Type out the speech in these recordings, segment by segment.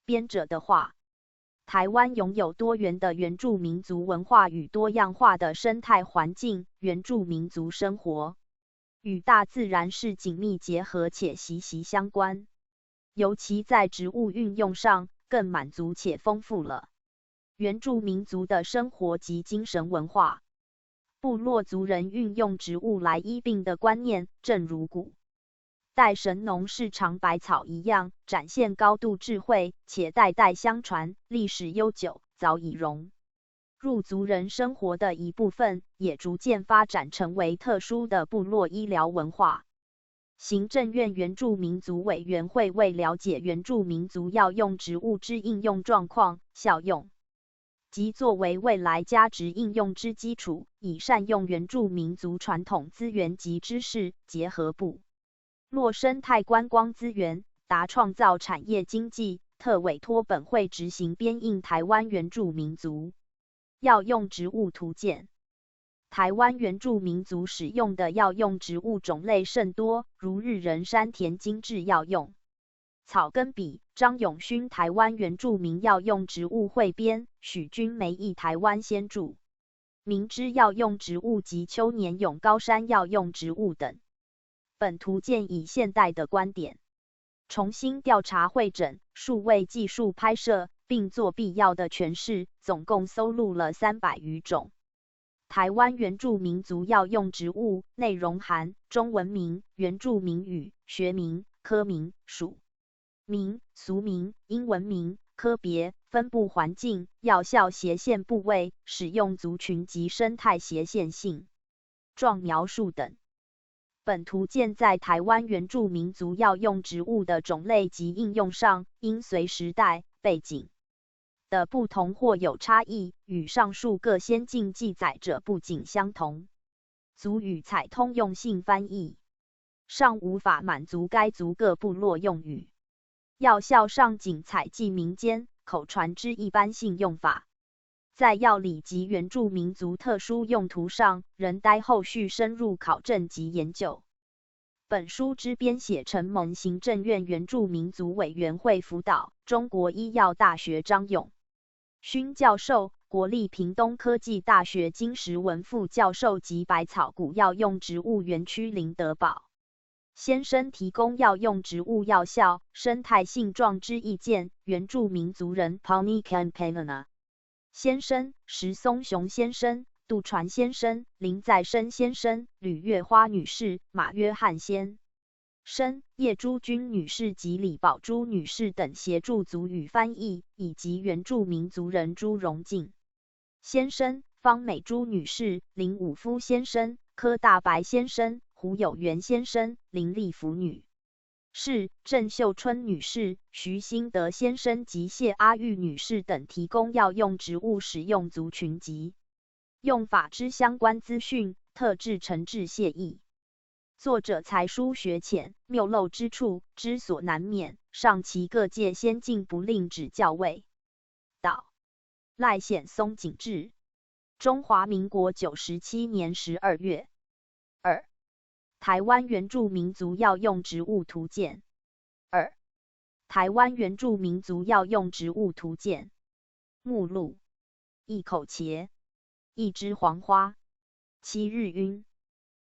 编者的话，台湾拥有多元的原住民族文化与多样化的生态环境，原住民族生活与大自然是紧密结合且息息相关，尤其在植物运用上更满足且丰富了原住民族的生活及精神文化。部落族人运用植物来医病的观念，正如古代神农氏尝百草一样，展现高度智慧，且代代相传，历史悠久，早已融入族人生活的一部分，也逐渐发展成为特殊的部落医疗文化。行政院原住民族委员会为了解原住民族药用植物之应用状况、效用，及作为未来加值应用之基础，以善用原住民族传统资源及知识，结合部落生态观光资源，达创造产业经济，特委托本会执行编印台湾原住民族药用植物图鉴。台湾原住民族使用的药用植物种类甚多，如日人山田精致药用草根笔、张永勋台湾原住民药用植物汇编、许君梅译台湾先著明知药用植物及邱年永高山药用植物等。本图鉴以现代的观点，重新调查汇整、数位技术拍摄，并做必要的诠释，总共收录了300余种台湾原住民族药用植物，内容含中文名、原住民语、学名、科名、属名、俗名、英文名、科别、分布环境、药效斜线部位、使用族群及生态斜线性状描述等。本图鉴在台湾原住民族药用植物的种类及应用上，因随时代背景的不同或有差异，与上述各先进记载者不尽相同，族语采通用性翻译，尚无法满足该族各部落用语。药效上仅采记民间口传之一般性用法，在药理及原住民族特殊用途上，仍待后续深入考证及研究。本书之编写承蒙行政院原住民族委员会辅导，中国医药大学张永勋教授、国立屏东科技大学金石文副教授及百草谷药用植物园区林德宝先生提供药用植物药效、生态性状之意见。原住民族人 Pauni Campana 先生、石松雄先生、杜传先生、林在生先生、吕月花女士、马约翰先生、叶珠君女士及李宝珠女士等协助族语翻译，以及原住民族人朱荣进先生、方美珠女士、林武夫先生、柯大白先生、胡有元先生、林丽福女士、郑秀春女士、徐新德先生及谢阿玉女士等提供药用植物使用族群及用法之相关资讯，特制诚挚谢意。作者才疏学浅，谬漏之处之所难免，上其各界先进不吝指教为导。赖显松景志，中华民国97年12月。2. 台湾原住民族药用植物图鉴。2. 台湾原住民族药用植物图鉴。目录：一口茄，一枝黄花，七日晕，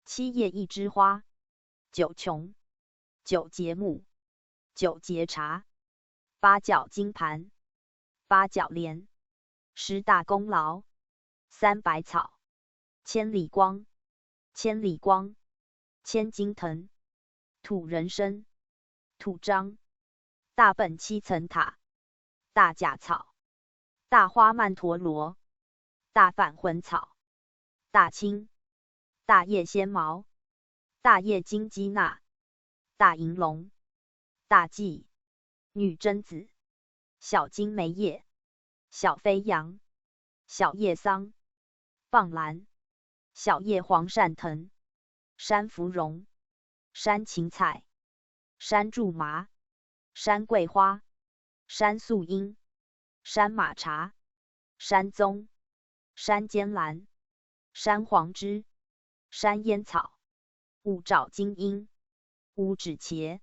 七叶一枝花，九琼，九节木，九节茶，八角金盘，八角莲，十大功劳，三百草，千里光，千里光，千金藤，土人参，土樟，大本七层塔，大甲草，大花曼陀罗，大返魂草，大青，大叶仙毛，大叶金鸡纳，大银龙，大蓟，女贞子，小金梅叶，小飞扬，小叶桑，棒兰，小叶黄鳝藤，山芙蓉，山芹菜，山苎麻，山桂花，山素英，山马茶，山棕，山尖兰，山黄枝，山烟草，五爪金樱，五指茄，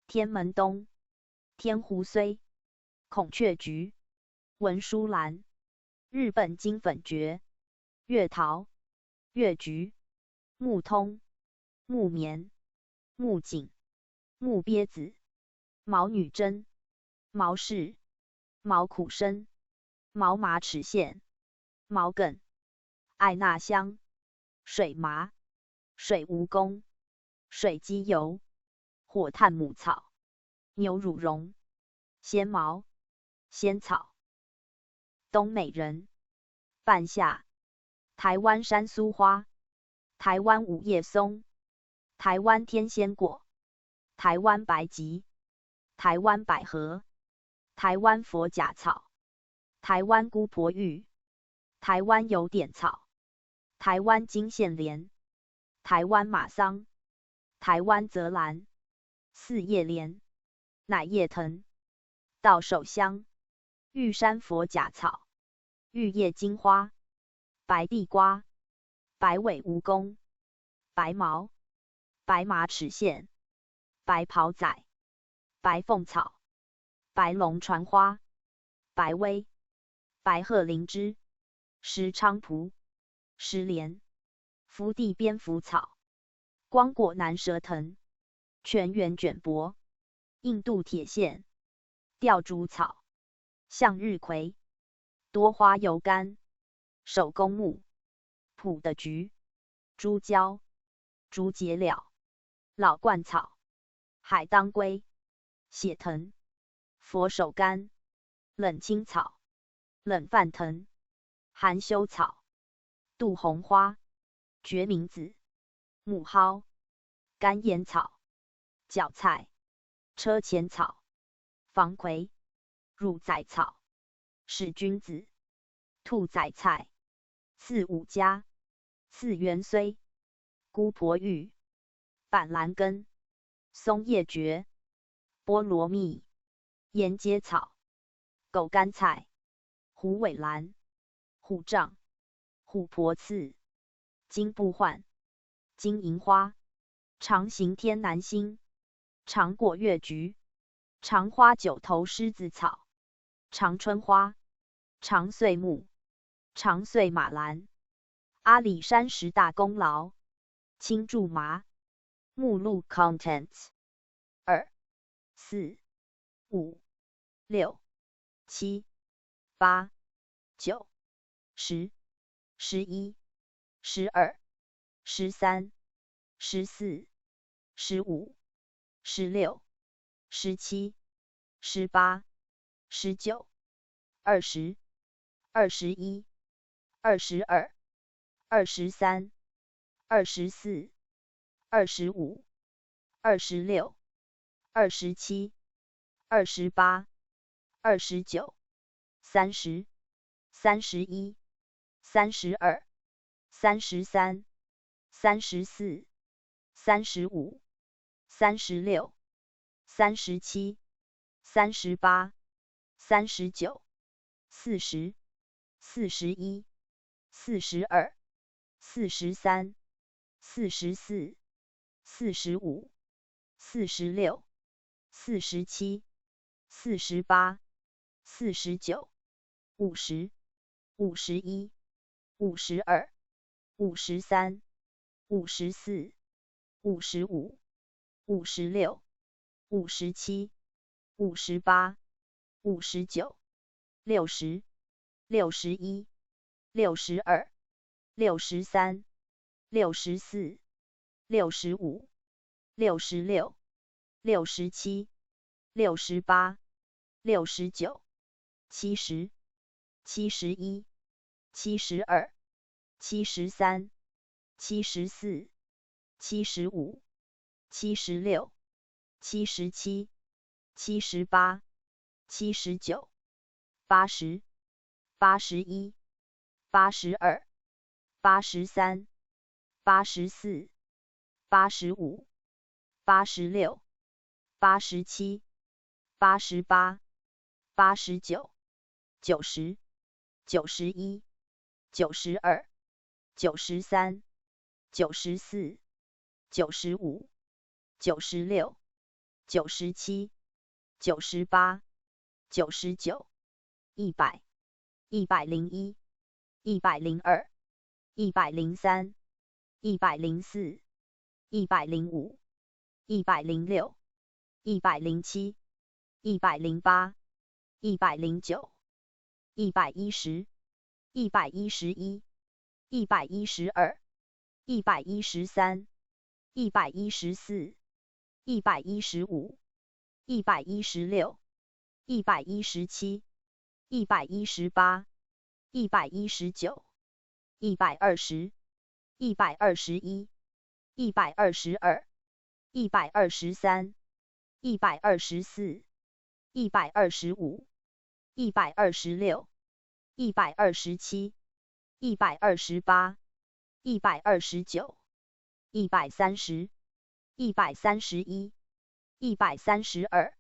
天门冬，天胡荽，孔雀菊、文殊兰、日本金粉蕨、月桃、月菊、木通、木棉、木槿、木鳖子、毛女贞、毛氏、毛苦参、毛马齿苋、毛茛、艾纳香、水麻、水蜈蚣、水鸡油、火炭母草、牛乳茸、仙毛、仙草、东美人、半夏、台湾山苏花、台湾五叶松、台湾天仙果、台湾白芨、台湾百合、台湾佛甲草、台湾姑婆芋、台湾油点草、台湾金线莲、台湾马桑、台湾泽兰、四叶莲、乃叶藤、稻手香、玉山佛甲草、玉叶金花、白地瓜、白尾蜈蚣、白毛、白马齿苋、白袍仔、白凤草、白龙传花、白薇、白鹤灵芝、石菖蒲、石莲、福地蝙蝠草、光果南蛇藤、泉源卷柏、印度铁线、吊竹草、向日葵、多花油甘、手工木、蒲的菊、猪胶、竹节鸟、老鹳草、海当归、血藤、佛手柑、冷青草、冷饭藤、含羞草、杜红花、决明子、母蒿、干烟草、韭菜、车前草、防葵、乳仔草、使君子、兔仔菜、刺五加、刺元荽、姑婆芋、板蓝根、松叶蕨、菠萝蜜、沿街草、狗肝菜、虎尾兰、虎杖、虎婆刺、金布换、金银花、长形天南星、长果月菊、长花九头狮子草、长春花、长穗木、长穗马兰、阿里山十大功劳、青苎麻。目录 Contents 2、4、5、6、7、8、9、10、11、12、13、14、15、16、17、18、19、20、21、22、23、24、25、26、27、28、29、30、31、32、33、34、35、36、37、38、39、40、41、42、43、44、45、46、47、48、49、50、51、52、53、54、55、56、57、58、59、60、61、62、63、64、65、66、67、68、69、70、71、72、73、74、75、76、77、78、79、80、81、82、83、84、85、86、87、88、89、90、91、92、93、94、95、96、97、98、99、100、101、102、103、104、105、106、107、108、109、110、111、112、113、114、115、116、117、118、119、120、121、122、123、124、125、126、127、128、129、130、131、132、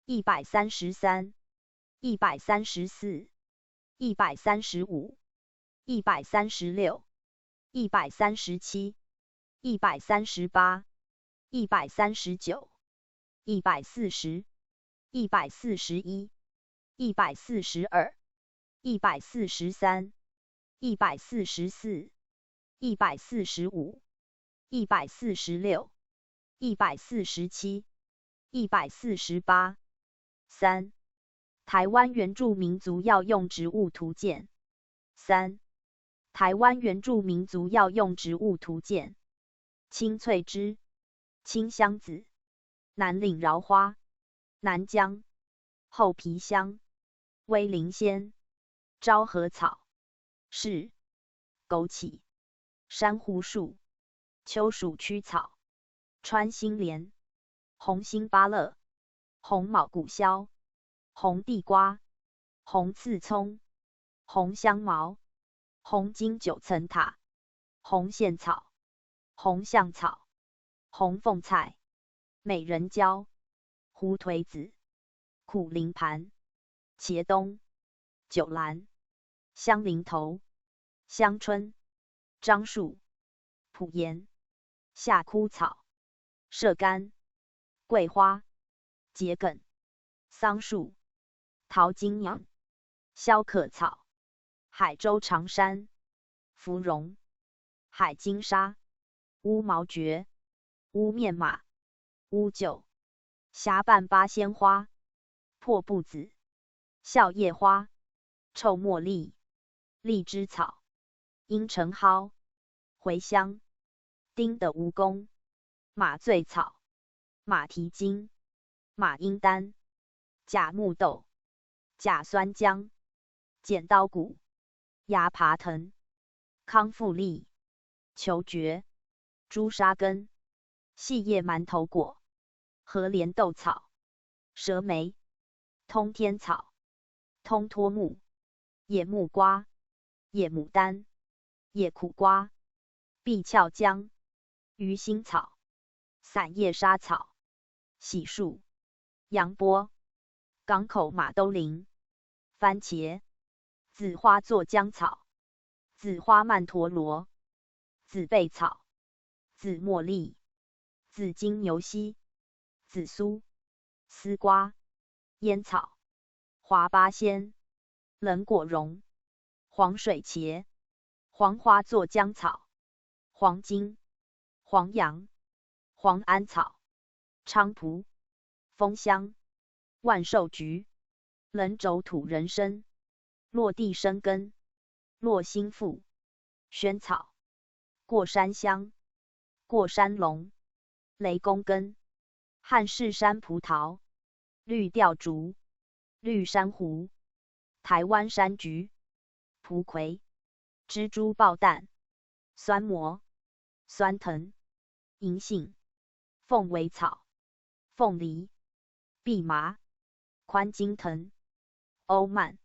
133、134、135、136、137、138、139、140、141、142、143、144、145、146、147、148。3、台湾原住民族药用植物图鉴。3、台湾原住民族药用植物图鉴。青翠枝、青香子、南岭荠花、南姜、厚皮香、威灵仙、昭和草、是枸杞、珊瑚树、秋鼠曲草、穿心莲、红心芭乐、红毛骨硝、红地瓜、红刺葱、红香茅、红金九层塔、红线草、红橡草、红凤菜、美人蕉、胡腿子、苦苓盘、茄冬、九兰、香菱头、香椿、樟树、蒲盐、夏枯草、麝柑、桂花、桔梗、桑树、桃金娘、肖可草、海州长山、芙蓉、海金沙、乌毛蕨、乌面马、乌桕、虾瓣八仙花、破布子、笑叶花、臭茉莉、荔枝草、阴橙蒿、茴香、丁的蜈蚣、马醉草、马蹄金、马罂丹、假木豆、假酸姜、剪刀骨、芽爬藤、康复利、球蕨、朱砂根、细叶馒头果、和莲豆草、蛇莓、通天草、通托木、野木瓜、野牡丹、野苦瓜、碧翘姜、鱼腥草、散叶沙草、喜树、杨波、港口马兜铃、番茄、紫花座姜草、紫花曼陀罗、紫贝草、紫茉莉、紫金牛膝、紫苏、丝瓜、烟草、华八仙、冷果蓉、黄水茄、黄花座姜草、黄金、黄杨、黄安草、菖蒲、枫香、万寿菊、人轴土人参、落地生根、落心腹、萱草、过山香、过山龙、雷公根、汉士山葡萄、绿吊竹、绿珊瑚、台湾山菊、蒲葵、蜘蛛爆蛋、酸蘑、酸藤、银杏、凤尾草、凤梨、蓖麻、宽金藤、欧蔓、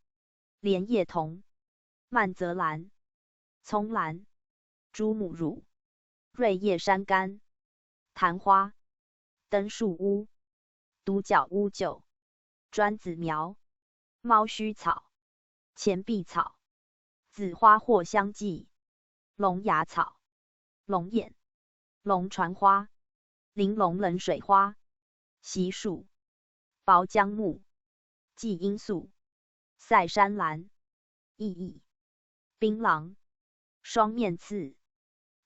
莲叶桐、曼泽兰、葱兰、猪母乳、瑞叶山柑、昙花、灯树屋、独角乌桕、砖子苗、猫须草、钱币草、紫花藿香剂、龙牙草、龙眼、龙船花、玲珑冷水花、习树、薄姜木、季罂粟、塞山兰、意义、槟榔、双面刺、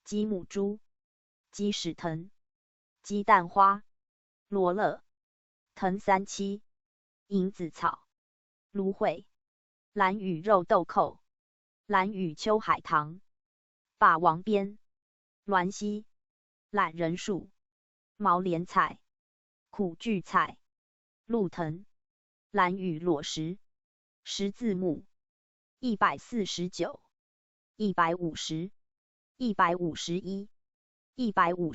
鸡母猪、鸡屎藤、鸡蛋花、罗勒、藤三七、银子草、芦荟、兰屿肉豆蔻、兰屿秋海棠、霸王鞭、栾溪、懒人树、毛莲菜、苦苣菜、鹿藤、兰屿裸石、十字木、149、150、151、152、153、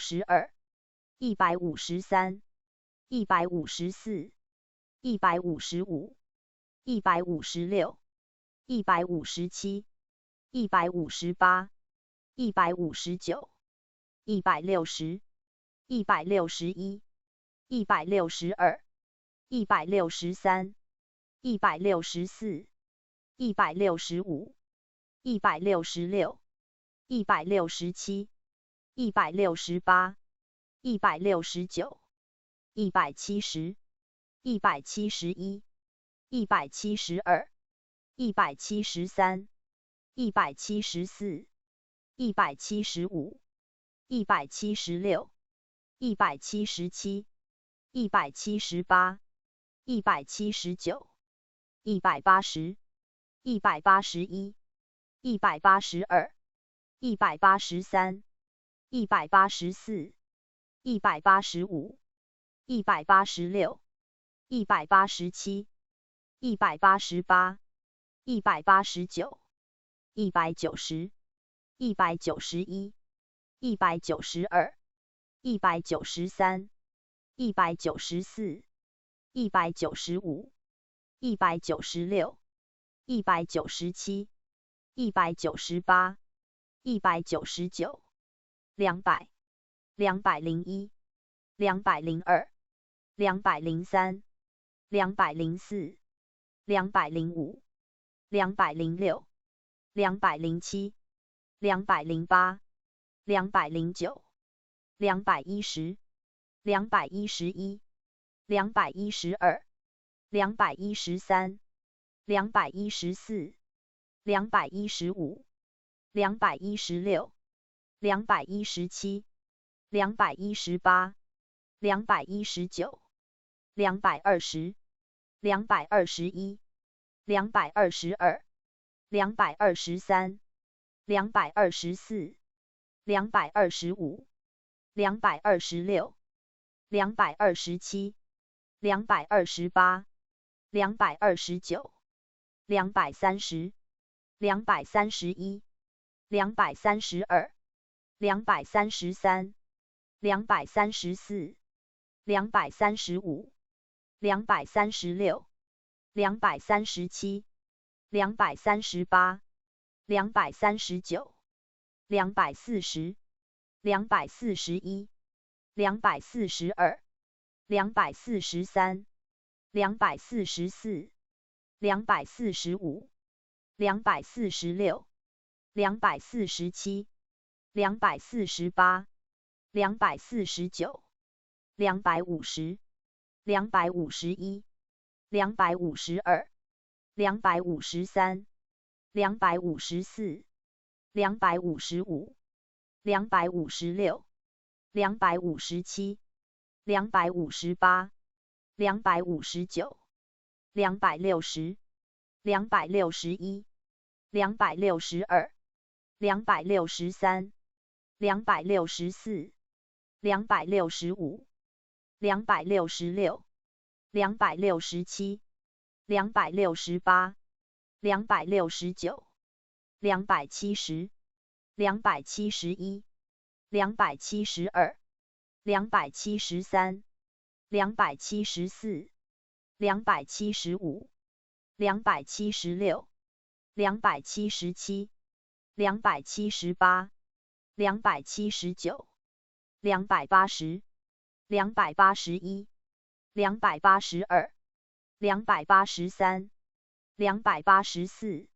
154、155、156、157、158、159、160、161、162、163、164、165、166、167、168、169、170、171、172、173、174、175、176、177、178、179、180、181、182、183、184、185、186、187、188、189、190、191、192、193、194、195、196、197、198、199、200、201、202、203、204、205、206、207、208、209、210、211、212、213、214、215、216、217、218、219、220、221、222、223、224、225、226、227、228、229、230、231、232、233、234、235、236、237、238、239、240、241、242、243、244、245、246、247、248、249、250、251、252、253、254、255、256、257、258、259、260、261、262、263、264、265、266、267、268、269、270、271、272、273、274、275、276、277、278、279、280、281、282、283、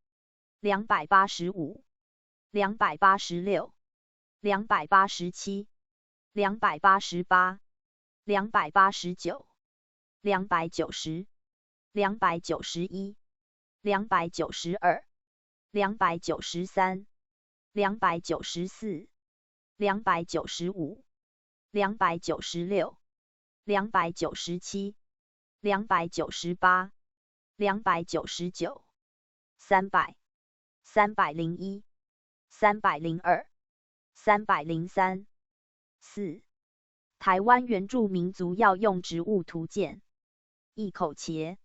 284、285、286、287、288、289、290、291、292、293、294、295、296、297、298、299、300、301、302、303、4. 台湾原住民族药用植物图鉴。一口茄，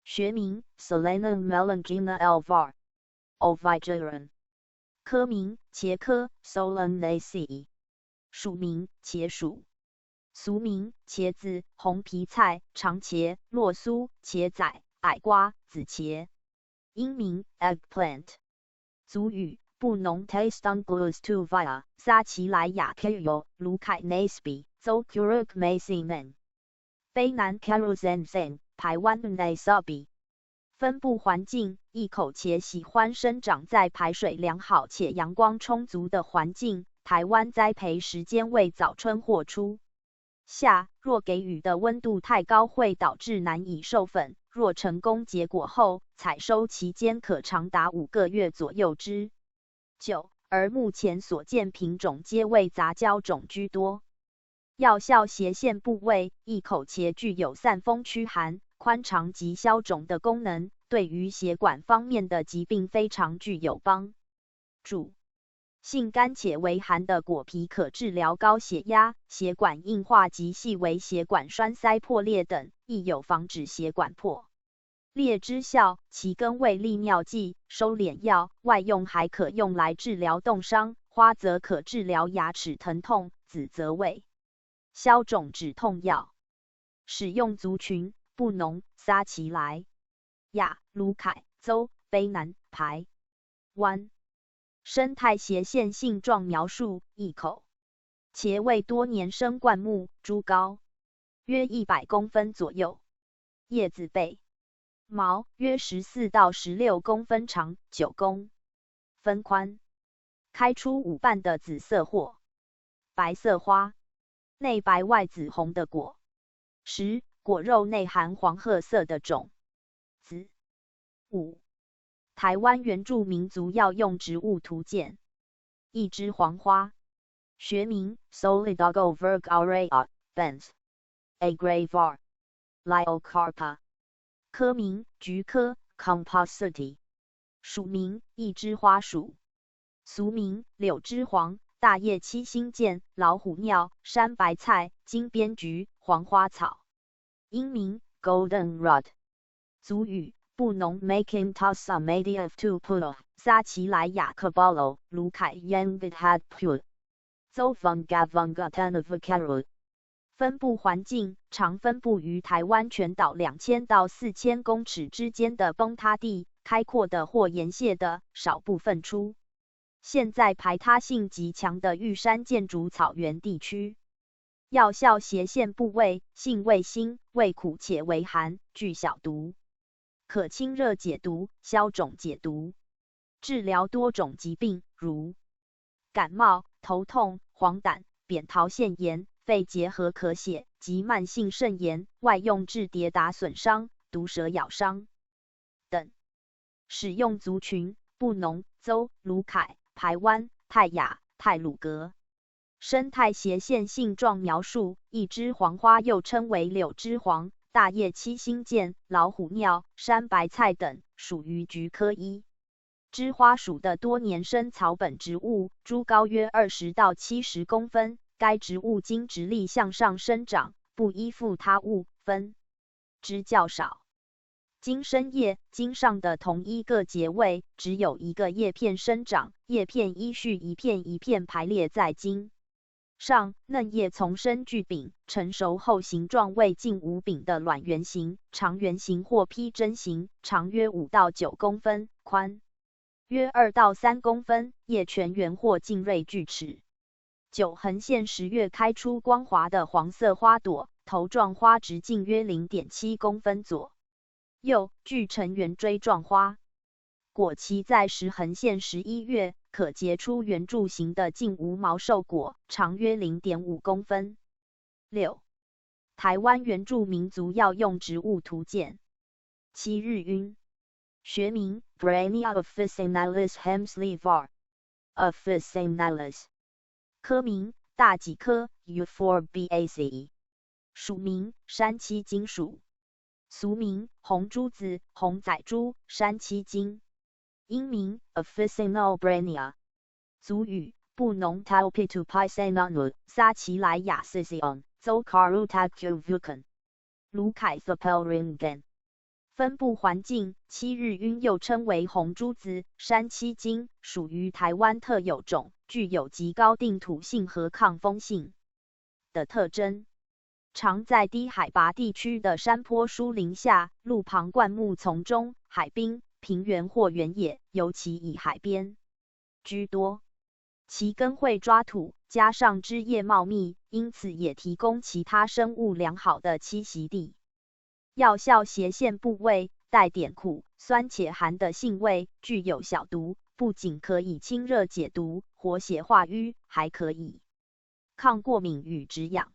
学名 Solanum melangina alvar ovigeron， 科名茄科 Solanaceae， 属名茄属，俗名茄子、红皮菜、长茄、洛苏、茄仔、矮瓜、紫茄，英名 eggplant， 族语布农 Tastanglus tuvia， 撒奇莱雅 Kuyo， 卢凯 Nasby， 邹 Kuruk Macimen， 卑南 Karuzenzan， 排湾 Nasabi。分布环境，一口茄喜欢生长在排水良好且阳光充足的环境。台湾栽培时间为早春或初夏，若给予的温度太高，会导致难以授粉。若成功结果后，采收期间可长达5个月左右之久，而目前所见品种皆为杂交种居多。药效斜线部位，一口茄具有散风驱寒、宽肠及消肿的功能，对于血管方面的疾病非常具有帮助。性干且微寒的果皮可治疗高血压、血管硬化及细微血管栓塞破裂等，亦有防止血管破裂之效。其根为利尿剂、收敛药，外用还可用来治疗冻伤，花则可治疗牙齿疼痛，紫则为消肿止痛药。使用族群布农、撒奇莱雅、卢凯、邹、卑南、排湾。生态斜线性状描述：一口茄为多年生灌木，株高约100公分左右，叶子背毛约14到16公分长，9公分宽，开出5瓣的紫色或白色花，内白外紫红的果实，果肉内含黄褐色的种子。5. 台湾原住民族药用植物图鉴。一枝黄花，学名 Solidago virgaurea Benz agravar Liocarpa， 科名菊科 Compositae， 属名一枝花属，俗名柳枝黄、大叶七星剑、老虎尿、山白菜、金边菊、黄花草，英名 Goldenrod， 族语布农 Making Tasa Media of Tupulo， 撒奇莱雅克巴罗，卢凯 Yanvithad Pul， 邹 Vungavungatanavukaru。分布环境常分布于台湾全岛2000到4000公尺之间的崩塌地，开阔的或岩泻的，少部分出现在排他性极强的玉山建筑草原地区。药效斜线部位，性味辛，味苦且微寒，具小毒，可清热解毒、消肿解毒，治疗多种疾病，如感冒、头痛、黄疸、扁桃腺炎、肺结核咳血及慢性肾炎，外用治跌打损伤、毒蛇咬伤等。使用族群布农、邹、卢凯、排湾、泰雅、泰鲁格。生态斜线性状描述：一枝黄花又称为柳枝黄、大叶七星剑、老虎尿、山白菜等，属于菊科一枝花属的多年生草本植物，株高约20到70公分。该植物经直立向上生长，不依附他物，分枝较少。茎深叶，茎上的同一个节位只有一个叶片生长，叶片依序一片一片排列在茎上，嫩叶丛生巨柄，成熟后形状为近无柄的卵圆形、长圆形或披针形，长约5到9公分，宽约2到3公分，叶全圆或茎锐锯齿。9横线10月开出光滑的黄色花朵，头状花直径约 0.7 公分左右，具呈圆锥状花。果期在10横线11月，可结出圆柱形的近无毛瘦果，长约 0.5 公分。6. 台湾原住民族药用植物图鉴。七日晕，学名 Brania officinalis Hemsley var. officinalis， 科名大戟科 Euphorbiaceae， 属名山七金属，俗名红珠子、红仔珠、山七金，英名 Officinal Brania， 族语布农 Taupitu Pisananu 撒奇莱雅 Sison 邹 Karutaku Vukan 卢凯 Thapelringen。分布环境，七日晕又称为红珠子、山七金，属于台湾特有种，具有极高定土性和抗风性的特征。常在低海拔地区的山坡疏林下、路旁灌木丛中、海滨、平原或原野，尤其以海边居多。其根会抓土，加上枝叶茂密，因此也提供其他生物良好的栖息地。药效斜线部位带点苦、酸且寒的性味，具有小毒，不仅可以清热解毒、活血化瘀，还可以抗过敏与止痒。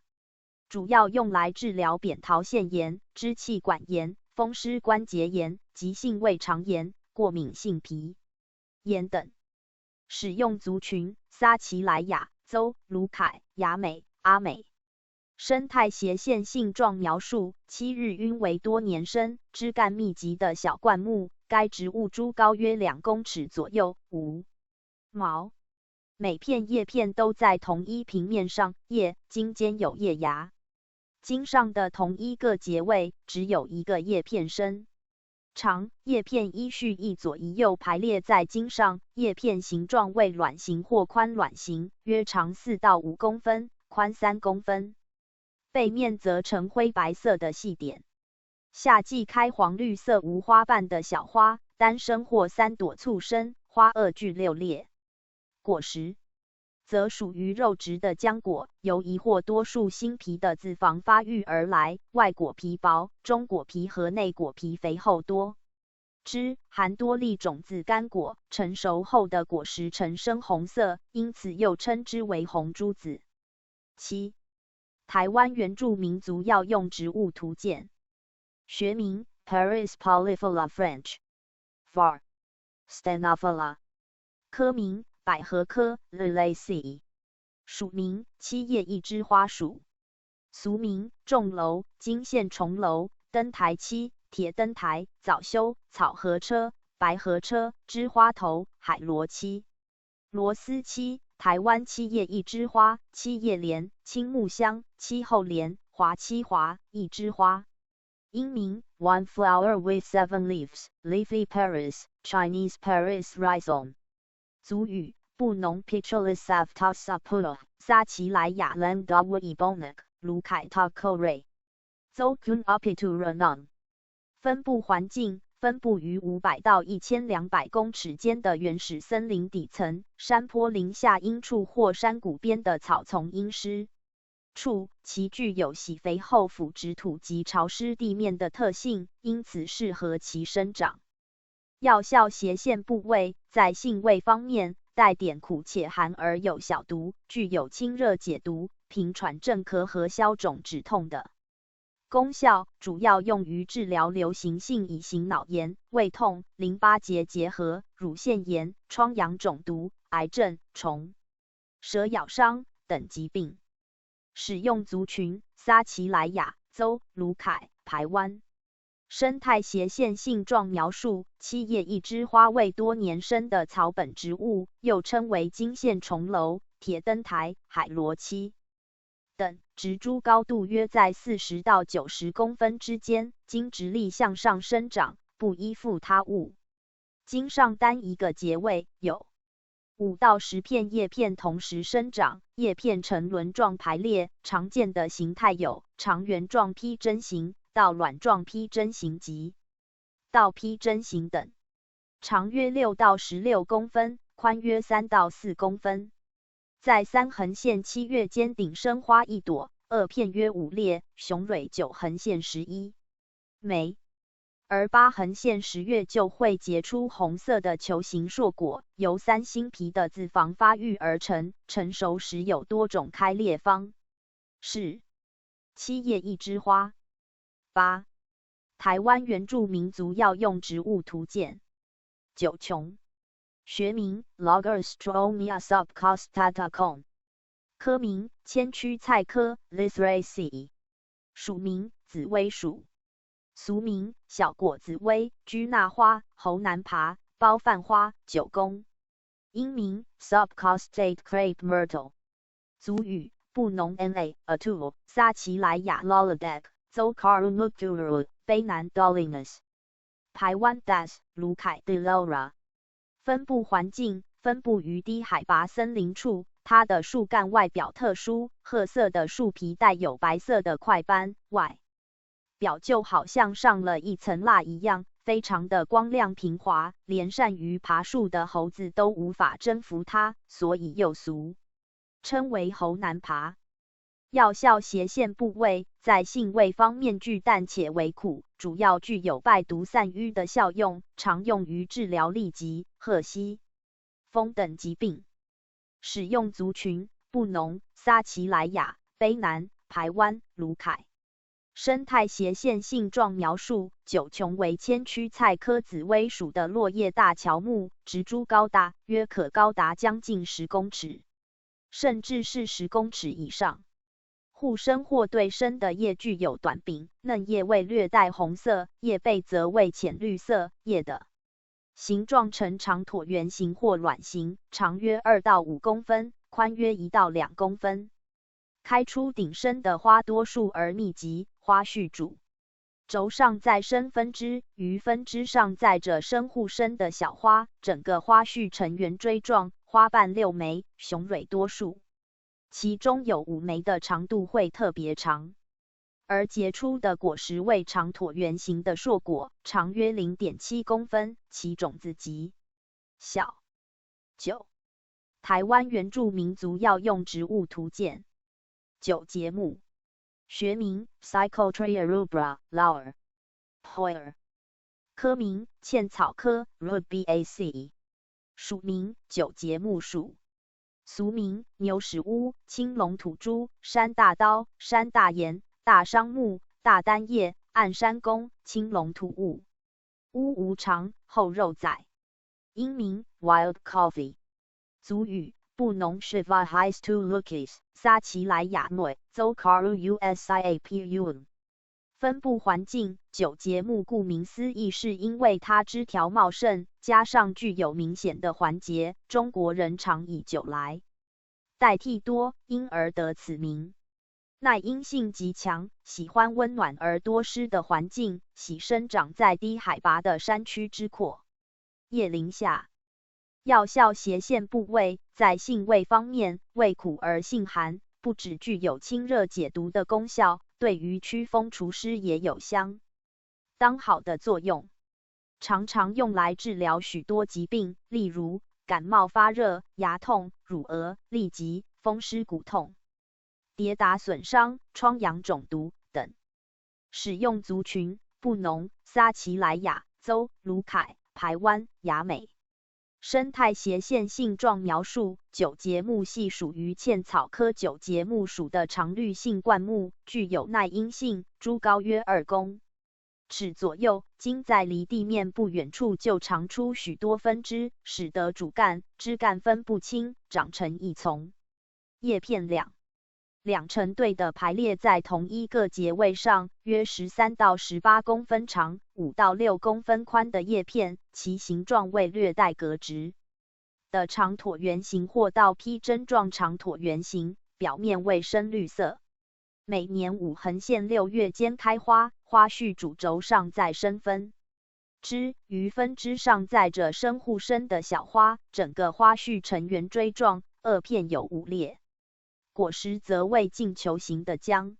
主要用来治疗扁桃腺炎、支气管炎、风湿关节炎、急性胃肠炎、过敏性皮炎等。使用族群撒奇莱雅、邹、卢凯、雅美、阿美。生态斜线性状描述：七日晕为多年生、枝干密集的小灌木，该植物株高约2公尺左右，无毛，每片叶片都在同一平面上，叶茎间有叶芽，茎上的同一个节位只有一个叶片身。长，叶片依序一左一右排列在茎上，叶片形状为卵形或宽卵形，约长4到5公分，宽3公分。背面则呈灰白色的细点。夏季开黄绿色无花瓣的小花，单生或3朵簇生，花萼具6裂。果实则属于肉质的浆果，由一或多数新皮的子房发育而来，外果皮薄，中果皮和内果皮肥厚多汁，含多粒种子干果，成熟后的果实呈深红色，因此又称之为红珠子。7. 台湾原住民族药用植物图鉴，学名 Paris polyphylla French var. Stenophila， 科名百合科 Liliaceae， 属名七叶一枝花属，俗名钟楼、金线重楼、灯台漆、铁灯台、早休、草禾车、白禾车、枝花头、海螺漆、螺丝漆。台湾七叶一枝花，七叶莲、青木香、七后莲、华七华、一枝花。英名 One flower with 7 leaves, leafy Paris, Chinese Paris rhizome。族语布农 Picholis savtasapula， 撒奇莱雅 Lamdawa ibonak， 卢凯塔寇瑞。邹 kun apitu renan。分布环境分布于500到1200公尺间的原始森林底层、山坡林下阴处或山谷边的草丛阴湿处，其具有喜肥厚腐殖土及潮湿地面的特性，因此适合其生长。药效斜线部位在性味方面带点苦且寒而有小毒，具有清热解毒、平喘镇咳和消肿止痛的功效，主要用于治疗流行性乙型脑炎、胃痛、淋巴结结核、乳腺炎、疮疡肿毒、癌症、虫蛇咬伤等疾病。使用族群撒奇莱雅、邹、卢凯、排湾。生态斜线性状描述：七叶一枝花为多年生的草本植物，又称为金线重楼、铁灯台、海螺漆等，植株高度约在40到90公分之间，茎直立向上生长，不依附他物。茎上单一个节位，有5到10片叶片同时生长，叶片呈轮状排列，常见的形态有长圆状披针形、到卵状披针形及倒披针形等，长约6到16公分，宽约3到4公分。在3横线7月间顶生花1朵，2片约5列，雄蕊9横线11枚，而8横线10月就会结出红色的球形硕果，由3新皮的子房发育而成，成熟时有多种开裂方式。七叶一枝花。8. 台湾原住民族药用植物图鉴。九琼，学名 Lagerstroemia subcostata Cone， 科名千屈菜科 Lythraceae， 属名紫薇属，俗名小果子薇、居纳花、猴南爬、包饭花、九宫，英名 Subcostate Crepe Myrtle， 族语布农 Na Atul 撒奇莱雅 Lolladek Zocarumucturu 卑南 Dolinus， 排湾 Das 卢凯 Delora。 分布环境分布于低海拔森林处，它的树干外表特殊，褐色的树皮带有白色的块斑，外表就好像上了一层蜡一样，非常的光亮平滑，连善于爬树的猴子都无法征服它，所以又俗称为猴难爬。药效斜线部位在性味方面具淡且微苦，主要具有败毒散瘀的效用，常用于治疗痢疾、褐犀风等疾病。使用族群布农、撒奇莱雅、卑南、排湾、卢凯。生态斜线性状描述：九琼为千屈菜科紫薇属的落叶大乔木，植株高大，约可高达将近10公尺，甚至是10公尺以上。互生或对生的叶具有短柄，嫩叶为略带红色，叶背则为浅绿色。叶的形状呈长椭圆形或卵形，长约2到5公分，宽约1到2公分。开出顶生的花多数而密集，花序主轴上再生分支，于分支上载着生互生的小花，整个花序呈圆锥状，花瓣6枚，雄蕊多数。其中有5枚的长度会特别长，而结出的果实为长椭圆形的硕果，长约 0.7 公分，其种子极小。9. 台湾原住民族药用植物图鉴。9节目，学名 Psychotria rubra Lauer Hoyer， 科名茜草科 Rubiaceae， 属名9节目属。俗名牛屎乌、青龙土猪、山大刀、山大岩、大桑木、大单叶、暗山公、青龙土物。乌无长，厚肉仔。英名 Wild Coffee。族语布农 Shiva His to Lukis， 撒奇莱雅内 Zocaru Usiapun。分布环境9节目顾名思义是因为它枝条茂盛，加上具有明显的环节，中国人常以9来代替多，因而得此名。耐阴性极强，喜欢温暖而多湿的环境，喜生长在低海拔的山区之阔叶林下。药效斜线部位在性味方面，味苦而性寒，不只具有清热解毒的功效，对于驱风除湿也有相当好的作用，常常用来治疗许多疾病，例如感冒发热、牙痛、乳蛾、痢疾、风湿骨痛、跌打损伤、疮疡肿毒等。使用族群布农、撒奇莱雅、邹、卢凯、排湾、雅美。生态斜线性状描述：九节木系属于茜草科九节木属的常绿性灌木，具有耐阴性，株高约2公尺左右，经在离地面不远处就长出许多分支，使得主干、枝干分不清，长成一丛。叶片两成对的排列在同一个节位上，约13到18公分长，5到6公分宽的叶片，其形状为略带格直的长椭圆形或倒披针状长椭圆形，表面为深绿色。每年5横线6月间开花，花序主轴上载生分枝，于分枝上载着生互生的小花，整个花序呈圆锥状，2片有5裂。果实则为径球形的浆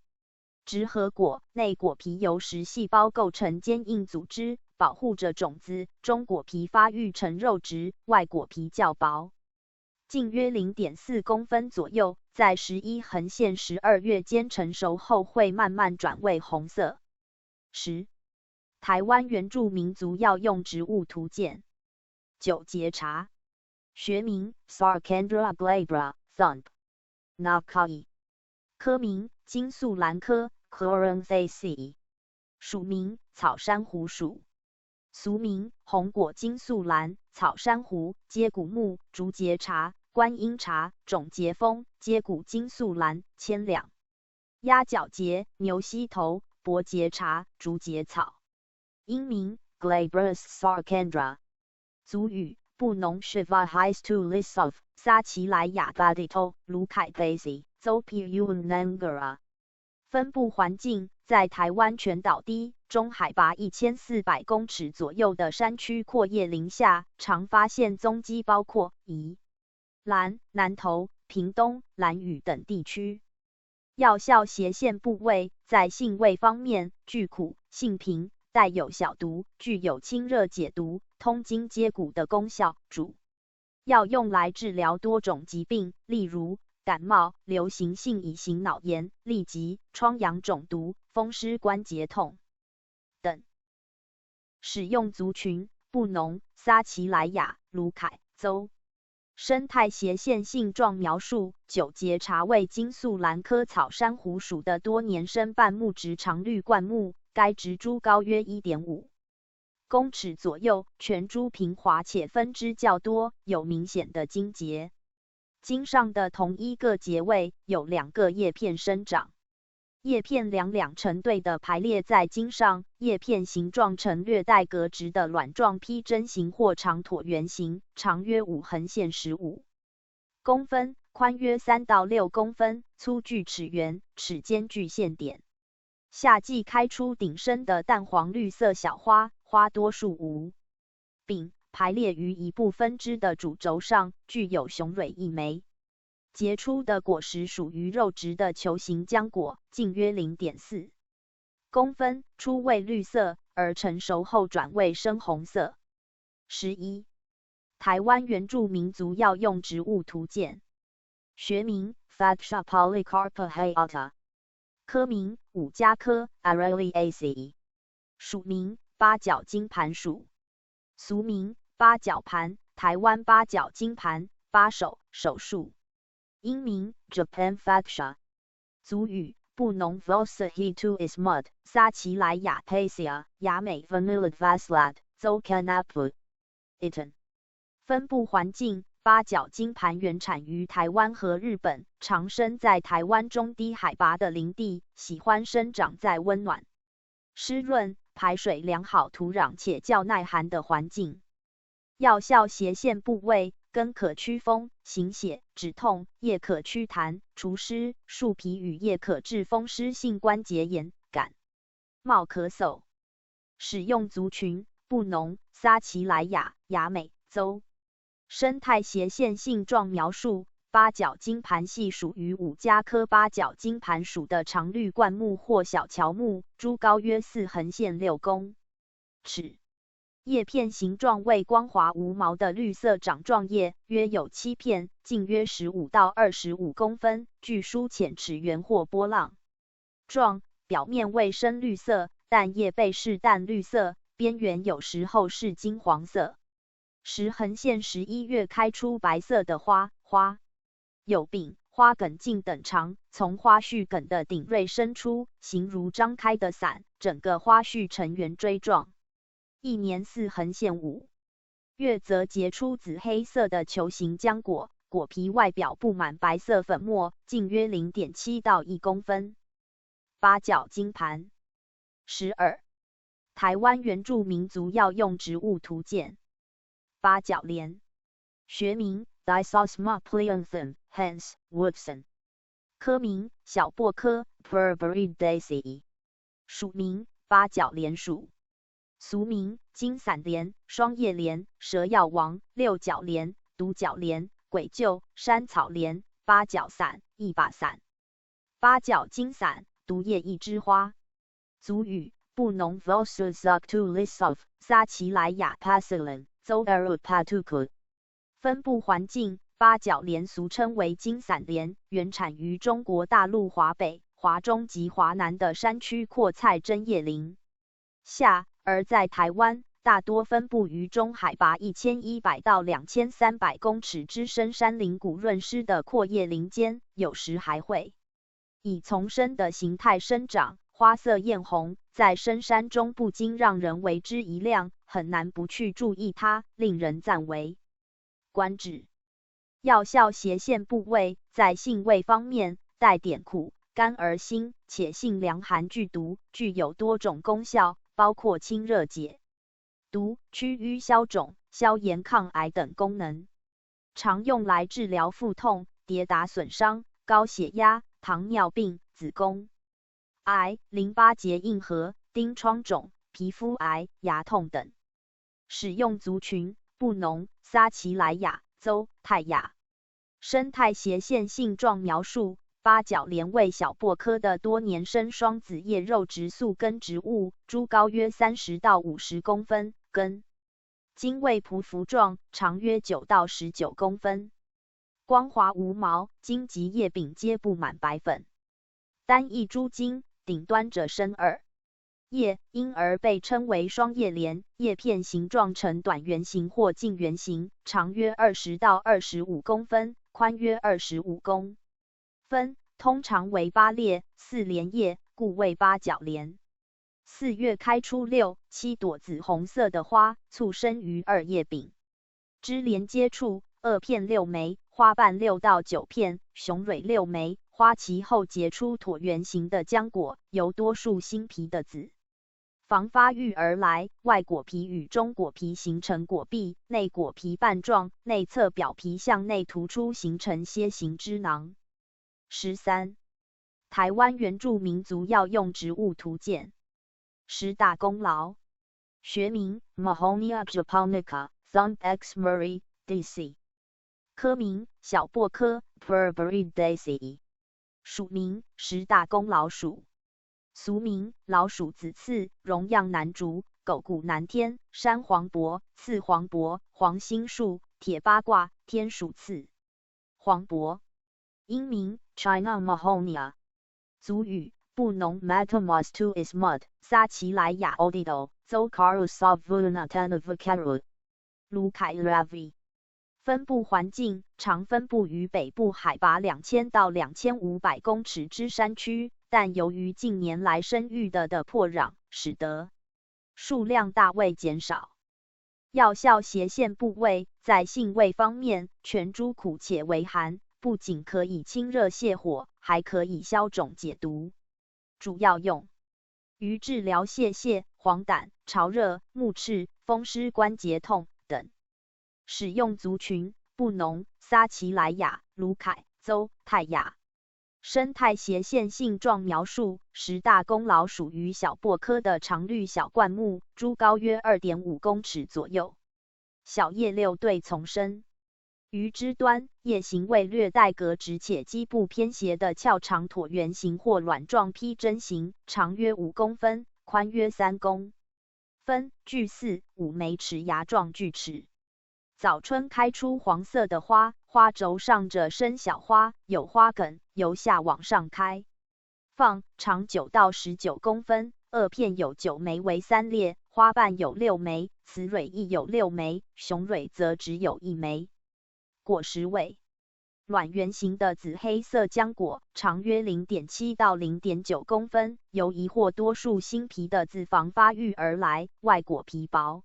直核果，内果皮由实细胞构成坚硬组织，保护着种子。中果皮发育成肉质，外果皮较薄，径约 0.4 公分左右，在11横线12月间成熟后会慢慢转为红色。10. 台湾原住民族药用植物图鉴。9节茶，学名 Sarcandra glabra Thumb Nakai， 科名金素兰科 Chloranthacea，属名草珊瑚属，俗名红果金素兰、草珊瑚、接骨木、竹节茶、观音茶、种节枫、接骨金素兰、千两、鸭脚节、牛膝头、柏节茶、竹节草。英名 Glabrus sarcandra。族语布农 Shiva His to Lisov 撒奇莱雅 Badito 卢凯 Basi Zopiun Nangara。分布环境在台湾全岛低中海拔1400公尺左右的山区阔叶林下，常发现踪迹，包括宜兰、南投、屏东、兰屿等地区。药效斜线部位在性味方面，具苦、性平，带有小毒，具有清热解毒、通经接骨的功效。主要用来治疗多种疾病，例如感冒、流行性乙型脑炎、痢疾、疮疡肿毒、风湿关节痛等。使用族群布农、撒奇莱雅、卢凯邹。生态斜线性状描述：九节茶为金素兰科草珊瑚属的多年生半木植常绿灌木，该植株高约 1.5公尺左右，全株平滑且分支较多，有明显的茎节。茎上的同一个节位有2个叶片生长，叶片两成对的排列在茎上，叶片形状呈略带格直的卵状披针形或长椭圆形，长约5横线15公分，宽约3到6公分，粗具齿缘，齿间具线点。夏季开出顶生的淡黄绿色小花，花多数无柄，排列于一部分支的主轴上，具有雄蕊1枚。结出的果实属于肉质的球形浆果，径约 0.4公分，初为绿色，而成熟后转为深红色。11. 台湾原住民族药用植物图鉴。学名 Fadsha polycarpa hayata。科名五加科 Araliaceae。属名八角金盘属。俗名八角盘，台湾八角金盘，八手，手树。英名 Japan Fadsha。族语布农 Vosahitu Ismud 撒奇莱雅 Pasia 雅美 Vanilla Vaslat Zokanapu Itan。分布环境八角金盘原产于台湾和日本，常生在台湾中低海拔的林地，喜欢生长在温暖、湿润、排水良好土壤且较耐寒的环境。药效斜线部位根可驱风、行血、止痛，叶可祛痰、除湿，树皮与叶可治风湿性关节炎、感冒、咳嗽。使用族群布农、撒奇莱雅、雅美邹。生态斜线性状描述：八角金盘系属于五加科八角金盘属的常绿灌木或小乔木，株高约4横线6公尺。叶片形状为光滑无毛的绿色掌状叶，约有7片，径约15到25公分，具疏浅齿缘或波浪状，表面为深绿色，但叶背是淡绿色，边缘有时候是金黄色。10横线11月开出白色的花，花有柄，花梗径等长，从花序梗的顶锐伸出，形如张开的伞，整个花序呈圆锥状。1年4横线5月则结出紫黑色的球形浆果，果皮外表布满白色粉末，径约 0.7到1公分。八角金盘。12. 台湾原住民族药用植物图鉴。八角莲。学名 Dysosma pleonthum Hans Woodson。科名小薄科 Berberidaceae。属名八角莲属。俗名金伞莲、双叶莲、蛇药王、六角莲、独角莲、鬼臼、山草莲、八角伞、一把伞。八角金伞，独叶一枝花。族语布农 Vosuzaktu Lisov 撒奇莱雅 Pasilan Zoerut Patukut。分布环境八角莲俗称为金伞莲，原产于中国大陆华北、华中及华南的山区阔菜针叶林下，而在台湾大多分布于中海拔1100到2300公尺之深山林谷润湿的阔叶林间，有时还会以丛生的形态生长，花色艳红，在深山中不禁让人为之一亮，很难不去注意它，令人赞为观止。药效斜线部位，在性味方面，带点苦，甘而辛，且性凉寒剧毒，具有多种功效，包括清热解毒、祛瘀消肿、消炎抗癌等功能。常用来治疗腹痛、跌打损伤、高血压、糖尿病、子宫癌、淋巴结硬核、疔疮肿、皮肤癌、牙痛等。使用族群：布农、撒奇莱雅、邹、泰雅。生态斜线性状描述：八角莲为小檗科的多年生双子叶肉植宿根植物，株高约30到50公分，根茎为匍匐状，长约9到19公分，光滑无毛，茎及叶柄皆布满白粉，单一株茎，顶端者深耳叶，因而被称为双叶莲。叶片形状呈短圆形或近圆形，长约20到25公分，宽约25公分，通常为8列4连叶，故谓八角莲。4月开出6、7朵紫红色的花，簇生于2叶柄，枝连接处萼片6枚，花瓣6到9片，雄蕊6枚，花期后结出椭圆形的浆果，由多数新皮的子房发育而来，外果皮与中果皮形成果壁，内果皮瓣状，内侧表皮向内突出，形成楔形枝囊。13. 台湾原住民族药用植物图鉴。10大功劳。学名 Mahonia japonica, Thumb X Murray, D.C. 科名小檗科 Berberidaceae。属名10大公老鼠。俗名老鼠子刺、荣样南竹、狗骨南天、山黄柏、刺黄柏、黄心树、铁八卦、天鼠刺。黄柏。英名 China Mahonia。族语布农 Matamas to is mud, 撒奇莱雅 Odido, Zokaru Savunatana Vakaru。卢凯 Ravi。分布环境常分布于北部海拔2000到2500公尺之山区，但由于近年来生育的破壤，使得数量大为减少。药效斜线部位，在性味方面，全株苦且微寒，不仅可以清热泻火，还可以消肿解毒。主要用于治疗泄泻、黄疸、潮热、目赤、风湿关节痛等。使用族群：布农、撒奇莱雅、卢凯、邹、泰雅。生态斜线性状描述：10大公老属于小檗科的常绿小灌木，株高约 2.5 公尺左右，小叶6对丛生。于枝端，叶形为略带格直且基部偏斜的翘长椭圆形或卵状披针形，长约5公分，宽约3公分，具4、5枚齿芽状锯齿。早春开出黄色的花，花轴上着生小花，有花梗，由下往上开放，长9到19公分，萼片有9枚为3列，花瓣有6枚，雌蕊亦有6枚，雄蕊则只有1枚。果实为卵圆形的紫黑色浆果，长约 0.7 到 0.9 公分，由一或多数新皮的子房发育而来，外果皮薄，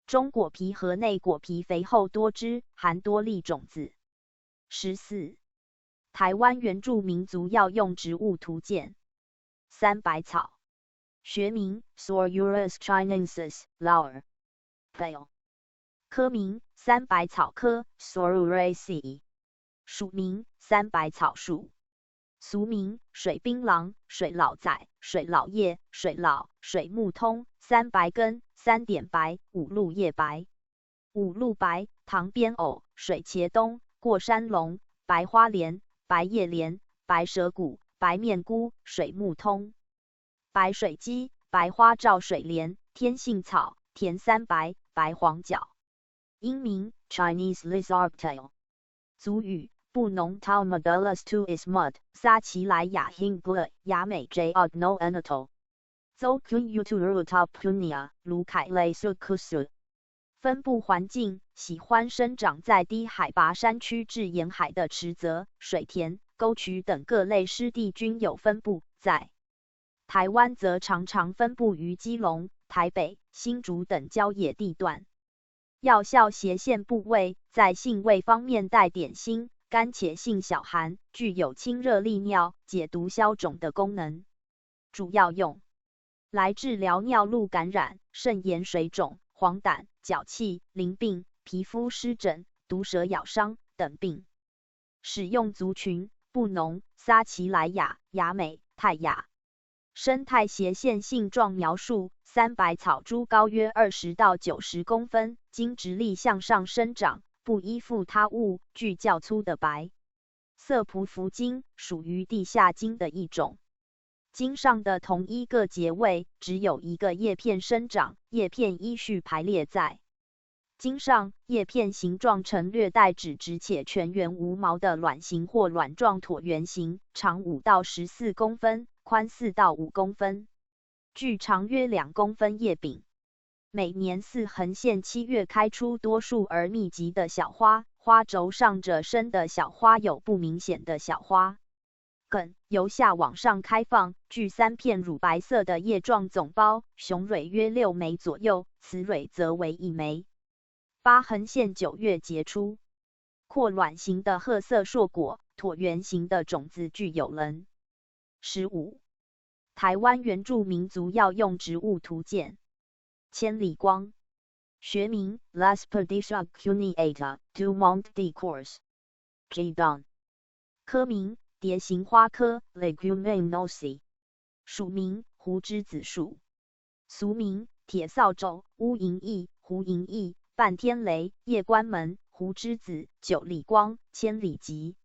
中果皮和内果皮肥厚多汁，含多粒种子。14. 台湾原住民族药用植物图鉴。3百草。学名 Sorurus chinensis, Lauer. Pale。科名3百草科 Soruraceae。属名3百草属。俗名水槟榔、水老仔、水老叶、水老、水木通、3白根、3点白、5露叶白。5露白、塘边藕、水茄冬、过山龙、白花莲、白叶莲、白蛇骨、白面菇、水木通。白水鸡、白花照水莲、天杏草、田三白、白黄角。英名 Chinese lizardtail。族语布农 Talmadulas to is mud, 撒奇莱雅 Hingla, 雅美 J. Ogno Anato。邹 Kuyuturu Tapunia, 卢凯类 Sukusu。分布环境喜欢生长在低海拔山区至沿海的池泽、水田、沟渠等各类湿地均有分布，在台湾则常常分布于基隆、台北、新竹等郊野地段。药效斜线部位在性味方面带点辛、甘且性小寒，具有清热利尿、解毒消肿的功能。主要用来治疗尿路感染、肾炎水肿、黄疸、脚气、淋病、皮肤湿疹、毒蛇咬伤等病。使用族群：布农、撒奇莱雅、雅美、泰雅。生态斜线性状描述：3百草株高约20到90公分，茎直立向上生长，不依附他物，具较粗的白色匍匐茎，属于地下茎的一种。茎上的同一个节位只有一个叶片生长，叶片依序排列在茎上，叶片形状呈略带指直且全圆无毛的卵形或卵状椭圆形，长5到14公分，宽4到5公分，具长约2公分叶柄。每年4横线7月开出多数而密集的小花，花轴上着生的小花有不明显的小花梗，由下往上开放，具3片乳白色的叶状总苞，雄蕊约6枚左右，雌蕊则为1枚。8横线9月结出阔卵形的褐色硕果，椭圆形的种子具有棱。15. 台湾原住民族药用植物图鉴。千里光，学名 Lasperdisha cuneata, Dumont de Course, G. Don。科名蝶形花科 Leguminosae。属名胡枝子树。俗名铁扫帚、乌银翼、胡银翼、半天雷、夜关门、胡枝子、九里光、千里吉。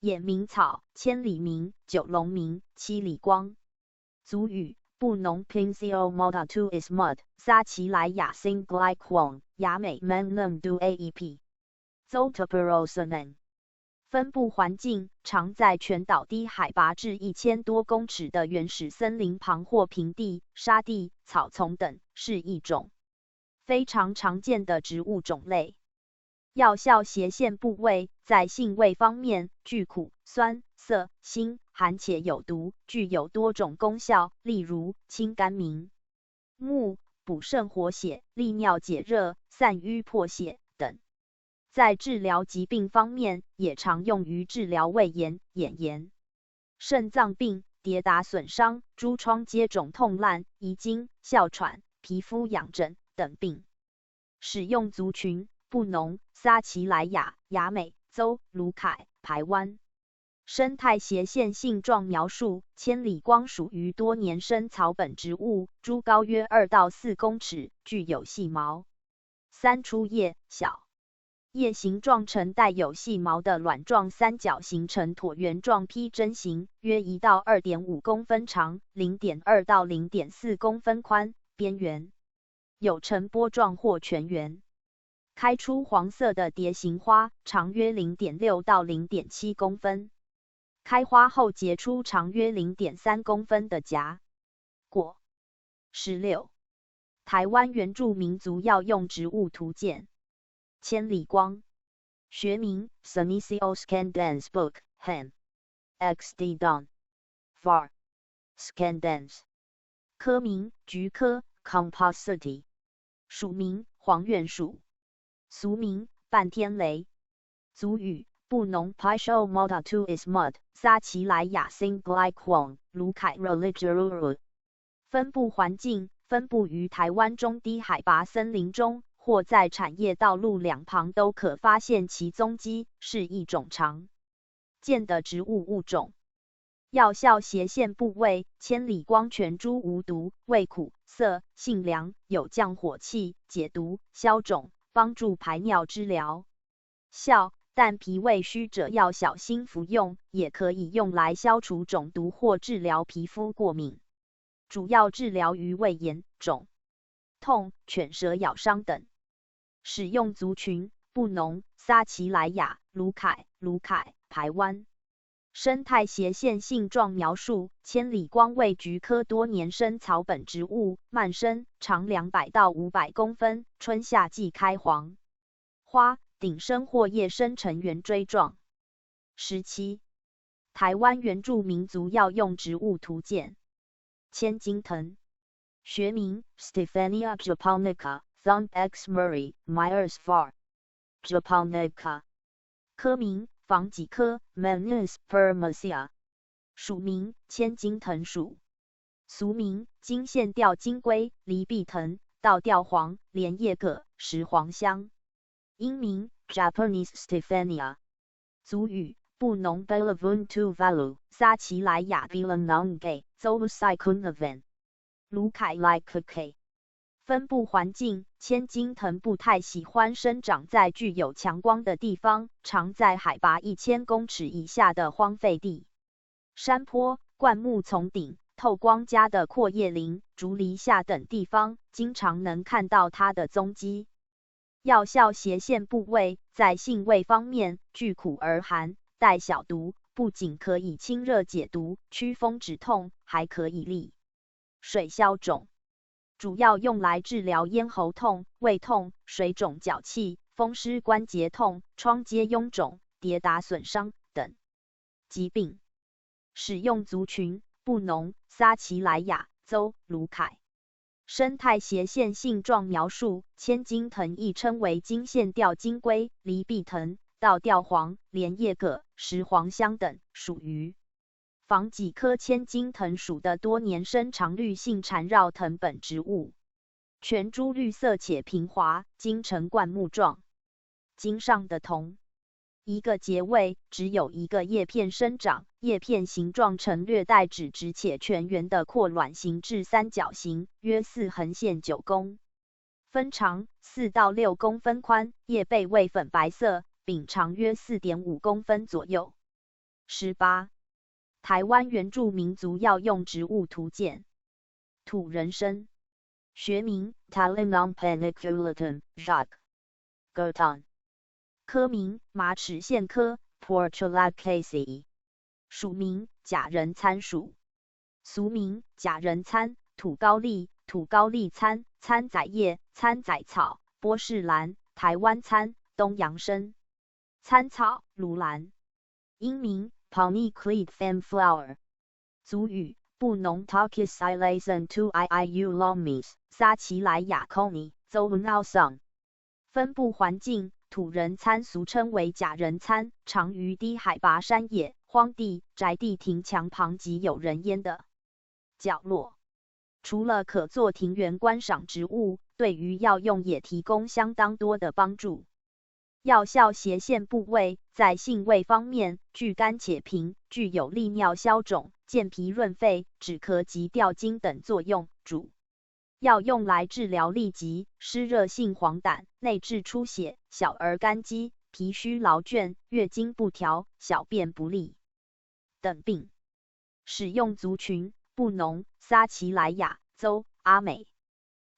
眼名草、千里名、九龙名、七里光。族语布农 Pinsio Multatu is mud， 撒奇莱雅 Sing Glai Kwong， 雅美 Menlum Du Aep。Zotoperosanen。分布环境常在全岛低海拔至1000多公尺的原始森林旁或平地、沙地、草丛等，是一种非常常见的植物种类。药效斜线部位在性味方面具苦、酸、涩、辛、寒且有毒，具有多种功效，例如清肝明目、补肾活血、利尿解热、散瘀破血等。在治疗疾病方面，也常用于治疗胃炎、眼炎、肾脏病、跌打损伤、诸疮疖肿痛烂、遗精、哮喘、皮肤痒疹等病。使用族群：布农、撒奇莱雅、雅美、邹、卢凯、排湾。生态斜线性状描述：千里光属于多年生草本植物，株高约2到4公尺，具有细毛。3出叶小。叶形状呈带有细毛的卵状三角形成椭圆状披针形，约1到2.5公分长， 0.2到0.4公分宽，边缘有呈波状或全圆。开出黄色的蝶形花，长约 0.6到0.7公分。开花后结出长约 0.3公分的荚果。16. 台湾原住民族药用植物图鉴。千里光，学名 Senecio Scandens Book, Hem. XD Don. Var. Scandens。科名菊科 Compositae。属名黄院属。俗名半天雷。族语布农 Pisho Multatu is mud， 撒奇莱雅 Sing Glai Kwong， 卢凯 Religururu。分布环境分布于台湾中低海拔森林中，或在产业道路两旁都可发现其踪迹，是一种常见的植物物种。药效斜线部位：千里光全株无毒，味苦涩，性凉，有降火气、解毒、消肿，帮助排尿之疗效。但脾胃虚者要小心服用，也可以用来消除肿毒或治疗皮肤过敏。主要治疗于胃炎、肿痛、犬蛇咬伤等。使用族群：布农、撒奇莱雅、卢凯、排湾。生态斜线性状描述：千里光为菊科多年生草本植物，慢生，长200到500公分，春夏季开黄花，顶生或叶生呈圆锥状。17. 台湾原住民族药用植物图鉴。千金藤，学名 Stephania japonica, Thumb X Murray, Myers var. japonica， 科名防己科 Menispermaceae， 属名千金藤属，俗名金线吊金龟、离壁藤、倒吊黄、莲叶葛、石黄香，英名 Japanese Stephania， 族语布农 Belavuntu Valu， 撒奇莱雅 Bilanonge Zolusaikunnavan， 卢凯莱克 K。分布环境，千金藤不太喜欢生长在具有强光的地方，常在海拔1000公尺以下的荒废地、山坡、灌木丛顶、透光佳的阔叶林、竹篱下等地方，经常能看到它的踪迹。药效斜线部位，在性味方面，具苦而寒，带小毒，不仅可以清热解毒、祛风止痛，还可以利水消肿。主要用来治疗咽喉痛、胃痛、水肿脚气、风湿关节痛、疮疖臃肿、跌打损伤等疾病。使用族群布农、撒奇莱雅、邹、卢凯。生态斜线性状描述：千金藤亦称为金线吊金龟、离壁藤、倒吊黄、莲叶葛、石黄香等，属于防己科千金藤属的多年生常绿性缠绕藤本植物，全株绿色且平滑，茎呈灌木状。茎上的同一个节位只有一个叶片生长，叶片形状呈略带指直且全圆的阔卵形至三角形，约4横线9公分长，4到6公分宽，叶背为粉白色，柄长约 4.5 公分左右。18. 台湾原住民族药用植物图鉴。土人参，学名 Talinum paniculatum, Jacques. Gerton， 科名马齿苋科 Portulaceae， 属名假人参属，俗名假人参、土高丽、土高丽参、参仔叶、参仔草、波士兰、台湾参、东洋参、参草、鲁兰，英名Paniclete fanflower， 族语布农 Talkisilation to iiu lomis， 撒奇莱雅 Koni Zolunalsung。 分布环境，土人参俗称为假人参，常于低海拔山野、荒地、宅地亭墙旁及有人烟的角落。除了可做庭园观赏植物，对于药用也提供相当多的帮助。药效斜线部位，在性味方面，具甘且平，具有利尿消肿、健脾润肺、止咳及调经等作用。主要用来治疗痢疾、湿热性黄疸、内痔出血、小儿疳疾、脾虚劳倦、月经不调、小便不利等病。使用族群布农、撒奇莱雅、邹、阿美。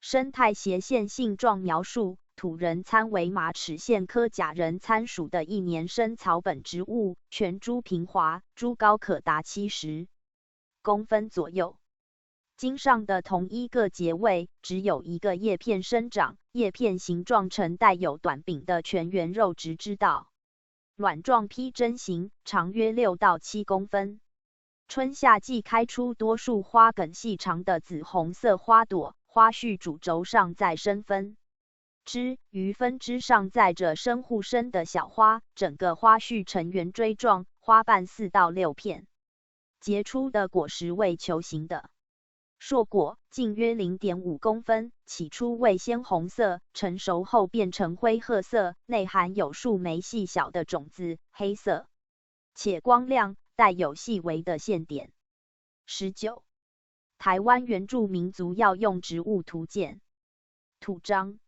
生态斜线性状描述：土人参为马齿苋科假人参属的一年生草本植物，全株平滑，株高可达70公分左右。茎上的同一个节位只有一个叶片生长，叶片形状呈带有短柄的全圆肉质之道，卵状披针形，长约6到7公分。春夏季开出多数花梗细长的紫红色花朵，花序主轴上再生分枝，于分枝上载着深护生的小花，整个花序呈圆锥状，花瓣4到6片，结出的果实为球形的。硕果径约 0.5 公分，起初为鲜红色，成熟后变成灰褐色，内含有数枚细小的种子，黑色且光亮，带有细微的线点。19. 台湾原住民族药用植物图鉴。土樟，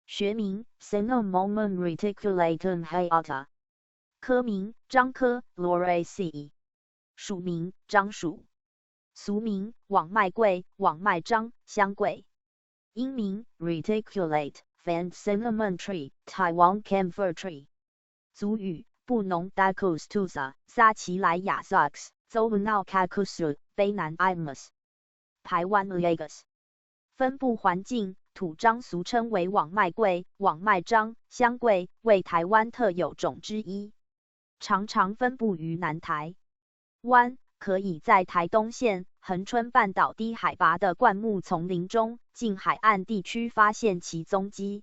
学名 Cinnamomum reticulatum hayata， 科名樟科 Lauraceae， 属名樟属，俗名网脉桂、网脉樟、香桂，英名 Reticulate fan cinnamon tree, Taiwan camphor tree， 族语布农 Dacus tusa， 撒奇莱雅 Zux， Zolunal Kakusu， 卑南 Imus， 台湾 Lagos。分布环境，土樟俗称为网脉桂、网脉樟、香桂，为台湾特有种之一，常常分布于南台湾、可以在台东县恒春半岛低海拔的灌木丛林中、近海岸地区发现其踪迹。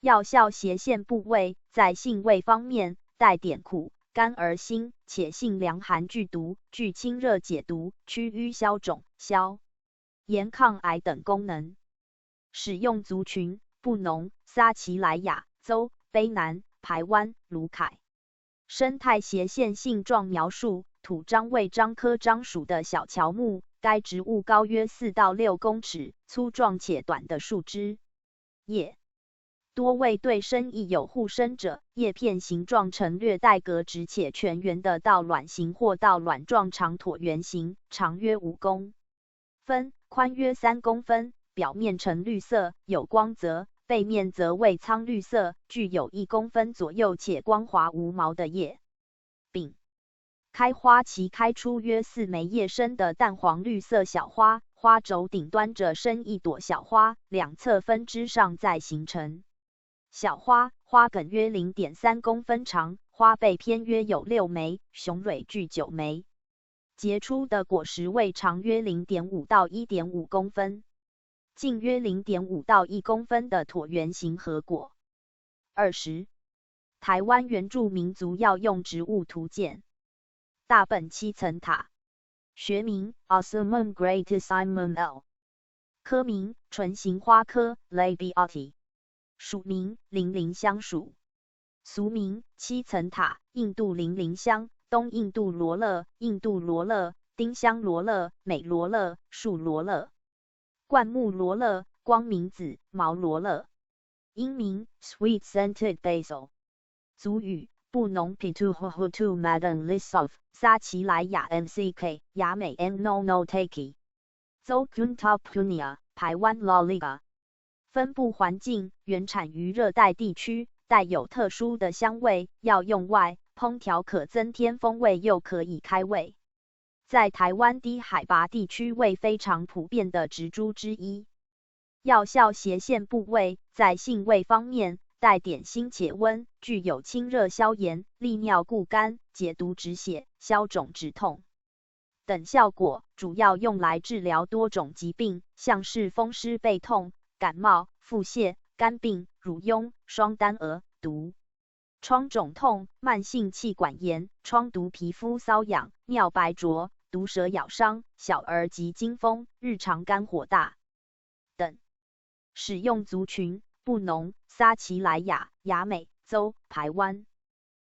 药效斜线部位在性味方面带点苦、甘而辛，且性凉寒剧毒，具清热解毒、祛瘀消肿、消炎抗癌等功能。使用族群：布农、撒奇莱雅、邹、卑南、排湾、卢凯。生态斜线性状描述：土樟为樟科樟属的小乔木，该植物高约4到6公尺，粗壮且短的树枝。叶多为对生亦有护生者，叶片形状呈略带格直且全圆的倒卵形或倒卵状长椭圆形，长约5公分，宽约3公分，表面呈绿色，有光泽，背面则为苍绿色，具有1公分左右且光滑无毛的叶柄。开花期开出约4枚叶生的淡黄绿色小花，花轴顶端着生一朵小花，两侧分支上再形成小花，花梗约 0.3 公分长，花背偏约有6枚，雄蕊具9枚。结出的果实为长约 0.5 到 1.5 公分，径约 0.5 到1公分的椭圆形核果。20. 台湾原住民族药用植物图鉴。大本七层塔，学名 Ocimum graticimum L， 科名唇形花科 Labiati， 属名零陵香属，俗名七层塔，印度零陵香、东印度罗勒、印度罗勒、丁香罗勒、美罗勒、树罗勒、灌木罗勒、光明子、毛罗勒。英名 Sweet Scented Basil， 族语布农 Pituhuhutu Madan Lisov， 撒奇莱雅 MCK， 雅美 Mnonotaki， 邹 Kuntop Punia， 排湾 Loliga。分布环境原产于热带地区，带有特殊的香味，药用外，烹调可增添风味，又可以开胃。在台湾低海拔地区为非常普遍的植株之一。药效斜线部位在性味方面带点辛且温，具有清热消炎、利尿固肝、解毒止血、消肿止痛等效果，主要用来治疗多种疾病，像是风湿背痛、感冒、腹泻、肝病、乳痈、双丹蛾、毒疮肿痛、慢性气管炎、疮毒皮肤瘙痒、尿白浊、毒蛇咬伤、小儿急惊风、日常肝火大等。使用族群：布农、撒奇莱雅、雅美、邹、排湾。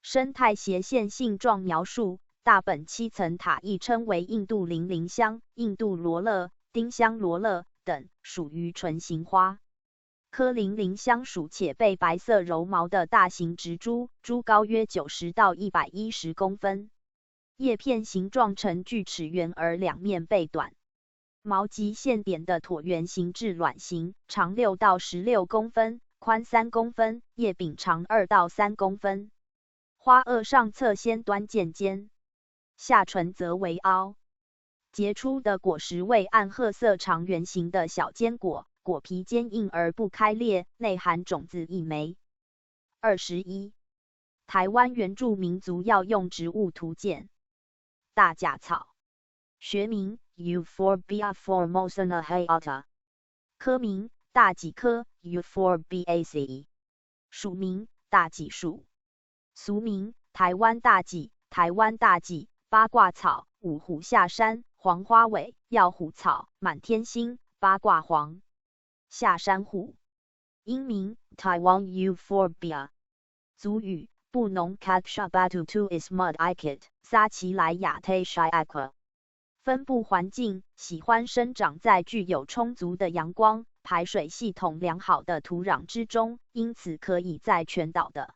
生态斜线性状描述：大本七层塔亦称为印度零陵香、印度罗勒、丁香罗勒等，属于唇形花科零陵香属，且被白色柔毛的大型植株，株高约90到110公分，叶片形状呈锯齿圆而两面背短，毛及线点的椭圆形至卵形，长6到16公分，宽3公分，叶柄长2到3公分。花萼上侧先端渐尖，下唇则为凹。结出的果实为暗褐色长圆形的小坚果，果皮坚硬而不开裂，内含种子1枚。21. 台湾原住民族药用植物图鉴。大甲草，学名 Euphorbia formosana hayata， 科名大戟科 Euphorbiaceae， 属名大戟树，俗名台湾大戟、台湾大戟、八卦草、五虎下山、黄花尾、药虎草、满天星、八卦黄、下山虎。英名 Taiwan Euphorbia， 族语布农 Kakshabatutu Ismud Ikit， 撒奇莱雅 Tashai Aqua。分布环境喜欢生长在具有充足的阳光、排水系统良好的土壤之中，因此可以在全岛的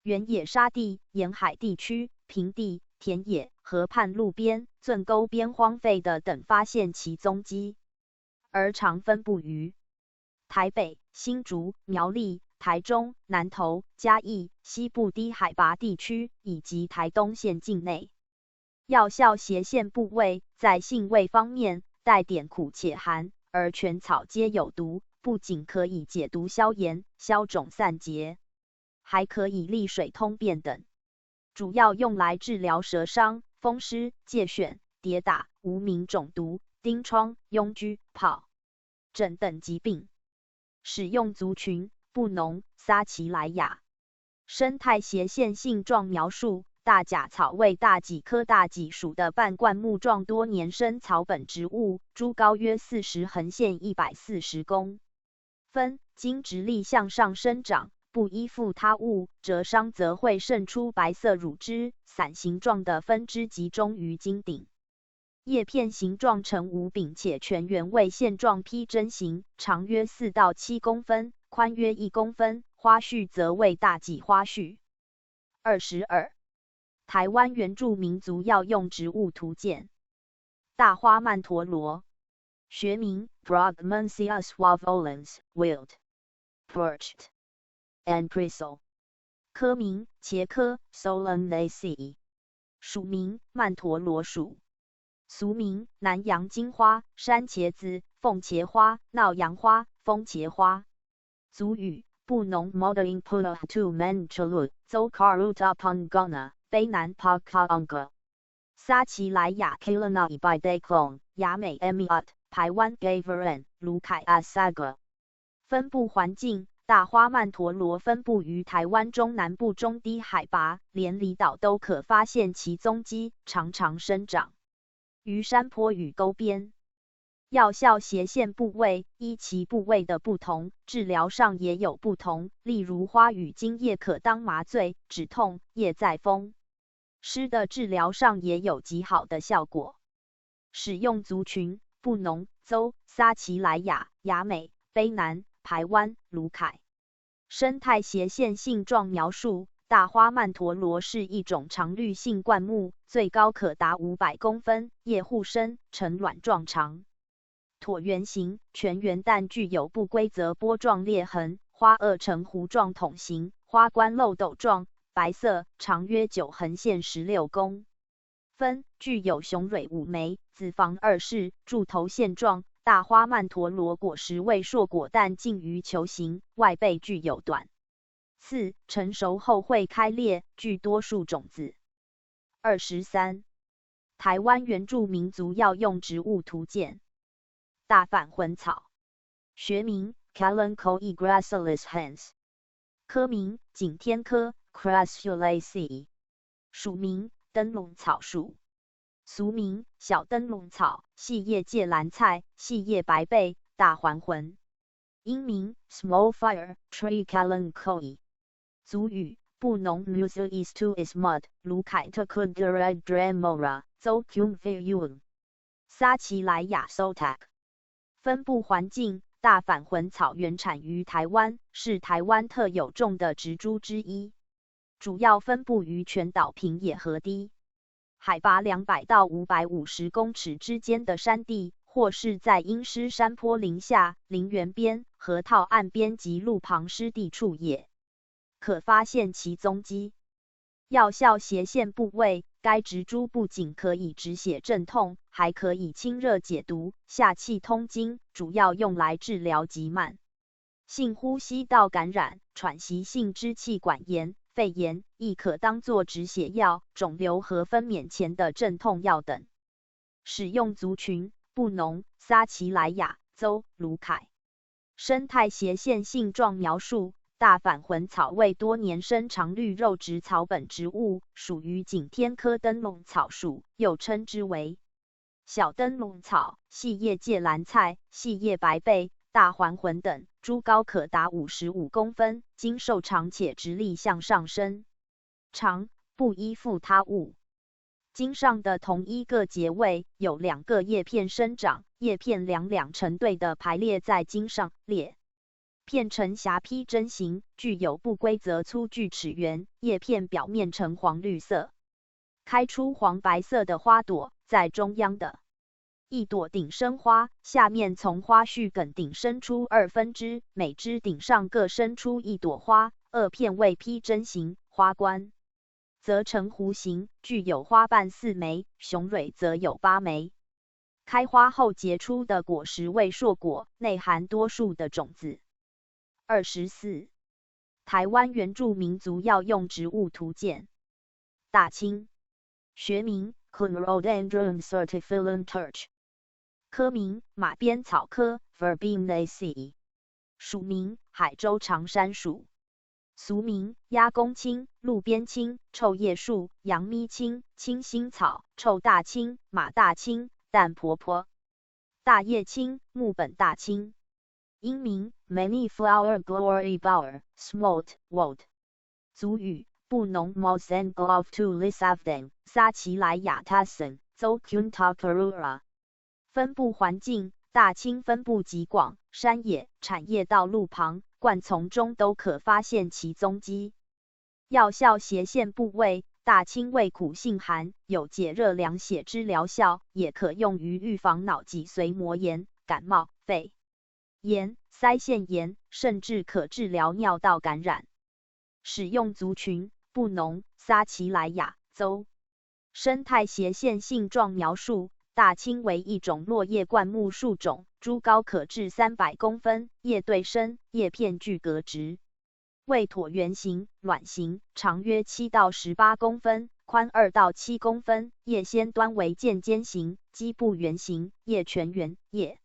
原野沙地、沿海地区、平地、田野、河畔路边、圳沟边荒废的等发现其踪迹，而常分布于台北、新竹、苗栗、台中、南投、嘉义、西部低海拔地区以及台东县境内。药效斜线部位在性味方面带点苦且寒，而全草皆有毒，不仅可以解毒消炎、消肿散结，还可以利水通便等。主要用来治疗舌伤、风湿、疥癣、跌打、无名肿毒、疔疮、痈疽、疱疹等疾病。使用族群：布农、撒奇莱雅。生态斜线性状描述：大甲草为大戟科大戟属的半灌木状多年生草本植物，株高约40，横线140公分，经直立向上生长，不依附他物，折伤则会渗出白色乳汁，伞形状的分支集中于茎顶。叶片形状呈无柄且全圆为线状披针形，长约4到7公分，宽约1公分，花序则为大戟花序。22. 台湾原住民族药用植物图鉴。大花曼陀罗，学名 Brugmansia suavolens, wild, perched, and bristle， 科名茄科 Solanaceae， 属名曼陀罗属，俗名南洋金花、山茄子、凤茄花、闹洋花、风茄花。族语布农 Modern Pula to Manchalut, Zokaruta Pangana。卑南 Pakaanga， 撒奇莱雅 Kalanai by Declon， 雅美 Emiat， 排湾 Gavaran， 卢凯 Asaga。分布环境：大花曼陀罗分布于台湾中南部中低海拔，连离岛都可发现其踪迹，常常生长于山坡与沟边。药效斜线部位，依其部位的不同，治疗上也有不同。例如花与茎叶可当麻醉、止痛；叶在风湿的治疗上也有极好的效果。使用族群：布农、邹、撒奇莱雅、雅美、卑南、排湾、卢凯。生态斜线性状描述：大花曼陀罗是一种常绿性灌木，最高可达500公分，叶互生，呈卵状长。椭圆形，全圆但具有不规则波状裂痕，花萼呈弧状筒形，花冠漏斗状，白色，长约9，横线16公分，具有雄蕊5枚，子房2室，柱头线状。大花曼陀罗果实为硕果，但近于球形，外背具有短刺，成熟后会开裂，具多数种子。23. 台湾原住民族药用植物图鉴。大反魂草，学名 Kalanchoe gracilis Hans， 科名景天科 Crassulaceae， 属名灯笼草属，俗名小灯笼草、细叶芥蓝菜、细叶白贝、大还魂。英名 Small Fire Tree Kalanchoe。族语布农 Musu East is mud， 卢凯特克 Dura Dremora， 邹 Cum Viun， 撒奇莱雅 Sotak。分布环境：大反魂草原产于台湾，是台湾特有种的植株之一，主要分布于全岛平野和低海拔200到550公尺之间的山地，或是在阴湿山坡林下、林园边、河套岸边及路旁湿地处也可发现其踪迹。药效斜线部位：该植株不仅可以止血镇痛，还可以清热解毒、下气通经，主要用来治疗急慢性呼吸道感染、喘息性支气管炎、肺炎，亦可当作止血药、肿瘤和分娩前的镇痛药等。使用族群：布农、撒奇莱雅、邹、卢凯。生态斜线性状描述：大反魂草为多年生常绿肉植草本植物，属于景天科灯笼草属，又称之为小灯笼草、细叶芥蓝菜、细叶白贝、大还魂等，株高可达55公分，茎瘦长且直立向上生长，不依附他物。茎上的同一个节位有2个叶片生长，叶片两成对的排列在茎上，叶片呈狭披针形，具有不规则粗锯齿缘，叶片表面呈黄绿色，开出黄白色的花朵，在中央的一朵顶生花，下面从花序梗顶生出2分支，每支顶上各生出一朵花，萼片为披针形，花冠则呈弧形，具有花瓣4枚，雄蕊则有8枚。开花后结出的果实为硕果，内含多数的种子。24. 台湾原住民族药用植物图鉴。大青，学名 Chlorhodendron certifilum Turch。科名马鞭草科 Verbenaceae。属名海州长山属。俗名鸭公青、路边青、臭叶树、杨咪青、青心草、臭大青、马大青、蛋婆婆、大叶青、木本大青。英名 Many Flower Glory Bower Smolt Wold。族语布农 Mosen Glove to Lisavden 撒奇莱雅 Tassen Zokuntakarura。分布环境大青分布极广，山野、产业道路旁、灌丛中都可发现其踪迹。药效斜线部位，大青味苦性寒，有解热凉血之疗效，也可用于预防脑脊髓膜炎、感冒、肺炎、腮腺炎，甚至可治疗尿道感染。使用族群布农、撒奇莱雅州。生态斜线性状描述。大青为一种落叶灌木树种，株高可至300公分，叶对生，叶片距隔直，为椭圆形、卵形，长约7到18公分，宽2到7公分，叶先端为渐尖形，基部圆形，叶全圆，叶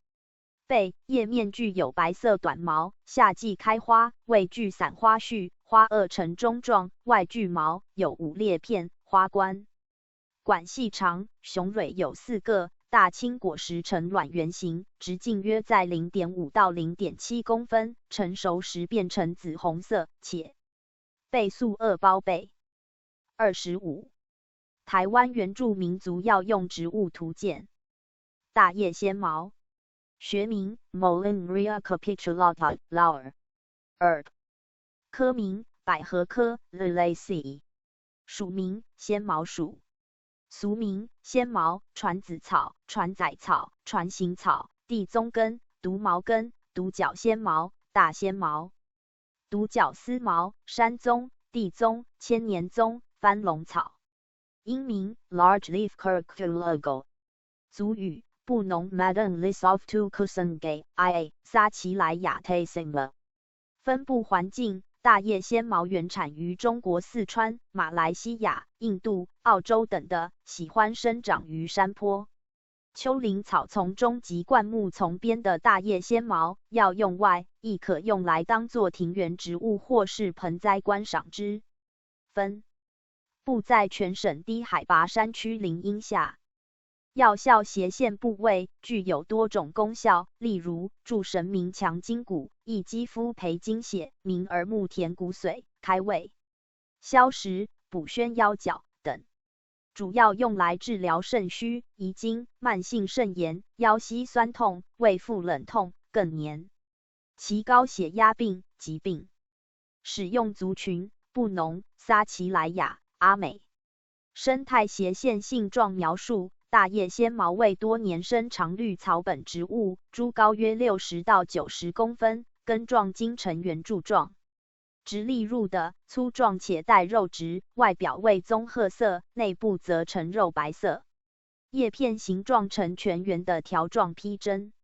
背、叶面具有白色短毛，夏季开花，未具散花序，花萼呈钟状，外具毛，有5裂片，花冠。管细长，雄蕊有4个，大青果实呈卵圆形，直径约在 0.5 到 0.7 公分，成熟时变成紫红色，且被素萼包被。25. 台湾原住民族药用植物图鉴。大叶纤毛。学名 Molinria capitulata Lauer Herb。科名百合科 Liliaceae。属名纤毛属。俗名纤毛、传子草、传仔草、传行草、地棕根、独毛根、独角纤毛、大纤毛、独角丝毛、山棕、地棕、千年棕、番龙草。英名 Large Leaf Curculago。族语布农 Madan Lisov to Kusangay IA 撒奇莱雅 Tasimba。分布环境大叶纤毛原产于中国四川、马来西亚、印度、澳洲等的，喜欢生长于山坡、丘陵草丛中及灌木丛边的大叶纤毛，药用外，亦可用来当作庭园植物或是盆栽观赏之。分布在全省低海拔山区林荫下。药效斜线部位具有多种功效，例如助神明强筋骨、益肌肤培精血、明耳目填骨髓、开胃、消食、补宣腰脚等。主要用来治疗肾虚、遗精、慢性肾炎、腰膝酸痛、胃腹冷痛、更年期高血压病疾病。使用族群布农、撒奇莱雅、阿美。生态斜线性状描述。大叶纤毛为多年生常绿草本植物，株高约60到90公分，根状茎呈圆柱状，直立入的，粗壮且带肉质，外表为棕褐色，内部则呈肉白色。叶片形状呈全圆的条状披针，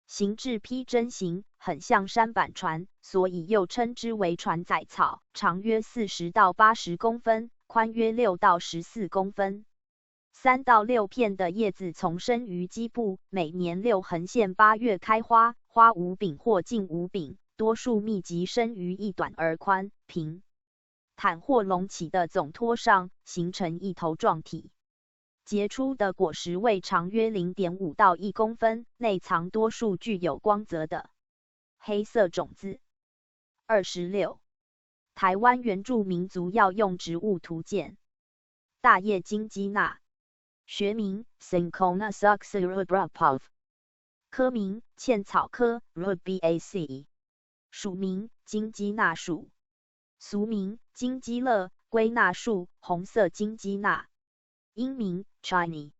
形制披针形，很像山板船，所以又称之为船仔草，长约40到80公分，宽约6到14公分。3到6片的叶子丛生于基部，每年6横线8月开花，花无柄或近无柄，多数密集生于一短而宽、平坦或隆起的总托上，形成一头状体。结出的果实为长约 0.5 到1公分，内藏多数具有光泽的黑色种子。26. 台湾原住民族药用植物图鉴。大叶金鸡纳。学名 Cinchona succerubrapov。科名茜草科 Rubiaceae。属名金鸡纳属。俗名金鸡乐、龟纳树、红色金鸡纳。英名 Chini。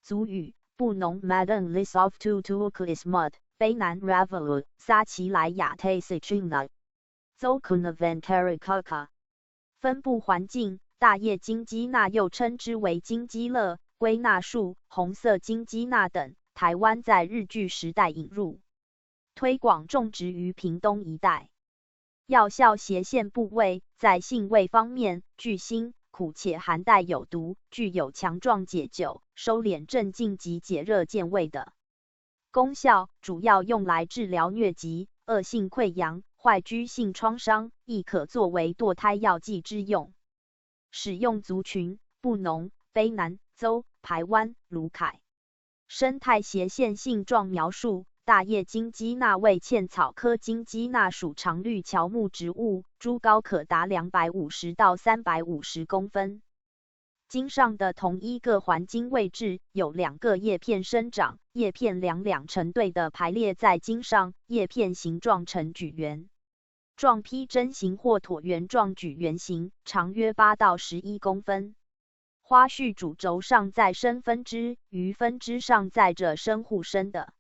族语布农 Madan Lisov to Tuuklis Mud 卑南 Ravalu 撒奇莱雅 Taisichina Zokunavantaricoca。分布环境大叶金鸡纳又称之为金鸡乐、龟纳树、红色金鸡纳等，台湾在日据时代引入，推广种植于屏东一带。药效斜线部位在性味方面，具辛、苦且含带有毒，具有强壮解酒、收敛镇静及解热健胃的功效，主要用来治疗疟疾、恶性溃疡、坏疽性创伤，亦可作为堕胎药剂之用。使用族群：布农、卑南、邹、排湾、鲁凯。生态斜线性状描述：大叶金鸡纳为茜草科金鸡纳属常绿乔木植物，株高可达250到350公分。茎上的同一个环茎位置有2个叶片生长，叶片两成对的排列在茎上，叶片形状呈矩圆状披针形或椭圆状矩圆形，长约8到11公分。花序主轴上载生分支，于分支上载着生互生的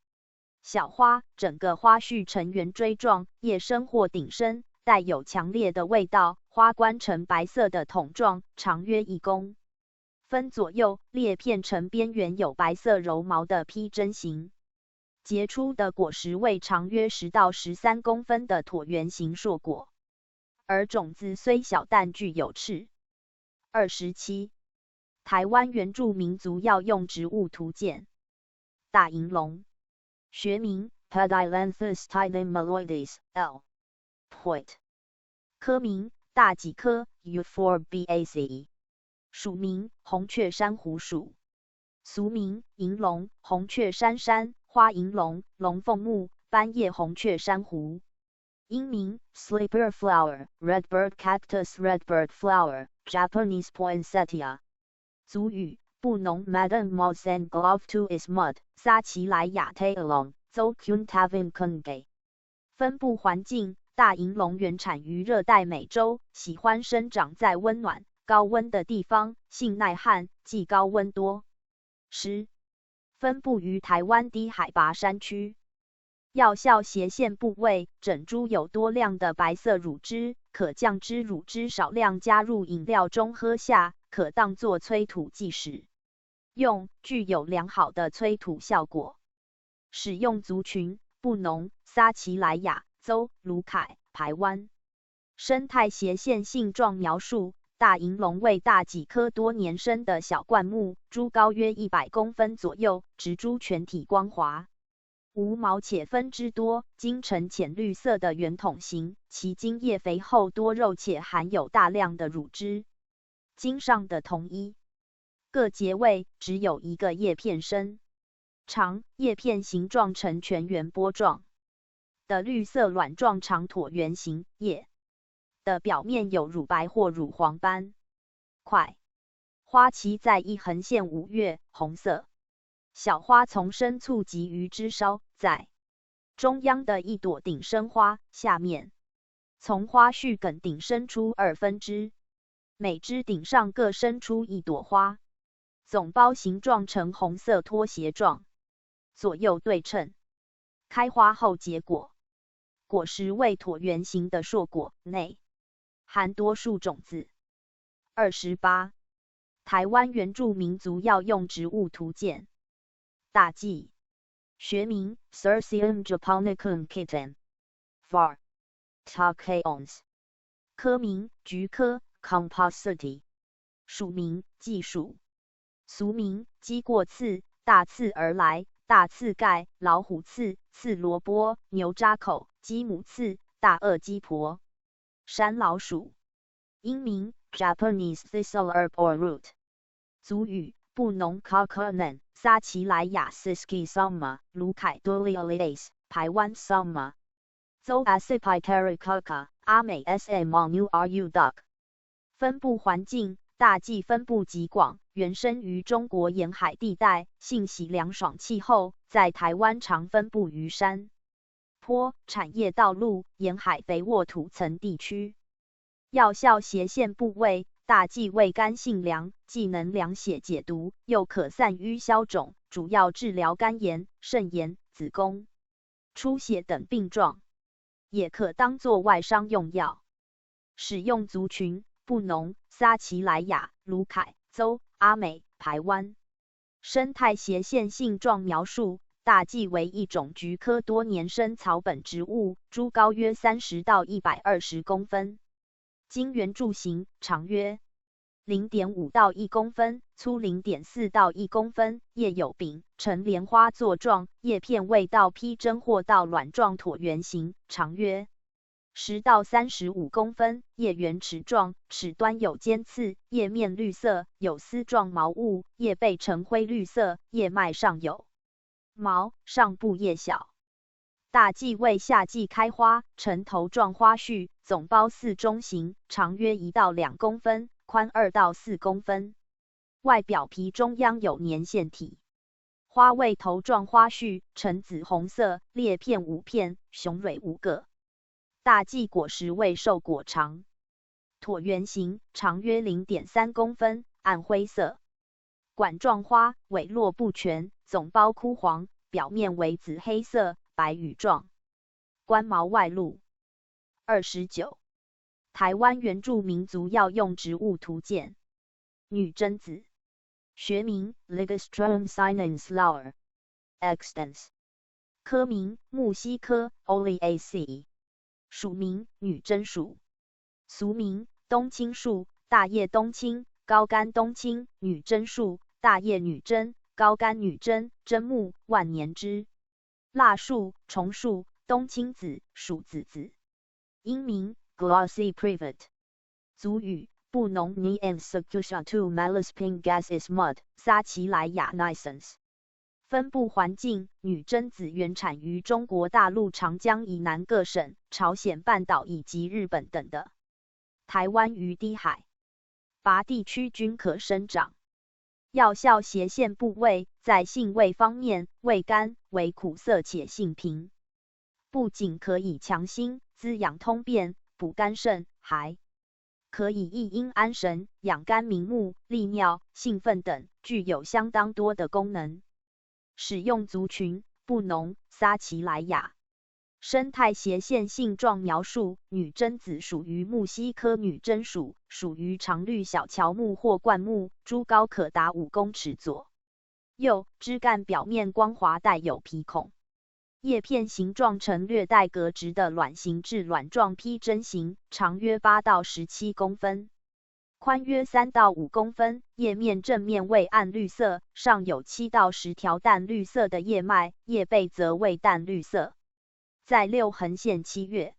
小花，整个花序呈圆锥状，叶生或顶生，带有强烈的味道。花冠呈白色的筒状，长约1公分左右，裂片呈边缘有白色柔毛的披针形。结出的果实为长约10到13公分的椭圆形硕果，而种子虽小但具有刺。27. 台湾原住民族药用植物图鉴。大银龙，学名 Pedilanthes tidymaloides L. Poit， 科名大戟科 Euphorbiaceae， 属名红雀珊瑚属，俗名银龙、红雀珊、花银龙、龙凤木、斑叶红雀珊瑚。英名 Sleeper flower, redbird cactus redbird flower, Japanese poinsettia。族语布农 Madam Moss and Glove to is mud， 撒奇莱雅 Tailong， 邹 Kuntavin Kungay。分布环境：大银龙原产于热带美洲，喜欢生长在温暖、高温的地方，性耐旱，既高温多湿。分布于台湾低海拔山区。药效：斜线部位，整株有多量的白色乳汁，可酱汁乳汁少量加入饮料中喝下，可当作催吐剂使用，具有良好的催吐效果。使用族群：布农、撒奇莱雅、邹、鲁凯、排湾。生态斜线性状描述：大银龙为大戟科多年生的小灌木，株高约100公分左右，植株全体光滑，无毛且分支多，茎呈浅绿色的圆筒形，其茎叶肥厚多肉且含有大量的乳汁。茎上的同一个节位只有1个叶片生长，叶片形状呈全圆波状的绿色卵状长椭圆形，叶的表面有乳白或乳黄斑块。花期在一横线5月，红色。小花丛生簇集于枝梢，在中央的一朵顶生花，下面从花序梗顶生出2分支，每枝顶上各生出1朵花，总苞形状呈红色拖鞋状，左右对称。开花后结果，果实为椭圆形的硕果，内含多数种子。28. 台湾原住民族药用植物图鉴。大戟，学名 Cirsium japonicum kitten var. Tacheons， 科名菊科 Compositae， 属名蓟属，俗名鸡过刺、大刺而来、大刺盖、老虎刺、刺萝卜、牛扎口、鸡母刺、大颚鸡婆。山老鼠，英名 Japanese thistle herb or root， 族语布农 Kakanen， 撒奇莱雅 Siski Sama， 鲁凯 Doliolides， 排湾 Sama， 邹 Acipitericaka， 阿美 SM Ru Duck。分布环境：大戟分布极广，原生于中国沿海地带，性喜凉爽气候，在台湾常分布于山坡、产业道路、沿海肥沃土层地区。药效：斜线部位：大戟味甘性凉，既能凉血解毒，又可散瘀消肿，主要治疗肝炎、肾炎、子宫出血等病状，也可当作外伤用药。使用族群：布农、撒奇莱雅、鲁凯、邹、阿美、排湾。生态斜线性状描述：大戟为一种菊科多年生草本植物，株高约30到120公分，茎圆柱形，长约0.5到1公分，粗0.4到1公分，叶有柄，呈莲花座状，叶片未到披针或到卵状椭圆形，长约10到35公分，叶圆齿状，齿端有尖刺，叶面绿色，有丝状毛物，叶背呈灰绿色，叶脉上有毛，上部叶小。大季为夏季开花，呈头状花序，总苞4中型，长约1到2公分，宽2到4公分。外表皮中央有粘腺体。花为头状花序，呈紫红色，裂片5片，雄蕊5个。大季果实为瘦果长，椭圆形，长约0.3公分，暗灰色。管状花，尾落不全，总苞枯黄，表面为紫黑色。白羽状，冠毛外露。29. 台湾原住民族药用植物图鉴。女贞子，学名 Ligustrum sinenflower extens， 科名木犀科 Oleaceae， 属名女贞属，俗名冬青树、大叶冬青、高干冬青、女贞树、大叶女贞、高干女贞、贞木、万年枝。蜡树、重树、冬青子属子子。英名 Glossy privet。族语布农尼 and Sakusha to Malaspin gases mud 撒奇莱雅 Nisons。分布环境女贞子原产于中国大陆长江以南各省、朝鲜半岛以及日本等的台湾与低海拔地区均可生长。药效斜线部位，在性味方面，味甘，为苦涩且性平，不仅可以强心、滋养通便、补肝肾，还可以益阴安神、养肝明目、利尿、兴奋等，具有相当多的功能。使用族群布农、撒奇莱雅。生态斜线性状描述：女贞子属于木犀科女贞属，属于常绿小乔木或灌木，株高可达5公尺左右，枝干表面光滑，带有皮孔。叶片形状呈略带格直的卵形至卵状披针形，长约8到17公分，宽约3到5公分。叶面正面为暗绿色，上有7到10条淡绿色的叶脉，叶背则为淡绿色。在6横线7月，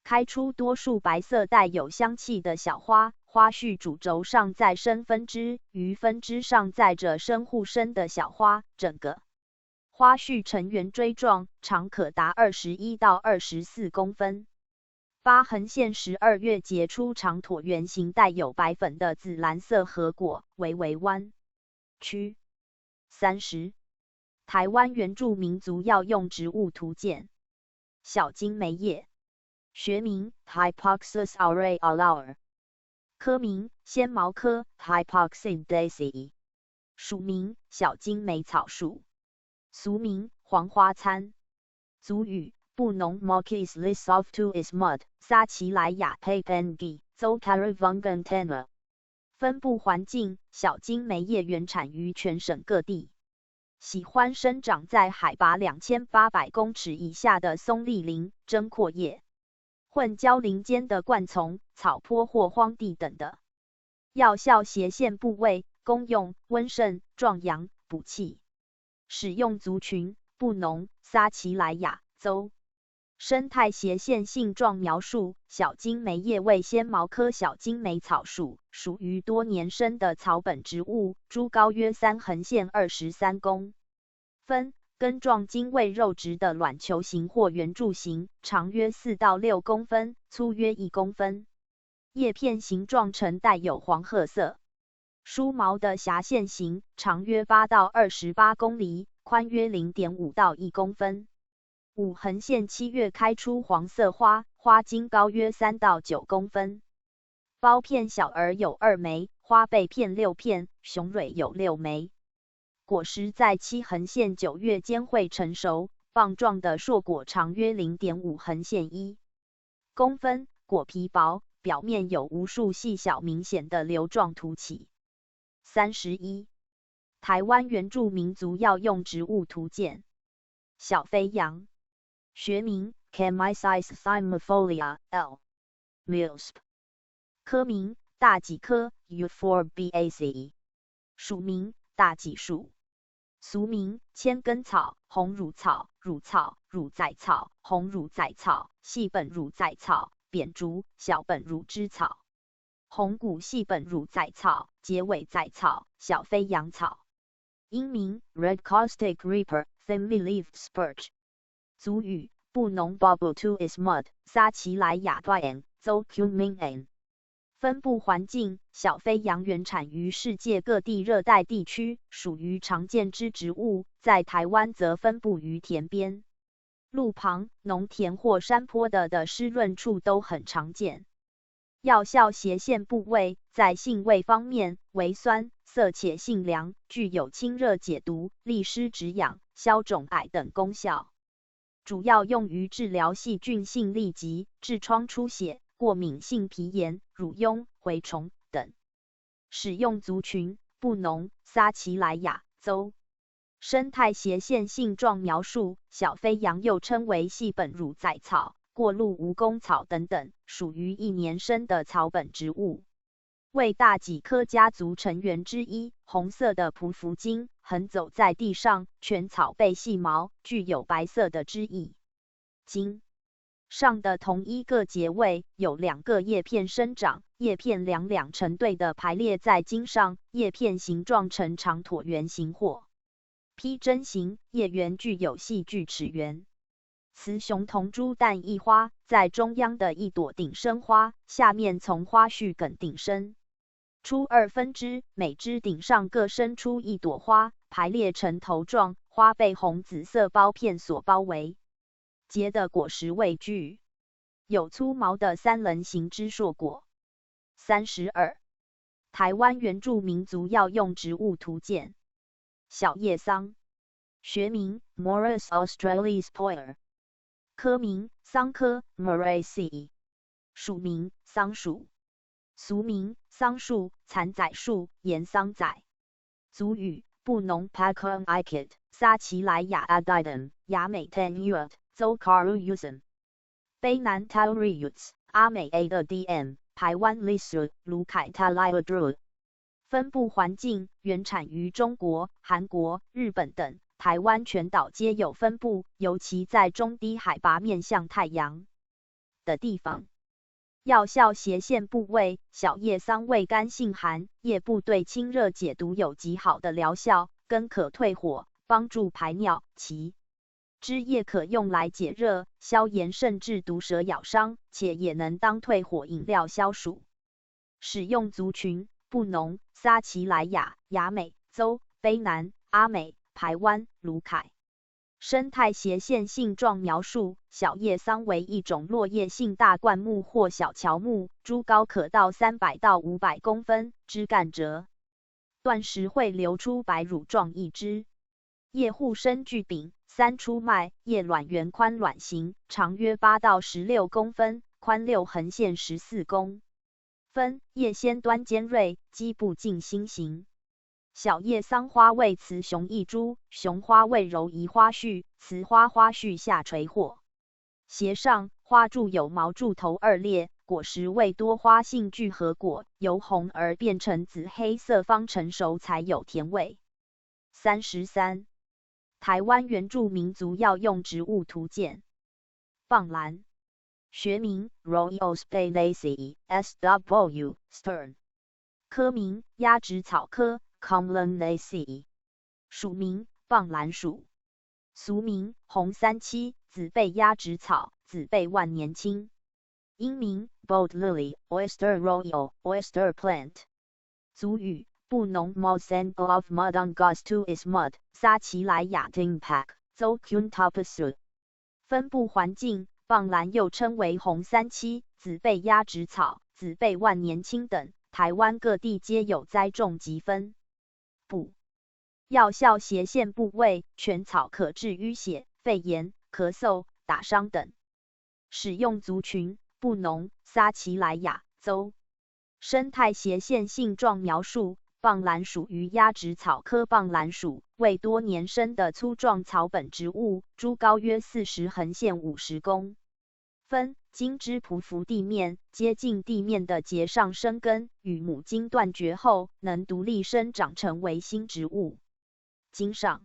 开出多数白色带有香气的小花，花序主轴上再生分支，于分支上载着生护生的小花，整个花序呈圆锥状，长可达21到24公分。8横线12月结出长椭圆形带有白粉的紫蓝色核果，微微弯曲。30. 台湾原住民族药用植物图鉴。小金梅叶，学名 Hypoxus aureolor， 科名纤毛科 Hypoxidaceae， 属名小金梅草树，俗名黄花参。族语布农 Mokis lisoftu is mud， 撒奇莱雅 Papengi Zocaravungan tena。分布环境小金梅叶原产于全省各地。喜欢生长在海拔2800公尺以下的松栎林、针阔叶、混交林间的灌丛、草坡或荒地等的。药效斜线部位，功用温肾、壮阳、补气。使用族群布农、撒奇莱雅邹。生态斜线性状描述：小金梅叶为纤毛科小金梅草属，属于多年生的草本植物，株高约3横线23公分，根状茎为肉质的卵球形或圆柱形，长约4到6公分，粗约1公分。叶片形状呈带有黄褐色，梳毛的狭线形，长约8到28公厘，宽约 0.5 到1公分。5横线7月开出黄色花，花茎高约3到9公分，苞片小而有2枚，花背片6片，雄蕊有6枚。果实在7横线9月间会成熟，棒状的硕果长约 0.5 横线1公分，果皮薄，表面有无数细小明显的瘤状凸起。31. 台湾原住民族药用植物图鉴。小飞扬，学名 Chamaesycus thymifolia L. Milsp， 科名大戟科 Euphorbiaceae， 属名大戟属，俗名千根草、红乳草、乳草、乳仔草、红乳仔草、细本乳仔草、扁竹、小本乳枝草、红骨细本乳仔草、结尾仔草、小飞扬草。英名 Red Caustic Reaper Thinly-leaved Spurge。族语布农 Bobutu is mud 撒奇莱雅段 Zo Kuming。分布环境：小飞扬原产于世界各地热带地区，属于常见之植物，在台湾则分布于田边、路旁、农田或山坡的湿润处都很常见。药效斜线部位，在性味方面，微酸、涩且性凉，具有清热解毒、利湿止痒、消肿癌等功效。主要用于治疗细菌性痢疾、痔疮出血、过敏性皮炎、乳痈、蛔虫等。使用族群：布农、撒奇莱雅州。生态斜线性状描述：小飞扬又称为细本乳仔草、过路蜈蚣草等等，属于一年生的草本植物，为大戟科家族成员之一。红色的匍匐茎横走在地上，全草背细毛，具有白色的枝叶。茎上的同一个节位有2个叶片生长，叶片两成对的排列在茎上，叶片形状呈长椭圆形或披针形，叶缘具有细锯齿缘。雌雄同株但异花，在中央的一朵顶生花，下面从花序梗顶生出2分支，每枝顶上各生出一朵花，排列成头状，花被红紫色苞片所包围，结的果实未具，有粗毛的3棱形之硕果。32. 台湾原住民族药用植物图鉴。小叶桑，学名 Morus australis Poyer， 科名桑科 Moraceae， 属名桑属，俗名桑树、蚕仔树、盐桑仔。族语布农 Pakong Ikit， 撒奇莱雅 Adidum， 雅美 Tenuat， Zo Karu Usen， 卑南 Tauriuts， 阿美 Adm， 台湾 Lisu， 卢凯 Taliadru。分布环境：原产于中国、韩国、日本等，台湾全岛皆有分布，尤其在中低海拔面向太阳的地方。药效斜线部位：小叶桑味甘性寒，叶部对清热解毒有极好的疗效，根可退火，帮助排尿。其枝叶可用来解热、消炎，甚至毒蛇咬伤，且也能当退火饮料消暑。使用族群：布农、撒奇莱雅、雅美州、卑南、阿美、排湾、卢凯。生态斜线性状描述：小叶桑为一种落叶性大灌木或小乔木，株高可到300到500公分，枝干折断时会流出白乳状一枝。叶互生距柄，3出脉，叶卵圆宽卵形，长约8到16公分，宽6横线14公分，叶先端尖锐，基部近心形。小叶桑花为雌雄一株，雄花为柔仪花序，雌花花序下垂或斜上，花柱有毛柱头2裂，果实为多花性聚合果，由红而变成紫黑色，方成熟才有甜味。33. 台湾原住民族药用植物图鉴。棒兰，学名 Royal Spalaceae SW Stern， 科名鸭跖草科Comlanaceae， 属名棒兰属，俗名红37，紫背鸭跖草、紫背万年青。英名 Boat Lily Oyster Royal Oyster Plant。族语布农 Mosen of Mudongostu is mud， 撒奇莱雅 Tingpak Zo Kuntapasu。分布环境：棒兰又称为红37、紫背鸭跖草、紫背万年青等，台湾各地皆有栽种及分布。药效斜线部位：全草可治淤血、肺炎、咳嗽、打伤等。使用族群：布农、撒奇莱雅州。生态斜线性状描述：棒兰属于鸭跖草科棒兰属，为多年生的粗壮草本植物，株高约40横线50公分，茎枝匍匐地面，接近地面的节上生根，与母茎断绝后，能独立生长成为新植物。茎上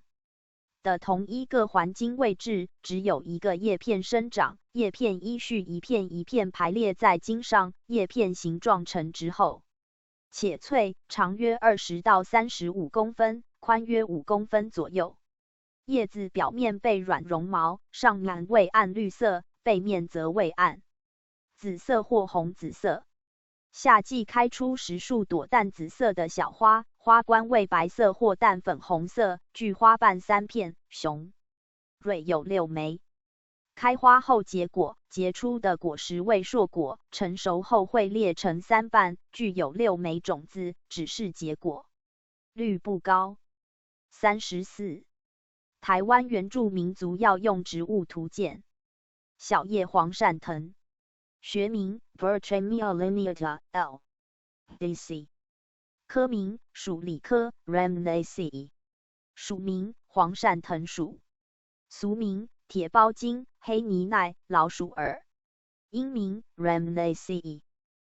的同一个环境位置，只有一个叶片生长，叶片依序一片一片排列在茎上，叶片形状成枝后，且脆，长约20到35公分，宽约5公分左右。叶子表面被软绒毛，上面为暗绿色，背面则为暗紫色或红紫色。夏季开出10数朵淡紫色的小花，花冠为白色或淡粉红色，距花瓣3片，雄蕊有6枚。开花后结果，结出的果实为硕果，成熟后会裂成3瓣，具有6枚种子，只是结果率不高。34. 台湾原住民族药用植物图鉴。小叶黄鳝藤，学名 Bertramia lineata L. D.C. 科名属李科 Rhamnaceae， 属名黄鳝藤属，俗名铁包茎、黑泥奈、老鼠耳，英名 Rhamnaceae。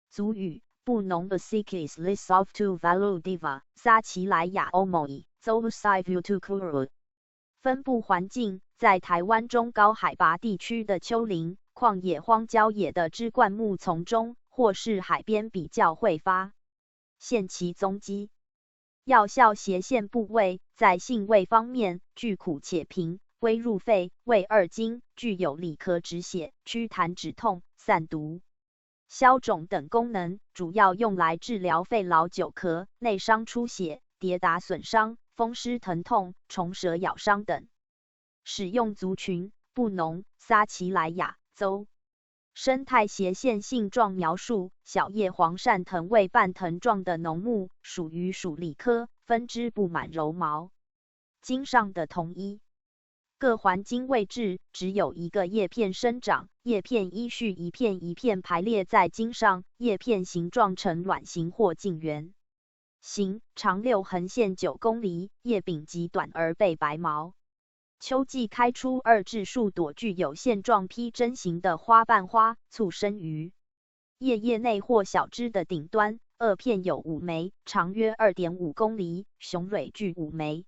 族语布农 Asicis lis of tu valudiva 撒奇莱雅 omoi zolusai vutukuru。分布环境在台湾中高海拔地区的丘陵、旷野、荒郊野的枝灌木丛中，或是海边比较会发现其踪迹。药效斜线部位在性味方面，具苦且平，归入肺、胃2经，具有理咳止血、祛痰止痛、散毒、消肿等功能，主要用来治疗肺痨、久咳、内伤出血、跌打损伤、风湿疼痛、虫蛇咬伤等。使用族群布农、撒奇莱雅州。生态斜线性状描述：小叶黄鳝藤为半藤状的浓木，属于属李科，分支布满柔毛。茎上的同一各环茎位置只有一个叶片生长，叶片依序一片一片排列在茎上，叶片形状呈卵形或茎圆形，长6横线9公厘，叶柄极短而背白毛。秋季开出2至数朵具有线状披针形的花瓣，花簇生于叶内或小枝的顶端，2片有5枚，长约 2.5 公厘，雄蕊具5枚。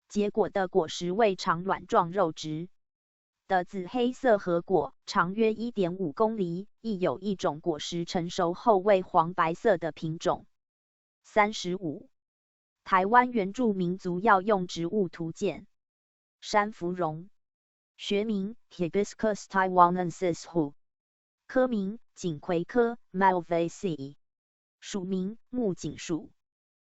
结果的果实为长卵状肉质的紫黑色核果，长约 1.5 公厘，亦有一种果实成熟后为黄白色的品种。35. 台湾原住民族药用植物图鉴。山芙蓉，学名 Hibiscus taiwanensis Hu， 科名锦葵科 Malvaceae， 属名木槿属，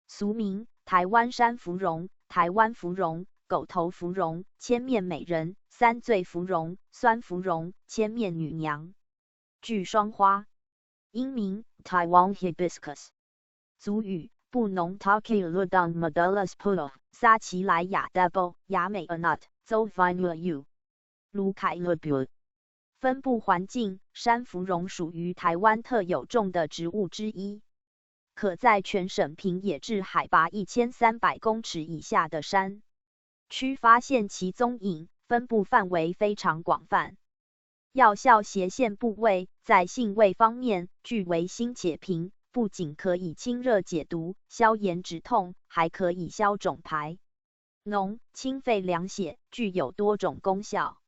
俗名台湾山芙蓉、台湾芙蓉、狗头芙蓉、千面美人、三醉芙蓉、酸芙蓉、千面女娘，具双花，英名 Taiwan Hibiscus。族语布农 Taki Ludang Medalas Pulo， 撒奇莱雅 Debo， 雅美 Anat， 邹 Vinula U， 卢凯 Lubu。分布环境，山芙蓉属于台湾特有种的植物之一，可在全省平野至海拔1300公尺以下的山区发现其踪影，分布范围非常广泛。药效斜线部位在性味方面，具为辛且平，不仅可以清热解毒、消炎止痛，还可以消肿排脓、清肺凉血，具有多种功效。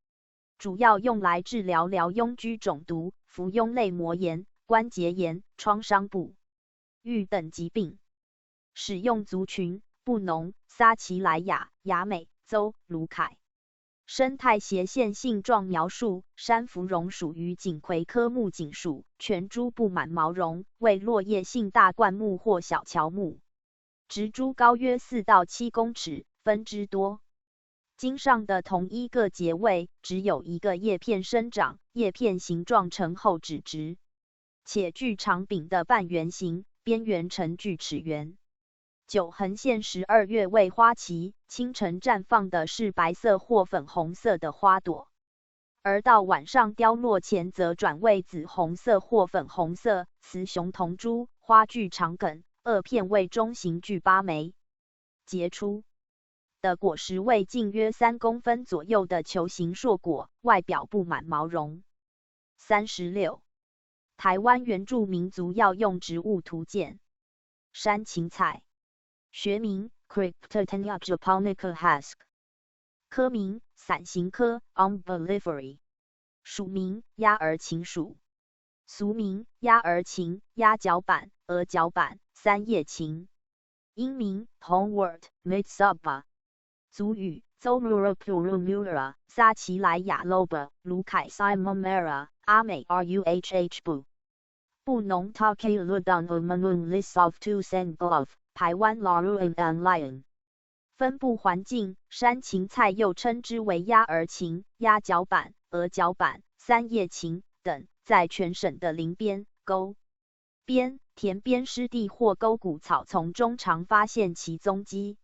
主要用来治疗痈痈肿毒、服痈内膜炎、关节炎、创伤部愈等疾病。使用族群布农、撒奇莱雅、雅美、邹、卢凯。生态斜线性状描述：山芙蓉属于锦葵科木槿属，全株布满毛绒，为落叶性大灌木或小乔木，植株高约4到7公尺，分枝多。茎上的同一个节位只有一个叶片生长，叶片形状呈厚纸质，且具长柄的半圆形，边缘呈锯齿圆。9横线12月为花期，清晨绽放的是白色或粉红色的花朵，而到晚上凋落前则转为紫红色或粉红色。雌雄同株，花具长梗，2片为中型，具8枚。结出的果实为径约3公分左右的球形硕果，外表布满毛绒。36. 台湾原住民族药用植物图鉴。山芹菜，学名 Cryptotania japonica hask， 科名伞形科 Umbelliferae， 属名鸭儿芹属，俗名鸭儿芹、鸭脚板、鹅脚板、三叶芹，英名 Homewort Mitsubba， 族语 Zomura purumura， 撒奇莱雅 loba， 卢凯 Simomera， 阿美 Ruhh bu。布农 Take Ludan Umanun List of Two Sen Glove， 台湾 Laruan and Lion。分布环境，山芹菜又称之为鸭儿芹、鸭脚板、鹅脚板、三叶芹等，在全省的林边、沟边、田边湿地或沟谷草丛中常发现其踪迹。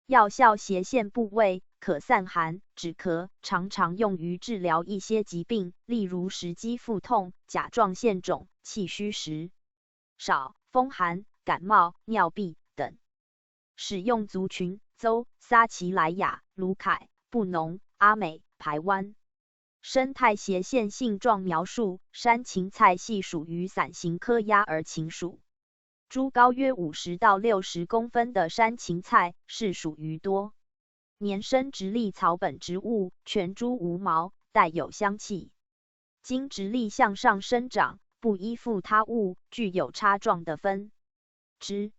药效斜线部位，可散寒、止咳，常常用于治疗一些疾病，例如食积腹痛、甲状腺肿、气虚时少、风寒、感冒、尿闭等。使用族群：邹、撒奇莱雅、卢凯、布农、阿美、排湾。生态斜线性状描述：山芹菜系属于伞形科鸭儿芹属。株高约50到60公分的山芹菜是属于多年生直立草本植物，全株无毛，带有香气。经直立向上生长，不依附他物，具有叉状的分支。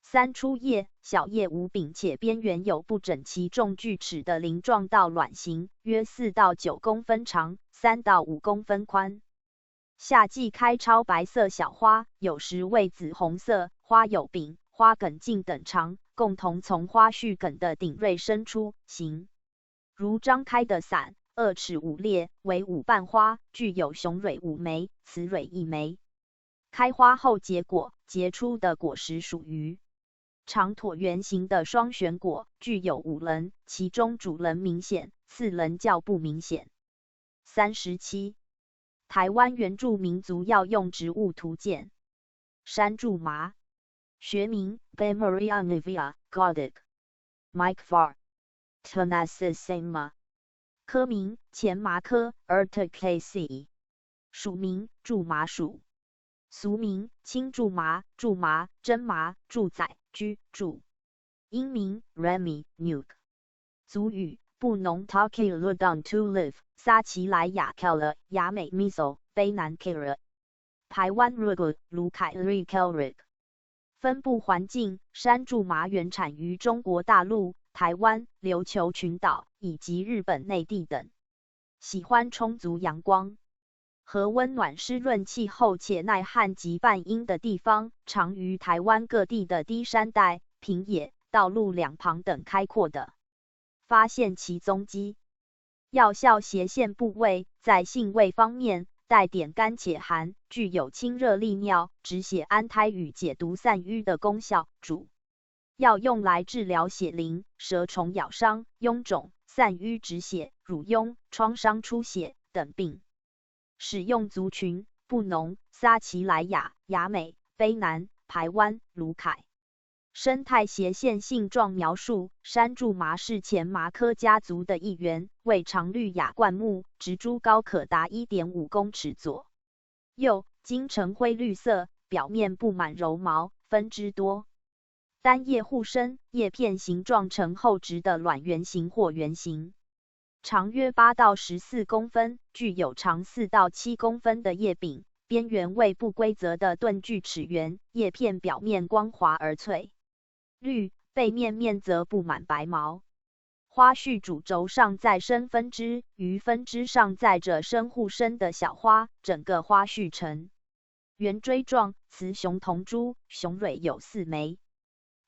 三出叶，小叶无柄，且边缘有不整齐重锯齿的鳞状到卵形，约4到9公分长，3到5公分宽。夏季开超白色小花，有时为紫红色，花有柄、花梗茎等长，共同从花序梗的顶锐生出，形如张开的伞，2齿5裂，为5瓣花，具有雄蕊5枚，雌蕊1枚。开花后结果，结出的果实属于长椭圆形的双旋果，具有5棱，其中主棱明显，次棱较不明显。37. 台湾原住民族药用植物图鉴。山苎麻，学名 Bemerianivia Godic， Mike var Tenacissima， 科名前麻科 Urticaceae， 属名苎麻属，俗名青苎麻、苎麻、真麻、苎仔、居、苎，英名 Remy Nuke， 族语布农 Take Ludan to Live， 撒奇莱雅 Kela， 雅美 Miso， 卑南 Kera， 排湾 Rugu， 卢凯 Rikelrik。分布环境，山苎麻原产于中国大陆、台湾、琉球群岛以及日本内地等，喜欢充足阳光和温暖湿润气候且耐旱及半阴的地方，常于台湾各地的低山带、平野、道路两旁等开阔的发现其踪迹。药效斜线部位，在性味方面，带点甘且寒，具有清热利尿、止血安胎与解毒散瘀的功效。主要用来治疗血淋、蛇虫咬伤、臃肿、散瘀止血、乳痈、创伤出血等病。使用族群：布农、撒奇莱雅、雅美、卑南、排湾、卢凯。生态斜线性状描述：山苎麻是前麻科家族的一员，为常绿亚灌木，植株高可达 1.5 公尺左右，茎呈灰绿色，表面布满柔毛，分枝多，单叶互生，叶片形状呈厚直的卵圆形或圆形，长约8到14公分，具有长4到7公分的叶柄，边缘为不规则的钝锯齿缘，叶片表面光滑而翠绿，背面则布满白毛。花序主轴上再生分支，于分支上载着生互生的小花，整个花序呈圆锥状，雌雄同株，雄蕊有4枚。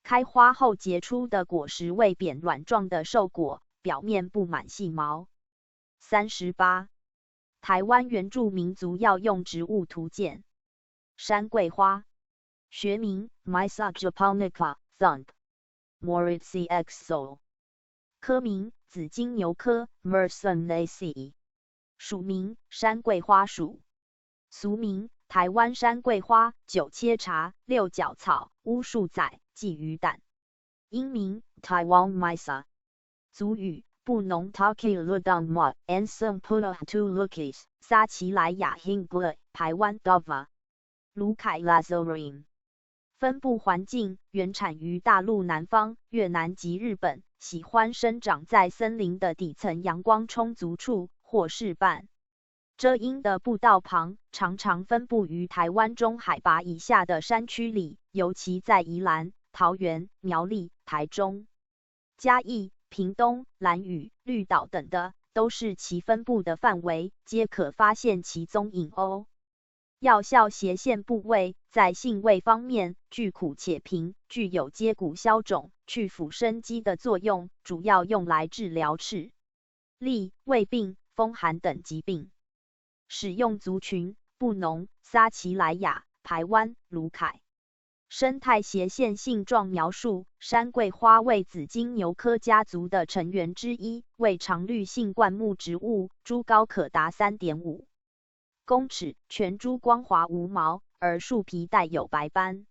开花后结出的果实为扁卵状的瘦果，表面布满细毛。38. 台湾原住民族药用植物图鉴。山桂花，学名 Mysa japonica Thump， Moritzi X Sol， 科名紫金牛科 Mersonaceae， 属名山桂花属，俗名台湾山桂花、九切茶、六角草、乌树仔、鲫鱼胆，英名 Taiwan Mysa， 族语布农 Taki Ludang Ma and some Pula Tu Lukis 撒奇莱雅 Hingla 台湾 Dova 卢凯 Lazorim。分布环境原产于大陆南方、越南及日本，喜欢生长在森林的底层阳光充足处，或是半遮阴的步道旁，常常分布于台湾中海拔以下的山区里，尤其在宜兰、桃园、苗栗、台中、嘉义、屏东、兰屿、绿岛等的，都是其分布的范围，皆可发现其踪影哦。药效斜线部位在性味方面，具苦且平，具有接骨消肿、去腐生肌的作用，主要用来治疗赤痢、胃病、风寒等疾病。使用族群：布农、撒奇莱雅、排湾、卢凯。生态斜线性状描述：山桂花为紫金牛科家族的成员之一，为常绿性灌木植物，株高可达 3.5 公尺，全株光滑无毛，而树皮带有白斑。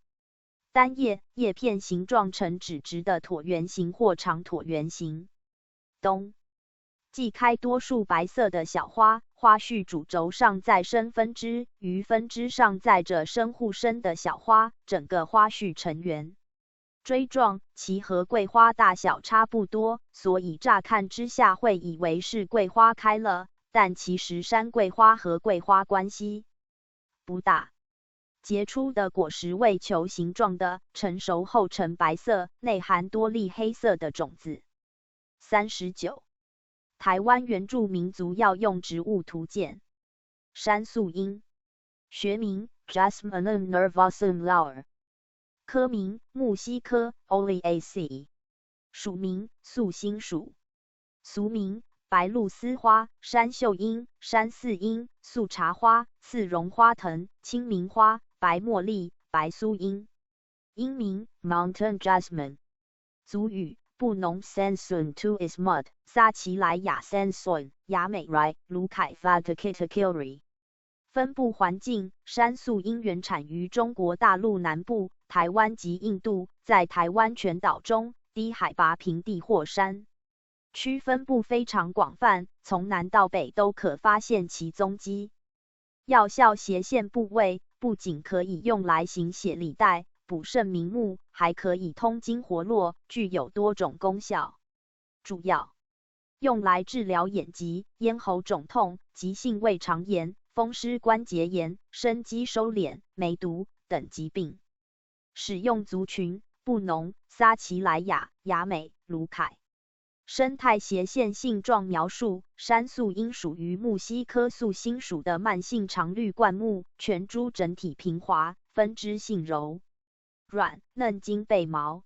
单叶，叶片形状呈纸质的椭圆形或长椭圆形。冬季开多数白色的小花，花序主轴上再生分支，于分支上载着深互生的小花，整个花序呈圆锥状，其和桂花大小差不多，所以乍看之下会以为是桂花开了，但其实山桂花和桂花关系不大。结出的果实为球形状的，成熟后呈白色，内含多粒黑色的种子。39. 台湾原住民族药用植物图鉴。山素英，学名 Jasminum nervosum Lauer， 科名木犀科 Oleaceae， 属名素馨属，俗名白鹭丝花、山秀英、山四英、素茶花、刺绒花藤、清明花、白茉莉、白苏英。英名 Mountain Jasmine。族语布农 Sansun to Ismud， 撒奇莱雅 Sansun， 雅美 Rai， 卢凯 Vatakitakiri。分布环境：山素英原产于中国大陆南部、台湾及印度，在台湾全岛中低海拔平地或山区分布非常广泛，从南到北都可发现其踪迹。药效斜线部位不仅可以用来行血理带、补肾明目，还可以通经活络，具有多种功效。主要用来治疗眼疾、咽喉肿痛、急性胃肠炎、风湿关节炎、生肌收敛、梅毒等疾病。使用族群：布农、撒奇莱雅、雅美、卢凯。生态斜线性状描述：山素英属于木犀科素馨属的慢性常绿灌木，全株整体平滑，分支性柔软嫩茎背毛，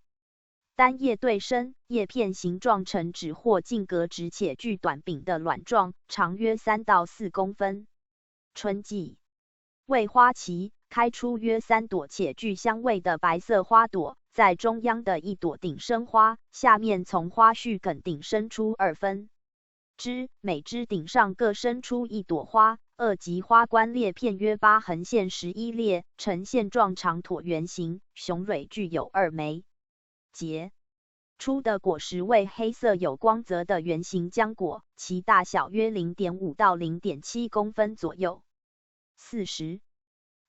单叶对生，叶片形状呈指或径格直且具短柄的卵状，长约3到4公分。春季为花期，开出约3朵且具香味的白色花朵，在中央的一朵顶生花，下面从花序梗顶生出2分枝，每枝顶上各生出1朵花。2级花冠裂片约8横线11列，呈线状长椭圆形，雄蕊具有2枚。结出的果实为黑色有光泽的圆形浆果，其大小约 0.5 到 0.7 公分左右。40.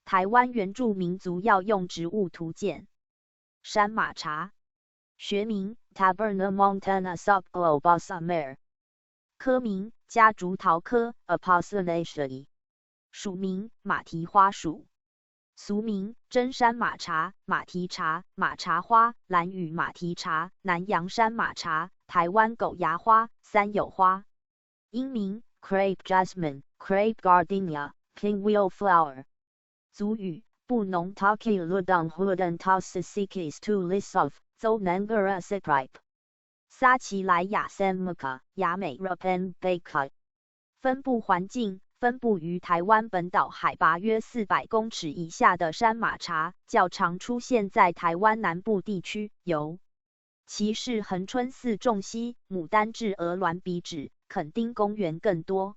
台湾原住民族药用植物图鉴。山马茶，学名 Taberna montana subglobosa Mer， 科名夹竹桃科 Apocynaceae， 属名马蹄花属，俗名真山马茶、马蹄茶、马茶花、兰屿马蹄茶、南洋山马茶、台湾狗牙花、三有花。英名 Crape Jasmine、Crape Gardenia、Pinwheel Flower。族语布农 Taki Ludang Hudan Tausisikis to Lisov Zonangara Sipripe。撒奇莱雅 Sammuka， 雅美 Rapen Baka。分布环境：分布于台湾本岛海拔约400公尺以下的山马茶，较常出现在台湾南部地区，尤其是恒春寺种溪、牡丹至鹅銮鼻指、垦丁公园更多。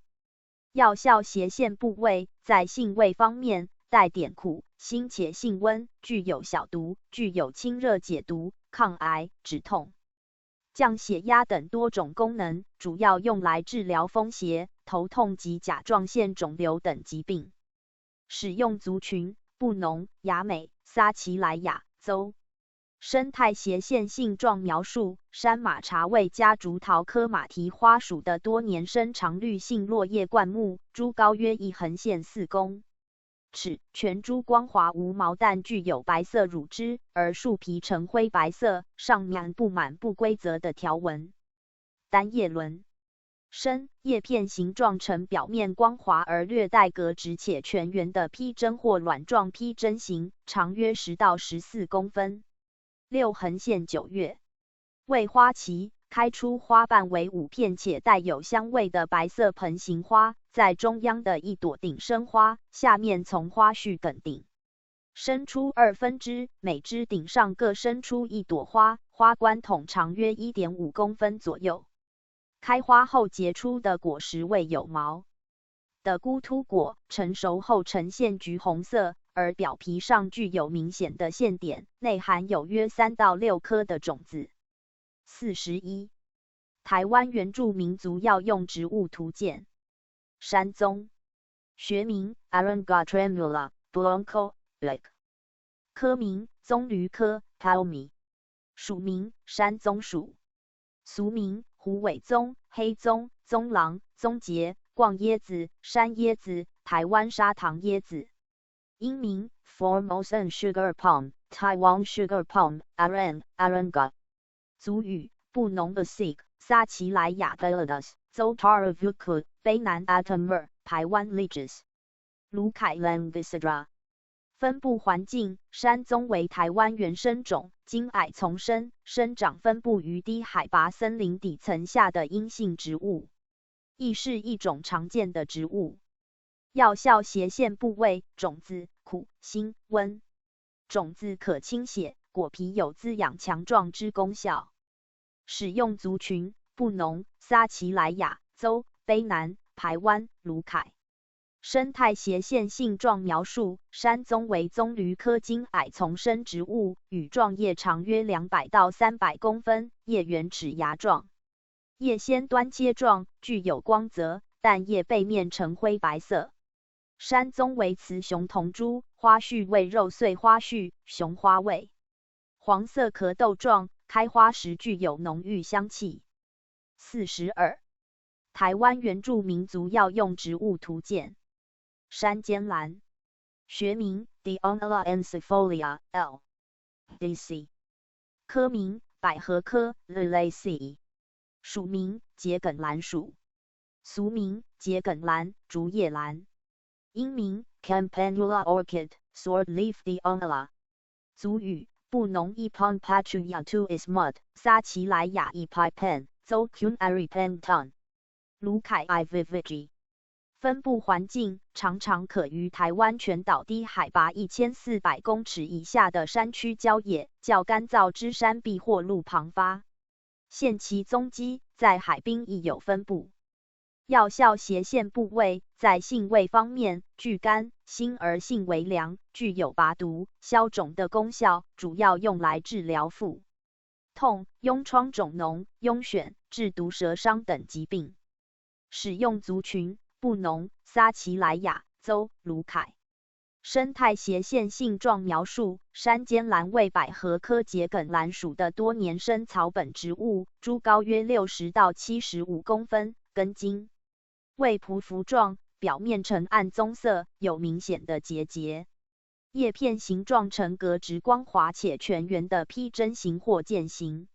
药效斜线部位在性味方面，带点苦，辛且性温，具有小毒，具有清热解毒、抗癌、止痛、降血压等多种功能，主要用来治疗风邪、头痛及甲状腺肿瘤等疾病。使用族群：布农、雅美、撒奇莱雅州。生态斜线性状描述：山马茶为夹竹桃科马蹄花属的多年生常绿性落叶灌木，株高约1横线4公尺，全株光滑无毛，但具有白色乳汁，而树皮呈灰白色，上面布满不规则的条纹。单叶轮生，叶片形状呈表面光滑而略带格直且全圆的披针或卵状披针形，长约10到14公分。6横线9月，为花期，开出花瓣为5片且带有香味的白色盆形花，在中央的一朵顶生花，下面从花序梗顶生出2分支，每支顶上各生出一朵花，花冠筒长约 1.5 公分左右。开花后结出的果实为有毛的菇突果，成熟后呈现橘红色，而表皮上具有明显的线点，内含有约3到6颗的种子。41. 台湾原住民族药用植物图鉴。山棕，学名 Aranga tremula blanco Black， 科名棕榈科 Palmi， 属名山棕属，俗名虎尾棕、黑棕、棕狼、棕节、逛椰子、山椰子、台湾砂糖椰子。英名 Formosan sugar palm Taiwan sugar palm Aranga。族语布农 Asig 撒奇莱雅 Veladas Zotaravukut 卑南 Atamer 台湾 Liges 卢凯 Langisidra。分布环境：山棕为台湾原生种，茎矮丛生，生长分布于低海拔森林底层下的阴性植物，亦是一种常见的植物。药效斜线部位：种子苦、辛、温。种子可清血，果皮有滋养强壮之功效。使用族群：布农、撒奇莱雅州、卑南、排湾、卢凯。生态斜线性状描述：山棕为棕榈科茎矮丛生植物，羽状叶长约200到300公分，叶圆齿芽状，叶先端切状，具有光泽，但叶背面呈灰白色。山棕为雌雄同株，花序为肉穗花序，雄花味黄色壳豆状，开花时具有浓郁香气。42. 台湾原住民族药用植物图鉴。山间兰，学名 Dionella ensifolia L. D.C. 科名百合科 Liliaceae， 属名桔梗兰属，俗名桔梗兰、竹叶兰。英名 Campanula orchid Swordleaf Dionella。族语布农 Ipon Patuya is mud 撒奇莱雅 Ipipen Zokun Aripenton 卢凯 Ivivigi。分布环境：常常可于台湾全岛低海拔1400公尺以下的山区郊野、较干燥之山壁或路旁发现其踪迹，在海滨亦有分布。药效斜线部位：在性味方面，具甘、辛而性微凉，具有拔毒、消肿的功效，主要用来治疗腹痛、痈疮肿脓、痈癣、治毒蛇伤等疾病。使用族群：布农、撒奇莱雅州、卢凯。生态斜线性状描述：山间兰为百合科桔梗兰属的多年生草本植物，株高约60到75公分，根茎为匍匐状，表面呈暗棕色，有明显的结节。叶片形状呈格直光滑且全圆的披针形或剑形，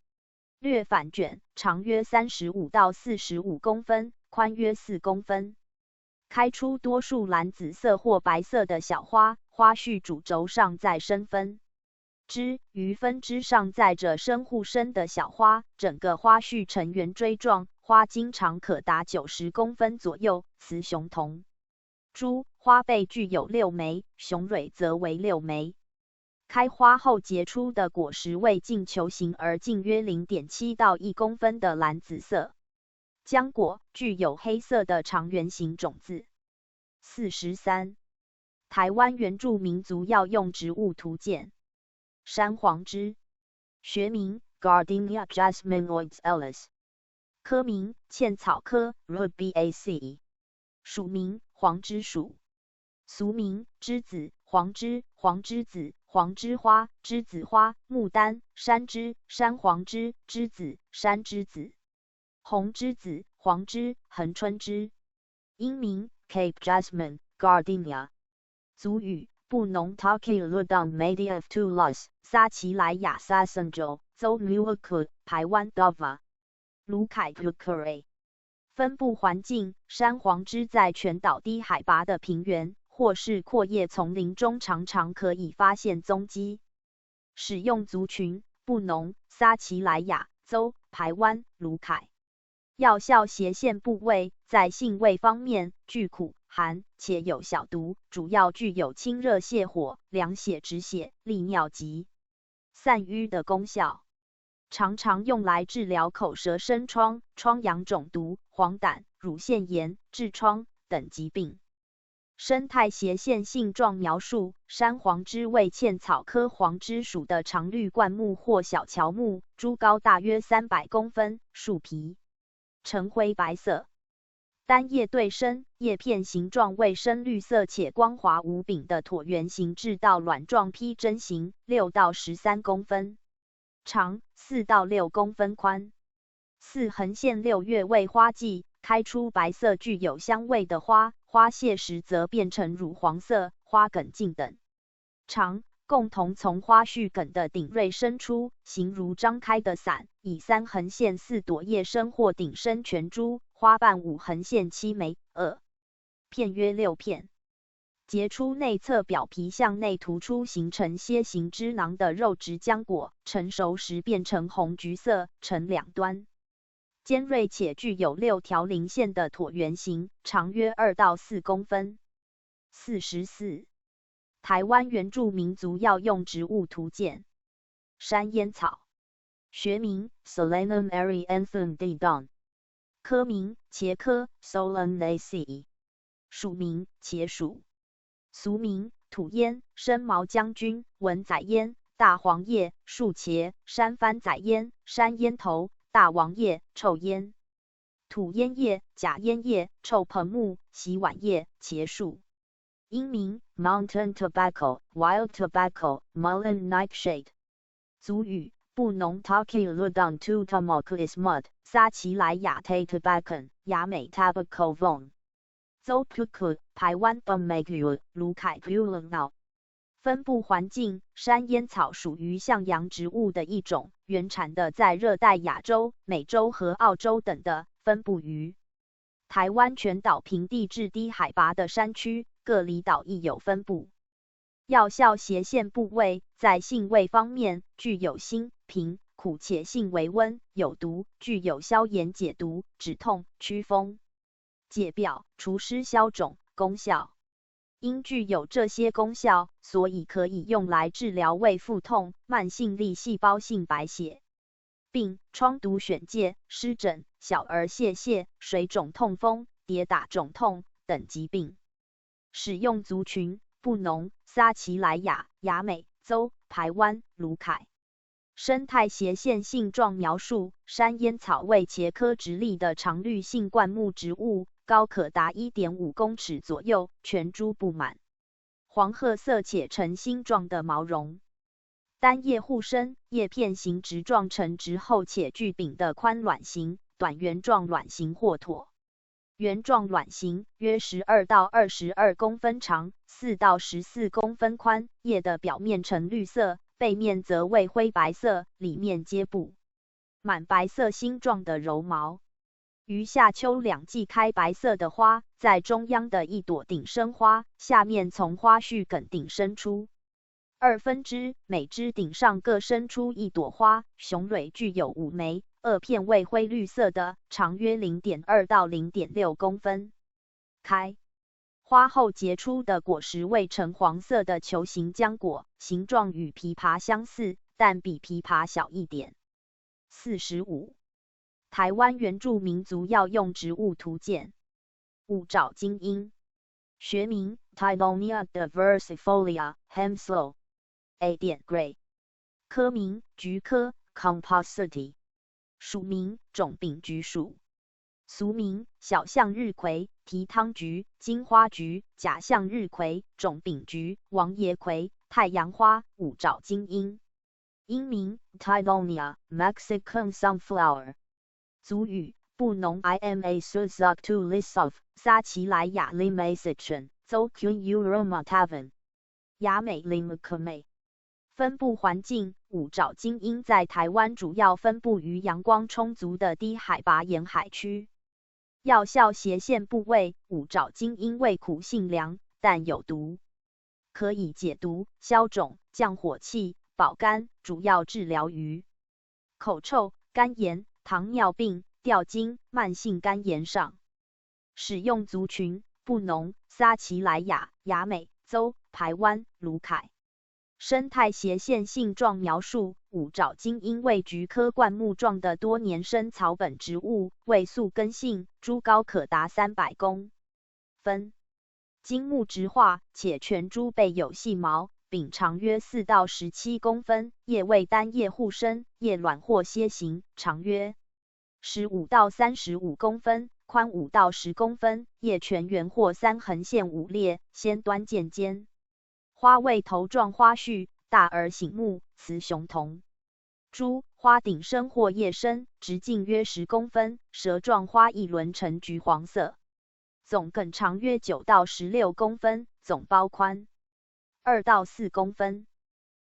略反卷，长约35到45公分，宽约4公分。开出多数蓝紫色或白色的小花，花序主轴上再生分支，于分支上载着深互生的小花，整个花序呈圆锥状，花茎长可达90公分左右，雌雄同株，花背具有6枚，雄蕊则为6枚。开花后结出的果实为径球形而径约 0.7 到1公分的蓝紫色。浆果具有黑色的长圆形种子。43. 台湾原住民族药用植物图鉴。山黄枝，学名 Gardenia jasminoides Ellis。科名茜草科 Rubiaceae。属名黄栀属。俗名栀子、黄栀、黄栀子、黄栀花、栀子花、牡丹、山栀、山黄栀、栀子、山栀子、红栀子、黄栀、恒春栀。英名 Cape Jasmine Gardenia。族语布农 Taki Ludang Media of Tulas 撒奇莱雅 Sasanjo 邹 Muaku 排湾 Dova 卢凯 Pukure。分布环境山黄栀在全岛低海拔的平原或是阔叶丛林中常常可以发现踪迹。使用族群布农、撒奇莱雅、邹、排湾、卢凯。药效斜线部位在性味方面具苦、寒且有小毒，主要具有清热泻火、凉血止血、利尿急、散瘀的功效。常常用来治疗口舌生疮、疮疡肿毒、黄疸、乳腺炎、痔疮等疾病。生态斜线性状描述：山黄栀为茜草科黄栀属的常绿灌木或小乔木，株高大约300公分，树皮呈灰白色，单叶对生，叶片形状为深绿色且光滑无柄的椭圆形至到卵状披针形，6到13公分长，4到6公分宽。4横线6月为花季，开出白色具有香味的花，花谢时则变成乳黄色，花梗茎等长，共同从花序梗的顶锐伸出，形如张开的伞，以3横线4朵叶生或顶生全株，花瓣5横线7枚，2片约6片。结出内侧表皮向内突出，形成楔形汁囊的肉质浆果，成熟时变成红橘色，呈两端尖锐且具有6条鳞线的椭圆形，长约2到4公分。44. 台湾原住民族药用植物图鉴。山烟草。学名 Solanum erianthum Didon。科名茄科 Solanaceae。属名茄属。俗名土烟、生毛将军、文仔烟、大黄叶、树茄、山番仔烟、山烟头、大王叶、臭烟。土烟叶、假烟叶、臭蓬木、洗碗叶、茄树。英名 Mountain Tobacco, Wild Tobacco, Mullen Nightshade。族语布农 Taki Ludang Tutamoklis Mud, 撒奇莱雅 Te Tobacco, 雅美 Tobacco Von。邹 Puku 排湾 Bamagu 卢凯 Pulanao。分布环境山烟草属于向阳植物的一种，原产的在热带亚洲、美洲和澳洲等的，分布于台湾全岛平地至低海拔的山区，各离岛亦有分布。药效斜线部位在性味方面具有辛、平、苦且性微温，有毒，具有消炎解毒、止痛、祛风、解表、除湿消肿功效。因具有这些功效，所以可以用来治疗胃腹痛、慢性粒细胞性白血病、疮毒癣疥、湿疹、小儿泄泻、水肿痛风、跌打肿痛等疾病。使用族群布农、撒奇莱雅、雅美、邹、排湾、卢凯。生态斜线性状描述：山烟草为茄科直立的常绿性灌木植物，高可达 1.5 公尺左右，全株布满黄褐色且呈星状的毛绒，单叶互生，叶片形直状呈直厚且具柄的宽卵形、短圆状卵形或椭圆状卵形，约12到22公分长，4到14公分宽，叶的表面呈绿色，背面则为灰白色，里面皆布满白色星状的柔毛。于夏秋两季开白色的花，在中央的一朵顶生花，下面从花序梗顶生出2分支，每支顶上各生出一朵花，雄蕊具有5枚，2片为灰绿色的，长约 0.2 到 0.6 公分。开花后结出的果实为橙黄色的球形浆果，形状与枇杷相似，但比枇杷小一点。45. 台湾原住民族药用植物图鉴。五爪金樱。学名 Tithonia diversifolia, Hemslow A. Gray。科名菊科 compositae。属名，种柄菊属。俗名，小向日葵、蹄汤菊、金花菊、假向日葵、种柄菊、王爷葵、太阳花、五爪金樱。英名 Tithonia Mexican sunflower。族语，布农 Ima Suzac to Lisov 撒奇莱雅 Limacitron 邹 Q Euromatavan 雅美 Limacame。分布环境，五爪金樱在台湾主要分布于阳光充足的低海拔沿海区。药效斜线部位，五爪金樱味苦性凉，但有毒，可以解毒、消肿、降火气、保肝，主要治疗于口臭、肝炎、糖尿病、掉筋、慢性肝炎上。使用族群，布农、撒奇莱雅、雅美、邹、排湾、卢凯。生态斜线性状描述，五爪金樱为菊科灌木状的多年生草本植物，为宿根性，株高可达300公分。茎木直化，且全株背有细毛，柄长约4到17公分，叶为单叶互生，叶卵或楔形，长约15到35公分，宽5到10公分，叶全圆或3横线5列，先端渐尖。花为头状花序，大而醒目，雌雄同株，花顶深或叶深，直径约10公分，舌状花一轮呈橘黄色，总梗长约9到16公分，总苞宽2到4公分。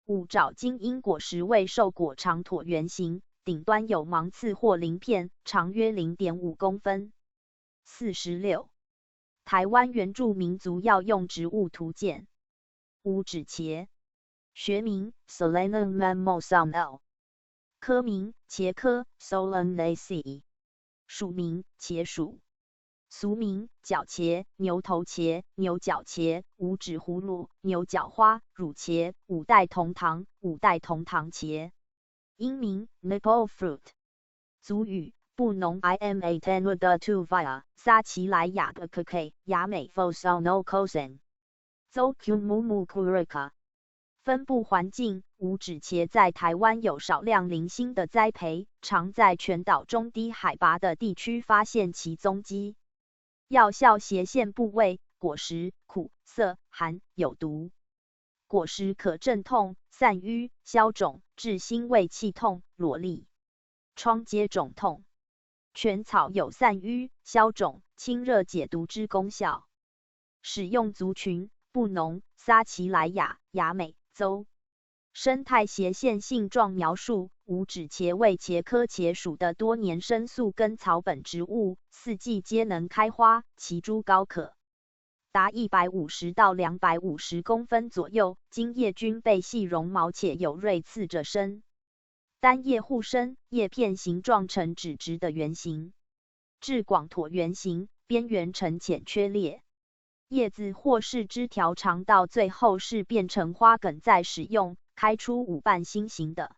五爪金樱果实为瘦果长椭圆形，顶端有芒刺或鳞片，长约 0.5公分。46. 台湾原住民族药用植物图鉴。五指茄，学名 Solanum mammosum L， 科名茄科 Solanaceae， 属名茄属。俗名角茄、牛头茄、牛角茄、五指葫芦、牛角花、乳茄、五代同糖、五代同糖茄。英名 Maple fruit。族语，布农 Ima tenuda tuvia 撒奇莱雅的 K 雅美 Fosonocosen。邹 Q Mumu Kurica。分布环境，五指茄在台湾有少量零星的栽培，常在全岛中低海拔的地区发现其踪迹。药效斜线部位，果实苦涩寒，有毒。果实可镇痛、散瘀、消肿、治心胃气痛、瘰疬、疮疖肿痛。全草有散瘀、消肿、清热解毒之功效。使用族群，布农、撒奇莱雅、雅美、邹。生态斜线性状描述，五指茄为茄科茄属的多年生宿根草本植物，四季皆能开花，其株高可达150到250公分左右，茎叶均被细绒毛且有锐刺着生，单叶互生，叶片形状呈指直的圆形，质广椭圆形，边缘呈浅缺裂。叶子或是枝条长到最后是变成花梗，再使用，开出5瓣心形的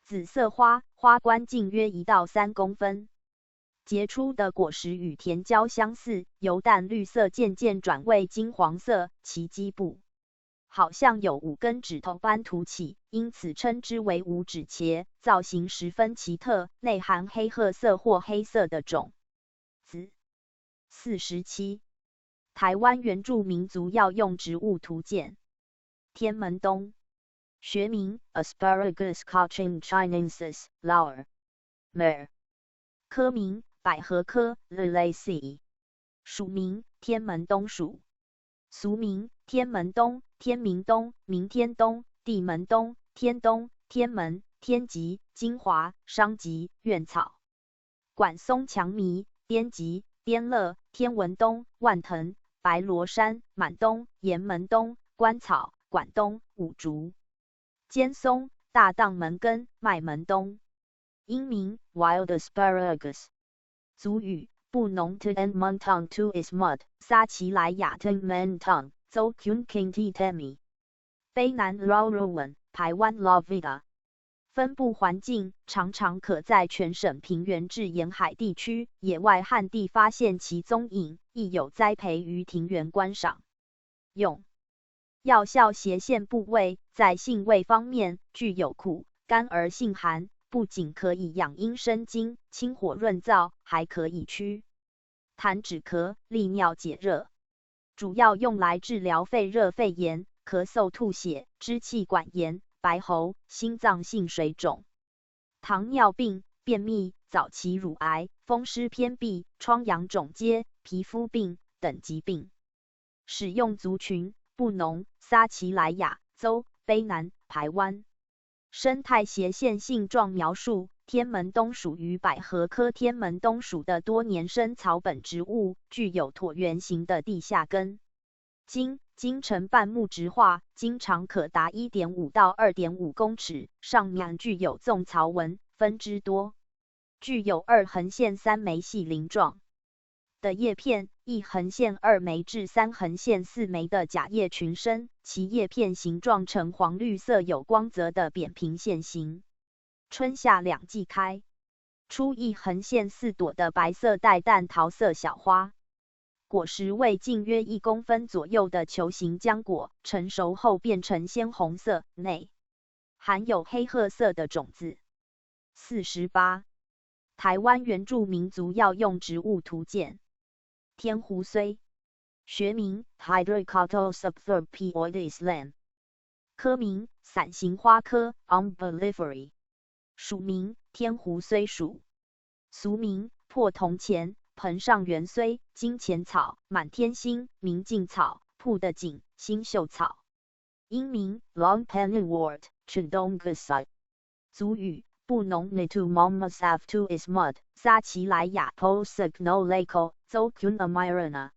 紫色花，花冠径约1到3公分。结出的果实与甜椒相似，由淡绿色渐渐转为金黄色，其基部好像有5根指头般凸起，因此称之为五指茄，造型十分奇特，内含黑褐色或黑色的种子。47. 台湾原住民族药用植物图鉴。天门冬，学名 Asparagus cochinchiensis Lauer Mer， 科名百合科 Liliaceae， 属名天门冬属。俗名天门冬、天明冬、明天冬、地门冬、天冬、天门、天吉、金华、商吉、苑草、管松强迷、边吉、边乐、天文冬、万藤、白罗山、满冬、岩门冬、关草、管冬、五竹、尖松、大荡门根、麦门冬。英名 Wild Asparagus。族语，布农 Ten Montong to is mud， 撒奇莱雅 Ten Montong， 邹 Kun Kinti Temi。卑南 Rauruwan， 排湾 Lavida。分布环境，常常可在全省平原至沿海地区、野外旱地发现其踪影，亦有栽培于庭园观赏用。药效斜线部位，在性味方面具有苦、甘而性寒、不仅可以养阴生津、清火润燥，还可以祛痰止咳、利尿解热，主要用来治疗肺热、肺炎、咳嗽、吐血、支气管炎、白喉、心脏性水肿、糖尿病、便秘、早期乳癌、风湿偏闭、疮疡肿疖、皮肤病等疾病。使用族群：布农、撒奇莱雅州、卑南、排湾。生态斜线性状描述：天门冬属于百合科天门冬属的多年生草本植物，具有椭圆形的地下根。茎呈半木质化，茎长可达 1.5 到 2.5 公尺，上面具有纵槽纹，分支多。具有2横线3枚细鳞状的叶片，1横线2枚至3横线4枚的假叶群生，其叶片形状呈黄绿色，有光泽的扁平线形。春夏两季开，出1横线4朵的白色带淡桃色小花。果实为径约1公分左右的球形浆果，成熟后变成鲜红色，内含有黑褐色的种子。48. 台湾原住民族药用植物图鉴。天胡荽，学名 Hydrocotyle subtherpioides Lam， 科名伞形花科 Umbelliferae， 属名天胡荽属，俗名破铜钱、盆上圆荽、金钱草、满天星、明镜草、铺的锦、星宿草。英名 Long Pennywort Chindongasai， 族语布农 Nitu Momasavtu Ismud， 撒奇莱雅 Posek no Lako， 州 Kunamirana，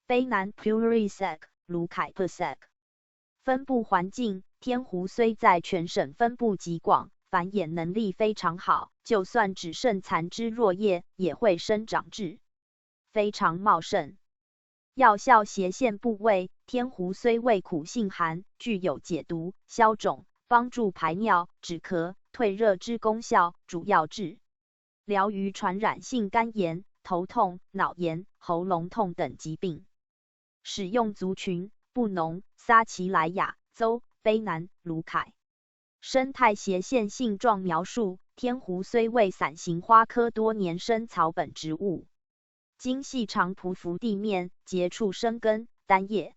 卑南 Purisek， 卢凯 Pusek。分布环境：天胡荽在全省分布极广，繁衍能力非常好，就算只剩残枝弱叶，也会生长至非常茂盛。药效斜线部位：天胡荽味苦性寒，具有解毒、消肿、帮助排尿、止咳、退热之功效，主要治疗于传染性肝炎、头痛、脑炎、喉咙痛等疾病。使用族群：布农、撒奇莱雅州、卑南、卢凯。生态斜线性状描述：天胡荽为伞形花科多年生草本植物，茎细长匍匐地面，节处生根，单叶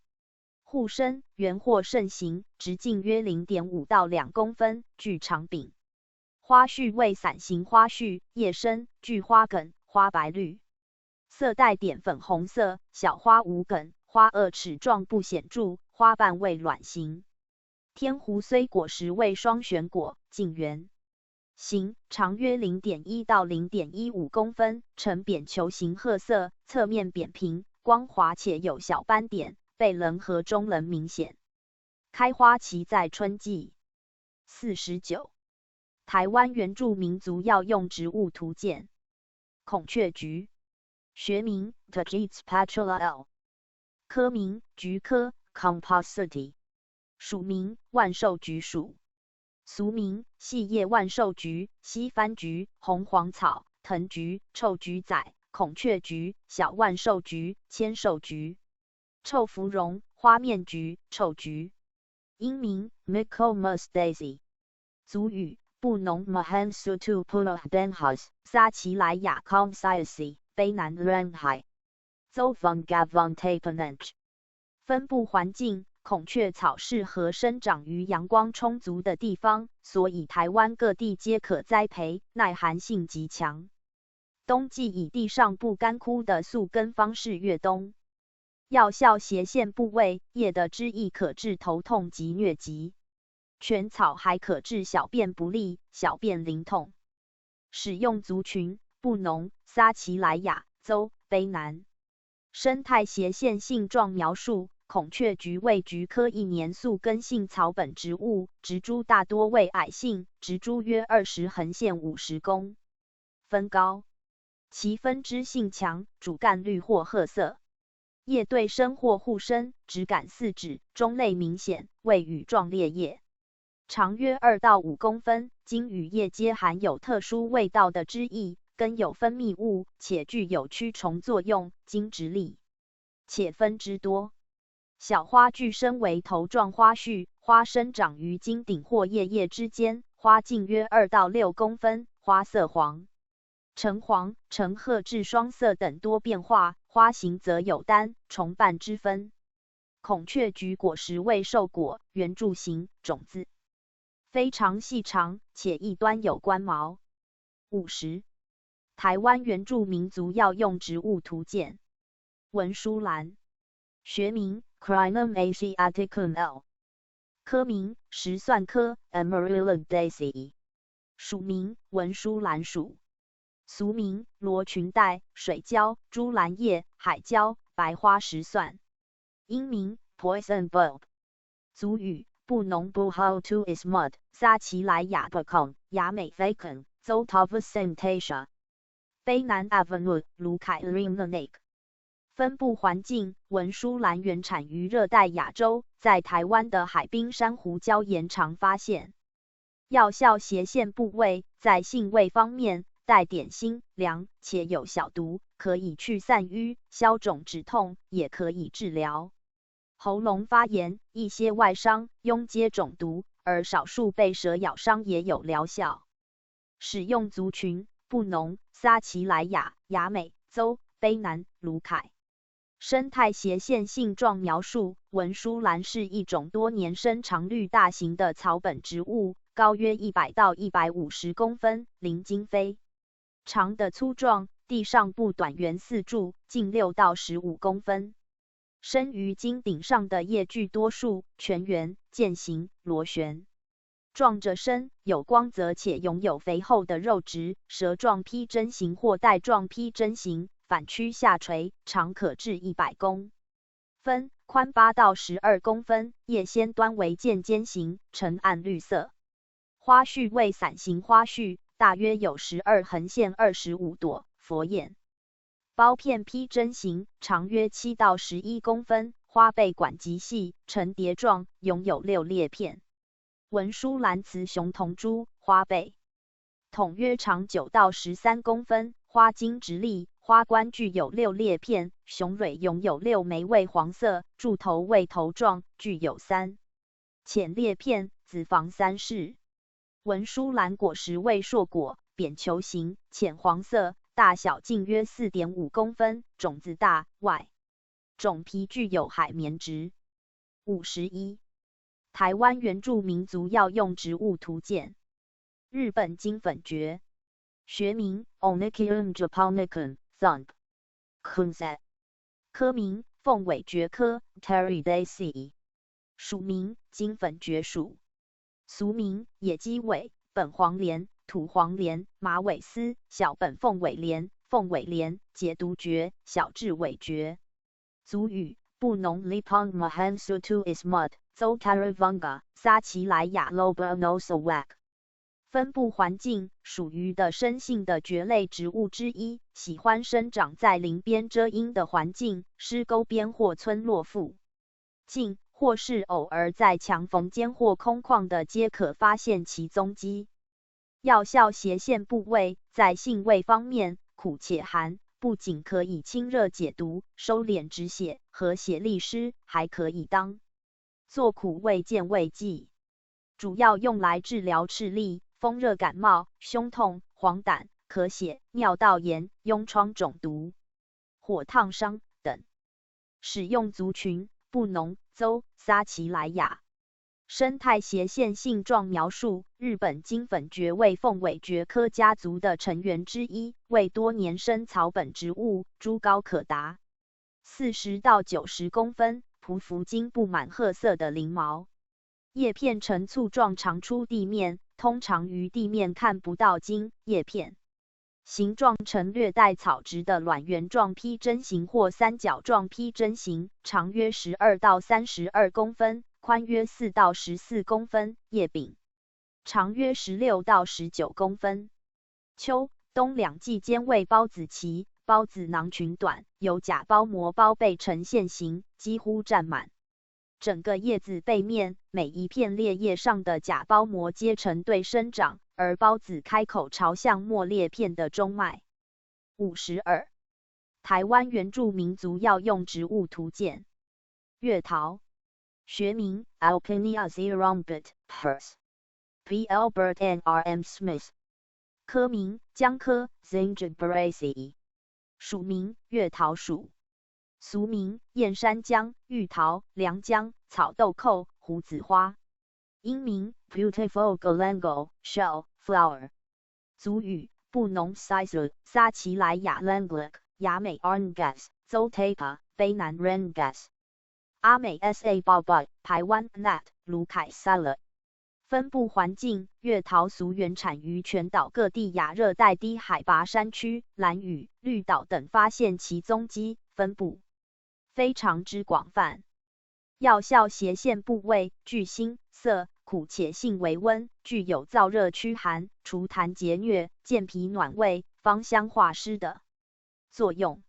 互生，圆或盛形，直径约 0.5 到2公分，具长柄。花序为伞形花序，叶深，具花梗，花白绿，色带点粉红色，小花无梗，花萼齿状不显著，花瓣为卵形。天胡荽果实为双旋果，茎圆形，长约 0.1 到 0.15 公分，呈扁球形褐色，侧面扁平，光滑且有小斑点，背棱和中棱明显。开花期在春季。49. 台湾原住民族药用植物图鉴。孔雀菊，学名 Tajits patula L， 科名菊科 Compositae， 属名万寿菊属，俗名细叶万寿菊、西番菊、红黄草、藤菊、臭菊仔、孔雀菊、小万寿菊、千寿菊、臭芙蓉、花面菊、臭菊。英名 Michaelmas Daisy， 族语布农 Mahansutu Pulahdenhas， 撒奇莱雅 Comsiaceae， 卑南 Renhai， 州 Vongavontapanench。分布环境：孔雀草适合生长于阳光充足的地方，所以台湾各地皆可栽培，耐寒性极强。冬季以地上不干枯的宿根方式越冬。药效斜线部位：叶的汁液可治头痛及疟疾，全草还可治小便不利、小便淋痛。使用族群：布农、撒奇莱雅州、卑南。生态斜线性状描述：孔雀菊为菊科一年宿根性草本植物，植株大多为矮性，植株约20横线50公分高，其分支性强，主干绿或褐色，叶对生或互生，质感似纸，中类明显，为羽状裂叶，长约2到5公分，茎与叶皆含有特殊味道的汁液，根有分泌物，且具有驱虫作用，茎直立，且分支多。小花距生为头状花序，花生长于茎顶或叶之间，花径约2到6公分，花色黄、橙黄、橙褐至双色等多变化，花形则有单、重瓣之分。孔雀菊果实未受果，圆柱形，种子非常细长，且一端有冠毛。50. 台湾原住民族药用植物图鉴。文殊兰，学名 Crinum asiaticum L， 科名石蒜科 Amaryllidaceae， 属名文殊兰属，俗名罗裙带、水椒、珠兰叶、海椒、白花石蒜，英名 Poison bulb。族语布农布 How to is mud， 撒奇莱雅 Bacon， 雅美 Facon， Zotava Santasia， 卑南 Avenue， 卢凯 Rimnanek。分布环境：文殊兰原产于热带亚洲，在台湾的海滨珊瑚礁岩常发现。药效斜线部位，在性味方面带点辛凉，且有小毒，可以去散瘀、消肿止痛，也可以治疗喉咙发炎、一些外伤、痈疖肿毒，而少数被蛇咬伤也有疗效。使用族群：布农、撒奇莱雅、雅美州、卑南、卢凯。生态斜线性状描述：文殊兰是一种多年生常绿大型的草本植物，高约100到150公分，鳞茎非常的粗壮，地上部短圆四柱，径6到15公分。生于茎顶上的叶距多数，全圆、渐形、螺旋状着身，有光泽且拥有肥厚的肉质，蛇状披针形或带状披针形，反曲下垂，长可至100公分，宽8到12公分，叶先端为渐尖形，呈暗绿色。花序为伞形花序，大约有12横线25朵，佛眼。苞片披针形，长约7到11公分，花背管极细，呈碟状，拥有6裂片。文殊兰雌雄同株，花背筒约长9到13公分，花茎直立，花冠具有6裂片，雄蕊拥有6枚为黄色，柱头为头状，具有3浅裂片，子房3室。文殊兰果实为硕果，扁球形，浅黄色，大小径约 4.5 公分，种子大，外种皮具有海绵质。51. 台湾原住民族药用植物图鉴。日本金粉蕨，学名 Onychium japonicum Thumb Kunze， 科名凤尾蕨科 Pteridaceae， 属名金粉蕨属，俗名野鸡尾、本黄连、土黄连、马尾丝、小本凤尾莲、凤尾莲、解毒蕨、小智尾蕨。族语布农 Lipong Mahansutu is mud Zotaravunga 撒奇莱雅 Lobonosawak。分布环境：属于的生性的蕨类植物之一，喜欢生长在林边遮阴的环境、湿沟边或村落附近，或是偶尔在墙缝间或空旷的街可发现其踪迹。药效斜线部位，在性味方面苦且寒，不仅可以清热解毒、收敛止血和血利湿，还可以当作苦味健胃剂，主要用来治疗赤痢、风热感冒、胸痛、黄疸、咳血、尿道炎、痈疮肿毒、火烫伤等。使用族群：布农州、撒奇莱雅。生态斜线性状描述：日本金粉蕨为凤尾蕨科家族的成员之一，为多年生草本植物，株高可达40到90公分，匍匐茎布满褐色的鳞毛，叶片呈簇状长出地面，通常于地面看不到茎，叶片形状呈略带草质的卵圆状披针形或三角状披针形，长约12到32公分，宽约4到14公分，叶柄长约16到19公分。秋冬两季间为孢子期，孢子囊群短，有假孢膜包被呈线形，几乎占满整个叶子背面，每一片裂叶上的假孢膜皆成对生长，而孢子开口朝向末裂片的中脉。52. 台湾原住民族药用植物图鉴。月桃，学名 Alpinia xerombit Pers， P. Albert and R. M. Smith。科名姜科 Zingiberaceae。属名月桃属。俗名燕山姜、玉桃、良姜、草豆蔻、胡子花。英名 Beautiful Galangal Shell Flower。族语布农 Sisu 撒奇莱雅 Langlek 雅美 Arngas 邹 Tapa 卑南 Rengas。阿美 SA 鲍鲍台湾 Nat 卢凯 Salad。分布环境月桃俗原产于全岛各地亚热带低海拔山区、兰屿、绿岛等，发现其踪迹，分布非常之广泛。药效斜线部位具腥涩，苦且性微温，具有燥热驱寒、除痰结疟、健脾暖胃、芳香化湿的作用。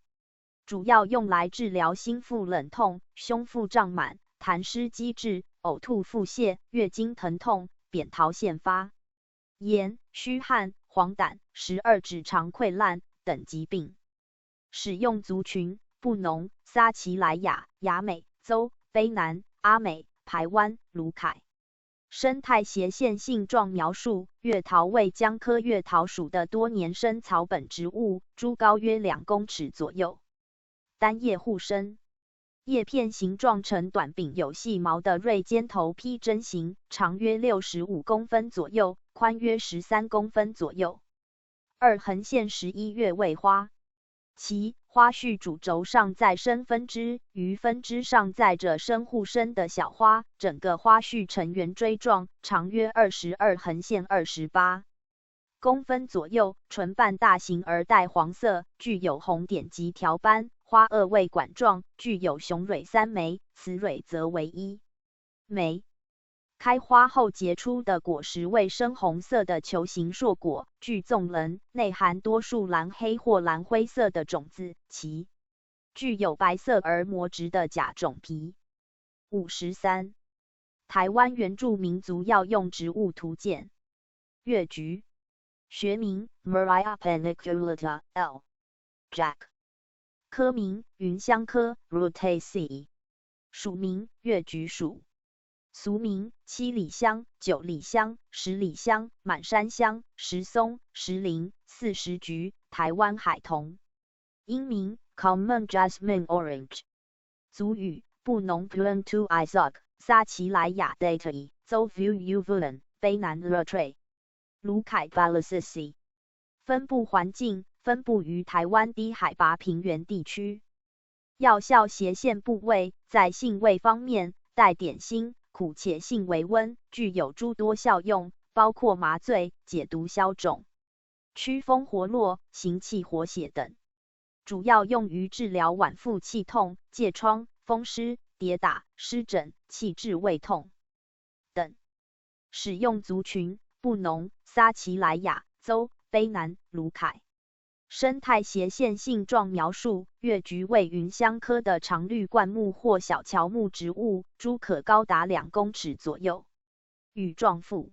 主要用来治疗心腹冷痛、胸腹胀满、痰湿积滞、呕吐腹泻、月经疼痛、扁桃腺发炎、虚汗、黄疸、12指肠溃烂等疾病。使用族群布农、撒奇莱雅、雅美、邹、卑南、阿美、排湾、卢凯。生态斜线性状描述月桃为姜科月桃属的多年生草本植物，株高约2公尺左右，单叶互生。叶片形状呈短柄有细毛的锐尖头披针形，长约65公分左右，宽约13公分左右。2横线11月未花。其花序主轴上载生分支，于分支上载着生互生的小花，整个花序呈圆锥状，长约22横线28公分左右，纯瓣大型而带黄色，具有红点及条斑。花萼为管状，具有雄蕊3枚，雌蕊则为1枚。开花后结出的果实为深红色的球形硕果，具纵棱，内含多数蓝黑或蓝灰色的种子，其具有白色而磨直的假种皮。53. 台湾原住民族药用植物图鉴。月菊，学名 Maria paniculata L. Jack。科名芸香科 Rutaceae。属名月菊属。俗名七里香、九里香、十里香、满山香、石松、石林、四时菊、台湾海桐。英名 Common Jasmine Orange。族语布农 Puentu Isaac 撒奇莱雅 Datae 邹 Vu Uvulan 卑南 Lutre。卢凯 Balaceae。分布环境分布于台湾低海拔平原地区。药效斜线部位在性味方面带点腥，苦且性微温，具有诸多效用，包括麻醉、解毒消肿、祛风活络、行气活血等。主要用于治疗脘腹气痛、疥疮、风湿、跌打、湿疹、气滞胃痛等。使用族群布农、撒奇莱雅、邹、卑南、卢凯。生态斜线性状描述月菊为芸香科的常绿灌木或小乔木植物，株可高达2公尺左右。羽状复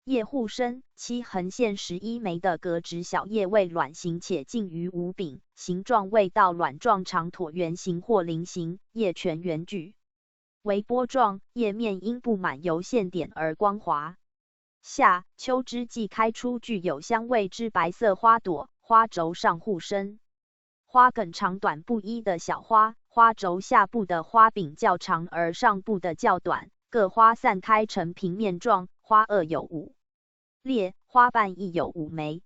叶互生，7横线11枚的格直小叶为卵形且近于无柄，形状为倒卵状长椭圆形或菱形，叶全圆矩，为波状，叶面因布满油线点而光滑。夏秋之际开出具有香味之白色花朵，花轴上互生。花梗长短不一的小花，花轴下部的花柄较长而上部的较短，各花散开成平面状，花萼有5列，花瓣亦有5枚。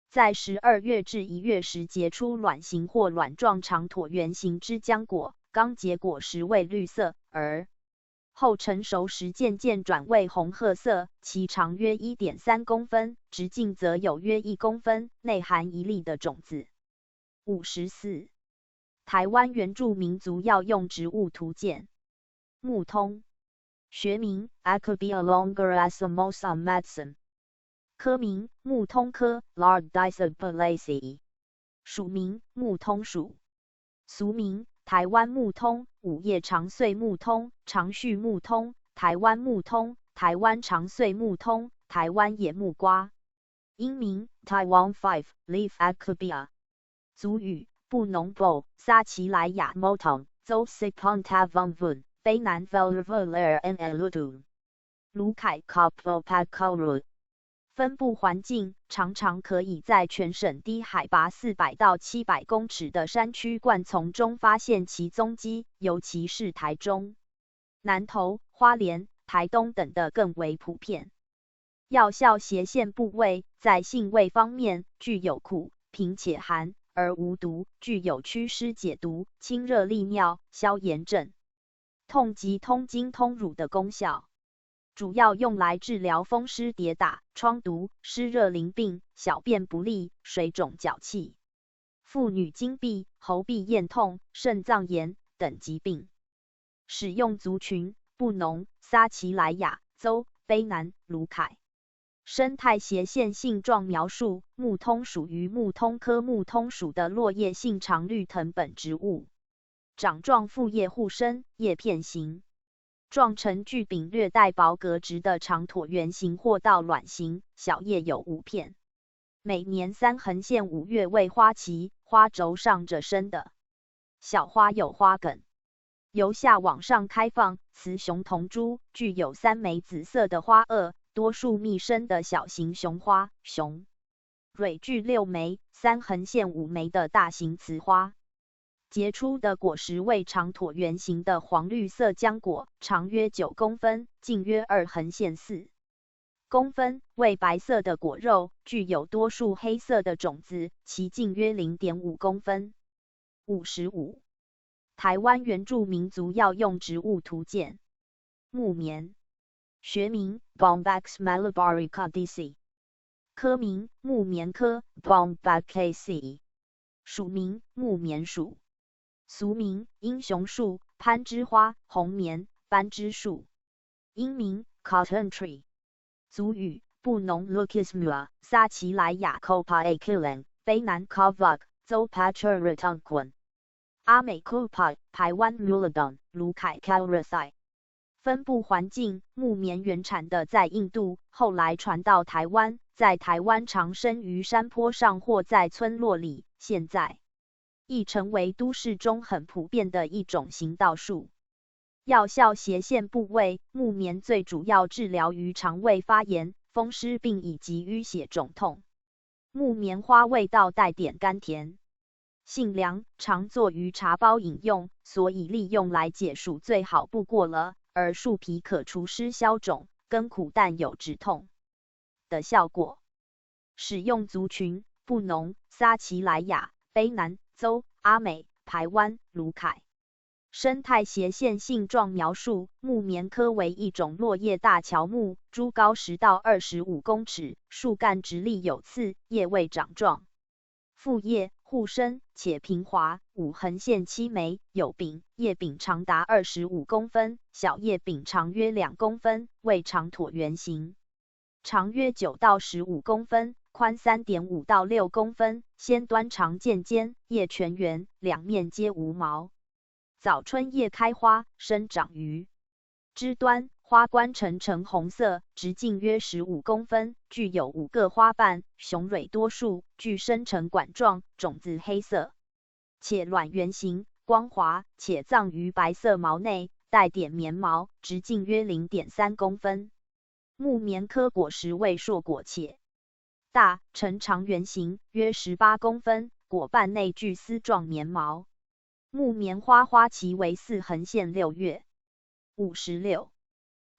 在12月至1月时结出卵形或卵状长椭圆形之浆果，刚结果时为绿色，而后成熟时渐渐转为红褐色，其长约 1.3 公分，直径则有约1公分，内含1粒的种子。54. 台湾原住民族药用植物图鉴。木通，学名 Akebia longerasamosa Madsen。科名木通科 Lardicibalaceae。属名木通属。俗名台湾木通、五叶长穗木通、长序木通、台湾木通、台湾长穗木通、台湾野木瓜。英名 Taiwan 5 Leaf Akebia。族语布农 Bo 撒奇莱雅 Motong 邹 Sipon Tavon Vun 卑南 Velveler and Eludun。卢凯 Capopacorus。分布环境常常可以在全省低海拔400到700公尺的山区灌丛中发现其踪迹，尤其是台中、南投、花莲、台东等的更为普遍。药效斜线部位在性味方面具有苦、平且寒而无毒，具有祛湿解毒、清热利尿、消炎症、痛及通经通乳的功效。主要用来治疗风湿跌打、疮毒、湿热淋病、小便不利、水肿脚气、妇女经闭、喉闭咽痛、肾脏炎等疾病。使用族群：布农、撒奇莱雅州、卑南、卢凯。生态斜线性状描述：木通属于木通科木通属的落叶性常绿藤本植物，掌状复叶互生，叶片形。状呈巨柄略带薄格质的长椭圆形或倒卵形，小叶有5片。每年3横线5月为花期，花轴上着生的，小花有花梗，由下往上开放，雌雄同株，具有3枚紫色的花萼，多数密生的小型雄花，雄蕊具6枚，3横线5枚的大型雌花。结出的果实为长椭圆形的黄绿色浆果，长约9公分，径约2横线4公分，为白色的果肉，具有多数黑色的种子，其径约 0.5公分。55. 台湾原住民族药用植物图鉴。木棉，学名 Bombax malabarica DC， 科名木棉科 Bombaceae， 属名木棉属。俗名英雄树、攀枝花、红棉、斑枝树。英名 Cotton Tree。族语布农 Lucasmua， 撒奇莱雅 Copaequilan， 卑南 Kavak， 州 Pachuritanquan。阿美 Kupa， 台湾 Muladon， 卢凯 Calrethai。分布环境：木棉原产的在印度，后来传到台湾，在台湾常生于山坡上或在村落里，现在已成为都市中很普遍的一种行道树。药效斜线部位：木棉最主要治疗于肠胃发炎、风湿病以及淤血肿痛。木棉花味道带点甘甜，性凉，常作于茶包饮用，所以利用来解暑最好不过了。而树皮可除湿消肿，根苦但有止痛的效果。使用族群：布农、撒奇莱雅、卑南州、阿美、台湾、卢凯。生态斜线性状描述：木棉科为一种落叶大乔木，株高10到25公尺，树干直立有刺，叶未长状，复叶互生且平滑，5横线7枚，有柄，叶柄长达25公分，小叶柄长约2公分，为长椭圆形，长约9到15公分，宽 3.5 到6公分，先端长渐尖，叶全圆，两面皆无毛。早春叶开花，生长于枝端，花冠呈红色，直径约15公分，具有5个花瓣，雄蕊多数，具生成管状，种子黑色，且卵圆形，光滑，且藏于白色毛内，带点绵毛，直径约 0.3 公分。木棉科果实为硕果且大，呈长圆形，约18公分，果瓣内具丝状绵毛。木棉花花期为4横线6月。56.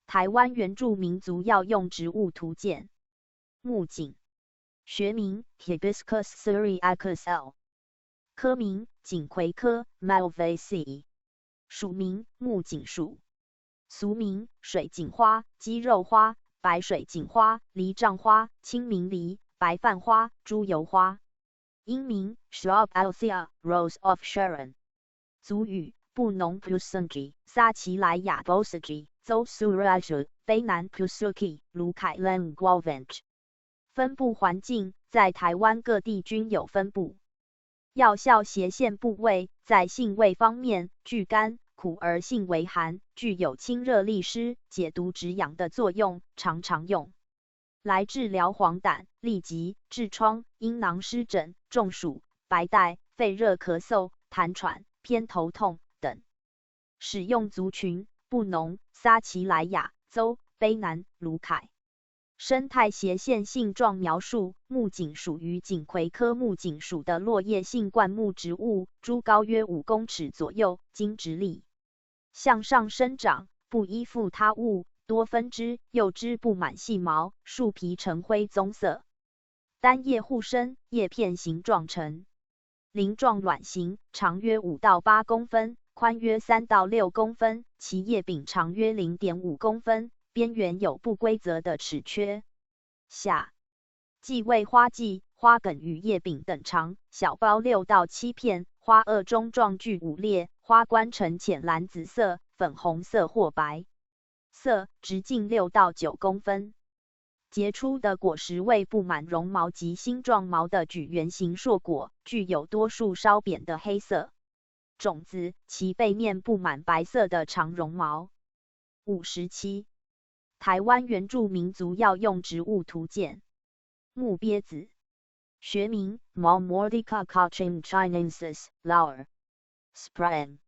台湾原住民族药用植物图鉴。木槿，学名 Hibiscus syriacus L， 科名锦葵科 Malvaceae， 属名木槿属。俗名水锦花、鸡肉花、白水锦花、梨杖花、清明梨、白饭花、猪油花。英名 Shrub Althea Rose of Sharon。族语布农 Pusungi， 撒奇莱雅 Bosugi， 州 Suraju， 卑南 Pusuki， 卢凯 Languavench。分布环境：在台湾各地均有分布。药效斜线部位：在性味方面，具甘苦而性为寒，具有清热利湿、解毒止痒的作用，常用来治疗黄疸、痢疾、痔疮、阴囊湿疹、中暑、白带、肺热咳嗽、痰喘、偏头痛等。使用族群：布农、撒奇莱雅州、卑南、鲁凯。生态斜线性状描述：木槿属于锦葵科木槿属的落叶性灌木植物，株高约5公尺左右，茎直立向上生长，不依附他物，多分枝，幼枝布满细毛，树皮呈灰棕色，单叶互生，叶片形状呈鳞状卵形，长约5到8公分，宽约3到6公分，其叶柄长约 0.5 公分，边缘有不规则的齿缺。下季为花季，花梗与叶柄等长，小苞6到7片，花萼中状具5裂，花冠呈浅蓝紫色、粉红色或白色，直径6到9公分。结出的果实为布满绒毛及星状毛的矩圆形硕果，具有多数稍扁的黑色种子，其背面布满白色的长绒毛。57. 台湾原住民族药用植物图鉴。木鳖子，学名 Malmordica cochin chinensis Lauer Spram，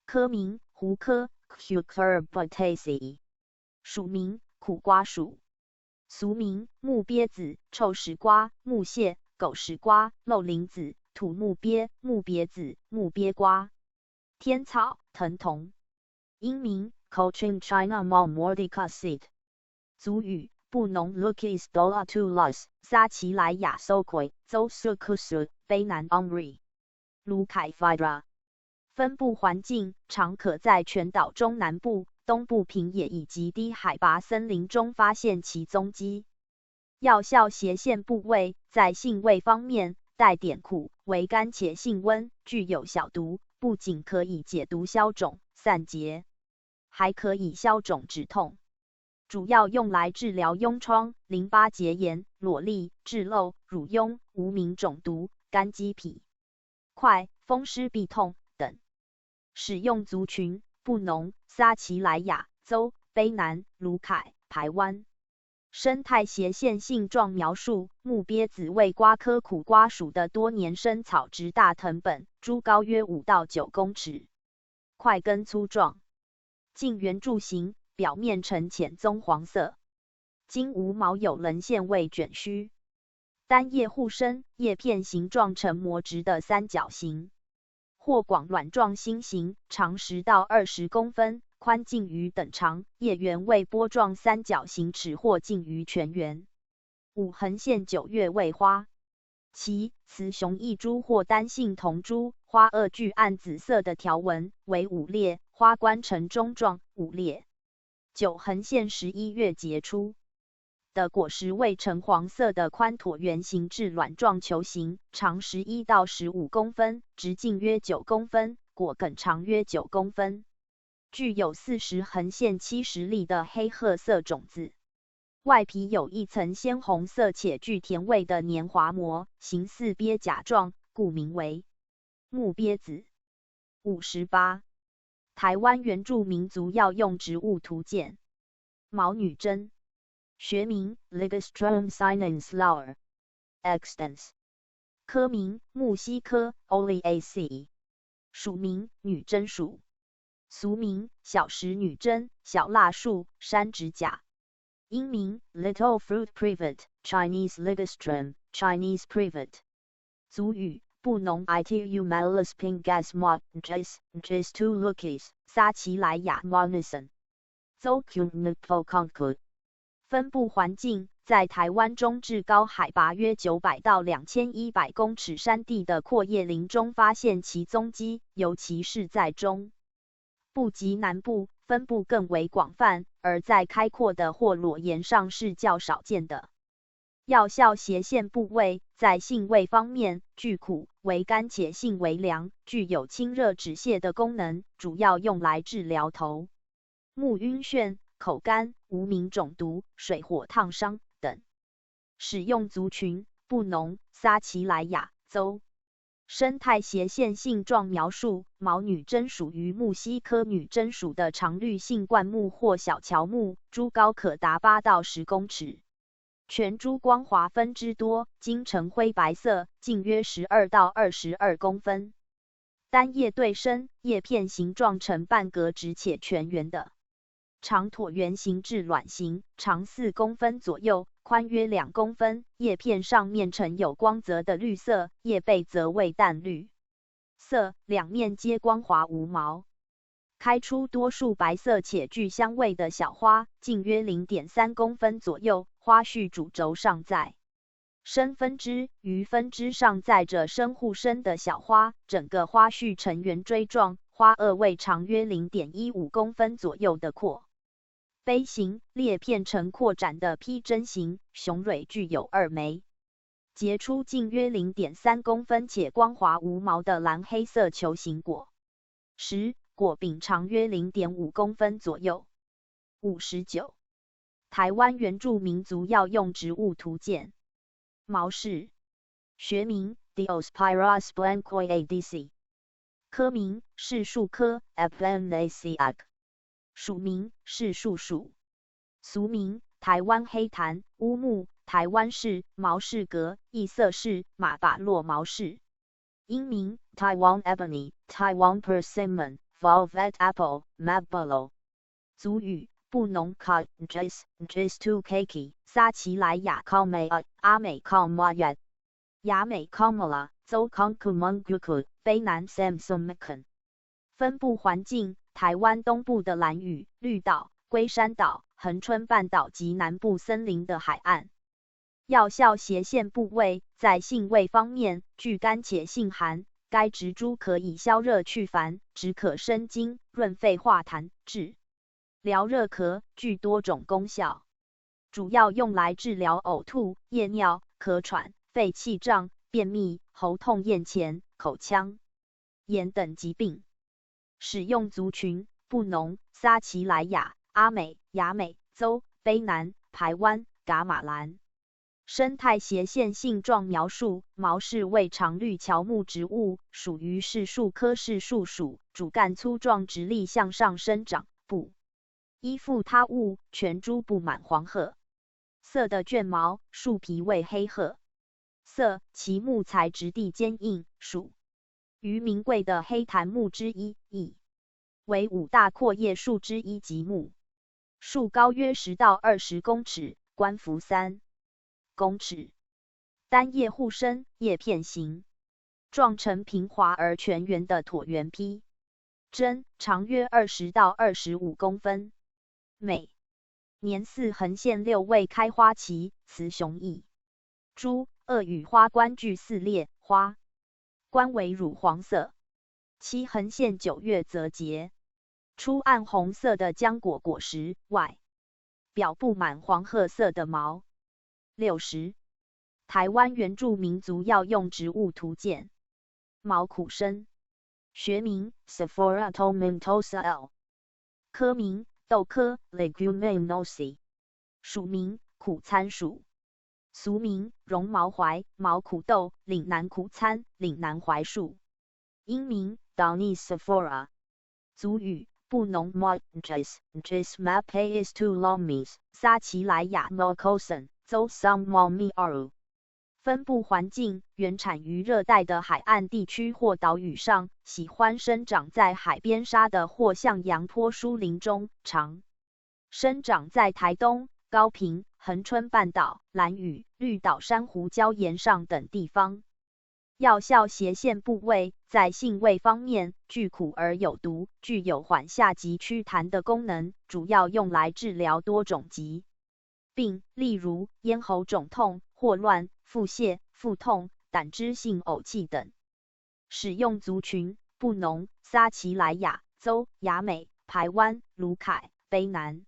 科名胡科 Cucurbitaceae， 属名苦瓜属。俗名木鳖子、臭石瓜、木蟹、狗食瓜、漏铃子、土木鳖、木鳖子、木鳖瓜。天草藤桐。英名 Cochin China Malmordica seed。族语布农 Lukis Dolatulas 撒奇莱雅 Sokoi Zosukusu 卑南 Omri 卢凯 Phaedra。分布环境常可在全岛中南部、东部平野以及低海拔森林中发现其踪迹。药效斜线部位在性味方面带点苦，微甘且性温，具有小毒，不仅可以解毒消肿、散结，还可以消肿止痛。主要用来治疗痈疮、淋巴结炎、裸痢、痔漏、乳痈、无名肿毒、肝积脾块、风湿痹痛等。使用族群布农、撒奇莱雅州、卑南、卢凯、排湾。生态斜线性状描述：木鳖子为瓜科苦瓜属的多年生草植大藤本，株高约5到9公尺，块根粗壮，茎圆柱形，表面呈浅棕黄色，茎无毛有棱线未卷须，单叶互生，叶片形状呈磨直的三角形或广卵状心形，长10到20公分，宽近于等长，叶缘为波状三角形齿或近于全圆。5横线9月未花。其雌雄异株或单性同株，花萼具暗紫色的条纹，为5裂，花冠呈钟状5裂。9横线11月结出的果实为橙黄色的宽椭圆形至卵状球形，长11到15公分，直径约9公分，果梗长约9公分，具有40横线70粒的黑褐色种子，外皮有一层鲜红色且具甜味的黏滑膜，形似鳖甲状，故名为木鳖子。58. 台湾原住民族药用植物图鉴。毛女贞，学名 Ligustrum sinens Lauer extens， 科名木犀科 Oleaceae， 属名女贞属。俗名小石女贞、小蜡树、山指甲。英名 Little Fruit Privet Chinese Ligustrum Chinese Privet。族语布农 Itu Malus Pingas Mot Jis Tu Lukis 撒奇莱雅 Monison Zokun Nupo Concord。分布环境在台湾中至高海拔约900到2100公尺山地的阔叶林中发现其踪迹，尤其是在中部及南部分布更为广泛，而在开阔的或裸岩上是较少见的。药效斜线部位在性味方面具苦、微甘且性微凉，具有清热止泻的功能，主要用来治疗头目晕眩、口干、无名肿毒、水火烫伤等。使用族群布农、撒奇莱雅州。生态斜线性状描述：毛女贞属于木犀科女贞属的常绿性灌木或小乔木，株高可达8到10公尺，全株光滑，分枝多，茎呈灰白色，径约12到22公分，单叶对生，叶片形状呈半格直且全圆的。长椭圆形至卵形，长4公分左右，宽约2公分，叶片上面呈有光泽的绿色，叶背则为淡绿色，两面皆光滑无毛。开出多数白色且具香味的小花，径约 0.3 公分左右，花序主轴上在深分支，于分支上载着深互生的小花，整个花序呈圆锥状，花萼为长约 0.15 公分左右的阔杯形，裂片呈扩展的披针形，雄蕊具有2枚，结出径约 0.3 公分且光滑无毛的蓝黑色球形果实，果柄长约 0.5 公分左右。59. 台湾原住民族药用植物图鉴。毛氏，学名 Diospyros blancoiadc， 科名是树科 Aplanaceae， 属名是树属，俗名台湾黑檀、乌木、台湾氏、毛氏葛、异色氏、马把落毛氏。英名 Taiwan ebony、Taiwan persimmon、Velvet apple、Mabalo。族语布农卡 Jis、Jis2 Kaki、撒奇莱雅康美阿美康马亚、雅美康马拉、邹康库蒙古库、卑南 Samsumkan。分布环境：台湾东部的兰屿、绿岛、龟山岛、恒春半岛及南部森林的海岸。药效斜线部位，在性味方面，具甘且性寒。该植株可以消热去烦，止渴生津、润肺化痰、治疗热咳，具多种功效。主要用来治疗呕吐、夜尿、咳喘、肺气胀、便秘、喉痛、咽前、口腔炎等疾病。使用族群：布农、撒奇莱雅、阿美、雅美、邹、卑南、排湾、噶玛兰。生态斜线性状描述：毛氏为常绿乔木植物，属于柿树科柿树属，主干粗壮，直立向上生长，不依附他物，全株布满黄褐色的卷毛，树皮为黑褐色，其木材质地坚硬，属于名贵的黑檀木之一，亦为5大阔叶树之一级木。树高约10到20公尺，冠幅3公尺，单叶互生，叶片形状呈平滑而全圆的椭圆披针，长约20到25公分。每年4横线6位开花期，雌雄异株，萼与花冠具4裂，花冠为乳黄色。7横线9月则结出暗红色的浆果果实，外表布满黄褐色的毛。60. 台湾原住民族药用植物图鉴。毛苦参，学名 Sephora tomentosa L， 科名豆科 Leguminosae， 属名苦参属，俗名绒毛槐、毛苦豆、岭南苦参、岭南槐树。英名 Downy Sephora。族语布农 Mojis、Jis Mapeis to Lomis、撒奇莱雅 Mokosan、邹桑 Momi Aru。分布环境：原产于热带的海岸地区或岛屿上，喜欢生长在海边沙的或向阳坡疏林中，常生长在台东、高屏、恒春半岛、兰屿、绿岛珊瑚礁岩上等地方。药效斜线部位，在性味方面，具苦而有毒，具有缓下及祛痰的功能，主要用来治疗多种疾病，例如咽喉肿痛、霍乱、腹泻、腹痛、胆汁性呕气等。使用族群：布农、撒奇莱雅、邹、雅美、排湾、卢凯、卑南。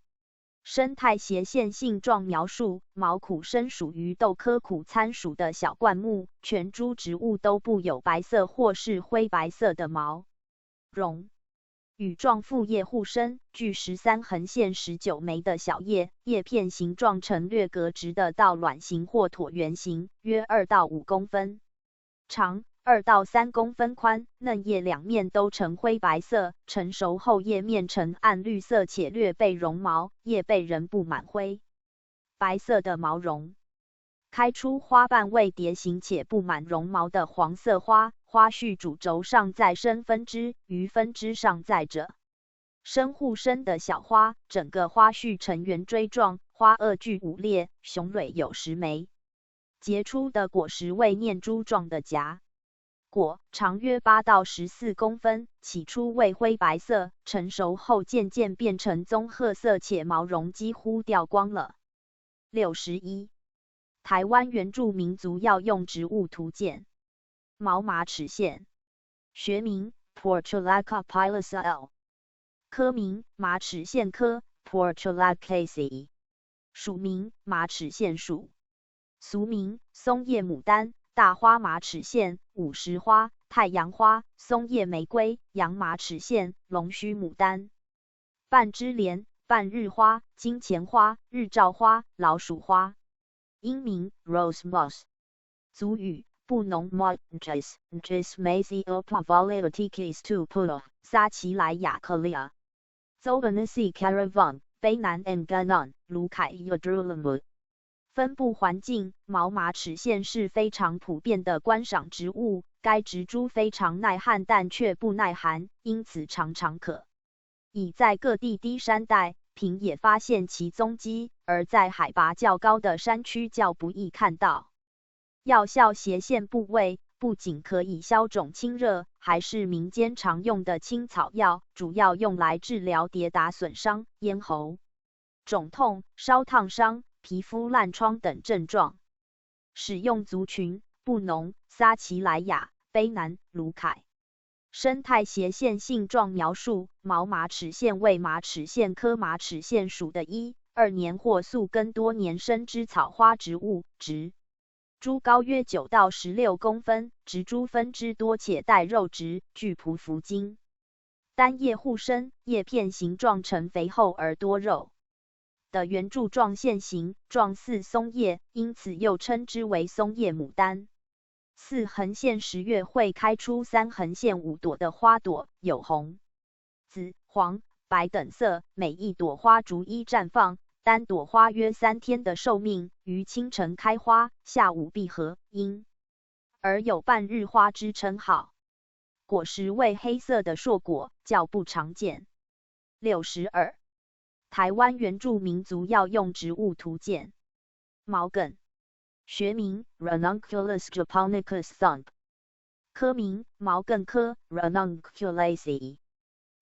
生态斜线性状描述：毛苦参属于豆科苦参属的小灌木，全株植物都布有白色或是灰白色的毛绒。羽状复叶互生，具13横线19枚的小叶，叶片形状呈略格直的到卵形或椭圆形，约2到5公分长，2到3公分宽，嫩叶两面都呈灰白色，成熟后叶面呈暗绿色且略被绒毛，叶背仍布满灰白色的毛绒。开出花瓣为蝶形且布满绒毛的黄色花，花序主轴上在深分支，于分支上载着深户生的小花，整个花序呈圆锥状，花萼具5裂，雄蕊有10枚。结出的果实为念珠状的荚。果长约8到14公分，起初为灰白色，成熟后渐渐变成棕褐色，且毛绒几乎掉光了。61. 台湾原住民族药用植物图鉴。毛马齿苋，学名 Portulaca pilosa L， 科名马齿苋科 Portulacaceae， 属名马齿苋属，俗名松叶牡丹、大花马齿苋、五十花、太阳花、松叶玫瑰、洋马齿苋、龙须牡丹、半枝莲、半日花、金钱花、日照花、老鼠花。英名 Rose Moss， 族语布农 Montes Macy Opavalitikis to Pulo 撒奇莱雅克利亚 Zobanisi Caravan 卑南 Nganon 卢凯 Yodrulamut。分布环境，毛马齿苋是非常普遍的观赏植物。该植株非常耐旱，但却不耐寒，因此常常可以在各地低山带、平野发现其踪迹，而在海拔较高的山区较不易看到。药效斜线部位不仅可以消肿清热，还是民间常用的青草药，主要用来治疗跌打损伤、咽喉肿痛、烧烫伤、皮肤烂疮等症状。使用族群布农、撒奇莱雅、卑南、卢凯。生态斜线性状描述：毛马齿苋为马齿苋科马齿苋属的2年或宿根多年生之草花植物，植株高约9到16公分，植株分支多且带肉质，具匍匐茎，单叶互生，叶片形状呈肥厚而多肉的圆柱状线形，状似松叶，因此又称之为松叶牡丹。4横线10月会开出3横线5朵的花朵，有红、紫、黄、白等色，每一朵花逐一绽放，单朵花约3天的寿命，于清晨开花，下午闭合，因而有半日花之称号。果实为黑色的硕果，较不常见。62. 台湾原住民族药用植物图鉴。毛茛，学名 Ranunculus japonicus thumb， 科名毛茛科 Ranunculaceae，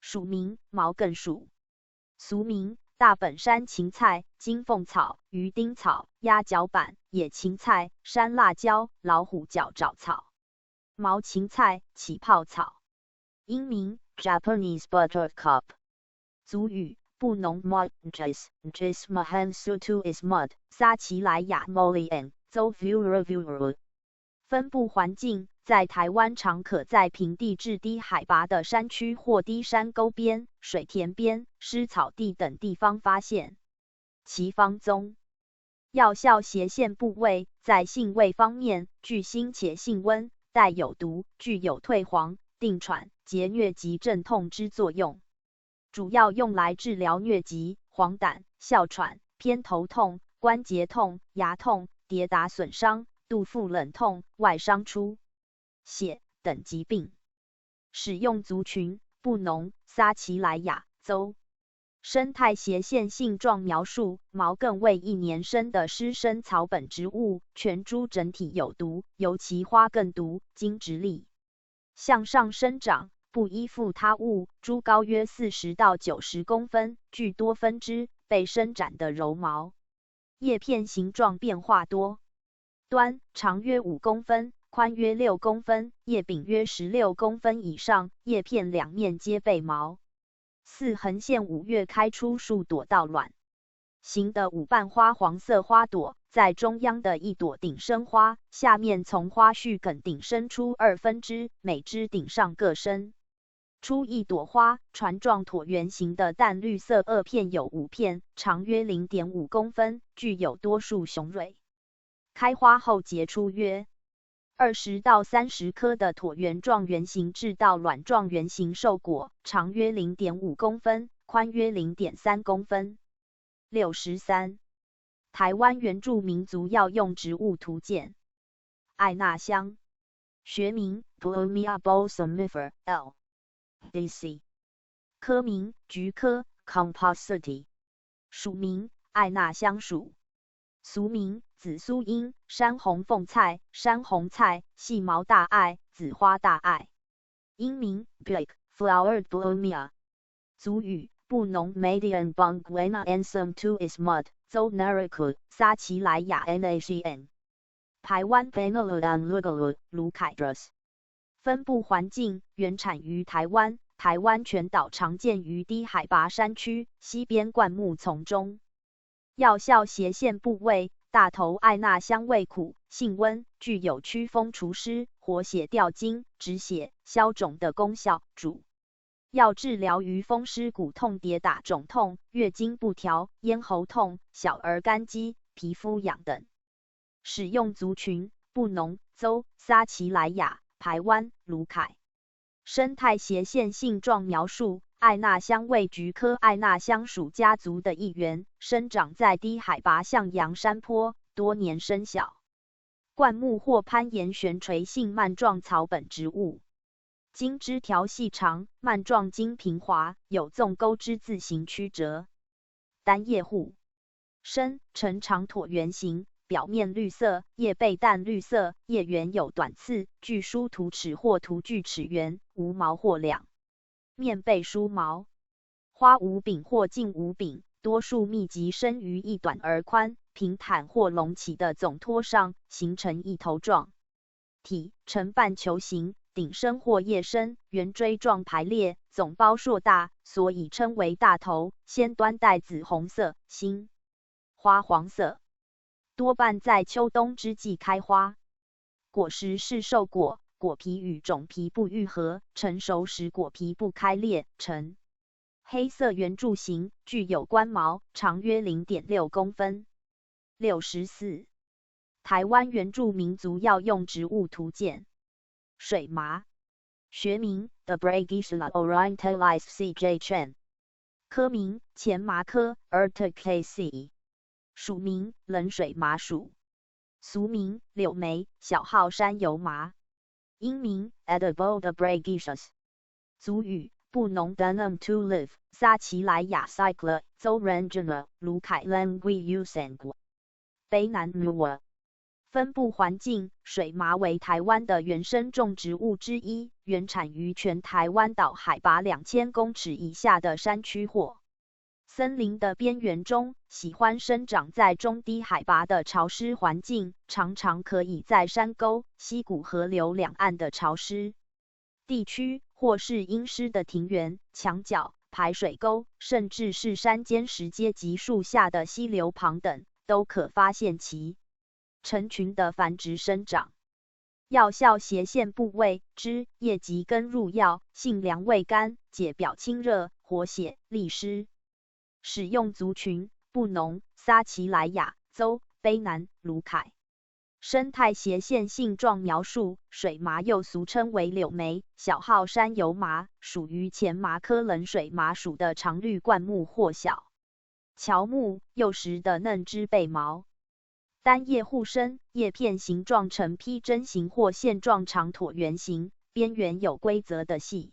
属名毛茛属，俗名大本山芹菜、金凤草、鱼丁草、鸭脚板、野芹菜、山辣椒、老虎角沼草、毛芹菜、起泡草。英名 Japanese buttercup， 族语布农 Montes Mahansutu is mud， 撒奇莱雅 Molian Zovura。 分布环境在台湾常可在平地至低海拔的山区或低山沟边、水田边、湿草地等地方发现。其方宗药效斜线部位在性味方面，具辛且性温，带有毒，具有退黄、定喘、解疟及镇痛之作用。主要用来治疗疟疾、黄疸、哮喘、偏头痛、关节痛、牙痛、跌打损伤、肚腹冷痛、外伤出血等疾病。使用族群布农、撒奇莱雅邹。生态斜线性状描述：毛茛为1年生的湿生草本植物，全株整体有毒，尤其花更毒，茎直立向上生长，不依附他物，株高约40到90公分，具多分支，被伸展的柔毛，叶片形状变化多端，长约5公分，宽约6公分，叶柄约16公分以上，叶片两面皆被毛。4横线5月开出数朵到卵形的五瓣花黄色花朵，在中央的一朵顶生花，下面从花序梗顶生出2分支，每枝顶上各生出一朵花，船状椭圆形的淡绿色萼片有5片，长约 0.5 公分，具有多数雄蕊。开花后结出约20到30颗的椭圆状圆形至到卵状圆形瘦果，长约 0.5 公分，宽约 0.3 公分。63. 台湾原住民族药用植物图鉴。艾纳香，学名 Blumea balsamifer L. D.C. 科名菊科 Compositae， 属名艾纳香属，俗名紫苏英、山红凤菜、山红菜、细毛大艾、紫花大艾。英名 Blake Flowered Blumia。族语布农 Median Bonguena Ensum to Ismud 邹 Nariku 撒奇莱雅 NACN。台湾 Penelodan Lugalu 卢凯 Drus。分布环境原产于台湾，台湾全岛常见于低海拔山区、溪边灌木丛中。药效斜线部位，大头艾纳香味苦，性温，具有祛风除湿、活血调经、止血、消肿的功效。主要治疗于风湿骨痛、跌打肿痛、月经不调、咽喉痛、小儿干肌、皮肤痒等。使用族群布农、邹、撒奇莱雅、排湾、卢凯。生态斜线性状描述：艾纳香为菊科艾纳香属家族的一员，生长在低海拔向阳山坡，多年生小灌木或攀岩悬垂性蔓状草本植物。茎枝条细长，蔓状茎平滑，有纵钩之字形曲折。单叶户生呈长椭圆形，表面绿色，叶背淡绿色，叶缘有短刺，具疏突齿或突锯齿缘，无毛或两面背梳毛。花无柄或近无柄，多数密集生于一短而宽、平坦或隆起的总托上，形成一头状体，呈半球形，顶生或叶生，圆锥状排列，总包硕大，所以称为大头。先端带紫红色，心花黄色。多半在秋冬之际开花，果实是瘦果，果皮与种皮不愈合，成熟时果皮不开裂，呈黑色圆柱形，具有冠毛，长约 0.6 公分。64. 台湾原住民族药用植物图鉴。水麻，学名 The Bragisla orientalis CJ Chen， 科名前麻科 Urticaceae，属名冷水麻属，俗名柳梅，小号山油麻。英名 Edible de Bragisas。族语布农 Dunum to live， 撒奇莱雅 Cycla， 邹 Rangina， 卢凯 Langui Usangua。卑南 Mua。分布环境水麻为台湾的原生种植物之一，原产于全台湾岛海拔2000公尺以下的山区或森林的边缘中，喜欢生长在中低海拔的潮湿环境，常常可以在山沟、溪谷、河流两岸的潮湿地区，或是阴湿的庭园、墙角、排水沟，甚至是山间石阶及树下的溪流旁等，都可发现其成群的繁殖生长。药效斜线部位，枝、叶及根入药，性凉味甘，解表清热，活血利湿。使用族群布农、撒奇莱雅、邹、卑南、卢凯。生态斜线性状描述：水麻又俗称为柳梅，小号山油麻，属于前麻科冷水麻属的常绿灌木或小乔木，幼时的嫩枝背毛。单叶互生，叶片形状呈披针形或线状长椭圆形，边缘有规则的细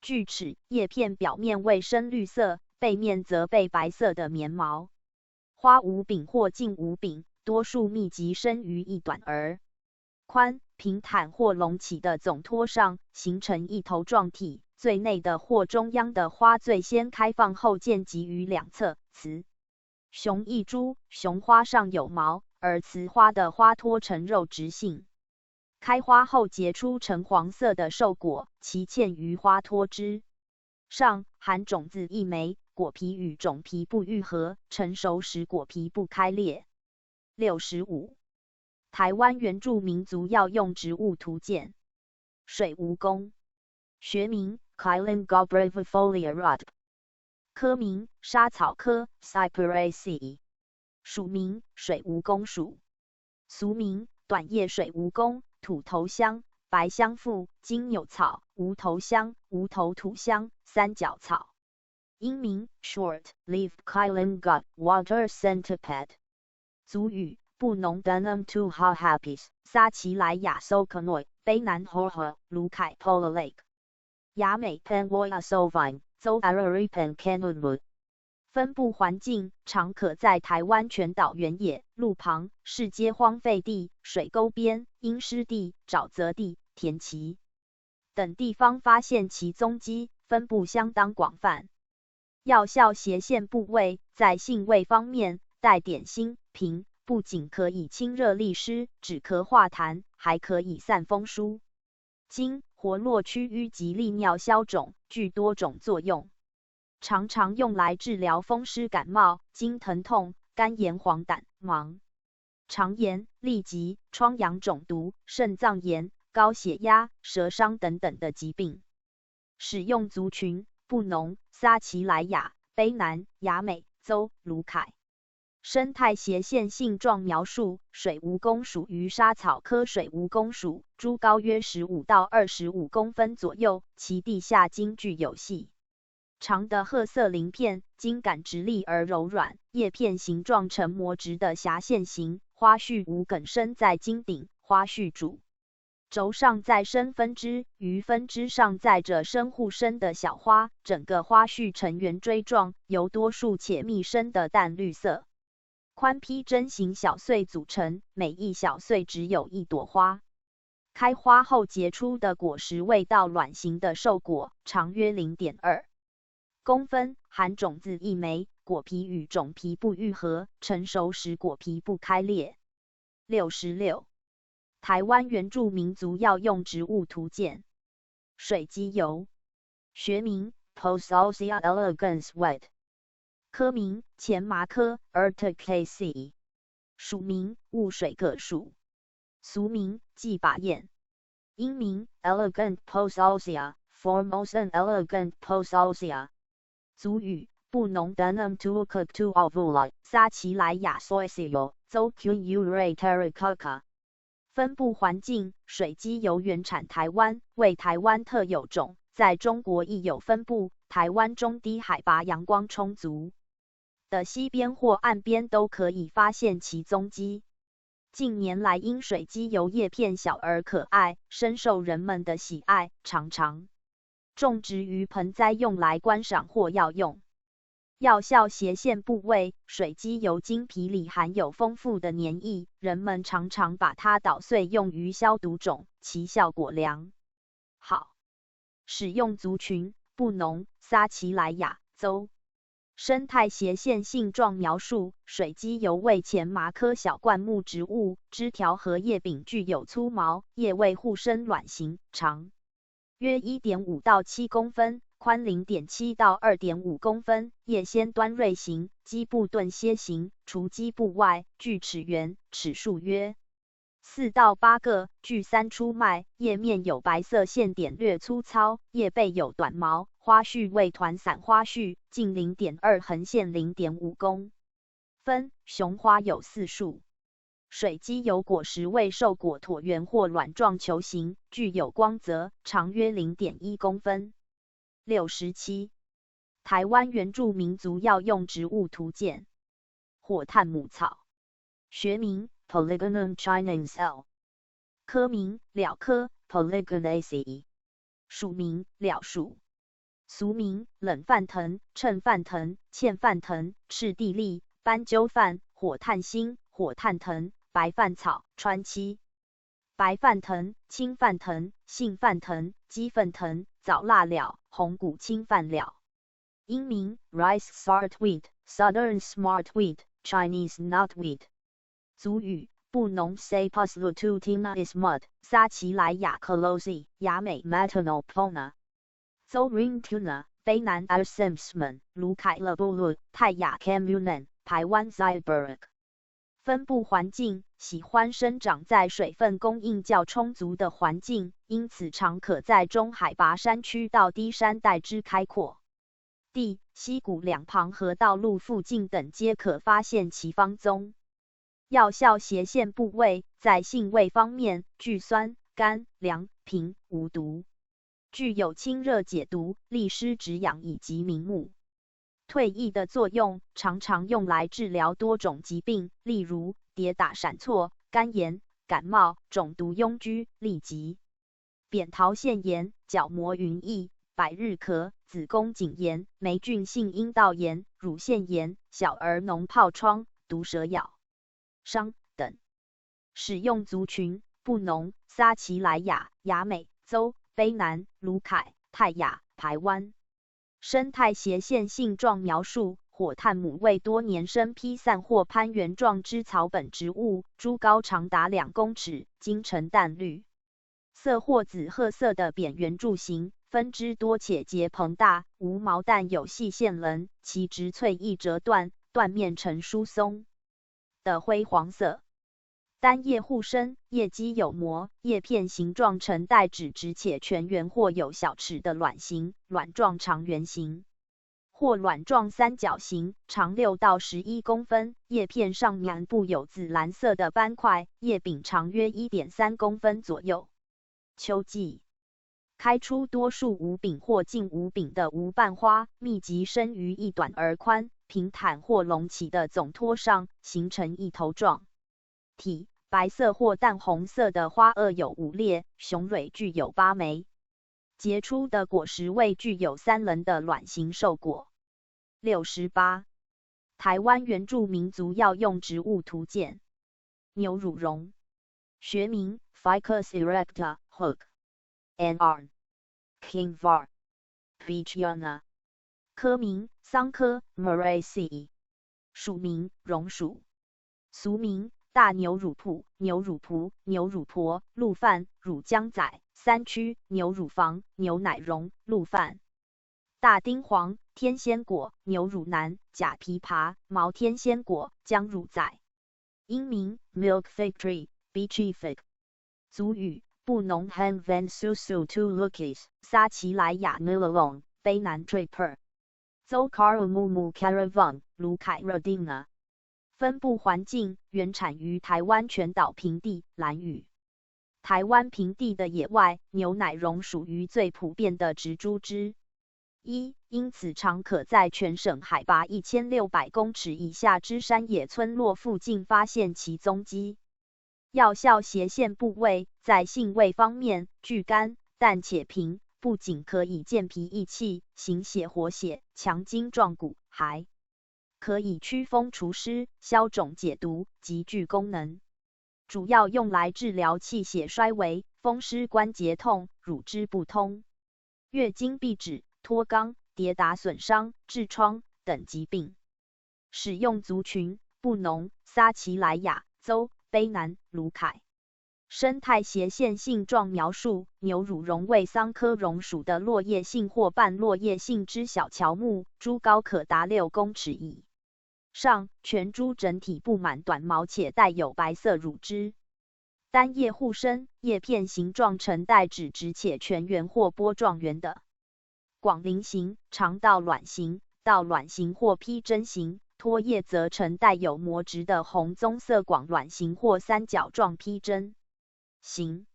锯齿，叶片表面为深绿色，背面则被白色的棉毛。花无柄或近无柄，多数密集生于一短而宽、平坦或隆起的总托上，形成一头状体。最内的或中央的花最先开放后见及于两侧。雌雄异株，雄花上有毛，而雌花的花托呈肉质性。开花后结出橙黄色的瘦果，其嵌于花托之上，含种子一枚，果皮与种皮不愈合，成熟时果皮不开裂。65. 台湾原住民族药用植物图鉴。水蜈蚣，学名 Kylan Gobrevifolia Rod， 科名莎草科 Cyperaceae， 属名水蜈蚣属，俗名短叶水蜈蚣、土头香、白香附、金纽草、无头香、无头土香、三角草。英名 Short-leaved Kylan God Water Centipede。族语布农 Dunum to Hahapis， 撒奇莱雅 Sokanoi， 卑南 Hoha， 卢凯 Polar Lake。亚美 Penwoya Sovine，邹 Araripan Canunwood。分布环境常可在台湾全岛原野、路旁、市街荒废地、水沟边、阴湿地、沼泽地、田畦等地方发现其踪迹，分布相当广泛。药效斜线部位在性味方面带点辛平，不仅可以清热利湿、止咳化痰，还可以散风舒筋、活络区域及利尿消肿，具多种作用。常常用来治疗风湿感冒、经疼痛、肝炎、黄疸、盲肠炎、痢疾、疮疡肿毒、肾脏炎、高血压、舌伤等等的疾病。使用族群：布农、撒奇莱雅、卑南、雅美、邹、卢凯。生态斜线性状描述：水蜈蚣属于莎草科水蜈蚣属，株高约15到25公分左右，其地下茎具有细长的褐色鳞片，茎秆直立而柔软，叶片形状呈膜质的狭线形，花序无梗生在茎顶，花序主轴上再生分支，于分支上载着深护生的小花，整个花序呈圆锥状，由多数且密生的淡绿色宽披针形小穗组成，每一小穗只有一朵花。开花后结出的果实味道卵形的瘦果，长约 0.2公分，含种子1枚，果皮与种皮不愈合，成熟时果皮不开裂。66. 台湾原住民族药用植物图鉴。水鸡油，学名 Posausia elegans Wet， 科名前麻科 Urticaceae， 属名雾水葛属，俗名季把叶，英名 Elegant Posausia Formosan Elegant Posausia。族语布农 Denum tuucactu ovula， 撒奇莱雅 Soisio， 邹 Qura terricoca。分布环境：水鸡油原产台湾，为台湾特有种，在中国亦有分布。台湾中低海拔、阳光充足的溪边或岸边都可以发现其踪迹。近年来，因水鸡油叶片小而可爱，深受人们的喜爱，常常种植于盆栽用来观赏或药用。药效斜线部位：水鸡油茎皮里含有丰富的黏液，人们常常把它捣碎用于消毒肿，其效果良好。使用族群：布农、撒奇莱雅、邹。生态斜线性状描述：水鸡油为前麻科小灌木植物，枝条和叶柄具有粗毛，叶为互生卵形，长约 1.5到7公分，宽 0.7到 2.5公分，叶先端锐形，基部钝楔形，除基部外，具齿缘，齿数约4到8个，具3出脉，叶面有白色线点，略粗糙，叶背有短毛，花序为团散花序，径 0.2 横线 0.5公分，雄花有4束。水鸡油果实为瘦果椭圆或卵状球形，具有光泽，长约 0.1 公分。67. 台湾原住民族药用植物图鉴。火炭母草，学名 Polygonum chinense L， 科名蓼科 Polygonaceae， 属名蓼属，俗名冷饭藤、衬饭藤、茜饭藤、赤地栗、斑鸠饭、火炭星、火炭藤、白饭草、川七、白饭藤、青饭藤、杏饭藤、鸡粪藤、枣蜡蓼、红谷青饭蓼。英名 Rice Smartweed Southern Smartweed Chinese Knotweed。族语布农 Sapus lututina ismut， 撒奇莱雅 Colosi， 雅美 Maternal Plona， 邹 Ringtuna， 卑南 Arsimsman， 卢凯勒部落，泰雅 Camunan， 台湾 Zyberg。分布环境喜欢生长在水分供应较充足的环境，因此常可在中海拔山区到低山带之开阔地、溪谷两旁和道路附近等皆可发现其芳踪。药效斜线部位在性味方面具酸、甘、凉、平、无毒，具有清热解毒、利湿止痒以及明目退翳的作用，常常用来治疗多种疾病，例如跌打闪挫、肝炎、感冒、肿毒痈疽、痢疾、扁桃腺炎、角膜云翳、百日咳、子宫颈炎、霉菌性阴道炎、乳腺炎、小儿脓疱疮、毒蛇咬伤等。使用族群：布农、撒奇莱雅、雅美洲、卑南、卢凯、泰雅、排湾。生态斜线性状描述：火炭母为多年生披散或攀援状之草本植物，株高长达2公尺，茎呈淡绿色或紫褐色的扁圆柱形，分支多且结膨大，无毛但有细线棱，其直脆易折断，断面呈疏松的灰黄色。单叶互生，叶基有膜，叶片形状呈带指直且全圆或有小齿的卵形，卵状长圆形或卵状三角形，长6到11公分，叶片上面部有紫蓝色的斑块，叶柄长约 1.3 公分左右。秋季开出多数无柄或近无柄的无瓣花，密集生于一短而宽、平坦或隆起的总托上，形成一头状体。白色或淡红色的花萼有5列，雄蕊具有8枚，结出的果实为具有3棱的卵形瘦果。68. 台湾原住民族药用植物图鉴。牛乳榕，学名 Ficus erecta, Hook. N.R. Kingvar. Beachiana. 科名桑科 Muraceae. 属名榕属。俗名大牛乳铺、牛乳蒲、牛乳婆、鹿饭、乳浆仔、三区、牛乳房、牛奶蓉、鹿饭。大丁黄、天仙果、牛乳楠、假枇杷、毛天仙果、姜乳仔。英名 Milk Fig Tree, Beachy Fig. 族语布农 Han Van Susu Tu Lukis, 撒奇莱雅 Milalong, 卑南 Trapper. 州 Karamumu Caravan, 卢凯 Rodina。分布环境原产于台湾全岛平地，兰屿。台湾平地的野外牛奶榕属于最普遍的植株之一，因此常可在全省海拔1600公尺以下之山野村落附近发现其踪迹。药效斜线部位在性味方面，具甘淡且平，不仅可以健脾益气、行血活血、强筋壮骨，还可以驱风除湿、消肿解毒，极具功能。主要用来治疗气血衰微、风湿关节痛、乳汁不通、月经闭止、脱肛、跌打损伤、痔疮等疾病。使用族群：布农、撒奇莱雅州、卑南、卢凯。生态斜线性状描述：牛乳榕为桑科榕属的落叶性或半落叶性之小乔木，株高可达6公尺以上，全株整体布满短毛且带有白色乳汁。单叶互生，叶片形状呈带指直且全圆或波状圆的广菱形，长到卵形、到卵形或披针形，托叶则呈带有膜质的红棕色广卵形或三角状披针形。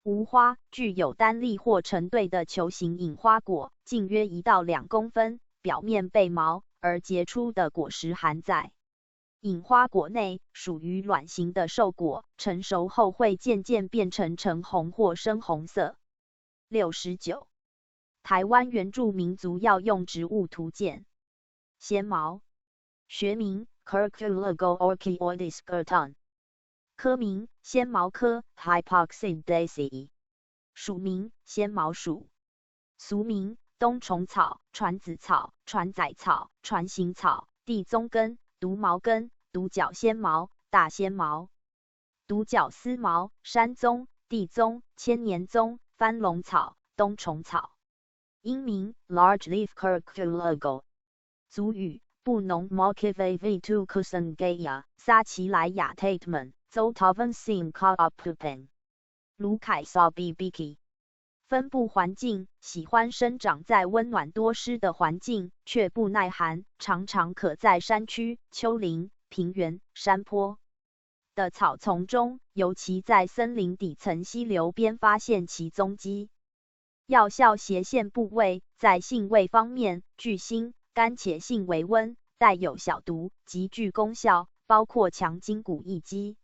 无花，具有单粒或成对的球形隐花果，径约1到2公分，表面被毛，而结出的果实含在隐花果内，属于卵形的瘦果，成熟后会渐渐变成橙红或深红色。69. 台湾原住民族药用植物图鉴。仙毛，学名 Curculago orchioides Gerton. 科名仙毛科 Hypoxidaceae. 属名仙毛属。俗名冬虫草、传子草、传仔草、传行草、地棕根、独毛根、独角仙毛、大仙毛、独角丝毛、山棕、地棕、千年棕、番龙草、冬虫草。英名 Large Leaf Curculago. 族语布农 Malkive V2 Kusangaya, 撒奇莱雅 Tateman, 州 Tavan Sim Ka Apupen. 卢凯 Sabi Biki。分布环境喜欢生长在温暖多湿的环境，却不耐寒，常常可在山区、丘陵、平原、山坡的草丛中，尤其在森林底层溪流边发现其踪迹。药效斜线部位在性味方面，具辛、甘且性微温，带有小毒，极具功效，包括强筋骨益肌、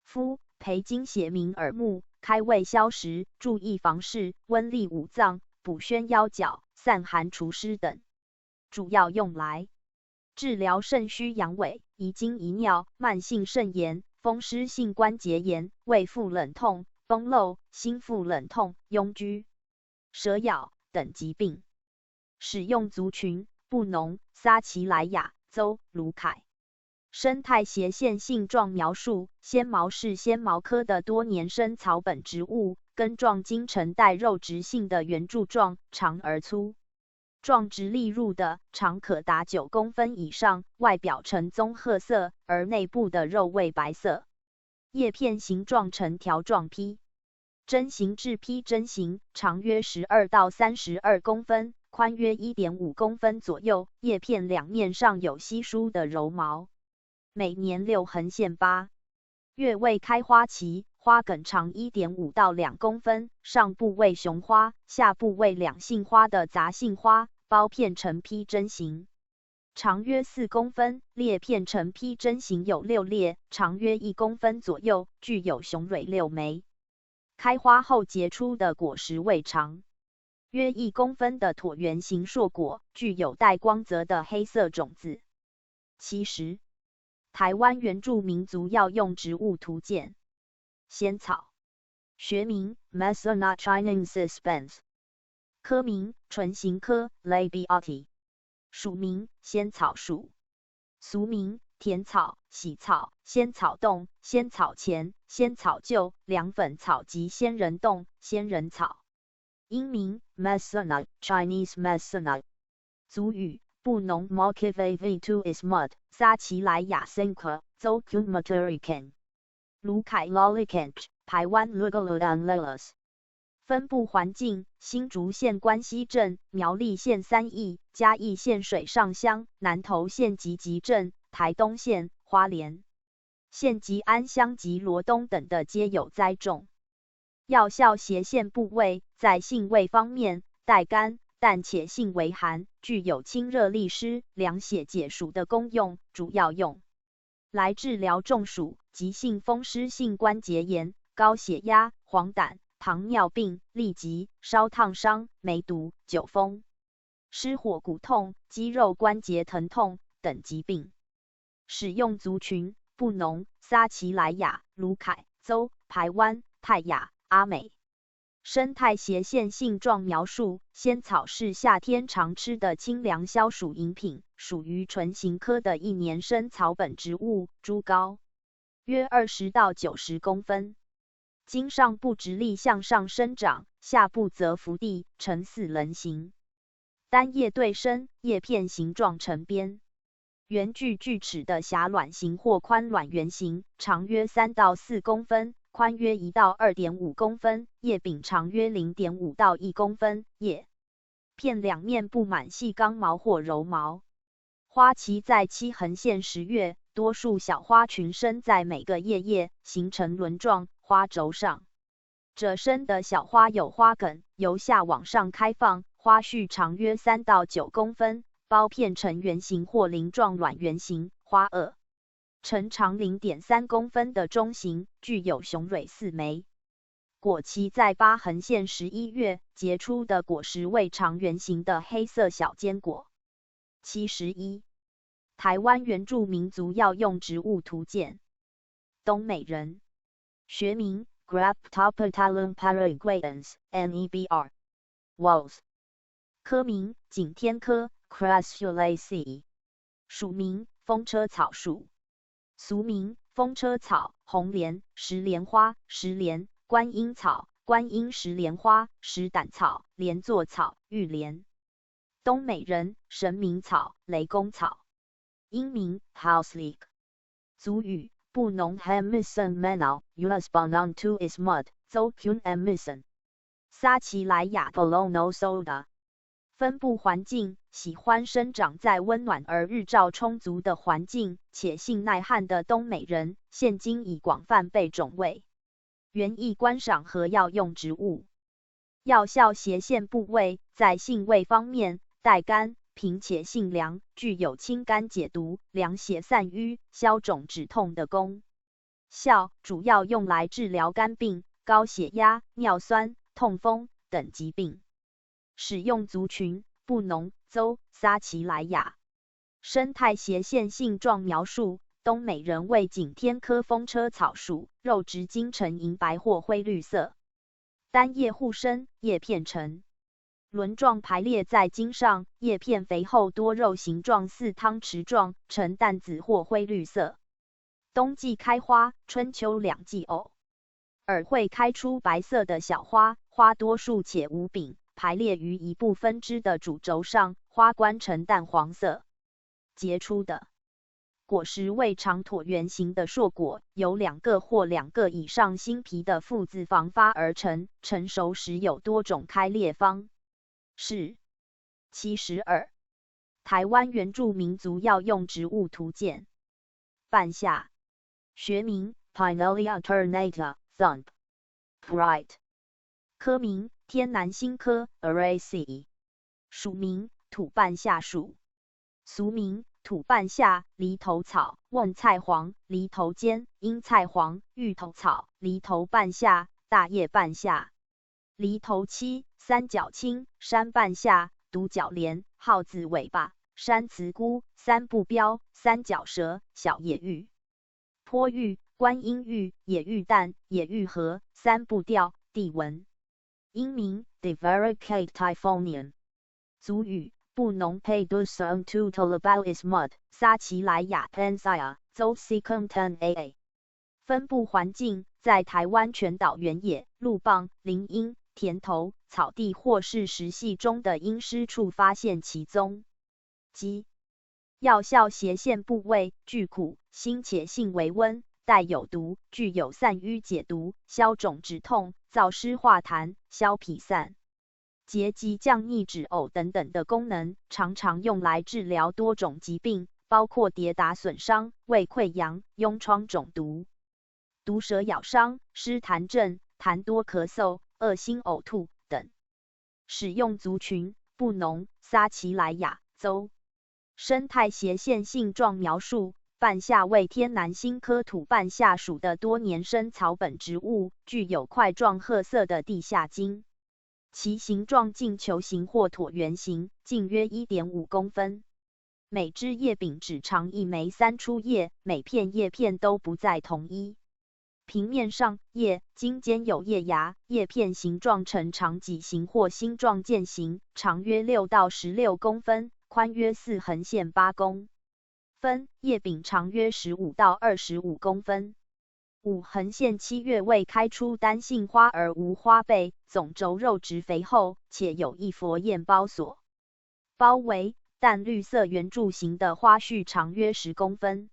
肤、培精血明耳目、开胃消食、注意房事、温利五脏、补宣腰脚、散寒除湿等，主要用来治疗肾虚阳痿、遗精遗尿、慢性肾炎、风湿性关节炎、胃腹冷痛、风漏、心腹冷痛、痈疽、蛇咬等疾病。使用族群：布农、撒奇莱雅、邹、卢凯。生态斜线性状描述：纤毛是纤毛科的多年生草本植物，根状茎呈带肉质性的圆柱状，长而粗。状直立入的，长可达9公分以上，外表呈棕褐色，而内部的肉为白色。叶片形状呈条状披。针形至披针形，长约12到32公分，宽约1.5公分左右，叶片两面上有稀疏的柔毛。每年6横线8月未开花期，花梗长1.5到2公分，上部为雄花，下部为两性花的杂性花，苞片呈披针形，长约4公分，裂片呈披针形有6裂，长约1公分左右，具有雄蕊6枚。开花后结出的果实为长，约1公分的椭圆形硕果，具有带光泽的黑色种子。其实台湾原住民族药用植物图鉴。仙草，学名 Mesonot chinensis Benz， 科名唇形科 Labiati， 属名仙草属，俗名甜草、喜草、仙草冻、仙草钳、仙草臼、凉粉草及仙人冻、仙人草。英名 Mesonot Chinese Mesonot， 族语布农 Mokive V2 is mud， 撒奇莱雅 Senka， 邹 Kummaturikan， 卢凯 Lolikanch， 台湾 Lugoludan Lelas。分布环境：新竹县关西镇、苗栗县三义、嘉义县水上乡、南投县集集镇、台东县、花莲县吉安乡及罗东等的皆有栽种。药效斜线部位，在性味方面，带甘，但且性微寒，具有清热利湿、凉血解暑的功用，主要用来治疗中暑、急性风湿性关节炎、高血压、黄疸、糖尿病、痢疾、烧烫伤、梅毒、酒疯、湿火骨痛、肌肉关节疼痛等疾病。使用族群：布农、撒奇莱雅、卢凯、邹、排湾、泰雅、阿美。生态斜线性状描述：仙草是夏天常吃的清凉消暑饮品，属于唇形科的一年生草本植物，株高约20到90公分，茎上部直立向上生长，下部则伏地，呈4棱形，单叶对生，叶片形状呈边圆锯齿的狭卵形或宽卵圆形，长约3到4公分，宽约1到2.5公分，叶柄长约0.5到1公分，叶片两面布满细刚毛或柔毛。花期在7横线10月，多数小花群生在每个叶形成轮状，花轴上褶生的小花有花梗，由下往上开放，花序长约3到9公分，苞片呈圆形或鳞状卵圆形，花萼呈长0.3公分的中型，具有雄蕊4枚。果期在8横线11月，结出的果实为长圆形的黑色小坚果。71. 台湾原住民族药用植物图鉴。东美人，学名 Graptophyllum paraguayans NEBR Walls， 科名景天科 Crassulaceae， 属名风车草属，俗名风车草、红莲、石莲花、石莲、观音草、观音石莲花、石胆草、莲座草、玉莲。东美人，神明草、雷公草。英名 Houseleek， 族语布农 Hemison Menal Ulasbonantu is mud， 邹 Kun Emison， 撒奇莱雅 Polono Soda。分布环境：喜欢生长在温暖而日照充足的环境，且性耐旱的东美人，现今已广泛被种为园艺观赏和药用植物。药效斜线部位，在性味方面，带甘，平且性凉，具有清肝解毒、凉血散瘀、消肿止痛的功效，主要用来治疗肝病、高血压、尿酸、痛风等疾病。使用族群：布农、邹、撒奇莱雅。生态斜线性状描述：东美人味景天科风车草属，肉质金呈银白或灰绿色，单叶互生，叶片呈轮状排列在茎上，叶片肥厚多肉，形状似汤匙状，呈淡紫或灰绿色。冬季开花，春秋两季偶尔会开出白色的小花，花多数且无柄，排列于一部分枝的主轴上，花冠呈淡黄色。结出的果实为长椭圆形的硕果，由2个或2个以上新皮的附子房发而成，成熟时有多种开裂方式。72. 台湾原住民族药用植物图鉴。半夏，学名 Pinelia alternata, thumb, bright。科名天南星科 Araceae。属名土半夏属。俗名土半夏、犁头草、瓮菜黄、犁头尖、鹰菜黄、芋头草、犁头半夏、大叶半夏、犁头漆、三角青、山半夏、独角莲、耗子尾巴、山慈菇、三不标、三角蛇、小野芋、坡芋、观音芋、野芋蛋、野芋核、三不调、地纹。英名 Divaricate typhonium。族语布农佩杜松 to Tolabalis mud， 撒奇莱雅 Pansia， 邹 Secumton aa。分布环境在台湾全岛原野、路傍、林荫、田头、草地或是石隙中的阴湿处发现其踪迹。药效斜线部位具苦、辛且性微温，带有毒，具有散瘀解毒、消肿止痛、燥湿化痰、消痞散结及降逆止呕等等的功能，常常用来治疗多种疾病，包括跌打损伤、胃溃疡、痈疮肿毒、毒蛇咬伤、湿痰症、痰多咳嗽、恶心呕吐等。使用族群：布农、撒奇莱雅、邹。生态斜线性状描述：半夏为天南星科土半夏属的多年生草本植物，具有块状褐色的地下茎。其形状径球形或椭圆形，径约 1.5 公分。每枝叶柄只长1枚3出叶，每片叶片都不在同一平面上，叶茎间有叶芽，叶片形状呈长戟形或星状剑形，长约6到16公分，宽约4横线8公分，叶柄长约15到25公分。5横线7月未开出单性花而无花被，总轴肉质肥厚，且有一佛焰包所包围，淡绿色圆柱形的花序长约10公分。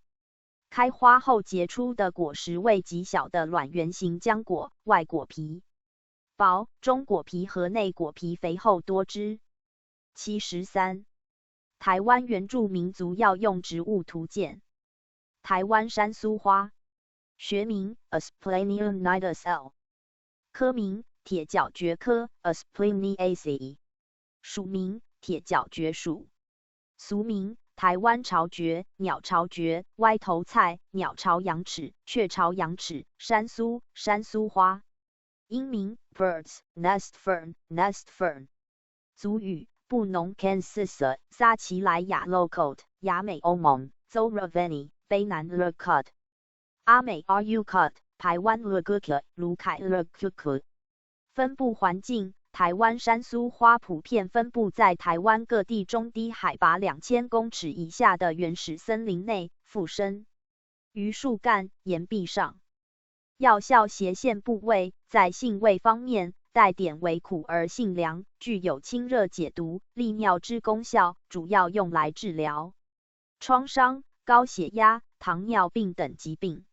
开花后结出的果实为极小的卵圆形浆果，外果皮薄，中果皮和内果皮肥厚多汁。73. 台湾原住民族药用植物图鉴。台湾山苏花。学名 Asplenium nidus L。科名铁角蕨科 Aspleniaceae。属名铁角蕨属。俗名台湾巢蕨、鸟巢蕨、歪头菜、鸟巢羊齿、雀巢羊齿、山苏、山苏花。英名 Birds Nest Fern Nest Fern。族语布农 Kansas、撒奇莱雅 Lokot、雅美欧蒙、邹 Raveni、卑南 Lurkut、阿美 Rukut、台湾 Lurkut、卢凯 Lurkut。分布环境台湾山苏花普遍分布在台湾各地中低海拔2000公尺以下的原始森林内，附生于树干、岩壁上。药效斜线部位在性味方面，带点微苦而性凉，具有清热解毒、利尿之功效，主要用来治疗创伤、高血压、糖尿病等疾病。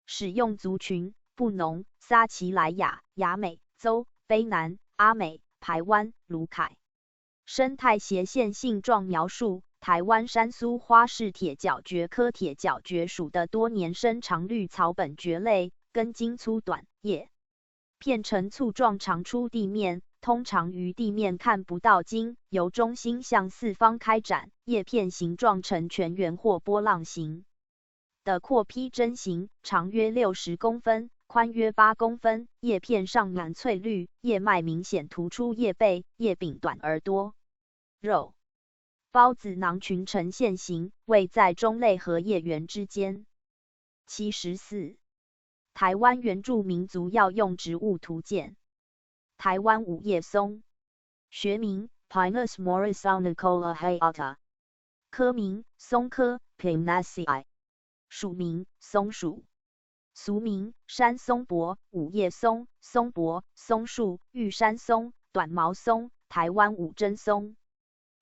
使用族群：布农、撒奇莱雅、雅美、邹、卑南、阿美、排湾、卢凯。生态斜线性状描述：台湾山苏花是铁角蕨科铁角蕨属的多年生常绿草本蕨类，根茎粗短，叶片呈簇状长出地面，通常于地面看不到茎，由中心向四方开展，叶片形状呈全圆或波浪形的阔披针形，长约60公分，宽约8公分，叶片上蓝翠绿，叶脉明显突出叶背，叶柄短而多肉。孢子囊群呈线形，位在中肋和叶缘之间。74. 台湾原住民族药用植物图鉴。台湾五叶松，学名 Pinus morrisonicola hayata， 科名松科 Pinaceae， 属名松属。俗名山松柏、五叶松、松柏、松树、玉山松、短毛松、台湾五针松。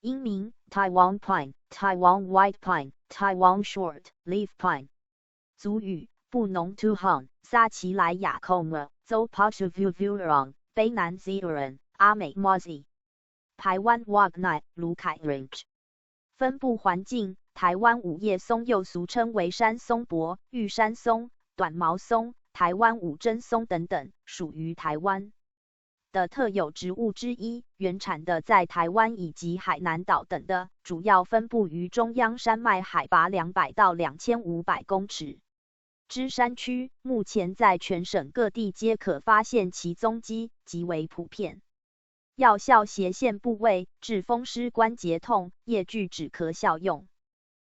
英名 Taiwan pine、Taiwan white pine、Taiwan short leaf pine。族语布农 Tuhon、撒奇莱雅 Coma、邹 Pachavuvuron、卑南 Ziran、阿美 Mozi。台湾 Wagnai、卢凯 Range。分布环境：台湾五叶松又俗称为山松柏、玉山松、短毛松、台湾五针松等等，属于台湾的特有植物之一。原产的在台湾以及海南岛等的，主要分布于中央山脉，海拔200到2500公尺之山区。目前在全省各地皆可发现其踪迹，极为普遍。药效斜线部位，治风湿关节痛，叶具止咳效用。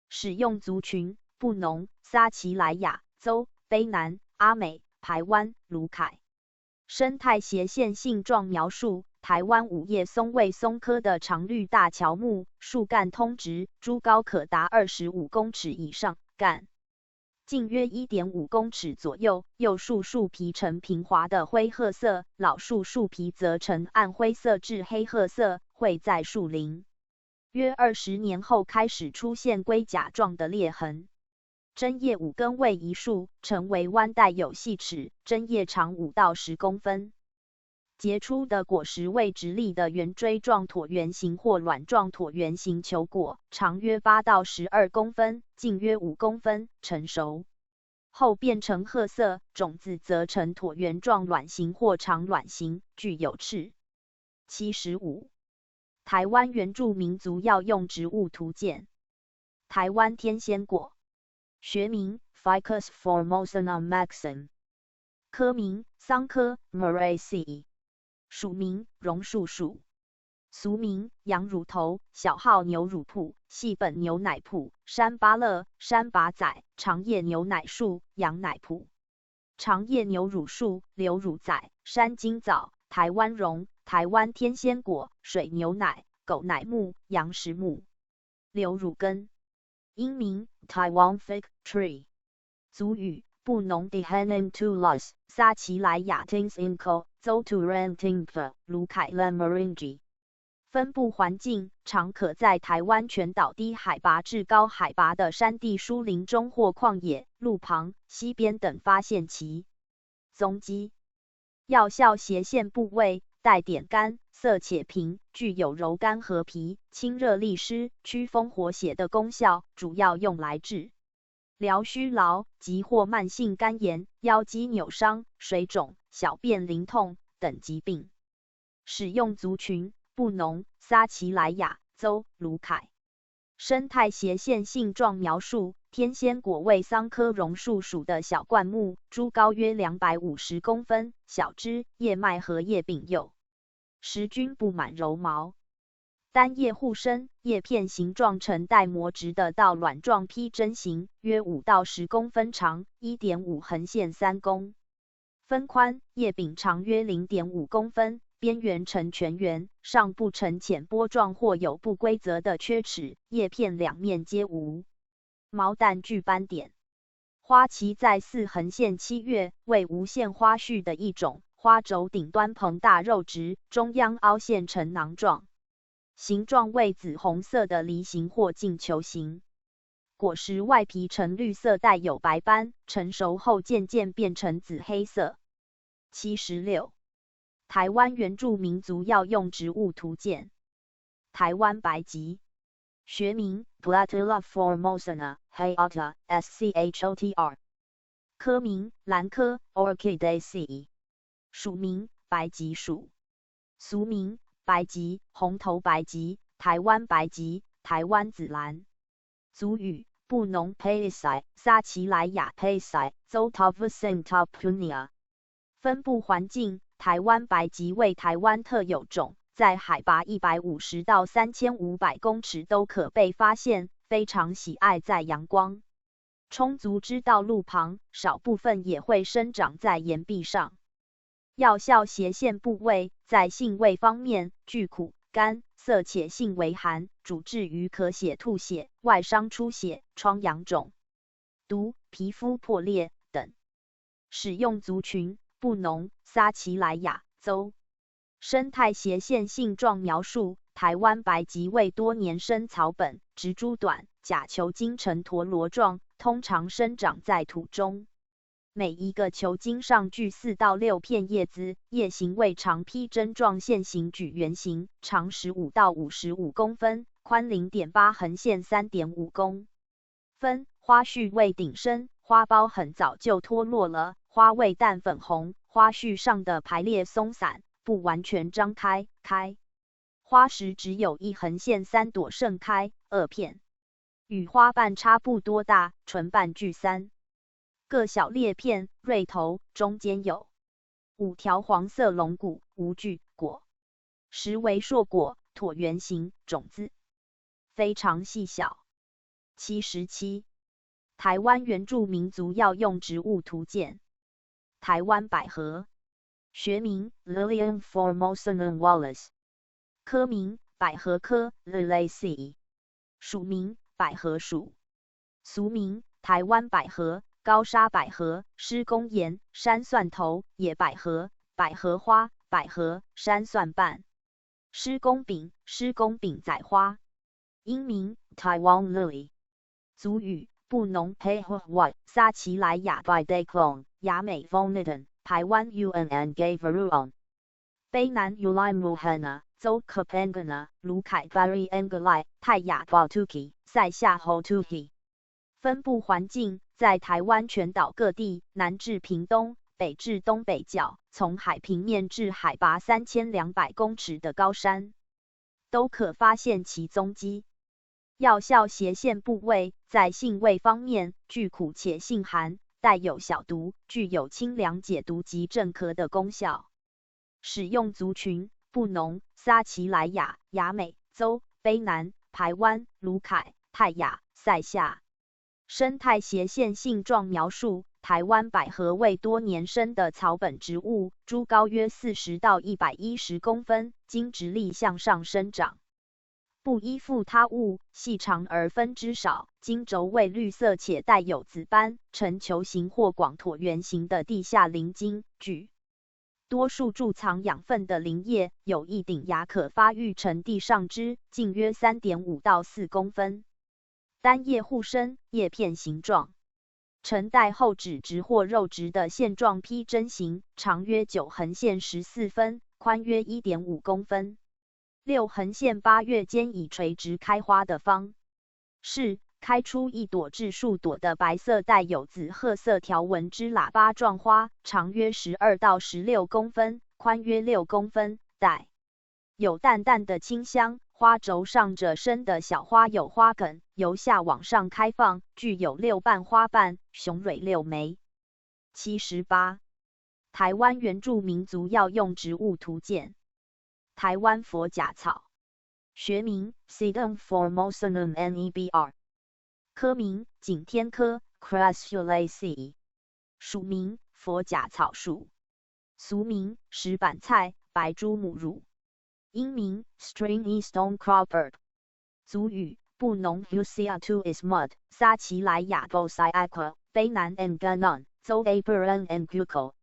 使用族群：布农、撒奇莱雅、邹、卑南、阿美、排湾、卢凯。生态斜线性状描述：台湾五叶松为松科的常绿大乔木，树干通直，株高可达25公尺以上，干径约 1.5 公尺左右。幼树树皮呈平滑的灰褐色，老树树皮则呈暗灰色至黑褐色，会在树龄约20年后开始出现龟甲状的裂痕。针叶5根为一束，呈为弯带有细齿，针叶长5到10公分。结出的果实为直立的圆锥状椭圆形或卵状椭圆形球果，长约8到12公分，径约5公分，成熟后变成褐色，种子则呈椭圆状卵形或长卵形，具有翅。75. 台湾原住民族药用植物图鉴。台湾天仙果，学名 Ficus formosana maxim， 科名桑科 Muraceae， 属名榕树属。俗名羊乳头，小号牛乳铺、细本牛奶铺、山芭乐、山把仔、长叶牛奶树、羊奶铺。长叶牛乳树、流乳仔、山金枣、台湾榕、台湾天仙果、水牛奶、狗奶木、羊石木。流乳根。英名 Taiwan fig tree。族语布农 Dehanan tulas、撒奇莱雅 Tings inco、邹 Turan Tingpa、卢凯 Lamaringi。分布环境：常可在台湾全岛低海拔至高海拔的山地疏林中或旷野、路旁、溪边等发现其踪迹。药效斜线部位，带点干，色且平，具有柔肝和脾、清热利湿、祛风活血的功效，主要用来治疗虚劳及或慢性肝炎、腰肌扭伤、水肿、小便淋痛等疾病。使用族群：布农、撒奇莱雅、邹、卢凯。生态斜线性状描述：天仙果为桑科榕树属的小灌木，株高约250公分，小枝，叶脉和叶柄幼，实均布满柔毛，单叶互生，叶片形状呈带膜直的到卵状披针形，约5到10公分长， 1.5 横线3公分宽，叶柄长约 0.5 公分，边缘呈全圆，上部呈浅波状或有不规则的缺齿，叶片两面皆无毛但具斑点。花期在4横线7月，为无线花序的一种，花轴顶端膨大肉直，中央凹陷成囊状，形状为紫红色的梨形或径球形。果实外皮呈绿色带有白斑，成熟后渐渐变成紫黑色。76. 台湾原住民族药用植物图鉴。台湾白吉，学名 Platyla formosana hayata schotr， 科名兰科 Orchidaceae， 属名白吉属。俗名白吉、红头白吉、台湾白吉、台湾紫兰。族语布农 Paisai、撒奇莱雅 Paisai、邹 Tavusin Tapunia。分布环境，台湾白吉为台湾特有种，在海拔150到3500公尺都可被发现，非常喜爱在阳光充足之道路旁，少部分也会生长在岩壁上。药效斜线部位，在性味方面，具苦、甘、涩且性为寒，主治于咳血、吐血、外伤出血、疮疡肿、毒、皮肤破裂等。使用族群不浓，撒奇莱亚州。生态斜线性状描述：台湾白吉为多年生草本，植株短，假球茎呈陀螺状，通常生长在土中。每一个球茎上具4到6片叶子，叶形为长披针状线形矩圆形，长15到55公分，宽0.8，横线3.5公分。花序为顶生，花苞很早就脱落了，花味淡粉红，花序上的排列松散，不完全张开，花时只有一横线3朵盛开，2片，与花瓣差不多大，唇瓣具3个小裂片，蕊头中间有5条黄色龙骨，无具果实为硕果，椭圆形，种子非常细小。77台湾原住民族药用植物图鉴。台湾百合，学名 Lilium formosanum Wallace， 科名百合科 Liliaceae， 属名百合属，俗名台湾百合、高沙百合、狮公岩、山蒜头、野百合、百合花、百合、山蒜瓣、狮公柄、狮公柄仔花。英名 Taiwan Lily， 族语布农佩和外撒奇莱亚 by day clone 亚美 Vonidon 台湾 UNN gay Veruon 卑南 Ulimuhana 州 Kapangana 卢凯 Barry Engelai 泰雅 Baltuki 塞夏 Hotuki。 分布环境，在台湾全岛各地，南至屏东，北至东北角，从海平面至海拔3200公尺的高山，都可发现其踪迹。药效斜线部位，在性味方面，具苦且性寒，带有小毒，具有清凉解毒及镇咳的功效。使用族群不浓，撒奇莱亚、亚美州、卑南、排湾、卢凯、泰雅、塞夏。生态斜线性状描述：台湾百合为多年生的草本植物，株高约40到110公分，茎直立向上生长。不依附他物，细长而分支少，茎轴为绿色且带有紫斑，呈球形或广椭圆形的地下鳞茎，具多数贮藏养分的鳞叶，有一顶芽可发育成地上枝，径约3.5到4公分，单叶互生，叶片形状，呈带厚脂质或肉质的线状披针形，长约9横线14分，宽约1.5公分。6横线8月间以垂直开花的方式，开出1朵至数朵的白色带有紫褐色条纹之喇叭状花，长约12到16公分，宽约6公分，带有淡淡的清香。花轴上着生的小花有花梗，由下往上开放，具有6瓣花瓣，雄蕊6枚。78台湾原住民族药用植物图鉴。台湾佛甲草，学名 Sedum formosanum Nebr， 科名景天科 Crassulaceae， 属名佛甲草属，俗名石板菜、白珠母乳。英名 Stringy Stonecropper， 族语布农 Husia2 is mud， 撒奇莱亚 Bosai Aqua， 卑南 Nganon， 州 Aberan and Guco。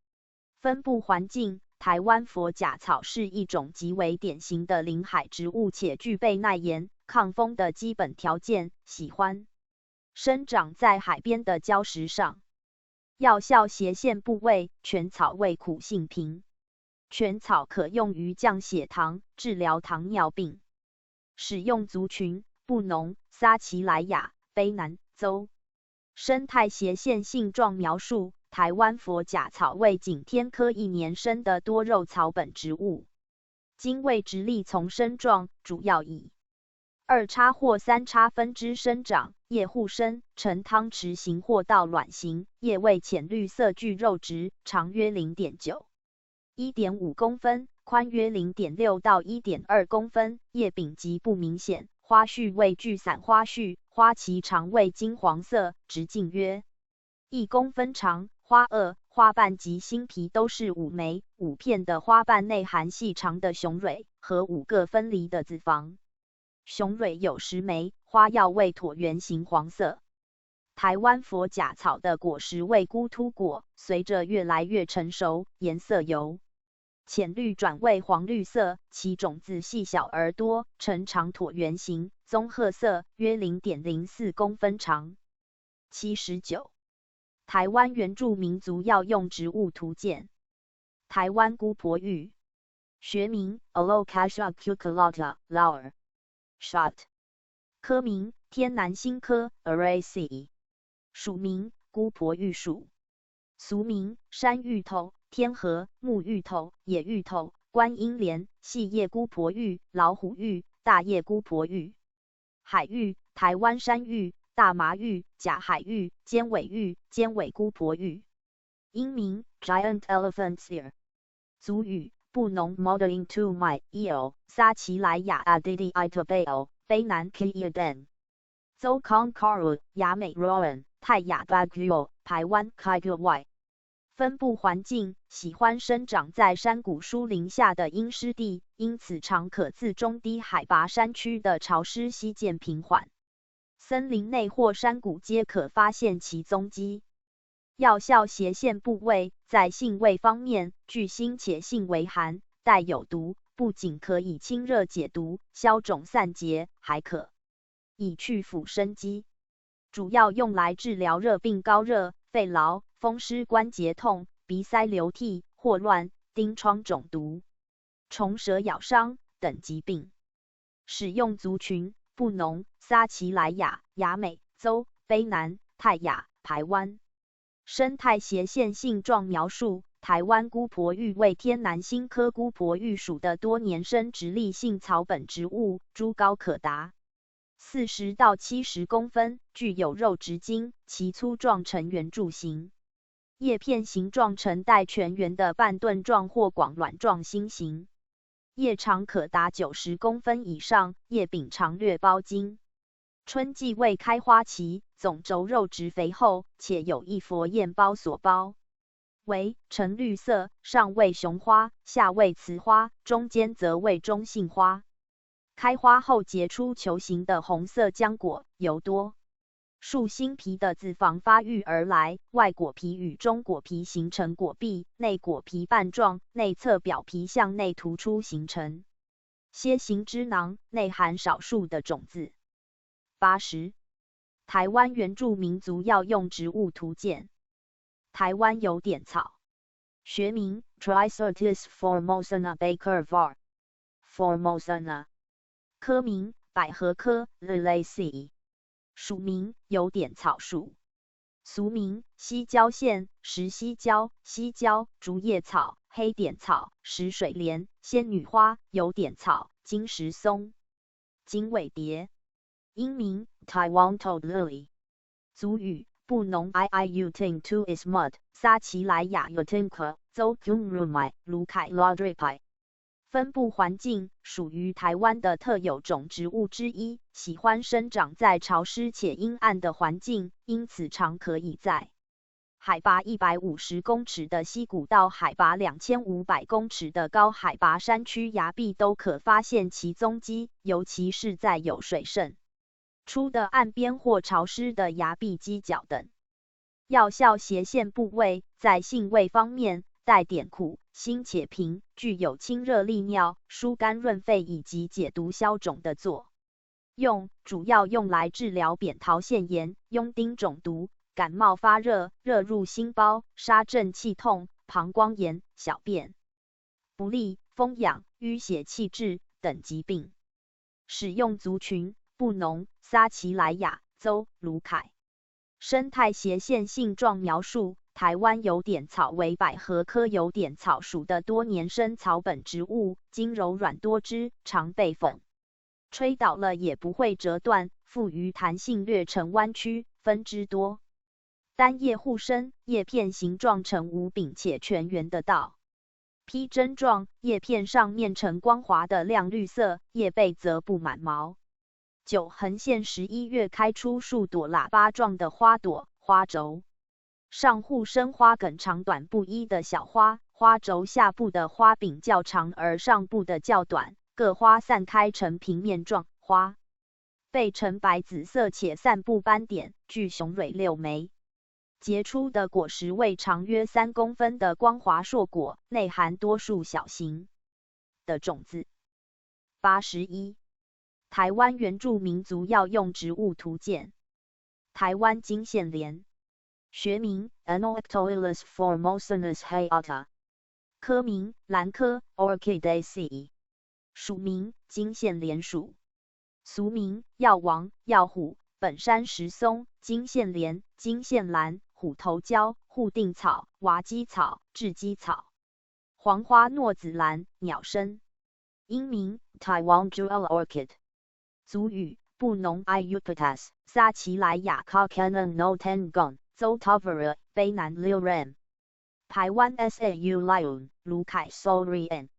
分布环境，台湾佛甲草是一种极为典型的临海植物，且具备耐盐、抗风的基本条件，喜欢生长在海边的礁石上。药效斜线部位，全草味苦性平，全草可用于降血糖、治疗糖尿病。使用族群不浓，撒奇莱亚、卑南州。生态斜线性状描述：台湾佛甲草为景天科1年生的多肉草本植物，茎为直立丛生状，主要以2叉或3叉分支生长，叶互生，呈汤匙形或倒卵形，叶为浅绿色，具肉质，长约 0.9、1.5 公分，宽约 0.6到 1.2 公分，叶柄极不明显，花序为聚散花序，花期长为金黄色，直径约1公分长，花萼、花瓣及新皮都是5枚5片的花瓣，内含细长的雄蕊和5个分离的子房，雄蕊有10枚，花药为椭圆形黄色。台湾佛甲草的果实为孤突果，随着越来越成熟，颜色由浅绿转为黄绿色，其种子细小而多，呈长椭圆形，棕褐色，约 0.04 公分长。79. 台湾原住民族药用植物图鉴。台湾姑婆芋，学名 Alocasia cucullata Lauer Shot， 科名天南星科 Araceae， 属名姑婆芋属，俗名山芋头、天河、木芋头、野芋头、观音莲、细叶姑婆芋、老虎芋、大叶姑婆芋。海芋、台湾山芋、大麻芋、假海芋、尖尾芋、尖尾姑婆芋。英名 Giant Elephant Ear。族语布农 Modeling to my eo， 撒奇莱雅 Adidi Itabeo， 卑南 Kiyaden。邹康 Karu， 雅美 Rowan， 泰雅 Baguio， 台湾 Kaigai。分布环境喜欢生长在山谷疏林下的阴湿地，因此常可自中低海拔山区的潮湿溪涧平缓。森林内或山谷皆可发现其踪迹。药效斜线部位在性味方面，具辛且性为寒，带有毒，不仅可以清热解毒、消肿散结，还可以去腐生肌。主要用来治疗热病、高热、肺痨、风湿关节痛、鼻塞流涕、霍乱、疔疮肿毒、虫蛇咬伤等疾病。使用族群布农、撒奇莱雅、雅美、邹、卑南、泰雅、排湾。生态斜线性状描述：台湾姑婆芋为天南星科姑婆芋属的多年生直立性草本植物，株高可达40到70公分，具有肉质茎，其粗状呈圆柱形，叶片形状呈带全圆的半盾状或广卵状心形，叶长可达90公分以上，叶柄长略包茎。春季为开花期，总轴肉质肥厚，且有一佛焰包所包，为橙绿色，上为雄花，下为雌花，中间则为中性花。开花后结出球形的红色浆果，由多数新皮的子房发育而来，外果皮与中果皮形成果壁，内果皮瓣状，内侧表皮向内突出形成楔形枝囊，内含少数的种子。80. 台湾原住民族药用植物图鉴。台湾有碘草，学名 Tricertis formosana Baker var. Formosana， 科名百合科 Liliaceae， 属名有碘草属，俗名西郊线、石西郊、西郊、竹叶草、黑碘草、石水莲、仙女花、有碘草、金石松、金尾蝶。英名 Taiwan Toad Lily。族语布农 Iuting to is mud， 撒奇莱雅 Utinka， 邹 Kumrumai， 卢凯 Ladripai。分布环境属于台湾的特有种植物之一，喜欢生长在潮湿且阴暗的环境，因此常可以在海拔150公尺的溪谷到海拔2500公尺的高海拔山区崖壁都可发现其踪迹，尤其是在有水渗出的岸边或潮湿的崖壁基角等。药效斜线部位在性味方面，带点苦，辛且平，具有清热利尿、疏肝润肺以及解毒消肿的作用，主要用来治疗扁桃腺炎、痈疔肿毒、感冒发热、热入心包、沙症气痛、膀胱炎、小便不利、风痒、淤血气滞等疾病。使用族群布农、撒奇莱雅、邹、卢凯。生态斜线性状描述：台湾有碘草为百合科有碘草属的多年生草本植物，茎柔软多汁，常被粉吹倒了也不会折断，富于弹性，略呈弯曲，分支多。单叶互生，叶片形状呈无柄且全圆的倒披针状，叶片上面呈光滑的亮绿色，叶背则布满毛。9横线11月开出数朵喇叭状的花朵，花轴上互生花梗长短不一的小花，花轴下部的花柄较长而上部的较短，各花散开成平面状，花背呈白紫色且散布斑点，具雄蕊6枚。结出的果实为长约3公分的光滑硕果，内含多数小型的种子。81. 台湾原住民族药用植物图鉴。台湾金线莲，学名 Anoectoilus formosanus hayata， 科名兰科 Orchidaceae， 属名金线莲属，俗名药王、药虎、本山石松、金线莲、金线兰、虎头椒、护定草、娃鸡草、雉鸡草。黄花糯子兰，鸟生。英名 Taiwan Jewel Orchid。族语布农 Iupatas， 撒奇莱雅 Kakanan no Tengon， Zotavara， 卑南 Liuram。台湾 Sau Lion， 卢凯 Solrian。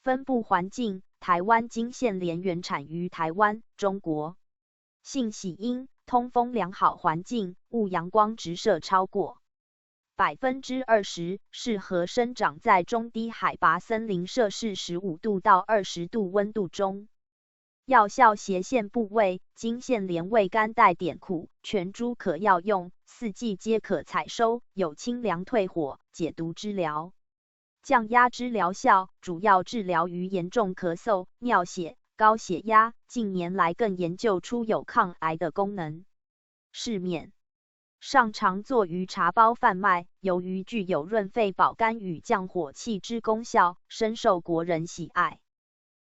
分布环境，台湾金线莲原产于台湾、中国。性喜阴，通风良好环境，勿阳光直射超过20%，适合生长在中低海拔森林摄氏15度到20度温度中。药效斜线部位，金线莲味甘带点苦，全株可药用，4季皆可采收，有清凉退火、解毒之疗、降压之疗效，主要治疗于严重咳嗽、尿血、高血压，近年来更研究出有抗癌的功能。市面上常作于茶包贩卖，由于具有润肺保肝与降火气之功效，深受国人喜爱。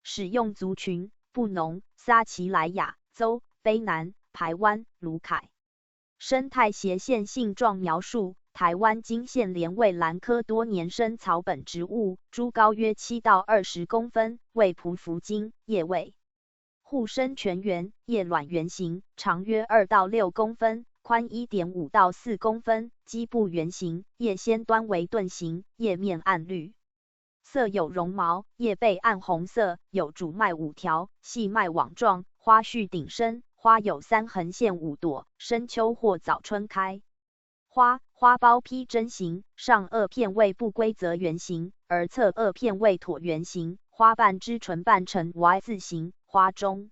使用族群布农、撒奇莱雅州、卑南、排湾、卢凯。生态斜线性状描述：台湾金线莲为兰科多年生草本植物，株高约7到20公分，为匍匐茎，叶位互生全圆，叶卵圆形，长约2到6公分，宽 1.5到4公分，基部圆形，叶先端为盾形，叶面暗绿。色有绒毛，叶背暗红色，有主脉5条，细脉网状，花序顶生，花有3横线5朵，深秋或早春开。花苞披针形，上萼片为不规则圆形，而侧萼片为椭圆形，花瓣之唇瓣呈 Y 字形，花中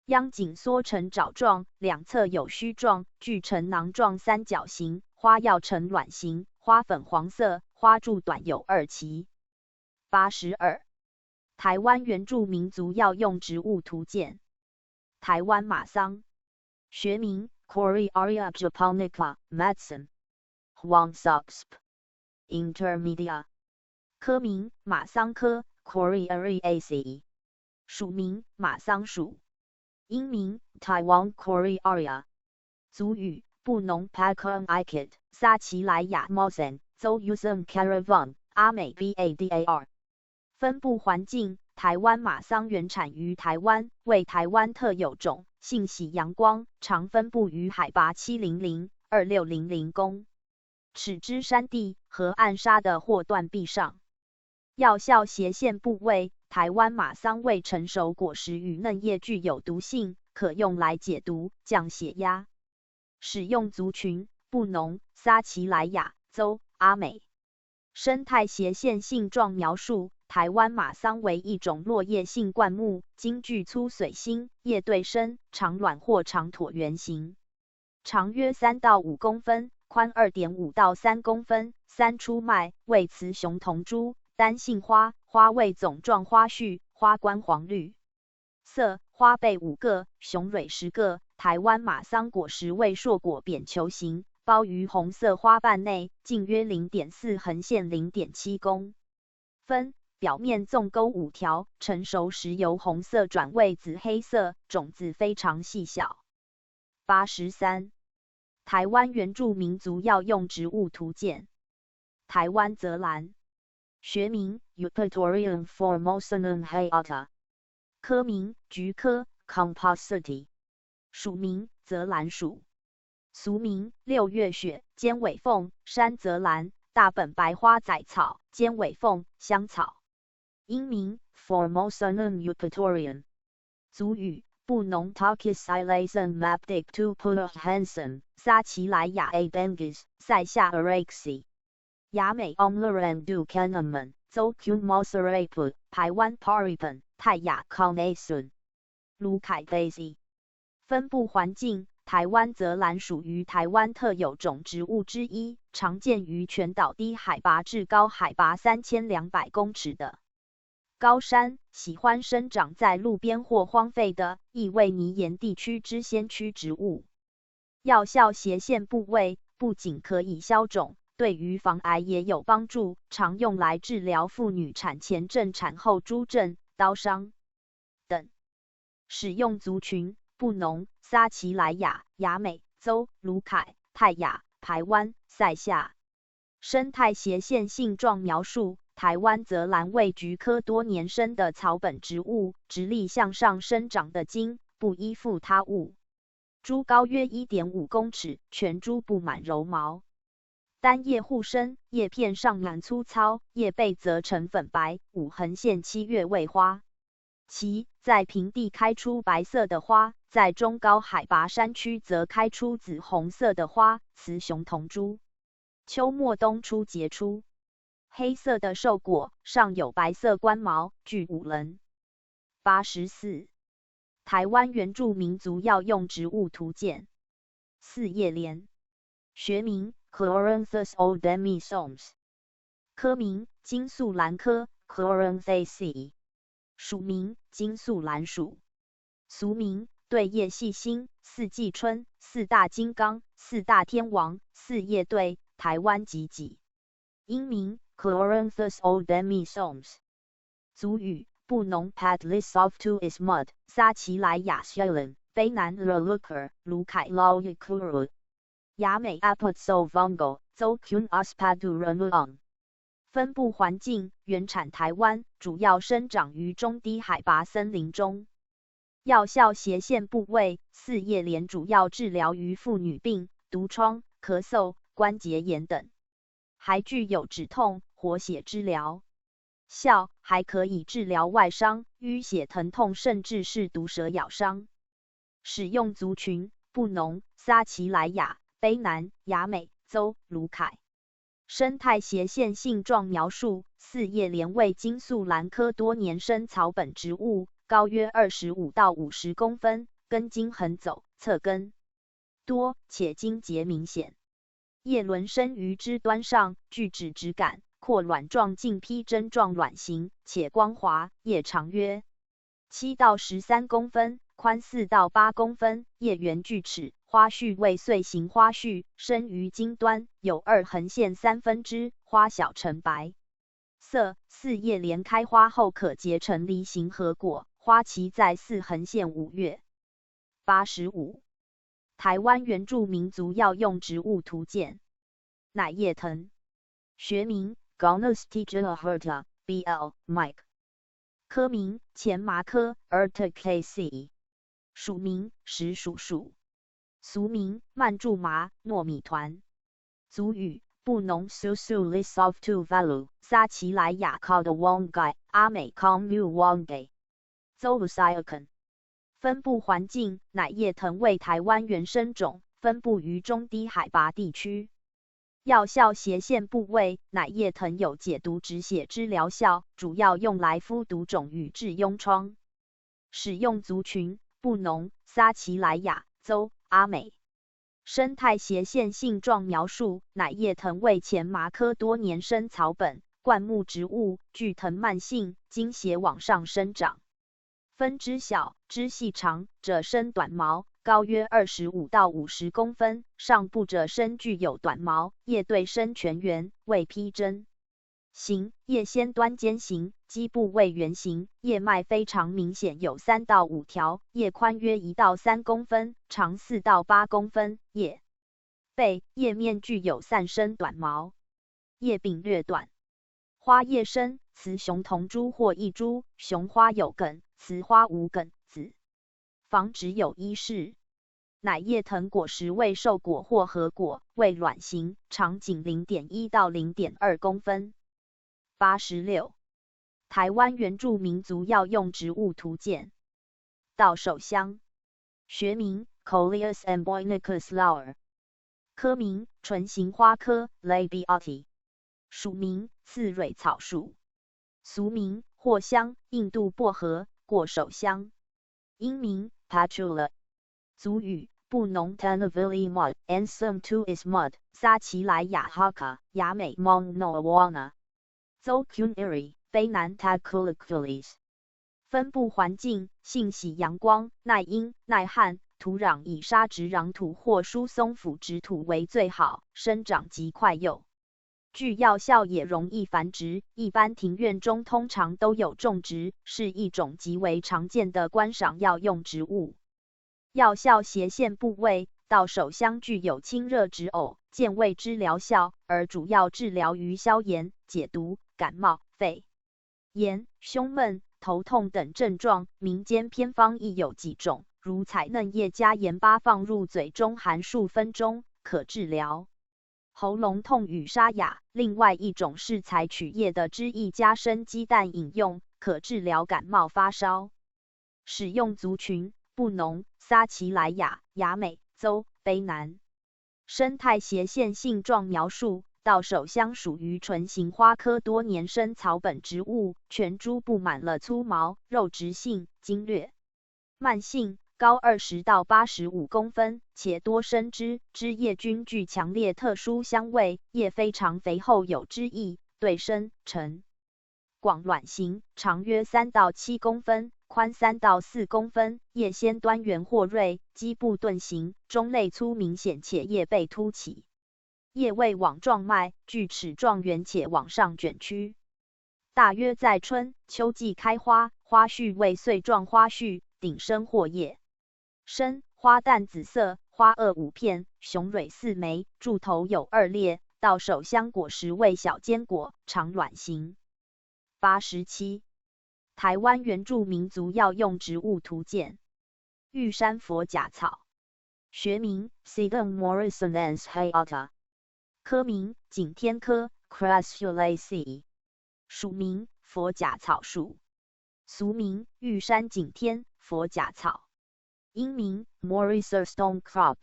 秧紧缩成爪状，两侧有须状，聚成囊状三角形，花药呈卵形，花粉黄色，花柱短有2期。82. 台湾原住民族药用植物图鉴。台湾马桑，学名 Coriaria japonica Madsen， 黄 subsp. intermedia， 科名马桑科 Coriariaceae， 属名马桑属。英名 Taiwan Coriaria。族语布农 Pakun Ikit， 撒奇莱雅 Mosen， 邹 Usum Caravan， 阿美 Badar。分布环境，台湾马桑原产于台湾，为台湾特有种，性喜阳光，常分布于海拔700-2600公尺之山地、和暗沙的或断壁上。药效斜线部位，台湾马桑未成熟果实与嫩叶具有毒性，可用来解毒、降血压。使用族群布农、撒奇莱雅州、阿美。生态斜线性状描述：台湾马桑为一种落叶性灌木，茎具粗髓心，叶对生，长卵或长椭圆形，长约3到5公分，宽 2.5到3公分，三出脉，为雌雄同株，单性花，花为总状花序，花冠黄绿色，花背5个，雄蕊10个。台湾马桑果实为硕果扁球形，包于红色花瓣内，径约 0.4 横线 0.7公分。表面纵沟5条，成熟时由红色转为紫黑色，种子非常细小。83. 台湾原住民族药用植物图鉴。台湾泽兰，学名 Eupatorium formosanum hayata， 科名菊科 compositae。属名泽兰属。俗名六月雪、尖尾凤、山泽兰、大本白花仔草、尖尾凤、香草。英名 Formosanum eupatorium。族语布农 Tokisilason maptic to Pulahansen 撒奇莱雅 A Bengus 塞夏 Araxi。雅美 Omlaran du Canaman 邹 Q Mosarapu 台湾 Paripan 泰雅 Conasun。卢凯 Daisy。分布环境台湾泽兰属于台湾特有种植物之一，常见于全岛低海拔至高海拔3200公尺的高山，喜欢生长在路边或荒废的易为泥岩地区之先驱植物。药效斜线部位不仅可以消肿，对于防癌也有帮助，常用来治疗妇女产前症、产后诸症、刀伤等。使用族群布农、撒奇莱雅、雅美、邹、卢凯、泰雅、排湾、塞夏。生态斜线性状描述台湾泽兰为菊科多年生的草本植物，直立向上生长的茎，不依附他物。株高约 1.5 公尺，全株布满柔毛。单叶互生，叶片上蛮粗糙，叶背则呈粉白，五横线7月未花。其在平地开出白色的花，在中高海拔山区则开出紫红色的花，雌雄同株。秋末冬初结出。黑色的瘦果，上有白色冠毛，具5棱。84. 台湾原住民族药用植物图鉴。四叶莲。学名 Chloranthus odemisomes。科名金素兰科 Chloranthaceae。属名金素兰属。俗名对叶细心、四季春、四大金刚、四大天王、四叶对、台湾吉吉。英名 Chloranthus odemisomes。族语布农 Padlisoftu ismud 撒奇莱雅 Shelen 卑南 Luluker 卢凯 Laukuru。雅美 Apotso Vongo 邹 Kun Ospadu Remuang。分布环境原产台湾，主要生长于中低海拔森林中。药效斜线部位四叶莲主要治疗于妇女病、毒疮、咳嗽、关节炎等，还具有止痛、活血之疗效，还可以治疗外伤、淤血疼痛，甚至是毒蛇咬伤。使用族群布农、撒奇莱雅、卑南、雅美、邹、卢凯。生态斜线性状描述四叶莲为金素兰科多年生草本植物，高约25到50公分，根茎横走，侧根多且茎节明显。叶轮生于枝端上，具脂质感，阔卵状茎披针状卵形，且光滑，叶长约7到13公分，宽4到8公分，叶缘锯齿。花序为穗形花序，生于茎端，有2横线3分支，花小呈白色。四叶莲开花后可结成梨形核果，花期在4横线5月。85. 台湾原住民族药用植物图鉴。乃叶藤。学名 Gonus tigilaherta BL Mike。科名前麻科 Urticaceae。属名石属属。俗名曼柱麻、糯米团。族语布农 Susulisoftu Valu 撒奇莱雅 Caldawongai 阿美 Commu Wongai。Zolusiacan。分布环境乃叶藤为台湾原生种，分布于中低海拔地区。药效斜线部位乃叶藤有解毒止血之疗效，主要用来敷毒肿与治痈疮。使用族群布农、撒奇莱雅、邹、阿美。生态斜线性状描述乃叶藤为前麻科多年生草本灌木植物，具藤蔓性，茎斜往上生长。分枝小，枝细长，者生短毛，高约25到50公分，上部者生具有短毛，叶对生全圆，为披针形，叶先端尖形，基部为圆形，叶脉非常明显，有3到5条，叶宽约1到3公分，长4到8公分，叶背、叶面具有散生短毛，叶柄略短。花叶生，雌雄同株或异株，雄花有梗，雌花无梗，子房只有一室。乃叶藤果实未受果或合果，为卵形，长仅 0.1 到 0.2公分。86. 台湾原住民族药用植物图鉴。稻手香，学名 Coleus amboinicus Lauer， 科名唇形花科 Labiati， 属名刺蕊草属，俗名藿香、印度薄荷、过手香，英名 Patchouli， 族语布农 Tanavili Mud and some to is mud， 撒奇莱雅 Haka， 雅美 Mong Noawana， 邹 Kuniri， 卑南 Taculiculis。分布环境：性喜阳光，耐阴耐旱，土壤以沙质壤土或疏松腐殖土为最好，生长极快又具药效，也容易繁殖。一般庭院中通常都有种植，是一种极为常见的观赏药用植物。药效斜线部位，稻手香具有清热止呕、健胃之疗效，而主要治疗于消炎、解毒、感冒、肺炎、胸闷、头痛等症状。民间偏方亦有几种，如采嫩叶加盐巴放入嘴中含数分钟，可治疗喉咙痛与沙哑。另外一种是采取叶的汁液加生鸡蛋饮用，可治疗感冒发烧。使用族群：布农、撒奇莱雅、雅美、邹、卑南。生态斜线性状描述：稻手香属于唇形花科多年生草本植物，全株布满了粗毛，肉质性、茎略慢性，高20到85公分，且多生枝，枝叶均具强烈特殊香味，叶非常肥厚有汁液，对生、呈广卵形，长约3到7公分，宽3到4公分，叶先端圆或锐，基部钝形，中类粗明显且叶背凸起。叶为网状脉，锯齿状圆且往上卷曲，大约在春秋季开花，花序为穗状花序，顶生或叶深，花淡紫色，花萼5片，雄蕊4枚，柱头有2裂。稻手香果实为小坚果，长卵形。87. 台湾原住民族药用植物图鉴。玉山佛甲草，学名 Sedum morrisonense hayata， 科名景天科 Crassulaceae， 属名佛甲草属，俗名玉山景天佛甲草，英名 Morisa stone crop，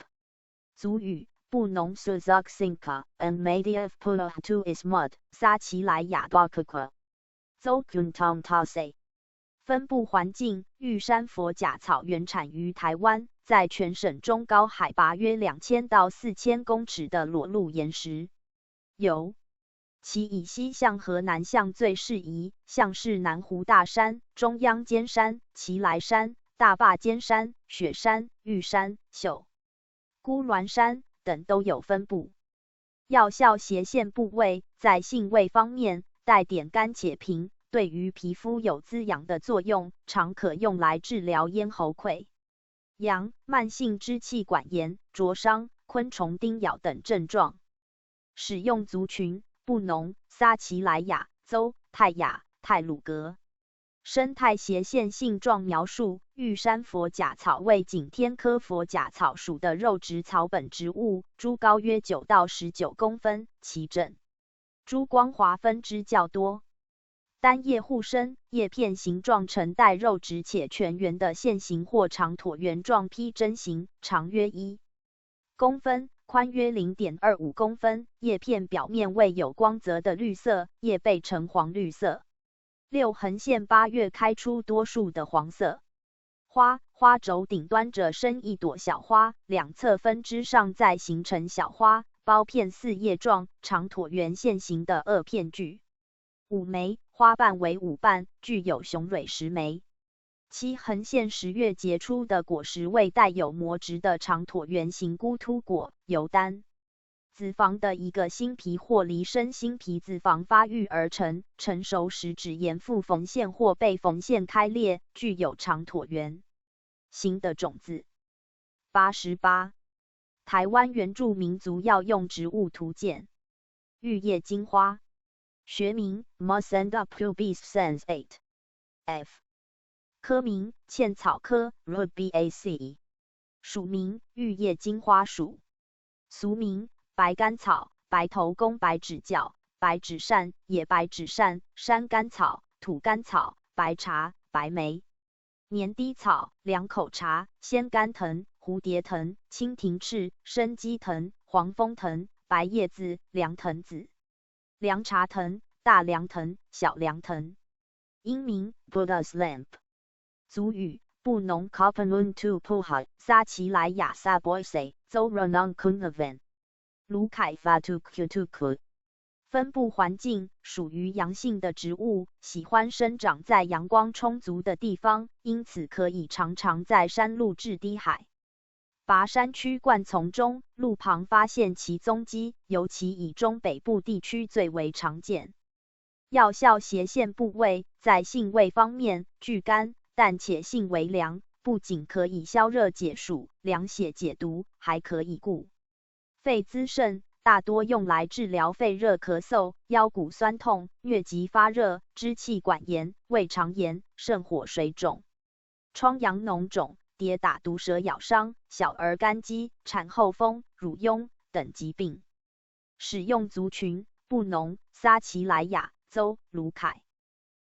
族语布农 Suzuxinca and Media of Pula to is mud， 撒奇莱雅 Bakakwa， 邹 Kuntam Tase。分布环境：玉山佛甲草原产于台湾，在全省中高海拔约2000到4000公尺的裸露岩石有。其以西向和南向最适宜，像是南湖大山、中央尖山、奇莱山、大坝尖山、雪山、玉山、秀姑峦山等都有分布。药效斜线部位，在性味方面带点甘且平，对于皮肤有滋养的作用，常可用来治疗咽喉溃疡、慢性支气管炎、灼伤、昆虫叮咬等症状。使用族群：布农、撒奇莱雅、邹、泰雅、泰鲁格。生态斜线性状描述：玉山佛甲草为景天科佛甲草属的肉植草本植物，株高约9到19公分，其整株光滑分支较多，单叶互生，叶片形状呈带肉质且全圆的线形或长椭圆状披针形，长约1公分，宽约 0.25 公分，叶片表面为有光泽的绿色，叶背呈黄绿色。6横线8月开出多数的黄色花轴顶端着生一朵小花，两侧分支上再形成小花，苞片似叶状，长椭圆线形的萼片具5枚，花瓣为5瓣，具有雄蕊10枚。7横线10月结出的果实为带有膜质的长椭圆形菇突果，由单子房的一个新皮或离生新皮子房发育而成，成熟时只沿附缝线或被缝线开裂，具有长椭圆形的种子。88. 台湾原住民族药用植物图鉴。玉叶金花，学名 Musenda pubescens 8 f。科名茜草科 Rubiaceae， 属名玉叶金花属，俗名白甘草、白头公、白指教、白纸扇、野白纸扇、山甘草、土甘草、白茶、白梅。年滴草、两口茶、仙甘藤、蝴蝶藤、蜻蜓翅、生鸡藤、黄蜂藤、白叶子、凉藤子、凉茶藤、大凉藤、小凉藤。英名 Buddha's lamp。族语布农 Kapanun tu Puha 撒奇莱雅撒 Boise 邹 Ranong Kunavan 卢凯 Fatu Kutuku。分布环境属于阳性的植物，喜欢生长在阳光充足的地方，因此可以常常在山路至低海拔山区灌丛中、路旁发现其踪迹，尤其以中北部地区最为常见。药效斜线部位在性味方面具甘但且性为凉，不仅可以消热解暑、凉血解毒，还可以固肺滋肾。大多用来治疗肺热咳嗽、腰骨酸痛、疟疾发热、支气管炎、胃肠炎、肾火水肿、疮疡脓肿、跌打毒蛇咬伤、小儿肝疾、产后风、乳痈等疾病。使用族群布农、撒奇莱雅、邹、卢凯。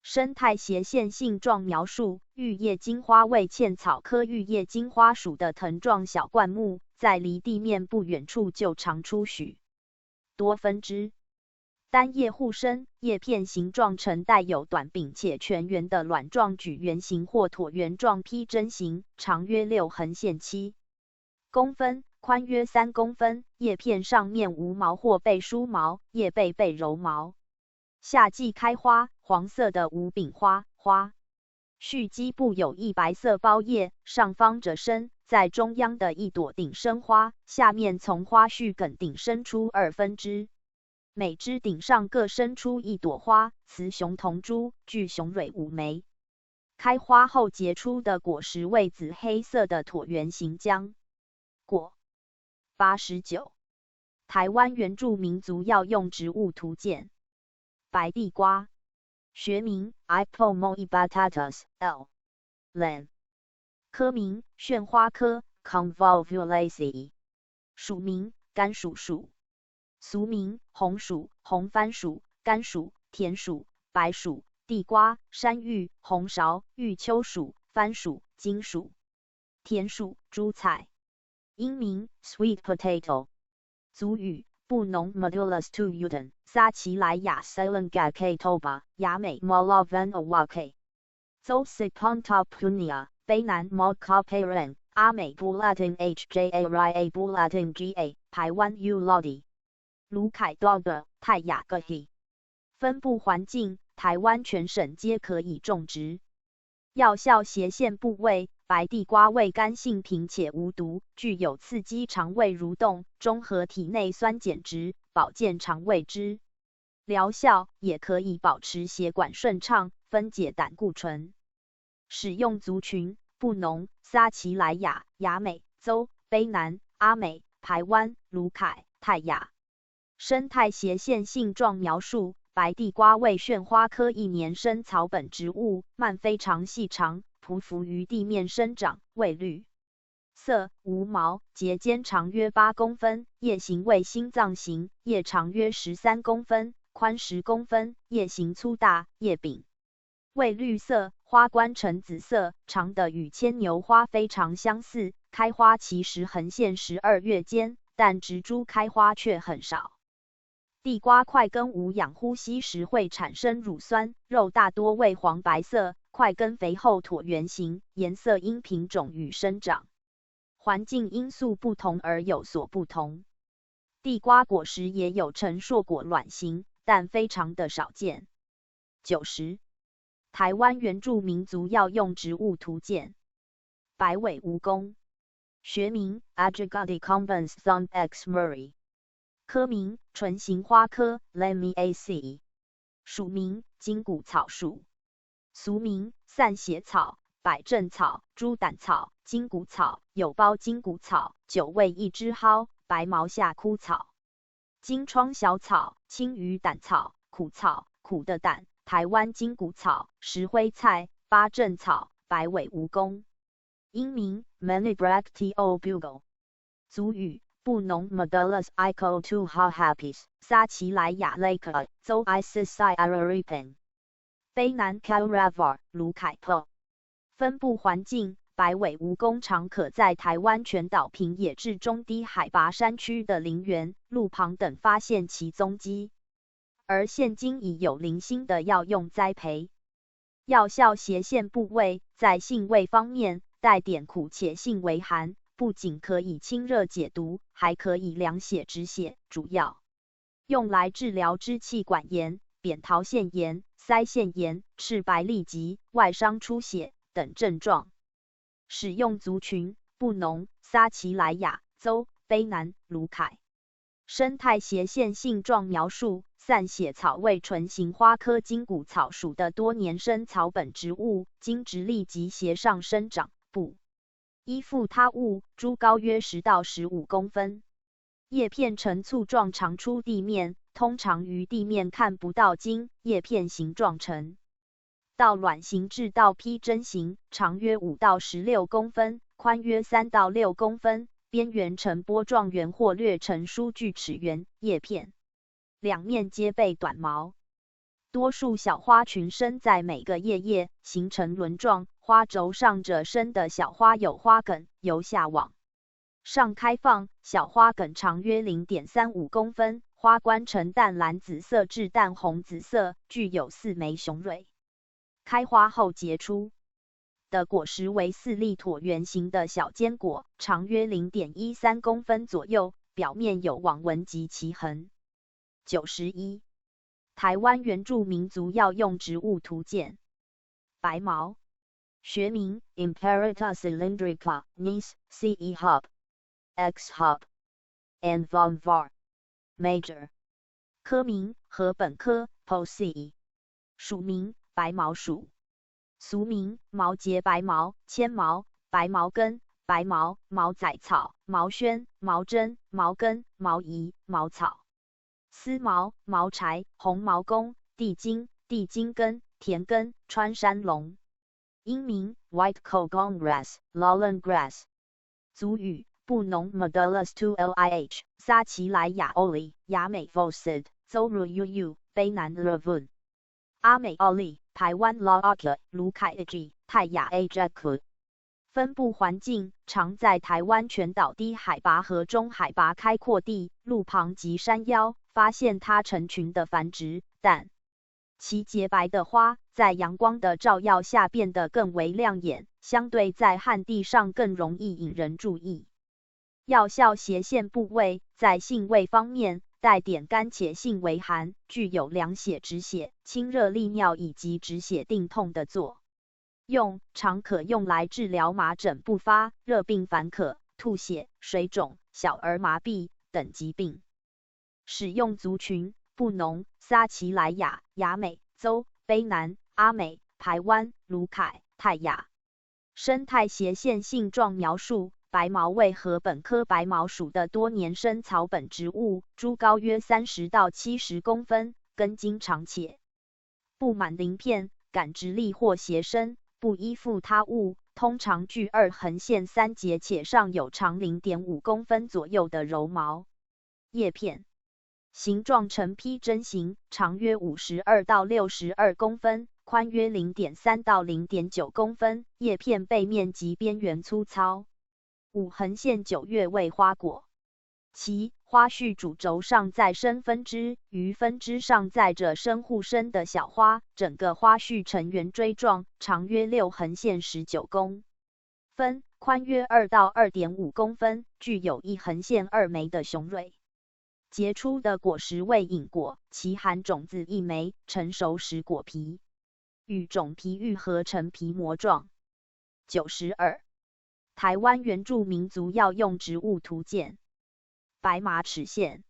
生态斜线性状描述：玉叶金花为茜草科玉叶金花属的藤状小灌木，在离地面不远处就长出许多分支，单叶互生，叶片形状呈带有短柄且全圆的卵状矩圆形或椭圆状披针形，长约6横线7公分，宽约3公分，叶片上面无毛或背梳毛，叶背背柔毛。夏季开花，黄色的无柄花，花序基部有一白色包叶，上方着生，在中央的一朵顶生花，下面从花序梗顶生出2分支，每枝顶上各生出一朵花，雌雄同株，具雄蕊5枚。开花后结出的果实为紫黑色的椭圆形浆果。89. 台湾原住民族药用植物图鉴。白地瓜，学名 Ipomoi batatas L. Len。科名旋花科 Convolvulaceae。属名甘薯属。俗名红薯、红番薯、甘薯、甜薯、白薯、地瓜、山芋、红芍、玉秋薯、番薯、金薯。甜薯、珠菜。英名 Sweet potato。族语布农 Modulus tu Uten， 撒奇莱雅 Silanga K Toba， 雅美 Malavan Awake。邹 Siponta Punia， 卑南 Malkaparen， 阿美 Bulatin Hjaria Bulatin Ga， 台湾 U Lodi。卢凯 Dog， 泰雅 Gahi。分布环境台湾全省皆可以种植。药效斜线部位白地瓜味甘性平且无毒，具有刺激肠胃蠕动、中和体内酸碱值、保健肠胃之疗效，也可以保持血管顺畅、分解胆固醇。使用族群布农、撒奇莱雅、雅美、邹、卑南、阿美、排湾、卢凯、泰雅。生态斜线性状描述：白地瓜为旋花科一年生草本植物，蔓非常细长，匍匐于地面生长，味绿色，无毛，节间长约8公分，叶形为心脏形，叶长约13公分，宽10公分，叶形粗大，叶柄为绿色，花冠呈紫色，长得与牵牛花非常相似，开花期时横线12月间，但植株开花却很少。地瓜块根无氧呼吸时会产生乳酸，肉大多为黄白色，块根肥厚椭圆形，颜色因品种与生长环境因素不同而有所不同。地瓜果实也有呈硕果卵形，但非常的少见。90. 台湾原住民族药用植物图鉴。白尾蜈蚣，学名 Agegadecombens thumb x Murray。科名唇形花科 Lamiaceae。属名金骨草属。俗名散血草、百正草、猪胆草、金骨草、有包金骨草、九味一枝蒿、白毛夏枯草。金疮小草、青鱼胆草、苦草、苦的胆、台湾金骨草、石灰菜、八正草、白尾蜈蚣。英名 Manibractio bugle。族语布农 Medullus ico to ha hapis， 撒奇莱雅 Lake， 邹 Isis I Araripen。卑南 Calravar， 卢凯珀。分布环境，白尾蜈蚣常可在台湾全岛平野至中低海拔山区的林园、路旁等发现其踪迹，而现今已有零星的药用栽培。药效斜线部位，在性味方面带点苦且性微寒，不仅可以清热解毒，还可以凉血止血，主要用来治疗支气管炎、扁桃腺炎、腮腺炎、赤白痢疾、外伤出血等症状。使用族群布农、撒奇莱雅、邹、卑南、卢凯。生态斜线性状描述：散血草为唇形花科金骨草属的多年生草本植物，经直立及斜上生长，不依附他物，株高约10到15公分，叶片呈簇状长出地面，通常于地面看不到茎，叶片形状呈倒卵形至倒披针形，长约5到16公分，宽约3到6公分，边缘呈波状圆或略呈梳锯齿圆，叶片两面皆备短毛。多数小花群生在每个叶叶，形成轮状，花轴上者生的小花有花梗，由下往上开放，小花梗长约 0.35 公分，花冠呈淡蓝紫色至淡红紫色，具有4枚雄蕊。开花后结出的果实为4粒椭圆形的小坚果，长约 0.13 公分左右，表面有网纹及奇痕。91. 台湾原住民族药用植物图鉴。白毛，学名 Imperator cylindrica, Nis. Ce Hub, X Hub, and Von var. Major. 科名禾本科 Posea。属名白毛属。俗名毛节白毛、千毛、白毛根、白毛、毛仔草、毛萱、毛针、毛根、毛夷、毛草。丝毛、毛柴、红毛公、地金、地金根、田根、穿山龙。英名 White Cogong Grass, Lowland Grass。族语布农 Medullus 2lih， 撒奇莱雅 Oli， 雅美 Vosid， 邹 Ruu， 卑南 Ravun。阿美奥利，台湾 Laoka， 卢凯 Ag， 泰雅 Ajaku。分布环境常在台湾全岛低海拔和中海拔开阔地、路旁及山腰发现它成群的繁殖，但其洁白的花在阳光的照耀下变得更为亮眼，相对在旱地上更容易引人注意。药效斜线部位在性味方面带点甘且性微寒，具有凉血止血、清热利尿以及止血定痛的作用，常可用来治疗麻疹不发、热病烦渴、吐血、水肿、小儿麻痹等疾病。使用族群布农、撒奇莱雅、雅美、邹、卑南、阿美、排湾、卢凯、泰雅。生态斜线性状描述：白毛为禾本科白毛属的多年生草本植物，株高约30到70公分，根茎长且布满鳞片，杆直立或斜伸，不依附他物，通常具2横线3节，且上有长 0.5 公分左右的柔毛。叶片形状呈披针形，长约52到62公分，宽约 0.3 到 0.9 公分，叶片背面及边缘粗糙。5横线9月为花果。其花序主轴上再生分支，于分支上载着生互生的小花，整个花序呈圆锥状，长约6横线19公分，宽约2到 2.5 公分，具有1横线2枚的雄蕊。结出的果实为隐果，其含种子1枚，成熟时果皮与种皮愈合成皮膜状。92. 台湾原住民族药用植物图鉴。白马齿苋，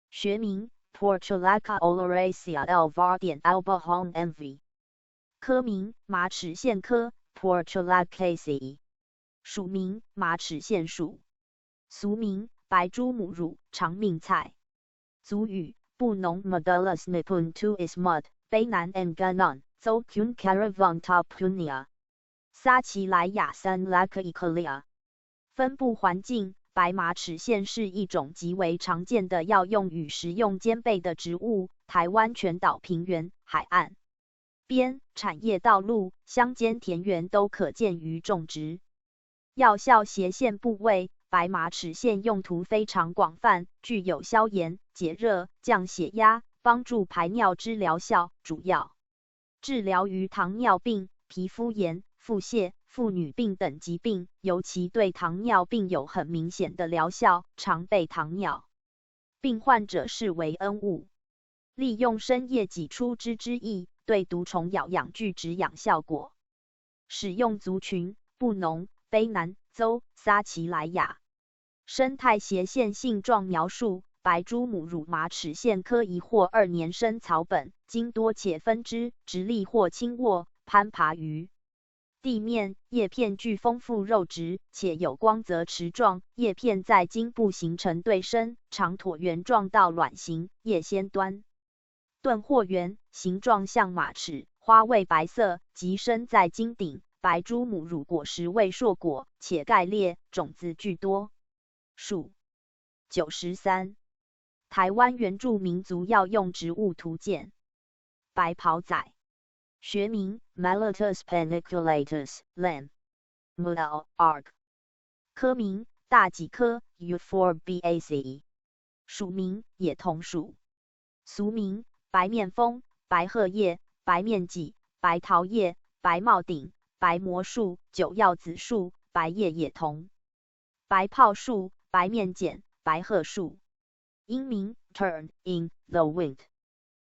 学名 Portulaca oleracea L. Vardian albahong mv。科名马齿苋科 Portulacaceae。属名马齿苋属。俗名白珠母乳、长命菜。族语布农 Medullus nipun 2 is mud， 卑南 Nganon， 邹 Kun Caravan top Punia。撒奇莱雅森 Lacaicalia。分布环境，白马齿苋是一种极为常见的药用与食用兼备的植物。台湾全岛平原、海岸边、产业道路、乡间田园都可见于种植。药效斜线部位，白马齿苋用途非常广泛，具有消炎、解热、降血压、帮助排尿之疗效，主要治疗于糖尿病、皮肤炎、腹泻、妇女病等疾病，尤其对糖尿病有很明显的疗效，常被糖尿病患者视为恩物。利用生叶挤出汁之液，对毒虫咬痒具止痒效果。使用族群：布农、卑南、邹、撒奇莱雅。生态斜线性状描述：白珠母乳马齿苋科1或2年生草本，茎多且分枝，直立或轻卧，攀爬于地面，叶片具丰富肉质，且有光泽持状，叶片在茎部形成对生，长椭圆状到卵形，叶先端钝或圆，形状像马齿，花为白色，即生在茎顶。白珠母乳果实为硕果，且盖裂，种子巨多。属93。台湾原住民族药用植物图鉴。白袍仔，学名 Mellitus paniculatus Lem. Mul. Arg. 科名大戟科 Euphorbiaceae. 属名野桐属。俗名白面蜂、白鹤叶、白面戟、白桃叶、白帽顶、白魔树、九药子树、白叶野桐、白泡树、白面碱、白鹤树。英名 Turn in the wind。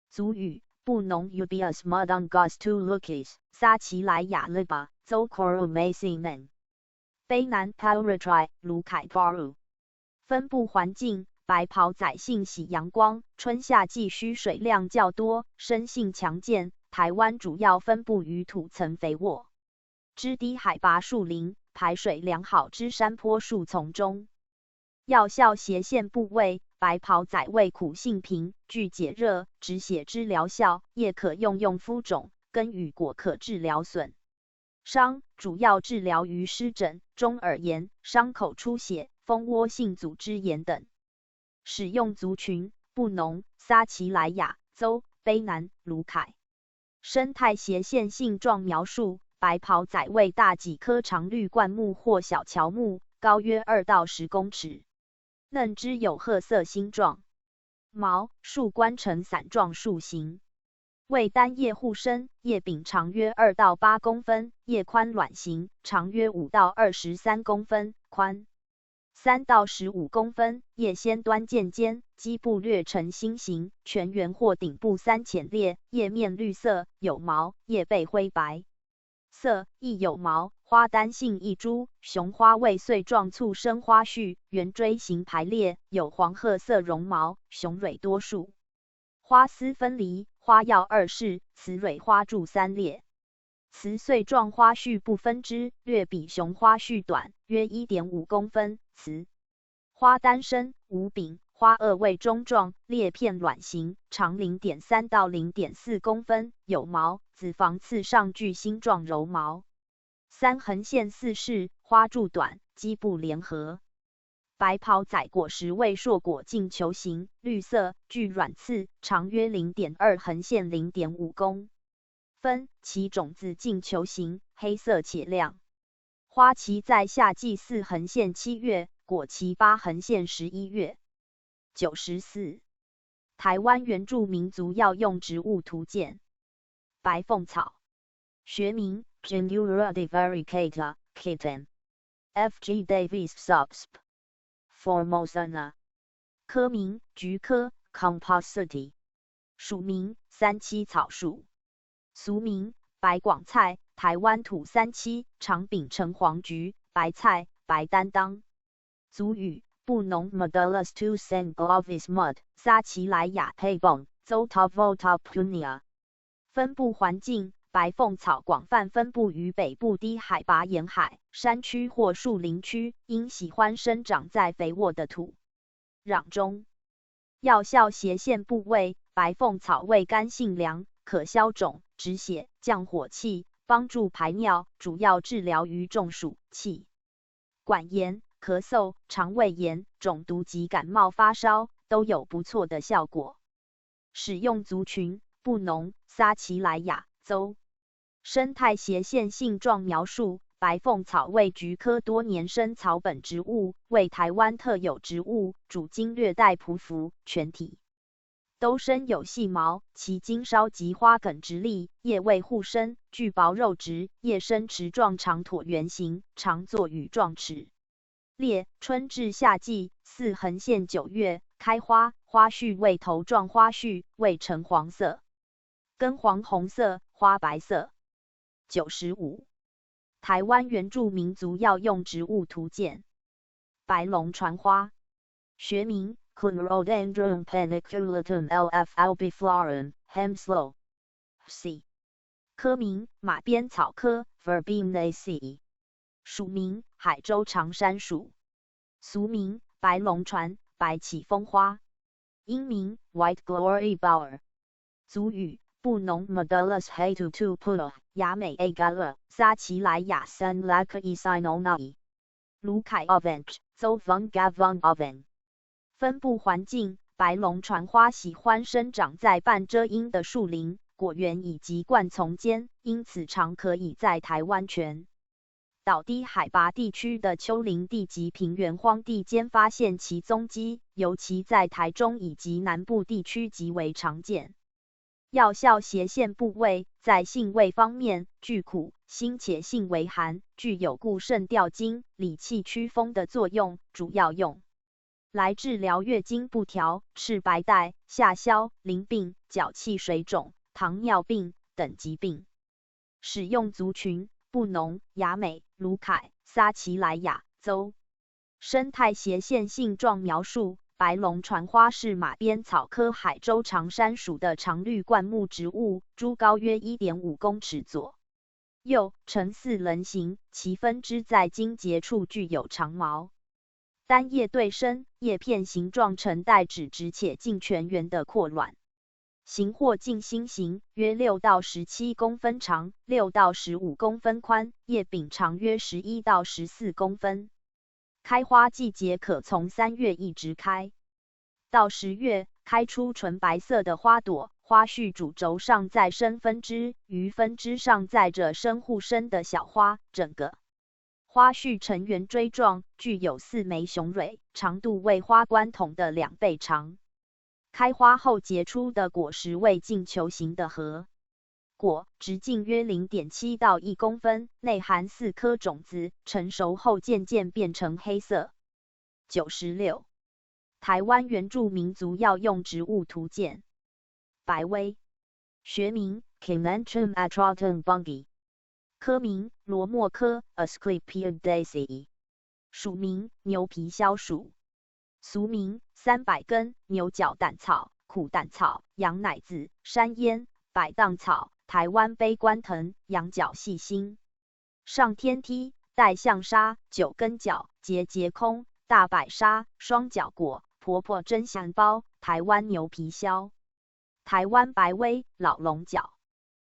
族语布农 Ubius Mudungus two Lukis 撒奇莱雅 Liba Zocoromacinen。卑南 Pauritri 卢凯 Paru。分布环境白袍仔性喜阳光，春夏季需水量较多，生性强健。台湾主要分布于土层肥沃之低海拔树林、排水良好之山坡树丛中。药效斜线部位，白袍仔味苦性平，具解热、止血之疗效，叶可用敷肿，根与果可治疗损伤，主要治疗于湿疹、中耳炎、伤口出血、蜂窝性组织炎等。使用族群：布农、撒奇莱雅、邹、卑南、卢凯。生态斜线性状描述：白袍仔为大戟科常绿灌木或小乔木，高约2到10公尺，嫩枝有褐色星状，毛树冠呈伞状树形，为单叶互生，叶柄长约2到8公分，叶宽卵形，长约5到23公分，宽3到15公分，叶先端渐尖，基部略呈心形，全圆或顶部3浅裂，叶面绿色，有毛，叶背灰白色，亦有毛，花单性一株，雄花为穗状簇生花序，圆锥形排列，有黄褐色绒毛，雄蕊多数，花丝分离，花药2式，雌蕊花柱3列。雌穗状花序不分枝，略比雄花序短，约 1.5 公分。雌花单生，无柄，花萼为中状，裂片卵形，长 0.3 到 0.4 公分，有毛，子房刺上具星状柔毛。3横线4式，花柱短，基部联合。白袍仔果实为硕果径球形，绿色，具软刺，长约 0.2 横线 0.5 公分，其种子径球形，黑色且亮。花期在夏季4横线7月，果期8横线11月。94。台湾原住民族药用植物图鉴。白凤草，学名 Genura divaricata Kitten. F.G. Davis subsp. Formosana. 科名菊科 Compositae. 属名三七草属。俗名白广菜，台湾土三七，长柄橙黄菊，白菜，白担当。族语布农 Medullus two San Glovis Mud, 撒奇莱雅 Pabon, Zotavota Punia。分布环境白凤草广泛分布于北部低海拔沿海、山区或树林区，因喜欢生长在肥沃的土壤中。药效斜线部位，白凤草味甘性凉，可消肿、止血、降火气，帮助排尿，主要治疗于中暑、气管炎、咳嗽、肠胃炎、肿毒及感冒发烧都有不错的效果。使用族群：布农、撒奇莱雅州。生态斜线性状描述：白凤草为菊科多年生草本植物，为台湾特有植物，主茎略带匍匐，全体都生有细毛，其茎稍及花梗直立，叶为互生，具薄肉质，叶生齿状长椭圆形，常作羽状齿列。春至夏季，似横线9月开花，花序为头状花序，为橙黄色，根黄红色，花白色。95. 台湾原住民族药用植物图鉴。白龙船花，学名Chlorhodendron paniculatum L.F. albiflorum Hemslow C. 科名马鞭草科 Verbenaceae。属名海州长山属。俗名白龙船、白起风花。英名 White Glory Bower。族语布农 Modulus Hatutu Pula 雅美 Agala 撒奇莱雅 San Laka Isinonai。卢凯 Ovench 邹 Vung Gavung Oven。分布环境：白龙船花喜欢生长在半遮阴的树林、果园以及灌丛间，因此常可以在台湾全岛低海拔地区的丘陵地及平原荒地间发现其踪迹，尤其在台中以及南部地区极为常见。药效斜线部位：在性味方面，具苦、辛且性为寒，具有固肾调经、理气祛风的作用，主要用来治疗月经不调、赤白带、下消、淋病、脚气水肿、糖尿病等疾病。使用族群：布农、雅美、卢凯、撒奇莱雅州。生态斜线性状描述：白龙船花是马鞭草科海州长山属的常绿灌木植物，株高约 1.5 公尺左右，呈4棱形，其分支在茎节处具有长毛。单叶对生，叶片形状呈带指直且近全圆的阔卵，形或近心形，约6到17公分长，6到15公分宽，叶柄长约11到14公分。开花季节可从3月一直开到10月，开出纯白色的花朵，花序主轴上再生分支，于分支上载着生互生的小花，整个花序呈圆锥状，具有4枚雄蕊，长度为花冠筒的2倍长。开花后结出的果实为径球形的核果，直径约 0.7 到1公分，内含4颗种子，成熟后渐渐变成黑色。96. 台湾原住民族药用植物图鉴。白薇，学名 Chenantum atratum bungi。科名罗莫科 Asclepiadaceae。属名牛皮枭属。俗名300根、牛角胆草、苦胆草、羊奶子、山烟、百荡草、台湾悲观藤、羊角细心。上天梯、带象沙、9根角、节节空、大白鲨、双角果、婆婆针香包、台湾牛皮枭。台湾白薇、老龙角。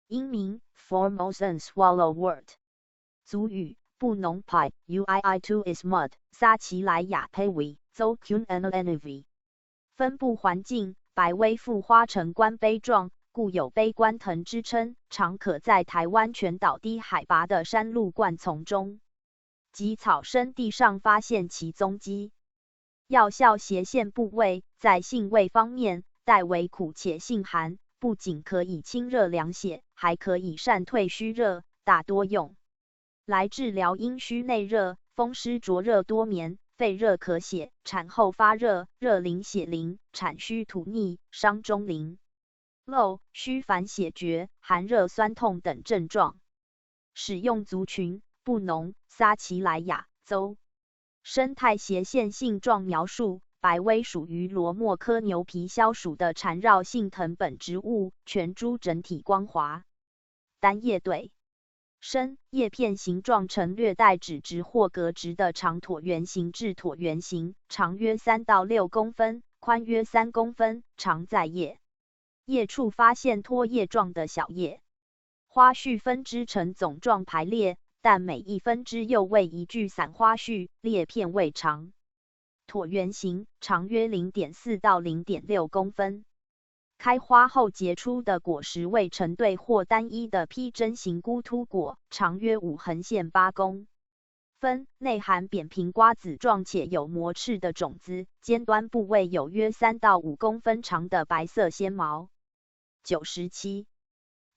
英名 Formosan swallowwort。族语布农派 Uii2 is mud 撒奇莱雅佩维邹 Qnanov。分布环境：白薇附花呈冠杯状，故有杯冠藤之称，常可在台湾全岛低海拔的山路灌丛中及草生地上发现其踪迹。药效斜线部位：在性味方面，带微苦且性寒，不仅可以清热凉血，还可以善退虚热，大多用来治疗阴虚内热、风湿灼热多眠、肺热咳血、产后发热、热淋血淋、产虚吐逆、伤中淋漏、虚烦血厥、寒热酸痛等症状。使用族群：布农、撒奇莱雅州。生态斜线性状描述：白薇属于罗莫科牛皮枭属的缠绕性藤本植物，全株整体光滑，单叶对生，叶片形状呈略带指直或格直的长椭圆形至椭圆形，长约3到6公分，宽约3公分，常在叶处发现托叶状的小叶。花序分支呈总状排列，但每一分支又为一具散花序，裂片未长，椭圆形，长约 0.4 到 0.6公分。开花后结出的果实为成对或单一的披针形菇突果，长约5横线8公分，内含扁平瓜子状且有膜翅的种子，尖端部位有约3到5公分长的白色纤毛。97.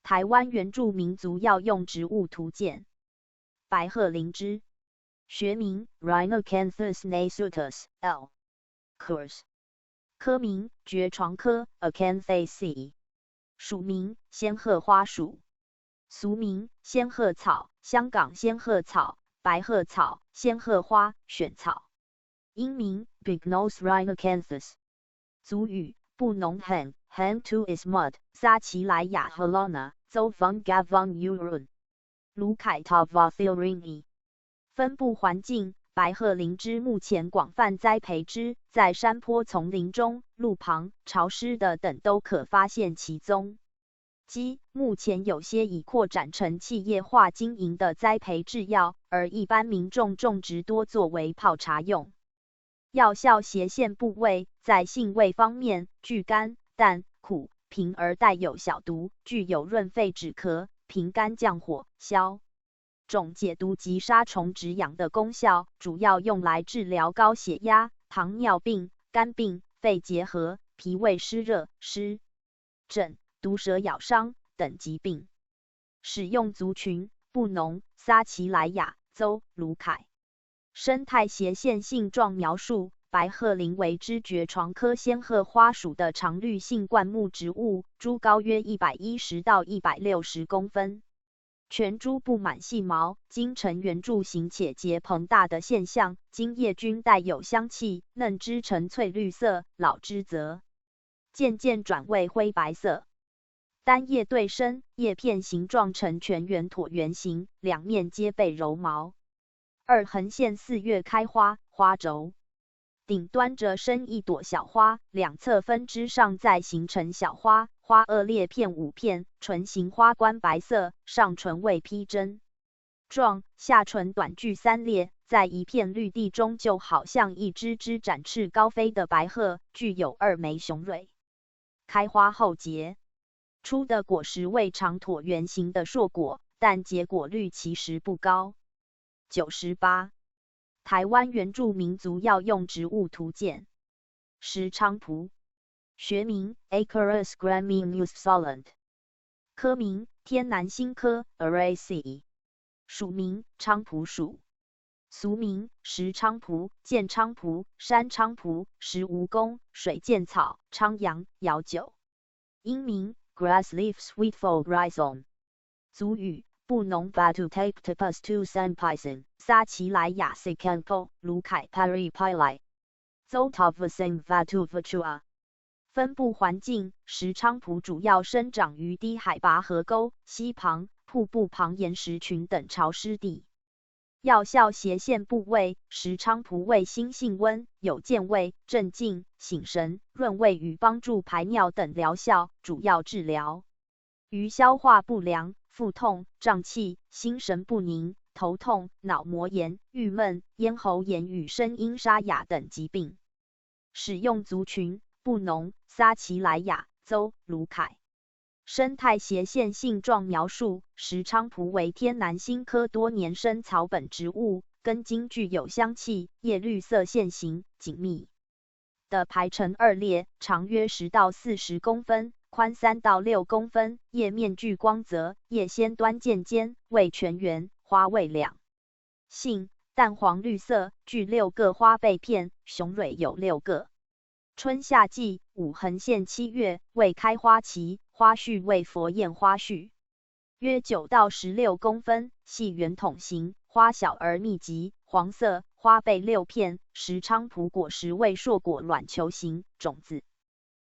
台湾原住民族药用植物图鉴。白鹤灵芝，学名 Rhinocanthus nasutus L. Curs， 科名蕨床科 Acanthaceae， 属名仙鹤花属，俗名仙鹤草、香港仙鹤草、白鹤草、仙鹤花、选草。英名 Bignose Rhinocanthus， 族语布农汉 Han to is mud， 撒奇莱雅 Helena， 邹方 Gavang Urun， 卢凯 Tavathilrini。分布环境，白鹤灵芝目前广泛栽培之，在山坡丛林中、路旁、潮湿的等都可发现其踪迹。目前有些已扩展成企业化经营的栽培制药，而一般民众种植多作为泡茶用。药效斜线部位，在性味方面，具甘、淡、苦、平而带有小毒，具有润肺止咳、平肝降火、消肿解毒及杀虫止痒的功效，主要用来治疗高血压、糖尿病、肝病、肺结核、脾胃湿热、湿疹、毒蛇咬伤等疾病。使用族群布农、撒奇莱雅、邹、卢凯。生态斜线性状描述：白鹤灵为知蕨床科仙鹤花属的常绿性灌木植物，株高约110到160公分。全株布满细毛，茎呈圆柱形且结膨大的现象，茎叶均带有香气，嫩枝呈翠绿色，老枝则渐渐转为灰白色。单叶对生，叶片形状呈全圆椭圆形，两面皆被柔毛。2横线4月开花，花轴顶端着生一朵小花，两侧分支上再形成小花，花萼裂片5片，唇形花冠白色，上唇为披针状，下唇短距3裂，在一片绿地中就好像一只展翅高飞的白鹤，具有2枚雄蕊。开花后结出的果实为长椭圆形的硕果，但结果率其实不高。98. 台湾原住民族药用植物图鉴。石菖蒲，学名 Acorus gramineus Solent， 科名天南星科 Araceae， 属名菖蒲属，俗名石菖蒲、箭菖蒲、山菖蒲、石蜈蚣、水箭草、菖杨、瑶酒。英名 Grassleaf Sweetfold Rhizome， 族语布农 Vatutaptipus tu Sanpisen， 撒奇莱雅 Sikanpo， 卢凯 Paripilai， 邹 Tavasing Vatuvatua。分布环境，石菖蒲主要生长于低海拔河沟、溪旁、瀑布旁岩石群等潮湿地。药效斜线部位，石菖蒲味辛性温，有健胃、镇静、醒神、润胃与帮助排尿等疗效，主要治疗于消化不良、腹痛、胀气、心神不宁、头痛、脑膜炎、郁闷、咽喉炎与声音沙哑等疾病。使用族群布农、撒奇莱雅、邹、卢凯。生态斜线性状描述：石菖蒲为天南星科多年生草本植物，根茎具有香气，叶绿色线形，紧密的排成2列，长约10到40公分，宽3到6公分，叶面具光泽，叶先端渐尖，味全圆，花味两性，淡黄绿色，具6个花背片，雄蕊有6个。春夏季5横线7月为开花期，花序为佛焰花序，约9到16公分，细圆筒形，花小而密集，黄色，花被6片。石菖蒲果实为硕果卵球形，种子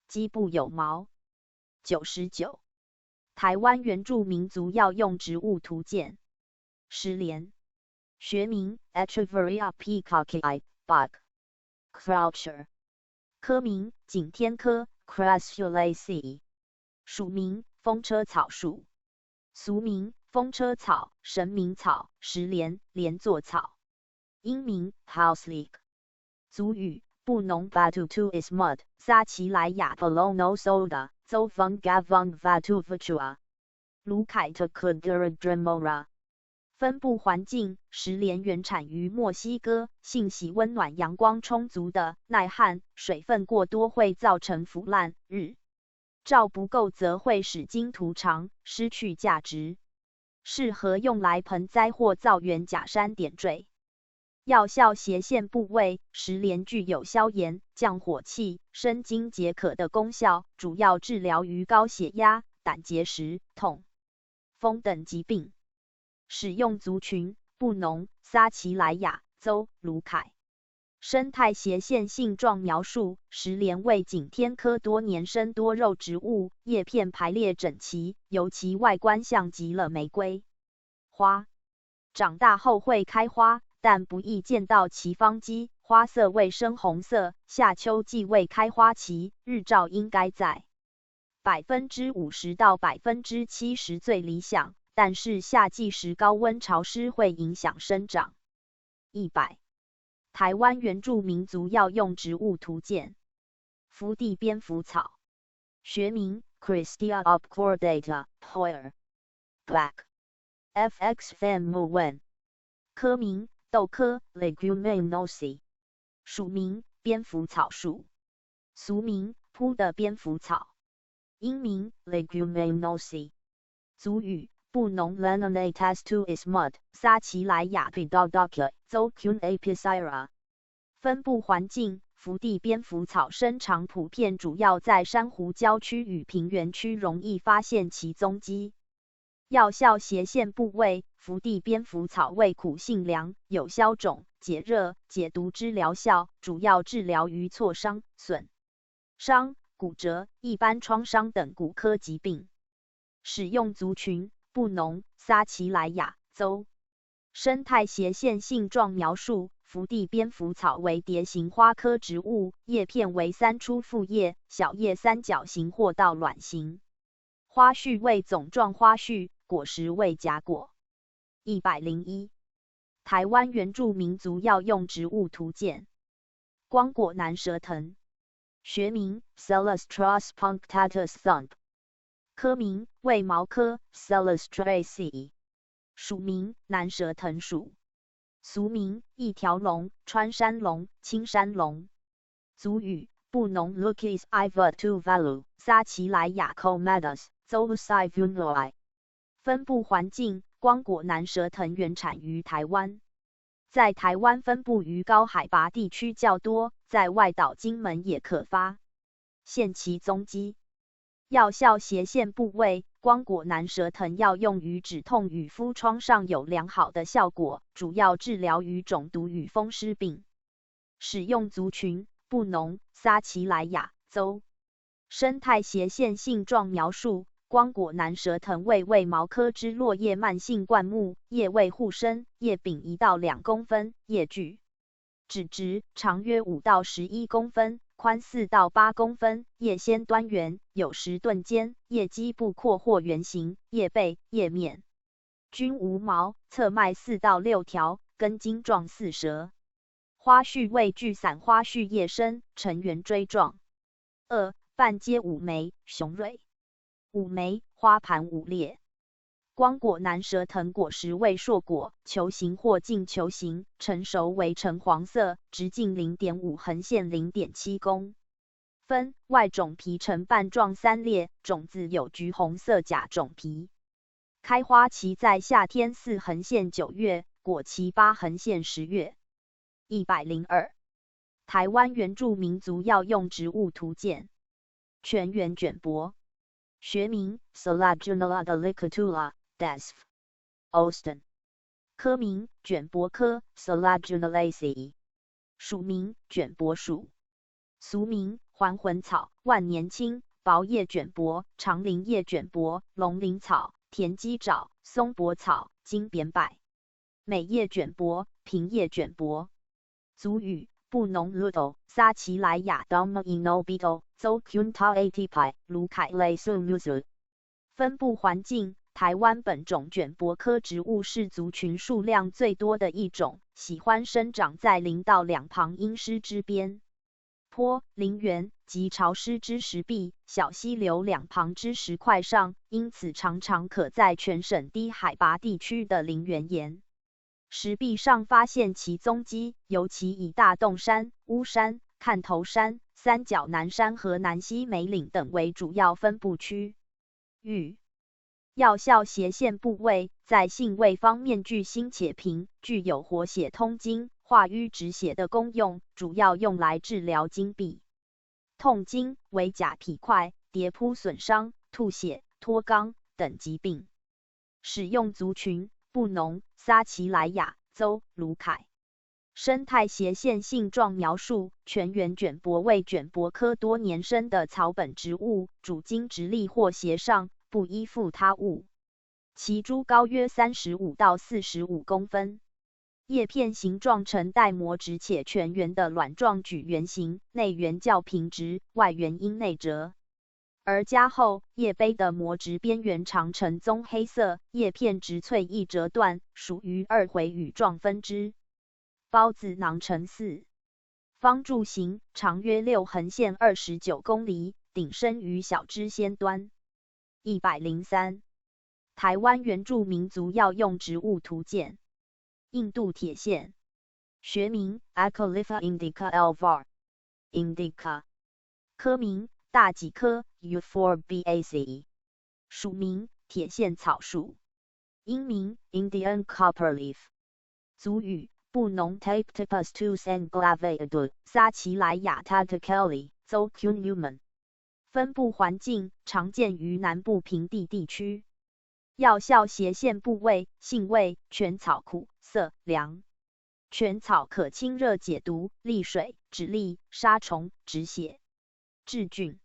基部有毛。99. 台湾原住民族药用植物图鉴。石莲，学名 Echeveria peacockii bug Croucher， 科名景天科 Crassulaceae， 属名风车草属，俗名风车草、神明草、石莲、莲座草。英名 Houseleek。族语布农 Batu tu is mud， 撒奇莱雅 Polono soda， 邹风 Gavung Vatu Vichua。卢凯特 Kudura Dremora。分布环境，石莲原产于墨西哥，性喜温暖阳光充足的，耐旱，水分过多会造成腐烂，日照不够则会使茎图长，失去价值。适合用来盆栽或造园假山点缀。药效斜线部位，石莲具有消炎、降火气、生津解渴的功效，主要治疗于高血压、胆结石、痛风等疾病。使用族群布农、撒奇莱雅、邹、卢凯。生态斜线性状描述：石莲为景天科多年生多肉植物，叶片排列整齐，尤其外观像极了玫瑰花。长大后会开花，但不易见到其芳基，花色为深红色。夏秋季为开花期，日照应该在50%到70%最理想。但是夏季时高温潮湿会影响生长。100. 台湾原住民族药用植物图鉴。福地蝙蝠草，学名 Christia obcordata Hoyer Black FX Fan Muwen。科名豆科 Leguminosae。属名蝙蝠草属。俗名扑的蝙蝠草。英名 Leguminosae。族语布农 Lenonatas tu is mud， 撒奇莱雅 Pidodocula， 邹 Kun Apicira。分布环境，福地蝙蝠草生长普遍主要在珊瑚礁区与平原区，容易发现其踪迹。药效斜线部位，福地蝙蝠草味苦性凉，有消肿、解热、解毒之疗效，主要治疗于挫伤、损伤、骨折、一般创伤等骨科疾病。使用族群布农、撒奇莱雅、邹。生态斜线性状描述：福地蝙蝠草为蝶形花科植物，叶片为3出复叶，小叶三角形或倒卵形，花序为总状花序，果实为荚果。101. 台湾原住民族药用植物图鉴。光果南蛇藤，学名 Celestras punctatus thumb。科名为毛科 Celestraceae。属名南蛇藤属。俗名一条龙、穿山龙、青山龙。族语布农 Lukis iva tu valu， 撒奇莱雅 Comatus， Zolusai vunoi。分布环境，光果南蛇藤原产于台湾，在台湾分布于高海拔地区较多，在外岛金门也可发现其踪迹。药效斜线部位，光果南蛇藤药用于止痛与敷创上有良好的效果，主要治疗于肿毒与风湿病。使用族群布农、撒奇莱雅、邹。生态斜线性状描述：光果南蛇藤为毛科之落叶慢性灌木，叶位互生，叶柄1到2公分，叶距指直，长约5到11公分，宽4到8公分，叶先端圆，有时钝尖，叶基部阔或圆形，叶背、叶面均无毛，侧脉4到6条，根茎状似蛇。花序为聚散花序，叶生，呈圆锥状。2. 半接5枚，雄蕊。5枚，花盘5裂。光果南蛇藤果实为硕果，球形或近球形，成熟为橙黄色，直径 0.5 横线 0.7 公分，外种皮呈瓣状3裂，种子有橘红色假种皮。开花期在夏天4横线9月，果期8横线10月。102. 台湾原住民族药用植物图鉴。全缘卷柏，学名 Selaginella delicatula。Desf. Austin。科名卷柏科 Selaginellacea。属名卷柏属。俗名还魂草、万年青、薄叶卷柏、长鳞叶卷柏、龙鳞草、田鸡爪、松柏草、金扁柏、美叶卷柏、平叶卷柏。族语布农 Ludo， 撒奇莱雅 Dominobito， 邹 Kunta Atipi， 卢凯类素 Musu。分布环境台湾本种卷柏科植物是族群数量最多的一种，喜欢生长在林道两旁阴湿之边、坡、林园及潮湿之石壁、小溪流两旁之石块上，因此常常可在全省低海拔地区的林园岩石壁上发现其踪迹，尤其以大洞山、乌山、看头山、三角南山和南溪梅岭等为主要分布区域。药效斜线部位在性味方面具辛且平，具有活血通经、化瘀止血的功用，主要用来治疗经闭、痛经、为甲皮块、跌扑损伤、吐血、脱肛等疾病。使用族群：布农、撒奇莱雅、邹、卢凯。生态斜线性状描述：全缘卷柏为卷柏科多年生的草本植物，主茎直立或斜上，不依附他物。其株高约35到45公分，叶片形状呈带膜直且全圆的卵状矩圆形，内缘较平直，外缘因内折而加厚，叶杯的膜直边缘常呈棕黑色，叶片直脆易折断，属于二回羽状分支。孢子囊呈4方柱形，长约6横线29公厘，顶生于小枝先端。103台湾原住民族药用植物图鉴。印度铁线，学名 Acalypha indica L. indica， 科名大戟科 Euphorbiaceae， 属名铁线草属，英名 Indian copperleaf， 族语布农 Taptipus tusenglaveadul， 撒奇莱雅 Tatakeli， 邹 Kunluman。分布环境常见于南部平地地区。药效斜线部位：性味：全草苦涩凉。全草可清热解毒、利水、止痢、杀虫、止血、治菌。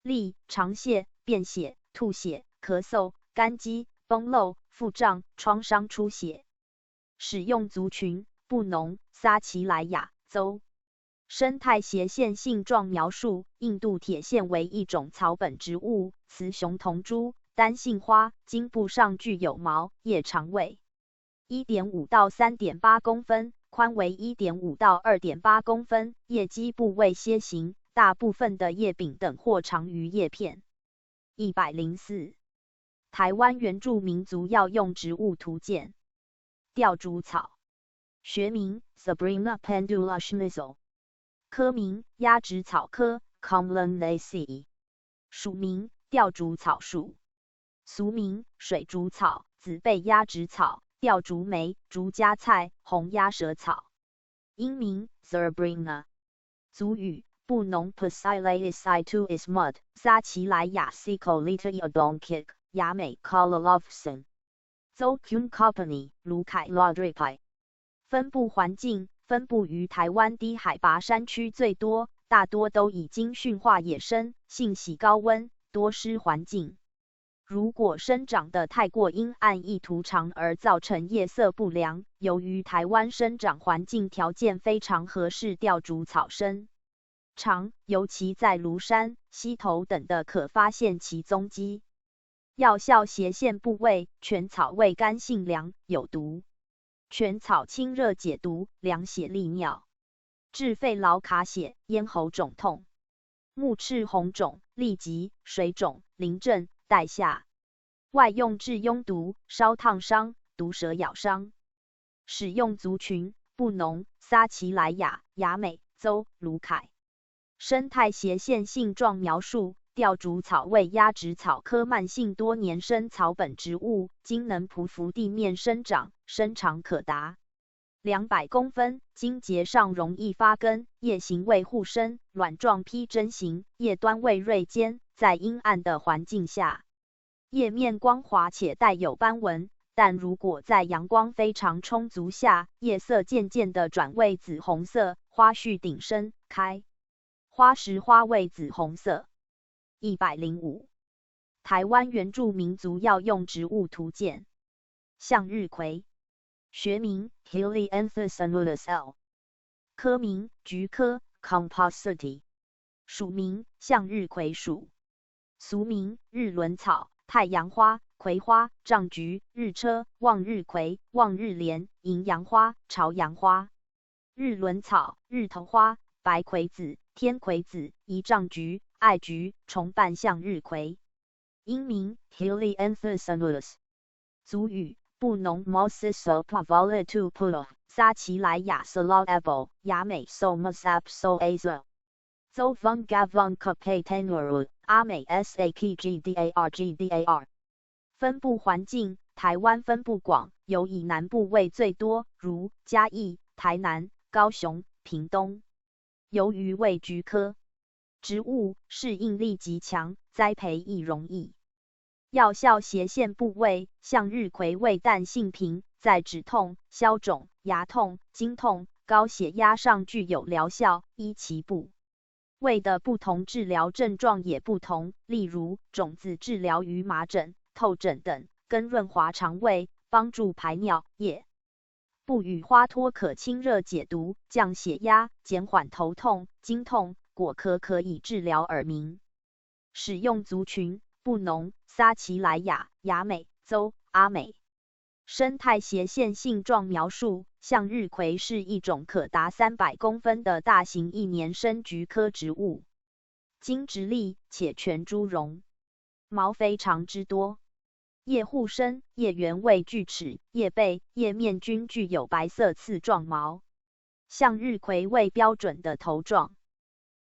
痢：肠泻、便血、吐血、咳嗽、干积、崩漏、腹胀、创伤出血。使用族群：布农、撒奇莱雅、邹。生态斜线性状描述：印度铁线为一种草本植物，雌雄同株，单性花，茎部上具有毛，叶长尾 1.5 到 3.8 公分，宽为 1.5 到 2.8 公分，叶基部为楔形，大部分的叶柄等或长于叶片。104台湾原住民族药用植物图鉴。吊竹草，学名 Sabrina pendula schnitzel， 科名鸭跖草科 Comlinaceae， 属名吊竹草属，俗名水竹草、紫背鸭跖草、吊竹梅、竹夹菜、红鸭舌草，英名 Sabrina。族语布农 Pasilaeus ituis mud， 撒奇莱雅 Sicolita odonkik， 雅美 Cololofson， 邹 Kun Company， 卢凯 Lodripi。分布环境分布于台湾低海拔山区最多，大多都已经驯化野生，性喜高温、多湿环境。如果生长得太过阴暗易图长而造成叶色不良，由于台湾生长环境条件非常合适吊竹草生长，尤其在庐山、溪头等的可发现其踪迹。药效斜线部位：全草味甘性凉，有毒。全草清热解毒，凉血利尿，治肺痨卡血、咽喉肿痛、目赤红肿、痢疾、水肿、淋症、带下。外用治痈毒、烧烫伤、毒蛇咬伤。使用族群：布农、撒奇莱雅、雅美、邹、卢凯。生态斜线性状描述：吊竹草为鸭跖草科慢性多年生草本植物，茎能匍匐地面生长，身长可达200公分，茎节上容易发根，叶形为互生，卵状披针形，叶端为锐尖，在阴暗的环境下，叶面光滑且带有斑纹，但如果在阳光非常充足下，叶色渐渐的转为紫红色，花序顶生，开花时花为紫红色。105台湾原住民族药用植物图鉴。向日葵，学名 Helianthus annulus L， 科名菊科 Compositae， 属名向日葵属，俗名日轮草、太阳花、葵花、障菊、日车、望日葵、望日莲、银杨花、朝阳花、日轮草、日头花、白葵子、天葵子、一丈菊、爱菊、重瓣向日葵。英名 Helianthus。族语布农 Mosiso Pavale tu Pulo 撒奇莱雅 Salabo 雅美 Somasap So Azo。邹方 Gavon Kapatenuru 阿美 Sakgdar。分布环境台湾分布广，尤以南部为最多，如嘉义、台南、高雄、屏东。由于为菊科植物，适应力极强，栽培亦容易。药效斜线部位，向日葵味淡性平，在止痛、消肿、牙痛、经痛、高血压上具有疗效，依其部位的不同治疗症状也不同，例如种子治疗于麻疹、透疹等，根润滑肠胃，帮助排尿；叶部与花托可清热解毒、降血压、减缓头痛、经痛；果壳可以治疗耳鸣。使用族群布农、撒奇莱雅、雅美、邹、阿美。生态斜线性状描述：向日葵是一种可达300公分的大型一年生菊科植物，茎直立且全株绒，毛非常之多。叶互生，叶缘未锯齿，叶背、叶面均具有白色刺状毛。向日葵为标准的头状，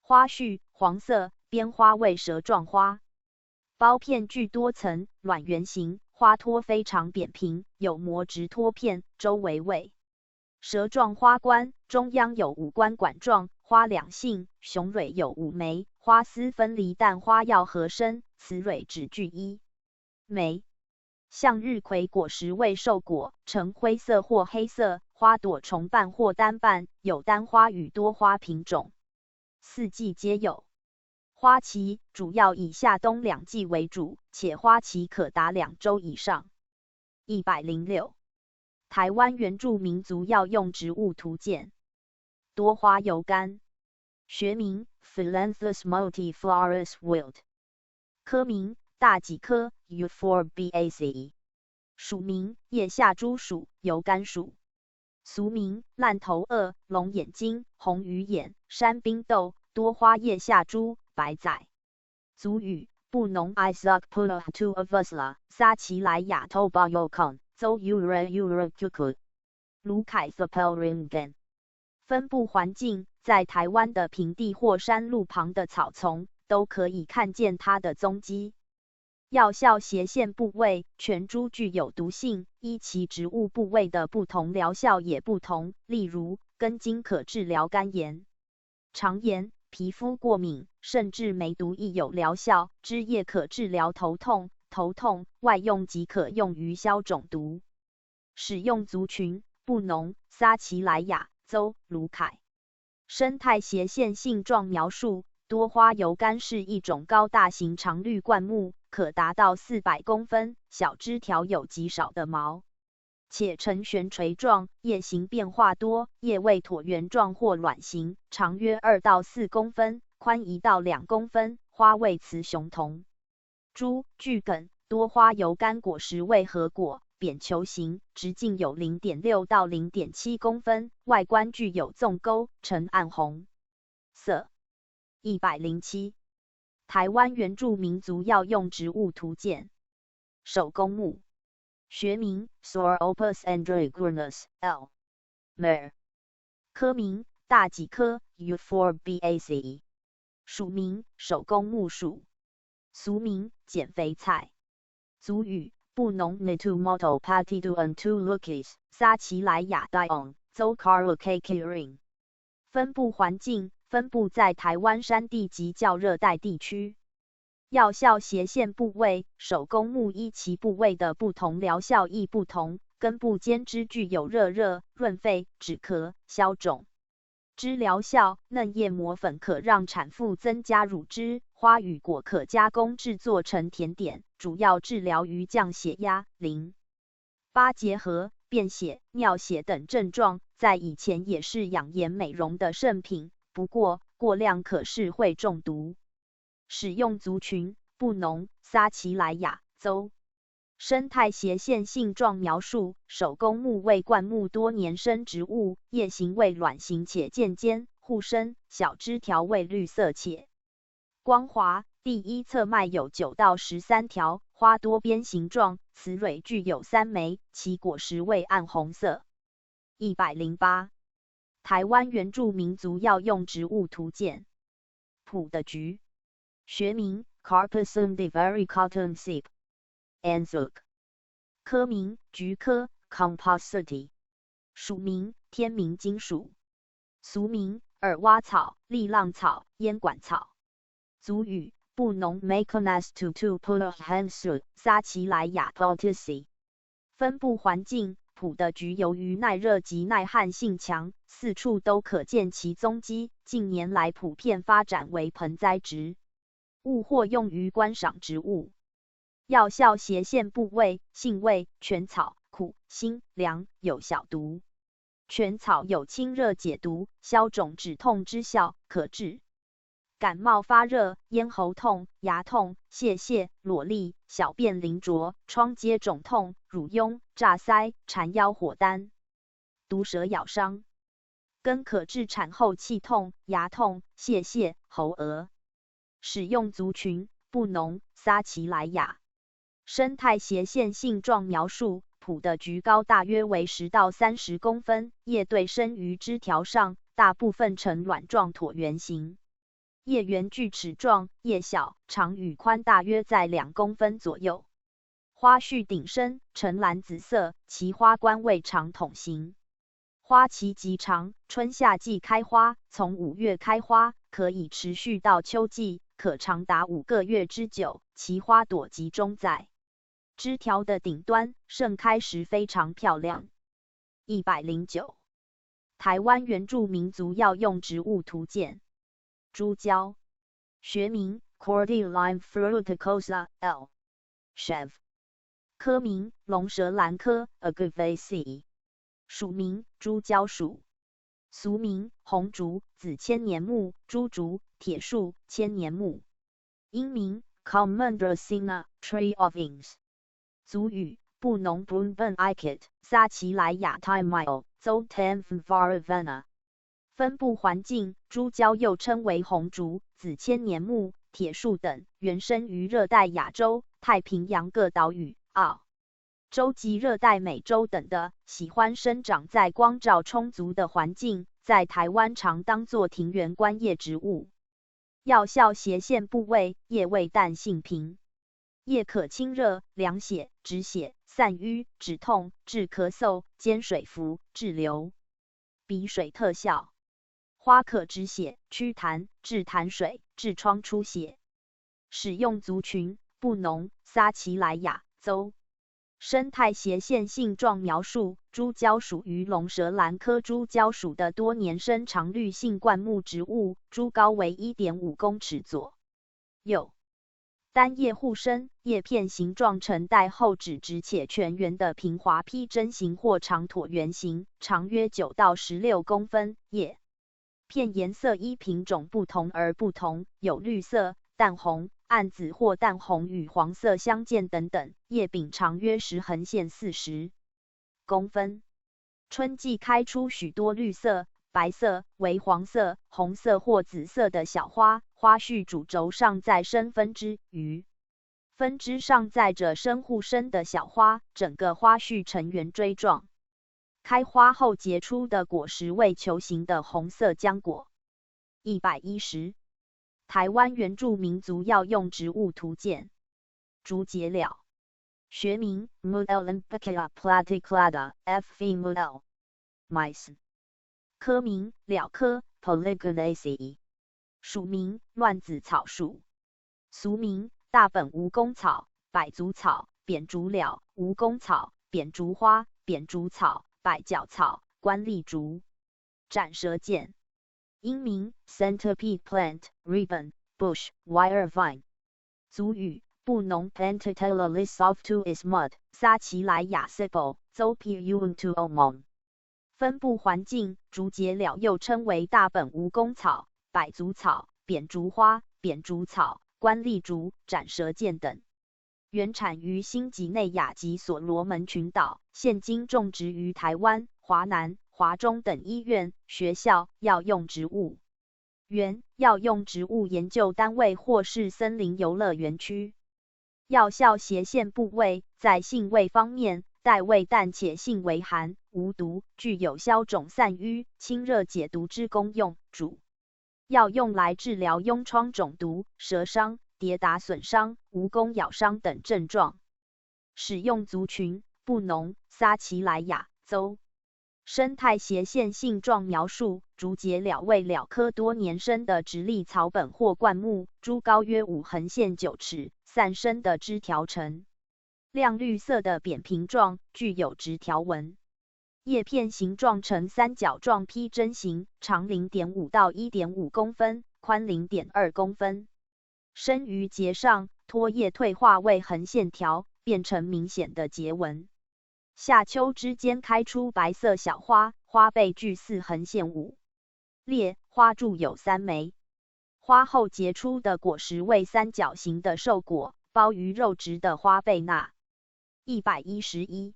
花序黄色，边花为蛇状花。苞片具多层，卵圆形，花托非常扁平，有膜直托片，周围为蛇状花冠，中央有5冠管状，花两性，雄蕊有5枚，花丝分离，但花药合生，雌蕊只具1枚。向日葵果实为瘦果，呈灰色或黑色，花朵重瓣或单瓣，有单花与多花品种，四季皆有。花期主要以夏冬2季为主，且花期可达2周以上。106。台湾原住民族药用植物图鉴。多花油甘，学名 Phyllanthus multiflorus Wilt， 科名大戟科 Euphorbiaceae， 属名叶下珠属、油甘属，俗名烂头鳄、龙眼睛、红鱼眼、山冰豆、多花叶下珠、白仔。族语布农 Isaac Pulo tu Avasla， 撒奇莱雅 Tobayokon， 邹 Ura Kukut， 卢凯 Thapelringen。分布环境在台湾的平地或山路旁的草丛，都可以看见它的踪迹。药效斜线部位，全株具有毒性，依其植物部位的不同疗效也不同，例如根茎可治疗肝炎、肠炎、皮肤过敏，甚至梅毒亦有疗效；枝叶可治疗头痛，外用即可用于消肿毒。使用族群布农、撒奇莱雅、邹、卢凯。生态斜线性状描述：多花油甘是一种高大型常绿灌木，可达到400公分，小枝条有极少的毛，且呈悬垂状，叶形变化多，叶为椭圆状或卵形，长约2到4公分，宽1到2公分，花为雌雄同株，巨梗。多花油甘果实为核果，扁球形，直径有 0.6 到 0.7 公分，外观具有纵沟，呈暗红色。107。台湾原住民族药用植物图鉴。手工木，学名 Sauropus androgynous L. Mer， 科名大戟科 Euphorbiaceae， 属名手工木属，俗名减肥菜。族语布农 Nitumoto Patiduan tu Lukis， 撒奇莱雅 Dion， 邹 Karukakirin。分布环境分布在台湾山地及较热带地区。药效斜线部位，手工木依其部位的不同疗效亦不同。根部间枝具有热、润肺、止咳、消肿。枝疗效，嫩叶磨粉可让产妇增加乳汁，花与果可加工制作成甜点，主要治疗于降血压、淋巴结核、便血、尿血等症状，在以前也是养颜美容的圣品，不过过量可是会中毒。使用族群布农、撒奇莱雅、邹。生态斜线性状描述：手工木为灌木多年生植物，叶形为卵形且渐尖，互生，小枝条为绿色且光滑。第一侧脉有9到13条，花多边形状，雌蕊具有3枚，其果实为暗红色。108。台湾原住民族药用植物图鉴。普的菊，学名 Carpusum divari cottonseed。Anzuc， 科名菊科 Compositae， 属名天明金属，俗名耳蛙草、利浪草、烟管草。族语布农 Maconas tutu pulahansu 撒奇莱雅 Potici。分布环境普的菊由于耐热及耐旱性强，四处都可见其踪迹。近年来普遍发展为盆栽植物或用于观赏植物。药效斜线部位：性味全草，苦、辛、凉，有小毒。全草有清热解毒、消肿止痛之效，可治感冒发热、咽喉痛、牙痛、泄泻、裸痢、小便淋浊、疮疖肿痛、乳痈、炸腮、缠腰火丹。毒蛇咬伤，根可治产后气痛、牙痛、泄泻、喉蛾。使用族群布农、撒奇莱雅。生态斜线性状描述：普的菊高大约为10到30公分，叶对生于枝条上，大部分呈卵状椭圆形。叶缘锯齿状，叶小，长与宽大约在2公分左右。花序顶生，呈蓝紫色，其花冠为长筒形。花期极长，春夏季开花，从5月开花，可以持续到秋季，可长达5个月之久。其花朵集中在枝条的顶端，盛开时非常漂亮。109。台湾原住民族药用植物图鉴。猪胶，学名 Cordyline fruticosa L. Chev， 科名龙舌兰科 Agaveaceae， 属名猪胶属，俗名红竹、紫千年木、朱竹、铁树、千年木。英名 Commandracina Tree of Ings。族语布农 Brunban Ikit， 撒奇莱雅 Timile Zotan Varavana。分布环境猪胶又称为红竹、紫千年木、铁树等，原生于热带亚洲、太平洋各岛屿、澳洲及热带美洲等的，喜欢生长在光照充足的环境，在台湾常当作庭园观叶植物。药效斜线部位：叶味淡性平，叶可清热、凉血、止血、散瘀、止痛、治咳嗽、兼水服、治流鼻水特效。花可止血、祛痰、治痰水、痔疮出血。使用族群布农、撒奇莱雅邹。生态斜线性状描述：猪胶属于龙舌兰科猪胶属的多年生常绿性灌木植物，株高为 1.5 公尺左右，单叶互生，叶片形状呈带后指直且全圆的平滑披针形或长椭圆形，长约9到16公分，叶片颜色依品种不同而不同，有绿色、淡红、暗紫或淡红与黄色相间等等。叶柄长约10横线40公分。春季开出许多绿色、白色、为黄色、红色或紫色的小花，花序主轴上再生分支，于分支上载着生互生的小花，整个花序呈圆锥状。开花后结出的果实为球形的红色浆果。110。台湾原住民族药用植物图鉴。竹节鸟，学名 Mudellampicia platyclada F.V. Mudel Mice， 科名鸟科 Polygonaceae， 属名乱子草属，俗名大本蜈蚣草、百足草、扁竹鸟、蜈蚣草、扁竹花、扁竹草、百脚草、关栗竹。斩舌剑，英名 Centipede plant ribbon bush wire vine。族语布农 Pentatella lisoftu is mud， 撒奇莱雅 Sipol Zopi untu omon。分布环境竹节鸟又称为大本蜈蚣草、百足草、扁竹花、扁竹草、关栗竹、斩舌剑等。原产于新几内亚及所罗门群岛，现今种植于台湾、华南、华中等医院、学校、药用植物园、药用植物研究单位或是森林游乐园区。药效斜线部位在性味方面，带味淡且性微寒，无毒，具有消肿散瘀、清热解毒之功用。主要用来治疗痈疮肿毒、蛇伤、跌打损伤、蜈蚣咬伤等症状。使用族群：布农、撒奇莱雅邹。生态斜线性状描述：竹节蓼为蓼科多年生的直立草本或灌木，株高约5横线9尺，散生的枝条呈亮绿色的扁平状，具有直条纹。叶片形状呈三角状披针形，长 0.5 到 1.5 公分，宽 0.2 公分。生于节上，脱叶退化为横线条，变成明显的节纹。夏秋之间开出白色小花，花背距4横线5列，花柱有3枚。花后结出的果实为三角形的瘦果，包于肉质的花背那。111。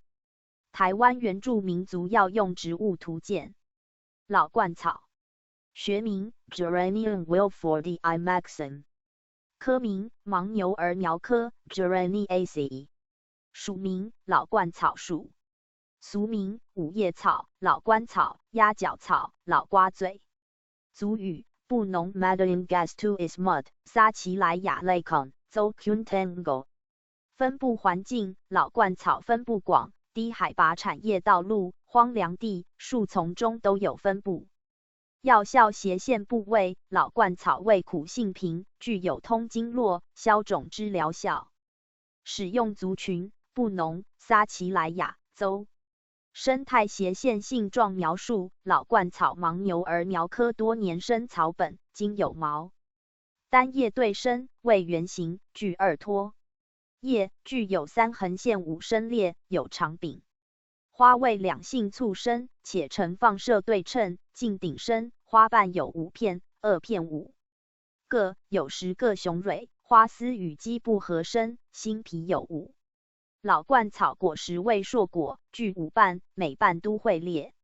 台湾原住民族药用植物图鉴。老鹳草，学名 Geranium wilfordi maxim， 科名牻牛儿苗科 Geraniaceae， 属名老鹳草属，俗名五叶草、老鹳草、鸭脚草、老瓜嘴。族语布农 Madaingastu ismut， 撒奇莱雅 Lacon， 邹 Kuntango。分布环境：老鹳草分布广，低海拔产业道路、荒凉地、树丛中都有分布。药效斜线部位：老鹳草味苦性平，具有通经络、消肿之疗效。使用族群：布农、撒奇莱雅邹。生态斜线性状描述：老鹳草牻牛儿苗科多年生草本，茎有毛，单叶对生，为圆形，具2托。叶具有3横线5深裂，有长柄。花为两性簇生，且呈放射对称，茎顶深，花瓣有5片，2片5个，有10个雄蕊，花丝与基部合生，心皮有5。老鹳草果实为硕果，具5瓣，每瓣都会裂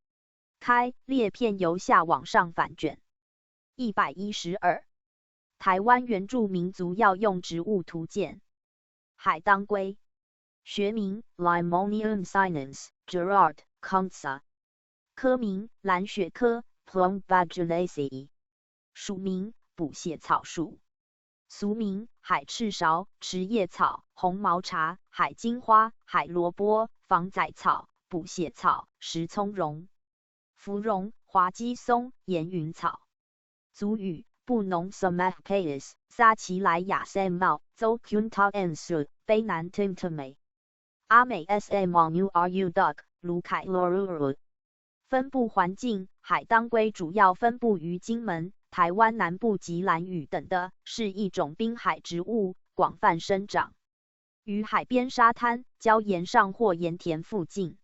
开，裂片由下往上反卷。112。台湾原住民族药用植物图鉴。海当归，学名 Limonium sinensis Gerard Consa， 科名蓝血科 Plumbagulaceae， 属名捕血草属，俗名海赤芍、池叶草、红毛茶、海金花、海萝卜、防仔草、捕血草、石葱蓉、芙蓉、华鸡松、岩云草。族语布农 Samahpais， 撒奇莱雅 Samau， 邹 Kuntansu， 卑南 Timtame。阿美 Samru Duck， 卢凯 Loruru。分布环境：海当归主要分布于金门、台湾南部及兰屿等的，是一种滨海植物，广泛生长于海边沙滩、礁岩上或盐田附近。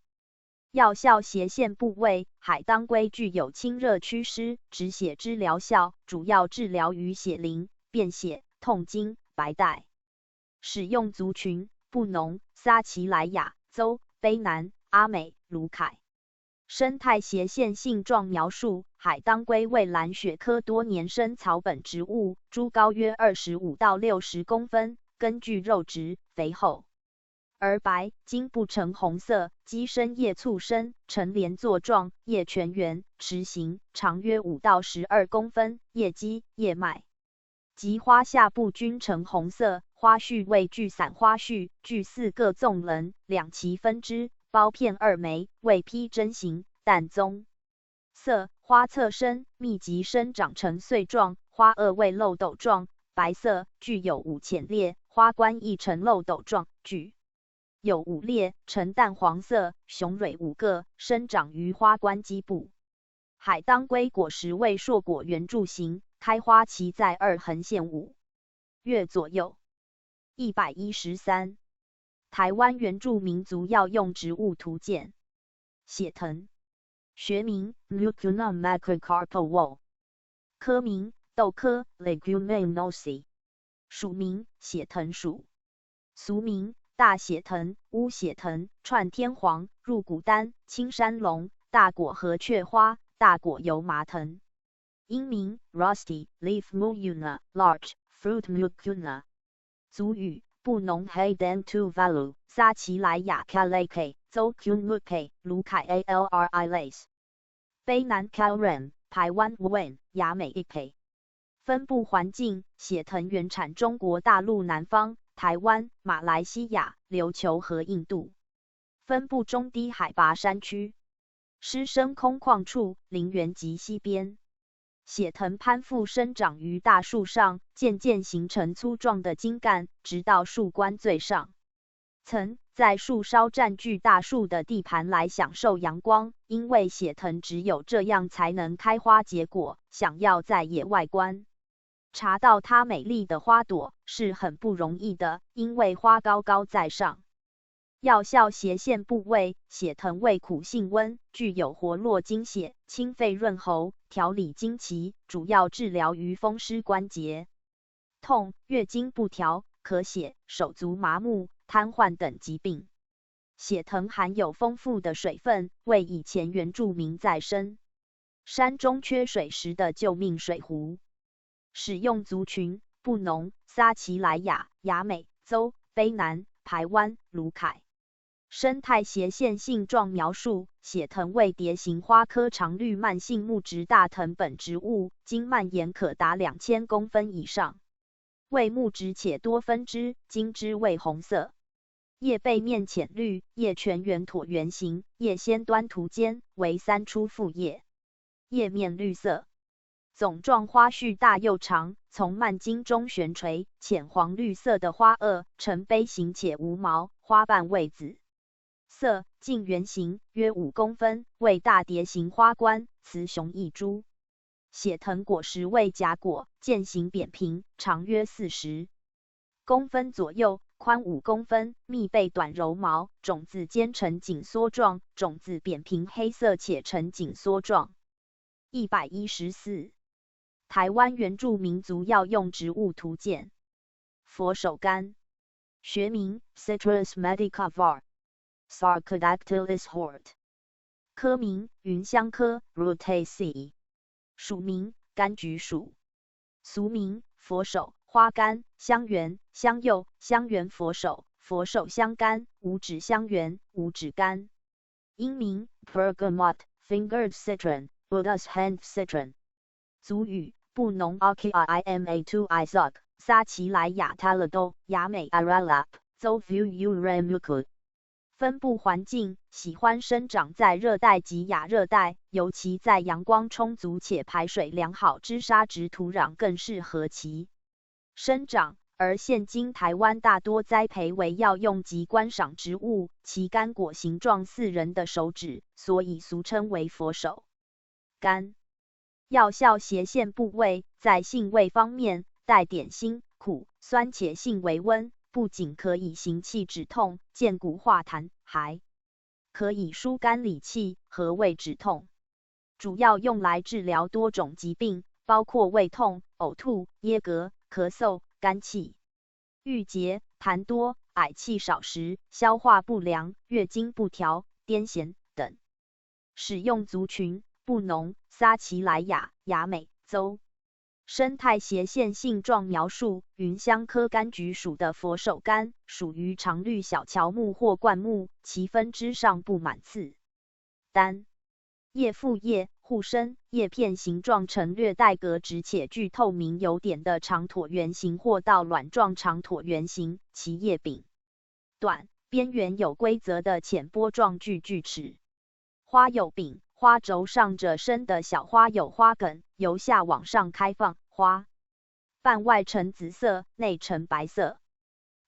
药效斜线部位：海当归具有清热祛湿、止血之疗效，主要治疗于血淋、便血、痛经、白带。使用族群：布农、撒奇莱雅邹、卑南、阿美、卢凯。生态斜线性状描述：海当归为蓝血科多年生草本植物，株高约25到60公分，根具肉质，肥厚而白，茎不呈红色，基深叶簇生，呈连座状，叶全圆，匙形，长约5到12公分，叶基、叶脉及花下部均呈红色，花序为聚散花序，具4个纵棱，2期分支，苞片2枚，为披针形，淡棕色，花侧生，密集生长成穗状，花萼为漏斗状，白色，具有5浅裂，花冠亦呈漏斗状，具有5裂，呈淡黄色，雄蕊5个，生长于花冠基部。海当归果实为硕果圆柱形，开花期在2横线5月左右。113。台湾原住民族药用植物图鉴。血藤，学名 Mucuna macrocarpal， 科名豆科 Leguminosae， 属名血藤属，俗名大血藤、乌血藤、串天黄、入谷丹、青山龙、大果和雀花、大果油麻藤。英名 Rusty Leaf Mucuna Large Fruit Mucuna。族语布农黑丹图 Valu 撒奇莱雅 Kalake 邹 Kumuke 卢凯 ALRI Lace。卑南 Kalren 台湾 Wen 雅美 Ike。分布环境：血藤原产中国大陆南方、台湾、马来西亚、琉球和印度。分布中低海拔山区，湿生空旷处、林园及溪边。血藤攀附生长于大树上，渐渐形成粗壮的茎干，直到树冠最上层。在树梢占据大树的地盘来享受阳光，因为血藤只有这样才能开花结果。想要在野外观察到它美丽的花朵是很不容易的，因为花高高在上。药效：斜线部位，血藤味苦性温，具有活络经血、清肺润喉、调理经期，主要治疗于风湿关节痛、月经不调、咳血、手足麻木、瘫痪等疾病。血藤含有丰富的水分，为以前原住民在深山中缺水时的救命水壶。使用族群：布农、撒奇莱雅、雅美、邹、卑南、排湾、卢凯。生态斜线性状描述：血藤为蝶形花科常绿蔓性木质大藤本植物，茎蔓延可达2000公分以上，为木质且多分支，茎枝为红色，叶背面浅绿，叶全圆椭圆形，叶先端突尖，为3出复叶，叶面绿色。总状花序大又长，从蔓茎中悬垂，浅黄绿色的花萼呈杯形且无毛，花瓣为紫色，径圆形，约5公分，为大蝶形花冠，雌雄异株。血藤果实为荚果，渐形扁平，长约40公分左右，宽5公分，密背短柔毛，种子尖呈紧缩状，种子扁平黑色且呈紧缩状。114。台湾原住民族药用植物图鉴。佛手柑，学名 Citrus medica var. Sarcodactylus Hort。科名芸香科 Rutaceae。属名柑橘属。俗名佛手、花柑、香橼、香柚、香橼佛手、佛手香柑、五指香橼、五指柑。英名 Bergamot Fingered Citron Buddha's Hand Citron。族语布农 Akiima2 Isaac 撒奇莱雅 Talado 雅美 Aralap 邹 Vu Uramuku。分布环境：喜欢生长在热带及亚热带，尤其在阳光充足且排水良好之沙质土壤更适合其生长。而现今台湾大多栽培为药用及观赏植物，其干果形状似人的手指，所以俗称为佛手柑。药效：斜线部位，在性味方面，带点辛、苦、酸且性微温。不仅可以行气止痛、健骨化痰，还可以疏肝理气和胃止痛。主要用来治疗多种疾病，包括胃痛、呕吐、噎嗝、咳嗽、肝气郁结、痰多、嗳气少食、消化不良、月经不调、癫痫等。使用族群：布农、撒奇莱雅、雅美、邹。生态斜线性状描述：芸香科柑橘属的佛手柑，属于常绿小乔木或灌木，其分支上布满刺单叶复叶，互生，叶片形状呈略带格直且具透明油点的长椭圆形或倒卵状长椭圆形，其叶柄短，边缘有规则的浅波状锯齿。花有柄，花轴上着生的小花有花梗，由下往上开放，花瓣外呈紫色，内呈白色。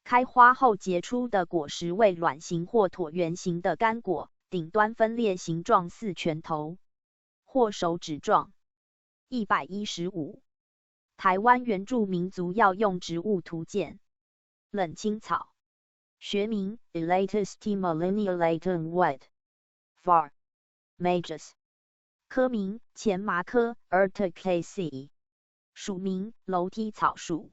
开花后结出的果实为卵形或椭圆形的干果，顶端分裂，形状似拳头或手指状。115。台湾原住民族药用植物图鉴。冷青草，学名 Elatus timolineolatum Wet. var. Magus。科名前麻科 Urticaceae。属名楼梯草属。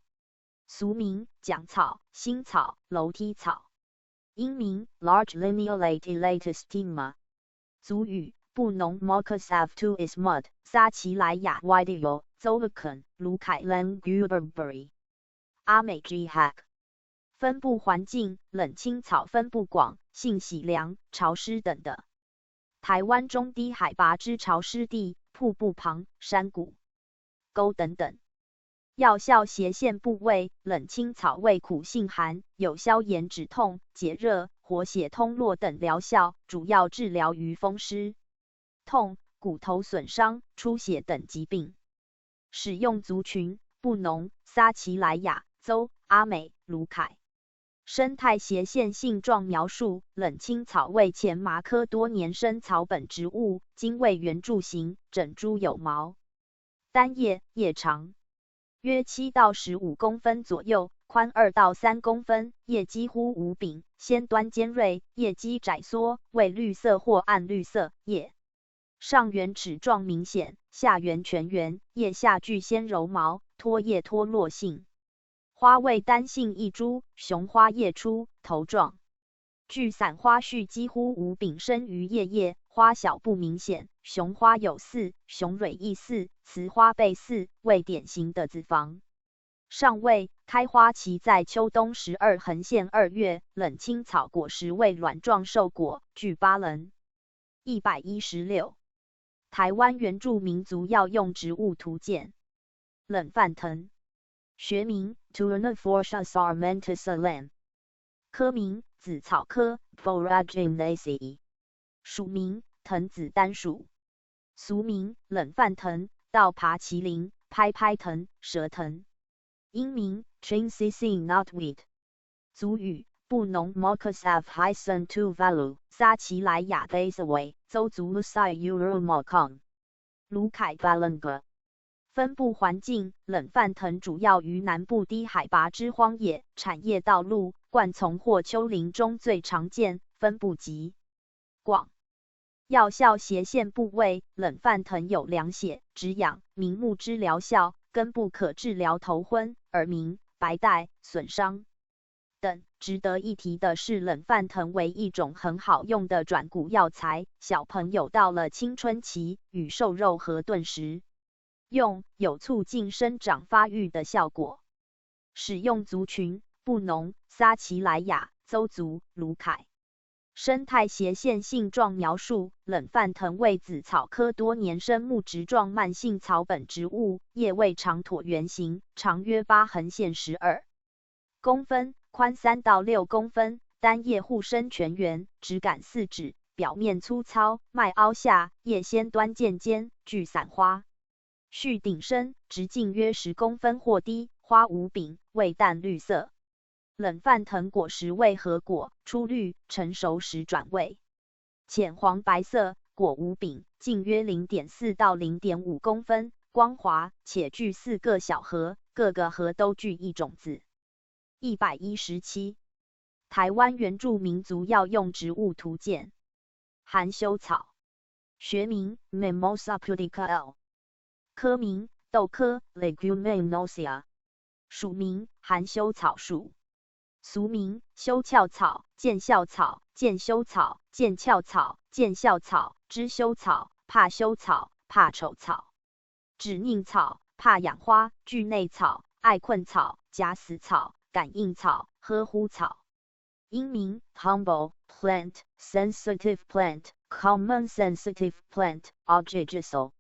俗名蒋草、新草、楼梯草。英名 Large Lineolate Elatostigma。族语布农 Marcus F2 Ismud 撒奇莱雅 Widio Zolakon 卢凯 Languberbury 阿美 G Hack。分布环境冷青草分布广，性喜凉、潮湿等的。台湾中低海拔之潮湿地、瀑布旁、山谷、沟等等。药效斜线部位冷青草味苦性寒，有消炎止痛、解热、活血通络等疗效，主要治疗于风湿、痛、骨头损伤、出血等疾病。使用族群布农、撒奇莱雅、邹、阿美、卢凯。生态斜线性状描述冷青草为前麻科多年生草本植物，茎为圆柱形，整株有毛，单叶，叶长约7到15公分左右，宽2到3公分，叶几乎无柄，先端尖锐，叶基窄缩，为绿色或暗绿色，叶上圆齿状明显，下圆全圆，叶下具纤柔毛，脱叶脱落性。花为单性一株，雄花叶出，头状，具散花序，几乎无柄，生于叶，花小不明显，雄花有4，雄蕊亦4，雌花背4，为典型的子房。上位开花期在秋冬12横线2月，冷青草果实为卵状瘦果，具8棱。116。台湾原住民族药用植物图鉴。冷饭藤。学名 Tournefortia sarmentis Lam。科名紫草科 Boraginaceae。属名藤子单属。俗名冷饭藤、倒爬麒麟、拍拍藤、蛇藤。英名 Chincicine knotweed。族语布农 Marcus F. Hyson Tuvalu 撒奇莱雅 Basaway 邹族 Lusai Urumalcon 卢凯 Valanga。分布环境冷饭藤主要于南部低海拔之荒野、产业道路、灌丛或丘陵中最常见，分布极广。药效斜线部位冷饭藤有凉血、止痒、明目之疗效，根部可治疗头昏、耳鸣、白带、损伤等。值得一提的是，冷饭藤为一种很好用的转骨药材，小朋友到了青春期与瘦肉和炖食用，有促进生长发育的效果。使用族群布农、撒奇莱雅、邹族、卢凯。生态斜线性状描述冷饭藤为紫草科多年生木质状慢性草本植物，叶为长椭圆形，长约8横线12公分，宽3到6公分，单叶互生全圆，质感4指，表面粗糙，脉凹下，叶先端渐尖，具散花序顶生，直径约10公分或低，花无柄，味淡绿色。冷饭藤果实为核果，出绿，成熟时转为浅黄白色，果无柄，径约 0.4 到 0.5公分，光滑，且具4个小核，各个核都具一种子。117。台湾原住民族药用植物图鉴。含羞草。学名 Mimosa pudica L。科名豆科 Leguminosa。属名含羞草属。俗名羞壳草、剑笑草、剑羞草、剑壳草、剑笑草、知羞草、怕羞草、怕丑草、指宁草、怕养花、巨内草、爱困草、假死草、感应草、呵护草。英名 Humble plant, sensitive plant, common sensitive plant, Ogigisol。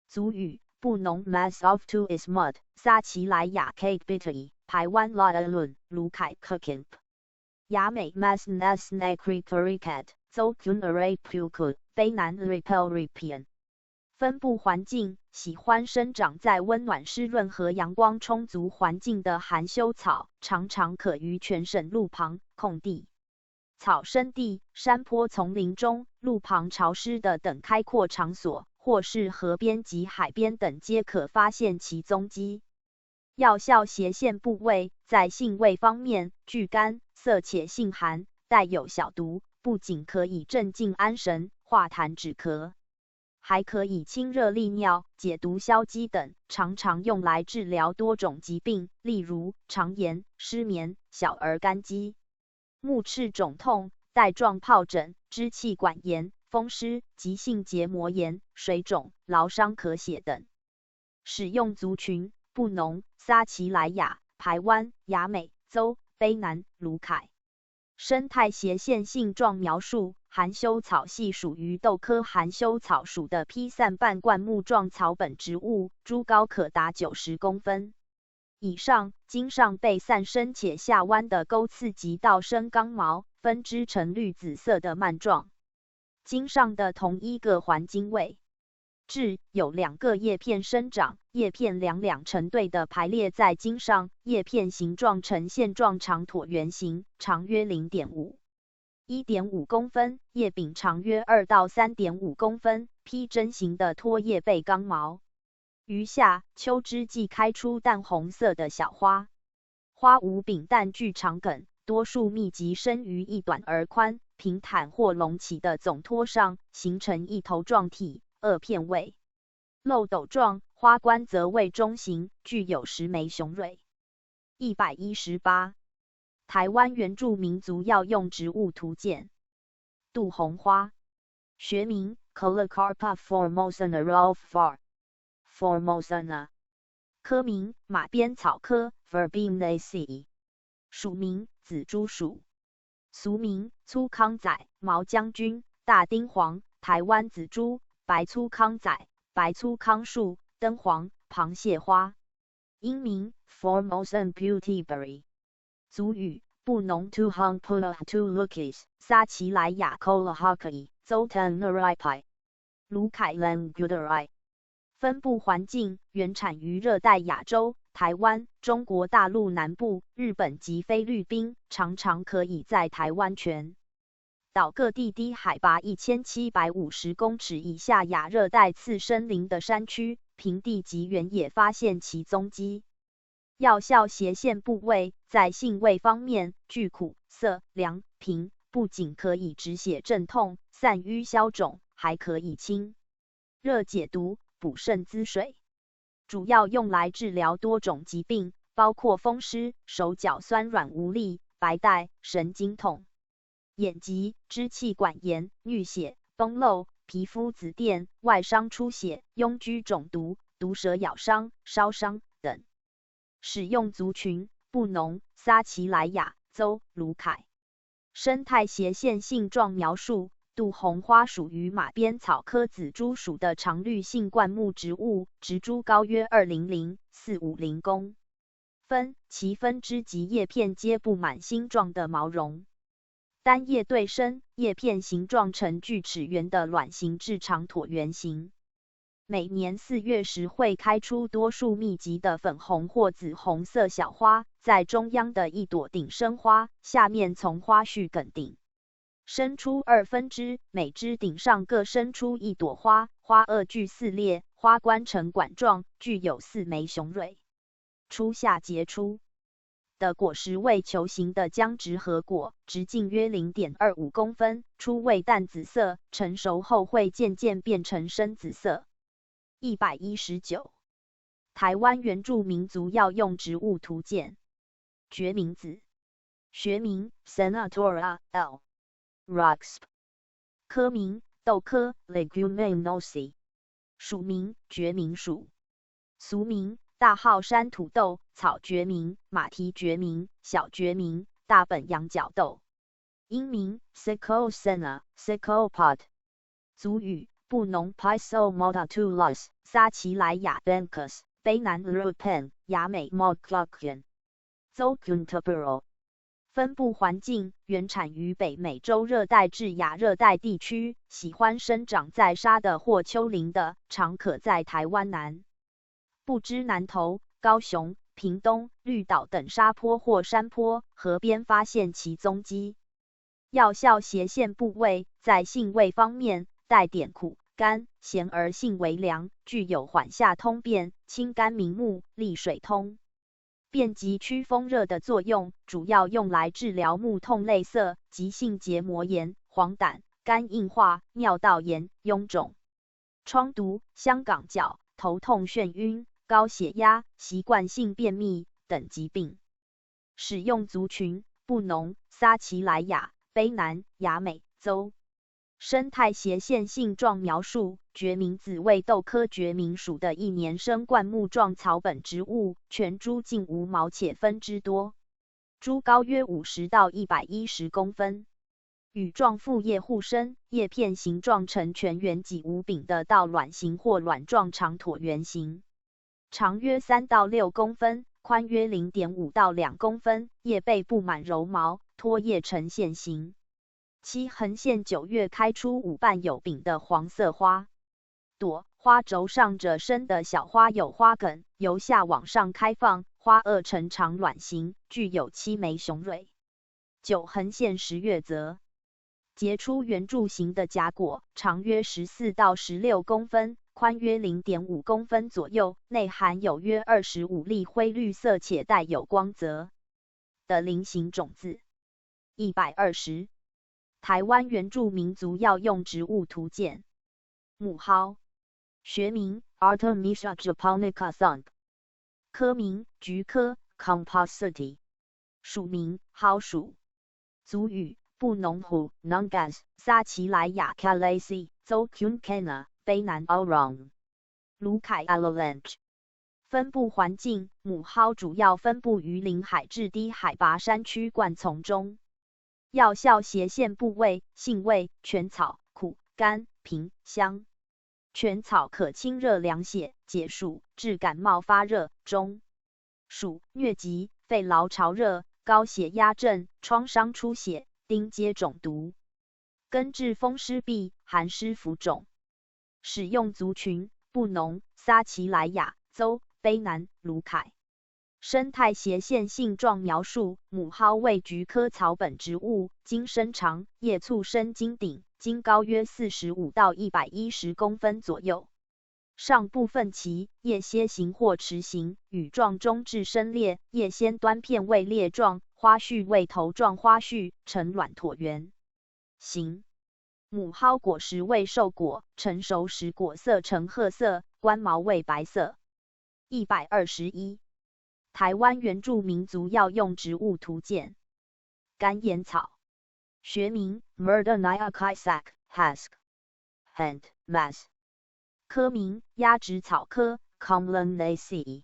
族语布农 Mass of two is mud， 撒奇莱雅 Cake Bitterly， 台湾 La Alun， 卢凯 Cooking。亚美 Mass Nas Necri Curicat， 邹 Gunare Puku， 卑南 Repel Repian。分布环境喜欢生长在温暖湿润和阳光充足环境的含羞草，常常可于全省路旁、空地、草生地、山坡丛林中、路旁潮湿的等开阔场所，或是河边及海边等皆可发现其踪迹。药效斜线部位在性味方面具干涩且性寒，带有小毒，不仅可以镇静安神、化痰止咳，还可以清热利尿、解毒消积等，常常用来治疗多种疾病，例如肠炎、失眠、小儿肝积。目赤肿痛、带状疱疹、支气管炎、风湿、急性结膜炎、水肿、劳伤咳血等。使用族群：布农、撒奇莱雅、排湾、雅美洲、卑南、卢凯。生态斜线性状描述：含羞草系属于豆科含羞草属的披散半灌木状草本植物，株高可达90公分以上，茎上被散生且下弯的钩刺及倒生刚毛，分支呈绿紫色的蔓状。茎上的同一个环茎位置有2个叶片生长，叶片两成对的排列在茎上，叶片形状呈线状长椭圆形，长约 0.5-1.5 公分，叶柄长约2到 3.5 公分，披针形的托叶背刚毛。于夏秋之际开出淡红色的小花，花无柄但具长梗，多数密集生于一短而宽、平坦或隆起的总托上，形成一头状体，2片为漏斗状，花冠则为中型，具有10枚雄蕊。118. 台湾原住民族药用植物图鉴。杜红花，学名 Colocarpa formosana Rolf var. Formosana， 科名马鞭草科 Verbenaceae， 属名紫珠属，俗名粗康仔、毛将军、大丁黄、台湾紫珠、白粗康仔、白粗康树、灯黄、螃蟹花。英名 Formosan beautyberry。族语布农 Tuhong Pula Tu Lukis， 撒奇莱雅 Kolahaki， Zoltan Naripai， 卢凯 Languderai。分布环境原产于热带亚洲、台湾、中国大陆南部、日本及菲律宾，常常可以在台湾全岛各地低海拔1750公尺以下亚热带次生林的山区、平地及原野发现其踪迹。药效斜线部位在性味方面具苦、涩、凉、平，不仅可以止血镇痛、散瘀消肿，还可以清热解毒、补肾滋水，主要用来治疗多种疾病，包括风湿、手脚酸软无力、白带、神经痛、眼疾、支气管炎、衄血、崩漏、皮肤紫癜、外伤出血、痈疽肿毒、毒蛇咬伤、烧伤等。使用族群：布农、撒奇莱雅州、卢凯。生态斜线性状描述：杜红花属于马鞭草科紫珠属的常绿性灌木植物，植株高约200-450公分，其分支及叶片皆布满星状的毛绒，单叶对生，叶片形状呈锯齿圆的卵形至长椭圆形。每年4月时会开出多数密集的粉红或紫红色小花，在中央的一朵顶生花，下面从花序梗顶生出2分支，每支顶上各生出一朵花，花萼具4裂，花冠呈管状，具有4枚雄蕊。初夏结出的果实为球形的浆直核果，直径约 0.25 公分，初为淡紫色，成熟后会渐渐变成深紫色。119. 台湾原住民族药用植物图鉴。决明子，学名 Senatora L. Roxb， 科名豆科 Leguminosae， 属名决明属，俗名大号山土豆、草决明、马蹄决明、小决明、大本羊角豆。英名 Sicosena Sicopod。族语布农 Pisomotatulas， 撒奇莱雅 Bencus， 卑南 Rupen， 雅美 Moglokian， Zoguntaburo。分布环境原产于北美洲热带至亚热带地区，喜欢生长在沙的或丘陵的，常可在台湾南部之南投、高雄、屏东、绿岛等沙坡或山坡、河边发现其踪迹。药效斜线部位在性味方面带点苦、甘、咸而性为凉，具有缓下通便、清肝明目、利水通便及驱风热的作用，主要用来治疗目痛类涩、急性结膜炎、黄疸、肝硬化、尿道炎、臃肿、疮毒、香港脚、头痛眩晕、高血压、习惯性便秘等疾病。使用族群：布农、撒奇莱雅、卑南、雅美洲。生态斜线性状描述：决明子为豆科决明属的一年生灌木状草本植物，全株近无毛且分枝多，株高约50到110公分。羽状复叶互生，叶片形状呈全圆及无柄的到卵形或卵状长椭圆形，长约3到6公分，宽约0.5到2公分，叶背布满柔毛，脱叶呈线形。其横线9月开出5瓣有柄的黄色花朵，花轴上着生的小花有花梗，由下往上开放，花萼呈长卵形，具有7枚雄蕊。9横线10月则结出圆柱形的荚果，长约14到16公分，宽约0.5公分左右，内含有约25粒灰绿色且带有光泽的菱形种子。120台湾原住民族药用植物图鉴。母蒿，学名 Artemisia japonica thumb， 科名菊科 Compositae， 属名蒿属。族语布农户 Nungas， 撒奇莱雅 Kalasi， 州 Kunkana， 卑南 Aurong， 卢凯 Avalanche。分布环境：母蒿主要分布于临海至低海拔山区灌丛中。药效斜线部位：性味全草，苦、甘、平、香。全草可清热凉血，解暑，治感冒发热。中属疟疾、肺痨潮热、高血压症、创伤出血、丁疖肿毒。根治风湿痹、寒湿浮肿。使用族群：布农、撒奇莱雅州、卑南、卢凯。生态斜线性状描述：母蒿为菊科草本植物，茎身长，叶簇生茎顶，茎高约45到110公分左右。上部分齐，叶楔形或匙形，羽状中至深裂，叶先端片为裂状，花序为头状花序，呈卵椭圆形。母蒿果实为瘦果，成熟时果色呈褐色，冠毛为白色。121台湾原住民族药用植物图鉴。干烟草，学名 Myrtenia Kaisak Hask Hent Mas， 科名鸭跖草科 Comlanaceae，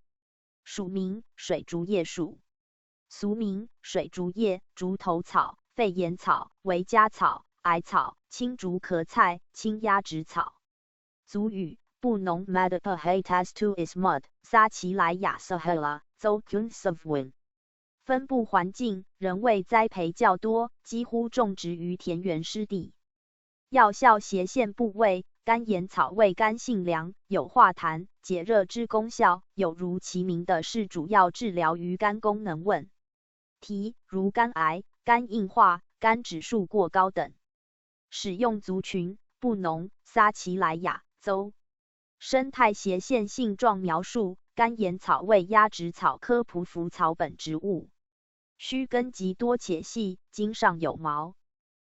属名水竹叶属。俗名水竹叶、竹头草、肺炎草、维加草、矮草、青竹壳菜、青鸭跖草。族语布农 Madpahatas Ismud， 撒奇莱雅 Sahela， 州 Kunsavwin。分布环境：人为栽培较多，几乎种植于田园湿地。药效斜线部位：干烟草味甘性凉，有化痰、解热之功效，有如其名的是主要治疗于肝功能问题，如肝癌、肝硬化、肝指数过高等。使用族群：布农、撒奇莱雅州。生态斜线性状描述：干烟草为鸭跖草科匍匐草本植物，须根极多且细，茎上有毛，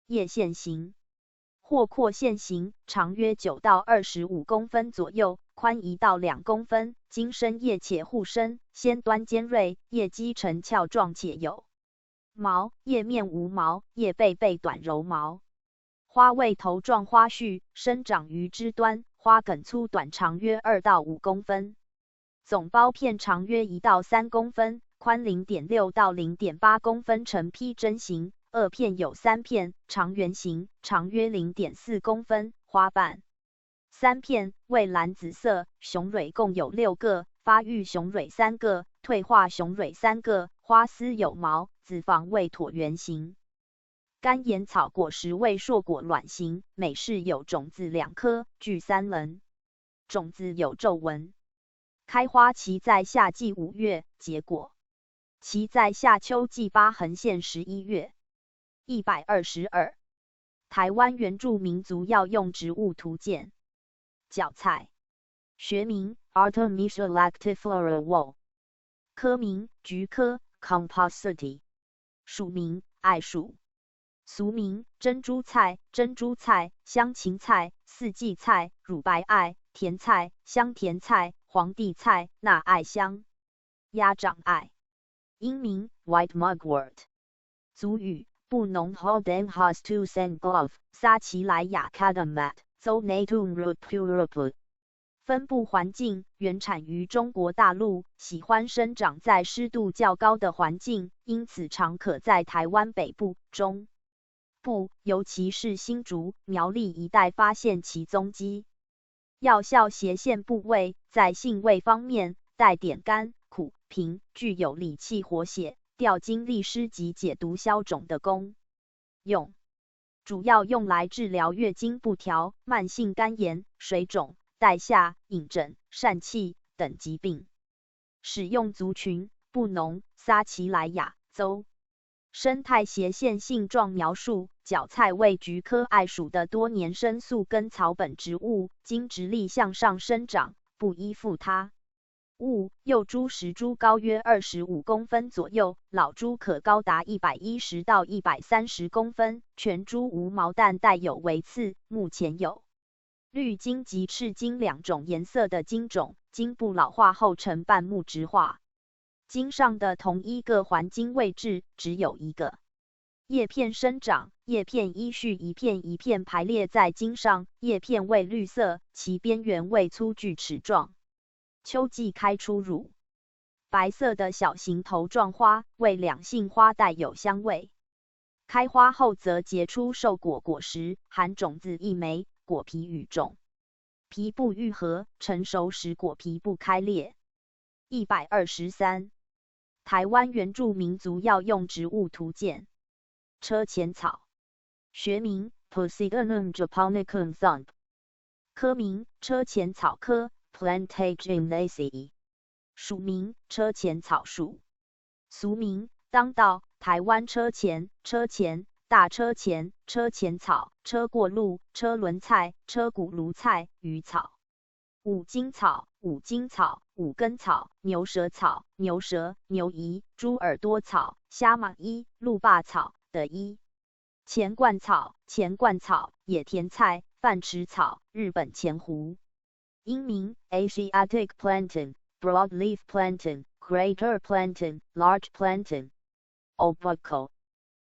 叶线形或阔线形，长约9到25公分左右，宽1到2公分，茎深叶且互生，先端尖锐，叶基呈鞘状且有毛，叶面无毛，叶背短柔毛。花为头状花序，生长于枝端，花梗粗短，长约2到5公分，总苞片长约1到3公分，宽0.6到0.8公分，呈披针形，萼片有3片，长圆形，长约0.4公分，花瓣3片，为蓝紫色，雄蕊共有6个，发育雄蕊3个，退化雄蕊3个，花丝有毛，子房为椭圆形。干烟草果实为硕果卵形，每室有种子2颗，具3棱，种子有皱纹。开花期在夏季5月，结果期在夏秋季8横线11月。122台湾原住民族药用植物图鉴。角菜，学名 Artemisia lactiflora Wall， 科名菊科 Compositae， 属名艾属。俗名珍珠菜、珍珠菜、香芹菜、四季菜、乳白艾、甜菜、香甜菜、皇帝菜、纳艾香、鸭掌艾。英名 White Mugwort。族语布农 Hoden has two sen glove 撒奇莱雅 Kadamat zo natum rut puruput。分布环境原产于中国大陆，喜欢生长在湿度较高的环境，因此常可在台湾北部、中部，尤其是新竹、苗栗一带发现其踪迹。药效斜线部位在性味方面带点甘、苦、平，具有理气活血、调经利湿及解毒消肿的功用，主要用来治疗月经不调、慢性肝炎、水肿、带下、隐疹、疝气等疾病。使用族群布农、撒奇莱雅州。生态斜线性状描述：角菜为菊科艾属的多年生宿根草本植物，经直立向上生长，不依附他物。幼株实株高约25公分左右，老株可高达110到130公分。全株无毛但带有微刺，目前有绿茎及赤茎两种颜色的茎种，茎部老化后呈半木质化。茎上的同一个环茎位置只有一个叶片生长，叶片依序一片一片排列在茎上，叶片为绿色，其边缘为粗锯齿状。秋季开出乳白色的小型头状花，为两性花，带有香味。开花后则结出瘦果果实，含种子一枚，果皮羽种，皮部愈合，成熟时果皮不开裂。123。台湾原住民族药用植物图鉴。车前草，学名 Posidonium japonicum thumb， 科名车前草科 Plantagenaceae， 属名车前草属，俗名当道、台湾车前、车前、大车前、车前草、车过路、车轮菜、车骨芦菜、鱼草。五金草、五金草、五根草、牛舌草、牛舌、牛胰、猪耳朵草、虾蟒衣、鹿霸草的衣。钱冠草、钱冠草、野田菜、饭池草、日本钱胡。英名 Asiatic plantain、broadleaf plantain、crater plantain、large plantain。Obuco。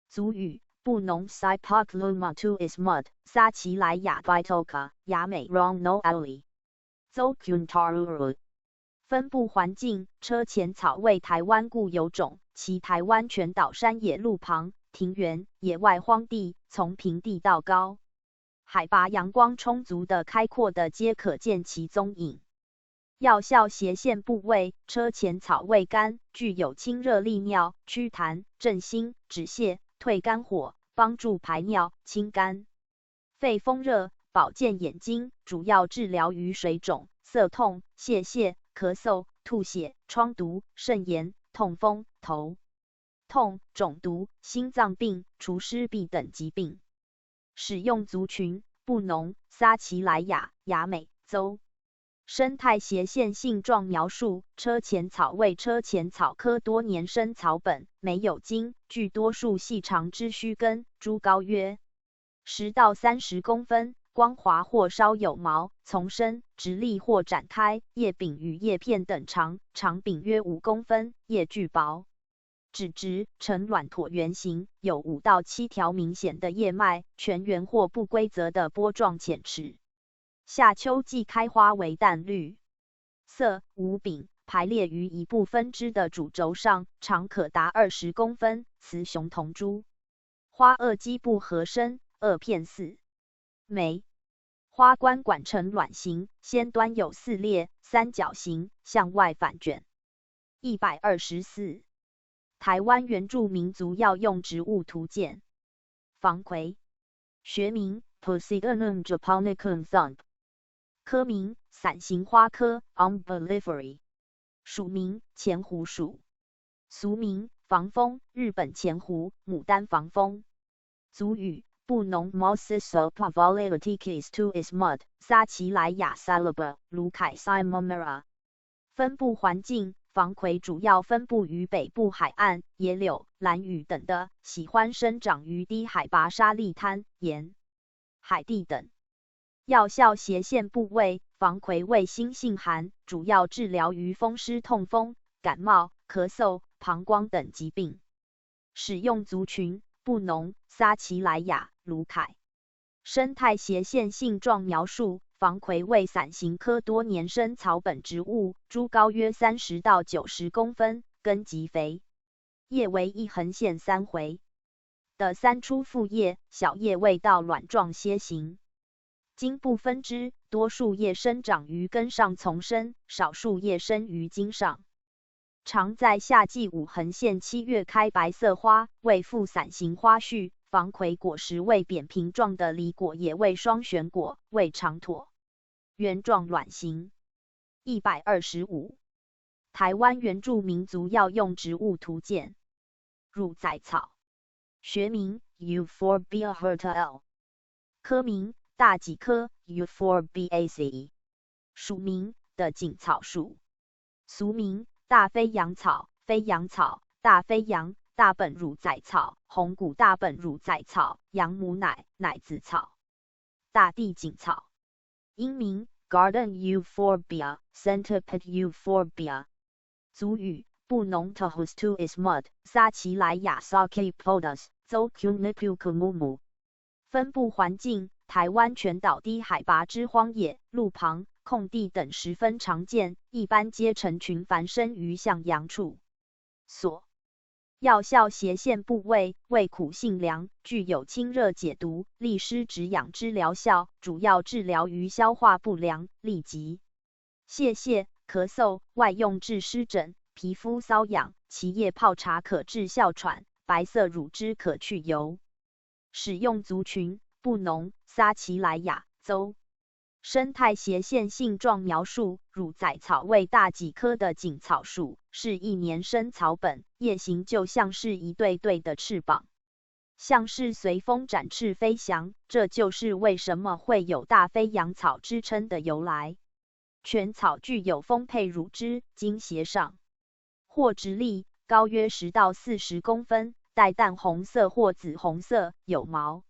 族语布农 Sipotlumatu is mud， 撒奇莱雅 Bitoka， 雅美 Rong no Ali。分布环境车前草为台湾固有种，其台湾全岛山野路旁、庭园、野外荒地，从平地到高海拔阳光充足的开阔的皆可见其踪影。药效斜线部位车前草味甘，具有清热利尿、祛痰、镇心、止泻、退肝火、帮助排尿、清肝肺风热、保健眼睛，主要治疗于水肿、涩痛、泄泻、咳嗽、吐血、疮毒、肾炎、痛风、头痛、肿毒、心脏病、除湿痹等疾病。使用族群布农、撒奇莱雅、雅美州。生态斜线性状描述：车前草为车前草科多年生草本，没有茎，具多数细长之须根，株高约10到30公分，光滑或稍有毛，丛生、直立或展开，叶柄与叶片等长，长柄约5公分，叶距薄，指直，呈卵椭圆形，有5到7条明显的叶脉，全圆或不规则的波状浅齿。夏秋季开花为淡绿色，无柄，排列于一部分枝的主轴上，长可达20公分，雌雄同株。花萼基部合生，萼片4枚。花冠管呈卵形，先端有4裂，三角形，向外反卷。124。台湾原住民族药用植物图鉴。防葵，学名 Posidonium japonicum thumb， 科名伞形花科 Umbelliferae， 属名钱胡属，俗名防风，日本钱胡、牡丹防风。族语布农 Mosiso Pavoliatikis to is mud， 撒奇莱雅 Salaba， 卢凯 Simomera。分布环境防葵主要分布于北部海岸、野柳、兰屿等的，喜欢生长于低海拔沙砾滩、沿海地等。药效斜线部位防葵味辛性寒，主要治疗于风湿痛风、感冒、咳嗽、膀胱等疾病。使用族群：布农、撒奇莱雅、卢凯。生态斜线性状描述：房葵为伞形科多年生草本植物，株高约30到90公分，根极肥，叶为一横线3回的3出复叶，小叶未到卵状楔形。茎部分枝，多数叶生长于根上丛生，少数叶生于茎上。常在夏季5横线7月开白色花，为附伞形花序。房葵果实为扁平状的梨果，也为双旋果，为长椭圆状卵形。125。台湾原住民族药用植物图鉴。乳仔草，学名 Euphorbia hirta L， 科名大戟科 Euphorbiaceae， 属名的锦草属，俗名大飞扬草、飞扬草、大飞扬、大本乳仔草、红骨大本乳仔草、洋母奶、奶子草、大地锦草。英名 Garden Euphorbia Centipede Euphorbia。族语布农 Tahustu Ismud 撒奇莱雅 Saki Podas Zokunipukamumu。分布环境台湾全岛低海拔之荒野、路旁、空地等十分常见，一般皆成群繁生于向阳处。所药效斜线部位味苦性凉，具有清热解毒、利湿止痒之疗效，主要治疗于消化不良、痢疾、泄泻、咳嗽，外用治湿疹、皮肤瘙痒，其叶泡茶可治哮喘，白色乳汁可去油。使用族群：布农、撒奇莱雅州。生态斜线性状描述：乳仔草为大戟科的锦草属，是一年生草本，叶形就像是一对对的翅膀，像是随风展翅飞翔，这就是为什么会有大飞扬草之称的由来。全草具有丰沛乳汁，茎斜上或直立，高约10到40公分，带淡红色或紫红色，有毛。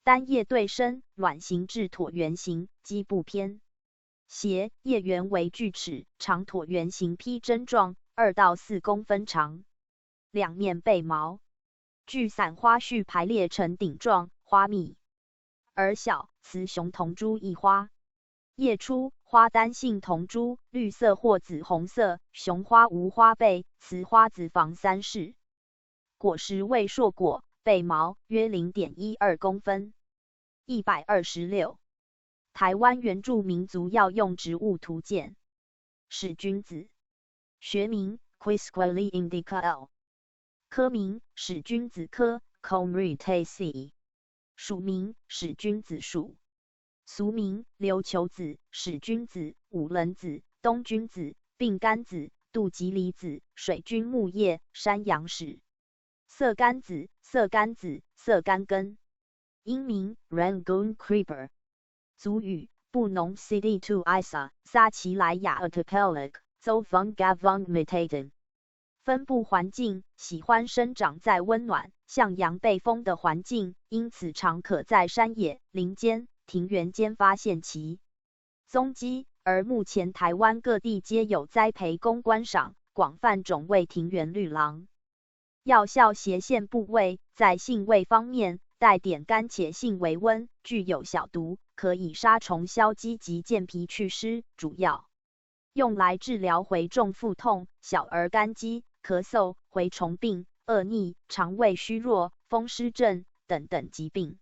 单叶对生，卵形至椭圆形，基部偏斜，叶缘为锯齿，长椭圆形披针状，2到4公分长，两面背毛，聚散花序排列成顶状，花密而小，雌雄同株一花。叶出花单性同株，绿色或紫红色，雄花无花背，雌花子房3室。果实为硕果，背毛约 0.12 公分。126。台湾原住民族药用植物图鉴。使君子，学名 Quisqualia indica L， 科名使君子科 Combretaceae， 属名使君子属，俗名琉球子、使君子、五棱子、东君子、病甘子、杜吉里子、水君木叶、山羊屎、色甘子、色甘子、色甘根。英名 Rangoon Creeper。族语布农 City to Isa 撒奇莱雅 Archipelago Zovung Gavung Mitaten。分布环境喜欢生长在温暖、向阳背风的环境，因此常可在山野、林间、庭园间发现其踪迹，而目前台湾各地皆有栽培供观赏，广泛种为庭园绿廊。药效斜线部位在性味方面带点甘且性微温，具有小毒，可以杀虫消积及健脾祛湿，主要用来治疗回重腹痛、小儿干积、咳嗽、蛔虫病、恶逆、肠胃虚弱、风湿症等等疾病。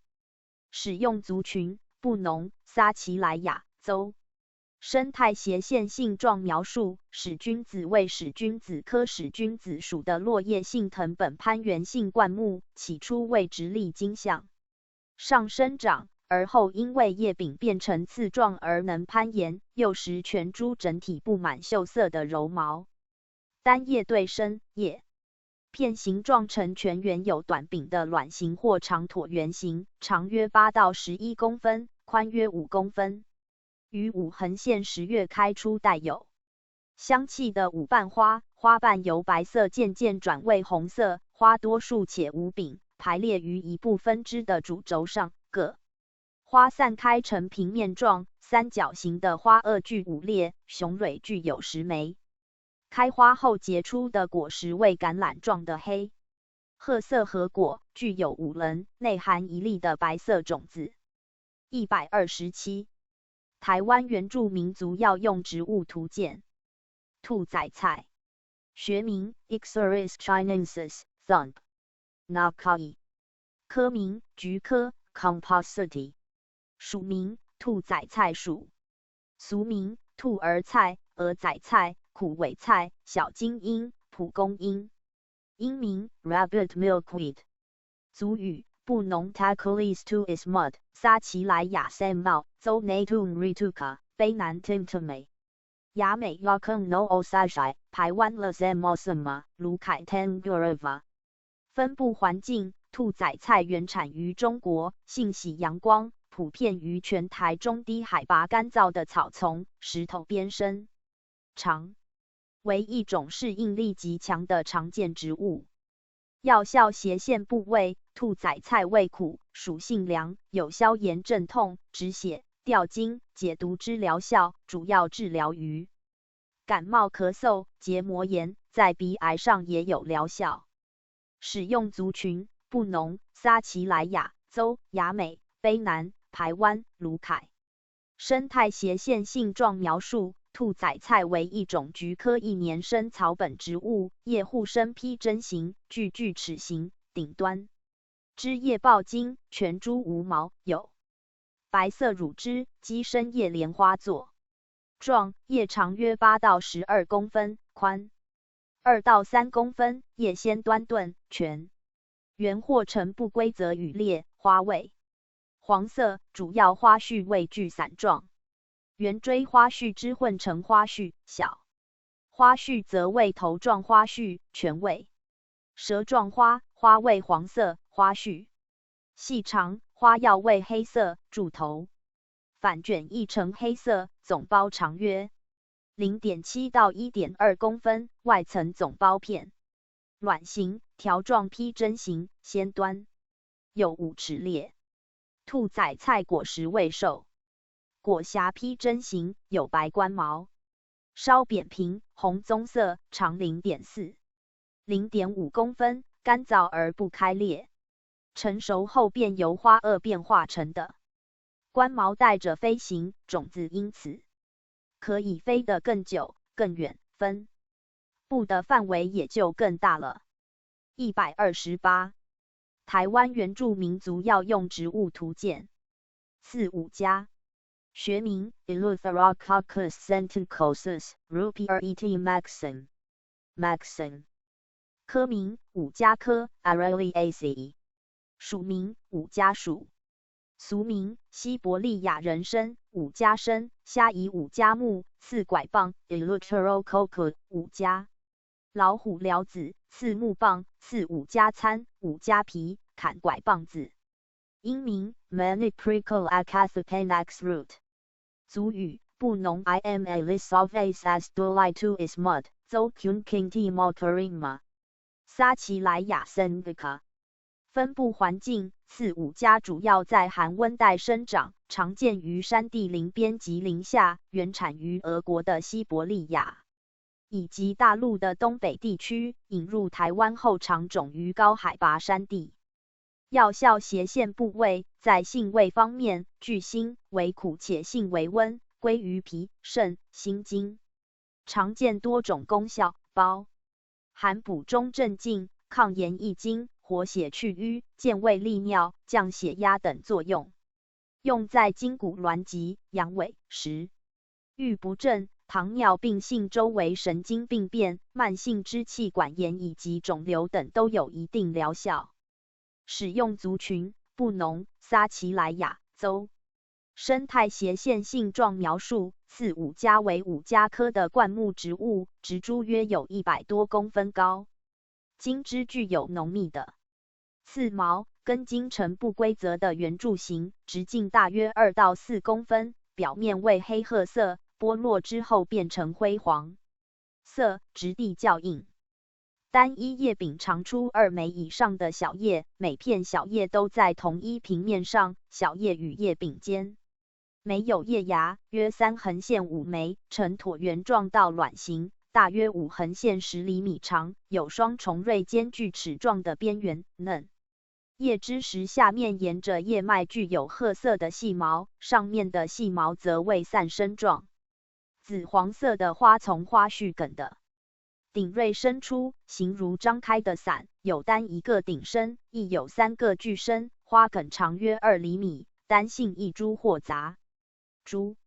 使用族群布农、撒奇莱雅州。生态斜线性状描述：使君子为使君子科使君子属的落叶性藤本攀援性灌木，起初为直立茎向上生长，而后因为叶柄变成刺状而能攀岩，又使全株整体布满锈色的柔毛。单叶对生，叶片形状呈全圆有短柄的卵形或长椭圆形，长约8到11公分，宽约5公分。于5横线10月开出，带有香气的五瓣花，花瓣由白色渐渐转为红色，花多数且无柄，排列于一部分枝的主轴上，各花散开成平面状、三角形的花萼具5列，雄蕊具有10枚。开花后结出的果实为橄榄状的黑褐色核果，具有5棱，内含1粒的白色种子。127。台湾原住民族药用植物图鉴。兔仔菜，学名 Ixoris chinensis thumb Nakai， 科名菊科 Compositae， 属名兔仔菜属，俗名兔儿菜、鹅仔菜、苦尾菜、小金樱、蒲公英，英名 Rabbit milkweed。族语布农 Takulis tu is mud， 撒奇莱雅 Sam 州 Natun Rituka， 卑南 Timtame。雅美 Yakun no Osashai， 台湾 Lazemosama， 卢凯 Tangurava。分布环境，兔仔菜原产于中国，性喜阳光，普遍于全台中低海拔干燥的草丛、石头边生长，为一种适应力极强的常见植物。药效斜线部位，兔仔菜味苦，属性凉，有消炎镇痛、止血、调经、解毒之疗效，主要治疗于感冒、咳嗽、结膜炎，在鼻癌上也有疗效。使用族群布农、撒奇莱雅州、雅美、卑南、排湾、卢凯。生态斜线性状描述，兔仔菜为一种菊科一年生草本植物，叶互生披针形，具锯齿形，顶端枝叶抱茎，全株无毛，有白色乳汁，基生叶莲花座状，叶长约8到12公分，宽2到3公分，叶先端钝，全圆或呈不规则羽裂，花为黄色，主要花序为聚散状。圆锥花序之混成花序，小花序则为头状花序，全为蛇状花，花为黄色，花序细长，花药为黑色，柱头反卷亦呈黑色，总包长约 0.7 到 1.2 公分，外层总包片卵形，条状披针形，先端有5齿列。兔仔菜果实未熟，果荚披针形，有白冠毛，稍扁平，红棕色，长 0.4、0.5 公分，干燥而不开裂。成熟后便由花萼变化成的。冠毛带着飞行，种子因此可以飞得更久、更远，分布的范围也就更大了。128。台湾原住民族药用植物图鉴。4-5家。学名 Eleutherococcus centincosus Rupier et maxim maxim， 科名五加科 Araliaceae， 属名五加属，俗名西伯利亚人参、五加参、虾夷五加木、刺拐棒 Eleutherococcus 五加，老虎鹩子、刺木棒、刺五加参、五加皮、砍拐棒子。英名 Maniprical acathopanax root。族语布农 Ima lisovas as dulai to is mud， 邹 kun kinti motorima。撒奇莱雅森格卡。分布环境，刺五加主要在寒温带生长，常见于山地林边及林下，原产于俄国的西伯利亚以及大陆的东北地区，引入台湾后常种于高海拔山地。药效斜线部位，在性味方面，具辛，为苦且性为温，归于脾、肾、心经。常见多种功效，包含补中镇静、抗炎益精、活血去瘀、健胃利尿、降血压等作用。用在筋骨挛急、阳痿、食欲不振、糖尿病性周围神经病变、慢性支气管炎以及肿瘤等都有一定疗效。使用族群布农、撒奇莱雅邹。生态斜线性状描述，刺五加为五加科的灌木植物，植株约有100多公分高，茎枝具有浓密的刺毛，根茎呈不规则的圆柱形，直径大约2到4公分，表面为黑褐色，剥落之后变成灰黄色，质地较硬。单一叶柄长出2枚以上的小叶，每片小叶都在同一平面上，小叶与叶柄间没有叶芽，约3横线5枚，呈椭圆状到卵形，大约5横线10厘米长，有双重锐尖锯齿状的边缘，嫩。叶枝实下面沿着叶脉具有褐色的细毛，上面的细毛则为散生状。紫黄色的花从花序梗的顶锐伸出，形如张开的伞，有单一个顶生，亦有3个巨生，花梗长约2厘米，单性一株或杂株。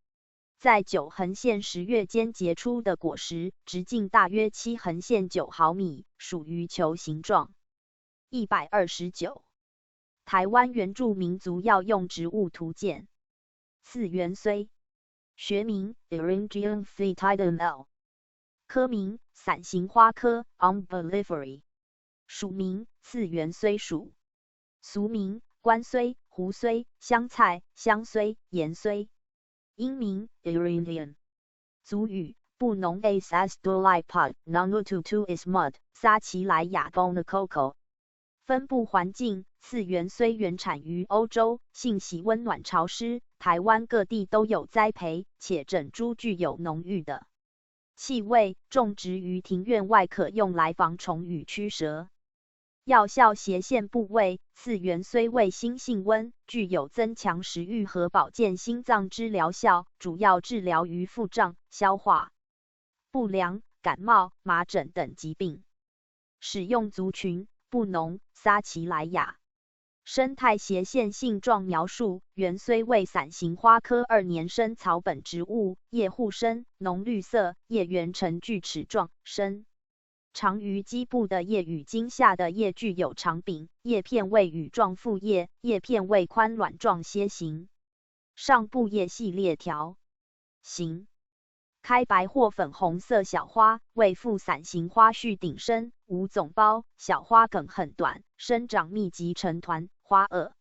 在9横线10月间结出的果实，直径大约7横线9毫米，属于球形状。129。台湾原住民族药用植物图鉴。刺芫荽，学名 Eryngium foetidum L， 科名伞形花科 Umbelliferae， 属名刺芫荽属，俗名关荽、胡荽、香菜、香荽、盐荽，英名 Eryngium。族语布农 As Astolipod Nanututu is mud， 撒奇莱雅 Bonacoco。分布环境，刺芫荽原产于欧洲，性喜温暖潮湿，台湾各地都有栽培，且整株具有浓郁的气味，种植于庭院外可用来防虫与驱蛇。药效斜线部位，刺芫荽味辛性温，具有增强食欲和保健心脏之疗效，主要治疗于腹胀、消化不良、感冒、麻疹等疾病。使用族群布农、撒奇莱雅。生态斜线性状描述：芫荽为伞形花科2年生草本植物，叶互生，浓绿色，叶缘呈锯齿状，生长于基部的叶与茎下的叶具有长柄，叶片为羽状复叶，叶片为宽卵状楔形，上部叶系链条形。开白或粉红色小花，为附伞形花序顶生，无总苞，小花梗很短，生长密集成团，花萼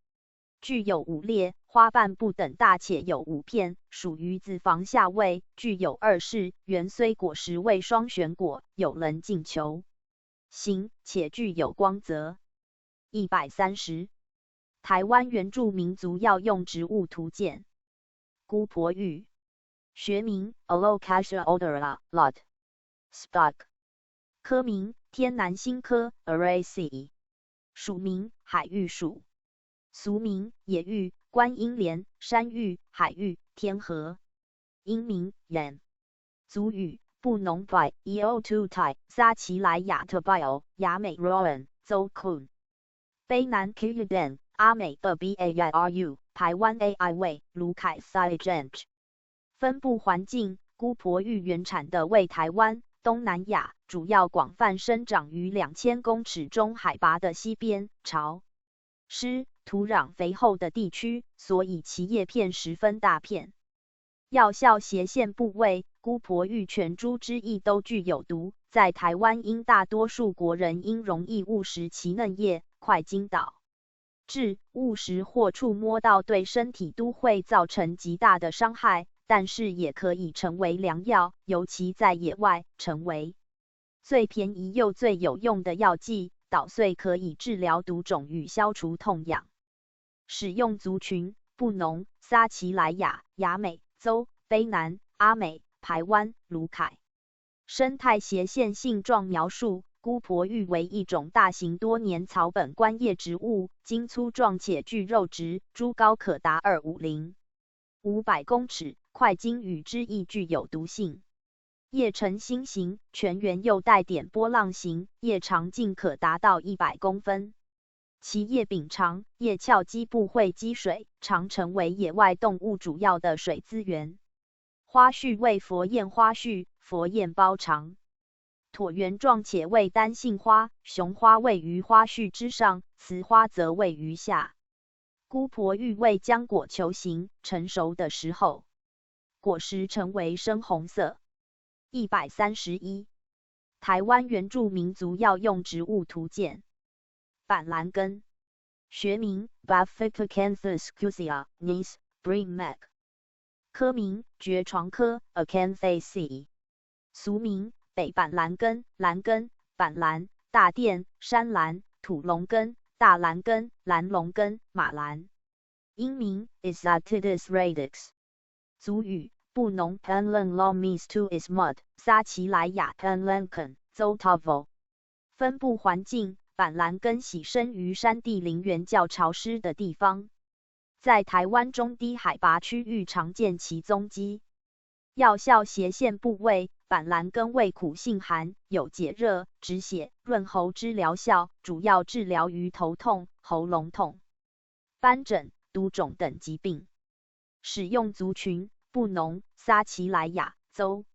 具有5裂，花瓣不等大且有5片，属于子房下位，具有2式。芫荽果实为双旋果，有棱镜球形，且具有光泽。130。台湾原住民族药用植物图鉴。姑婆芋，学名 Alocasia odorata Lot Stock， 科名天南星科 Araceae， 属名海芋属，俗名野芋、观音莲、山芋、海芋、天河，英名岩。族语布农 by Eotutai， 撒奇莱雅特 bio， 雅美 Rowan， 邹坤，卑南 Kilden， 阿美的 Bairu， 台湾 Ai 为卢凯 Sigench。分布环境，姑婆芋原产的为台湾、东南亚，主要广泛生长于2000公尺中海拔的西边、潮湿、土壤肥厚的地区，所以其叶片十分大片。药效斜线部位，姑婆芋全株之液都具有毒，在台湾因大多数国人因容易误食其嫩叶，快惊倒致误食或触摸到对身体都会造成极大的伤害。但是也可以成为良药，尤其在野外，成为最便宜又最有用的药剂。捣碎可以治疗毒肿与消除痛痒。使用族群布农、撒奇莱雅、雅美、邹、卑南、阿美、排湾、卢凯。生态斜线性状描述：姑婆芋为一种大型多年草本观叶植物，茎粗壮且具肉质，株高可达250、500公尺。块茎与枝亦具有毒性，叶呈心形，全缘又带点波浪形，叶长径可达到100公分。其叶柄长，叶鞘基部会积水，常成为野外动物主要的水资源。花序为佛焰花序，佛焰包长，椭圆状且为单性花，雄花位于花序之上，雌花则位于下。姑婆芋为浆果球形，成熟的时候果实呈为深红色。131。台湾原住民族药用植物图鉴。板蓝根，学名 Baphicocanthus cusia Nis Bring Mac， 科名蕨床科 Acanthaceae， 俗名北板蓝根、蓝根、板蓝、大甸、山蓝、土龙根、大蓝根、蓝龙根、马蓝，英名 Isatidis radix。族语布农 Penland Lomis to Ismud 撒奇莱雅 Penlankan Zotavo。分布环境，板蓝根喜生于山地林源较潮湿的地方，在台湾中低海拔区域常见其踪迹。药效斜线部位，板蓝根味苦性寒，有解热、止血、润喉之疗效，主要治疗于头痛、喉咙痛、斑疹、毒肿等疾病。使用族群：布农、撒奇莱雅州。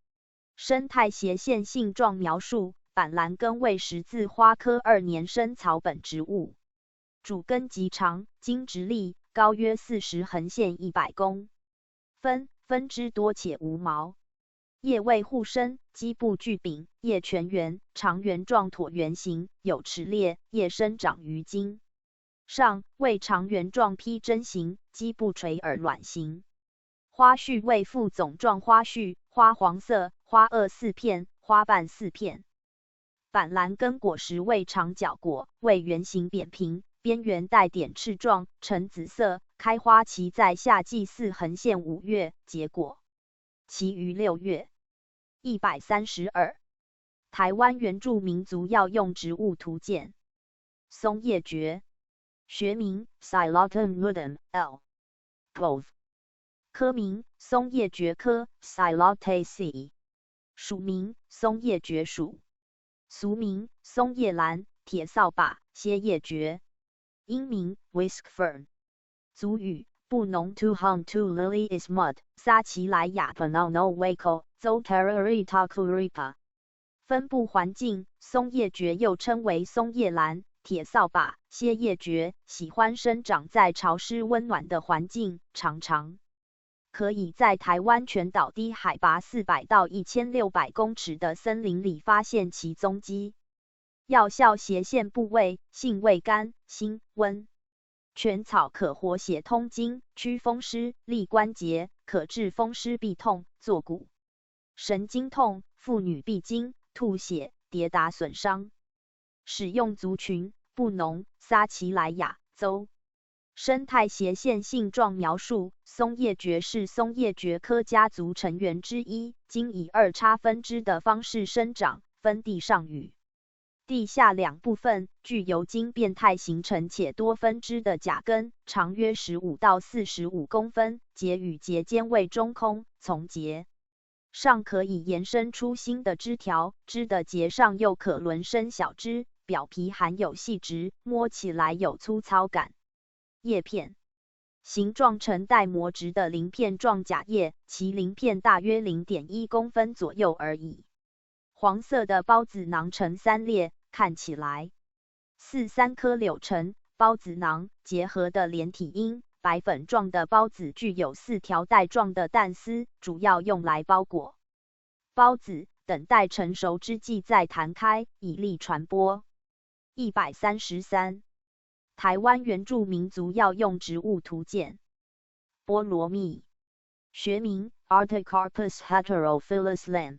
生态斜线性状描述：板蓝根为十字花科2年生草本植物，主根极长，茎直立，高约40横线100公分，分枝多且无毛。叶为互生，基部巨柄，叶全圆，长圆状椭圆形，有齿列，叶生长于茎上，为长圆状披针形，基部垂耳卵形。花序为附总状花序，花黄色，花萼4片，花瓣4片。板蓝根果实为长角果，为圆形扁平，边缘带点翅状，呈紫色，开花期在夏季4横线5月，结果其余6月。132。台湾原住民族药用植物图鉴。松叶蕨，学名 Psilotum nudum L. Grove， 科名松叶蕨科 Psilotaceae， 属名松叶蕨属，俗名松叶兰、铁扫把、歇叶蕨，英名 Whisk fern。族语布农 to hum to lily is mud， 撒奇莱雅 Panano Waco Zoterrari Takuripa。分布环境：松叶蕨又称为松叶兰、铁扫把、歇叶蕨，喜欢生长在潮湿温暖的环境，常常可以在台湾全岛低海拔400到1600公尺的森林里发现其踪迹。药效斜线部位：性味甘、辛、温。全草可活血通经，祛风湿，利关节，可治风湿痹痛、坐骨神经痛、妇女闭经、吐血、跌打损伤。使用族群：布农、撒奇莱雅州。生态斜线性状描述：松叶蕨是松叶蕨科家族成员之一，经以2叉分支的方式生长，分地上与地下2部分，具由茎变态形成且多分支的甲根，长约15到45公分，节与节间为中空，从节上可以延伸出新的枝条，枝的节上又可轮生小枝，表皮含有细质，摸起来有粗糙感。叶片形状呈带膜质的鳞片状假叶，其鳞片大约 0.1 公分左右而已。黄色的孢子囊呈3列，看起来似3颗柳橙。孢子囊结合的连体阴，白粉状的孢子具有4条带状的弹丝，主要用来包裹孢子，等待成熟之际再弹开，以利传播。133。台湾原住民族药用植物图鉴。菠萝蜜，学名 Artocarpus heterophyllus Lam，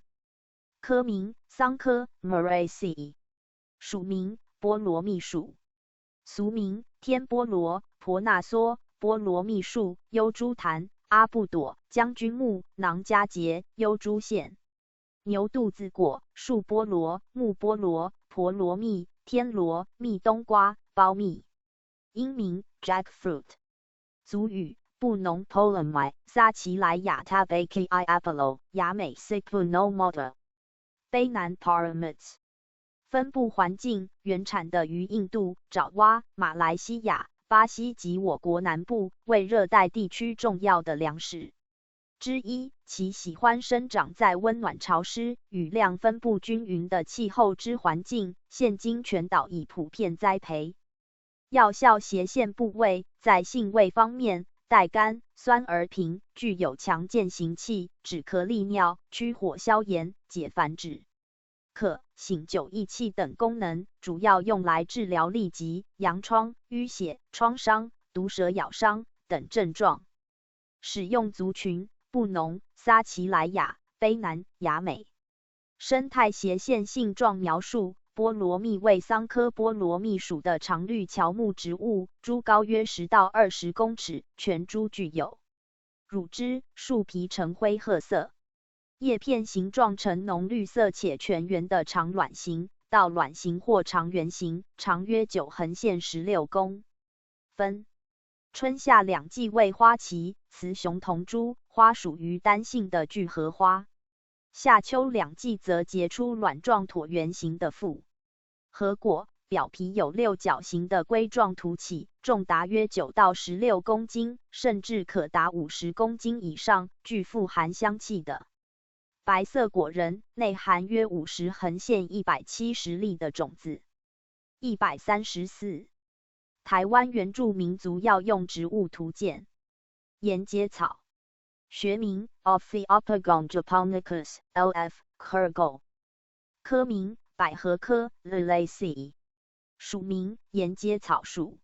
科名桑科 Muraceae， 属名菠萝蜜属，俗名天菠萝、婆纳梭、菠萝蜜树、幽珠檀、阿布朵、将军木、囊加节、幽珠线、牛肚子果、树菠萝、木菠萝、婆罗蜜、天罗、蜜冬瓜、苞蜜。英名 Jackfruit。族语布农 Polami， 撒奇莱雅 Tabaki Apollo， 雅美 Sipu no Moda， 卑南 Pyramids。分布环境：原产的于印度、爪哇、马来西亚、巴西及我国南部，为热带地区重要的粮食之一。其喜欢生长在温暖潮湿、雨量分布均匀的气候之环境，现今全岛已普遍栽培。药效斜线部位：在性味方面，带甘、酸而平，具有强健行气、止咳利尿、驱火消炎、解烦止渴、醒酒益气等功能，主要用来治疗痢疾、阳疮、淤血、创伤、毒蛇咬伤等症状。使用族群：布农、撒奇莱雅、卑南、雅美。生态斜线性状描述：菠萝蜜为桑科菠萝蜜属的常绿乔木植物，株高约10到20公尺，全株具有乳汁，树皮呈灰褐色，叶片形状呈浓绿色且全圆的长卵形到卵形或长圆形，长约9横线16公分。春夏两季为花期，雌雄同株，花属于单性的聚合花。夏秋两季则结出卵状椭圆形的复合果，表皮有六角形的龟状突起，重达约9到16公斤，甚至可达50公斤以上，具富含香气的白色果仁，内含约50横线170粒的种子。134。台湾原住民族药用植物图鉴。沿街草，学名 Ophiopogon japonicus L.F. Kergel， 科名百合科 Liliaceae， 属名沿街草属，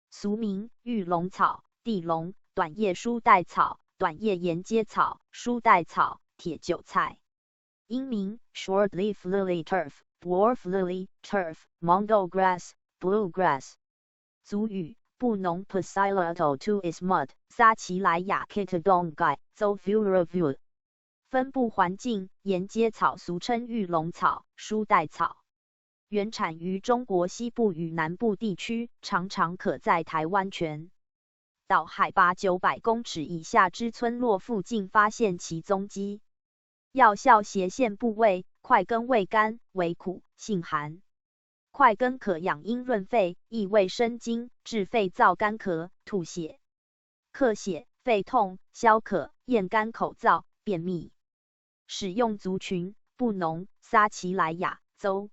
俗名玉龙草、地龙、短叶书带草、短叶沿街草、书带草、铁韭菜。英名 Shortleaf lily turf、dwarf lily turf、mondo grass、blue grass。族语布农 Pasilato to ismud 撒奇莱雅 Kitadongai Zofuravu。分布环境沿街草俗称玉龙草、书带草，原产于中国西部与南部地区，常常可在台湾全岛海拔900公尺以下之村落附近发现其踪迹。药效斜线部位，块根味甘，微苦，性寒。块根可养阴润肺，益胃生津，治肺燥干咳、吐血、咳血、肺痛、消渴、咽干口燥、便秘。使用族群布农、撒奇莱雅州。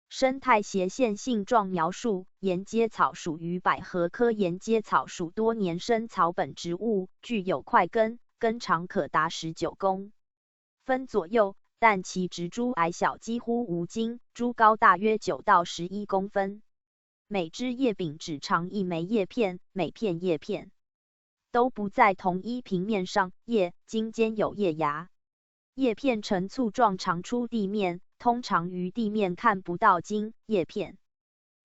生态斜线性状描述：沿街草属于百合科沿街草属多年生草本植物，具有块根，根长可达19公分左右。但其植株矮小，几乎无茎，株高大约9到11公分。每枝叶柄只长1枚叶片，每片叶片都不在同一平面上，叶茎间有叶芽，叶片呈簇状长出地面，通常于地面看不到茎。叶片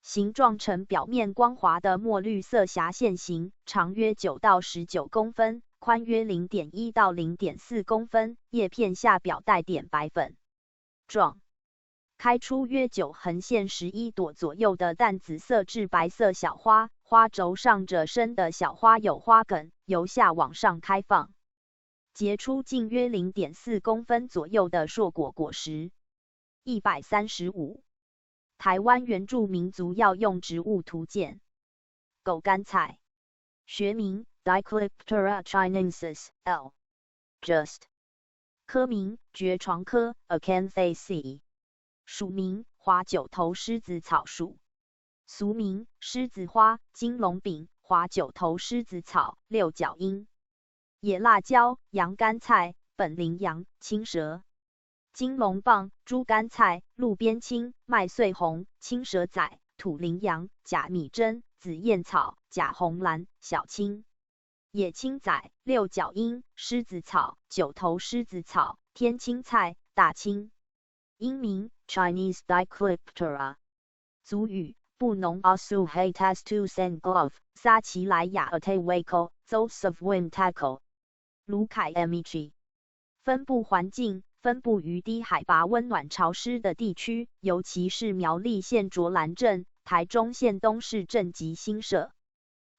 形状呈表面光滑的墨绿色狭线形，长约9到19公分。宽约 0.1 到 0.4 公分，叶片下表带点白粉状，开出约9横线11朵左右的淡紫色至白色小花，花轴上褶生的小花有花梗，由下往上开放，结出径约 0.4 公分左右的硕果果实。135。台湾原住民族药用植物图鉴。狗肝菜，学名Dicliptera chinensis L. Just。科名蕨床科 Acanthaceae。属名华九头狮子草属。俗名狮子花、金龙饼、华九头狮子草、六角樱。野辣椒、洋甘菜、本羚羊、青蛇。金龙棒、猪肝菜、路边青、麦穗红、青蛇仔、土羚羊、假米针、紫燕草、假红兰、小青。野青仔、六角樱、狮子草、九头狮子草、天青菜、大青。英名 Chinese Dicliptera。族语布农 Asuhatas and glove 撒奇莱雅 Atewako Zos of Wind Tackle。卢凯 Emichi。分布环境分布于低海拔温暖潮湿的地区，尤其是苗栗县卓兰镇、台中县东势镇及新社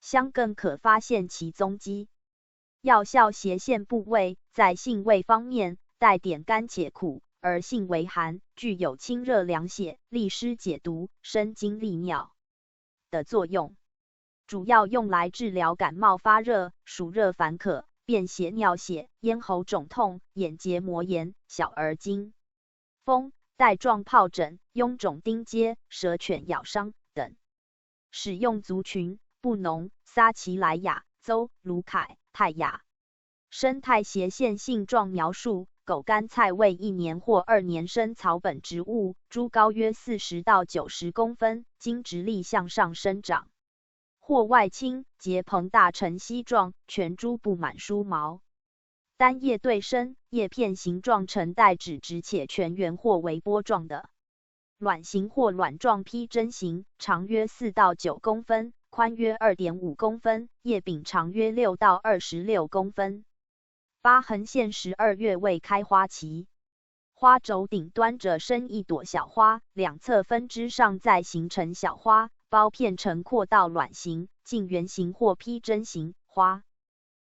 乡更可发现其踪迹。药效斜线部位，在性味方面带点甘且苦，而性为寒，具有清热凉血、利湿解毒、生津利尿的作用，主要用来治疗感冒发热、暑热烦渴、便血尿血、咽喉肿痛、眼结膜炎、小儿惊风、带状疱疹、臃肿钉疖、蛇犬咬伤等。使用族群布农、撒奇莱雅州、卢凯、泰雅。生态斜线性状描述：狗肝菜为1年或2年生草本植物，株高约40到90公分，茎直立向上生长，或外倾，结膨大呈稀状，全株布满梳毛，单叶对生，叶片形状呈带指直且全圆或微波状的卵形或卵状披针形，长约4到9公分，宽约 2.5 公分，叶柄长约6到26公分。8横线12月未开花期。花轴顶端着生一朵小花，两侧分支上再形成小花，苞片呈阔到卵形、近圆形或披针形。花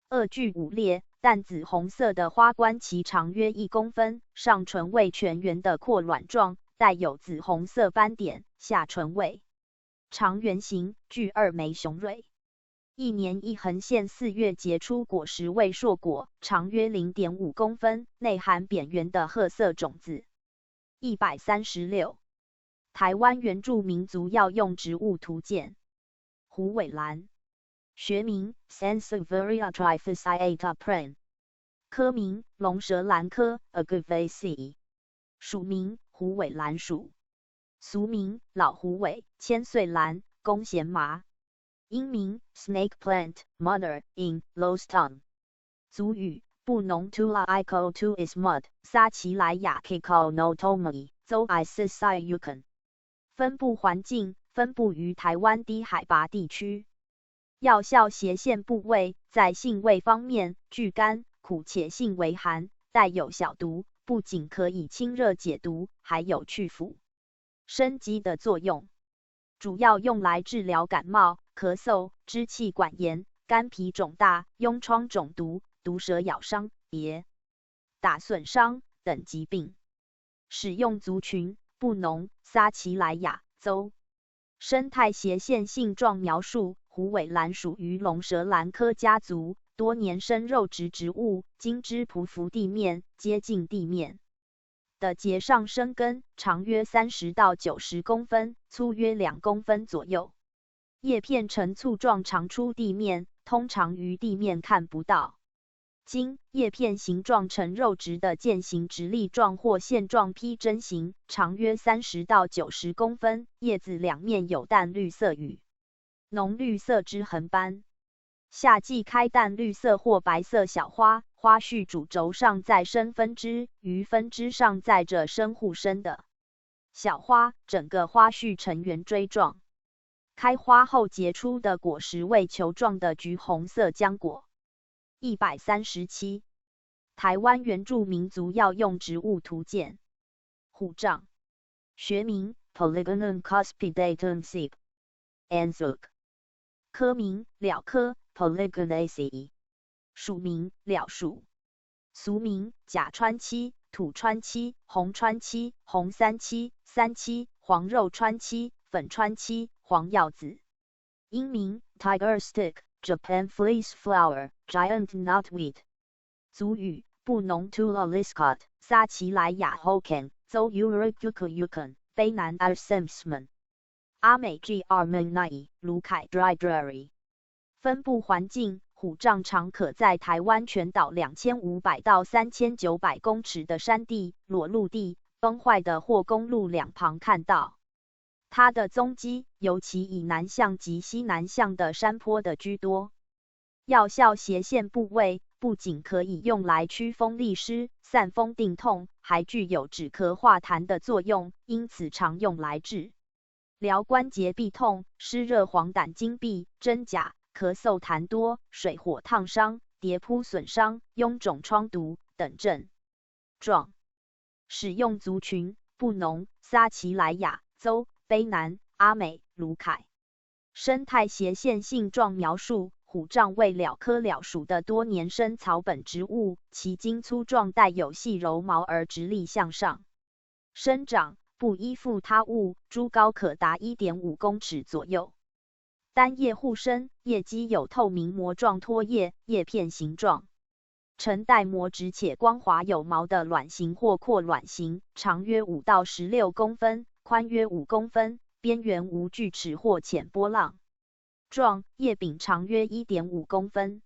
2具5裂，淡紫红色的花冠其长约1公分，上唇为全圆的阔卵状，带有紫红色斑点，下唇为长圆形，具2枚雄蕊。1年1横线4月结出果实为硕果，长约 0.5 公分，内含扁圆的褐色种子。136. 台湾原住民族药用植物图鉴。虎尾兰，学名 Sansevieria trifasciata Pren， 科名龙舌兰科 Agaveaceae， 属名虎尾兰属，俗名老虎尾、千岁兰、弓弦麻。英名 Snake Plant Mother in Lowstone， 族语布农 Tula Iko Tu is Mud， 撒奇莱雅 Kiko no Tomi， 邹 Isisai Yukon。分布环境分布于台湾低海拔地区。药效斜线部位在性味方面，具甘苦且性微寒，带有小毒，不仅可以清热解毒，还有去腐生肌的作用。主要用来治疗感冒、咳嗽、支气管炎、干皮肿大、痈疮肿毒、毒蛇咬伤、跌打损伤等疾病。使用族群布农、撒奇莱雅、邹。生态斜线性状描述：虎尾兰属于龙舌兰科家族，多年生肉植植物，茎枝匍匐地面，接近地面的节上生根，长约30到90公分，粗约2公分左右。叶片呈簇状长出地面，通常于地面看不到。茎叶片形状呈肉质的渐形直立状或线状披针形，长约30到90公分，叶子两面有淡绿色与浓绿色之横斑。夏季开淡绿色或白色小花，花序主轴上再生分支，于分支上载着生互生的小花，整个花序呈圆锥状。开花后结出的果实为球状的橘红色浆果。137. 台湾原住民族药用植物图鉴。虎杖，学名 Polygonum cuspidatum Sep. Anzuc， 科名蓼科 Polygonaceae， 属名蓼属，俗名甲川漆、土川漆、红川漆、红三漆、三漆、黄肉川漆、粉川漆、黄药子。英名 Tiger Stick、Japan Fleece Flower、Giant Knotweed。族语布农 Tula Liscot、撒奇莱雅 Hokan、邹 Urikuku Yukon、卑南 Arsemsman。阿美 G. Armenai、卢凯 Dry。分布环境虎杖常可在台湾全岛2500到3900公尺的山地、裸陆地、崩坏的或公路两旁看到。它的踪迹尤其以南向及西南向的山坡的居多。药效斜线部位不仅可以用来祛风利湿、散风定痛，还具有止咳化痰的作用，因此常用来治疗关节痹痛、湿热黄疸经闭、真假、咳嗽痰多、水火烫伤、跌扑损伤、臃肿疮毒等症状。使用族群布农、撒奇莱雅、邹、卑南、阿美、卢凯。生态斜线性状描述：虎杖为蓼科蓼属的多年生草本植物，其茎粗壮，带有细柔毛而直立向上生长，不依附他物，株高可达 1.5 公尺左右。单叶互生，叶基有透明膜状托叶，叶片形状呈带膜质且光滑有毛的卵形或阔卵形，长约5到16公分，宽约5公分，边缘无锯齿或浅波浪状，叶柄长约 1.5 公分。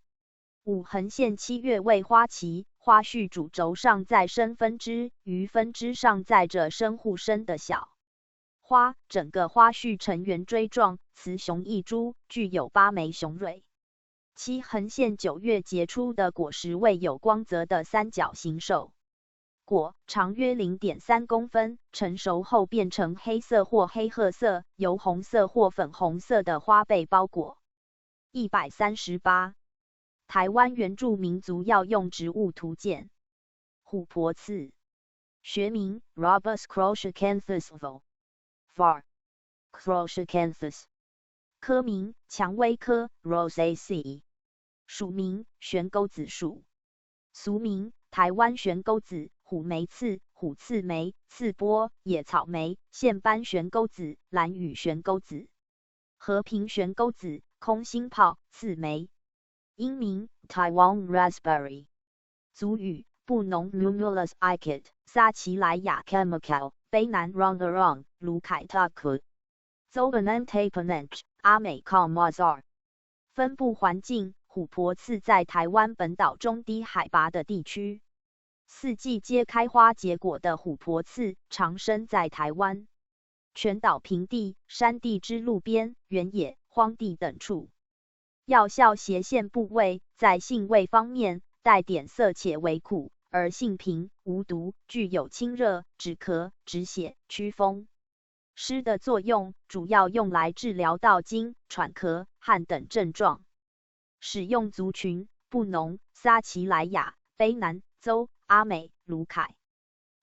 5横线7月为花期，花序主轴上再生分支，于分支上载着生互生的小花，整个花序呈圆锥状，雌雄异株，具有8枚雄蕊。7横线9月结出的果实为有光泽的三角形授果，长约 0.3 公分，成熟后变成黑色或黑褐色，由红色或粉红色的花被包裹。138. 台湾原住民族药用植物图鉴。琥珀刺，学名 Rubus croceacanthus var. croceacanthus。科名蔷薇科 Rosaceae。属名悬钩子属。俗名台湾悬钩子、虎眉刺、虎刺梅、刺波、野草莓、线斑悬钩子、蓝羽悬钩子、和平悬钩子、空心炮、刺梅。英名 Taiwan raspberry。族语布农 Lumulus icet。撒奇莱雅 chemical。卑南 Rongarong。卢凯特克。Zobanante panench。阿美 Kalmazar。分布环境琥珀刺在台湾本岛中低海拔的地区，四季皆开花结果的琥珀刺常生在台湾全岛平地、山地之路边、原野、荒地等处。药效斜线部位在性味方面带点涩且微苦，而性平，无毒，具有清热、止咳、止血、祛风湿的作用，主要用来治疗到经、喘咳、汗等症状。使用族群布农、撒奇莱雅、卑南、邹、阿美、卢凯。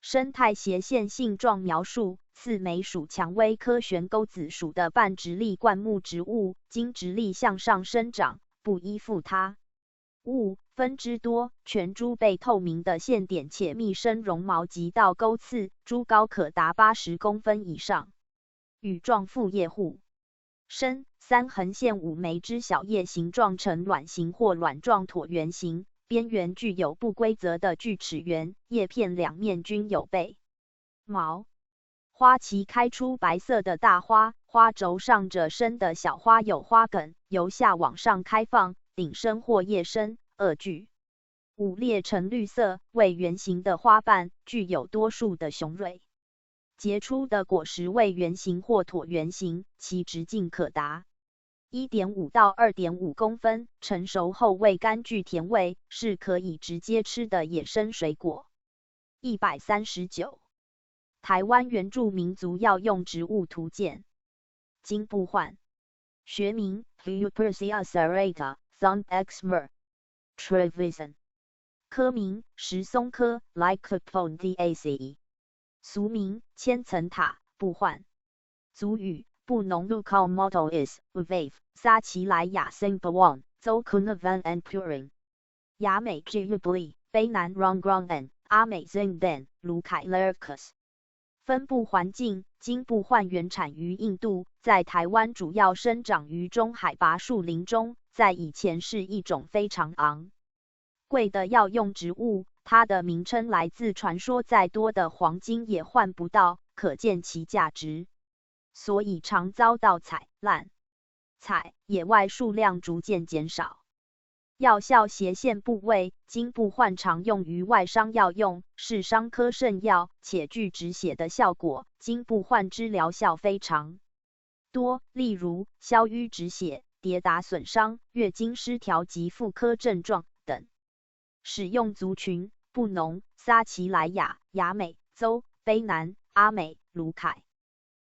生态斜线性状描述：刺梅属蔷薇科悬钩子属的半直立灌木植物，经直立向上生长，不依附他物，分支多，全株被透明的线点且密生绒毛及倒钩刺，株高可达80公分以上。羽状复叶户。深3横线5枚之小叶形状呈卵形或卵状椭圆形，边缘具有不规则的锯齿缘，叶片两面均有背毛。花期开出白色的大花，花轴上着生的小花有花梗，由下往上开放，顶生或叶生，萼距5裂呈绿色，为圆形的花瓣，具有多数的雄蕊。结出的果实为圆形或椭圆形，其直径可达 1.5 到 2.5 公分，成熟后味甘具甜味，是可以直接吃的野生水果。139。台湾原住民族药用植物图鉴。金布焕，学名 Cupersia serrata Thumb X mer. Trevisan。科名石松科 Lycopodiaceae。俗名千层塔、布焕。族语布农 Local motto is Uvav。撒奇莱雅 Singpawan。邹 Kunavan and Puring。雅美 Gibli。卑南 Rongrong and。阿美 Zingdan。卢凯 Lyricus。分布环境金布焕原产于印度，在台湾主要生长于中海拔树林中，在以前是一种非常昂贵的药用植物。它的名称来自传说再多的黄金也换不到，可见其价值，所以常遭到滥采，野外数量逐渐减少。药效斜线部位金布焕常用于外伤药用，是伤科圣药，且具止血的效果。金布焕之疗效非常多，例如消瘀止血、跌打损伤、月经失调及妇科症状等。使用族群布农、撒奇莱雅、雅美、邹、卑南、阿美、卢凯。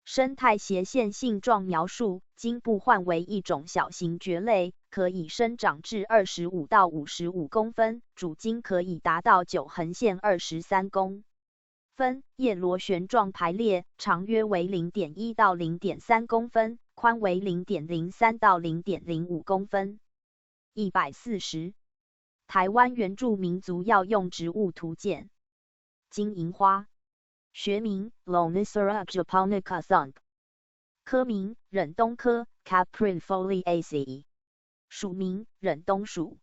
生态斜线性状描述：金布焕为一种小型蕨类，可以生长至25到55公分，主茎可以达到9横线23公分，叶螺旋状排列，长约为 0.1 到 0.3 公分，宽为 0.03 到 0.05 公分。140。台湾原住民族药用植物图鉴。金银花，学名 Lonicera japonica Thumb。科名忍冬科 Caprinfoliaceae。属名忍冬属。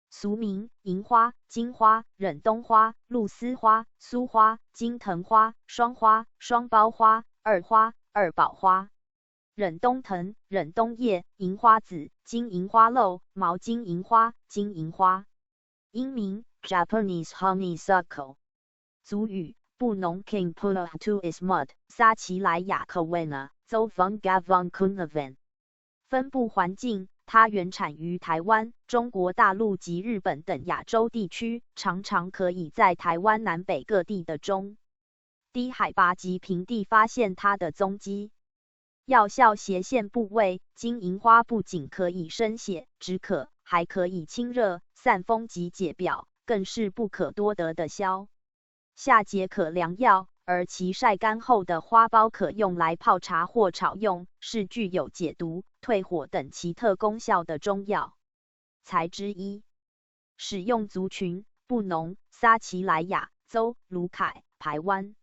俗名银花、金花、忍冬花、露丝花、苏花、金藤花、双花、双苞花、二花、二宝花。忍冬藤、忍冬叶、银花籽、金银花漏、毛金银花、金银花。英名 Japanese honeysuckle。族语布农 King Pula to is mud。撒奇莱雅 Kawena。邹 Von Gavon Kunavan。分布环境它原产于台湾、中国大陆及日本等亚洲地区，常常可以在台湾南北各地的中低海拔及平地发现它的踪迹。药效斜线部位金银花不仅可以生血、止渴、还可以清热、散风及解表，更是不可多得的消夏解渴良药。而其晒干后的花苞可用来泡茶或炒用，是具有解毒、退火等奇特功效的中药材之一。使用族群：布农、撒奇莱雅、邹、卢凯、排湾。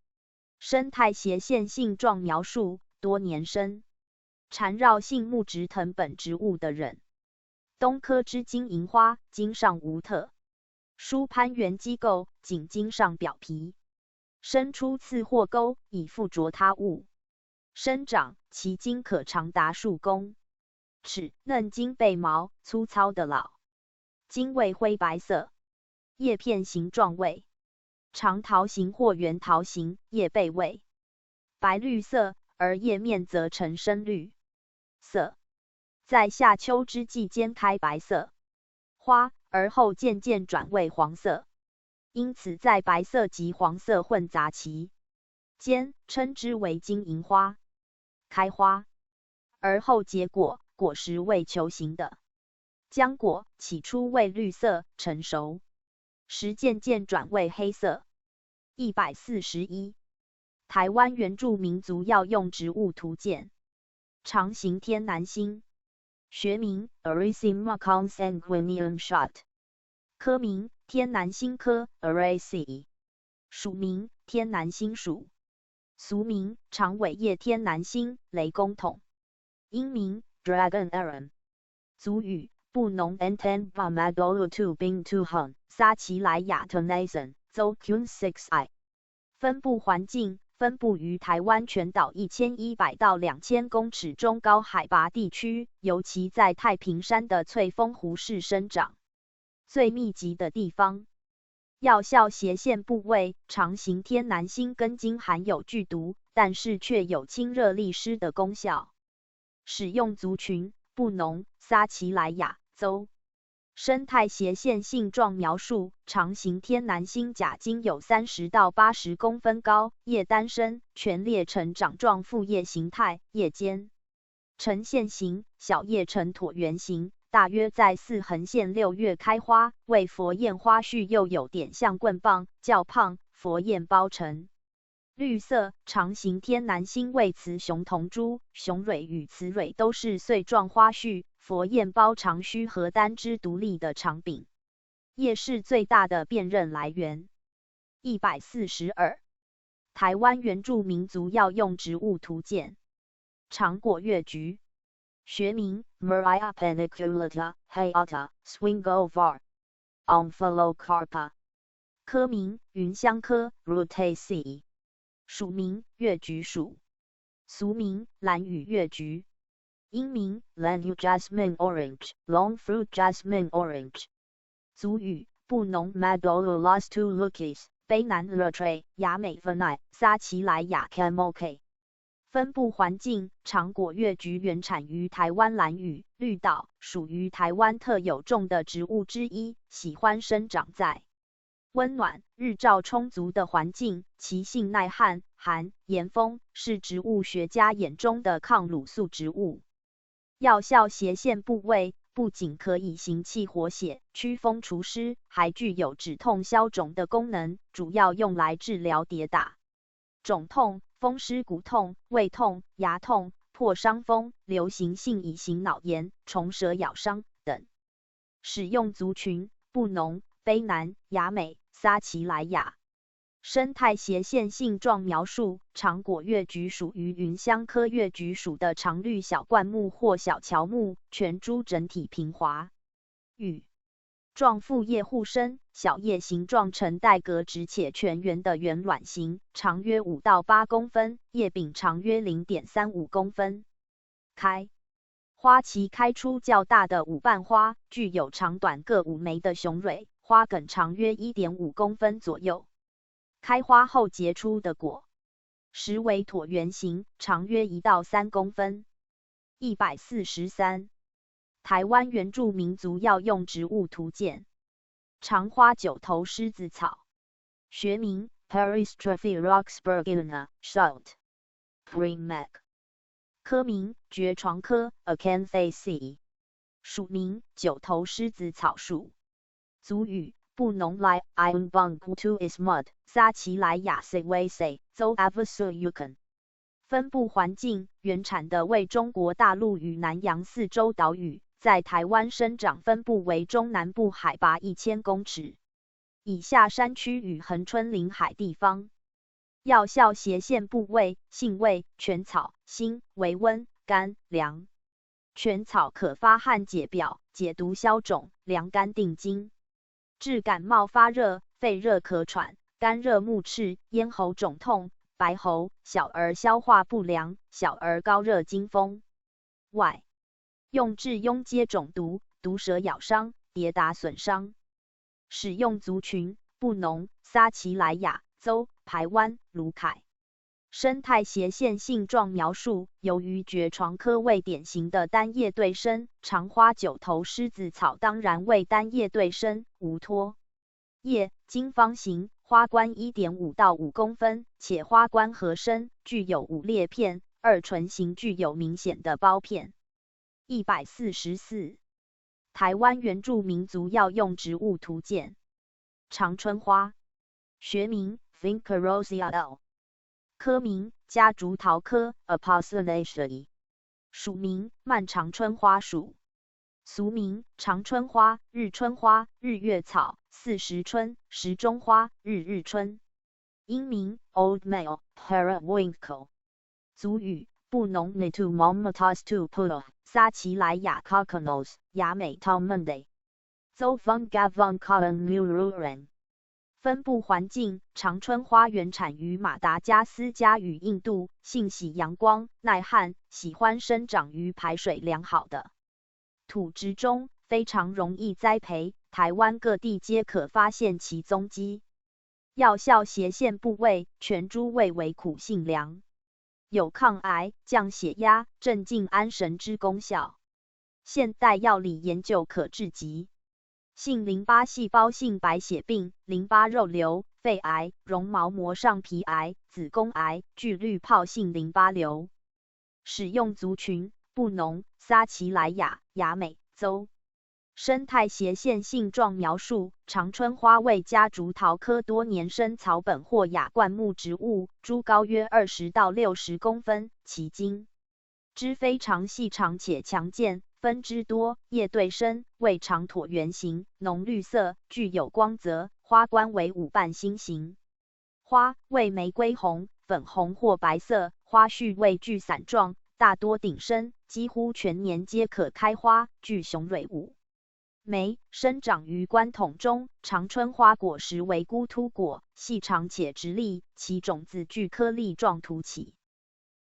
生态斜线性状描述：多年生，缠绕性木质藤本植物的忍。东科之金银花，茎上无特殊攀援机构，仅茎上表皮。生出刺或钩，以附着他物。生长，其茎可长达数公尺，嫩茎背毛，粗糙的老。茎为灰白色，叶片形状为长桃形或圆桃形，叶背为白绿色，而叶面则呈深绿色。在夏秋之际间开白色花，而后渐渐转为黄色。因此在白色及黄色混杂其间，称之为金银花。开花而后结果，果实为球形的浆果，起初为绿色，成熟时渐渐转为黑色。141台湾原住民族药用植物图鉴。长形天南星，学名 Arecima consanguineum shot， 科名天南星科 Araceae， 属名天南星属，俗名长尾叶天南星、雷公桶，英名 Dragon Arum。族语布农 Enten Vamadolo Tu Bing Tu Hun， 撒奇莱雅 Tonason， 邹 Kun 6i。分布环境分布于台湾全岛1100到2000公尺中高海拔地区，尤其在太平山的翠峰湖是生长最密集的地方。药效斜线部位，长形天南星根茎含有剧毒，但是却有清热利湿的功效。使用族群：布农、撒奇莱雅、邹。生态斜线性状描述：长形天南星假茎有30到80公分高，叶单生，全裂成掌状复叶形态，叶尖呈线形，小叶呈椭圆形。大约在4横线6月开花，为佛焰花序，又有点像棍棒，较胖，佛焰包成绿色。长形天南星为雌雄同株，雄蕊与雌蕊都是穗状花序，佛焰包长须和单枝独立的长柄，叶是最大的辨认来源。142台湾原住民族药用植物图鉴。长果月菊，学名 Maria paniculata hayata swingo var Omphalocharpa， 科名芸香科 Rutaceae， 属名月菊属，俗名兰屿月菊，英名 Lanyu jasmine orange long fruit jasmine orange。 族语布农 Madolo las tu lukis， 卑南 Lutre， 雅美 Vanai， 撒奇莱雅 Camoke。分布环境：长果月菊原产于台湾兰屿、绿岛，属于台湾特有种的植物之一，喜欢生长在温暖、日照充足的环境，其性耐旱、寒、炎风，是植物学家眼中的抗乳素植物。药效斜线部位不仅可以行气活血、驱风除湿，还具有止痛消肿的功能，主要用来治疗跌打、肿痛、风湿骨痛、胃痛、牙痛、破伤风、流行性乙型脑炎、虫蛇咬伤等。使用族群：布农、卑南、雅美、撒奇莱雅。生态斜线性状描述：长果月菊属于芸香科月菊属的常绿小灌木或小乔木，全株整体平滑，羽状复叶互生，小叶形状呈带格直且全圆的圆卵形，长约5到8公分，叶柄长约 0.35 公分。开花期开出较大的五瓣花，具有长短各5枚的雄蕊，花梗长约 1.5 公分左右。开花后结出的果实为椭圆形，长约1到3公分。143台湾原住民族药用植物图鉴。长花九头狮子草，学名 Paristrophy roxburghina Shalt Premac， 科名蕨床科 Acanthaceae，属名九头狮子草属。族语布农来 Ion Bang to is mud 撒奇莱雅 se way say zo avasu yukon。分布环境原产的为中国大陆与南洋四洲岛屿，在台湾生长，分布为中南部海拔1000公尺以下山区与恒春临海地方。药效斜线部位性味全草，辛，微温，甘凉。全草可发汗解表，解毒消肿，凉肝定惊，治感冒发热、肺热咳喘、干热目赤、咽喉肿痛、白喉、小儿消化不良、小儿高热惊风。外，用治痈疖肿毒、毒蛇咬伤、跌打损伤。使用族群布农、撒奇莱雅、邹、排湾、卢凯。生态斜线性状描述：由于蕨床科为典型的单叶对生，长花九头狮子草当然为单叶对生，无托叶，茎方形，花冠 1.5到5公分，且花冠合生，具有5裂片，2唇形，具有明显的苞片。144。台湾原住民族药用植物图鉴。长春花，学名 Vincarosia L， 科名夹竹桃科 Apocynaceae， 属名蔓长春花属。俗名长春花、日春花、日月草、四时春、时钟花、日春。英名 Old Male Periwinkle。族语布农 Nitu Momatas tu Pulo， 撒奇莱雅 Coconos， 雅美 Talmunde。邹 Vungavung Cotton Mururan。分布环境长春花原产于马达加斯加与印度，性喜阳光、耐旱，喜欢生长于排水良好的土质中，非常容易栽培，台湾各地皆可发现其踪迹。药效斜线部位全株味为苦性凉，有抗癌、降血压、镇静安神之功效。现代药理研究可治疾。性淋巴细胞性白血病、淋巴肉瘤、肺癌、绒毛膜上皮癌、子宫癌、巨滤泡性淋巴瘤。使用族群布农、撒奇莱雅、雅美、邹。生态斜线性状描述：长春花为夹竹桃科多年生草本或亚灌木植物，株高约20到60公分，其茎枝非常细长且强健，分枝多，叶对生，为长椭圆形，浓绿色，具有光泽，花冠为5瓣心形。花为玫瑰红、粉红或白色，花序为聚伞状，大多顶生，几乎全年皆可开花，具雄蕊物。梅生长于冠筒中，长春花果实为孤突果，细长且直立，其种子具颗粒状突起。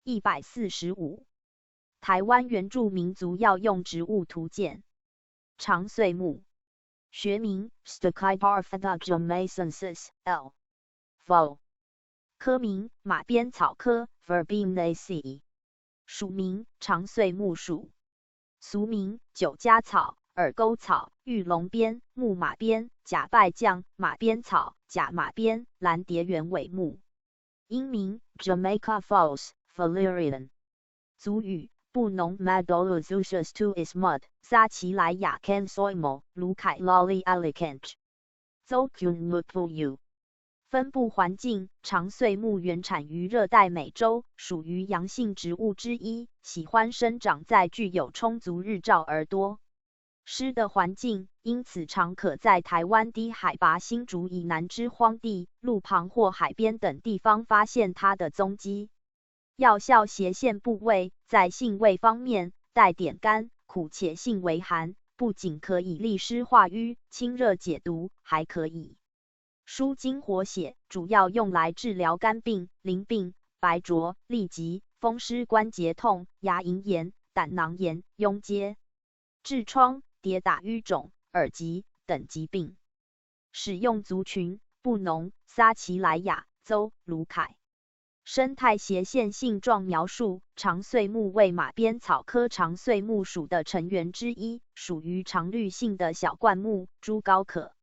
145。台湾原住民族药用植物图鉴。长穗木，学名 Stachyparthena jamacensis L. Vol. 科名马鞭草科 Verbinaceae， 属名长穗木属。俗名酒家草、耳钩草、玉龙鞭、木马鞭、假败酱、马鞭草、假马鞭、蓝蝶圆尾木。英名 Jamaica Falls Valerian。族语布农 Madolozuchus to is mud， 撒奇莱雅 Cansoimo， 卢凯 Lolly Alicante。Zokun Mupuyu。分布环境长穗木原产于热带美洲，属于阳性植物之一，喜欢生长在具有充足日照而多湿的环境，因此常可在台湾低海拔新竹以南之荒地、路旁或海边等地方发现它的踪迹。药效斜线部位在性味方面，带点甘，苦且性微寒，不仅可以利湿化瘀、清热解毒，还可以舒筋活血，主要用来治疗肝病、淋病、白浊、痢疾、风湿关节痛、牙龈炎、胆囊炎、痈疖、痔疮、跌打瘀肿、耳疾等疾病。使用族群布农、撒奇莱雅、邹、卢凯。生态斜线性状描述：长穗木为马鞭草科长穗木属的成员之一，属于常绿性的小灌木，株高可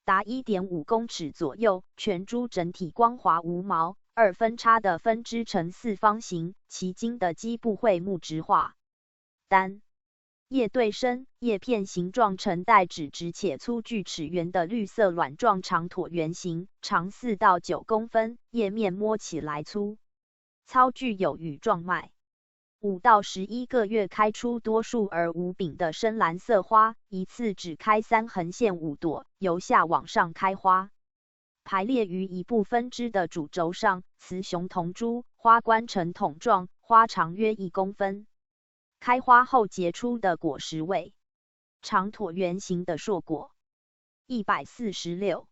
达 1.5 公尺左右，全株整体光滑无毛，2分叉的分支呈四方形，其茎的基部会木质化，单叶对生，叶片形状呈带指直且粗锯齿缘的绿色卵状长椭圆形，长4到9公分，叶面摸起来粗糙，具有羽状脉。5到11个月开出多数而无柄的深蓝色花，一次只开3横线5朵，由下往上开花，排列于一部分枝的主轴上，雌雄同株，花冠呈筒状，花长约1公分。开花后结出的果实为长椭圆形的硕果。146.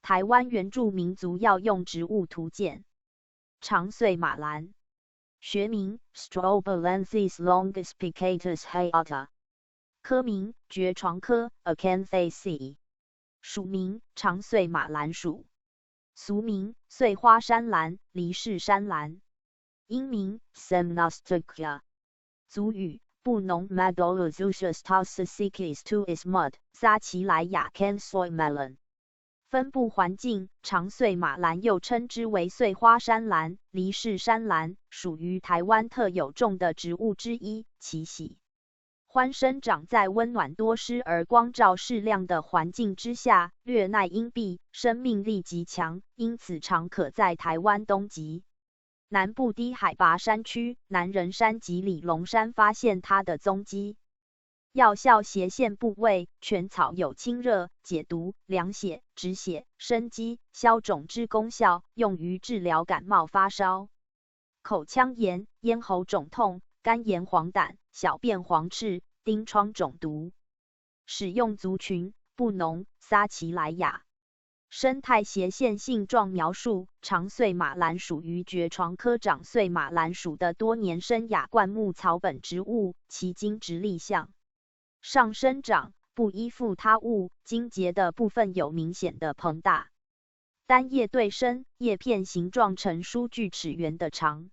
台湾原住民族药用植物图鉴。长穗马兰，学名 Strobilanthes longispicatus hayata， 科名蕨床科 Acanthaceae， 属名长穗马兰属，俗名穗花山兰、离氏山兰，英名 Semnostica， 族语布农 Magolozuchus tausasicis tuis mud， 撒奇莱雅 Cansoy melon。分布环境，长穗马兰又称之为穗花山兰、离氏山兰，属于台湾特有种的植物之一。其喜欢生长在温暖多湿而光照适量的环境之下，略耐阴蔽，生命力极强，因此常可在台湾东极、南部低海拔山区、南人山及里龙山发现它的踪迹。药效斜线部位，全草有清热、解毒、凉血、止血、生肌、消肿之功效，用于治疗感冒发烧、口腔炎、咽喉肿痛、肝炎黄疸、小便黄赤、疔疮肿毒。使用族群布农、撒奇莱雅。生态斜线性状描述：长穗马兰属于蕨床科长穗马兰属的多年生亚灌木草本植物，其茎直立向上生长，不依附他物，茎节的部分有明显的膨大。单叶对生，叶片形状呈疏锯齿缘的长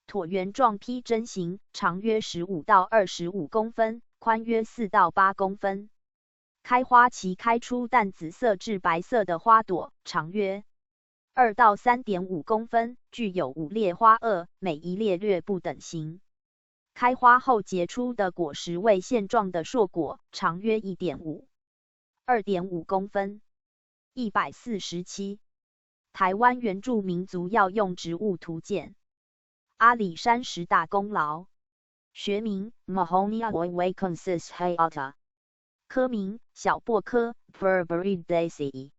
椭圆状披针形，长约15到25公分，宽约4到8公分。开花期开出淡紫色至白色的花朵，长约2到3.5公分，具有5列花萼，每一列略不等形。开花后结出的果实为线状的硕果，长约 1.5-2.5 公分。147. 台湾原住民族药用植物图鉴。阿里山10大功劳。学名 Mahonia oiwacensis hayata， 科名小薄科 Berberidaceae，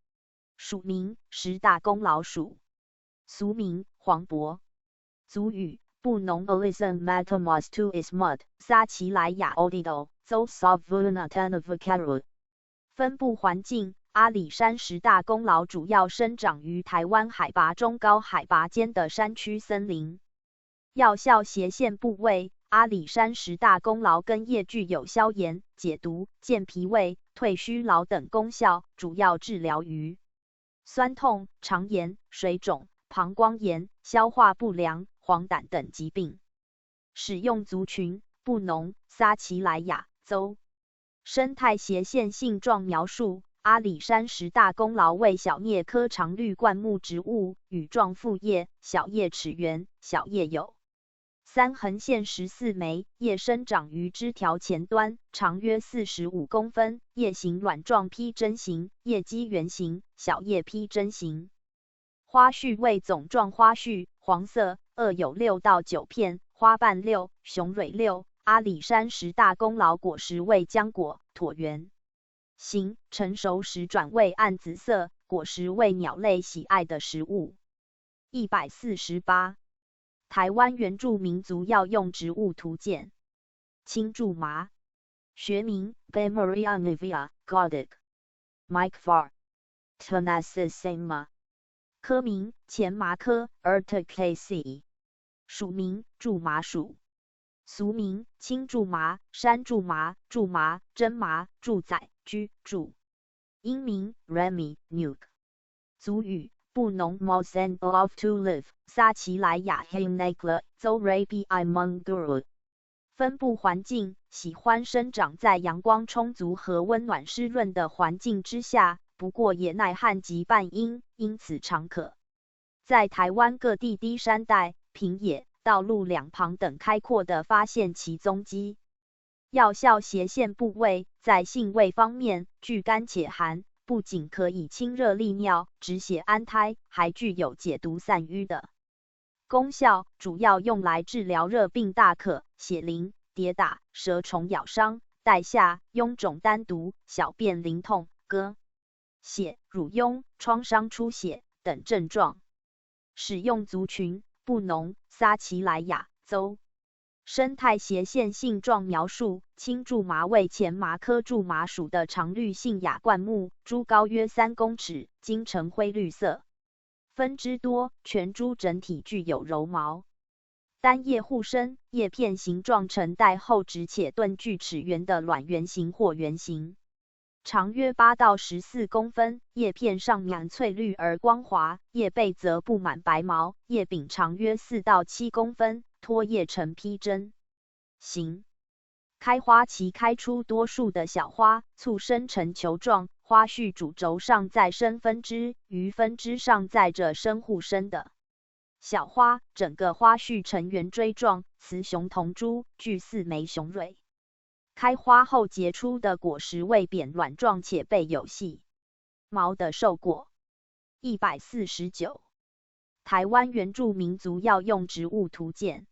属名10大功劳属，俗名黄柏。族语布农 Alism Matamas tuis mud， 撒奇莱雅 Odido， Zo Savunatana Vacaru。分布环境，阿里山10大功劳主要生长于台湾海拔中高海拔间的山区森林。药效斜线部位，阿里山10大功劳根叶具有消炎、解毒、健脾胃、退虚劳等功效，主要治疗于酸痛、肠炎、水肿、膀胱炎、消化不良、黄疸等疾病。使用族群布农、撒奇莱雅邹。生态斜线性状描述：阿里山10大功劳为小蘖科常绿灌木植物，羽状复叶，小叶齿缘，小叶有3横线14枚，叶生长于枝条前端，长约45公分，叶形卵状披针形，叶基圆形，小叶披针形。花序为总状花序，黄色，萼有6到9片，花瓣6，雄蕊6。阿里山10大功劳果实为浆果，椭圆形，成熟时转为暗紫色，果实为鸟类喜爱的食物。148. 台湾原住民族药用植物图鉴。青苎麻。学名 Bemeria nivea Gaudic Mike var Tenacissima， 科名前麻科 Urticaceae， 属名苎麻属，俗名青苎麻、山苎麻、苎麻、真麻、苎仔、居苎。英名 Remy Nuke。族语布农 Mosen love to live， 撒奇莱雅 Himnagla Zorabi I Munguru。分布环境，喜欢生长在阳光充足和温暖湿润的环境之下，不过也耐旱及半阴，因此常可在台湾各地低山带、平野、道路两旁等开阔的发现其踪迹。药效斜线部位在性味方面具甘且寒，不仅可以清热利尿、止血安胎，还具有解毒散瘀的功效，主要用来治疗热病大渴、血淋、跌打、蛇虫咬伤、带下、臃肿单独、小便淋痛、割血、乳痈、创伤出血等症状。使用族群布农、撒奇莱雅邹。生态斜线性状描述：青苎麻为前麻科苎麻属的常绿性亚灌木，株高约3公尺，茎呈灰绿色，分支多，全株整体具有柔毛，单叶互生，叶片形状呈带厚直且钝锯齿圆的卵圆形或圆形。长约8到14公分，叶片上面翠绿而光滑，叶背则布满白毛，叶柄长约4到7公分，托叶呈披针形。开花期开出多数的小花，簇生成球状，花序主轴上再生分支，于分支上载着生互生的小花，整个花序呈圆锥状，雌雄同株，具4枚雄蕊。开花后结出的果实为扁卵状且背有细毛的瘦果。149. 台湾原住民族药用植物图鉴。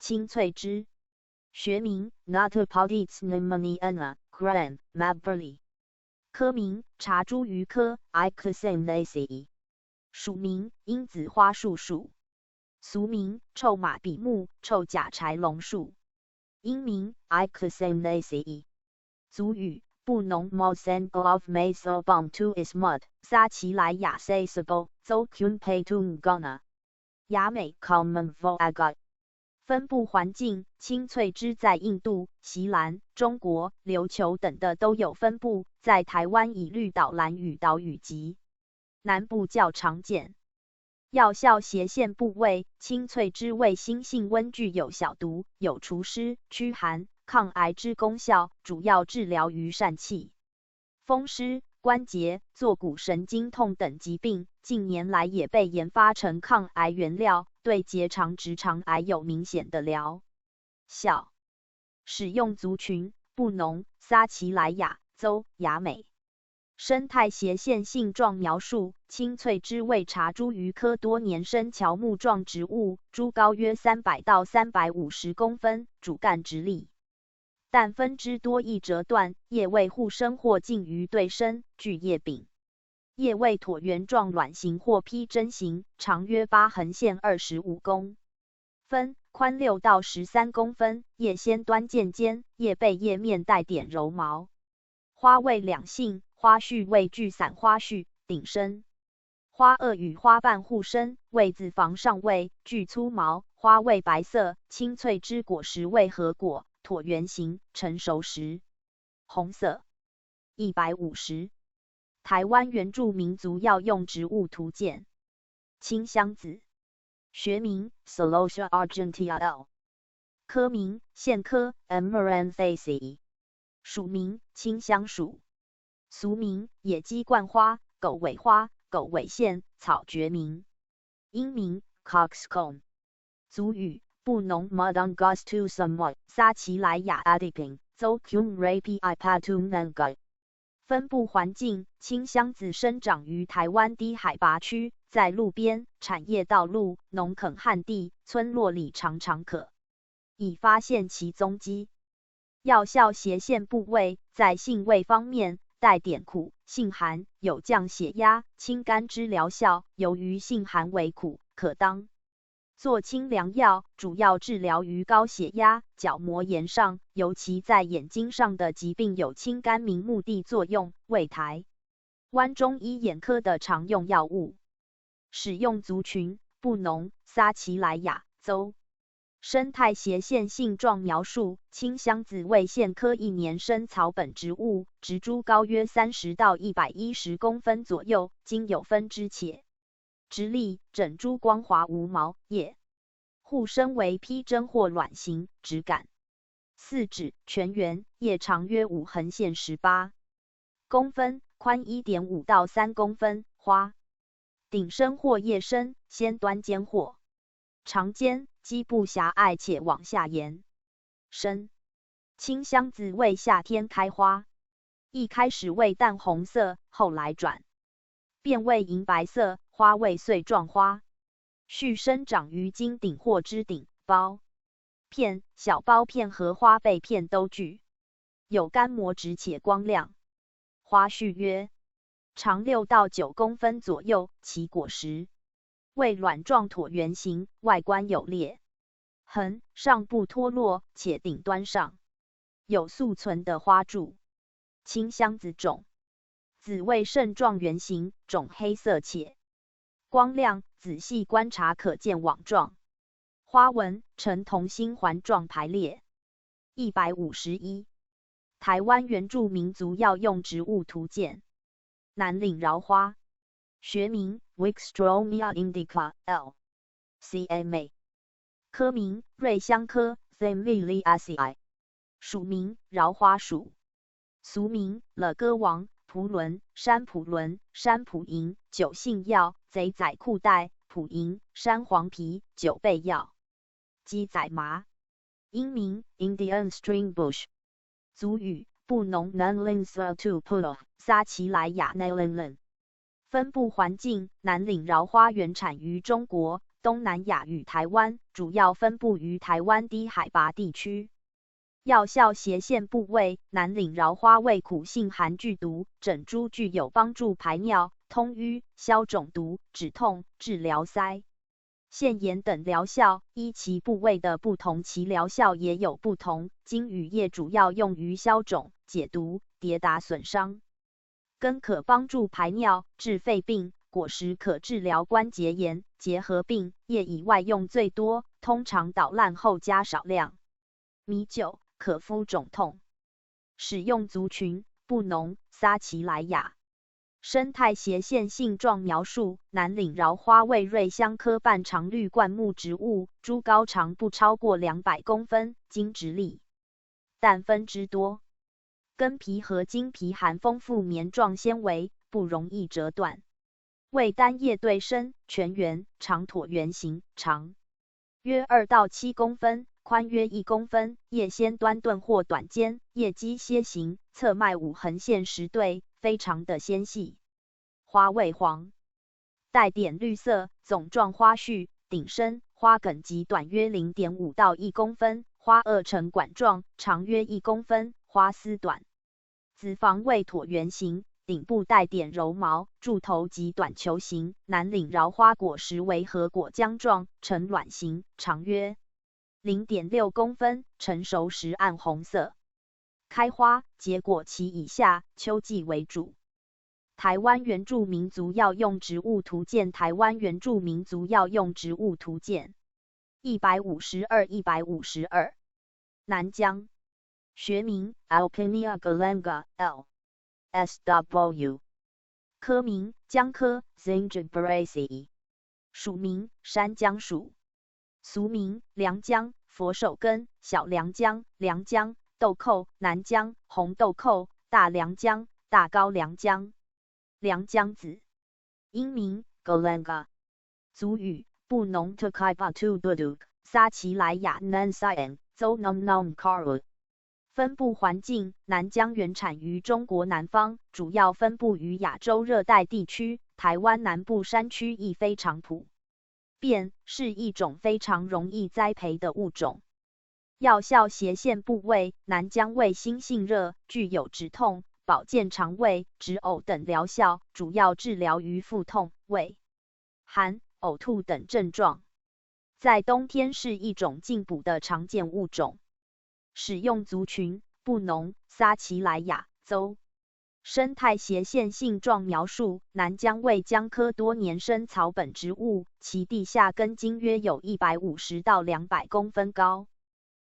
青翠枝，学名 Notapodites pneumoniana, Gran, Mabberley。科名茶茱萸科 Icosanaceae。属名鹰子花树属。俗名臭马比目、臭甲柴龙树。英名 Icosanaceae。族语布农 Mosango of Mesobom to Ismut， 撒奇莱雅 Sasabo， Zokun Petungana。雅美 Common Voagot。分布环境：青翠枝在印度、锡兰、中国、琉球等的都有分布，在台湾以绿岛兰屿岛屿及南部较常见。药效斜线部位：青翠枝为辛性温，具有小毒，有除湿、驱寒、抗癌之功效，主要治疗于疝气、风湿、关节、坐骨神经痛等疾病。近年来也被研发成抗癌原料，对结肠直肠癌有明显的疗效。使用族群布农、撒奇莱雅邹、雅美。生态斜线性状描述：青翠枝为茶茱萸科多年生乔木状植物，株高约300到350公分，主干直立，但分支多易折断，叶位互生或近于对生，具叶柄。叶位椭圆状卵形或披针形，长约8横线25公分，宽6到13公分，叶先端渐尖，叶背叶面带点柔毛。花为两性，花序为聚散花序，顶生。花萼与花瓣互生，位子房上位，具粗毛，花为白色，青翠枝果实为核果，椭圆形，成熟时红色。150. 台湾原住民族药用植物图鉴。青香子，学名 Celosia argentea L。科名苋科 Amaranthaceae。属名青香属。俗名野鸡冠花、狗尾花、狗尾苋，草决名。英名 Coxcomb。族语布农 Madongostu somewhat， 撒奇莱雅 Adiping， Zokun rapi ipatunanga。分布环境：青香子生长于台湾低海拔区，在路边、产业道路、农垦旱地、村落里常常可以发现其踪迹。药效斜线部位：在性味方面，带点苦，性寒，有降血压、清肝之疗效。由于性寒为苦，可当作清凉药，主要治疗于高血压、角膜炎上，尤其在眼睛上的疾病有清肝明目的作用，为台湾中医眼科的常用药物。使用族群布农、撒奇莱雅邹。生态斜线性状描述：青香子为苋科一年生草本植物，植株高约30到110公分左右，经有分支且直立，整株光滑无毛，叶互生为披针或卵形，直杆4指，全圆，叶长约5横线18公分，宽1.5到3公分，花顶生或叶生，先端尖或长尖，基部狭隘且往下延伸。青箱子为夏天开花，一开始为淡红色，后来转变为银白色，花为穗状花，序生长于茎顶或枝顶，苞片、小苞片和花背片都具有干膜质且光亮。花序约长6到9公分左右，其果实为卵状椭圆形，外观有裂痕，上部脱落，且顶端上有宿存的花柱。青箱子种子为盛状圆形，种黑色且光亮，仔细观察可见网状。花纹呈同心环状排列。151台湾原住民族药用植物图鉴。南岭荖花，学名 Wickstromia indica L.CMA， 科名瑞香科 Thyme， 属名荖花属，俗名了歌王、蒲伦、山蒲伦、山蒲银、酒杏药、贼仔裤带、蒲银、山黄皮、酒背药、鸡仔麻。英名 Indian string bush， 族语布农 Nanlinsa to Pulo， 撒奇莱雅 Nalinlan。分布环境：南岭荖花原产于中国、东南亚与台湾，主要分布于台湾低海拔地区。药效斜线部位：南岭荖花味苦性含剧毒，整株具有帮助排尿、通瘀、消肿毒、止痛、治疗腮腺炎等疗效，依其部位的不同，其疗效也有不同。经羽叶主要用于消肿、解毒、跌打损伤。根可帮助排尿、治肺病，果实可治疗关节炎、结核病。叶以外用最多，通常捣烂后加少量米酒，可敷肿痛。使用族群：布农、撒奇莱雅。生态斜线性状描述：南岭荖花为瑞香科半常绿灌木植物，株高长不超过200公分，茎直立，但分枝多。根皮和茎皮含丰富棉状纤维，不容易折断。为单叶对生，全圆，长椭圆形，长约2到7公分，宽约1公分，叶先端钝或短尖，叶基楔形，侧脉5横线10对，非常的纤细。花味黄，带点绿色，总状花序，顶深，花梗极短约 0.5 到1公分，花萼呈管状，长约1公分，花丝短。子房为椭圆形，顶部带点柔毛，柱头极短球形。南岭荖花果实为核果浆状，呈卵形，长约 0.6 公分，成熟时暗红色。开花结果期以夏、秋季为主。台湾原住民族药用植物图鉴。台湾原住民族药用植物图鉴。152。南姜，学名 Alpinia galanga L.SW， 科名姜科 Zingiberaceae， 属名山姜属，俗名凉姜、佛手根、小凉姜、凉姜、豆蔻、南姜、红豆蔻、大凉姜、大高凉姜。凉姜子，英名 galanga， 族语布农 Tukaipa Duduk， 撒奇莱雅 Nansayan Zonum Nom Karu。分布环境：南姜原产于中国南方，主要分布于亚洲热带地区，台湾南部山区亦非常普遍，是一种非常容易栽培的物种。药效斜线部位：南姜味辛性热，具有止痛、保健肠胃、止呕等疗效，主要治疗于腹痛、胃寒、呕吐等症状。在冬天是一种进补的常见物种。使用族群：布农、撒奇莱雅邹。生态斜线性状描述：南姜为姜科多年生草本植物，其地下根茎约有150到200公分高，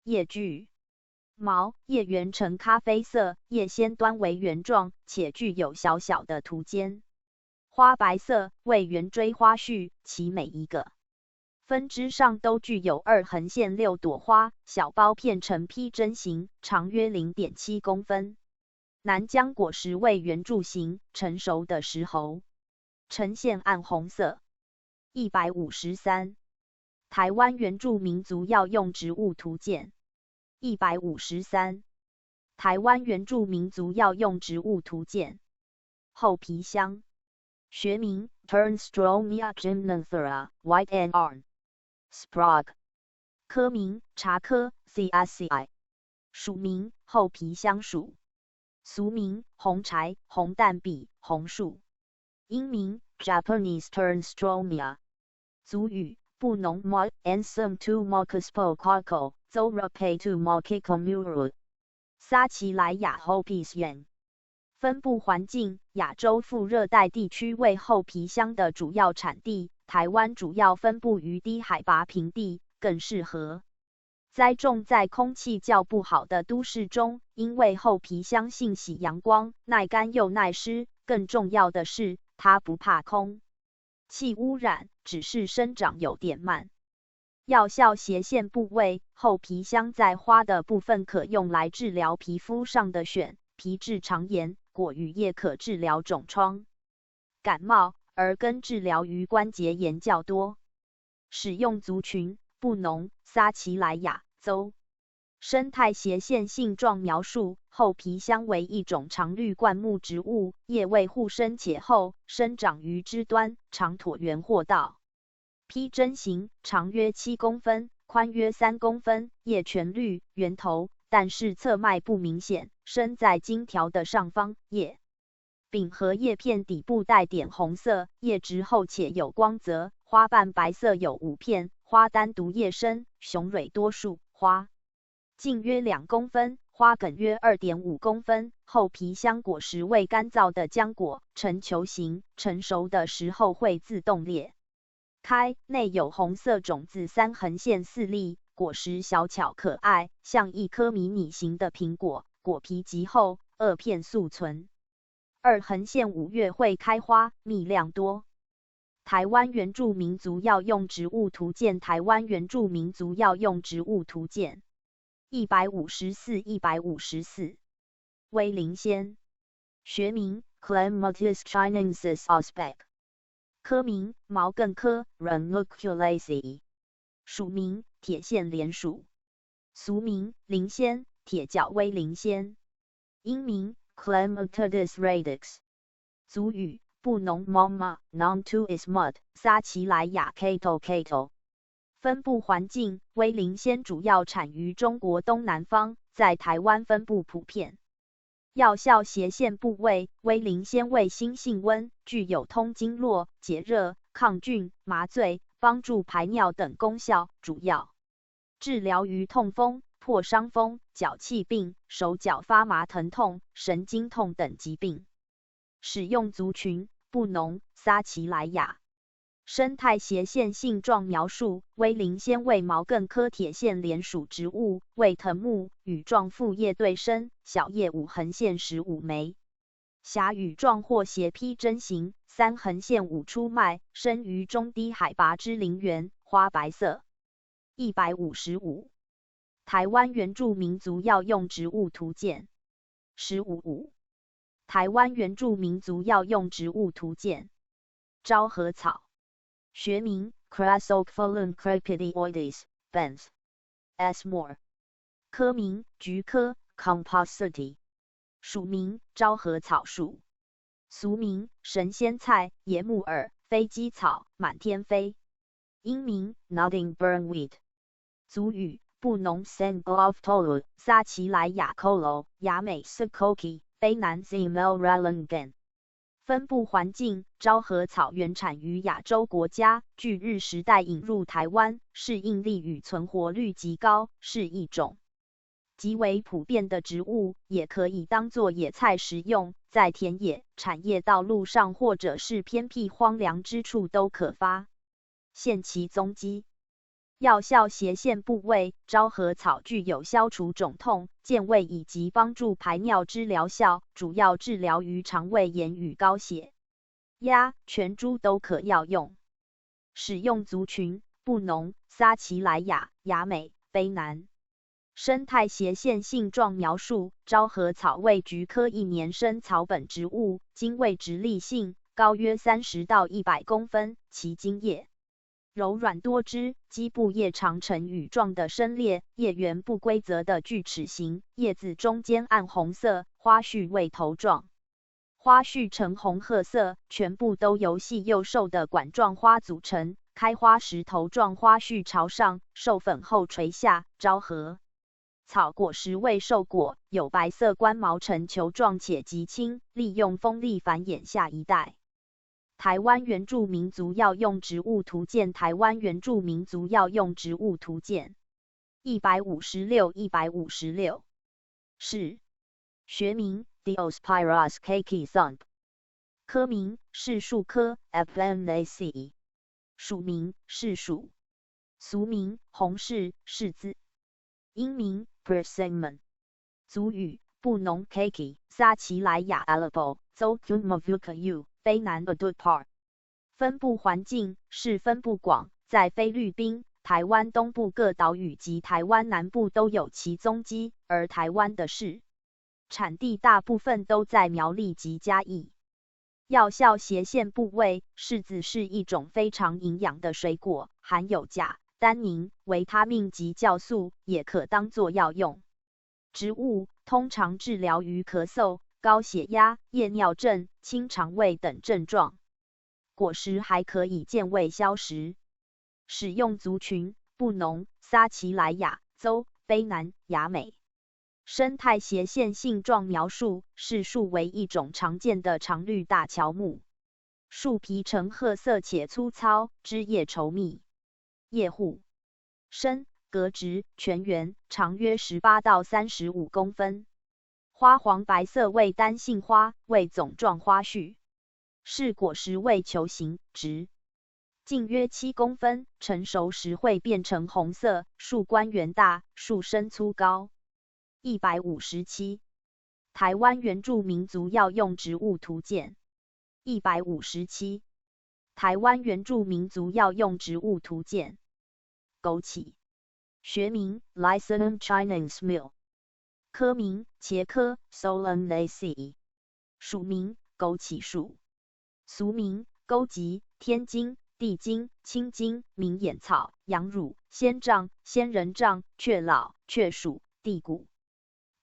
叶具毛，叶缘呈咖啡色，叶先端为圆状，且具有小小的凸尖。花白色，为圆锥花序，其每一个分枝上都具有2横线6朵花，小苞片呈披针形，长约 0.7 公分。南姜果实为圆柱形，成熟的时候呈现暗红色。153。台湾原住民族药用植物图鉴。153。台湾原住民族药用植物图鉴。厚皮香，学名 Turnstromia gymnothera White and Arn Sprague， 科名茶科 Caceae， 属名厚皮香属，俗名红柴、红蛋笔、红树，英名 Japanese Turnstromia， 族语布农 Mod Ensum to Mokispo Kako Zorape to Mokikomuru， 撒奇莱亚 Hopis Yen。分布环境：亚洲副热带地区为厚皮香的主要产地，台湾主要分布于低海拔平地，更适合栽种在空气较不好的都市中，因为厚皮香性喜阳光，耐干又耐湿，更重要的是，它不怕空气污染，只是生长有点慢。药效斜线部位：厚皮香在花的部分可用来治疗皮肤上的癣、皮质肠炎。果与叶可治疗肿疮、感冒，而根治疗于关节炎较多。使用族群：布农、撒奇莱雅州。生态斜线性状描述：厚皮香为一种常绿灌木植物，叶位互生且厚，生长于枝端，长椭圆或倒。披针形，长约7公分，宽约3公分，叶全绿，圆头，但是侧脉不明显。生在茎条的上方，叶柄和叶片底部带点红色，叶质厚且有光泽，花瓣白色有5片，花单独叶生，雄蕊多数，花径约2公分，花梗约2.5公分。厚皮香果实为干燥的浆果，呈球形，成熟的时候会自动裂开，内有红色种子3横线4粒，果实小巧可爱，像一颗迷你型的苹果。果皮极厚，2片速存，2横线5月会开花，蜜量多。台湾原住民族药用植物图鉴，台湾原住民族药用植物图鉴154，威灵仙，学名 Clematis chinensis osbeck， 科名毛茛科 Ranunculacea， 属名铁线莲属，俗名灵仙。铁角威灵仙，英名 Clematodus radix， 族语布农 Moma Nom to is mud， 撒奇莱雅 Kato， 分布环境：威灵仙主要产于中国东南方，在台湾分布普遍。药效斜线部位：威灵仙味辛性温，具有通经络、解热、抗菌、麻醉、帮助排尿等功效，主要治疗于痛风、破伤风、脚气病、手脚发麻疼痛、神经痛等疾病。使用族群：布农、撒奇莱雅。生态斜线性状描述：威灵仙为毛茛科铁线莲属植物，为藤木，羽状复叶对生，小叶5横线15枚，狭羽状或斜披针形，3横线5出脉，生于中低海拔之林园，花白色。155。台湾原住民族药用植物图鉴155，台湾原住民族药用植物图鉴。昭和草，学名 Crassophyllum crepidioides Benth S. Moore， 科名菊科 Compositae， 属名昭和草属，俗名神仙菜、野木耳、飞机草、满天飞，英名 Nodding Burnweed， 族语布农 Sangloftolu， 撒奇莱雅 Kolo， 雅美 Sukoki， 卑南 Zimel Ralangan。分布环境：昭和草原产于亚洲国家，据日时代引入台湾，适应力与存活率极高，是一种极为普遍的植物，也可以当作野菜食用，在田野、产业道路上或者是偏僻荒凉之处都可发现其踪迹。药效斜线部位：昭和草具有消除肿痛、健胃以及帮助排尿之疗效，主要治疗于肠胃炎与高血压，全株都可药用。使用族群：布农、撒奇莱雅、雅美、卑南。生态斜线性状描述：昭和草为菊科一年生草本植物，茎位直立性，高约30到100公分，其茎叶柔软多汁，基部叶长呈羽状的深裂，叶缘不规则的锯齿形，叶子中间暗红色，花序为头状。花序呈红褐色，全部都由细又瘦的管状花组成。开花时头状花序朝上，授粉后垂下，昭和。草果实未受果，有白色冠毛，呈球状且极轻，利用风力繁衍下一代。台湾原住民族药用植物图鉴台湾原住民族药用植物图鉴156是学名 Diospyros cakey thump 科名是树科 Aplanaceae 属名是属俗名红柿柿子英名 Persimmon 族语布农 cakey 撒奇莱雅 Alabo Zokumavukau卑南 Adutpar 分布环境是分布广，在菲律宾、台湾东部各岛屿及台湾南部都有其踪迹，而台湾的柿产地大部分都在苗栗及嘉义。药效斜线部位，柿子是一种非常营养的水果，含有钾、单宁、维他命及酵素，也可当作药用。植物通常治疗于咳嗽、高血压、夜尿症、清肠胃等症状，果实还可以健胃消食。使用族群布农、撒奇莱雅州、卑南、雅美。生态斜线性状描述：柿树为一种常见的常绿大乔木，树皮呈褐色且粗糙，枝叶稠密，叶护深，格直，全圆，长约18到35公分。花黄白色为单性花，为总状花序。是果实为球形，直，径约7公分，成熟时会变成红色，树冠圆大，树身粗高。157台湾原住民族药用植物图鉴157台湾原住民族药用植物图鉴枸杞学名 Lycium Chinense Mill 科名茄科 Solanaceae 属名枸杞树俗名钩棘、天荆、地荆、青荆、明眼草、羊乳、仙杖、仙人杖、雀老、雀属、地骨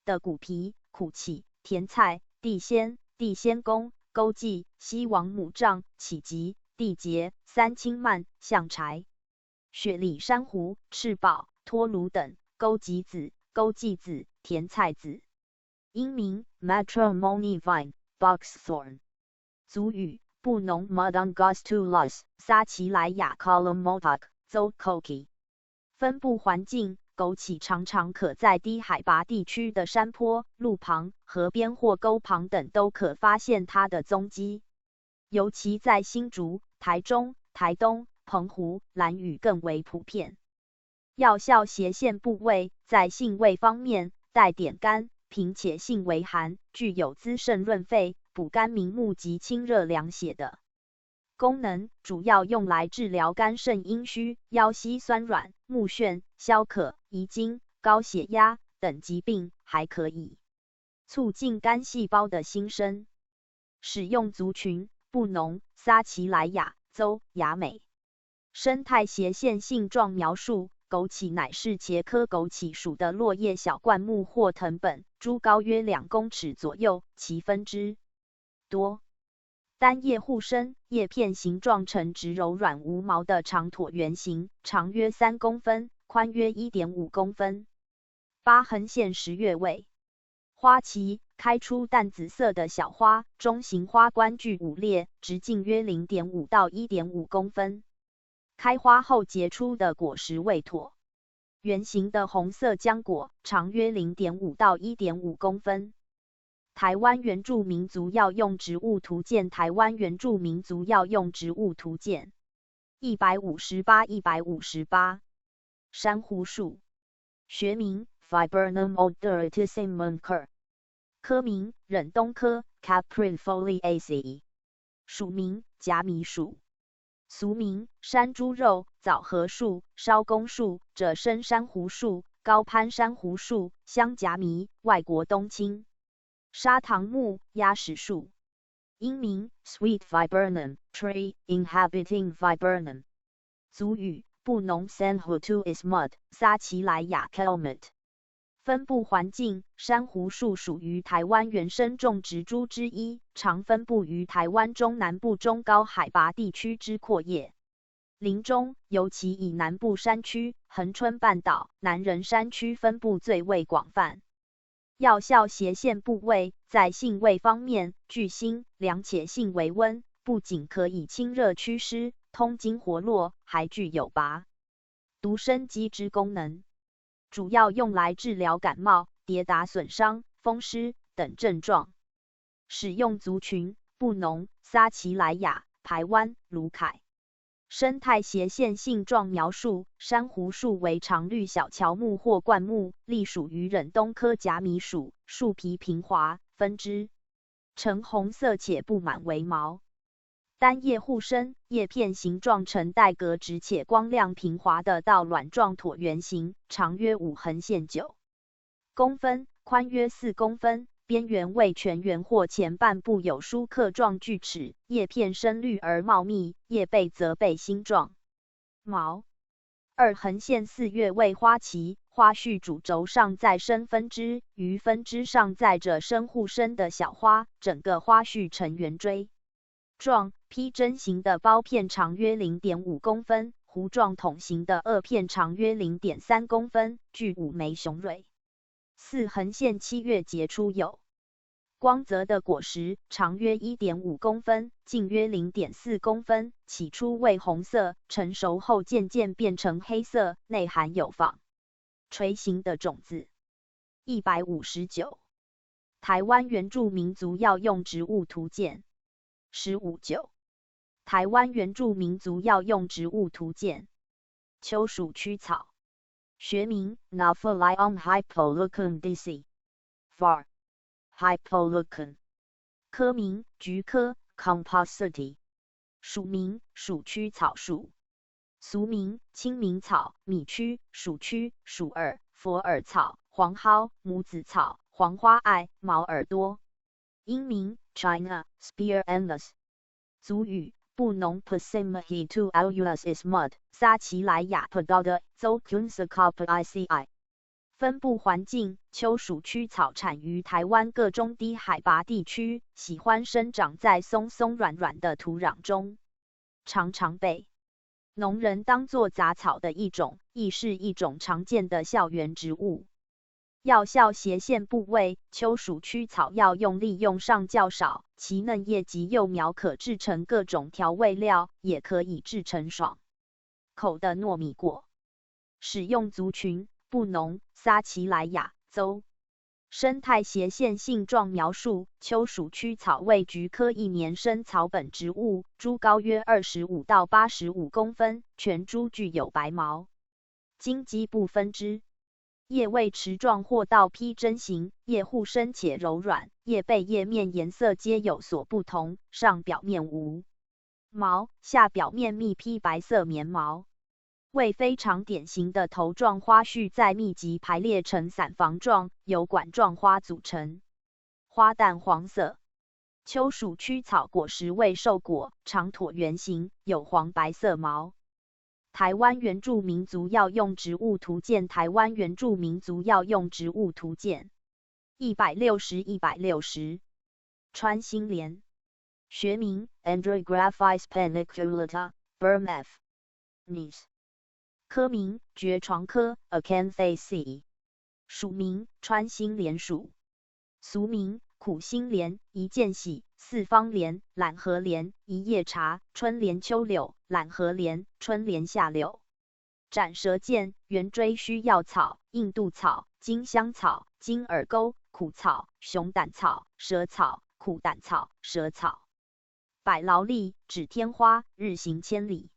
的骨皮、苦荠、甜菜、地仙、地仙公、钩棘、西王母杖、杞棘、地节、三青蔓、象柴、雪里珊瑚、赤宝、托卢等，钩棘子、钩棘子、甜菜子。英名 Matrimony Vine Boxthorn 族语布农 Madangastulas 撒奇莱雅 Kalamotak Zokoki 分布环境枸杞常常可在低海拔地区的山坡、路旁、河边或沟旁等都可发现它的踪迹，尤其在新竹、台中、台东、澎湖、兰屿更为普遍。药效斜线部位在性味方面带点甘，平且性微寒，具有滋肾润肺、补肝明目及清热凉血的功能，主要用来治疗肝肾阴虚、腰膝酸软、目眩、消渴、遗精、高血压等疾病，还可以促进肝细胞的新生。使用族群布农、撒奇莱雅州、雅美。生态斜线性状描述：枸杞乃是茄科枸杞属的落叶小灌木或藤本，株高约2公尺左右，其分支多。单叶互生，叶片形状呈直柔软无毛的长椭圆形，长约3公分，宽约1.5公分。疤痕线10月尾。花期开出淡紫色的小花，中型花冠具5裂，直径约 0.5到 1.5公分。开花后结出的果实为椭圆形的红色浆果，长约 0.5到 1.5公分。台湾原住民族药用植物图鉴台湾原住民族药用植物图鉴158珊瑚树学名 Viburnum odoratissimum Munker 科名忍冬科 Caprifoliaceae 属名夹米属俗名山猪肉、枣核树、烧公树、者生珊瑚树、高攀珊瑚树、香夹米、外国冬青、砂糖木、鸭屎树。英名 Sweet Viburnum Tree Inhabiting Viburnum 族语布农 Sanhutu Ismut 撒奇莱雅 Kelmet。分布环境：珊瑚树属于台湾原生种植株之一，常分布于台湾中南部中高海拔地区之阔叶林中，尤其以南部山区、恒春半岛、南人山区分布最为广泛。药效斜线部位，在性味方面，具辛凉且性微温，不仅可以清热祛湿、通经活络，还具有拔毒生肌之功能，主要用来治疗感冒、跌打损伤、风湿等症状。使用族群：布农、撒奇莱雅、排湾、鲁凯。生态斜线性状描述：珊瑚树为常绿小乔木或灌木，隶属于忍冬科甲米属，树皮平滑，分枝呈红色且布满微毛。单叶互生，叶片形状呈带格直且光亮平滑的到卵状椭圆形，长约5横线9公分，宽约4公分，边缘为全圆或前半部有疏刻状锯齿，叶片深绿而茂密，叶背则背心状。毛2横线4月为花期，花序主轴上再生分支，于分支上载着生互生的小花，整个花序呈圆锥状。披针形的苞片长约 0.5 公分，弧状筒形的萼片长约 0.3 公分，具5枚雄蕊。4横线7月结出有光泽的果实，长约 1.5 公分，径约 0.4 公分，起初为红色，成熟后渐渐变成黑色，内含有纺锤形的种子。159。台湾原住民族药用植物图鉴。159。台湾原住民族药用植物图鉴。秋属曲草。学名 Naphthalyon hypoleucon dc. var. hypoleucon。科名菊科 Compositae。属名属曲草属。俗名青明草、米曲、鼠曲、鼠耳、佛耳草、黄蒿、母子草、黄花艾、毛耳朵。英名 China Spear Endless。族语布农 Passamaquoddy Alulas Ismut 撒奇莱雅 Pagoda Zokunsacopa ici。分布环境：秋属曲草产于台湾各中低海拔地区，喜欢生长在松松软软的土壤中，常常被农人当作杂草的一种，亦是一种常见的校园植物。药效斜线部位：秋属曲草药用利用上较少，其嫩叶及幼苗可制成各种调味料，也可以制成爽口的糯米果。使用族群：布农、撒奇莱雅州。生态斜线性状描述：秋属曲草为菊科一年生草本植物，株高约25到85公分，全株具有白毛，茎基部分枝。叶为池状或倒披针形，叶互生且柔软，叶背叶面颜色皆有所不同，上表面无毛，下表面密披白色棉毛。为非常典型的头状花序在密集排列成伞房状，由管状花组成，花淡黄色。秋属曲草果实为瘦果，长椭圆形，有黄白色毛。台湾原住民族药用植物图鉴。台湾原住民族药用植物图鉴。160。穿心莲。学名 Andrographis paniculata Burmf. Nis。科名蕨床科 Acanthaceae。属名穿心莲属。俗名苦心莲、一剑喜、四方莲、懒荷莲、一叶茶、春莲、秋柳、懒荷莲、春莲、夏柳。斩舌剑、圆锥须药草、印度草、金香草、金耳钩、苦草、熊胆草、蛇草、苦胆草、蛇草。百劳力、指天花，日行千里。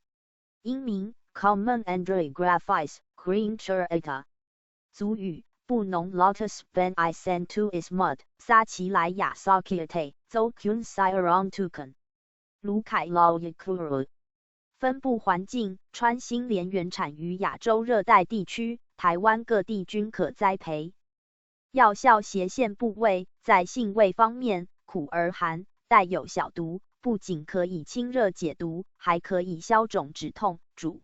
英名 Common Andrographis Creaturata。族语布农 Lotus Ben Isentu Ismut 撒奇莱雅 Sakiate Zokun Siron Tukan。鲁凯 Lauyakuru。分布环境：穿心莲原产于亚洲热带地区，台湾各地均可栽培。药效斜线部位：在性味方面，苦而寒，带有小毒，不仅可以清热解毒，还可以消肿止痛。主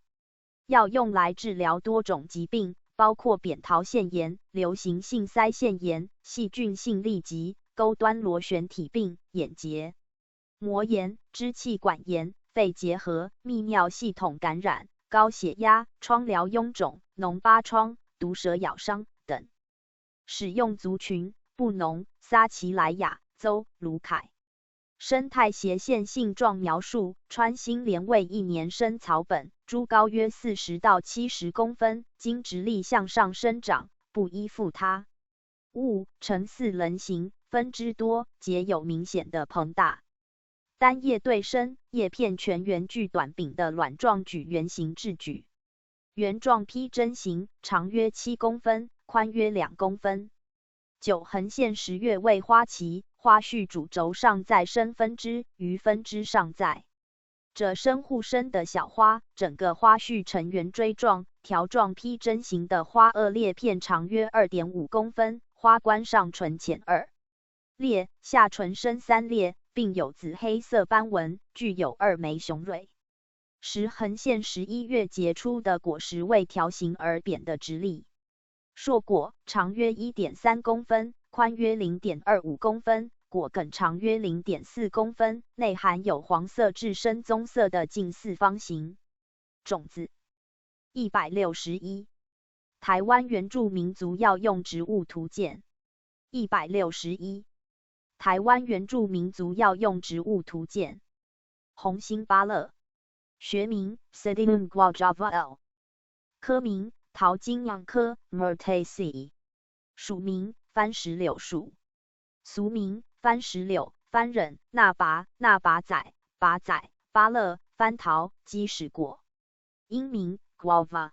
药用来治疗多种疾病，包括扁桃腺炎、流行性腮腺炎、细菌性痢疾、钩端螺旋体病、眼结膜炎、支气管炎、肺结核、泌尿系统感染、高血压、疮疗臃肿、脓疤疮、毒蛇咬伤等。使用族群：布农、撒奇莱雅、邹、卢凯。生态斜线性状描述：穿心莲为一年生草本，株高约40到70公分，经直立向上生长，不依附他物，呈4棱形，分支多，结有明显的膨大。单叶对生，叶片全圆具短柄的卵状矩圆形质矩，圆状披针形，长约7公分，宽约2公分。9横线10月为花期，花序主轴上在生分支，于分支上在着生互生的小花，整个花序呈圆锥状、条状披针形的花萼裂片长约 2.5 公分，花冠上唇浅2裂，下唇深3裂，并有紫黑色斑纹，具有2枚雄蕊。10横线11月结出的果实为条形而扁的直立。硕果长约 1.3 公分，宽约 0.25 公分，果梗长约 0.4 公分，内含有黄色至深棕色的近四方形种子。161. 台湾原住民族药用植物图鉴。161. 台湾原住民族药用植物图鉴。红心芭乐，学名 Sedinum guajava L， 科名桃金杨科 Myrtaceae， 属名番石榴属，俗名番石榴、番忍、纳拔、纳拔仔、拔仔、芭乐、番桃、鸡屎果。英名 Guava。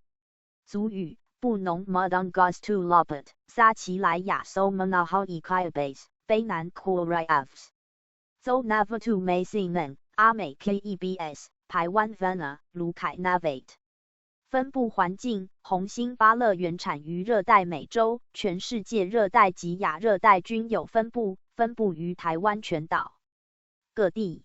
族语布农 Madangos Lopet， 撒奇莱雅 Somanaho Ekiabase， 卑南 Koryavs。邹 Navatu Maisinan， 阿美 Kebs， 台湾 Vana， 卢凯 Navate。分布环境：红心芭乐原产于热带美洲，全世界热带及亚热带均有分布，分布于台湾全岛各地。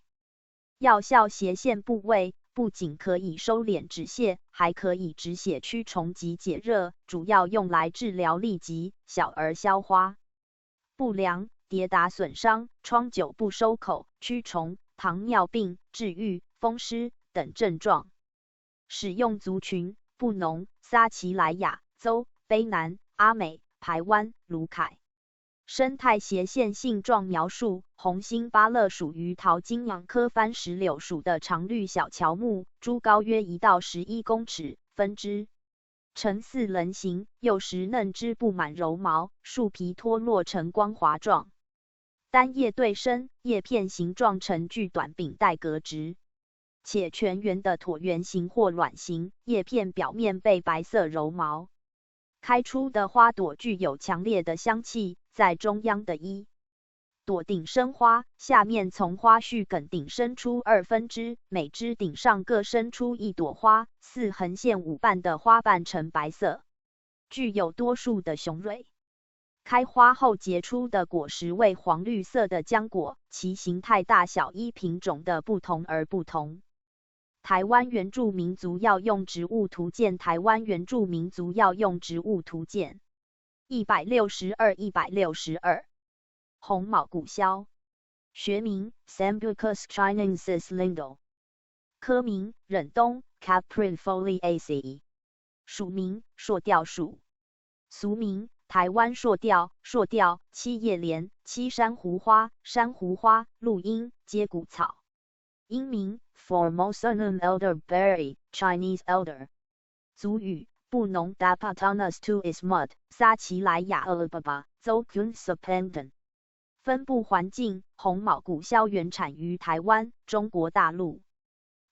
药效斜线部位不仅可以收敛止泻，还可以止血驱虫及解热，主要用来治疗痢疾、小儿消化不良、跌打损伤、疮久不收口、驱虫、糖尿病、治愈、风湿等症状。使用族群：布农、撒奇莱雅、邹、卑南、阿美、排湾、卢凯。生态斜线性状描述：红心芭乐属于桃金杨科番石榴属的常绿小乔木，株高约1到11公尺，分支呈4棱形，幼时嫩枝布满柔毛，树皮脱落成光滑状。单叶对生，叶片形状呈巨短柄带格直，且全圆的椭圆形或卵形，叶片表面被白色柔毛。开出的花朵具有强烈的香气，在中央的一朵顶生花，下面从花序梗顶生出2分支，每支顶上各生出1朵花，4横线5瓣的花瓣呈白色，具有多数的雄蕊。开花后结出的果实为黄绿色的浆果，其形态大小依品种的不同而不同。台湾原住民族药用植物图鉴。台湾原住民族药用植物图鉴。162。红毛骨枭，学名 Sambucus chinensis Lindl， 科名忍冬 Caprinfoliaceae， 属名硕吊属，俗名台湾硕吊、硕吊、七叶莲、七珊瑚花、珊瑚花、鹿樱、接骨草。英名 Formosanum elderberry Chinese elder。族语布农 Dapatanus to Ismut， 撒奇莱雅 Alibaba， 邹 Kun Supandan。分布环境：红毛骨枭原产于台湾、中国大陆，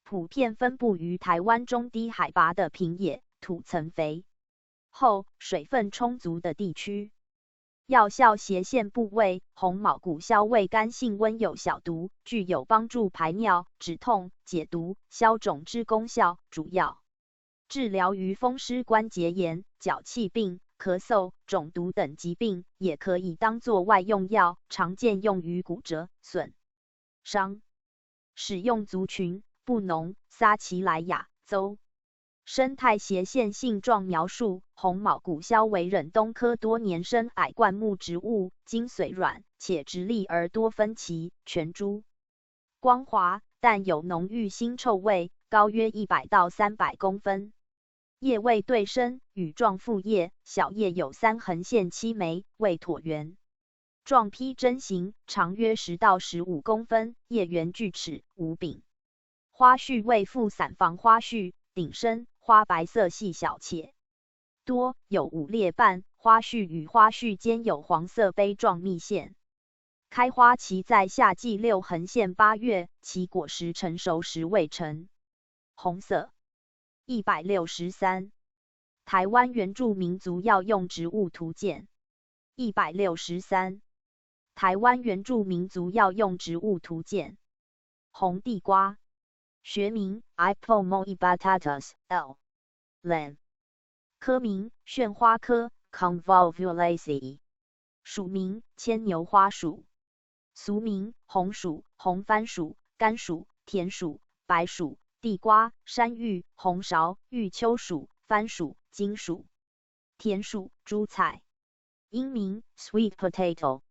普遍分布于台湾中低海拔的平野、土层肥厚、水分充足的地区。药效斜线部位：红毛骨枭味甘性温有小毒，具有帮助排尿、止痛、解毒、消肿之功效，主要治疗于风湿关节炎、脚气病、咳嗽、肿毒等疾病，也可以当作外用药，常见用于骨折、损伤。使用族群：布农、撒奇莱雅、邹。生态斜线性状描述：红毛骨肖为忍冬科多年生矮灌木植物，茎髓软且直立而多分歧，全株光滑，但有浓郁腥臭味，高约100到300公分。叶未对生，羽状复叶，小叶有3横线7枚，为椭圆状披针形，长约10到15公分，叶缘锯齿，无柄。花序为附散房花序，顶生，花白色细小且多，有5裂瓣，花序与花序间有黄色杯状密线。开花期在夏季6横线8月，其果实成熟时未成红色。163. 台湾原住民族药用植物图鉴。163. 台湾原住民族药用植物图鉴。红地瓜，学名 Ipomoi batatas L. Len. 科名旋花科 Convolvulaceae. 属名牵牛花属。俗名红薯、红番薯、甘薯、甜薯、白薯、地瓜、山芋、红芍、玉秋薯、番薯、金薯、甜薯、珠菜。英名 Sweet potato。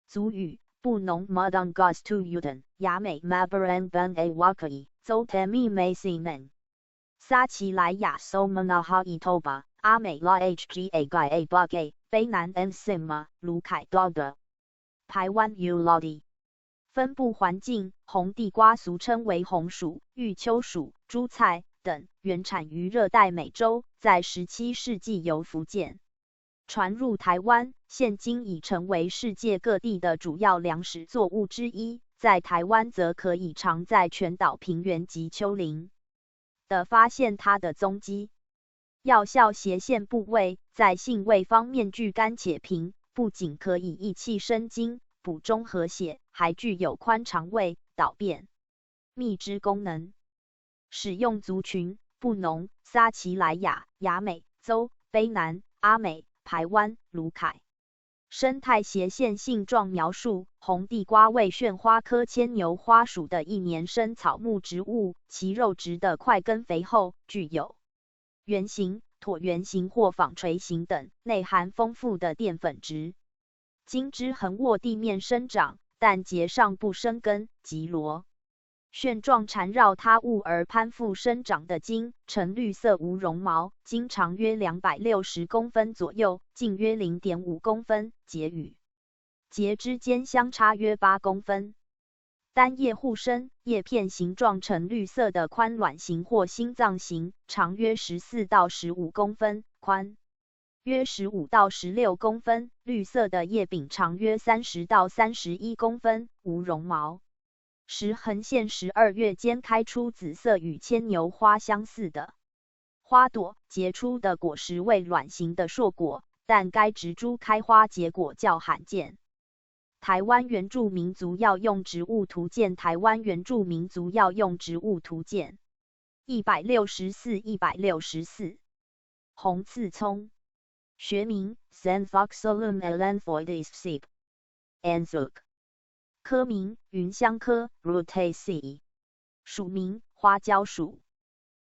族语布农 Madongas to Uden 雅美 Mabaran ban a Wakai Zotemi Maisimen 撒奇莱雅 Somanaha Itoba 阿美 La Hga Gai A Bagay 卑南 Ensima 卢凯 Dogga 台湾 Ulodi。分布环境：红地瓜俗称为红薯、玉秋薯、珠菜等，原产于热带美洲，在17世纪由福建传入台湾，现今已成为世界各地的主要粮食作物之一。在台湾则可以常在全岛平原及丘陵的发现它的踪迹。药效斜线部位在性味方面具甘且平，不仅可以益气生津、补中和血，还具有宽肠胃、导便、秘支功能。使用族群：布农、撒奇莱雅、雅美州、卑南、阿美、排湾、卢凯。生态斜线性状描述：红地瓜为旋花科牵牛花属的一年生草木植物，其肉质的块根肥厚，具有圆形、椭圆形或纺锤形等，内含丰富的淀粉质。茎枝横卧地面生长，但节上不生根及螺旋状缠绕他物而攀附生长的茎，呈绿色无绒毛，茎长约260公分左右，径约0.5公分，节与节之间相差约8公分。单叶互生，叶片形状呈绿色的宽卵形或心脏形，长约14到15公分，宽约15到16公分，绿色的叶柄长约30到31公分，无绒毛。10横线12月间开出紫色与牵牛花相似的花朵，结出的果实为卵形的硕果，但该植株开花结果较罕见。台湾原住民族药用植物图鉴。台湾原住民族药用植物图鉴。164。红刺葱，学名 Xanthoxylum elanfoides sp. Anzuk。科名芸香科 Rutaceae。属名花椒属。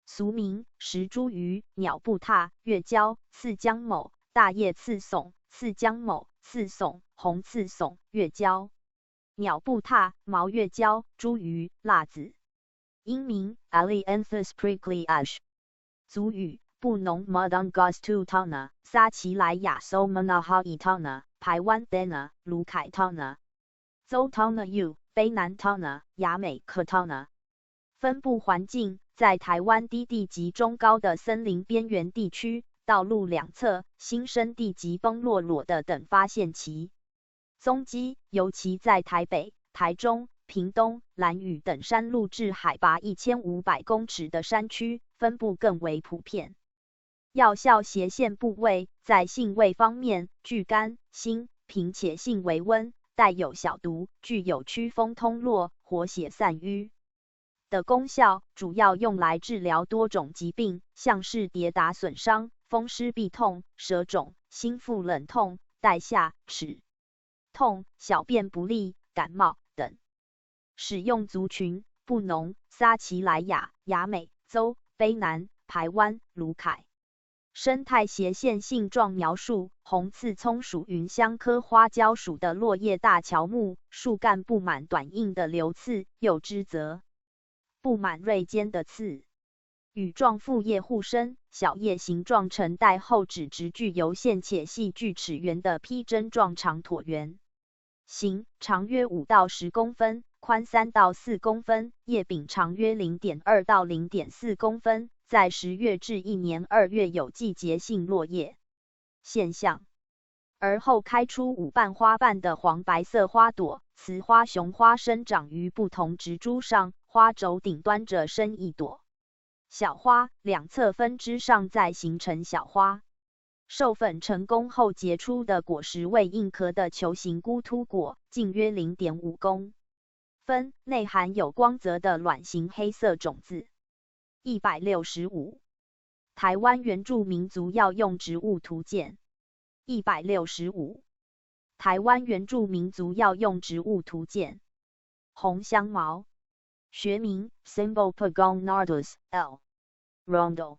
俗名石茱萸、鸟步榻、月椒、刺姜某、大叶刺松、刺姜某、刺松、红刺松、月椒、鸟步榻、毛月椒、茱萸、辣子。英名 Alianthus prickly ash。族语布农 Madongas to Tana、撒奇莱雅 Somanaha Itana、排湾 Dana、卢凯 Tana、州 Tana U、卑南 Tana、雅美 Katana。分布环境在台湾低地及中高的森林边缘地区，道路两侧、新生地及崩落裸的等发现其踪迹，尤其在台北、台中、屏东、兰屿等山路至海拔1500公尺的山区，分布更为普遍。药效斜线部位在性味方面具甘、辛、平且性微温，带有小毒，具有祛风通络、活血散瘀的功效，主要用来治疗多种疾病，像是跌打损伤、风湿痹痛、舌肿、心腹冷痛、带下、齿痛、小便不利、感冒等。使用族群布农、撒奇莱雅、雅美州、卑南、排湾、鲁凯。生态斜线性状描述：红刺葱属芸香科花椒属的落叶大乔木，树干布满短硬的瘤刺，幼枝则布满锐尖的刺。羽状复叶互生，小叶形状呈带后指直具有线且细锯齿缘的披针状长椭圆形，长约5到10公分，宽3到4公分，叶柄长约0.2到0.4公分。在10月至1年2月有季节性落叶现象，而后开出5瓣花瓣的黄白色花朵。雌花雄花生长于不同植株上，花轴顶端着生一朵小花，两侧分支上再形成小花。授粉成功后结出的果实为硬壳的球形菇突果，径约0.5公分，内含有光泽的卵形黑色种子。165. 台湾原住民族药用植物图鉴。165. 台湾原住民族药用植物图鉴。红香茅，学名 Cymbopogon nardus L. Rondo，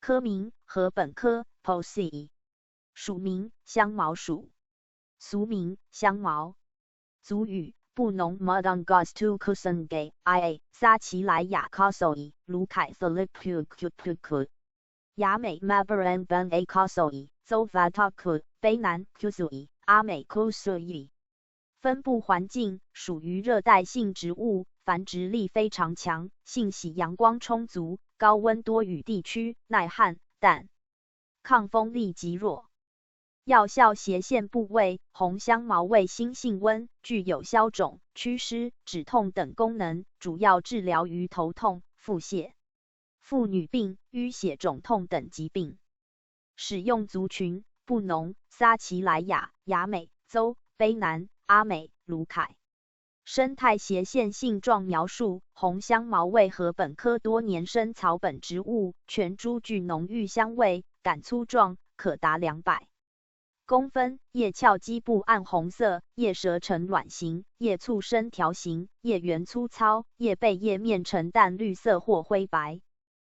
科名禾本科 Poaceae， 属名香茅属，俗名香茅。族语布农 Madongas tu Kusungay ia 撒奇莱雅 Kosoi 卢凯 Philippukupuku 雅美 Mabaran Ben a Kosoi Zovataku 卑南 Kusui 阿美 Kusui。 分布环境属于热带性植物，繁殖力非常强，性喜阳光充足、高温多雨地区，耐旱，但抗风力极弱。药效斜线部位：红香茅味辛性温，具有消肿、祛湿、止痛等功能，主要治疗于头痛、腹泻、妇女病、淤血肿痛等疾病。使用族群：布农、撒奇莱雅、雅美、邹、卑南、阿美、卢凯。生态斜线性状描述：红香茅为禾本科多年生草本植物，全株具浓郁香味，杆粗壮，可达200公分，叶鞘基部暗红色，叶舌呈卵形，叶簇生条形，叶缘粗糙，叶背叶面呈淡绿色或灰白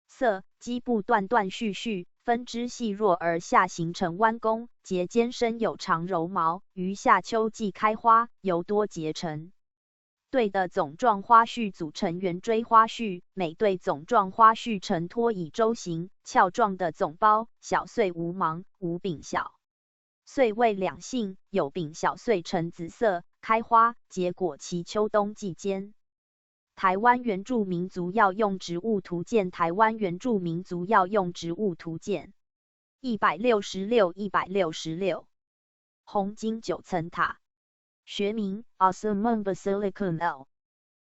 色，基部断断续续，分支细弱而下形成弯弓，节间生有长柔毛，于夏秋季开花，由多结成对的总状花序组成圆锥花序，每对总状花序呈托以舟形、鞘状的总苞，小穗无芒，无柄小穗为两性，有柄小穗呈紫色，开花结果其秋冬季间。台湾原住民族药用植物图鉴。台湾原住民族药用植物图鉴。166。红金9层塔，学名 Osmum basilicum L，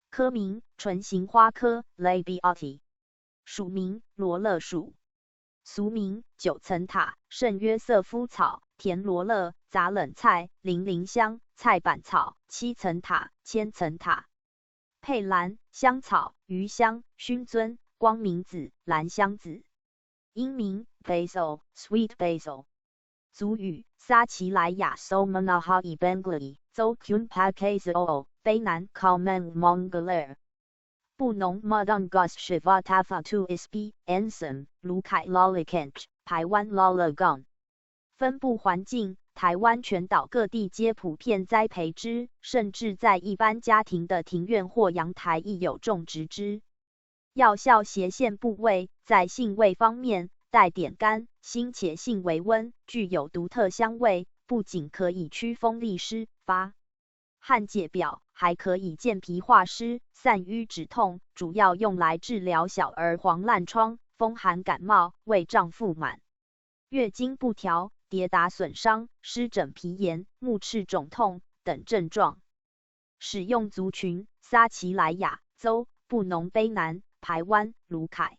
科名唇形花科 Labiati， 属名罗勒属，俗名9层塔，圣约瑟夫草、田罗勒、杂冷菜、零陵香、菜板草、7层塔、千层塔。佩兰、香草、鱼香、熏尊、光明子、兰香子。英名 Basil Sweet Basil。族语撒奇莱雅 Somanaha Bengali Zo Kunpakazoo 卑南 Common Mongolier。布农 Madongas Shivatafatu Isp Ensom 卢凯 Lolikench 排湾 Lolagon。分布环境台湾全岛各地皆普遍栽培之，甚至在一般家庭的庭院或阳台亦有种植之。药效斜线部位在性味方面，带点甘、辛且性微温，具有独特香味，不仅可以祛风利湿、发汗解表，还可以健脾化湿、散瘀止痛，主要用来治疗小儿黄烂疮、风寒感冒、胃胀腹满、月经不调、跌打损伤、湿疹皮炎、目赤肿痛等症状。使用族群撒奇莱雅、邹、布农卑南、排湾、卢凯。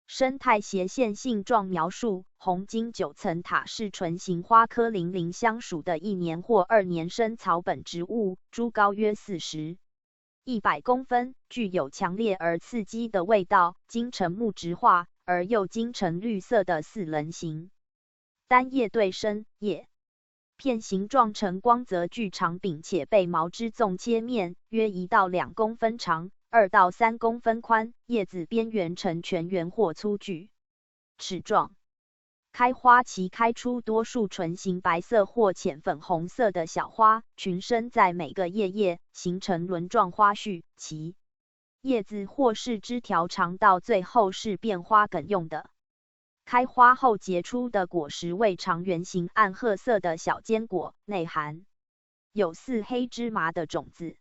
生态斜线性状描述：红金9层塔是唇形花科零陵香属的1年或2年生草本植物，株高约40、100公分，具有强烈而刺激的味道，经呈木质化，而又经呈绿色的4棱形。单叶对生，叶片形状呈光泽具长柄且被毛枝纵切面，约1到2公分长， 2到3公分宽，叶子边缘呈全圆或粗锯齿状。开花期开出多数唇形白色或浅粉红色的小花，群生在每个叶叶，形成轮状花序，其叶子或是枝条长到最后是变花梗用的。开花后结出的果实为长圆形暗褐色的小坚果，内含有似黑芝麻的种子。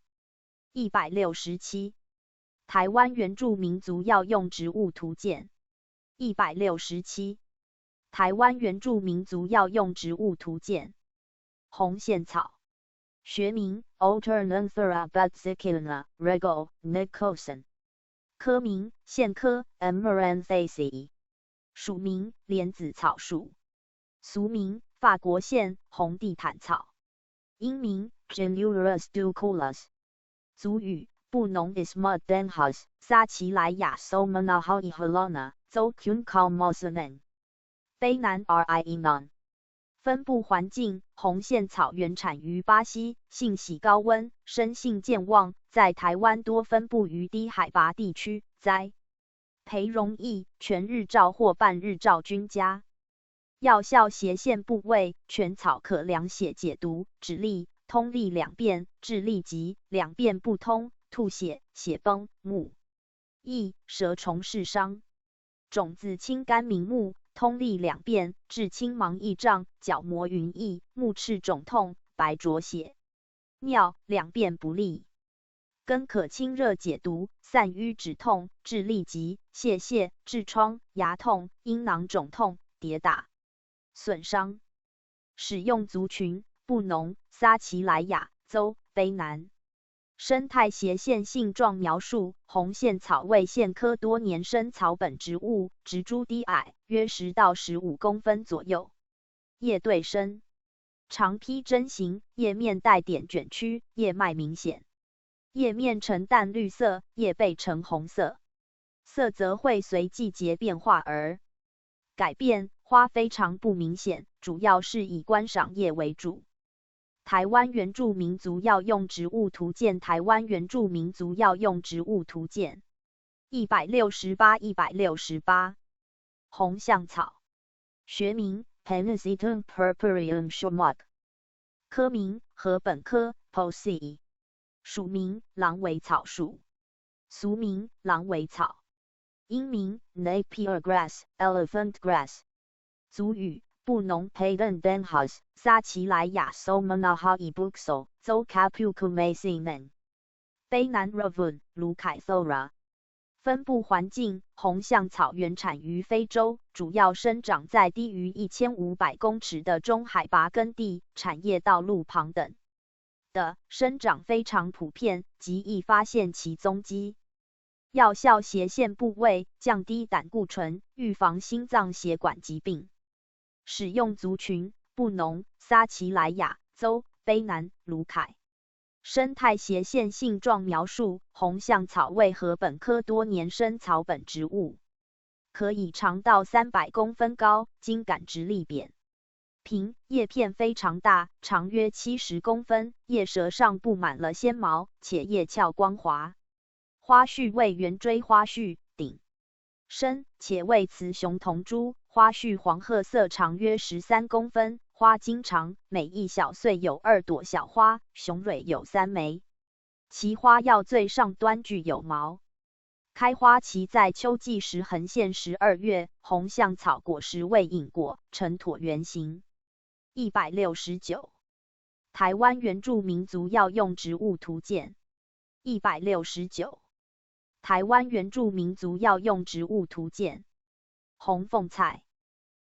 167. 台湾原住民族药用植物图鉴。167. 台湾原住民族药用植物图鉴。红线草，学名 Alternanthera batzicillina Regal Nicholson， 科名线科 Amaranthaceae， 属名莲子草属，俗名法国线红地毯草，英名 Genurus duculus， 族语布农 Ismadenhas， 撒奇莱雅 Somanaha Ihalana， 邹 Kunkalmosanen。卑南 Rienon。 分布环境，红线草原产于巴西，性喜高温，生性健旺，在台湾多分布于低海拔地区，栽培容易，全日照或半日照均佳。药效斜线部位，全草可凉血解毒，止痢，通利两便，治痢疾，两便不通，吐血，血崩，目翳，蛇虫视伤。种子清甘明目，通利两便，治青盲翳胀，角膜云翳，目赤肿痛，白浊血尿，两便不利。根可清热解毒，散瘀止痛，治痢疾，泄泻，痔疮，牙痛，阴囊肿痛，跌打损伤。使用族群布农、撒奇莱雅、邹、卑南。生态斜线性状描述：红线草为线科多年生草本植物，植株低矮，约10到15公分左右，叶对生，长披针形，叶面带点卷曲，叶脉明显，叶面呈淡绿色，叶背呈红色，色泽会随季节变化而改变，花非常不明显，主要是以观赏叶为主。台湾原住民族药用植物图鉴。台湾原住民族药用植物图鉴。168。红象草，学名 Pennisetum purpureum Schomach， 科名禾本科 Poaceae， 属名狼尾草属，俗名狼尾草，英名 Napier grass、Elephant grass， 族语布农 Padendenhas， 撒奇莱雅 Somanaha Ibuxo， 邹 Capucumacinen， 卑南 Ravun， 卢凯 Thora。分布环境：红象草原产于非洲，主要生长在低于1500公尺的中海拔耕地、产业道路旁等的，生长非常普遍，极易发现其踪迹。药效斜线部位，降低胆固醇，预防心脏血管疾病。使用族群布农、撒奇莱雅、邹、卑南、卢凯。生态斜线性状描述：红象草为禾本科多年生草本植物，可以长到300公分高，茎杆直立扁平，叶片非常大，长约70公分，叶舌上布满了纤毛，且叶鞘光滑。花序为圆锥花序，顶深且为雌雄同株，花序黄褐色，长约13公分，花茎长，每一小穗有2朵小花，雄蕊有3枚，其花药最上端具有毛。开花期在秋季时，横线12月。红象草果实为隐果，呈椭圆形。169。台湾原住民族药用植物图鉴。169。台湾原住民族药用植物图鉴。红凤菜，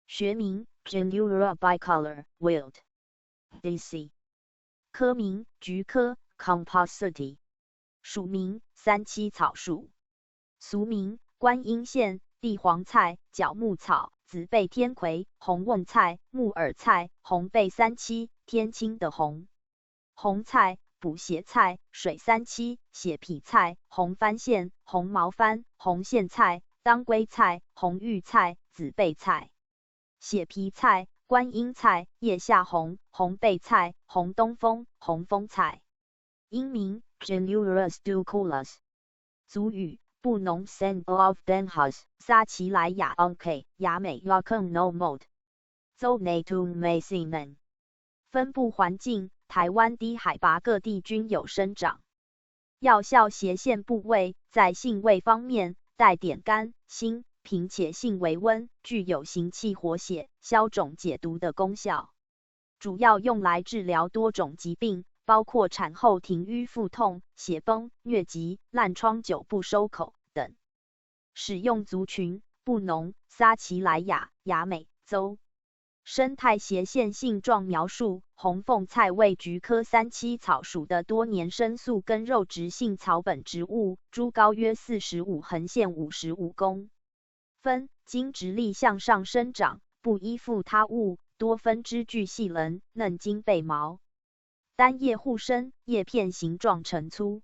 学名 Genura bicolor wild DC， 科名菊科 Compositae， 属名三七草属，俗名观音线、地黄菜、角木草、紫背天葵、红瓮菜、木耳菜、红背三七、天青的红。红菜补血菜、水三七、血皮菜、红番线、红毛番、红苋菜、当归菜、红玉菜、紫背菜。血皮菜、观音菜、叶下红、红背菜、红东风、红枫菜。英名 Genurus duculus，族语布农 San of Denhas 撒奇莱雅 Onk 雅美 Yakung No Mod 州内 Tung May Simen 分布环境台湾低海拔各地均有生长。药效斜线部位在性味方面带点甘、辛、平且性微温，具有行气活血、消肿解毒的功效。主要用来治疗多种疾病，包括产后停瘀腹痛、血崩、疟疾、烂疮久不收口等。使用族群布农、撒奇莱雅、雅美州。生态斜线性状描述：红凤菜为菊科三七草属的多年生宿根肉植性草本植物，株高约45横线55公分，茎直立向上生长，不依附他物，多分支具细棱，嫩茎背毛，单叶互生，叶片形状呈粗，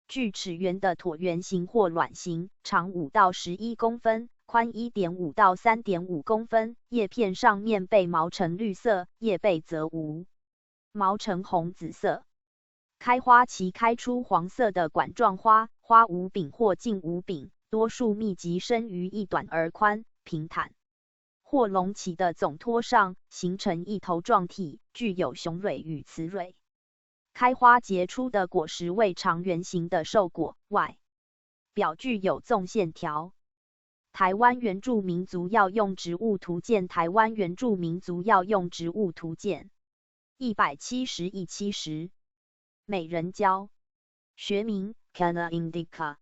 锯齿缘的椭圆形或卵形，长5到11公分。宽1.5到3.5公分，叶片上面背毛呈绿色，叶背则无毛呈红紫色。开花期开出黄色的管状花，花无柄或近无柄，多数密集生于一短而宽、平坦或隆起的总托上，形成一头状体，具有雄蕊与雌蕊。开花结出的果实为长圆形的瘦果，外表具有纵线条。台湾原住民族药用植物图鉴台湾原住民族药用植物图鉴170/70美人蕉学名 Canna indica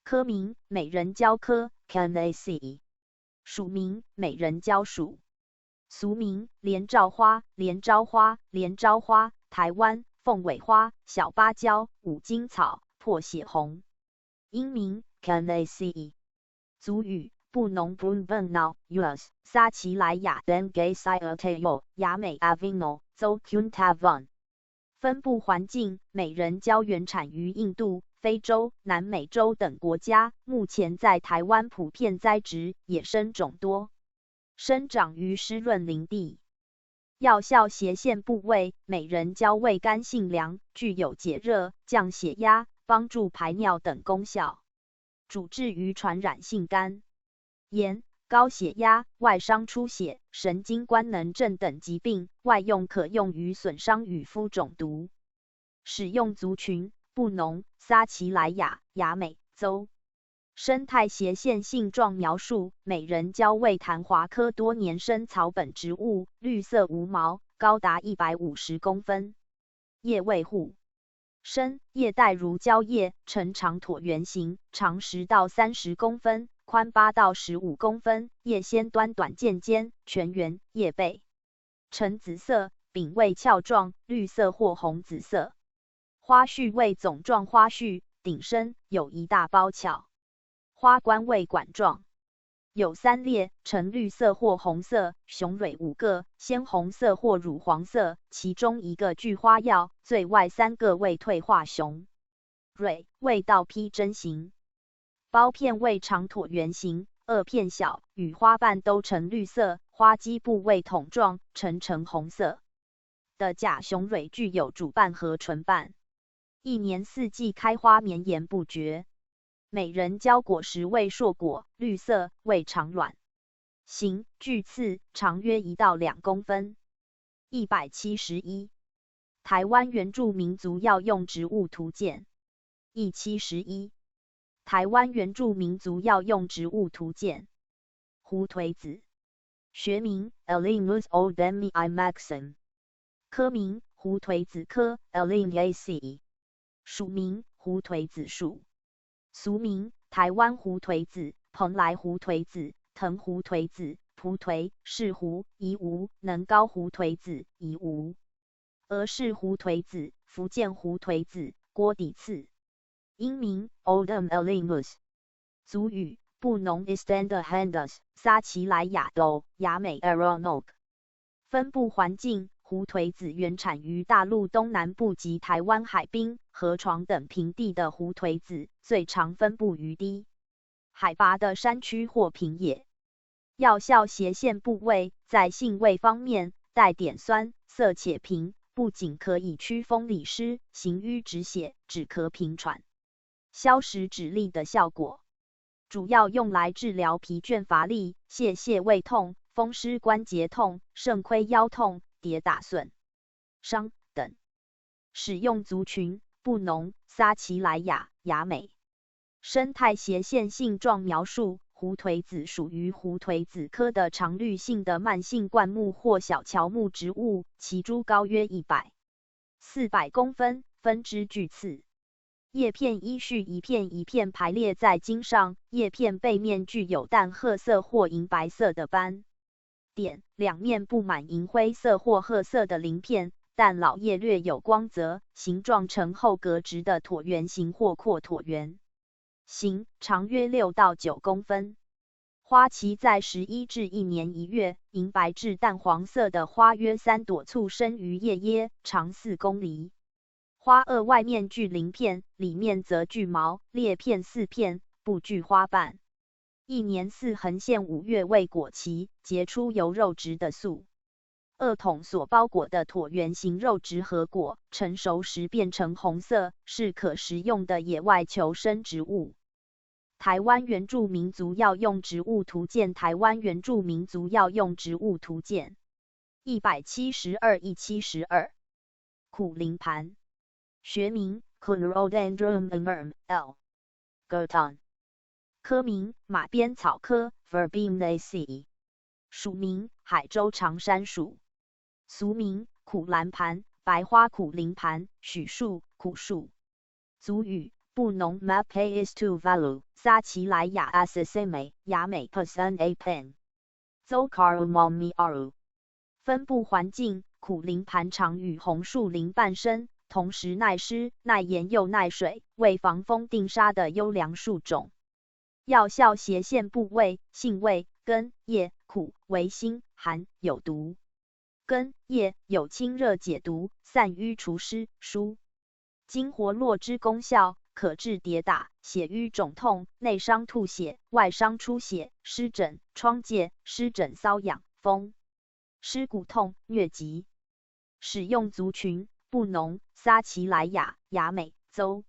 科名美人蕉科 Cannaceae 属名美人蕉属俗名连兆花连招花连招花台湾凤尾花小芭蕉五金草破血红英名 Cannaceae族语布农 Brunbernal US 撒奇莱雅 Dengue Sioteo 雅美 Avino 州 Kuntavon 分布环境美人蕉原产于印度、非洲、南美洲等国家，目前在台湾普遍栽植，野生种多，生长于湿润林地。药效斜线部位美人蕉味甘性凉，具有解热、降血压、帮助排尿等功效。主治于传染性肝炎、高血压、外伤出血、神经官能症等疾病，外用可用于损伤与肤肿毒。使用族群布农、撒奇莱雅、雅美州。生态斜线性状描述：美人蕉为昙花科多年生草本植物，绿色无毛，高达150公分，叶为互生，叶带如蕉叶，呈长椭圆形，长10到30公分，宽8到15公分，叶先端短渐尖，全圆，叶背呈紫色，柄为鞘状，绿色或红紫色。花序为总状花序，顶生，有一大包鞘。花冠为管状，有3列，呈绿色或红色，雄蕊5个，鲜红色或乳黄色，其中1个具花药，最外3个为退化雄蕊，为倒披针形。苞片为长椭圆形，2片小，与花瓣都呈绿色，花基部为筒状，呈红色的假雄蕊具有主瓣和唇瓣，一年4季开花绵延不绝。美人蕉果实为硕果，绿色，为长卵形，具刺，长约1到2公分。171台湾原住民族药用植物图鉴171台湾原住民族药用植物图鉴胡颓子学名 Elymus oldemii maxim 科名胡颓子科 Elymaceae 属名胡颓子属俗名台湾胡颓子、蓬莱胡颓子、藤胡颓子、蒲颓、氏胡、夷吾、能高胡颓子、夷吾、俄氏胡颓子、福建胡颓子、郭底刺。英名 Oldem Elymus。族语布农 Estenderhandas 撒奇莱雅州雅美 Aronoke。分布环境胡颓子原产于大陆东南部及台湾海滨、河床等平地的胡颓子，最常分布于低海拔的山区或平野。药效斜线部位在性味方面带点酸，色且平，不仅可以祛风利湿、行瘀止血、止咳平喘。消食止痢的效果，主要用来治疗疲倦乏力、泄胃痛、风湿关节痛、肾亏腰痛、跌打损伤等。使用族群：布农、撒奇莱雅、雅美。生态斜线性状描述：胡颓子属于胡颓子科的常绿性的慢性灌木或小乔木植物，其株高约100-400公分，分支巨刺。叶片依序一片一片排列在茎上，叶片背面具有淡褐色或银白色的斑点，两面布满银灰色或褐色的鳞片，但老叶略有光泽，形状呈后格直的椭圆形或阔椭圆形，长约6到9公分。花期在11至1年1月，银白至淡黄色的花约3朵簇生于叶腋，长4公厘。花萼外面具鳞片，里面则具毛，裂片4片，不具花瓣。1年4横线5月未果期，结出由肉质的素萼筒所包裹的椭圆形肉质核果，成熟时变成红色，是可食用的野外求生植物。台湾原住民族药用植物图鉴，台湾原住民族药用植物图鉴172-172。苦苓盘，学名 Chlorhodendron L. Gerton， 科名马鞭草科 Verbenaceae， 属名海州长山属，俗名苦兰盘、白花苦苓盘、许树、苦树。族语布农 Mapes to Valu， 撒奇莱雅 Aseseme， 雅美 Pasan A Pen， Zocarumami Aru。分布环境：苦苓盘常与红树林伴生，同时耐湿、耐盐又耐水，为防风定沙的优良树种。药效：斜线部位：性味：根、叶苦，为辛、寒，有毒。根、叶有清热解毒、散瘀除湿、疏经活络之功效，可治跌打、血瘀肿痛、内伤吐血、外伤出血、湿疹、疮疥、湿疹瘙痒、风湿骨痛、疟疾。使用族群：布农、撒奇莱雅、雅美邹。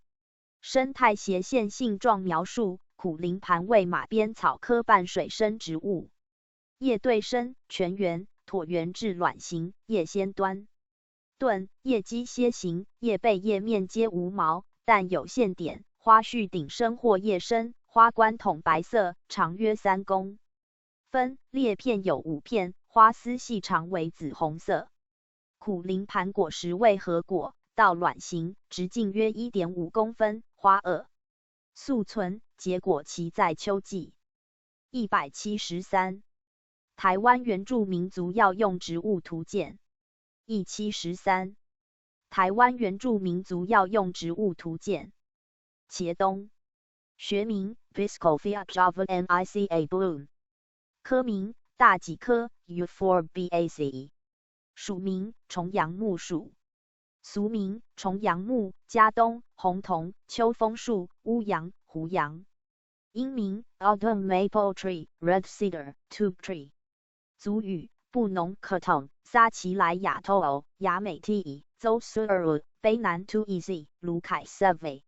生态斜线性状描述：苦苓盘为马鞭草科半水生植物，叶对生，全圆，椭圆至卵形，叶先端钝，叶基楔形，叶背叶面皆无毛，但有线点，花序顶生或叶生，花冠筒白色，长约3公分，裂片有5片，花丝细长为紫红色。苦苓盘果实为核果，到卵形，直径约 1.5 公分，花萼宿存，结果期在秋季。173。台湾原住民族药用植物图鉴173。台湾原住民族药用植物图鉴。茄冬，学名 Piscophia javanica Bloom， 科名大戟科 Euphorbiaceae， 属名重阳木属，俗名重阳木、家冬、红桐、秋枫树、乌杨、胡杨。英名 Autumn Maple Tree, Red Cedar, Tube Tree。族语布农 Kerton， 撒奇莱雅 Too， 雅美 Te， 邹 Surur， 卑南 Tuizi， 卢凯 Seve，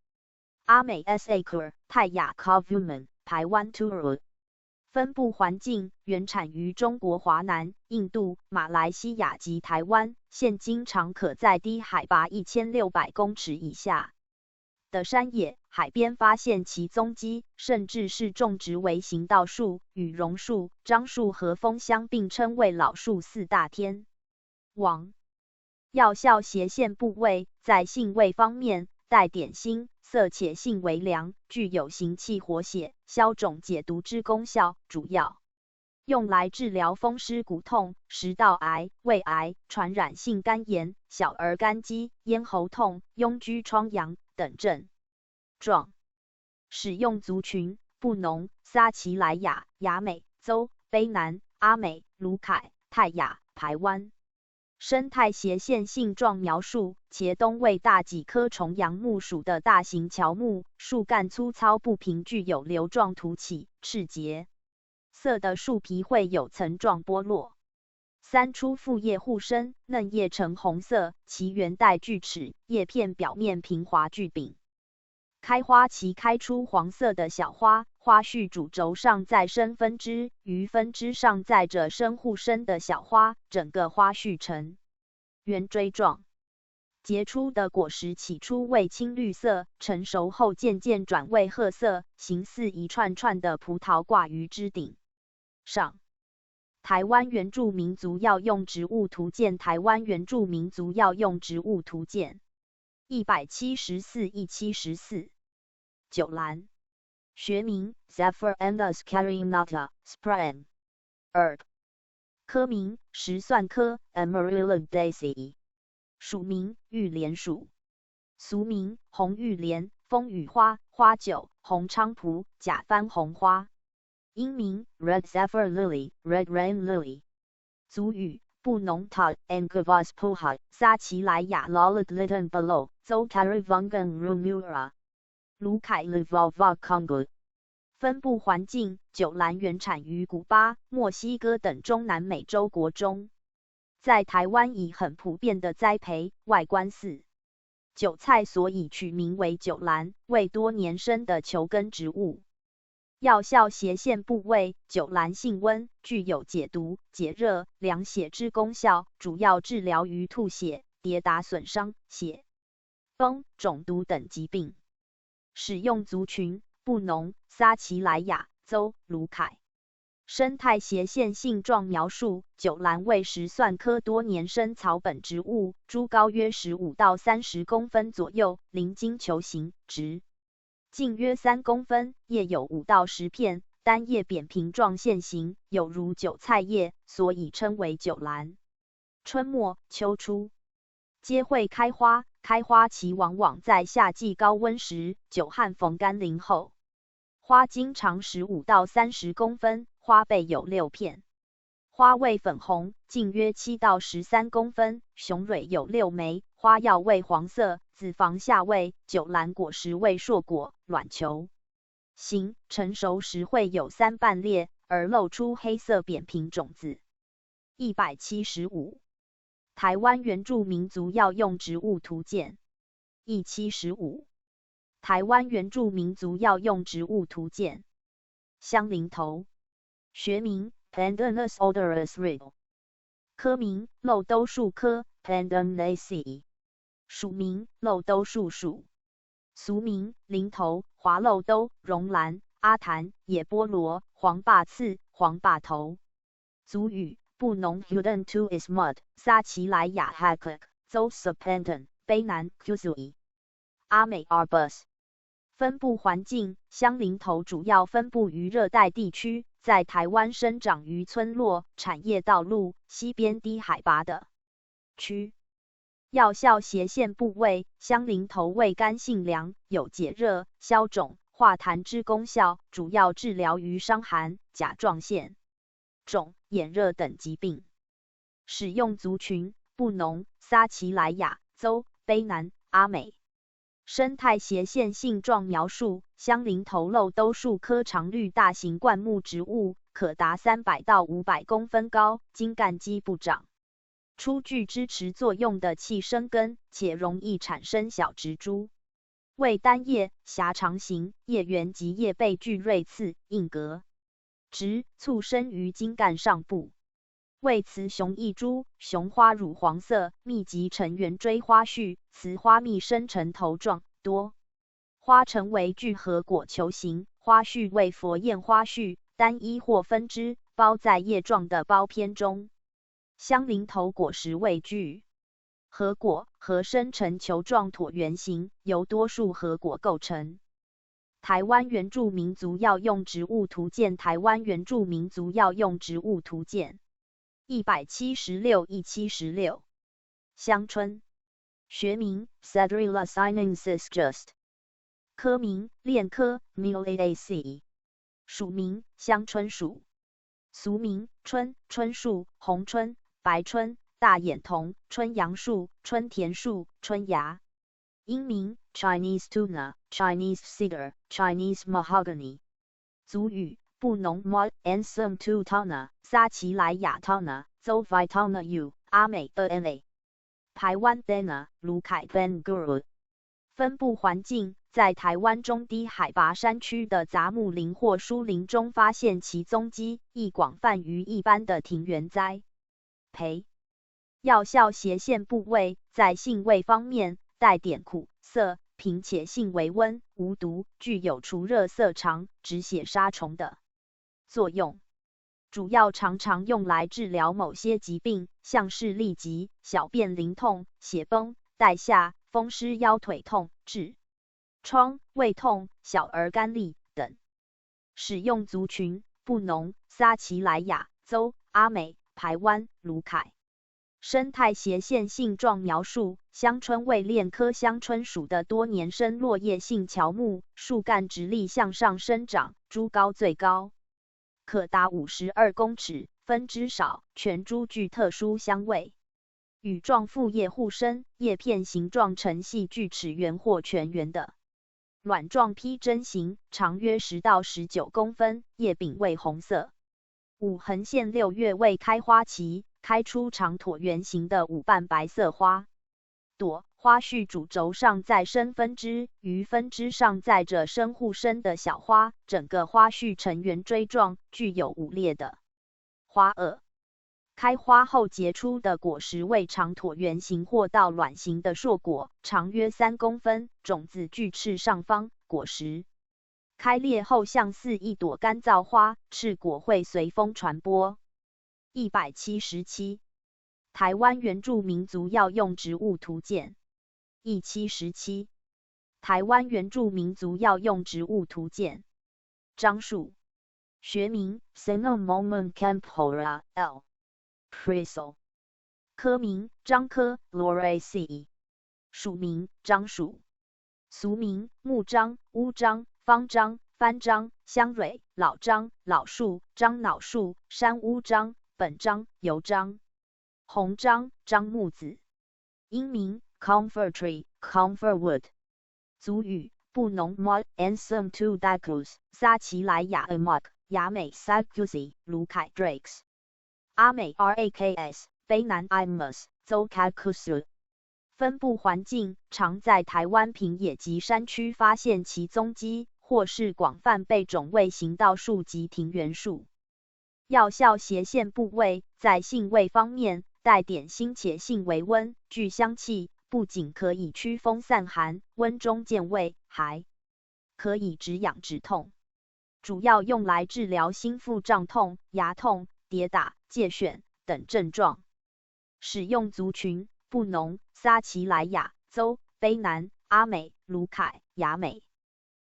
阿美 Sacre， 泰雅 Kavuman， 排湾 Turu。分布环境：原产于中国华南、印度、马来西亚及台湾，现今常可在低海拔1600公尺以下的山野、海边发现其踪迹，甚至是种植为行道树、与榕树、樟树和枫香并称为老树4大天王。药效：斜线部位，在性味方面，带点腥，色且性微凉，具有行气活血、消肿解毒之功效，主要用来治疗风湿骨痛、食道癌、胃癌、传染性肝炎、小儿肝肌、咽喉痛、痈疽疮疡等症状。使用族群：布农、撒奇莱雅、雅美邹、卑南、阿美、卢凯、泰雅、排湾。生态斜线性状描述：茄冬为大戟科重阳木属的大型乔木，树干粗糙不平，具有瘤状突起、赤节色的树皮会有层状剥落。3出复叶互生，嫩叶呈红色，其缘带锯齿，叶片表面平滑具柄。开花期开出黄色的小花，花序主轴上再生分支，于分支上载着深护生的小花，整个花序呈圆锥状。结出的果实起初为青绿色，成熟后渐渐转为褐色，形似一串串的葡萄挂于枝顶上。台湾原住民族药用植物图鉴，台湾原住民族药用植物图鉴174-174。九兰，学名 Zephyrandus carinata Spram herb， 科名石蒜科 Amaryllidaceae， 属名玉莲属，俗名红玉莲、风雨花、花酒、红菖蒲、假番红花。英名 Red Zephyr Lily、Red Rain Lily。族语布农塔 Angavas Puha 撒奇莱雅 Lalit Litan Below Zo Carivangan Rumura。卢凯 Livalva Congo。 分布环境：九兰原产于古巴、墨西哥等中南美洲国中，在台湾已很普遍的栽培，外观似韭菜，所以取名为九兰，为多年生的球根植物。药效斜线部位：九兰性温，具有解毒、解热、凉血之功效，主要治疗于吐血、跌打损伤、血崩、肿毒等疾病。使用族群：布农、撒奇莱雅州、卢凯。生态斜线性状描述：九兰为石蒜科多年生草本植物，株高约15到30公分左右，鳞茎球形，直径约3公分，叶有5到10片，单叶扁平状线形，有如韭菜叶，所以称为九兰。春末秋初皆会开花，开花期往往在夏季高温时，久旱逢甘霖后。花茎长15到30公分，花背有6片，花味粉红，径约7到13公分，雄蕊有6枚，花药味黄色，子房下味。九兰果实为硕果，卵球形，成熟时会有3瓣裂，而露出黑色扁平种子。175。台湾原住民族药用植物图鉴175。台湾原住民族药用植物图鉴。香菱头，学名 Pandanus odorus Riddle， 科名漏兜树科 Pandanaceae， 属名漏兜树属，俗名菱头、华漏兜、绒兰、阿檀、野菠萝、黄霸刺、黄霸头。族语布农 Hudan to is mud， 撒奇莱雅 Hakak， 州 Serpentin， 卑南 Kusui， 阿美 Arbus。分布环境：香菱头主要分布于热带地区，在台湾生长于村落、产业道路、溪边低海拔的区。药效斜线部位：香菱头味甘性凉，有解热、消肿、化痰之功效，主要治疗于伤寒、甲状腺肿、眼热等疾病。使用族群：布农、撒奇莱雅州、卑南、阿美。生态斜线性状描述：香菱头漏兜树科常绿大型灌木植物，可达300到500公分高，茎干基不长，出具支持作用的气生根，且容易产生小植株。为单叶，狭长形，叶缘及叶背具锐刺，硬格直，簇生于茎干上部。为雌雄异株，雄花乳黄色，密集成圆锥花序，雌花密生成头状，多花呈为聚合果球形，花序为佛焰花序，单一或分支，包在叶状的苞片中。香菱头果实为聚合果，合生成球状椭圆形，由多数合果构成。台湾原住民族药用植物图鉴，台湾原住民族药用植物图鉴176-176。香椿，学名 Cedrilla sinensis just， 科名链科 Meliaceae， 属名香椿属，俗名春树、红椿、白椿、大眼桐、春杨树、春田树、春芽。英名 Chinese tuna、Chinese cedar、Chinese mahogany。族语布农 Mod Ansem to Tana， 撒奇莱雅 Tana， 州 Vitana U， 阿美 Ana。台湾 Dana， 卢凯 Ben Guru。分布环境：在台湾中低海拔山区的杂木林或疏林中发现其踪迹，亦广泛于一般的庭园栽培。药效斜线部位在性味方面带点苦涩，平且性微温，无毒，具有除热涩肠、止血杀虫的作用。主要常常用来治疗某些疾病，像是痢疾、小便淋痛、血崩、带下、风湿腰腿痛、痔疮、胃痛、小儿干痢等。使用族群：布农、撒奇莱雅州、阿美、排湾、卢凯。生态斜线性状描述：香椿为链科香椿属的多年生落叶性乔木，树干直立向上生长，株高最高可达52公尺，分支少，全株具特殊香味。羽状复叶互生，叶片形状呈细锯齿圆或全圆的。卵状披针形，长约10到19公分，叶柄为红色。5横线6月未开花期，开出长椭圆形的5瓣白色花朵，花序主轴上再生分支，于分支上载着生互生的小花，整个花序呈圆锥状，具有5列的花萼。开花后结出的果实为长椭圆形或倒卵形的硕果，长约3公分，种子距翅上方，果实开裂后像似一朵干燥花，翅果会随风传播。177台湾原住民族药用植物图鉴。177台湾原住民族药用植物图鉴。樟树，学名 Cinnamomum campora L. Prisel， 科名樟科 Lauraceae， 属名樟树，俗名木樟、乌樟、方樟、番樟、香蕊、老樟、老树、樟脑树、山乌樟、本樟、油樟、红樟、樟木子。英名 Comfort Tree、Comfort Wood。族语布农 Mod Ansem to Dacus， 撒奇莱雅 Amok， 雅美 Sacusi， 卢凯 Drakes。阿美 Raks， 卑南 Imus， 州 Kakusu。分布环境常在台湾平野及山区发现其踪迹，或是广泛被种为行道树及庭园树。药效斜线部位在性味方面带点辛且性微温，具香气，不仅可以驱风散寒，温中健胃，还可以止痒止痛。主要用来治疗心腹胀痛、牙痛、跌打、疥癣等症状。使用族群：布农、撒奇莱雅州、卑南、阿美、卢凯、雅美。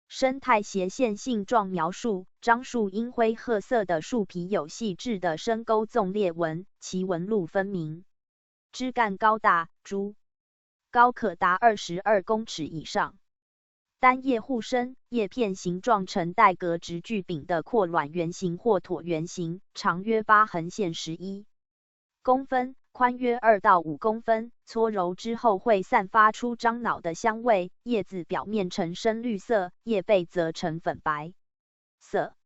生态斜线性状描述：樟树因灰褐色的树皮有细致的深沟纵裂纹，其纹路分明。枝干高大，株高可达22公尺以上。单叶互生，叶片形状呈带格直距柄的阔卵圆形或椭圆形，长约8横线11公分，宽约2到5公分，搓揉之后会散发出樟脑的香味。叶子表面呈深绿色，叶背则呈粉白色。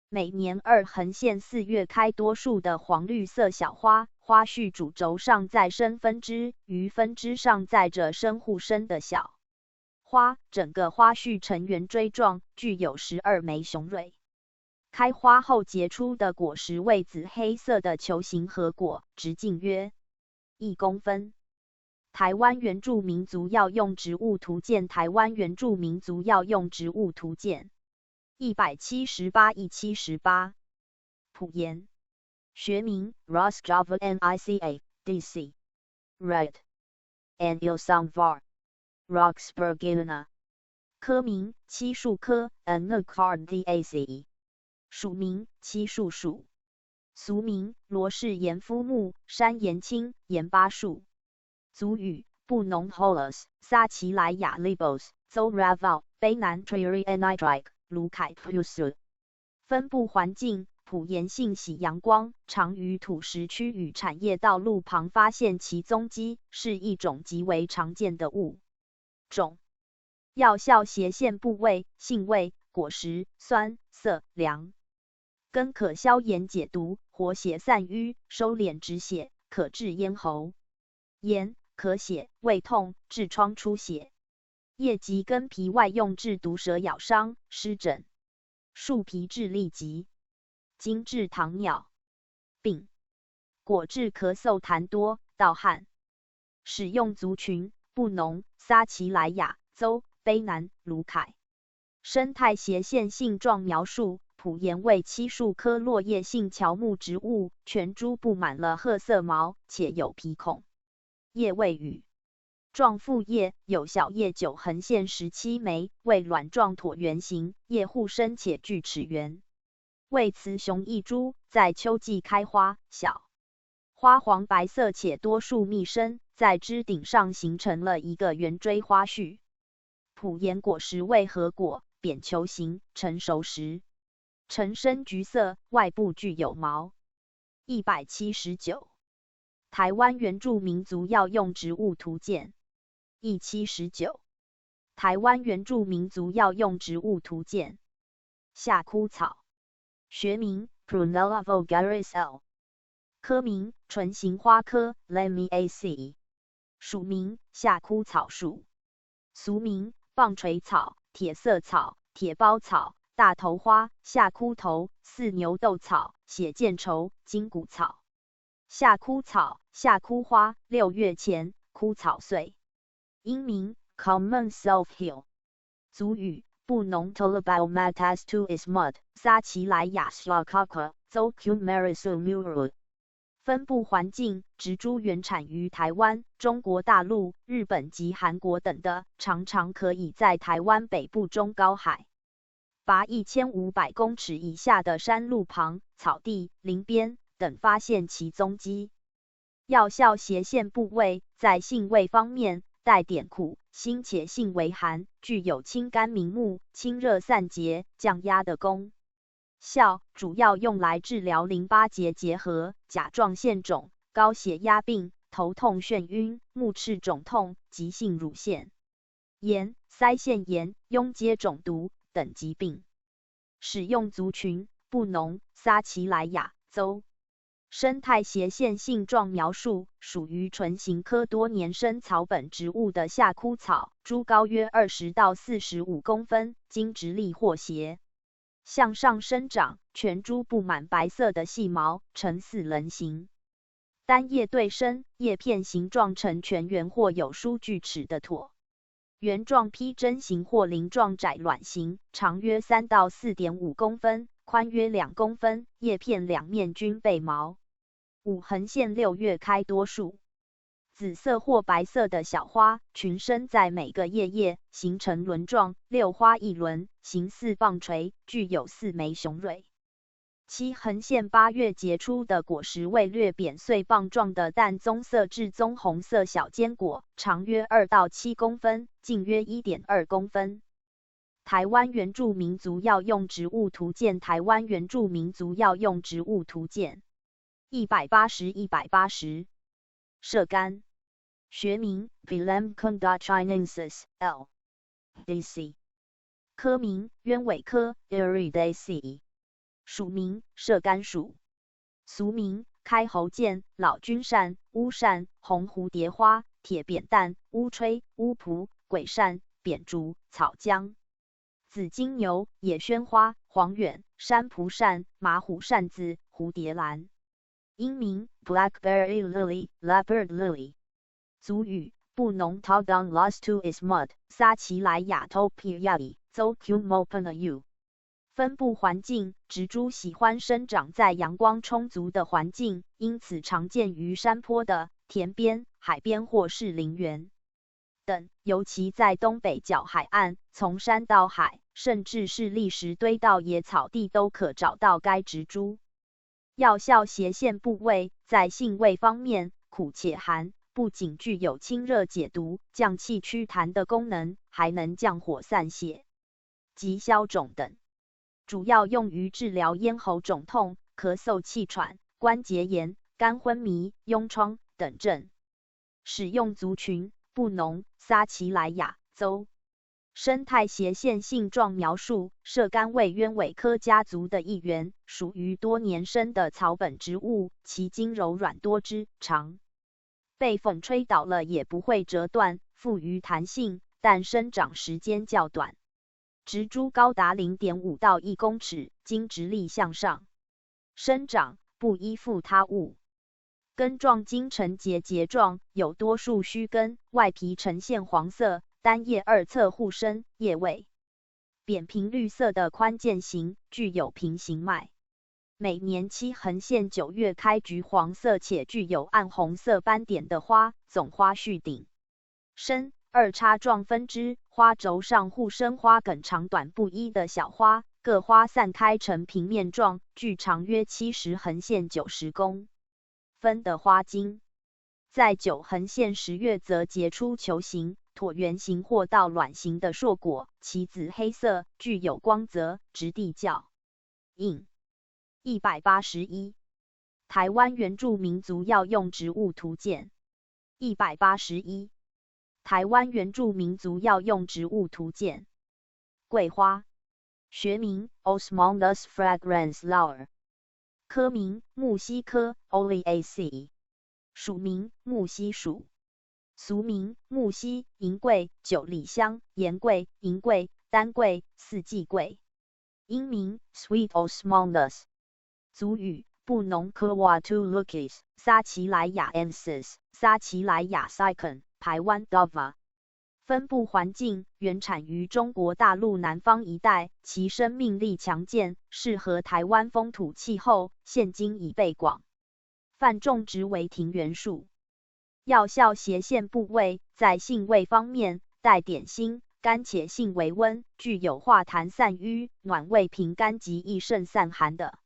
每年2横线4月开多数的黄绿色小花，花序主轴上再生分支，于分支上载着生互生的小花，整个花序呈圆锥状，具有12枚雄蕊。开花后结出的果实为紫黑色的球形核果，直径约1公分。台湾原住民族药用植物图鉴。台湾原住民族药用植物图鉴。178普盐，学名 Ros Java Nica DC Red and Ilsamvar Roxburghina， 科名漆树科 Anacardiaceae， 属名漆树属，俗名罗氏盐肤木、山盐青、盐巴树。族语布农 Holos， 撒奇莱雅 Libos， 州 Raval， 卑南 Trieri Anidrike， 卢凯 Pusu。分布环境普盐性喜阳光，常于土石区与产业道路旁发现其踪迹，是一种极为常见的物种。药效斜线部位：性味，果实酸涩凉，根可消炎解毒，活血散瘀，收敛止血，可治咽喉炎、咳血、胃痛、痔疮出血。叶及根皮外用治毒蛇咬伤、湿疹；树皮治痢疾；茎治糖尿病；果治咳嗽痰多、盗汗。使用族群：布农、撒奇莱雅州、卑南、卢凯。生态斜线性状描述：普岩为漆树科落叶性乔木植物，全株布满了褐色毛，且有皮孔。叶未羽状复叶，有小叶9横线17枚，为卵状椭圆形，叶互生且具齿缘。为雌雄异株，在秋季开花，小花黄白色且多数密生，在枝顶上形成了一个圆锥花序。普岩果实为核果，扁球形，成熟时呈深橘色，外部具有毛。179。台湾原住民族药用植物图鉴。179。台湾原住民族药用植物图鉴。夏枯草，学名 Prunella vulgaris L， 科名唇形花科 Lamiaceae， 属名夏枯草属，俗名棒槌草、铁色草、铁包草、大头花、夏枯头、四牛豆草、血见愁、金骨草。夏枯草、夏枯花，6月前枯草碎。英名 Common Self-Heal。族语布农 Tolabiomatas to Ismud， 撒奇莱雅 Slakaka， 州 Kumarisu。分布环境：植株原产于台湾、中国大陆、日本及韩国等的，常常可以在台湾北部中高海拔1500公尺以下的山路旁、草地、林边等发现其踪迹。药效斜线部位：在性味方面，带点苦、辛且性微寒，具有清肝明目、清热散结、降压的功效，主要用来治疗淋巴结结核、甲状腺肿、高血压病、头痛眩晕、目赤肿痛、急性乳腺炎、腮腺炎、痈疖肿毒等疾病。使用族群：布农、撒奇莱雅州。生态斜线性状描述：属于唇形科多年生草本植物的夏枯草，株高约20到45公分，茎直立或斜向上生长，全株布满白色的细毛，呈4棱形，单叶对生，叶片形状呈全圆或有疏锯齿的椭圆状披针形或鳞状窄卵形，长约3到4.5公分，宽约2公分，叶片两面均被毛，5横线6月开多数，紫色或白色的小花群生在每个叶，形成轮状，6花1轮，形似棒槌，具有4枚雄蕊。7横线8月结出的果实为略扁碎棒状的淡棕色至棕红色小坚果，长约2到7公分，径约 1.2公分。台湾原住民族药用植物图鉴。台湾原住民族药用植物图鉴。180。射干，学名 Villemcunda chinensis L. D.C. 科名鸢尾科 Iridaceae， 属名射干属，俗名开喉剑、老君扇、乌扇、红蝴蝶花、铁扁担、乌吹、乌蒲、鬼扇、扁竹、草姜。紫金牛、野宣花、黄远、山蒲扇、马虎扇子、蝴蝶兰。英名 Blackberry Lily、Leopard Lily。族语布农 Tagang Lost to Ismud， 撒奇莱雅 Topiayi， 州 Kumopanayu。分布环境：植株喜欢生长在阳光充足的环境，因此常见于山坡的、田边、海边或是林园等，尤其在东北角海岸，从山到海，甚至是砾石堆到野草地都可找到该植株。药效斜线部位：在性味方面，苦且寒，不仅具有清热解毒、降气祛痰的功能，还能降火散血及消肿等。主要用于治疗咽喉肿痛、咳嗽气喘、关节炎、肝昏迷、痈疮等症。使用族群：布农、撒奇莱雅州。生态斜线性状描述：射干为鸢尾科家族的一员，属于多年生的草本植物，其茎柔软多汁，长被风吹倒了也不会折断，富于弹性，但生长时间较短。植株高达 0.5 到1公尺，茎直立向上，生长不依附他物。根状茎呈节状，有多数须根，外皮呈现黄色，单叶二侧互生，叶位扁平绿色的宽剑形，具有平行脉。每年期横线9月开橘黄色且具有暗红色斑点的花，总花序顶深，二叉状分支，花轴上互生花梗长短不一的小花，各花散开成平面状，距长约70横线90公分的花茎，在9横线10月则结出球形、椭圆形或倒卵形的硕果，其紫黑色，具有光泽，质地较硬。181. 台湾原住民族药用植物图鉴。181. 台湾原住民族药用植物图鉴。桂花，学名 Osmunthus fragrans Lauer， 科名木犀科 Oleaceae， 属名木犀属，俗名木犀、银桂、九里香、岩桂、银桂、丹桂、四季桂。英名 Sweet Osmunthus。族语布农科 Watu Lukis， 撒奇莱雅 ensis， 撒奇莱雅 Sicon， 排湾 Dova。分布环境原产于中国大陆南方一带，其生命力强健，适合台湾风土气候，现今已被广泛种植为庭园树。药效斜线部位，在性味方面带点辛，甘且性微温，具有化痰散瘀、暖胃平肝及益肾散寒的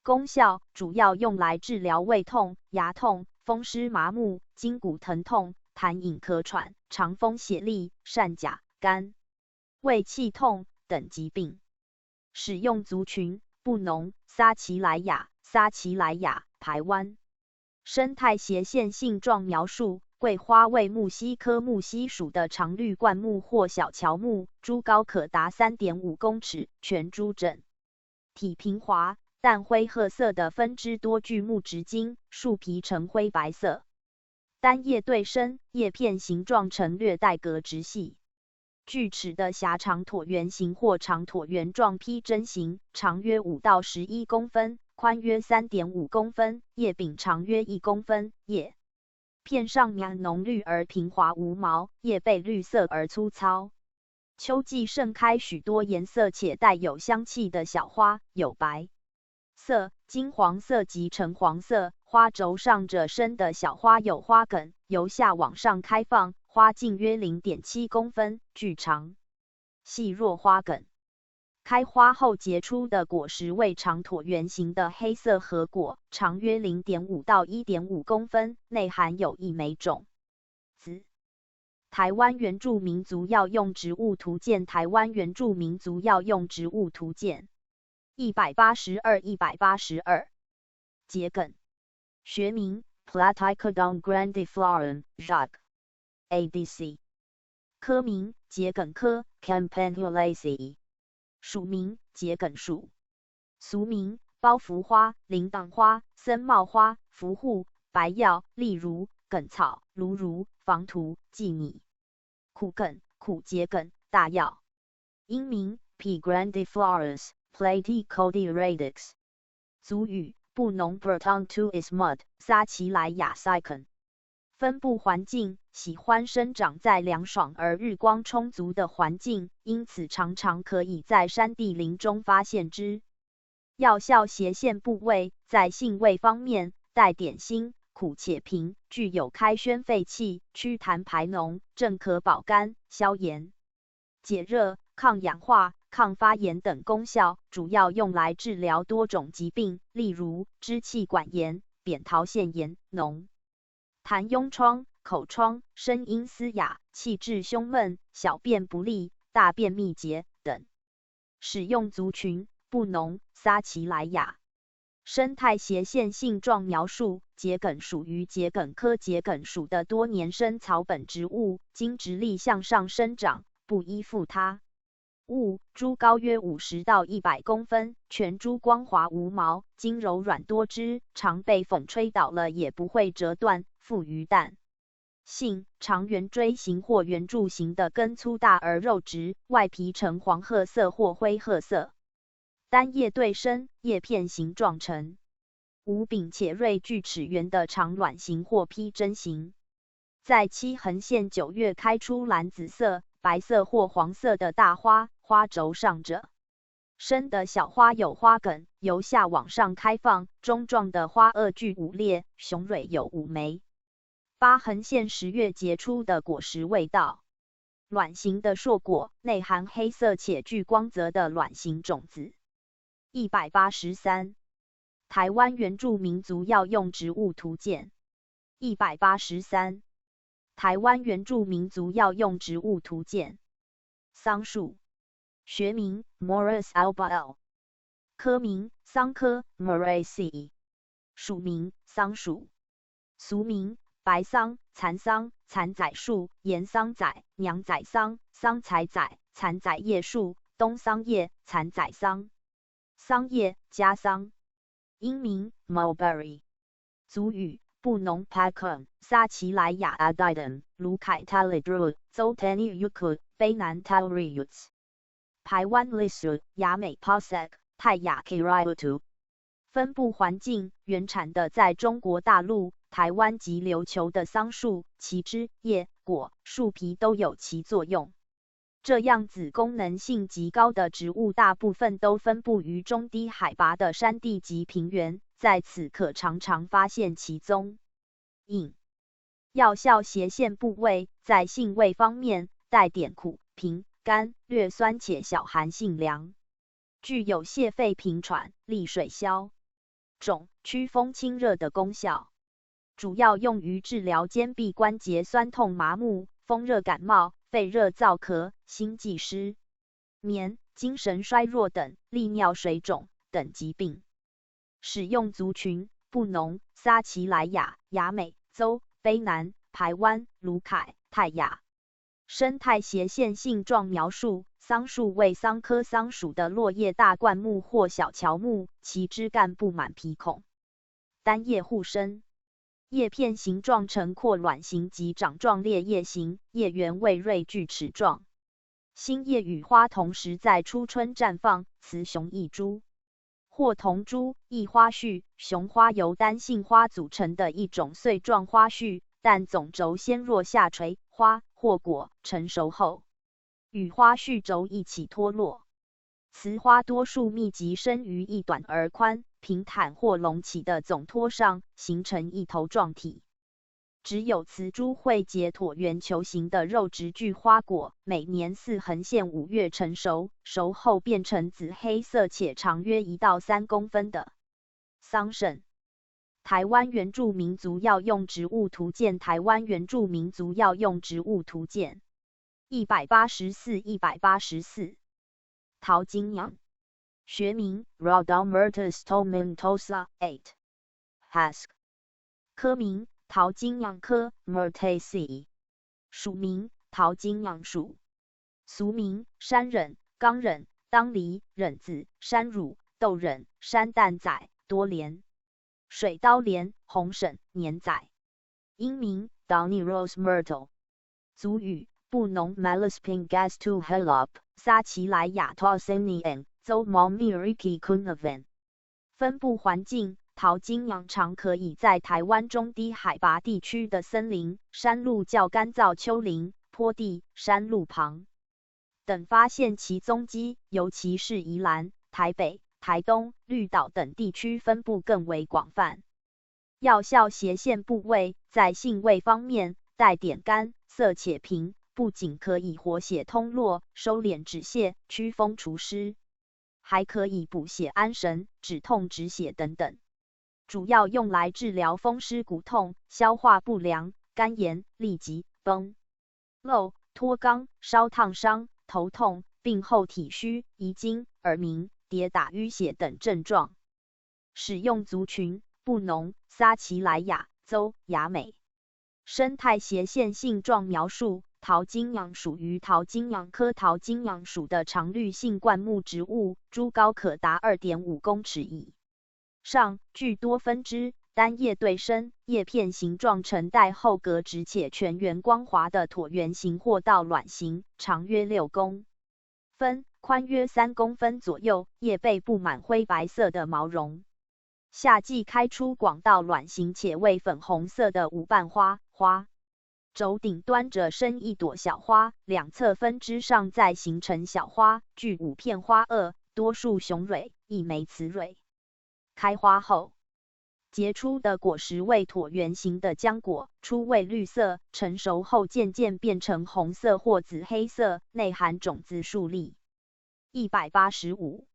功效，主要用来治疗胃痛、牙痛、风湿麻木、筋骨疼痛、痰饮咳喘、肠风血痢、疝甲、肝胃气痛等疾病。使用族群布农、撒奇莱雅、撒奇莱雅、排湾。生态斜线性状描述：桂花为木犀科木犀属的常绿灌木或小乔木，株高可达 3.5 公尺，全株整体平滑，淡灰褐色的分支多具木质茎，树皮呈灰白色，单叶对生，叶片形状呈略带格直细。锯齿的狭长椭圆形或长椭圆状披针形，长约5到11公分，宽约 3.5 公分，叶柄长约1公分，叶片上面浓绿而平滑无毛，叶背绿色而粗糙。秋季盛开许多颜色且带有香气的小花，有白色、金黄色及橙黄色，花轴上褶深的小花有花梗，由下往上开放，花径约 0.7 公分，具长细弱花梗。开花后结出的果实为长椭圆形的黑色核果，长约 0.5 到 1.5 公分，内含有1枚种子。台湾原住民族药用植物图鉴。台湾原住民族药用植物图鉴。182。桔梗，学名 Platycodon grandiflorum Jacques ADC， 科名桔梗科 Campaniulaceae， 属名桔梗属，俗名包袱花、铃铛花、森茂花、伏护、白药、例如梗草、芦茹、防荼、薊米。苦梗，苦桔梗，大药。英名 P. grandiflorus Platycodiradix， 族语布农 Bertontu Ismud， 撒奇莱雅 Sicon。分布环境喜欢生长在凉爽而日光充足的环境，因此常常可以在山地林中发现之。药效斜线部位，在性味方面带点辛，苦且平，具有开宣肺气、祛痰排脓、镇咳保肝、消炎、解热、抗氧化、抗发炎等功效，主要用来治疗多种疾病，例如支气管炎、扁桃腺炎、脓痰痈疮、口疮、声音嘶哑、气滞胸闷、小便不利、大便秘结等。使用族群布农、撒奇莱雅。生态斜线性状描述：桔梗属于桔梗科桔梗属的多年生草本植物，茎直立向上生长，不依附他物，株高约50到100公分，全株光滑无毛，茎柔软多汁，常被风吹倒了也不会折断，富于氮。性长圆锥形或圆柱形的根粗大而肉质，外皮呈黄褐色或灰褐色。单叶对生，叶片形状呈无柄且锐锯齿圆的长卵形或披针形。在其横线9月开出蓝紫色、白色或黄色的大花，花轴上着生的小花有花梗，由下往上开放，中状的花萼具5裂，雄蕊有5枚。8横线10月结出的果实味道。卵形的硕果，内含黑色且具光泽的卵形种子。183. 台湾原住民族药用植物图鉴。183. 台湾原住民族药用植物图鉴。桑树，学名 Morus alba， 科名桑科 Moraceae， 属名桑属，俗名白桑、蚕桑、蚕仔树、岩桑仔、娘仔桑、桑采仔、蚕仔叶树、冬桑叶、蚕仔桑。桑叶加桑。英名 Mulberry。族语布农 Pacum， 撒奇莱雅 Adidum， 卢凯 Talidru， 邹 Teni Yukut， 卑南 Talriuts， 排湾 Lisu， 雅美 Posek， 泰雅 Kiriutu。分布环境原产的在中国大陆、台湾及琉球的桑树，其枝、叶、果、树皮都有其作用。这样子功能性极高的植物大部分都分布于中低海拔的山地及平原，在此可常常发现其踪影。药效斜线部位，在性味方面带点苦、平、甘，略酸且小寒性凉，具有泻肺平喘、利水消肿、祛风清热的功效。主要用于治疗肩臂关节酸痛麻木、风热感冒、肺热燥咳、心悸失眠、精神衰弱等利尿水肿等疾病。使用族群布农、撒奇莱雅、雅美、邹、卑南、排湾、卢凯、泰雅。生态斜线性状描述：桑树为桑科桑属的落叶大灌木或小乔木，其枝干布满皮孔，单叶互生，叶片形状呈阔卵形及掌状裂叶形，叶缘为锐锯齿状。新叶与花同时在初春绽放，雌雄异株或同株异花序。雄花由单性花组成的一种穗状花序，但总轴先弱下垂，花或果成熟后与花序轴一起脱落。雌花多数密集生于一短而宽、平坦或隆起的总托上，形成一头状体。只有雌株会结椭圆球形的肉质具花果，每年4横线5月成熟，熟后变成紫黑色且长约1到3公分的桑葚。台湾原住民族药用植物图鉴。台湾原住民族药用植物图鉴。184。桃金娘，学名 Rhodomyrtus tomentosa 8 Hask， 科名桃金娘科 Myrtaceae， 属名桃金娘属，俗名山忍、冈忍、当梨、忍子、山乳、豆忍、山蛋仔、多莲、水刀莲、红婶、年仔。英名 Downy Rose Myrtle。族语布农 Malaspin Gastu Helop， 撒奇莱雅 Tosenian， 邹 Momiriki Kunavan。分布环境桃金娘常可以在台湾中低海拔地区的森林、山路较干燥丘陵、坡地、山路旁等发现其踪迹，尤其是宜兰、台北、台东、绿岛等地区分布更为广泛。药效斜线部位，在性味方面带点甘，色且平，不仅可以活血通络、收敛止泻、祛风除湿，还可以补血安神、止痛止血等等。主要用来治疗风湿骨痛、消化不良、肝炎、痢疾、崩漏、脱肛、烧烫伤、头痛、病后体虚、遗精、耳鸣、跌打淤血等症状。使用族群布农、撒奇莱雅、邹、雅美。生态斜线性状描述：桃金娘属于桃金娘科桃金娘属的常绿性灌木植物，株高可达2.5公尺以上，具多分支，单叶对生，叶片形状呈带后格直且全圆光滑的椭圆形或倒卵形，长约6公分，宽约3公分左右，叶背布满灰白色的毛绒。夏季开出广倒卵形且为粉红色的无瓣花，花轴顶端着生一朵小花，两侧分支上再形成小花，具5片花萼，多数雄蕊，一枚雌蕊。开花后，结出的果实为椭圆形的浆果，初为绿色，成熟后渐渐变成红色或紫黑色，内含种子数粒。185。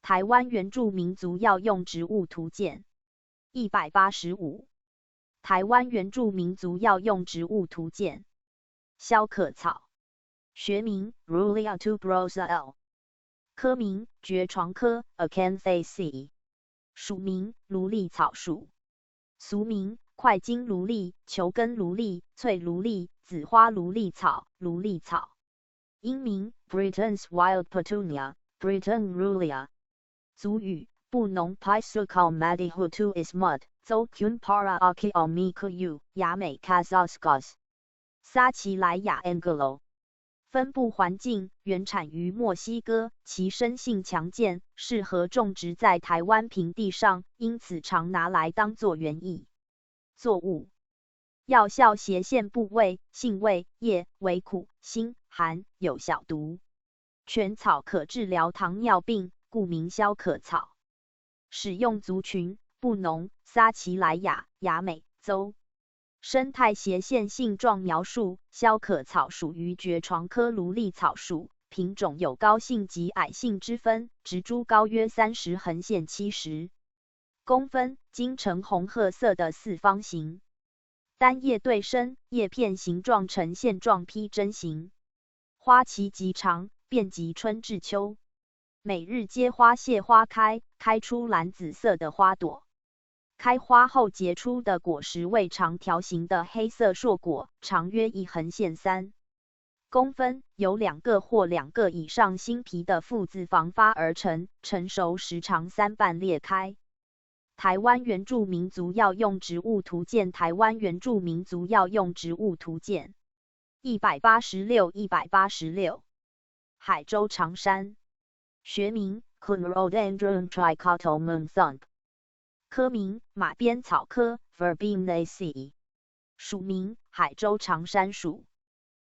台湾原住民族药用植物图鉴。185。台湾原住民族药用植物图鉴。肖可草，学名 Rulia tuberosa L， 科名蕨床科 Acanthaceae， 属名芦栗草属，俗名块茎芦栗、球根芦栗、翠芦栗、紫花芦栗草、芦栗草。英名 Britain's wild petunia Britain rulia。族语布农 Pisukal Madihutu Ismut Zokun Para Aki Omikuyu 雅美 Kazaskos 撒奇莱雅 Anglo。分布环境原产于墨西哥，其生性强健，适合种植在台湾平地上，因此常拿来当作园艺作物。药效斜线部位，性味叶为苦、辛、寒，有小毒。全草可治疗糖尿病，故名肖可草。使用族群布农、撒奇莱雅、雅美州。生态斜线性状描述：肖可草属于蕨床科芦栗草属，品种有高性及矮性之分，植株高约30横线70公分，茎呈红褐色的四方形，单叶对生，叶片形状呈线状披针形，花期极长，遍及春至秋，每日皆花谢花开，开出蓝紫色的花朵。开花后结出的果实为长条形的黑色硕果，长约1横线3公分，由2个或2个以上新皮的附子房发而成，成熟时长3瓣裂开。台湾原住民族药用植物图鉴。台湾原住民族药用植物图鉴。186。海州长山，学名 Clonrodendron tricotyledon thump， 科名马鞭草科 Verbenaceae， 属名海州长山属，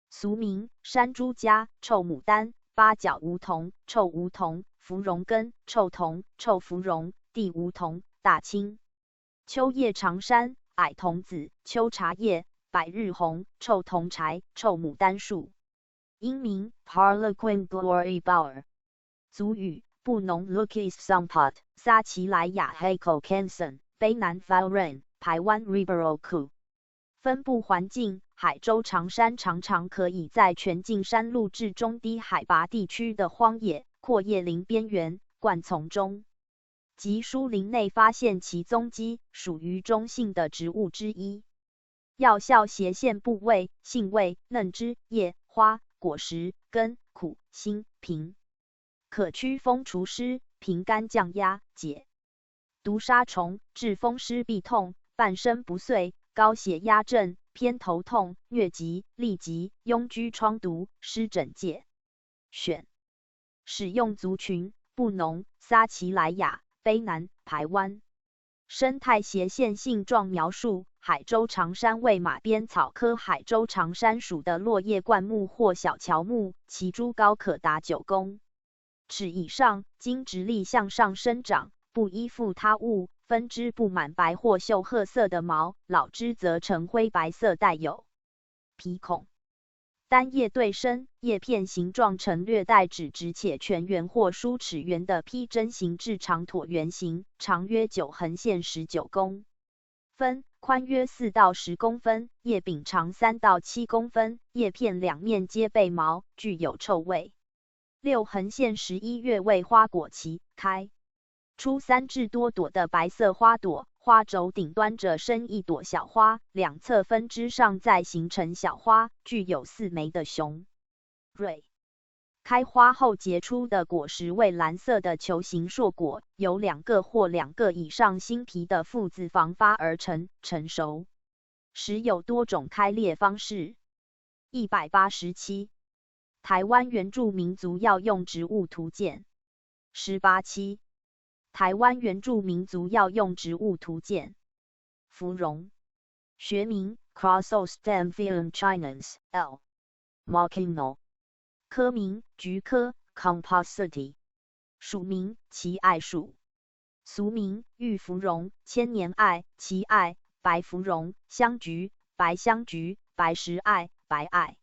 俗名山猪家、臭牡丹、八角梧桐、臭梧桐、芙蓉根、臭桐、臭芙蓉、地梧桐、大青。秋叶长山、矮桐子、秋茶叶、百日红、臭桐柴、臭牡丹树。英名 Harlequin glory bower。族语布农 Lukis Sampot， 撒奇莱雅 Heiko Kenson， 卑南 Valren， 排湾 Ribero Ku。分布环境海州长山常常可以在全境山路至中低海拔地区的荒野、阔叶林边缘、灌丛中及疏林内发现其踪迹，属于中性的植物之一。药效斜线部位，性味嫩枝、叶、花、果实、根苦、辛、平，可祛风除湿、平肝降压、解毒杀虫、治风湿痹痛、半身不遂、高血压症、偏头痛、疟疾、痢疾、痈疽疮毒、湿疹戒。选使用族群布农、撒奇莱雅、卑南、排湾。生态斜线性状描述：海州长山为马鞭草科海州长山属的落叶灌木或小乔木，其株高可达9公尺以上，茎直立向上生长，不依附他物，分枝布满白或锈褐色的毛，老枝则呈灰白色，带有皮孔。单叶对生，叶片形状呈略带指直且全圆或梳齿圆的披针形至长椭圆形，长约9横线19公分，宽约4到10公分，叶柄长3到7公分，叶片两面皆被毛，具有臭味。6横线11月为花果期，开出3至多朵的白色花朵，花轴顶端着生一朵小花，两侧分枝上再形成小花，具有4枚的雄蕊。开花后结出的果实为蓝色的球形硕果，由2个或2个以上新皮的附子房发而成，成熟时有多种开裂方式。187. 台湾原住民族药用植物图鉴。187. 台湾原住民族药用植物图鉴。芙蓉，学名 Chrysostem chinense L. Markino， 科名菊科 Compositae， 属名奇艾属，俗名玉芙蓉、千年艾、奇艾、白芙蓉、香菊、白香菊、白石艾、白艾。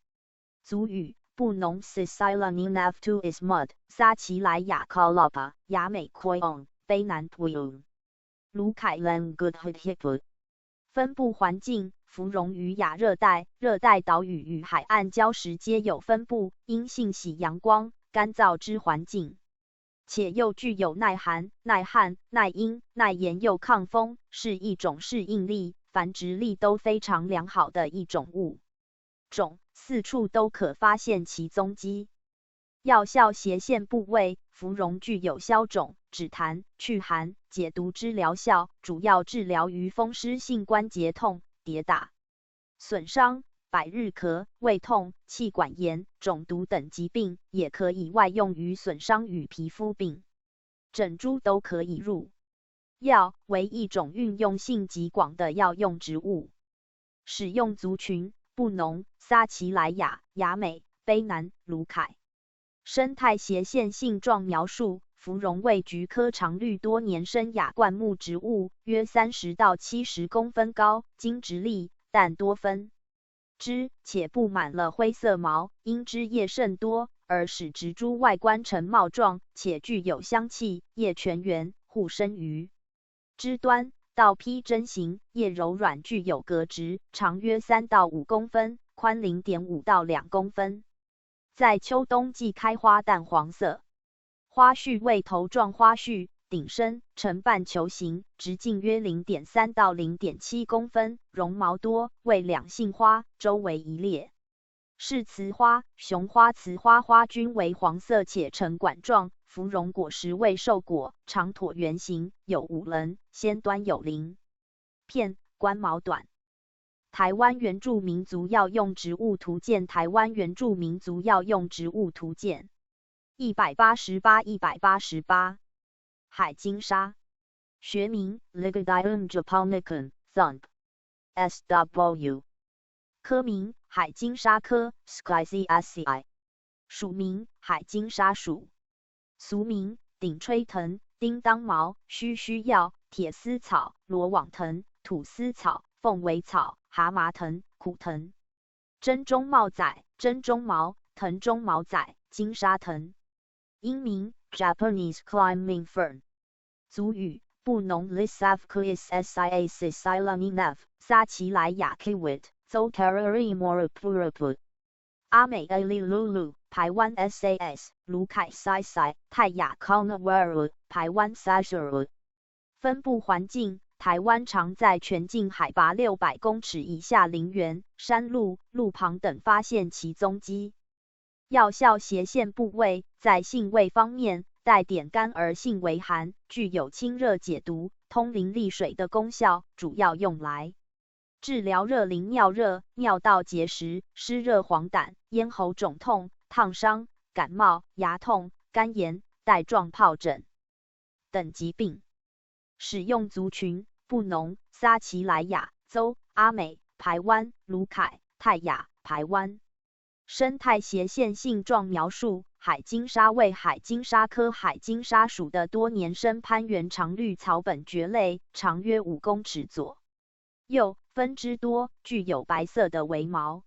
族语布农 Sicilianaftu ismud 撒奇莱雅 Kalapa 雅美 Koyon 卑南 Tuyun 卢凯 Langudhithipu。分布环境芙蓉于亚热带、热带岛屿与海岸礁石皆有分布，因性喜阳光、干燥之环境，且又具有耐寒、耐旱、耐阴、耐炎又抗风，是一种适应力、繁殖力都非常良好的一种物种，四处都可发现其踪迹。药效斜线部位，芙蓉具有消肿、止痰、祛寒、解毒之疗效，主要治疗于风湿性关节痛、跌打、损伤、百日咳、胃痛、气管炎、肿毒等疾病，也可以外用于损伤与皮肤病，整株都可以入药，为一种运用性极广的药用植物。使用族群布农、撒奇莱雅、雅美、卑南、卢凯。生态斜线性状描述：芙蓉为菊科常绿多年生亚灌木植物，约30到70公分高，茎直立，但多分枝，且布满了灰色毛，因枝叶甚多，而使植株外观呈帽状，且具有香气，叶全圆，互生于枝端，倒披针形，叶柔软，具有革质，长约3到5公分，宽0.5到2公分。在秋冬季开花，淡黄色，花序为头状花序，顶深，呈半球形，直径约0.3到0.7公分，绒毛多，为两性花，周围一列。是雌花，雄花雌花花均为黄色且呈管状，芙蓉果实为瘦果，长椭圆形，有5棱，先端有鳞片，冠毛短。台湾原住民族药用植物图鉴。台湾原住民族药用植物图鉴。188。海金沙，学名 Ligidium japonicum Thumb SW， 科名海金沙科 Schiaceaceae， 属名海金沙属，俗名顶吹藤、叮当毛、须须药、铁丝草、罗网藤、土丝草、凤尾草、蛤蟆藤、苦藤。针中毛仔、针中毛、藤中毛仔、金沙藤。英名 Japanese climbing fern。族语布农 Lisavcuis Sia Sicilianaf 撒奇莱雅 Kiwit Zocarari Morapuraput。阿美 Ali Lulu 台湾 SAS 卢凯 Sai 泰雅 Kaunawaru 台湾 Sasuru。分布环境台湾常在全境海拔600公尺以下林园、山路、路旁等发现其踪迹。药效斜线部位，在性味方面，带点甘而性微寒，具有清热解毒、通淋利水的功效，主要用来治疗热淋尿热、尿道结石、湿热黄疸、咽喉肿痛、烫伤、感冒、牙痛、干炎、带状疱疹等疾病。使用族群布农、撒奇莱雅、邹、阿美、排湾、卢凯、泰雅、排湾。生态斜线性状描述：海金沙为海金沙科海金沙属的多年生攀援常绿草本蕨类，长约5公尺左右，分枝多，具有白色的微毛，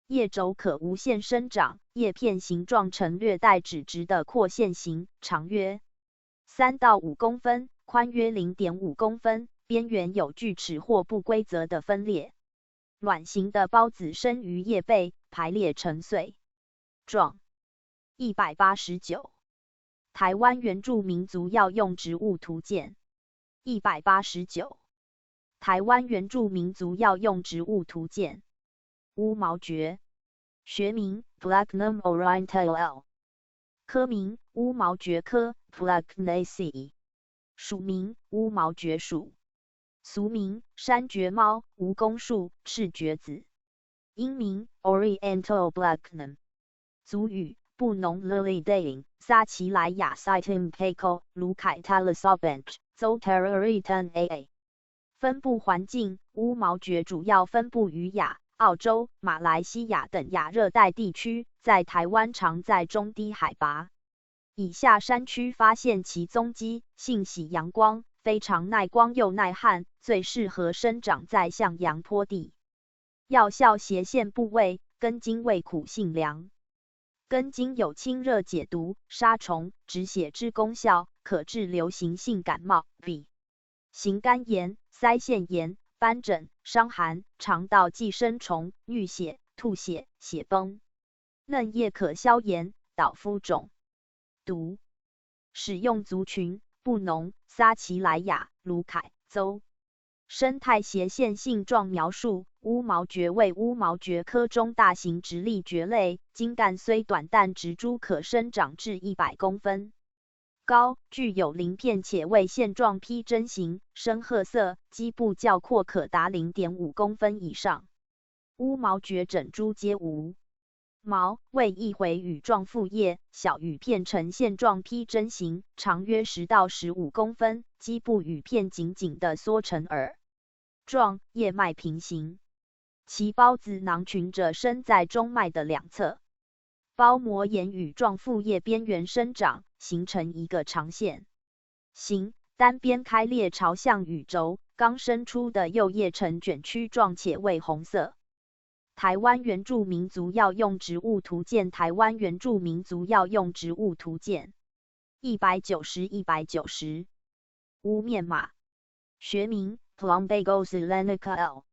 叶轴可无限生长，叶片形状呈略带指直的廓线形，长约3到5公分，宽约0.5公分，边缘有锯齿或不规则的分裂。卵形的孢子生于叶背，排列成穗状。189。台湾原住民族药用植物图鉴。189。台湾原住民族药用植物图鉴。乌毛蕨，学名 Blacknum oriental L。科名乌毛蕨科 Plugnaceae， 属名乌毛蕨属，俗名山蕨猫、蜈蚣树、赤蕨子，英名 Oriental Blacknum， 族语布农 Lilidaean， 撒奇莱雅 Citum Paco， 卢凯 Talisobench， Zoteritan aa。分布环境乌毛蕨主要分布于亚、澳洲、马来西亚等亚热带地区，在台湾常在中低海拔以下山区发现其踪迹，性喜阳光，非常耐光又耐旱，最适合生长在向阳坡地。药效斜线部位，根茎味苦性凉，根茎有清热解毒、杀虫、止血之功效，可治流行性感冒、鼻型肝炎、腮腺炎、斑疹、伤寒、肠道寄生虫、衄血、吐血、血崩。嫩叶可消炎、导肤肿毒。使用族群布农、撒奇莱雅、卢凯、邹。生态斜线性状描述：乌毛蕨为乌毛蕨科中大型直立蕨类，茎干虽短，但植株可生长至100公分高，具有鳞片且为线状披针形，深褐色，基部较阔，可达 0.5 公分以上。乌毛蕨整株皆无毛，为一回羽状复叶，小羽片呈线状披针形，长约10到15公分，基部羽片紧紧地缩成耳状，叶脉平行。其孢子囊群者生在中脉的两侧，苞膜沿羽状复叶边缘生长，形成一个长线形，单边开裂朝向羽轴，刚生出的幼叶呈卷曲状且为红色。台湾原住民族药用植物图鉴，台湾原住民族药用植物图鉴190。乌面马，学名 Plumbago selenica L，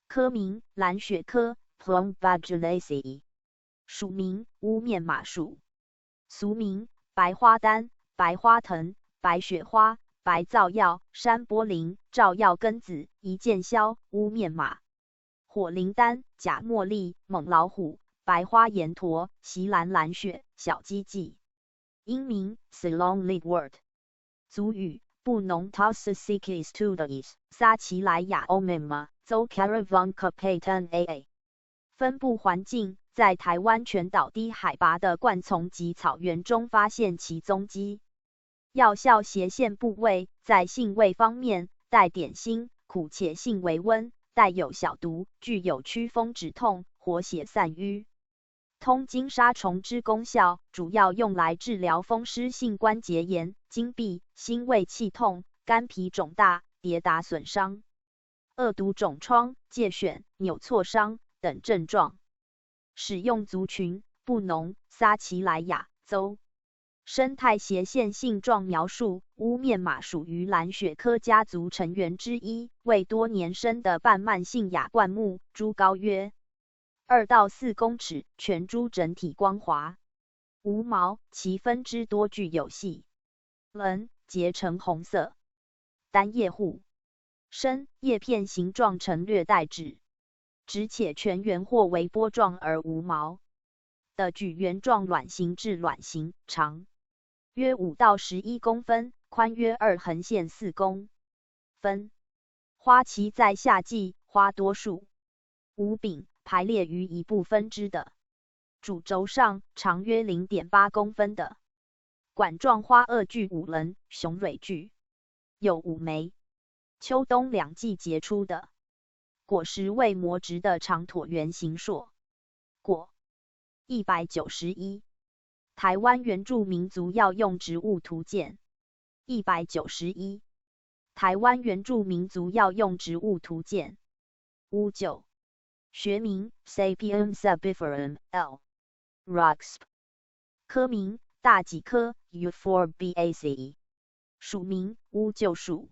科名蓝雪科 Plumbagulaceae， 属名乌面马属，俗名白花丹、白花藤、白雪花、白皂药、山玻灵、照药根子、一剑硝、乌面马。火灵丹、假茉莉、猛老虎、白花岩驼、席兰蓝雪、小鸡鹥。英名 Ceylon Leadwort， 族语布农 Tassasicis tudois， 撒奇莱雅 Omema， Zocaravoncapaton aa。分布环境在台湾全岛低海拔的灌丛及草原中发现其踪迹。药效斜线部位，在性味方面，带点辛，苦且性微温。带有小毒，具有祛风止痛、活血散瘀、通经杀虫之功效，主要用来治疗风湿性关节炎、经闭、心胃气痛、肝脾肿大、跌打损伤、恶毒肿疮、疥癣、扭挫伤等症状。使用族群布农、撒奇莱雅、邹。生态斜线性状描述：乌面马属于蓝雪科家族成员之一，为多年生的半慢性亚灌木，株高约2到4公尺，全株整体光滑，无毛，其分支多具有细棱，结成红色，单叶户生，叶片形状呈略带直且全圆或微波状而无毛的矩圆状卵形至卵形，长约5到11公分，宽约2横线4公分。花期在夏季，花多数无柄，排列于一部分枝的主轴上，长约 0.8 公分的管状花萼具5棱，雄蕊具有5枚，秋冬两季结出的果实为膜质的长椭圆形硕果。191。台湾原住民族药用植物图鉴191。台湾原住民族药用植物图鉴乌桕，学名 Sapium sabiferum L. Roxb， 科名大戟科 Euphorbiaceae， 属名乌桕树，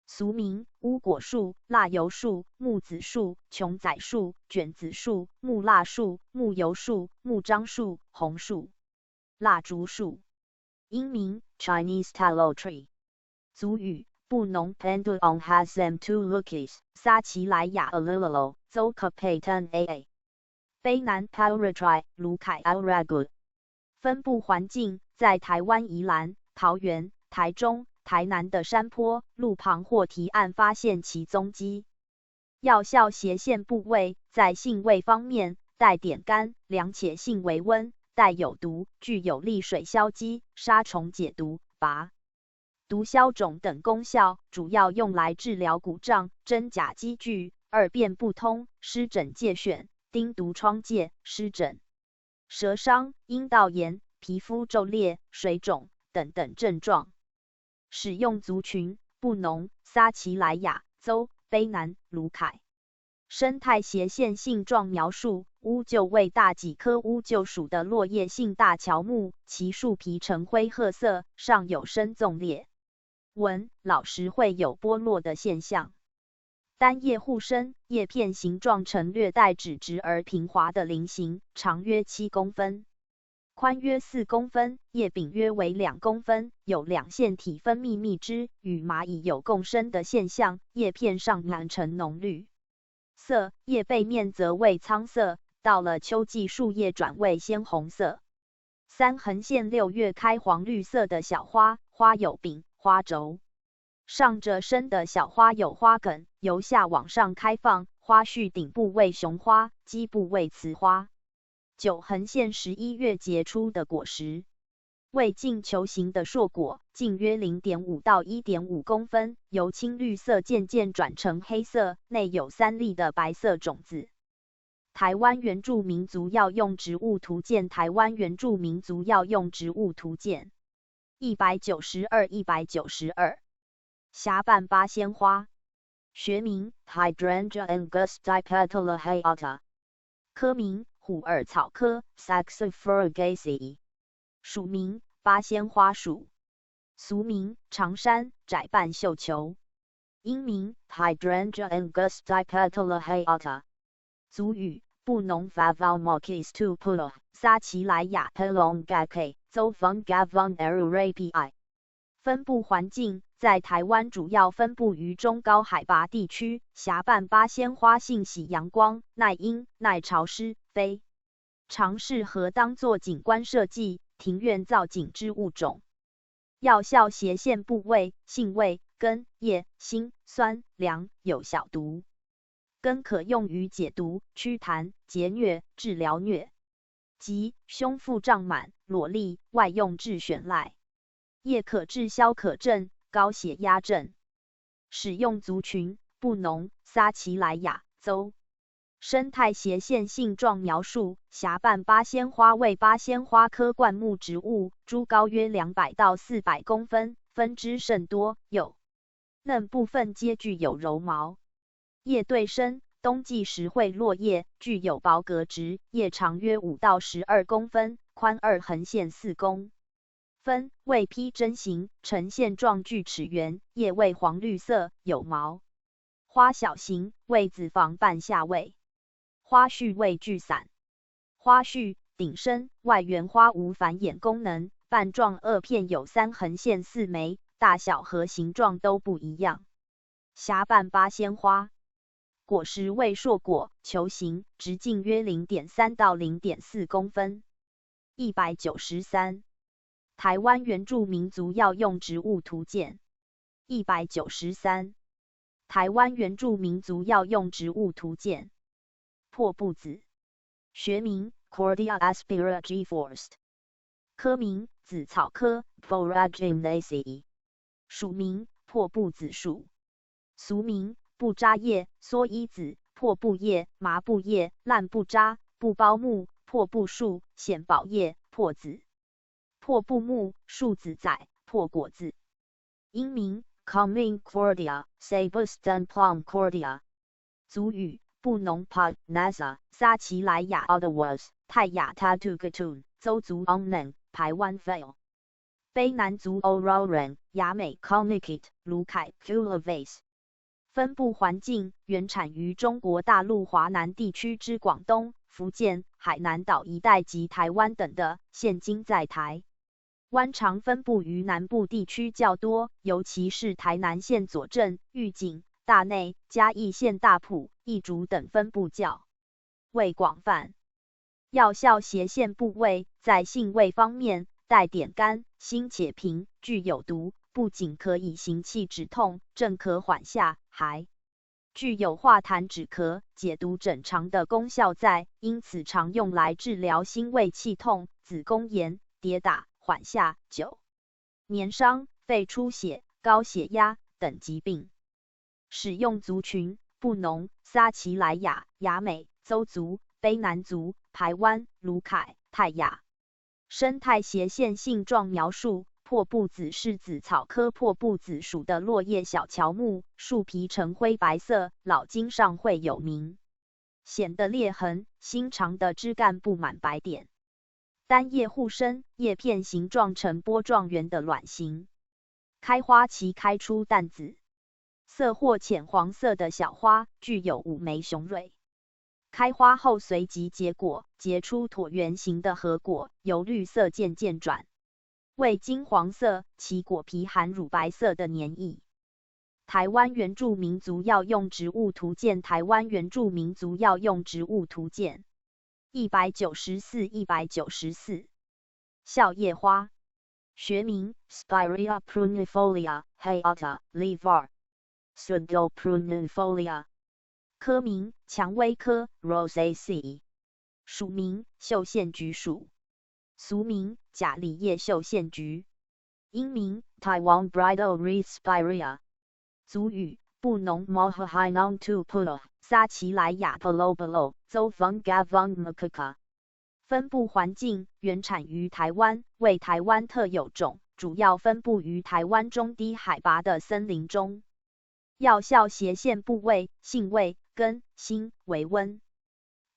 俗名乌果树、蜡油树、木子树、琼仔树、卷子树、木蜡树、木油树、木樟树、红树、蜡烛树。英名 Chinese tallow tree， 族语布农 Penduong hasem two lukis， 撒奇莱雅 Alilalo， Zocapaton aa。卑南 Pauratri， 卢凯 Auragut。分布环境在台湾宜兰、桃园、台中、台南的山坡、路旁或堤岸发现其踪迹。药效斜线部位在性味方面，带点甘、凉且性微温，带有毒，具有利水消积、杀虫解毒、拔毒消肿等功效，主要用来治疗骨胀、真假积聚、二便不通、湿疹疥癣、钉毒疮疥、湿疹、舌伤、阴道炎、皮肤皱裂、水肿等等症状。使用族群：布农、撒奇莱雅、邹、卑南、卢凯。生态斜线性状描述：乌桕为大戟科乌桕属的落叶性大乔木，其树皮呈灰褐色，上有深纵裂纹，老时会有剥落的现象。单叶互生，叶片形状呈略带直直而平滑的菱形，长约7公分，宽约4公分，叶柄约为2公分，有两腺体分泌蜜汁，与蚂蚁有共生的现象。叶片上蓝呈浓绿色，叶背面则为苍色，到了秋季树叶转为鲜红色。3横线6月开黄绿色的小花，花有柄，花轴上着生的小花有花梗，由下往上开放，花序顶部为雄花，基部为雌花。9横线11月结出的果实为径球形的硕果，径约 0.5 到 1.5 公分，由青绿色渐渐转成黑色，内有3粒的白色种子。台湾原住民族药用植物图鉴，台湾原住民族药用植物图鉴192。狭瓣八仙花，学名 Hydrangea angustipetala hayata， 科名虎耳草科 Saxifragaceae， 属名八仙花属，俗名长山窄瓣绣球，英名 Hydrangea angustipetala hayata， 族语布农 Favalmokis tupula， 撒奇莱雅 Pelongake， 邹方 Gavon Arapi。分布环境在台湾主要分布于中高海拔地区，狭瓣八仙花性喜阳光，耐阴耐潮湿，非常适合当作景观设计、庭院造景之物种。药效斜线部位：性味根、叶、辛、酸、凉，有小毒。根可用于解毒、祛痰、结疟、治疗疟疾、胸腹胀满、裸痢，外用治癣赖。叶可治消渴症、高血压症。使用族群：布农、撒奇莱雅、邹。生态斜线性状描述：狭瓣八仙花为八仙花科灌木植物，株高约200到400公分，分支甚多，有嫩部分皆具有柔毛。叶对生，冬季时会落叶，具有薄格质，叶长约5到12公分，宽2横线4公分，为披针形，呈线状锯齿缘，叶为黄绿色，有毛。花小型，为子房瓣下位。花序为聚散。花序顶生，外缘花无繁衍功能，瓣状萼片有3横线4枚，大小和形状都不一样。狭瓣八仙花。果实为硕果，球形，直径约 0.3 到 0.4 公分。193。台湾原住民族药用植物图鉴193。台湾原住民族药用植物图鉴。破布子，学名 Cordia aspergillus， 科名紫草科 Boraginaceae， 属名破布子属，俗名布扎叶、蓑衣子、破布叶、麻布叶、烂布扎、布包木、破布树、显宝叶、破子。破布木，树子仔，破果子。英名 Common Cordia Sabustan Plum Cordia， 族语布农 Pagnaza， 撒奇莱雅 Ottawas， 泰雅 Tatugatoon， 邹族 Ongnen， 排湾 Fail， 卑南族 Ororan， 雅美 Communicate， 卢凯 Culavase。分布环境原产于中国大陆华南地区之广东、福建、海南岛一带及台湾等的，现今在台湾常分布于南部地区较多，尤其是台南县左镇、玉井、大内、嘉义县大埔、义竹等分布较为广泛。药效斜线部位在性味方面，带点甘，辛且平，具有毒，不仅可以行气止痛，正可缓下，还具有化痰止咳、解毒整肠的功效在，因此常用来治疗心胃气痛、子宫炎、跌打、缓下、久年伤、肺出血、高血压等疾病。使用族群：布农、撒奇莱雅、雅美、邹族、卑南族、排湾、卢凯、泰雅。生态斜线性状描述：破布子是紫草科破布子属的落叶小乔木，树皮呈灰白色，老茎上会有明显的裂痕，心长的枝干布满白点，单叶互生，叶片形状呈波状圆的卵形，开花期开出淡紫色或浅黄色的小花，具有5枚雄蕊。开花后随即结果，结出椭圆形的核果，由绿色渐渐转为金黄色，其果皮含乳白色的黏液。台湾原住民族药用植物图鉴台湾原住民族药用植物图鉴194 笑叶花，学名 Spirea prunifolia hayata Levar Pseudo prunifolia， 科名蔷薇科 Rosaceae， 属名绣线菊属，俗名假里叶绣线菊，英名 Taiwan Bridal Wreath Spirea， 族语布农 Mohahinong tu Pulo， 撒奇莱雅 Polobolo， 邹方 Gavong Makaka。分布环境原产于台湾，为台湾特有种，主要分布于台湾中低海拔的森林中。药效斜线部位：性味、根、辛，微温。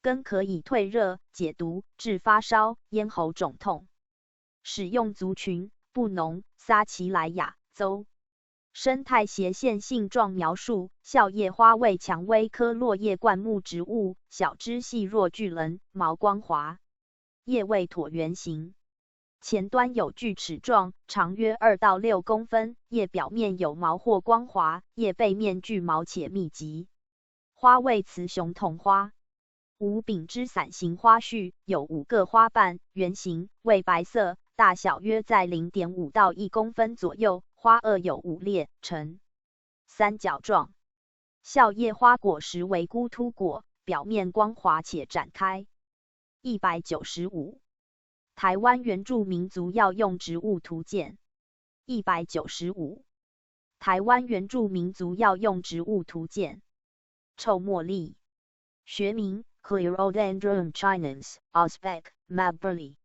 根可以退热、解毒、治发烧、咽喉肿痛。使用族群：布农、撒奇莱雅、邹。生态斜线性状描述：笑叶花为蔷薇科落叶灌木植物，小枝细若巨人，毛光滑，叶为椭圆形，前端有锯齿状，长约2到6公分，叶表面有毛或光滑，叶背面具毛且密集。花为雌雄同花，无柄枝伞形花序，有5个花瓣，圆形，为白色，大小约在 0.5 到1公分左右，花萼有5裂，呈三角状。笑叶花果实为孤突果，表面光滑且展开。195台湾原住民族药用植物图鉴195台湾原住民族药用植物图鉴臭茉莉，学名 Clerodendron chinense Osbeck Mabberley，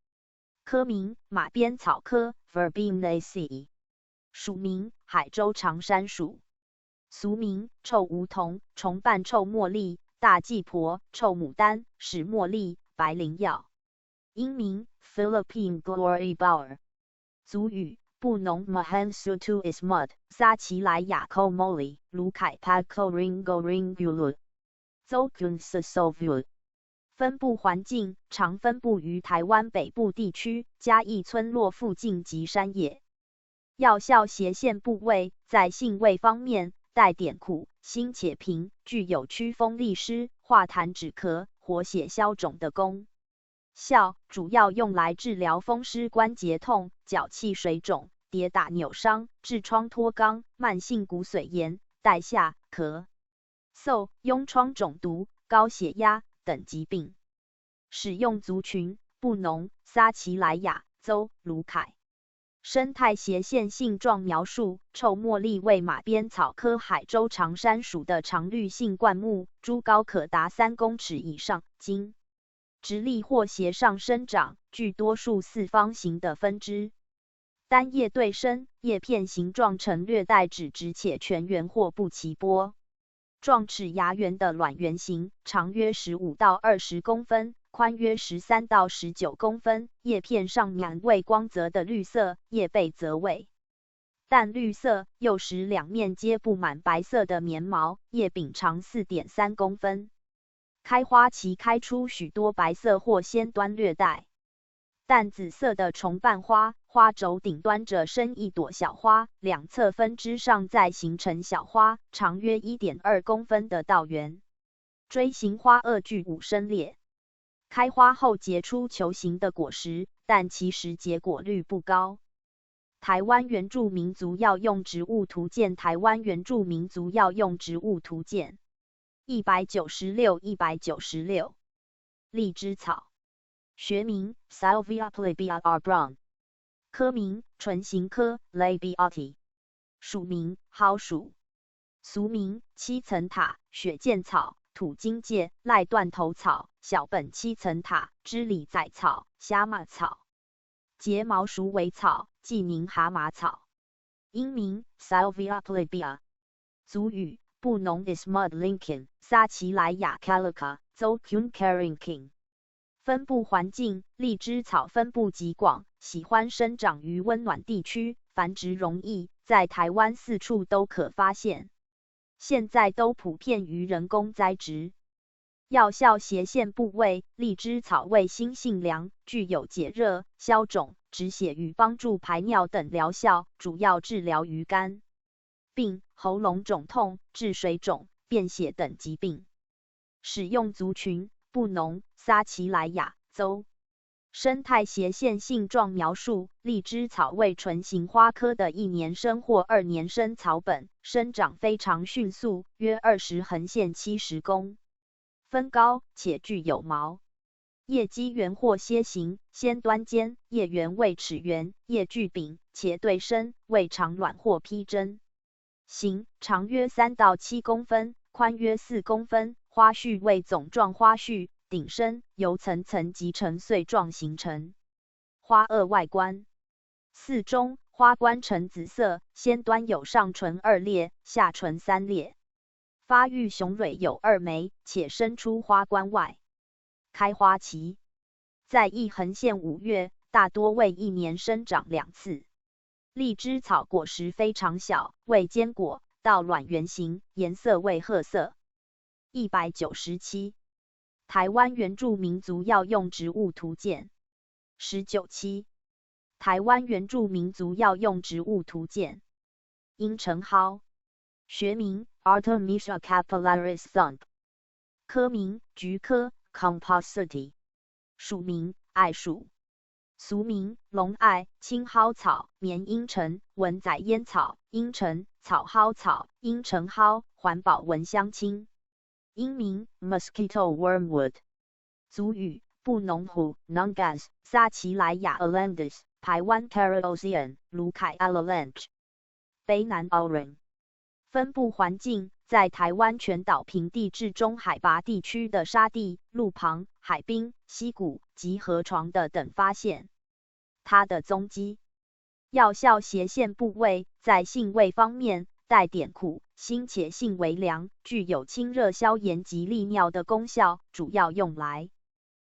科名马鞭草科 Verbenaceae， 属名海州长山属，俗名臭梧桐、重瓣臭茉莉、大季婆、臭牡丹、石茉莉、白灵药，英名 Philippine Glory Bower， 族语布农 Mahansutu Ismut， 撒奇莱雅 Komoli， 卢凯 Padco Ringo Ringulu， 邹Sovul。分布环境常分布于台湾北部地区、嘉义村落附近及山野。药效斜线部位在性味方面，带点苦，辛且平，具有祛风利湿、化痰止咳、活血消肿的功效，主要用来治疗风湿关节痛、脚气水肿、跌打扭伤、痔疮脱肛、慢性骨髓炎、带下、咳嗽、痈疮肿毒、高血压等疾病。使用族群：布农、撒奇莱雅、邹、卢凯。生态斜线性状描述：臭茉莉为马鞭草科海州长山属的常绿性灌木，株高可达3公尺以上，茎直立或斜上生长，具多数四方形的分支，单叶对生，叶片形状呈略带指直且全圆或不齐波状齿芽圆的卵圆形，长约15到20公分，宽约13到19公分，叶片上满为光泽的绿色，叶背则为淡绿色，幼时两面皆布满白色的棉毛，叶柄长 4.3 公分。开花期开出许多白色或先端略带淡紫色的重瓣花，花轴顶端着生一朵小花，两侧分支上再形成小花，长约 1.2 公分的倒圆锥形花萼具5生裂。开花后结出球形的果实，但其实结果率不高。台湾原住民族药用植物图鉴台湾原住民族药用植物图鉴196荔枝草，学名 Salvia plebea R. Brown， 科名唇形科 Labiati， 属名蒿属，俗名七层塔、雪见草、土荆芥、赖断头草、小本七层塔、知里仔草、虾麻草，节毛鼠尾草，即名蛤蟆草，英名 Salvia plebea， 族语布农 is mud lincoln， 撒奇莱雅 calica， 邹 kun carrying king。分布环境，荔枝草分布极广，喜欢生长于温暖地区，繁殖容易，在台湾四处都可发现。现在都普遍于人工栽植。药效斜线部位，荔枝草味辛性凉，具有解热、消肿、止血与帮助排尿等疗效，主要治疗于肝病、喉咙肿痛、治水肿、便血等疾病。使用族群布农、撒奇莱雅、邹。生态斜线性状描述：荔枝草为唇形花科的一年生或二年生草本，生长非常迅速，约20横线70公分高，且具有毛。叶基圆或楔形，先端尖，叶缘为齿圆，叶具柄，且对生，为长卵或披针。形长约3到7公分，宽约4公分，花序为总状花序。顶生由层层集成穗状形成。花萼外观四中，花冠呈紫色，先端有上唇2裂，下唇3裂。发育雄蕊有2枚，且伸出花冠外。开花期在1横线5月，大多为1年生长2次。荔枝草果实非常小，为坚果，到卵圆形，颜色为褐色。197台湾原住民族药用植物图鉴19期，台湾原住民族药用植物图鉴，阴橙蒿，学名 Artemisia capillaris thumb， 科名菊科 Compositae， 属名艾属，俗名龙艾、青蒿草、绵阴橙、文仔烟草、阴橙、草蒿草、阴橙蒿，环保蚊香青。英名 Mosquito wormwood， 族语布农户 Nungas， 撒奇莱雅 Alandis， 排湾 Carolosian， 卢凯 Alalanch， 卑南 Auran。分布环境在台湾全岛平地至中海拔地区的沙地、路旁、海滨、溪谷及河床的等发现。它的踪迹。药效斜线部位在性味方面，带点苦，辛且性微凉，具有清热消炎及利尿的功效，主要用来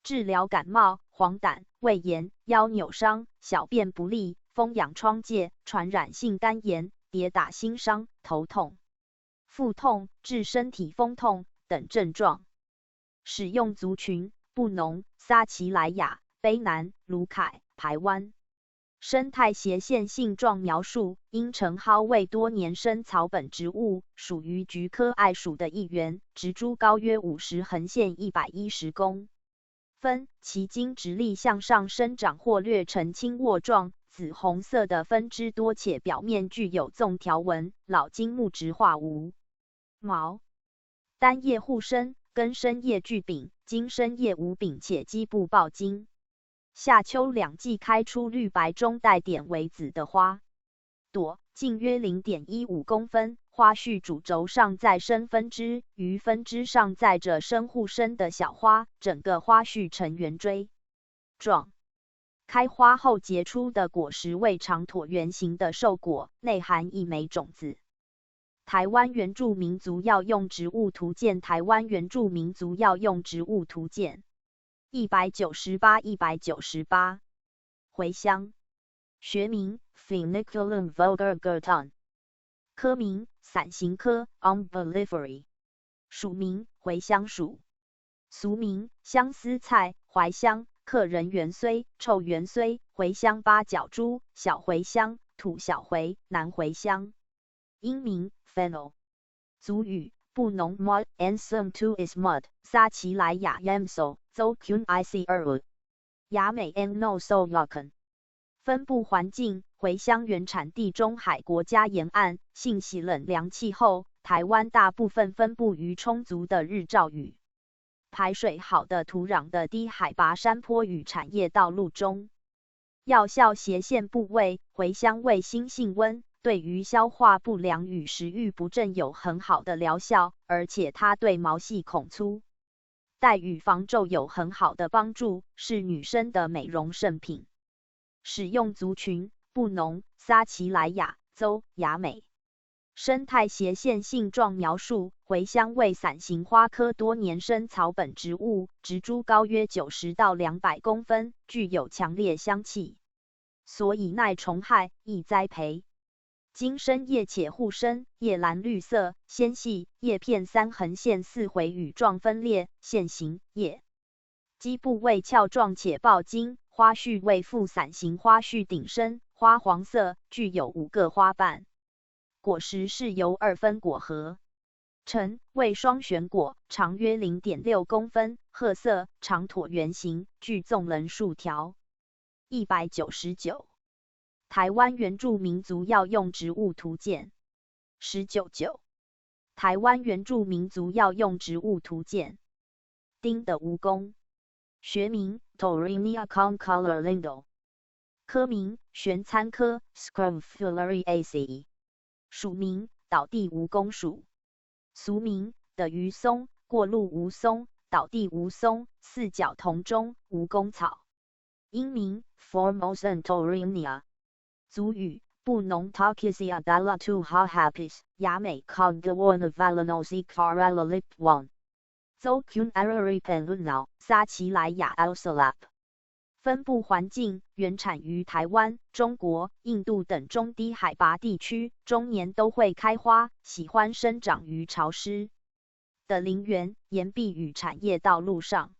治疗感冒、黄疸、胃炎、腰扭伤、小便不利、风痒疮疥、传染性肝炎、跌打心伤、头痛、腹痛、致身体风痛等症状。使用族群布农、撒奇莱雅、卑南、卢凯、排湾。生态斜线性状描述：阴橙蒿为多年生草本植物，属于菊科艾属的一员，植株高约50横线110公分，其茎直立向上生长或略呈青沃状，紫红色的分支多且表面具有纵条纹，老茎木质化无毛，单叶互生，根生叶具柄，茎生叶无柄且基部抱茎。夏秋两季开出绿白中带点为紫的花朵，径约 0.15 公分，花序主轴上再生分支，于分支上载着生互生的小花，整个花序呈圆锥状。开花后结出的果实为长椭圆形的瘦果，内含1枚种子。台湾原住民族药用植物图鉴台湾原住民族药用植物图鉴198，茴香，学名 Feniculum vulgar-gurton， 科名伞形科 Umbelliferae， 属名茴香属，俗名相思菜、槐香、客人芫荽、臭芫荽、茴香八角珠、小茴香、土小茴、南茴香。英名 Fennel， 族语布农 mud and some to is mud， 撒奇莱雅 yamso， 邹 kun ic 雅美 and no so yakan。分布环境：茴香原产地中海国家沿岸，性喜冷凉气候。台湾大部分分布于充足的日照与排水好的土壤的低海拔山坡与产业道路中。药效斜线部位：茴香味辛性温，对于消化不良与食欲不振有很好的疗效，而且它对毛细孔粗带与防皱有很好的帮助，是女生的美容圣品。使用族群：布农、撒奇莱雅、邹、雅美。生态斜线性状描述：茴香为伞形花科多年生草本植物，植株高约90到200公分，具有强烈香气，所以耐虫害，易栽培。茎深叶且互生，叶蓝绿色，纤细，叶片3横线4回羽状分裂，线形，叶基部位鞘状且抱茎。花序为复伞形花序顶生，花黄色，具有5个花瓣。果实是由2分果核成，为双旋果，长约 0.6 公分，褐色，长椭圆形，具纵棱数条。199。台湾原住民族药用植物图鉴。199。台湾原住民族药用植物图鉴。丁的蜈蚣。学名 Taurinia concolor lindo， 科名玄参科 Scrophulariaceae， 属名倒地蜈蚣属，俗名的鱼松、过路蜈松、倒地蜈松、四角同中、蜈蚣草。英名 Formosan Taurinia， 族语布农 Taucisia galatu hahapis， 雅美 Cogdawana valenosi carella lip one。邹 kun arari penlunau， 撒奇莱雅 alsalap。分布环境：原产于台湾、中国、印度等中低海拔地区，终年都会开花，喜欢生长于潮湿的林园、岩壁与产业道路上。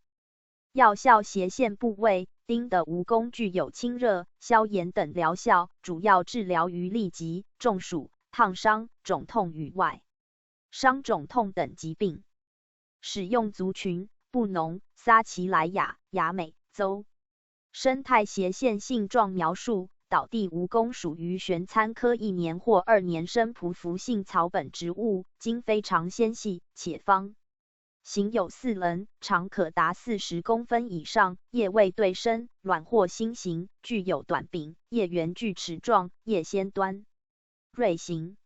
药效斜线部位：丁的蜈蚣具有清热、消炎等疗效，主要治疗于痢疾、中暑、烫伤、肿痛与外伤肿痛等疾病。使用族群：布农、撒奇莱雅、雅美、邹。生态斜线性状描述：倒地蜈蚣属于玄参科1年或2年生匍匐性草本植物，茎非常纤细且方形有4棱，长可达40公分以上，叶未对生，卵或心形，具有短柄，叶缘锯齿状，叶先端锐形。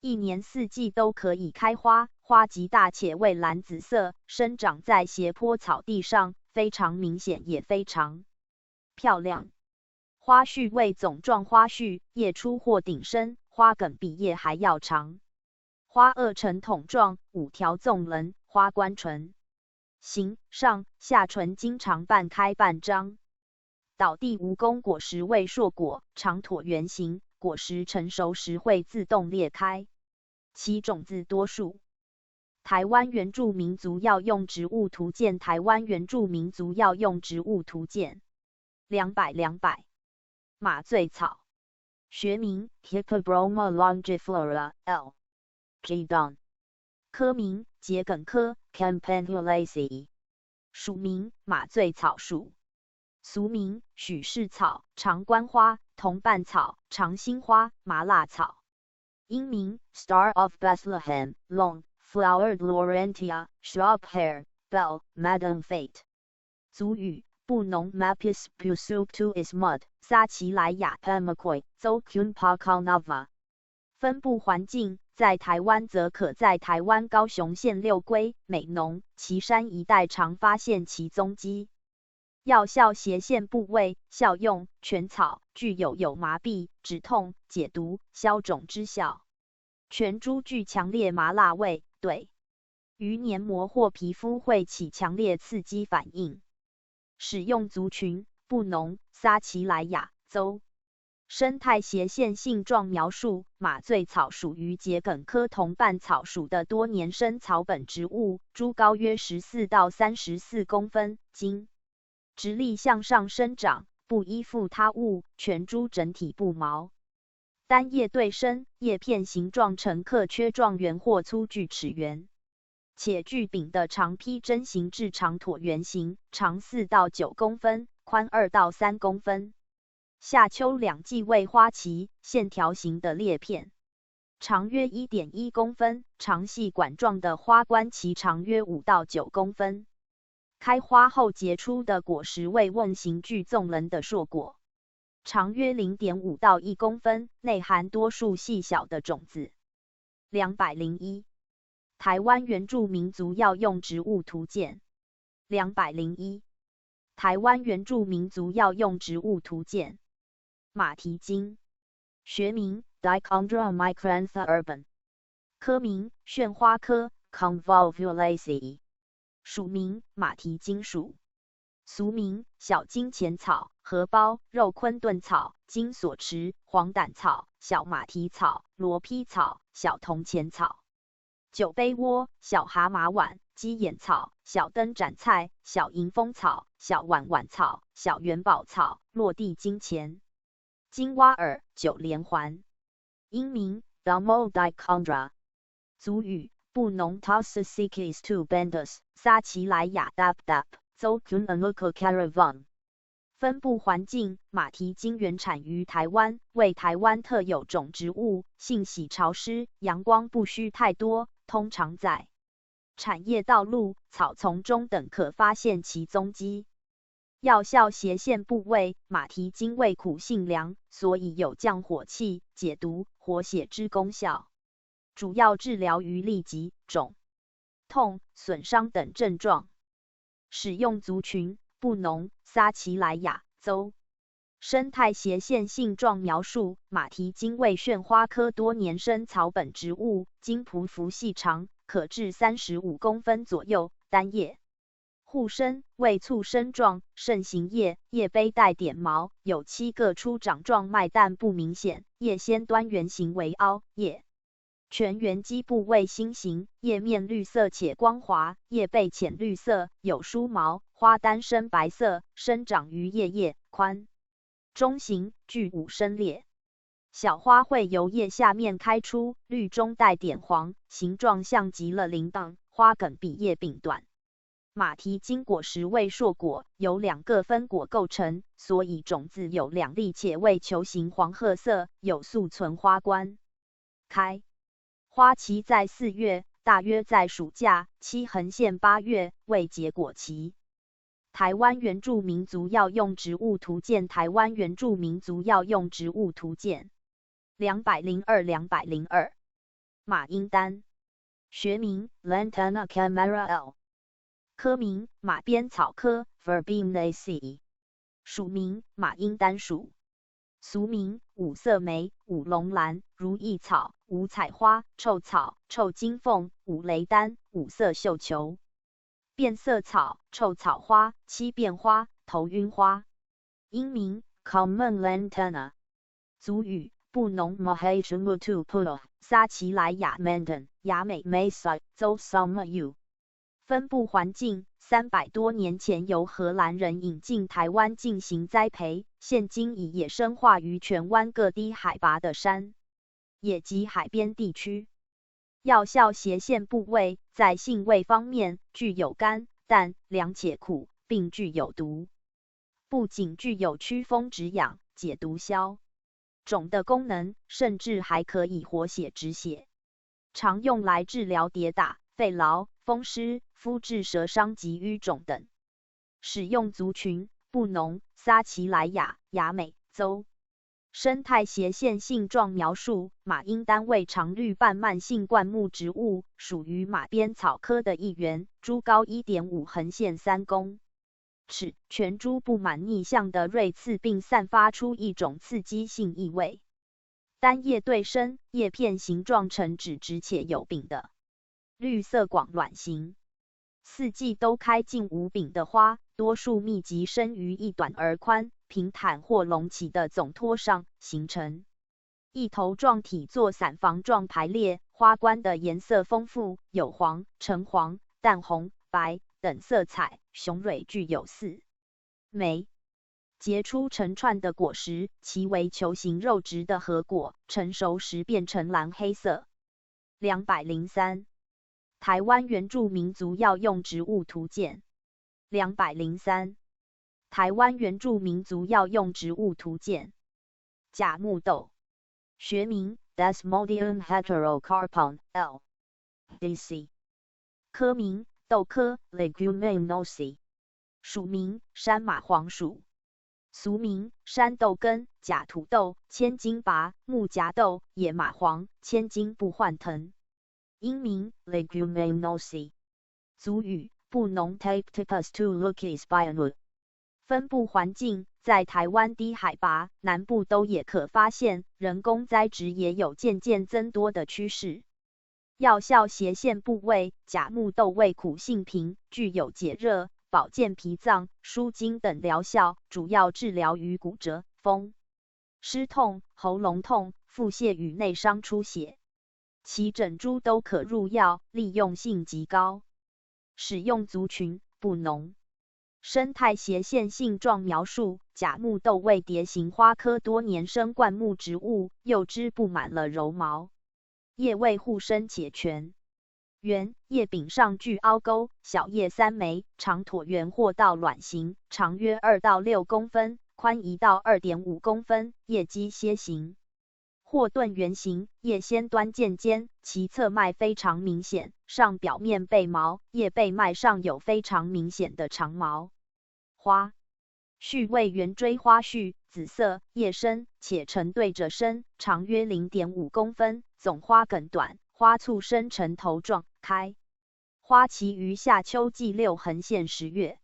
1年4季都可以开花，花极大且为蓝紫色，生长在斜坡草地上，非常明显也非常漂亮。花序为总状花序，叶出或顶生，花梗比叶还要长。花萼呈筒状，5条纵棱，花冠唇形，上下唇经常半开半张。倒地蜈蚣果实为硕果，长椭圆形，果实成熟时会自动裂开，其种子多数。台湾原住民族药用植物图鉴。台湾原住民族药用植物图鉴。200。马醉草。学名 Hippobroma longiflora L. G. Don。科名桔梗科 Campanulaceae。属名马醉草属。俗名许氏草、长冠花、铜瓣草、长兴花、麻辣草。英名 Star of Bethlehem Long Flowered Laurentia Shrub Hair Bell Madam Fate。族语布农 Mapis pusuptu is mud， 撒奇莱雅 Pemaquoy， 邹 kun pakalnava。分布环境：在台湾则可在台湾高雄县六龟、美浓、旗山一带常发现其踪迹。药效斜线部位：效用全草，具有麻痹、止痛、解毒、消肿之效。全株具强烈麻辣味，对于黏膜或皮肤会起强烈刺激反应。使用族群：布农、撒奇莱雅、邹。生态斜线性状描述：马醉草属于桔梗科铜瓣草属的多年生草本植物，株高约14到34公分，茎直立向上生长，不依附他物，全株整体不毛，单叶对生，叶片形状呈刻缺状圆或粗锯齿圆。且具柄的长披针形至长椭圆形，长4到9公分，宽2到3公分。夏秋两季为花期，线条形的裂片，长约 1.1 公分，长细管状的花冠其长约5到9公分。开花后结出的果实为瓮形具纵棱的硕果，长约 0.5 到1公分，内含多数细小的种子。201台湾原住民族药用植物图鉴。201台湾原住民族药用植物图鉴。马蹄金，学名 Dichondra micrantha urban， 科名旋花科 Convolvulaceae， 属名马蹄金属，俗名小金钱草、荷包、肉昆顿草、金锁匙、黄疸草、小马蹄草、罗披草、小铜钱草。酒杯窝、小蛤蟆碗、鸡眼草、小灯盏菜、小迎风草、小碗碗草、小元宝草、落地金钱。金蛙耳、九连环。英名 Domoichondra， 族语布农 Tossicicus tubentus， 撒奇莱雅 Dap， Zocunanuco caravan。分布环境，马蹄金原产于台湾，为台湾特有种植物，性喜潮湿，阳光不需太多，通常在产业道路、草丛中等可发现其踪迹。药效斜线部位，马蹄金味苦性凉，所以有降火气、解毒、活血之功效。主要治疗于痢疾、肿、痛、损伤等症状。使用族群布农、撒奇莱雅州。生态斜线性状描述：马蹄金为旋花科多年生草本植物，茎匍匐细长，可至35公分左右，单叶。互生，为簇生状，盛行叶，叶背带点毛，有7个出掌状脉，但不明显。叶先端圆形为凹，叶全圆基部为心形，叶面绿色且光滑，叶背浅绿色，有梳毛，花单深白色，生长于叶宽中型，具5生裂。小花会由叶下面开出，绿中带点黄，形状像极了铃铛，花梗比叶柄短。马蹄金果实为硕果，由2个分果构成，所以种子有2粒且为球形黄褐色，有宿存花冠。开花期在4月，大约在暑假，期横线8月，为结果期。台湾原住民族药用植物图鉴。台湾原住民族药用植物图鉴。202马罂丹，学名 Lantana camara L， 科名马鞭草科 Verbenaceae， 属名马罂丹属，俗名五色梅、五龙兰、如意草、五彩花、臭草、臭金凤、五雷丹、五色绣球。变色草、臭草花、七变花、头晕花。英名 Common Lantana， 族语布农 Mahachumutu Pulo， 撒奇莱雅 Mandan， 雅美 Mesa， 州 Samayu。分布环境300多年前由荷兰人引进台湾进行栽培，现今已野生化于全湾各低海拔的山野及海边地区。药效斜线部位，在性味方面具有甘、淡、凉且苦，并具有毒。不仅具有驱风止痒、解毒消肿的功能，甚至还可以活血止血。常用来治疗跌打、肺痨、风湿、肤质蛇伤及淤肿等。使用族群布农、撒奇莱雅、雅美州。生态斜线性状描述：马罂丹为常绿半蔓性灌木植物，属于马鞭草科的一员，株高 1.5 横线3公尺，全株布满逆向的锐刺，并散发出一种刺激性异味。单叶对生，叶片形状呈直直且有柄的绿色广卵形。4季都开近无柄的花，多数密集生于一短而宽、平坦或隆起的总托上，形成一头状体作伞房状排列。花冠的颜色丰富，有黄、橙黄、淡红、白等色彩，雄蕊具有4枚，结出成串的果实，其为球形肉质的核果，成熟时变成蓝黑色。203台湾原住民族药用植物图鉴203台湾原住民族药用植物图鉴甲木豆学名 Desmodium heterocarpon L. DC 科名豆科 Leguminosae 属名山麻黄属俗名山豆根、假土豆、千金拔、木夹豆、野麻黄、千金不换藤。英名 Leguminosae。族语布农 Taptipus to Lukis Bianwood。分布环境在台湾低海拔、南部都也可发现，人工栽植也有渐渐增多的趋势。药效斜线部位甲木豆味苦性平，具有解热、保健脾脏、舒筋等疗效，主要治疗于骨折、风湿痛、喉咙痛、腹泻与内伤出血。其整株都可入药，利用性极高。使用族群布农。生态斜线性状描述：甲木豆味蝶形花科多年生灌木植物，幼枝布满了柔毛，叶味互生且全。圆叶柄上具凹沟，小叶3枚，长椭圆或倒卵形，长约2到6公分，宽1到2.5公分，叶基楔形或钝圆形，叶先端渐尖，其侧脉非常明显，上表面背毛，叶背脉上有非常明显的长毛。花序为圆锥花序，紫色，叶深且呈对着生，长约 0.5公分，总花梗短，花簇生呈头状，开花期于夏秋季6横线10月。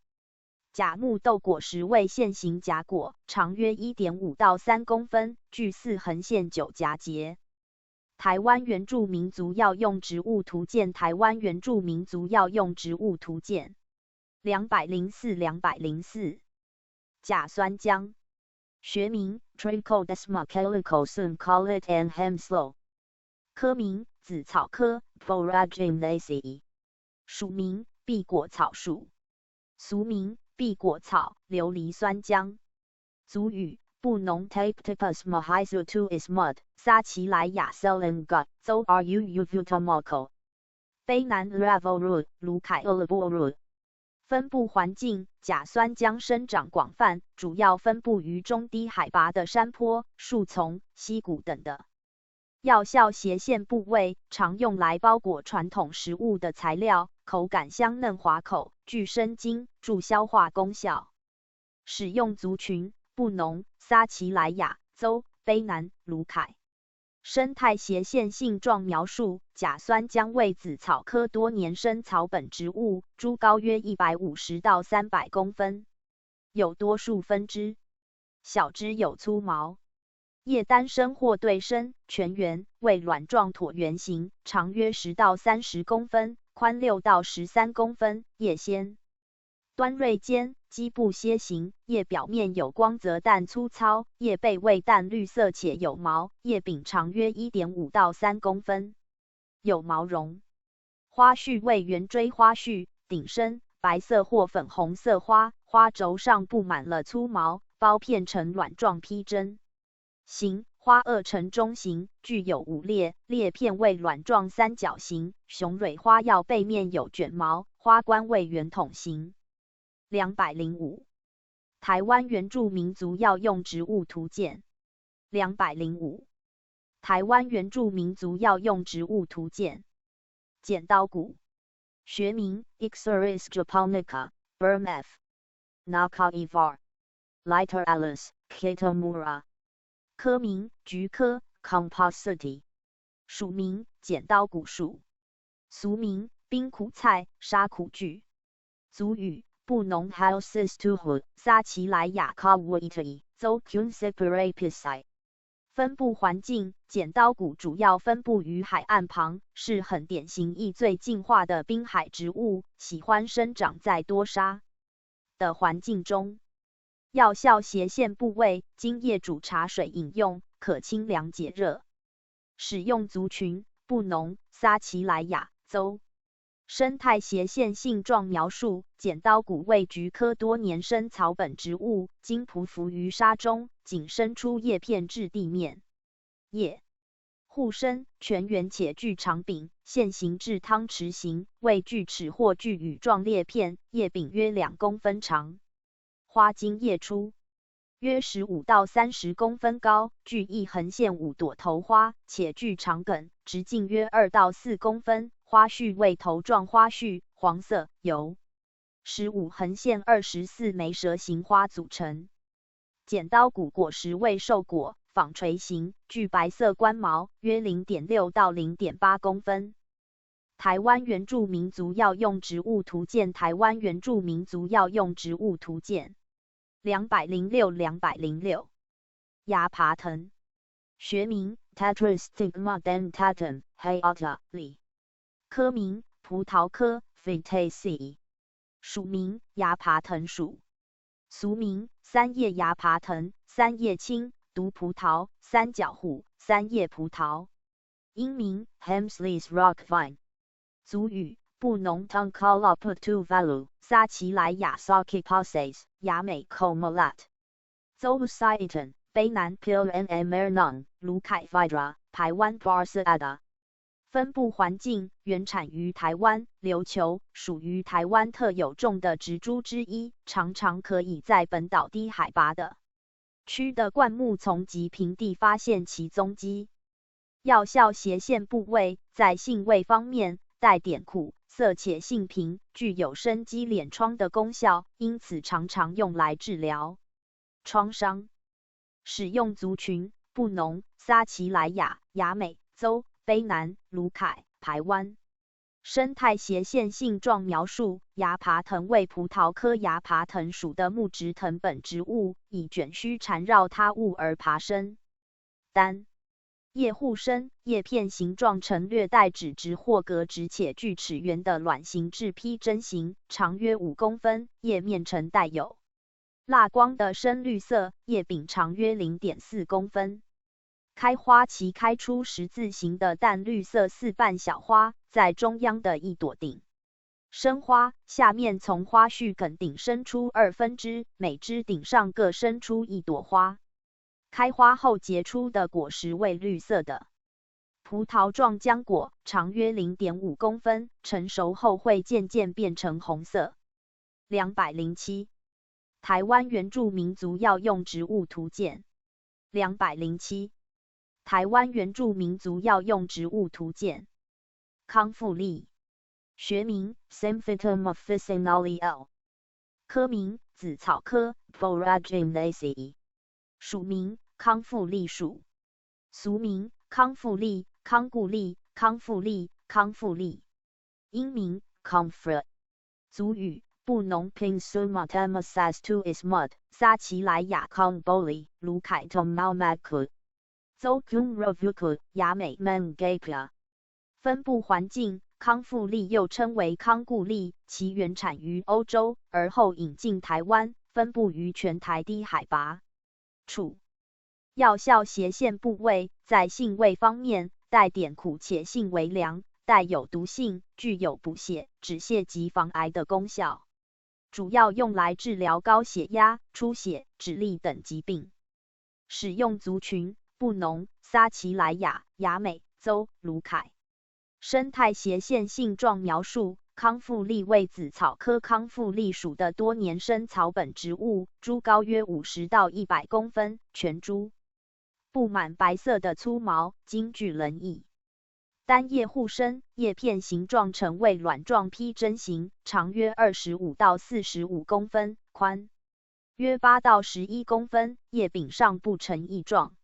甲木豆果实为线形荚果，长约 1.5到3公分，具4横线9夹节。台湾原住民族药用植物图鉴台湾原住民族药用植物图鉴204甲酸浆学名 Trichodesma calicosum collet and hemslow 科名紫草科 Boraginaceae 属名碧果草属俗名碧果草琉璃酸浆族语布农 Taptipus mahizutu is mud 撒奇莱雅 Selengut Zo Ru Uvutamoko 卑南 Ravorud 卢凯 Uliborud 分布环境甲酸浆生长广泛，主要分布于中低海拔的山坡、树丛、溪谷等的。药效斜线部位常用来包裹传统食物的材料，口感香嫩滑口，具生津、助消化功效。使用族群布农、撒奇莱雅、邹、卑南、卢凯。生态斜线性状描述：甲酸浆为紫草科多年生草本植物，株高约150到300公分，有多数分支，小枝有粗毛，叶单生或对生，全圆，为卵状椭圆形，长约10到30公分，宽6到13公分，叶先端锐尖，基部楔形，叶表面有光泽但粗糙，叶背为淡绿色且有毛，叶柄长约 1.5到3公分，有毛绒。花序为圆锥花序，顶生，白色或粉红色花，花轴上布满了粗毛，苞片呈卵状披针形，花萼呈中型，具有5裂，裂片为卵状三角形，雄蕊花药背面有卷毛，花冠为圆筒形。205台湾原住民族药用植物图鉴205台湾原住民族药用植物图鉴剪刀骨学名 Ixoris japonica Burm F. Naka Ivar Literalis Kitamura 科名菊科 Compositae 属名剪刀骨属俗名冰苦菜沙苦苣族语布农 Houses to Hood 撒奇莱雅 Kawitei Zo Kunsipirapisai 分布环境剪刀骨主要分布于海岸旁，是很典型易最进化的滨海植物，喜欢生长在多沙的环境中。药效斜线部位经叶煮茶水饮用，可清凉解热。使用族群布农、撒奇莱雅、邹。生态斜线性状描述：剪刀骨为菊科多年生草本植物，经匍匐于沙中，仅伸出叶片至地面。叶户生，全圆且具长柄，现形至汤匙形，为锯齿或锯羽状裂片，叶柄约2公分长，花茎叶出，约15到30公分高，具一横线5朵头花，且具长梗，直径约2到4公分，花序为头状花序，黄色，由15横线24枚蛇形花组成。剪刀骨果实为瘦果，纺锤形，具白色冠毛，约 0.6 到 0.8公分。台湾原住民族药用植物图鉴台湾原住民族药用植物图鉴206 芽爬藤，学名 Tetrastigma dentatum hayata Li， 科名葡萄科 Phytaceae， 属名芽爬藤属，俗名三叶芽爬藤、三叶青、毒葡萄、三角虎、三叶葡萄，英名 Hemsley's Rock Vine， 族语布农 Tongkala Putuvalu， 撒奇莱雅 Saki Passes， 雅美 Comolat， Zoluciton， 卑南 Pil and Emernon， 卢凯 Vidra， 台湾 Barsaada。分布环境原产于台湾，琉球属于台湾特有种的植株之一，常常可以在本岛低海拔的区的灌木丛及平地发现其踪迹。药效斜线部位在性味方面带点苦涩且性平，具有生肌脸疮的功效，因此常常用来治疗创伤。使用族群布农、撒奇莱雅、雅美邹、卑南、卢凯、排湾。生态斜线性状描述：芽爬藤为葡萄科芽爬藤属的木质藤本植物，以卷须缠绕他物而爬升。单叶互生，叶片形状呈略带指直或格直且具齿缘的卵形至披针形，长约5公分，叶面呈带有蜡光的深绿色，叶柄长约 0.4 公分。开花期开出十字形的淡绿色4瓣小花，在中央的一朵顶生花，下面从花序梗顶生出2分支，每支顶上各生出一朵花。开花后结出的果实为绿色的葡萄状浆果，长约 0.5 公分，成熟后会渐渐变成红色。207台湾原住民族药用植物图鉴207台湾原住民族药用植物图鉴康复力，学名 Symphytum officinale L， 科名紫草科 Boraginaceae， 属名康复力属，俗名康复力、康固力、康复力、康复力，英名 Comfort， 族语布农 Pinsumatamasas to Ismud， 撒奇莱雅 Kongboli， 卢凯 Tomaumakut。Zokung Ravuku， 雅美 Mangapia。分布环境康复力又称为康固力，其原产于欧洲，而后引进台湾，分布于全台低海拔处。药效斜线部位在性味方面带点苦且性微凉，带有毒性，具有补血、止泻及防癌的功效，主要用来治疗高血压、出血、指痢等疾病。使用族群布农、撒奇莱雅、雅美邹、卢凯。生态斜线性状描述：康复力为紫草科康复力属的多年生草本植物，株高约50到100公分，全株布满白色的粗毛，茎具棱翼。单叶互生，叶片形状呈为卵状披针形，长约25到45公分，宽约8到11公分，叶柄上不呈翼状。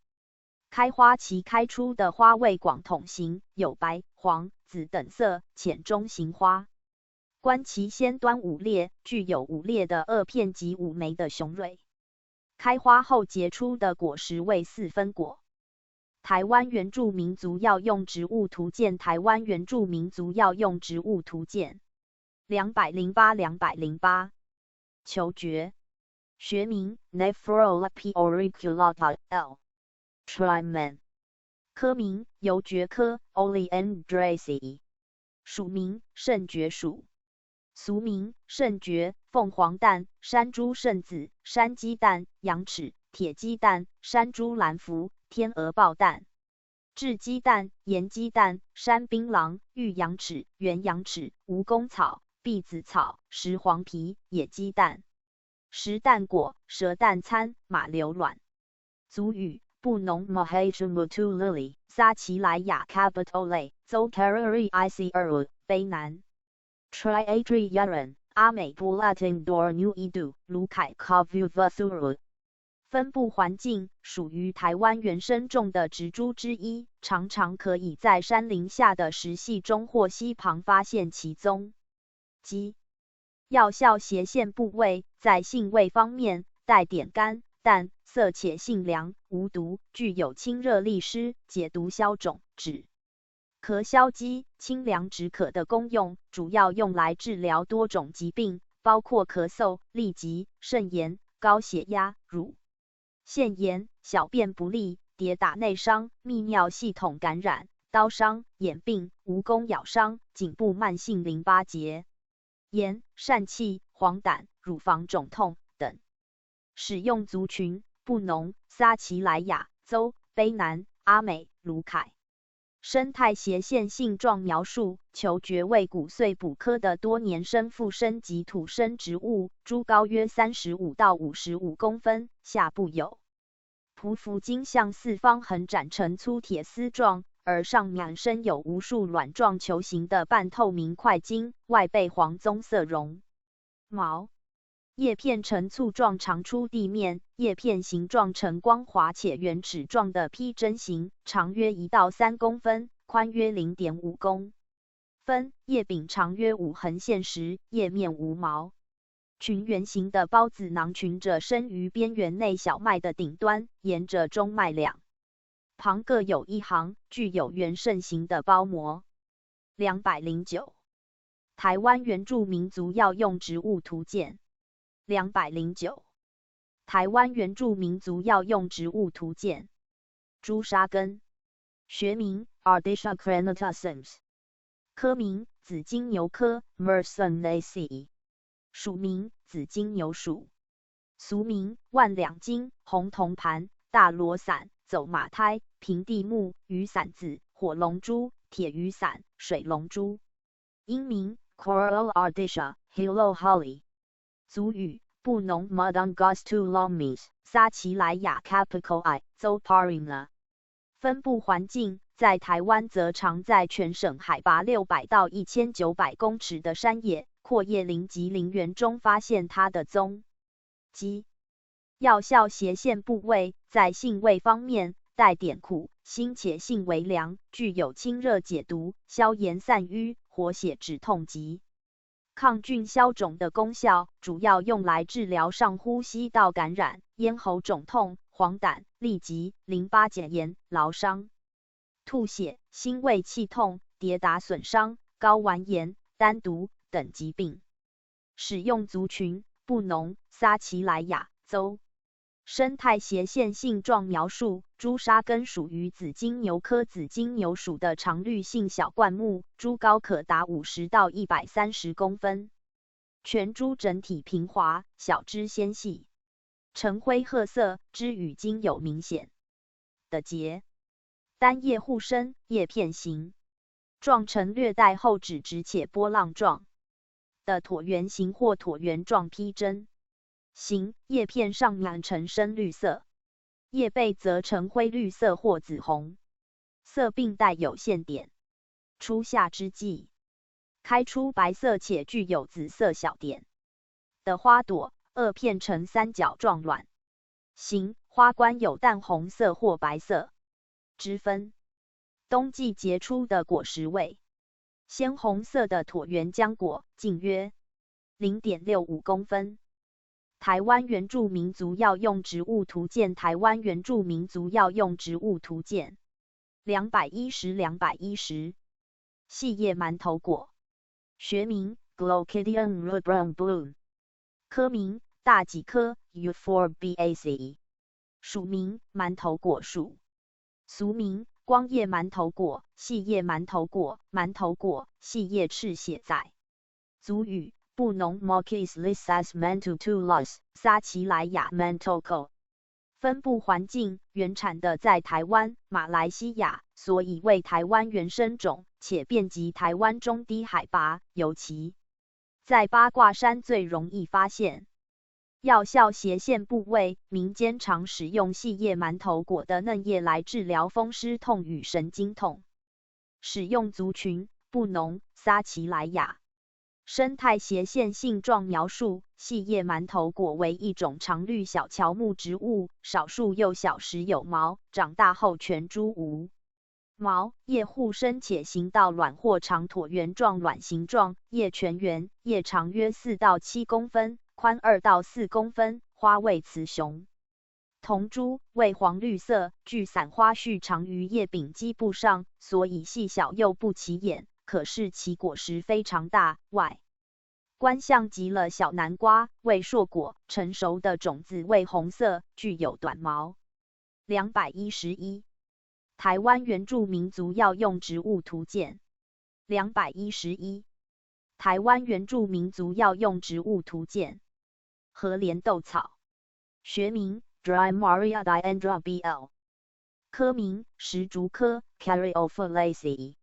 开花期开出的花为广筒形，有白、黄、紫等色，浅中型花。观其先端5裂，具有5裂的萼片及5枚的雄蕊。开花后结出的果实为4分果。台湾原住民族药用植物图鉴台湾原住民族药用植物图鉴208球蕨，学名 Nephrolapi auriculata L。Trimen， 科名油蕨科 Oleandraceae， 属名圣蕨属，俗名圣蕨、凤凰蛋、山猪圣子、山鸡蛋、羊齿、铁鸡蛋、山猪蓝蝠、天鹅抱蛋。雉鸡蛋、盐鸡蛋、山槟榔、玉羊齿、圆羊齿、蜈蚣草、荸子草、石黄皮、野鸡蛋、石蛋果、蛇蛋餐、马硫卵。族语布农 Mahachumutu Lily 撒奇莱雅 Capitole Zokarari Ic 卑南 Triadri Yaran 阿美布拉丁 Dor New Edu 卢凯 Kavuvathuru。分布环境属于台湾原生种的植株之一，常常可以在山林下的石隙中或溪旁发现其踪迹。药效斜线部位在性味方面带点甘淡，色且性凉，无毒，具有清热利湿、解毒消肿、止咳消积、清凉止渴的功用，主要用来治疗多种疾病，包括咳嗽、痢疾、肾炎、高血压、乳腺炎、小便不利、跌打内伤、泌尿系统感染、刀伤、眼病、蜈蚣咬伤、颈部慢性淋巴结炎、疝气、黄疸、乳房肿痛等。使用族群布农、撒奇莱雅州、卑南、阿美、卢凯。生态斜线性状描述：球蕨为骨碎补科的多年生附生及土生植物，株高约35到55公分，下部有匍匐茎向四方横展成粗铁丝状，而上面生有无数卵状球形的半透明块茎，外背黄棕色绒毛。叶片呈簇状长出地面，叶片形状呈光滑且圆齿状的披针形，长约1到3公分，宽约0.5公分。叶柄长约5横线时，叶面无毛。群圆形的孢子囊群着生于边缘内小脉的顶端，沿着中脉两旁各有一行，具有圆肾形的包膜。209。台湾原住民族药用植物图鉴。209。台湾原住民族药用植物图鉴。朱砂根，学名 Ardisha crenataceus， 科名紫金牛科 Mersanaceae， 属名紫金牛属，俗名万两金、红铜盘、大罗伞、走马胎、平地木、雨伞子、火龙珠、铁雨伞、水龙珠。英名 Coral Ardisha Hilo Holly。族语布农 Madangos Lomis 撒奇莱雅 Capicoi Zoparina。分布环境在台湾则常在全省海拔600到1900公尺的山野、阔叶林及林园中发现它的踪迹。药效斜线部位在性味方面带点苦、辛且性微凉，具有清热解毒、消炎散瘀、活血止痛及抗菌消肿的功效，主要用来治疗上呼吸道感染、咽喉肿痛、黄疸、痢疾、淋巴结炎、劳伤、吐血、心胃气痛、跌打损伤、睾丸炎、丹毒等疾病。使用族群布农、撒奇莱雅州。生态斜线性状描述：朱砂根属于紫金牛科紫金牛属的常绿性小灌木，株高可达50到130公分，全株整体平滑，小枝纤细，呈灰褐色，枝与茎有明显的节，单叶互生，叶片形状呈略带厚纸质且波浪状的椭圆形或椭圆状披针形，叶片上面呈深绿色，叶背则呈灰绿色或紫红色，并带有线点。初夏之际，开出白色且具有紫色小点的花朵，萼片呈三角状卵形，花冠有淡红色或白色之分。冬季结出的果实为鲜红色的椭圆浆果，径约 0.65 公分。台湾原住民族药用植物图鉴。台湾原住民族药用植物图鉴。210。细叶馒头果，学名 Glochidium rubrum bloom， 科名大戟科 Euphorbiaceae， 属名馒头果属，俗名光叶馒头果、细叶馒头果、馒头果、细叶赤血仔。族语布农 Mokis lisas mentutulas 撒奇莱雅 Mentoko。分布环境原产的在台湾、马来西亚，所以为台湾原生种，且遍及台湾中低海拔，尤其在八卦山最容易发现。药效斜线部位，民间常使用细叶馒头果的嫩叶来治疗风湿痛与神经痛。使用族群布农、撒奇莱雅。生态斜线性状描述：细叶馒头果为一种常绿小乔木植物，少数幼小时有毛，长大后全株无毛，叶互生且形到卵或长椭圆状卵形状，叶全圆，叶长约4到7公分，宽2到4公分，花为雌雄同株，为黄绿色，具散花序长于叶柄基部上，所以细小又不起眼，可是其果实非常大，外观像极了小南瓜，为硕果，成熟的种子为红色，具有短毛。211。台湾原住民族药用植物图鉴。211。台湾原住民族药用植物图鉴。和莲豆草。学名Drymaria diandra bl. 科名石竹科 Caryophyllaceae.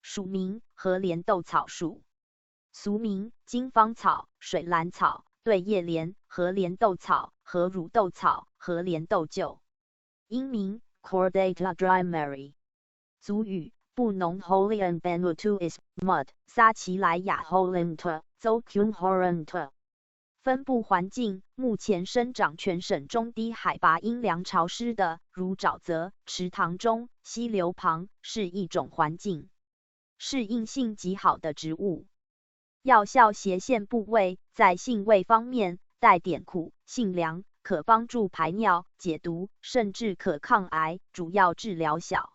属名和莲豆草属。俗名金芳草、水兰草、对叶莲、和莲豆草、和乳豆草、和莲豆臼。英名 Chordata drymeri. 族语布农 Holian Benutuis Mud. 撒奇莱雅 Holimta. Zokun Horanta。分布环境目前生长全省中低海拔阴凉潮湿的，如沼泽、池塘中、溪流旁，是一种环境适应性极好的植物。药效斜线部位在性味方面带点苦，性凉，可帮助排尿、解毒，甚至可抗癌，主要治疗小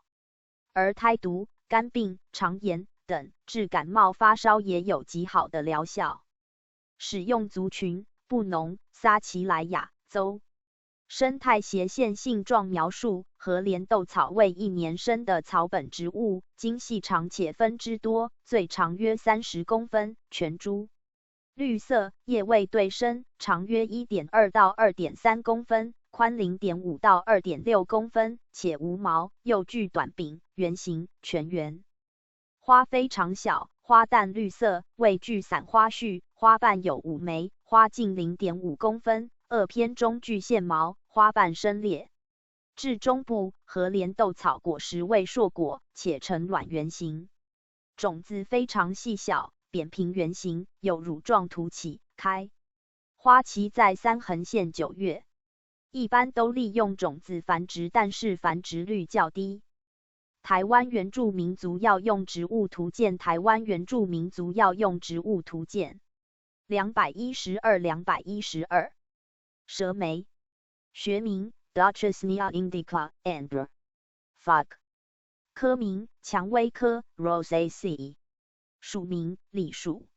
儿胎毒、肝病、肠炎等，治感冒发烧也有极好的疗效。使用族群布农、撒奇莱雅邹。生态斜线性状描述：和莲豆草为一年生的草本植物，茎细长且分支多，最长约30公分，全株绿色，叶未对生，长约 1.2 到 2.3 公分，宽 0.5 到 2.6 公分，且无毛，又具短柄，圆形，全圆。花非常小，花淡绿色，未具散花序，花瓣有5枚，花径 0.5 公分，萼片中具线毛，花瓣深裂。至中部，和莲豆草果实为硕果，且呈卵圆形，种子非常细小，扁平圆形，有乳状突起，开花期在3横线9月。一般都利用种子繁殖，但是繁殖率较低。台湾原住民族药用植物图鉴。台湾原住民族药用植物图鉴。212。蛇莓。学名 Duchesnea indica and. Fuck。科名蔷薇科 Rosaceae。属名李属。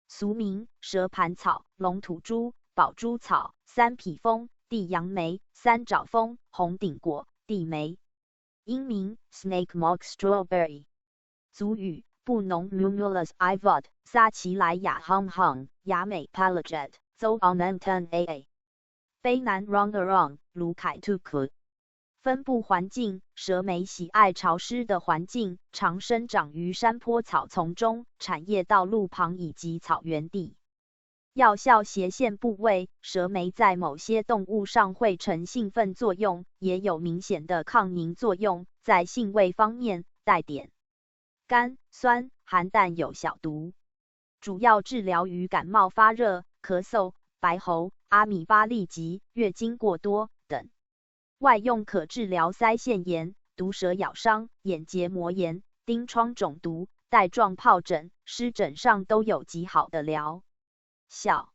俗名蛇盘草、龙吐珠、宝珠草、三匹风、地杨梅、三爪风、红顶果、地梅。英名 Snake Mock Strawberry。族语布农 Mumulus ivot。撒奇莱雅 Hum Hum。雅美 Palaget。邹 Onantan aa。卑南 Rongarong。卢凯 Tukut。分布环境蛇莓喜爱潮湿的环境，常生长于山坡草丛中、产业道路旁以及草原地。药效斜线部位，蛇莓在某些动物上会呈兴奋作用，也有明显的抗凝作用。在性味方面，带点甘、酸、含但有小毒，主要治疗于感冒发热、咳嗽、白喉、阿米巴痢疾、月经过多等。外用可治疗腮腺炎、毒蛇咬伤、眼结膜炎、疔疮肿毒、带状疱疹、湿疹上都有极好的疗效。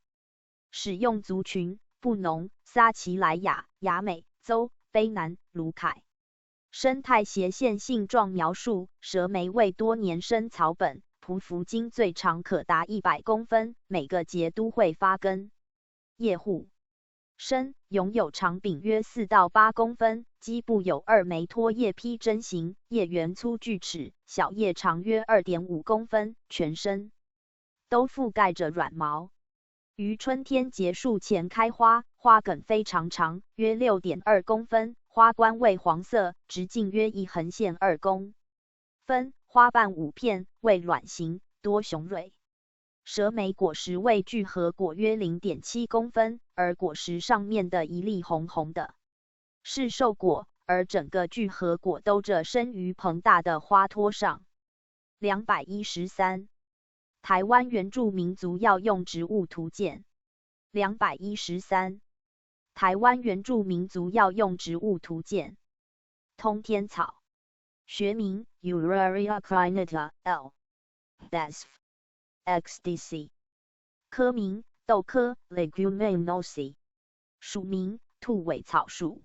使用族群布农、撒奇莱雅、雅美、邹、卑南、卢凯。生态斜线性状描述：蛇莓为多年生草本，匍匐茎最长可达100公分，每个节都会发根。叶互生，拥有长柄约4到8公分，基部有2枚托叶披针形，叶缘粗锯齿，小叶长约 2.5 公分，全身都覆盖着软毛。于春天结束前开花，花梗非常长，约 6.2 公分，花冠为黄色，直径约1横线2公分，花瓣5片，为卵形，多雄蕊。蛇莓果实为聚合果约 0.7 公分，而果实上面的一粒红红的是授果，而整个聚合果兜着生于膨大的花托上。213. 台湾原住民族药用植物图鉴。213. 台湾原住民族药用植物图鉴。通天草，学名 Uraria crinata L. Desf. XDC. 科名豆科 Leguminosae. 属名兔尾草属。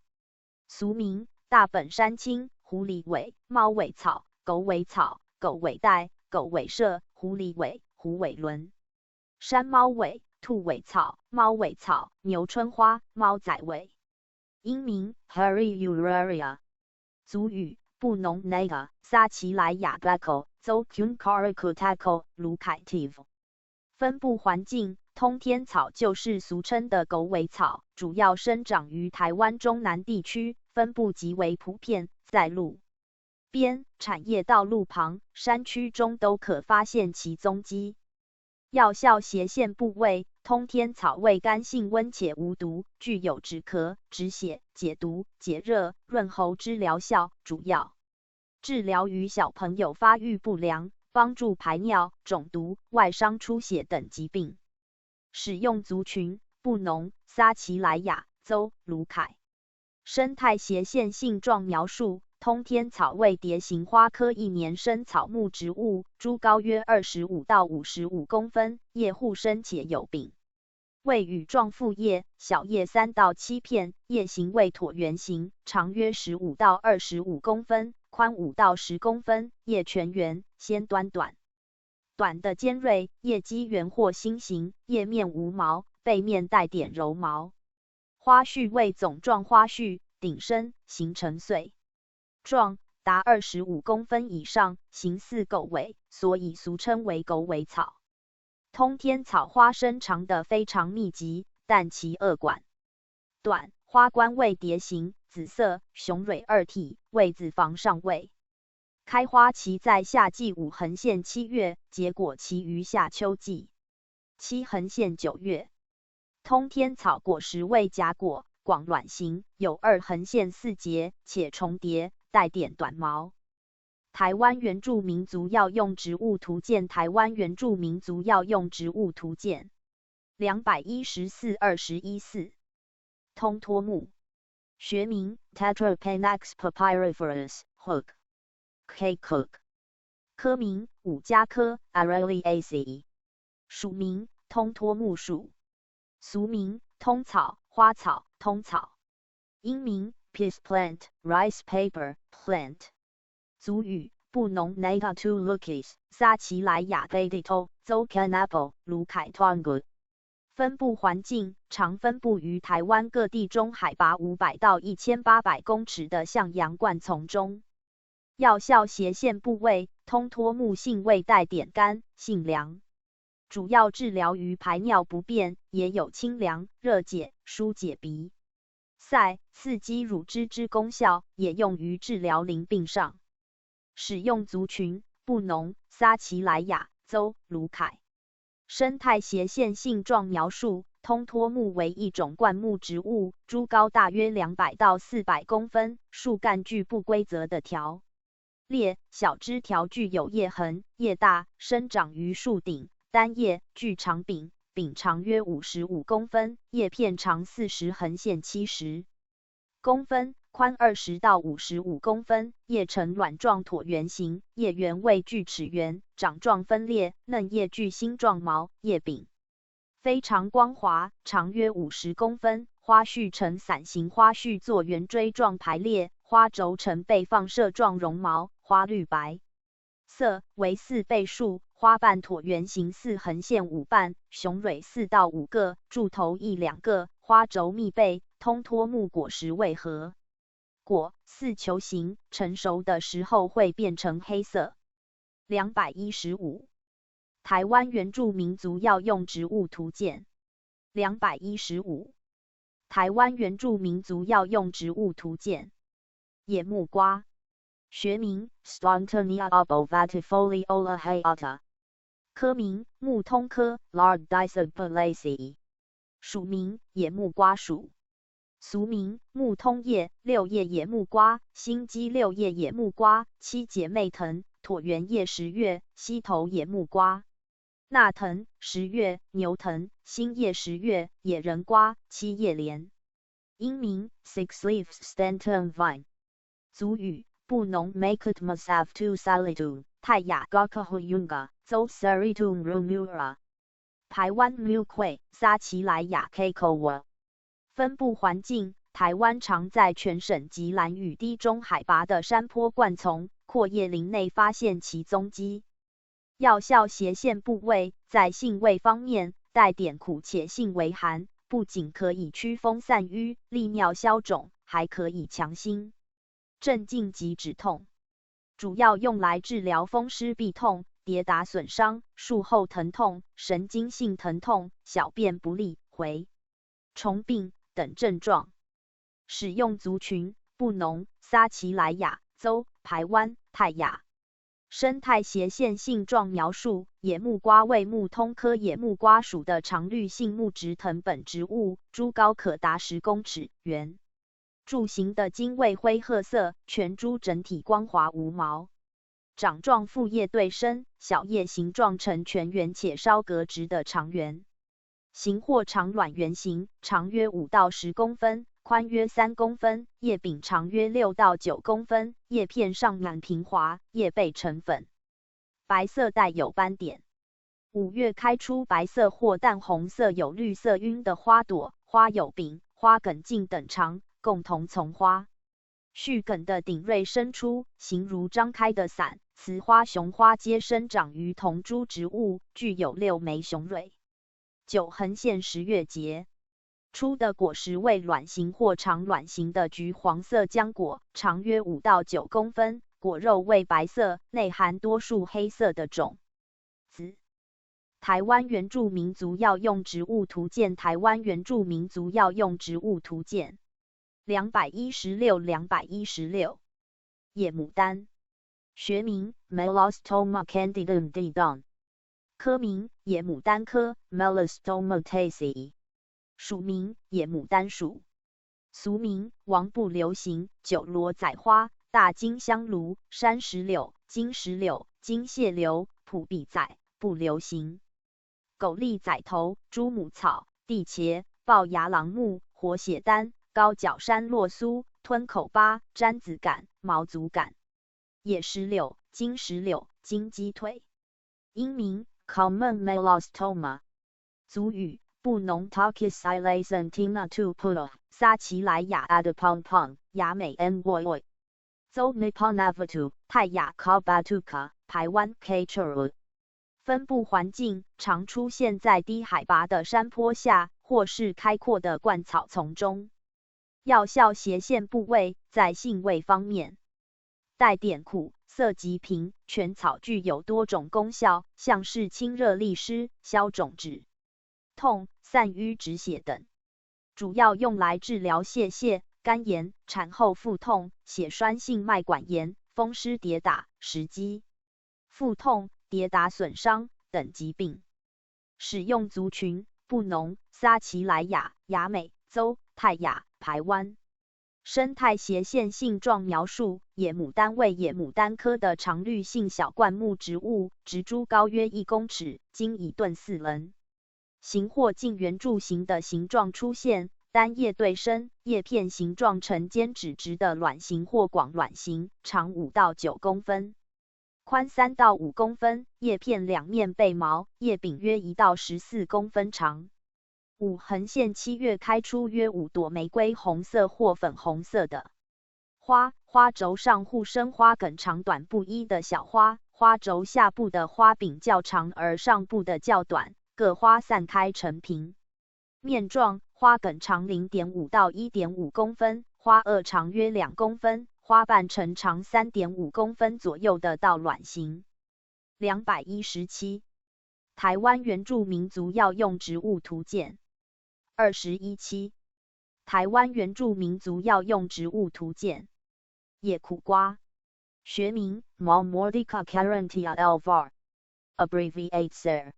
俗名大本山青、狐狸尾、猫尾草、狗尾草、狗尾带、狗尾麝、狐狸尾、狐尾轮、山猫尾、兔尾草、猫尾草、牛春花、猫仔尾。英名 Heriuraria。族语布农 Naga 撒奇莱雅 Gacko Zokunkarikutako Lukativ。分布环境通天草就是俗称的狗尾草，主要生长于台湾中南地区，分布极为普遍，在路边、产业道路旁、山区中都可发现其踪迹。药效斜线部位，通天草味甘性温且无毒，具有止咳、止血、解毒、解热、润喉之疗效，主要治疗于小朋友发育不良，帮助排尿、肿毒、外伤出血等疾病。使用族群布农、撒奇莱雅、邹、卢凯。生态斜线性状描述：通天草为蝶形花科一年生草木植物，株高约25到55公分，叶互生且有柄。为羽状复叶，小叶3到7片，叶形为椭圆形，长约15到25公分，宽5到10公分，叶全圆，先端短的尖锐，叶基圆或心形，叶面无毛，背面带点柔毛。花序为总状花序，顶生，形成穗状，达25公分以上，形似狗尾，所以俗称为狗尾草。通天草花生长得非常密集，但其萼管短，花冠为蝶形，紫色，雄蕊2体，为子房上位。开花期在夏季5横线7月，结果期于夏秋季7横线9月。通天草果实为荚果，广卵形，有2横线4节，且重叠，带点短毛。台湾原住民族药用植物图鉴。台湾原住民族药用植物图鉴。214-214。通托木，学名 Tetrapanax papyriferus Hook. K. Cook。科名五加科 Araliaceae。属名通托木属。俗名通草、花草、通草。英名 Peace plant, rice paper plant。族语布农 Naga to Lukis 撒奇莱雅 Gadito Zokanapple 卢凯 Twangut。分布环境常分布于台湾各地中海拔500到1800公尺的向阳灌丛中。药效斜线部位，通托木性味带点甘，性凉，主要治疗于排尿不便，也有清凉、热解、疏解鼻塞、刺激乳汁之功效，也用于治疗淋病上。使用族群布农、撒奇莱雅、邹、卢凯。生态斜线性状描述：通托木为一种灌木植物，株高大约200到400公分，树干具不规则的条列，小枝条具有叶痕，叶大，生长于树顶，单叶，具长柄，柄长约55公分，叶片长40横线70公分，宽20到55公分，叶呈卵状椭圆形，叶缘为锯齿缘，掌状分裂，嫩叶具星状毛，叶柄非常光滑，长约50公分，花序呈伞形花序作圆锥状排列，花轴呈被放射状绒毛，花绿白色，为4倍数，花瓣椭圆形4横线5瓣，雄蕊4到5个，柱头1、2个，花轴密背，通托木果实为核果，似球形，成熟的时候会变成黑色。215。台湾原住民族药用植物图鉴。215。台湾原住民族药用植物图鉴。野木瓜，学名 Strontinia obovatifoliola hayata， 科名木通科 Lardicipulaceae， 属名野木瓜属，俗名木通叶、六叶野木瓜、心肌六叶野木瓜、七姐妹藤、椭圆叶十月、溪头野木瓜、纳藤、十月、牛藤、新叶十月、野人瓜、七叶莲。英名 Six Leaves Stanton Vine。族语布农 Makut Masaf Tu Salitu， 泰雅 Gakahuyunga， 邹 Saritum Rumura， 排湾 Muque， 撒奇莱雅 Keikowa。分布环境，台湾常在全省及兰屿低中海拔的山坡灌丛、阔叶林内发现其踪迹。药效斜线部位，在性味方面，带点苦且性微寒，不仅可以驱风散瘀、利尿消肿，还可以强心、镇静及止痛。主要用来治疗风湿痹痛、跌打损伤、术后疼痛、神经性疼痛、小便不利、蛔虫病等症状。使用族群布农、撒奇莱雅、邹、排湾、泰雅。生态斜线性状描述：野木瓜为木通科野木瓜属的常绿性木质藤本植物，株高可达10公尺，圆柱形的茎为灰褐色，全株整体光滑无毛，掌状复叶对生，小叶形状呈全圆且稍格直的长圆，形或长卵圆形，长约5到10公分，宽约3公分，叶柄长约6到9公分，叶片上软平滑，叶背呈粉白色带有斑点。5月开出白色或淡红色有绿色晕的花朵，花有柄、花梗径等长，共同丛花。续梗的顶锐伸出，形如张开的伞。雌花、雄花皆生长于同株植物，具有6枚雄蕊。9横线10月结。出的果实为卵形或长卵形的橘黄色浆果，长约5到9公分，果肉为白色，内含多数黑色的种子。台湾原住民族药用植物图鉴，台湾原住民族药用植物图鉴216。野牡丹，学名 Melastoma candidum Didon， 科名野牡丹科 Melastoma-taceae， 属名野牡丹属，俗名王不留行、九罗仔花、大金香炉、山石榴、金石榴、金蟹榴、普比仔、不留行、狗栗仔头、猪母草、地茄、龅牙狼木、活血丹、高角山落苏、吞口巴、毡子杆、毛足杆、野石榴、金石榴、金鸡腿。英名 Common Melastoma， 族语布农 Tokisilasantina tupula， 撒奇莱雅 Adapompon， 雅美 Nwoy， 邹 Niponavatu， 泰雅 Kabatuka， 排湾 Kachuru。分布环境常出现在低海拔的山坡下，或是开阔的灌草丛中。药效斜线部位，在性味方面，带点苦，色极平，全草具有多种功效，像是清热利湿、消肿止痛、散瘀止血等。主要用来治疗泄泻、肝炎、产后腹痛、血栓性脉管炎、风湿跌打、食积、腹痛、跌打损伤等疾病。使用族群布农、撒奇莱雅、雅美、邹、泰雅、排湾。生态斜线性状描述：野牡丹为野牡丹科的常绿性小灌木植物，植株高约1公尺，茎以钝4棱，形或近圆柱形的形状出现，单叶对生，叶片形状呈尖指直的卵形或广卵形，长5到9公分，宽3到5公分，叶片两面背毛，叶柄约1到14公分长。5横线7月开出约5朵玫瑰红色或粉红色的花，花轴上互生花梗长短不一的小花，花轴下部的花柄较长而上部的较短，各花散开成平面状，花梗长 0.5 到 1.5 公分，花萼长约2公分，花瓣呈长 3.5 公分左右的倒卵形。217。台湾原住民族药用植物图鉴217。台湾原住民族药用植物图鉴。野苦瓜，学名 Malmordica carantia alvar，abbreviates SER，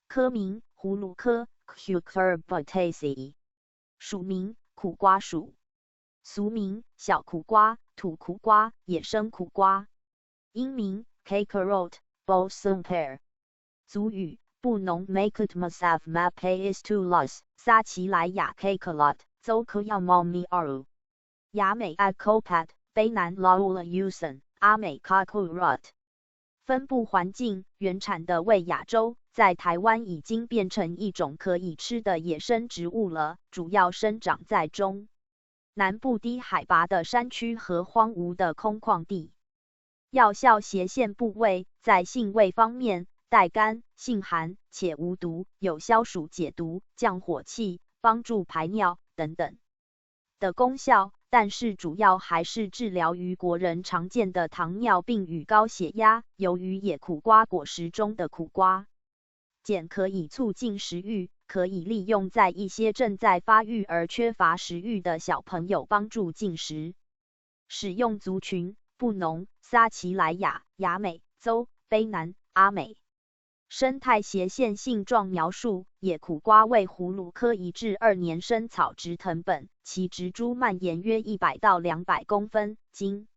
科名葫芦科 Cucurbitaceae， 属名苦瓜属，俗名小苦瓜、土苦瓜、野生苦瓜，英名 Cacarot balsam pear， 族语布农 Makutmasav Mapais Tulas， 撒奇莱雅 Cacarot Zokoyamami Aru， 亚美 Acopat， 卑南 Laula Uson， 阿美 Kakurot。分布环境原产的为亚洲，在台湾已经变成一种可以吃的野生植物了，主要生长在中南部低海拔的山区和荒芜的空旷地。药效斜线部位在性味方面，带甘、性寒且无毒，有消暑解毒、降火气、帮助排尿等等的功效，但是主要还是治疗于国人常见的糖尿病与高血压。由于野苦瓜果实中的苦瓜碱可以促进食欲，可以利用在一些正在发育而缺乏食欲的小朋友帮助进食。使用族群布农、撒奇莱雅、亚美、邹、卑南、阿美。生态斜线性状描述：野苦瓜为葫芦科1至2年生草植藤本，其植株蔓延约100到200公分，茎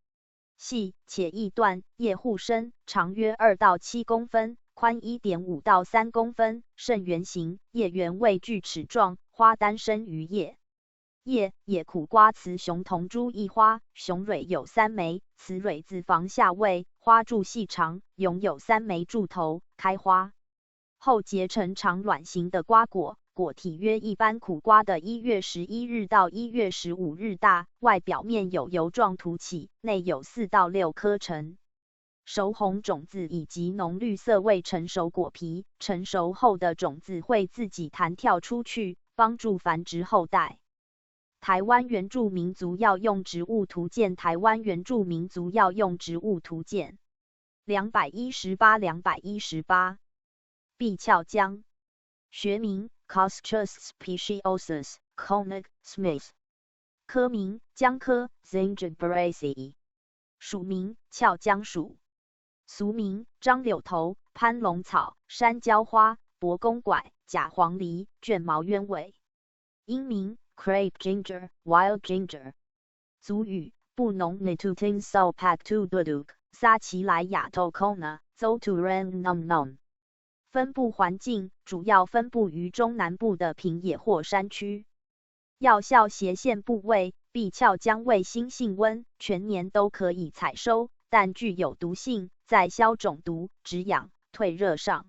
细且易断，叶互生，长约2到7公分，宽 1.5到3公分，肾圆形，叶缘为锯齿状，花单生于叶。野苦瓜雌雄同株异花，雄蕊有3枚，雌蕊自房下位，花柱细长，拥有3枚柱头，开花后结成长卵形的瓜果，果体约一般苦瓜的1月11日到1月15日大，外表面有油状凸起，内有4到6颗成熟红种子以及浓绿色未成熟果皮，成熟后的种子会自己弹跳出去，帮助繁殖后代。台湾原住民族药用植物图鉴，台湾原住民族药用植物图鉴218。碧鞘姜，学名 Costus speciosus Koenig Smith， 科名姜科 Zingiberaceae， 属名鞘姜属，俗名张柳头、攀龙草、山椒花、伯公拐、假黄梨、卷毛鸢尾，英名Crepe ginger, wild ginger， 族语布农 Natutin Salpak tu Duduk， 撒奇莱雅 Tokona Zoturan Num Num。分布环境主要分布于中南部的平野或山区。药效斜线部位碧鞘姜味辛性温，全年都可以采收，但具有毒性，在消肿毒、止痒、退热上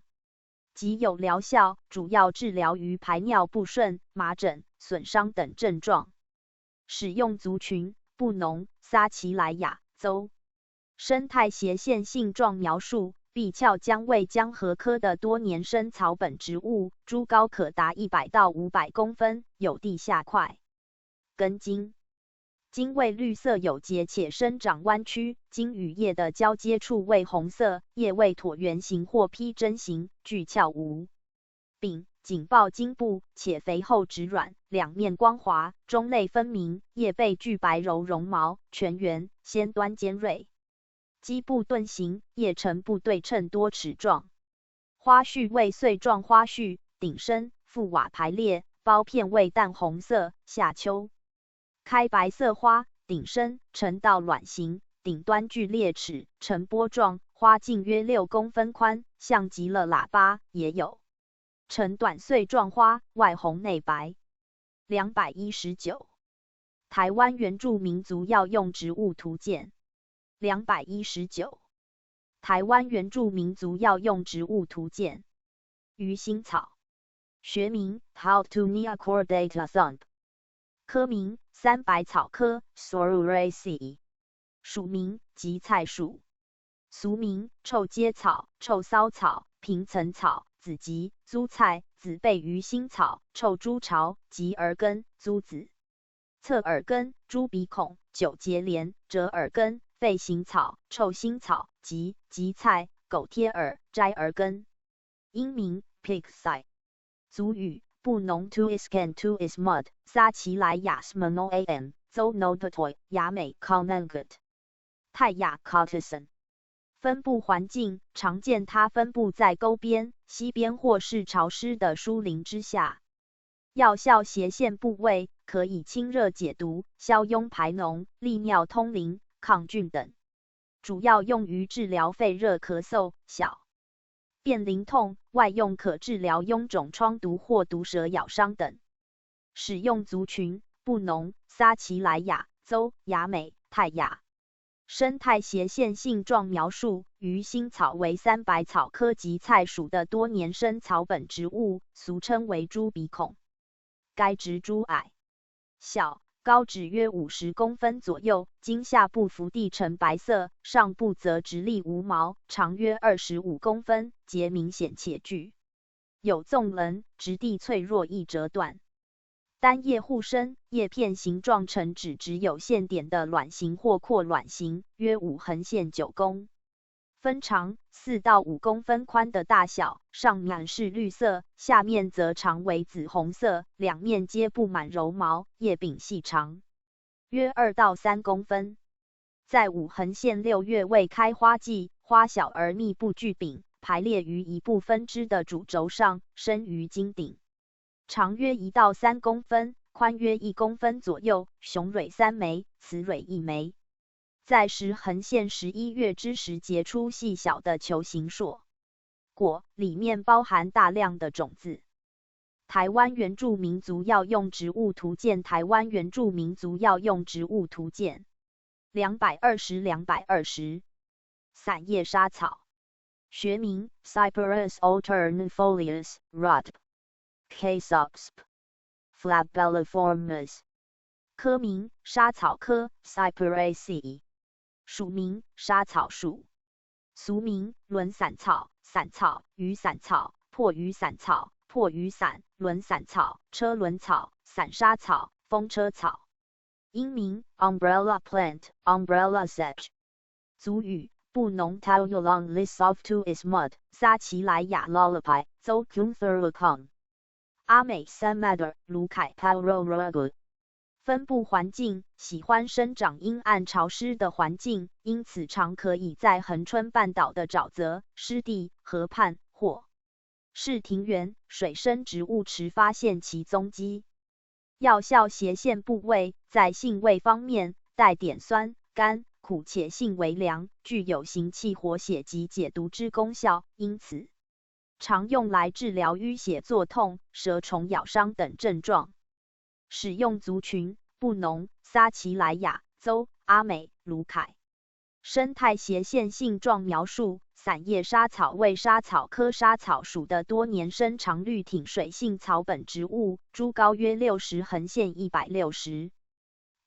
极有疗效，主要治疗于排尿不顺、麻疹、损伤等症状。使用族群布农、撒奇莱雅、邹。生态斜线性状描述：碧鞘姜为姜和科的多年生草本植物，株高可达100到500公分，有地下块根茎。茎为绿色有节且生长弯曲，茎与叶的交接处为红色，叶为椭圆形或披针形，具鞘无柄，紧抱茎部，且肥厚质软，两面光滑，中类分明，叶背具白柔绒毛，全圆，先端尖锐，基部钝形，叶呈不对称多齿状。花序为穗状花序，顶深，覆瓦排列，苞片为淡红色，夏秋开白色花，顶深，呈倒卵形，顶端具裂齿，呈波状，花径约6公分宽，像极了喇叭，也有呈短穗状花，外红内白。219。台湾原住民族药用植物图鉴。219。台湾原住民族药用植物图鉴。鱼腥草，学名 Haltunia cordata thumb， 科名三白草科 Soruraceae， 属名荠菜属，俗名臭秸草、臭骚草、平层草、紫荠、租菜、紫背鱼腥草、臭猪巢、棘耳根、租子、侧耳根、猪鼻孔、九节莲、折耳根、肺形草、臭腥草、荠菜、狗贴耳、摘耳根，英名 Pixi， 族语布农 to iscan to ismud 撒奇莱雅 smanoan zo notatoy 雅美 conangut 泰雅 cottison。分布环境常见它分布在沟边、溪边或是潮湿的疏林之下。药效斜线部位可以清热解毒、消痈排脓、利尿通淋、抗菌等。主要用于治疗肺热咳嗽、小便淋痛，外用可治疗臃肿疮毒或毒蛇咬伤等。使用族群布农、撒奇莱雅、邹、雅美、泰雅。生态斜线性状描述：鱼腥草为三白草科及菜属的多年生草本植物，俗称为猪鼻孔。该植株矮小，高只约50公分左右，经下部伏地呈白色，上部则直立无毛，长约25公分，节明显且巨，有纵棱，质地脆弱易折断。单叶互生，叶片形状呈只有线点的卵形或阔卵形，约5横线9公分长，4到5公分宽的大小，上面是绿色，下面则常为紫红色，两面皆布满柔毛，叶柄细长，约2到3公分。在5横线6月未开花季，花小而密布聚柄，排列于一部分枝的主轴上，生于茎顶。长约1到3公分，宽约1公分左右，雄蕊3枚，雌蕊1枚。在10横线11月之时结出细小的球形硕果，里面包含大量的种子。台湾原住民族药用植物图鉴台湾原住民族药用植物图鉴220散叶莎草。学名 Cyperus alternifolius Rudp K-subsp Flabelliformis。科名莎草科 Cyperaceae。属名莎草属。俗名轮伞草、伞草、雨伞草、破雨伞草、破雨伞、轮伞草、车轮草、伞莎草、风车草。英名 Umbrella plant Umbrella sedge。族语布农 Taulong Lissof to ismud 撒奇莱雅 Lullaby Zo Kunthurlukong。阿美 Samadar 卢凯 Paurorogu。分布环境喜欢生长阴暗潮湿的环境，因此常可以在恒春半岛的沼泽、湿地、河畔或是庭园、水生植物池发现其踪迹。药效斜线部位在性味方面带点酸、甘、苦且性微凉，具有行气活血及解毒之功效，因此常用来治疗淤血作痛、蛇虫咬伤等症状。使用族群布农、撒奇莱雅、邹、阿美、卢凯。生态斜线性状描述：散叶莎草为莎草科莎草属的多年生常绿挺水性草本植物，株高约60横线160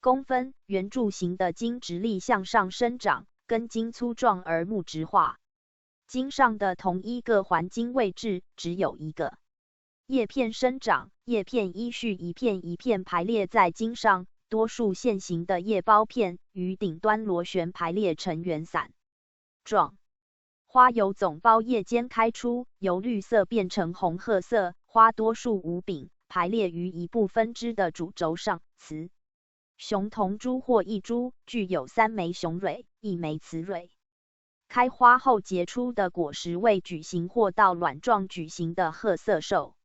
公分，圆柱形的茎直立向上生长，根茎粗壮而木质化。茎上的同一个环茎位置只有一个叶片生长，叶片依序一片一片排列在茎上，多数线形的叶苞片于顶端螺旋排列成圆伞状。花由总苞叶间开出，由绿色变成红褐色，花多数无柄，排列于一部分枝的主轴上，雌雄同株或异株，具有3枚雄蕊，1枚雌蕊。开花后结出的果实为矩形或倒卵状矩形的褐色授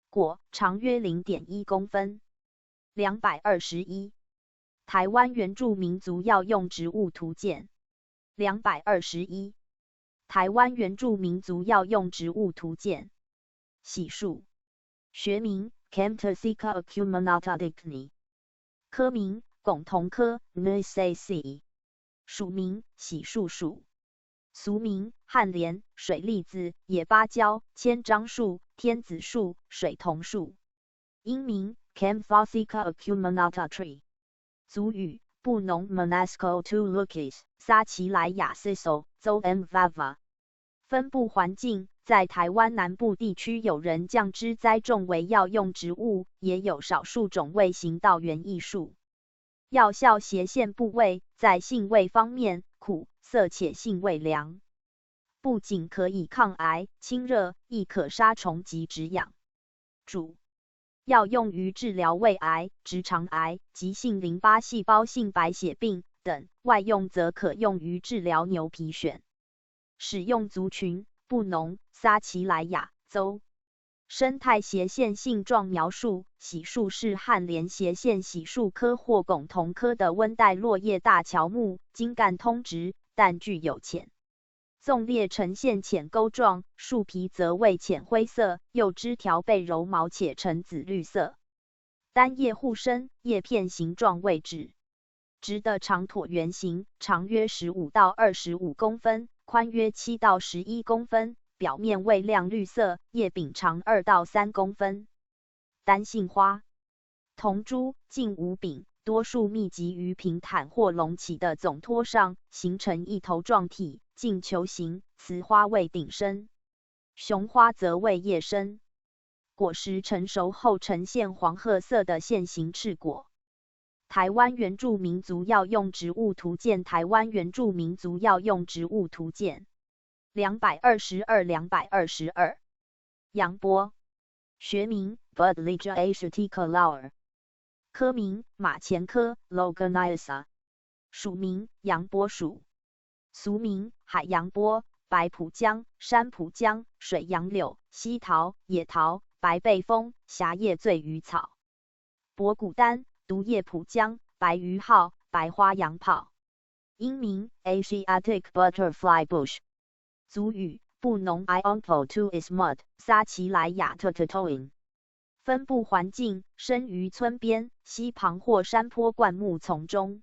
果，长约 0.1 公分。221。台湾原住民族药用植物图鉴221。台湾原住民族药用植物图鉴。喜树。学名 Camptosica acuminata digni。科名拱桐科 Nisaceae。属名喜树属。俗名旱莲、水栗子、野芭蕉、千樟树、天子树、水桐树。英名 Camptosica acuminata tree。族语布农 Monasco to Lukis 撒奇莱雅 Siso Zo M Vava。分布环境在台湾南部地区有人将之栽种为药用植物，也有少数种为行道园艺术。药效斜线部位在性味方面苦涩且性味凉，不仅可以抗癌、清热，亦可杀虫及止痒。主药用于治疗胃癌、直肠癌、急性淋巴细胞性白血病等，外用则可用于治疗牛皮癣。使用族群：布农、撒奇莱雅邹。生态斜线性状描述：洗树是旱莲斜线洗树科或拱桐科的温带落叶大乔木，茎干通直，但具有浅纵裂呈现浅钩状，树皮则为浅灰色，幼枝条被柔毛且呈紫绿色。单叶互生，叶片形状为指直的长椭圆形，长约15到25公分，宽约7到11公分，表面为亮绿色，叶柄长2到3公分。单性花，同株，茎无柄，多数密集于平坦或隆起的总托上，形成一头状体，茎球形，雌花为顶生，雄花则为叶生。果实成熟后呈现黄褐色的线形赤果。台湾原住民族药用植物图鉴台湾原住民族药用植物图鉴222-222杨波，学名 Buddleja asiatica Lauer， 科名马钱科 Longaniasa， 属名杨波属，俗名海洋波、白蒲姜、山蒲姜、水杨柳、西桃、野桃、白背风、狭叶醉鱼草。博古丹、毒叶蒲姜、白鱼号、白花洋炮。英名 Asiatic Butterfly Bush。族语布农 Ionpo to is mud， 撒奇莱雅特 Totoin。分布环境生于村边、溪旁或山坡灌木丛中。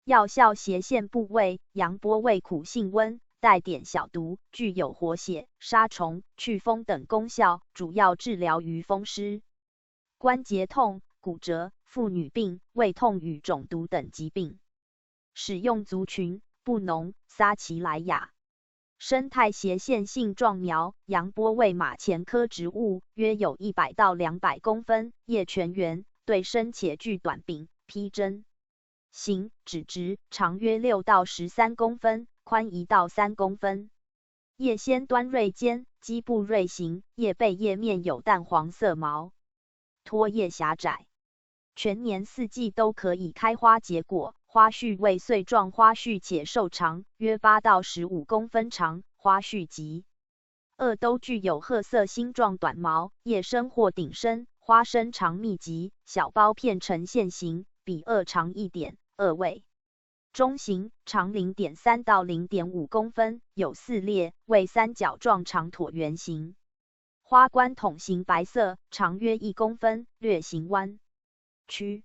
药效斜线部位：杨波味苦性温，带点小毒，具有活血、杀虫、祛风等功效，主要治疗于风湿、关节痛、骨折、妇女病、胃痛与肿毒等疾病。使用族群：布农、撒奇莱雅。生态斜线性状苗：杨波为马钱科植物，约有100到200公分，叶全圆，对生且具短柄，披针形，指直，长约6到13公分，宽1到3公分。叶先端锐尖，基部锐形，叶背叶面有淡黄色毛，托叶狭窄，全年4季都可以开花结果。花序为穗状花序且瘦长，约8到15公分长，花序极2都具有褐色星状短毛，叶生或顶生，花身长密集，小苞片呈线形，比2长1点，2为中型，长0.3到0.5公分，有4裂，为三角状长椭圆形。花冠筒形白色，长约1公分，略形弯曲。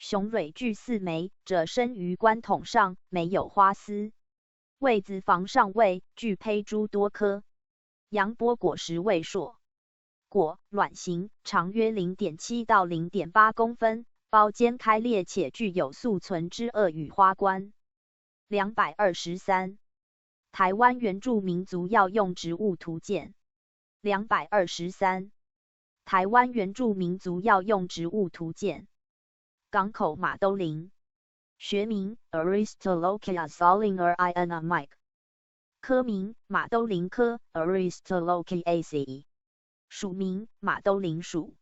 雄蕊具4枚，者生于冠筒上，没有花丝。位子房上位，具胚珠多颗。杨波果实为硕，果卵形，长约0.7到0.8公分，苞尖开裂且具有宿存之萼与花冠。223台湾原住民族药用植物图鉴223台湾原住民族药用植物图鉴港口马兜铃，学名 Aristolochia solinger Iana Mike， 科名马兜铃科 Aristolochiaceae， 属名马兜铃属，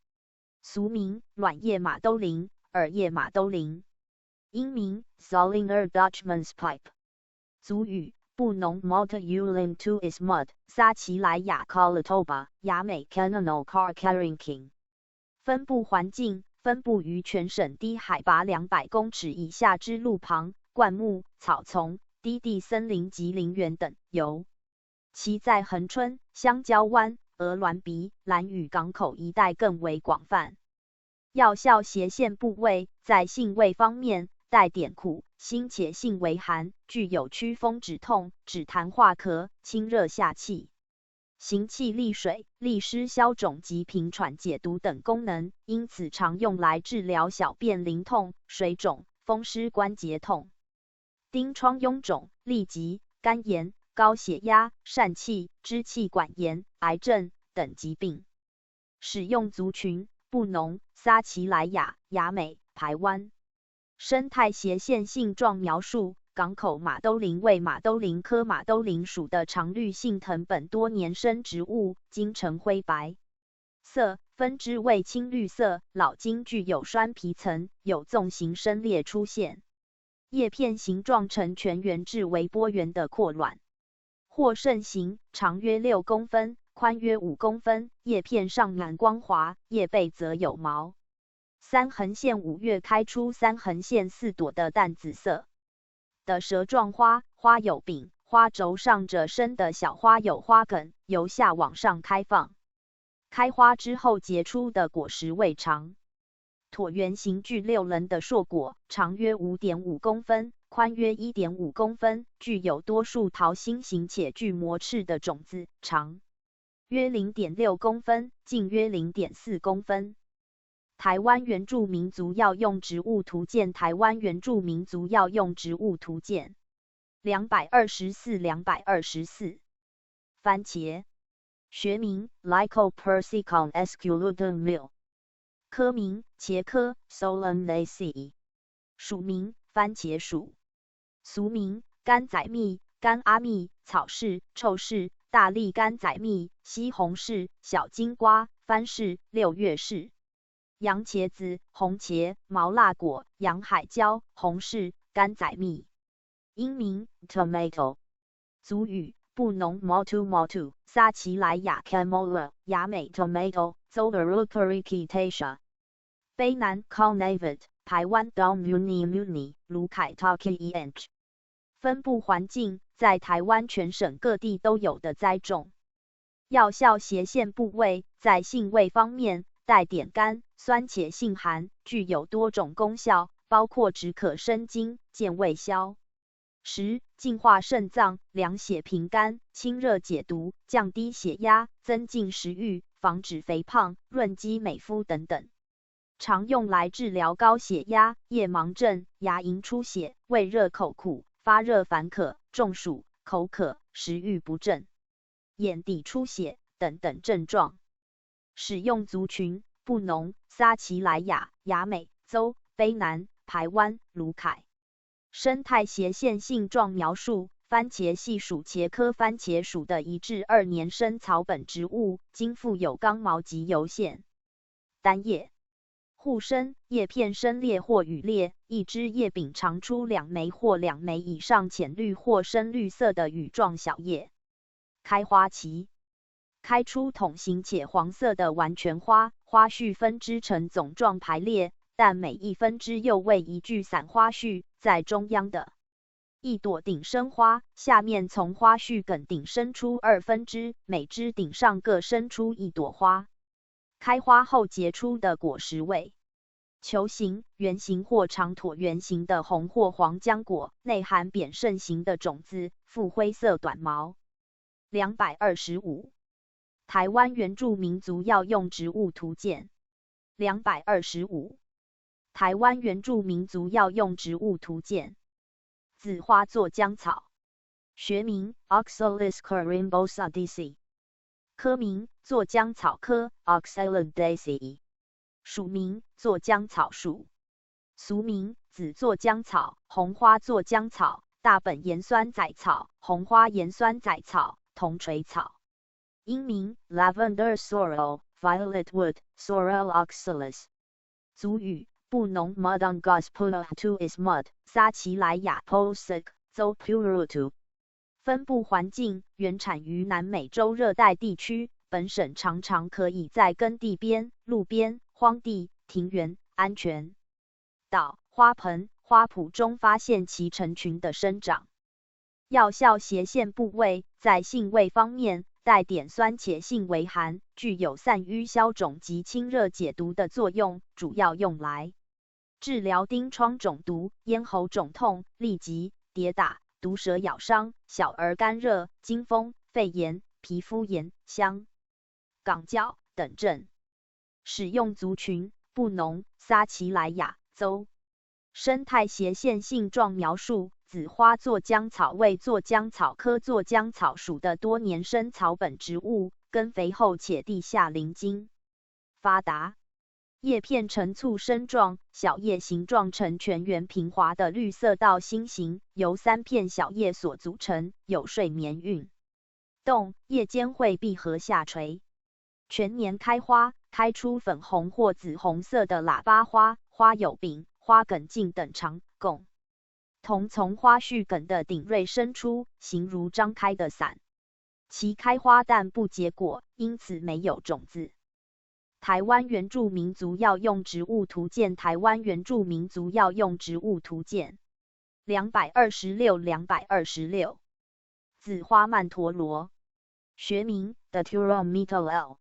俗名卵叶马兜铃、耳叶马兜铃。英名 Solinger Dutchman's Pipe。族语布农 Malta Ulim to is mud， 撒奇莱雅 Kalatoba， 雅美 Canonal Car Carrying King。分布环境分布于全省低海拔200公尺以下之路旁、灌木、草丛、低地森林及林园等，其在恒春、香蕉湾、鹅銮鼻、兰屿港口一带更为广泛。药效斜线部位在性味方面带点苦、辛且性为寒，具有祛风止痛、止痰化咳、清热下气、行气利水、利湿消肿及平喘解毒等功能，因此常用来治疗小便淋痛、水肿、风湿关节痛、疔疮臃肿、痢疾、肝炎、高血压、疝气、支气管炎、癌症等疾病。使用族群布农、撒奇莱雅、雅美、排湾。生态斜线性状描述：港口马兜铃为马兜铃科马兜铃属的常绿性藤本多年生植物，茎呈灰白，色，分支为青绿色，老茎具有栓皮层，有纵形生裂出现。叶片形状呈全圆至微波圆的阔卵，或盛形，长约6公分，宽约5公分，叶片上蓝光滑，叶背则有毛。3横线5月开出3横线4朵的淡紫色的蛇状花，花有柄，花轴上着生的小花有花梗，由下往上开放。开花之后结出的果实为长椭圆形具6棱的硕果，长约 5.5 公分，宽约 1.5 公分，具有多数桃心形且具膜翅的种子，长约 0.6 公分，径约 0.4 公分。台湾原住民族药用植物图鉴，台湾原住民族药用植物图鉴224-224。番茄，学名 Lycopersicum esculudum Mill， 科名茄科 Solanaceae， 属名番茄属，俗名甘仔蜜、甘阿蜜、草氏、臭氏、大粒甘仔蜜、西红柿、小金瓜、番柿、六月柿。洋茄子、红茄、毛辣果、洋海椒、红柿、甘仔蜜。英名 Tomato。族语布农 Motu Motu， 撒奇莱雅 Camola， 雅美 Tomato， Zolarupericaceae。卑南 Carnavat， 排湾 Dom Muni Muni， 卢凯 Taki。 分布环境在台湾全省各地都有的栽种。药效斜线部位在性味方面带点甘，酸且性寒，具有多种功效，包括止渴生津、健胃消食、净化肾脏、凉血平肝、清热解毒、降低血压、增进食欲、防止肥胖、润肌美肤等等。常用来治疗高血压、夜盲症、牙龈出血、胃热口苦、发热烦渴、中暑、口渴、食欲不振、眼底出血等等症状。使用族群布农、撒奇莱雅、雅美、邹、卑南、排湾、卢凯。生态斜线性状描述：番茄系属茄科番茄属的1至2年生草本植物，茎附有刚毛及油线，单叶互生，叶片生裂或羽裂，一枝叶柄长出2枚或2枚以上浅绿或深绿色的羽状小叶。开花期开出筒形且黄色的完全花，花序分支呈总状排列，但每一分支又为一具散花序，在中央的一朵顶生花，下面从花序梗顶生出2分支，每枝顶上各生出一朵花。开花后结出的果实为球形、圆形或长椭圆形的红或黄浆果，内含扁盛形的种子，附灰色短毛。225。台湾原住民族药用植物图鉴225。台湾原住民族药用植物图鉴。紫花座浆草，学名 Oxalis carimbosa DC， 科名座浆草科 Oxalidaceae， 属名座浆草属，俗名紫座浆草、红花座浆草、大本盐酸仔草、红花盐酸仔草、铜锤草。英名 Lavender sorrel, violet wood, sorrel oxalis。族语布农 Madongas Pulatu is mud， 撒奇莱雅 Polsek Zo Purutu。分布环境原产于南美洲热带地区，本省常常可以在耕地边、路边、荒地、庭园、安全岛、花盆、花圃中发现其成群的生长。药效斜线部位在性味方面带点酸且性微寒，具有散瘀消肿及清热解毒的作用，主要用来治疗疔疮肿毒、咽喉肿痛、痢疾、跌打、毒蛇咬伤、小儿干热、惊风、肺炎、皮肤炎、香港脚等症。使用族群布农、撒奇莱雅、邹。生态斜线性状描述：紫花座浆草为座浆草科座浆草属的多年生草本植物，根肥厚且地下鳞茎发达，叶片呈簇生状，小叶形状呈全圆平滑的绿色到心形，由3片小叶所组成，有睡眠运动，叶尖会闭合下垂，全年开花，开出粉红或紫红色的喇叭花，花有柄、花梗茎等长拱。同从花序梗的顶锐伸出，形如张开的伞。其开花但不结果，因此没有种子。台湾原住民族药用植物图鉴台湾原住民族药用植物图鉴226紫花曼陀罗，学名 Datura Mitolel，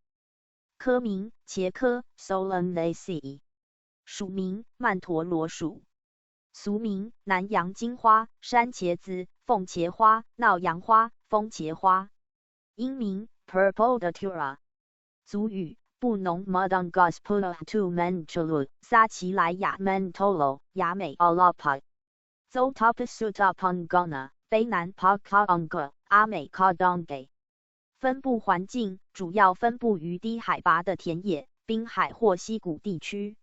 科名茄科 Solanaceae， 属名曼陀罗属，俗名南洋金花、山茄子、凤茄花、闹洋花、风茄花，英名 Purple Datura， 族语布农 Madongas Pulatu Mentolo， 撒奇莱雅 Mentolo， 雅美 Alapa， Zotapasuta Pangana， 卑南 Pakaanga， 阿美 Kadonge。分布环境主要分布于低海拔的田野、滨海或溪谷地区。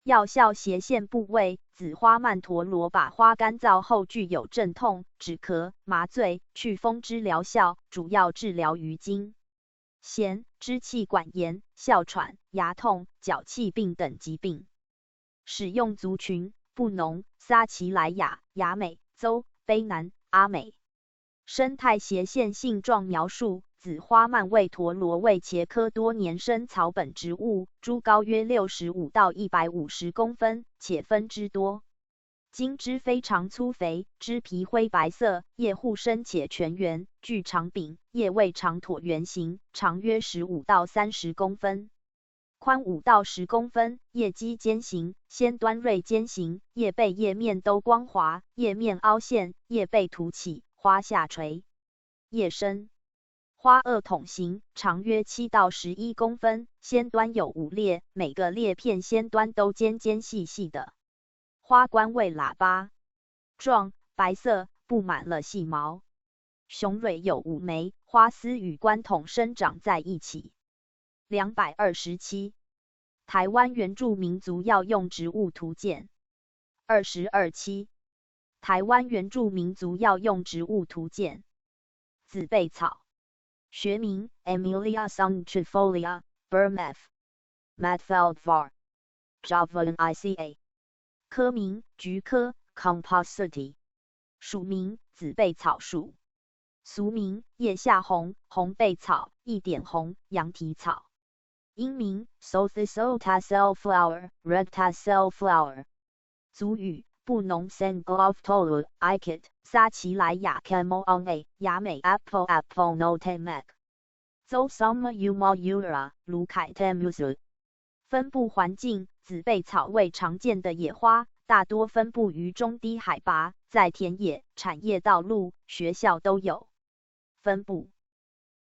药效斜线部位，紫花曼陀罗把花干燥后具有镇痛、止咳、麻醉、祛风之疗效，主要治疗于经、涎、支气管炎、哮喘、牙痛、脚气病等疾病。使用族群布农、撒奇莱雅、雅美、邹、卑南、阿美。生态斜线性状描述：紫花曼为陀罗为茄科多年生草本植物，株高约65到150公分，且分枝多。茎枝非常粗肥，枝皮灰白色，叶互生且全圆，具长柄，叶为长椭圆形，长约15到30公分，宽5到10公分，叶基尖形，先端锐尖形，叶背叶面都光滑，叶面凹陷，叶背凸起，花下垂，叶深。花萼筒形，长约7到11公分，先端有5裂，每个裂片先端都尖尖细细的。花冠为喇叭状，白色，布满了细毛。雄蕊有5枚，花丝与冠筒生长在一起。227。台湾原住民族药用植物图鉴227。台湾原住民族药用植物图鉴。紫背草，学名 Emilia Sanctifolia Burmef Matfeldvar Javanica， 科名菊科 Compositae， 属名紫背草属，俗名叶下红、红背草、一点红、羊蹄草，英名 Sothiso tassel flower Red tassel flower， 族语布农 Sangloftolu Ikit， 撒奇莱雅 Camoonga， 雅美 Apple Notemek， 邹 Summa Uma Ura， 卢凯 Temusu。分布环境，紫背草为常见的野花，大多分布于中低海拔，在田野、产业道路、学校都有分布。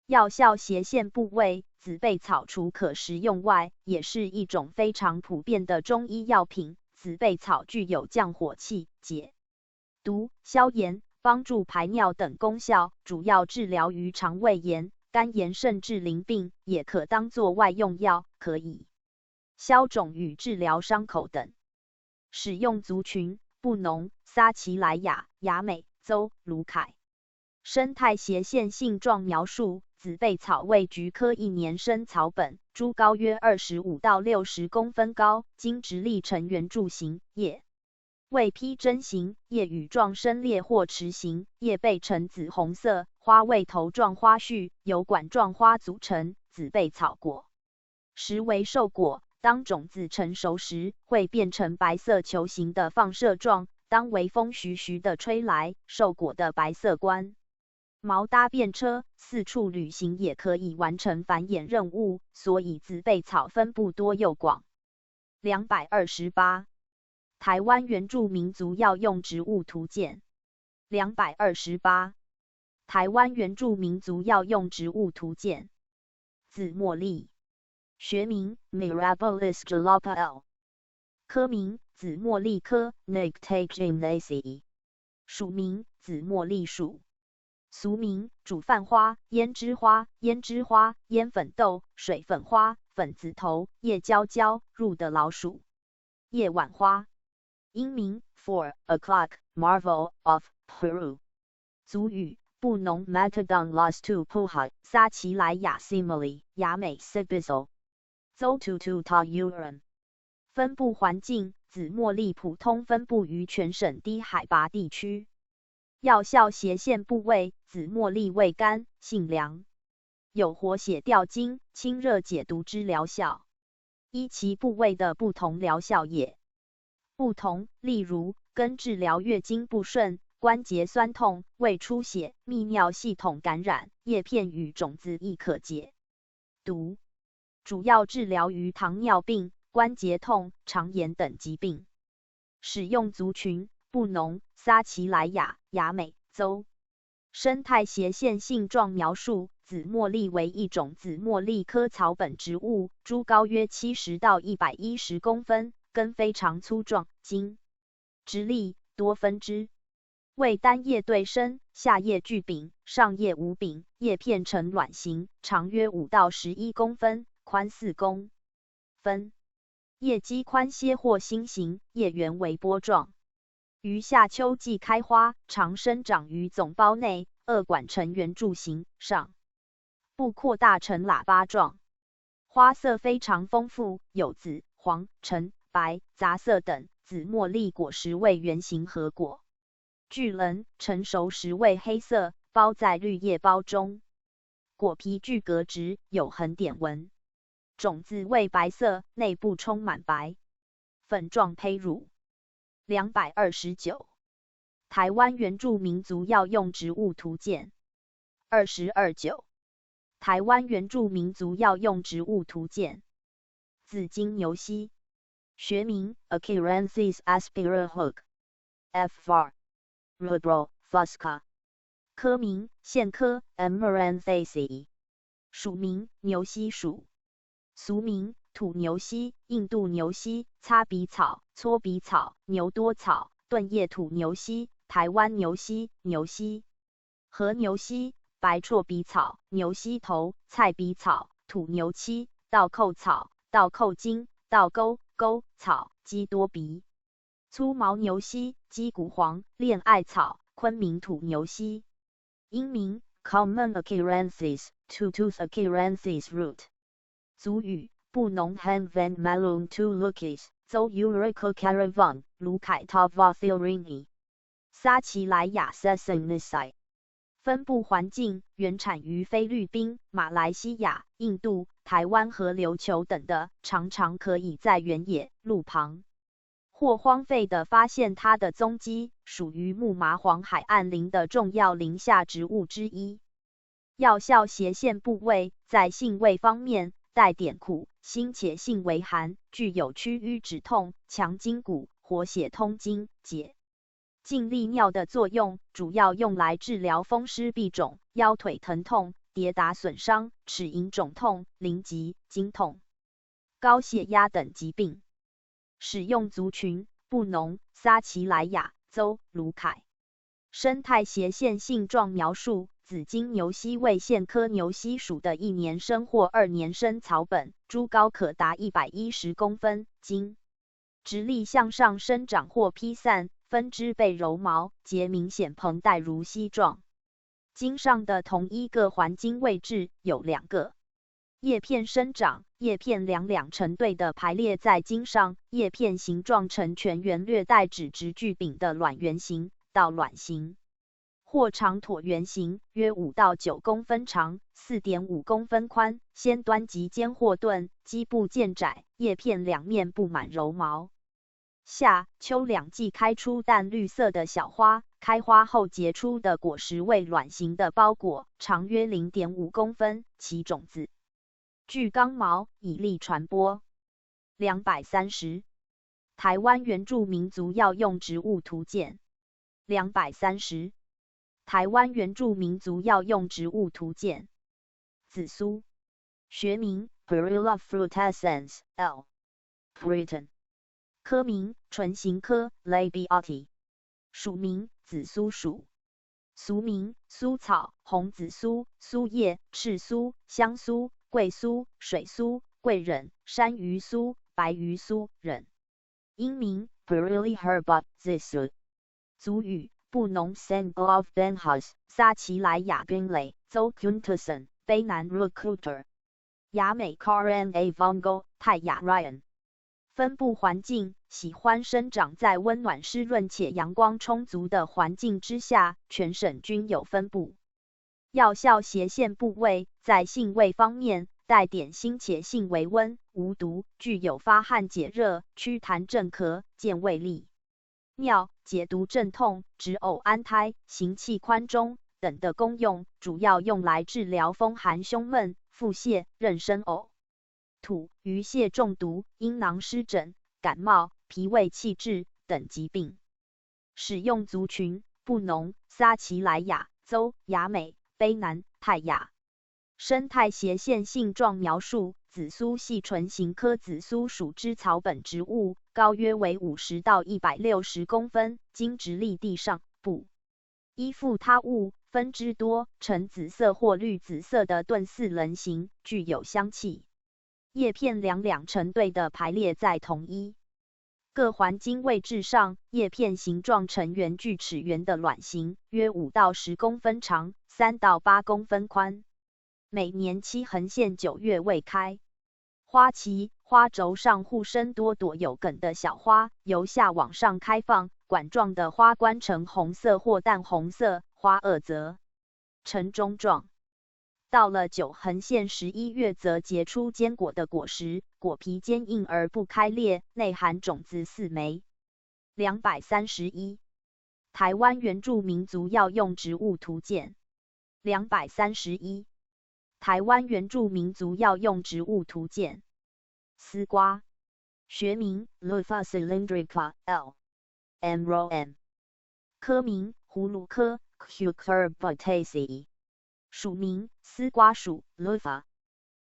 药效斜线部位，紫背草除可食用外，也是一种非常普遍的中医药品。紫背草具有降火气、解毒、消炎、帮助排尿等功效，主要治疗于肠胃炎、肝炎甚至淋病，也可当作外用药，可以消肿与治疗伤口等。使用族群布农、撒奇莱雅、雅美、邹、卢凯。生态斜线性状描述：紫背草为菊科一年生草本，株高约25到60公分高，茎直立呈圆柱形，叶为披针形，叶羽状深裂或池形，叶背呈紫红色，花为头状花序，由管状花组成。紫背草果实为授果，当种子成熟时，会变成白色球形的放射状，当微风徐徐地吹来，授果的白色冠毛搭便车，四处旅行也可以完成繁衍任务，所以紫背草分布多又广。228。台湾原住民族药用植物图鉴228。台湾原住民族药用植物图鉴。紫茉莉，学名 Mirabilis Jalapa， 科名紫茉莉科 Nyctaginaceae， 属名紫茉莉属，俗名煮饭花、胭脂花、胭脂花、胭粉豆、水粉花、粉子头、叶椒椒、入的老鼠、叶碗花，英名 4 o'clock Marvel of Peru， 族语布农 Matadon Las Tu Puha， 撒奇莱雅 Simile， 雅美 Sibizo。州 Tututuran。分布环境，紫茉莉普通分布于全省低海拔地区。药效斜线部位，紫茉莉味甘，性凉，有活血调经、清热解毒之疗效。依其部位的不同疗效也不同，例如根治疗月经不顺、关节酸痛、胃出血、泌尿系统感染，叶片与种子亦可解毒，主要治疗于糖尿病、关节痛、肠炎等疾病。使用族群：布农、撒奇莱雅、亚美州。生态斜线性状描述：紫茉莉为一种紫茉莉科草本植物，株高约70到110公分，根非常粗壮，茎直立，多分支。为单叶对生，下叶具柄，上叶无柄，叶片呈卵形，长约5到11公分，宽4公分。叶基宽些或心形，叶缘为波状。于夏秋季开花，常生长于总苞内，萼管呈圆柱形，上部扩大成喇叭状。花色非常丰富，有紫、黄、橙、白、杂色等。紫茉莉果实为圆形核果，巨棱，成熟时为黑色，包在绿叶包中。果皮具格直，有横点纹。种子为白色，内部充满白粉状胚乳。229。台湾原住民族药用植物图鉴。229。台湾原住民族药用植物图鉴。紫金牛膝，学名 Acheranthus aspera Hook，F. var. Rubro fusca。科名苋科 Amaranthaceae。属名牛膝属。俗名土牛膝、印度牛膝、擦鼻草、搓鼻草、牛多草、钝叶土牛膝、台湾牛膝、牛膝、和牛膝、白绰鼻草、牛膝头、菜鼻草、土牛膝、倒扣草、倒扣茎、倒钩草、鸡多鼻、粗毛牛膝、鸡骨黄、恋爱草、昆明土牛膝。英名 Common Acheranthus, Two-tooth Acheranthus root。族语布农 Han Van Malung Tu Lukis, Zo Urico Caravan, Lukai Tavathilrini。撒奇莱雅 Sessamnisai。分布环境原产于菲律宾、马来西亚、印度、台湾和琉球等的，常常可以在原野、路旁或荒废的发现它的踪迹，属于木麻黄海岸林的重要林下植物之一。药效斜线部位，在性味方面带点苦，辛且性为寒，具有祛瘀止痛、强筋骨、活血通经、解痉利尿的作用，主要用来治疗风湿痹肿、腰腿疼痛、跌打损伤、齿龈肿痛、淋疾、经痛、高血压等疾病。使用族群布农、撒奇莱雅州、卢凯。生态斜线性状描述：紫金牛膝为苋科牛膝属的1年生或2年生草本，株高可达110公分，茎直立向上生长或披散，分支被柔毛，结明显蓬带如膝状。茎上的同一个环茎位置有2个叶片生长，叶片两成对的排列在茎上，叶片形状呈全圆略带指直具柄的卵圆形到卵形或长椭圆形，约5到9公分长， 4.5公分宽，先端及尖或钝，基部渐窄，叶片两面布满柔毛。夏、秋两季开出淡绿色的小花，开花后结出的果实为卵形的包果，长约 0.5公分，其种子具刚毛，以利传播。230。台湾原住民族药用植物图鉴。230。台湾原住民族药用植物图鉴。紫苏，学名 Perilla frutescens L. Britton。科名唇形科 Labiati。属名紫苏属。俗名苏草、红紫苏、苏叶、赤苏、香苏、桂苏、水苏、桂忍、山鱼苏、白鱼苏忍。英名 Perilla herba zisu。族语布农 San of Benhas, 撒奇莱雅宾雷州 Kuntusan, 卑南 Recruiter。亚美 Karen A Vongo 泰雅 Ryan。分布环境喜欢生长在温暖湿润且阳光充足的环境之下，全省均有分布。药效斜线部位在性味方面，带点腥且性微温，无毒，具有发汗解热、祛痰镇咳、健胃利尿、解毒镇痛、止呕安胎、行气宽中等的功用，主要用来治疗风寒胸闷、腹泻、妊娠呕吐、鱼泻中毒、阴囊湿疹、感冒、脾胃气滞等疾病。使用族群布农、撒奇莱雅、邹、雅美、卑南、泰雅。生态斜线性状描述：紫苏系唇形科紫苏属之草本植物，高约为50到160公分，茎直立地上，不依附他物，分支多，呈紫色或绿紫色的盾似棱形，具有香气。叶片两两成对的排列在同一各环茎位置上，叶片形状呈圆锯齿圆的卵形，约5到10公分长，3到8公分宽。每年7横线9月未开。花期花轴上互生多朵有梗的小花，由下往上开放，管状的花冠呈红色或淡红色，花萼则呈钟状。到了9横线11月则结出坚果的果实，果皮坚硬而不开裂，内含种子4枚。231。台湾原住民族药用植物图鉴。231。台湾原住民族药用植物图鉴。丝瓜，学名 Lupha cylindrica L. M. Rom. 科名葫芦科 Cucurbitaceae。属名丝瓜属 Lupha。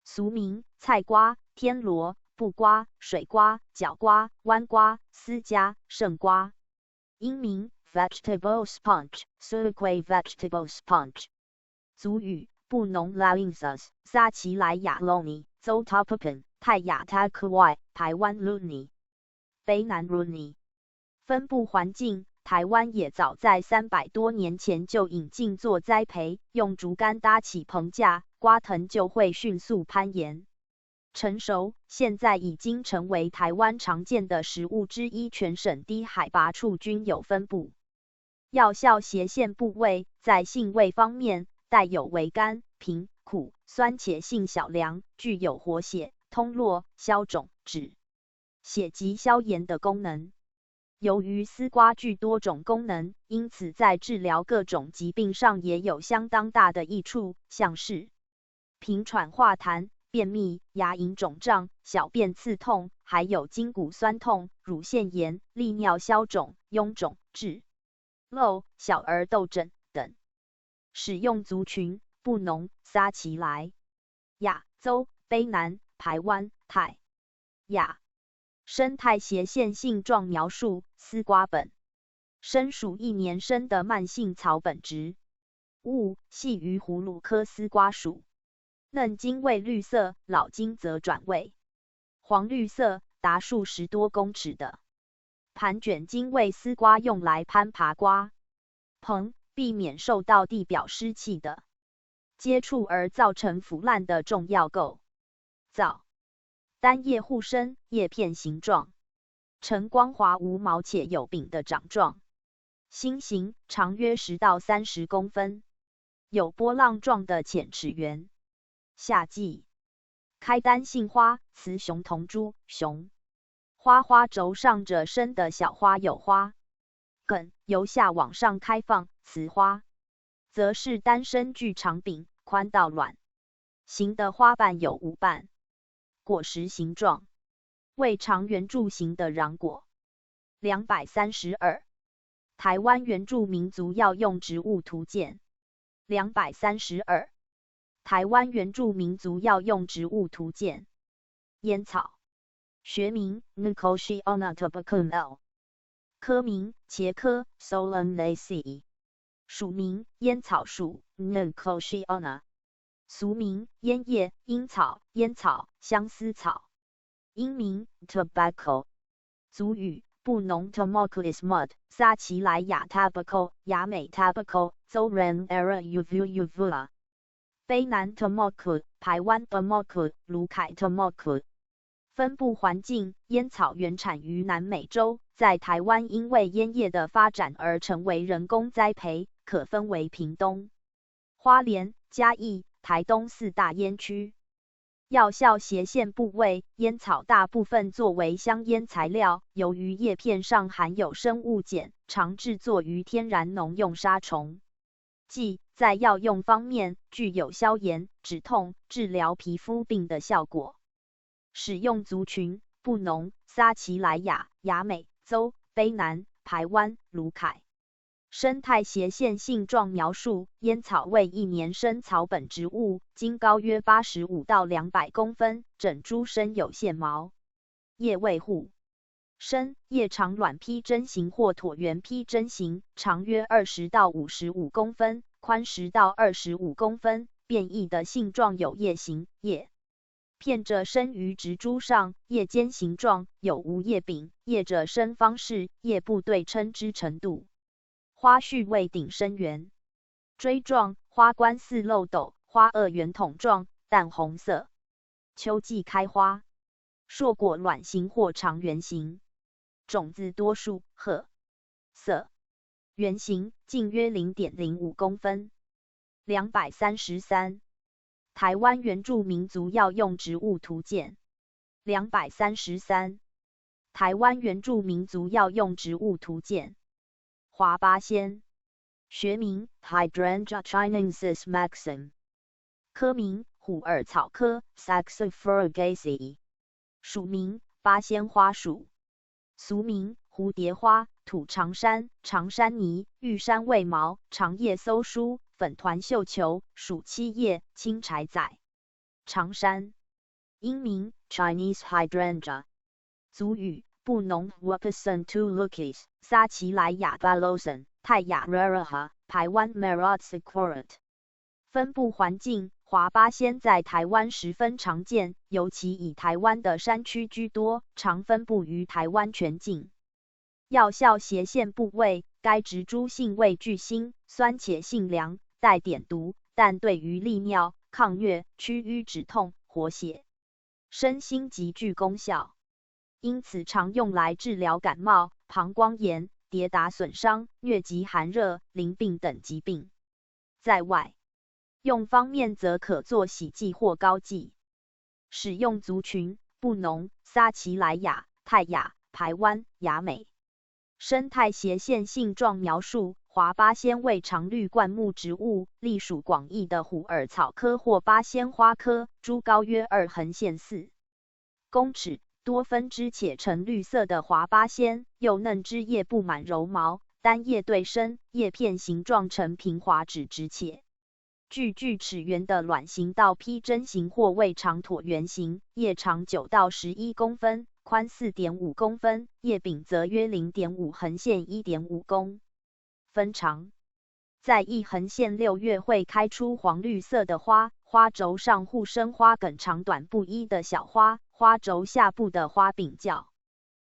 俗名菜瓜、天罗、布瓜、水瓜、角瓜、弯瓜、丝瓜、胜瓜。英名 Vegetable sponge Sulique vegetable sponge。族语布农 Lainzas 撒奇莱雅 Loni 邹 Topipan 泰雅 Takuwai 台湾 Luni 卑南 Runi。分布环境台湾也早在300多年前就引进做栽培，用竹竿搭起棚架，瓜藤就会迅速攀岩成熟，现在已经成为台湾常见的食物之一，全省低海拔处均有分布。药效斜线部位在性味方面，带有微甘、平、苦、酸且性小凉，具有活血、通络、消肿、止血及消炎的功能。由于丝瓜具多种功能，因此在治疗各种疾病上也有相当大的益处，像是平喘化痰、便秘、牙龈肿胀、小便刺痛，还有筋骨酸痛、乳腺炎、利尿消肿、臃肿、痔漏、小儿痘疹等。使用族群布农、撒奇莱雅、邹、卑南、排湾、泰雅。生态斜线性状描述：丝瓜本身属1年生的慢性草本植物，系于葫芦科丝瓜属。嫩茎为绿色，老茎则转为黄绿色，达数10多公尺的盘卷茎为丝瓜用来攀爬瓜棚，避免受到地表湿气的接触而造成腐烂的重要构造。单叶互生，叶片形状呈光滑无毛且有柄的掌状心形，长约10到30公分，有波浪状的浅齿缘。夏季开单性花，雌雄同株，雄花轴上着生的小花有花梗，由下往上开放，雌花则是单身具长柄，宽到卵形的花瓣有5瓣。果实形状为长圆柱形的瓤果。232。台湾原住民族药用植物图鉴。232。台湾原住民族药用植物图鉴。烟草，学名 Nicotiana tabacum L。科名茄科 Solanaceae。属名烟草属 Nicotiana。俗名烟叶、樱草、烟草、相思草。英名 Tobacco。族语布农 Tomoclis mud 撒奇莱雅 Tobacco 雅美 Tobacco 邹人 Era Uvula。卑南 Tomocl 台湾 Tomok、卢凯 Tomok。分布环境，烟草原产于南美洲，在台湾因为烟叶的发展而成为人工栽培，可分为屏东、花莲、嘉义、台东4大烟区。药效斜线部位，烟草大部分作为香烟材料，由于叶片上含有生物碱，常制作于天然农用杀虫剂。在药用方面，具有消炎、止痛、治疗皮肤病的效果。使用族群：布农、撒奇莱雅、雅美洲、卑南、排湾、卢凯。生态斜线性状描述：烟草为一年生草本植物，茎高约85到200公分，整株生有线毛，叶为互生，叶长卵披针形或椭圆披针形，长约20到55公分，宽10到25公分，变异的性状有叶形，叶片者生于植株上，叶尖形状，有无叶柄，叶者生方式，叶部对称之程度。花序为顶生圆锥状，花冠似漏斗，花萼圆筒状，淡红色。秋季开花，硕果卵形或长圆形，种子多数褐色，圆形，径约 0.05 公分。233。台湾原住民族药用植物图鉴。233。台湾原住民族药用植物图鉴。华八仙，学名 Hydrangea chinensis maxim， 科名虎耳草科 Saxifragaceae， 属名八仙花属，俗名蝴蝶花，土长山、长山泥、玉山卫毛，长叶搜梳，粉团绣球，属七叶，青柴仔。长山，英名 Chinese hydrangea， 族语布农 Wapisan tu Lukis， 撒奇莱雅 Balosan， 泰雅 Raraha， 排湾 Merotsicorat。分布环境，华八仙在台湾十分常见，尤其以台湾的山区居多，常分布于台湾全境。药效斜线部位，该植株性味具辛，酸且性凉，带点毒，但对于利尿、抗疟、驱瘀止痛、活血、身心极具功效。因此常用来治疗感冒、膀胱炎、跌打损伤、疟疾寒热、淋病等疾病。在外用方面则可做洗剂或膏剂。使用族群：布农、撒奇莱雅、泰雅、排湾、雅美。生态斜线性状描述：华八仙为常绿灌木植物，隶属广义的虎耳草科或八仙花科，株高约2横线4公尺。多分支且呈绿色的华八仙，幼嫩枝叶布满柔毛，单叶对生，叶片形状呈平滑直直且具齿缘的卵形到披针形或胃长椭圆形，叶长9到11公分，宽 4.5 公分，叶柄则约 0.5 横线 1.5公分长。在一横线6月会开出黄绿色的花，花轴上互生花梗长短不一的小花，花轴下部的花柄较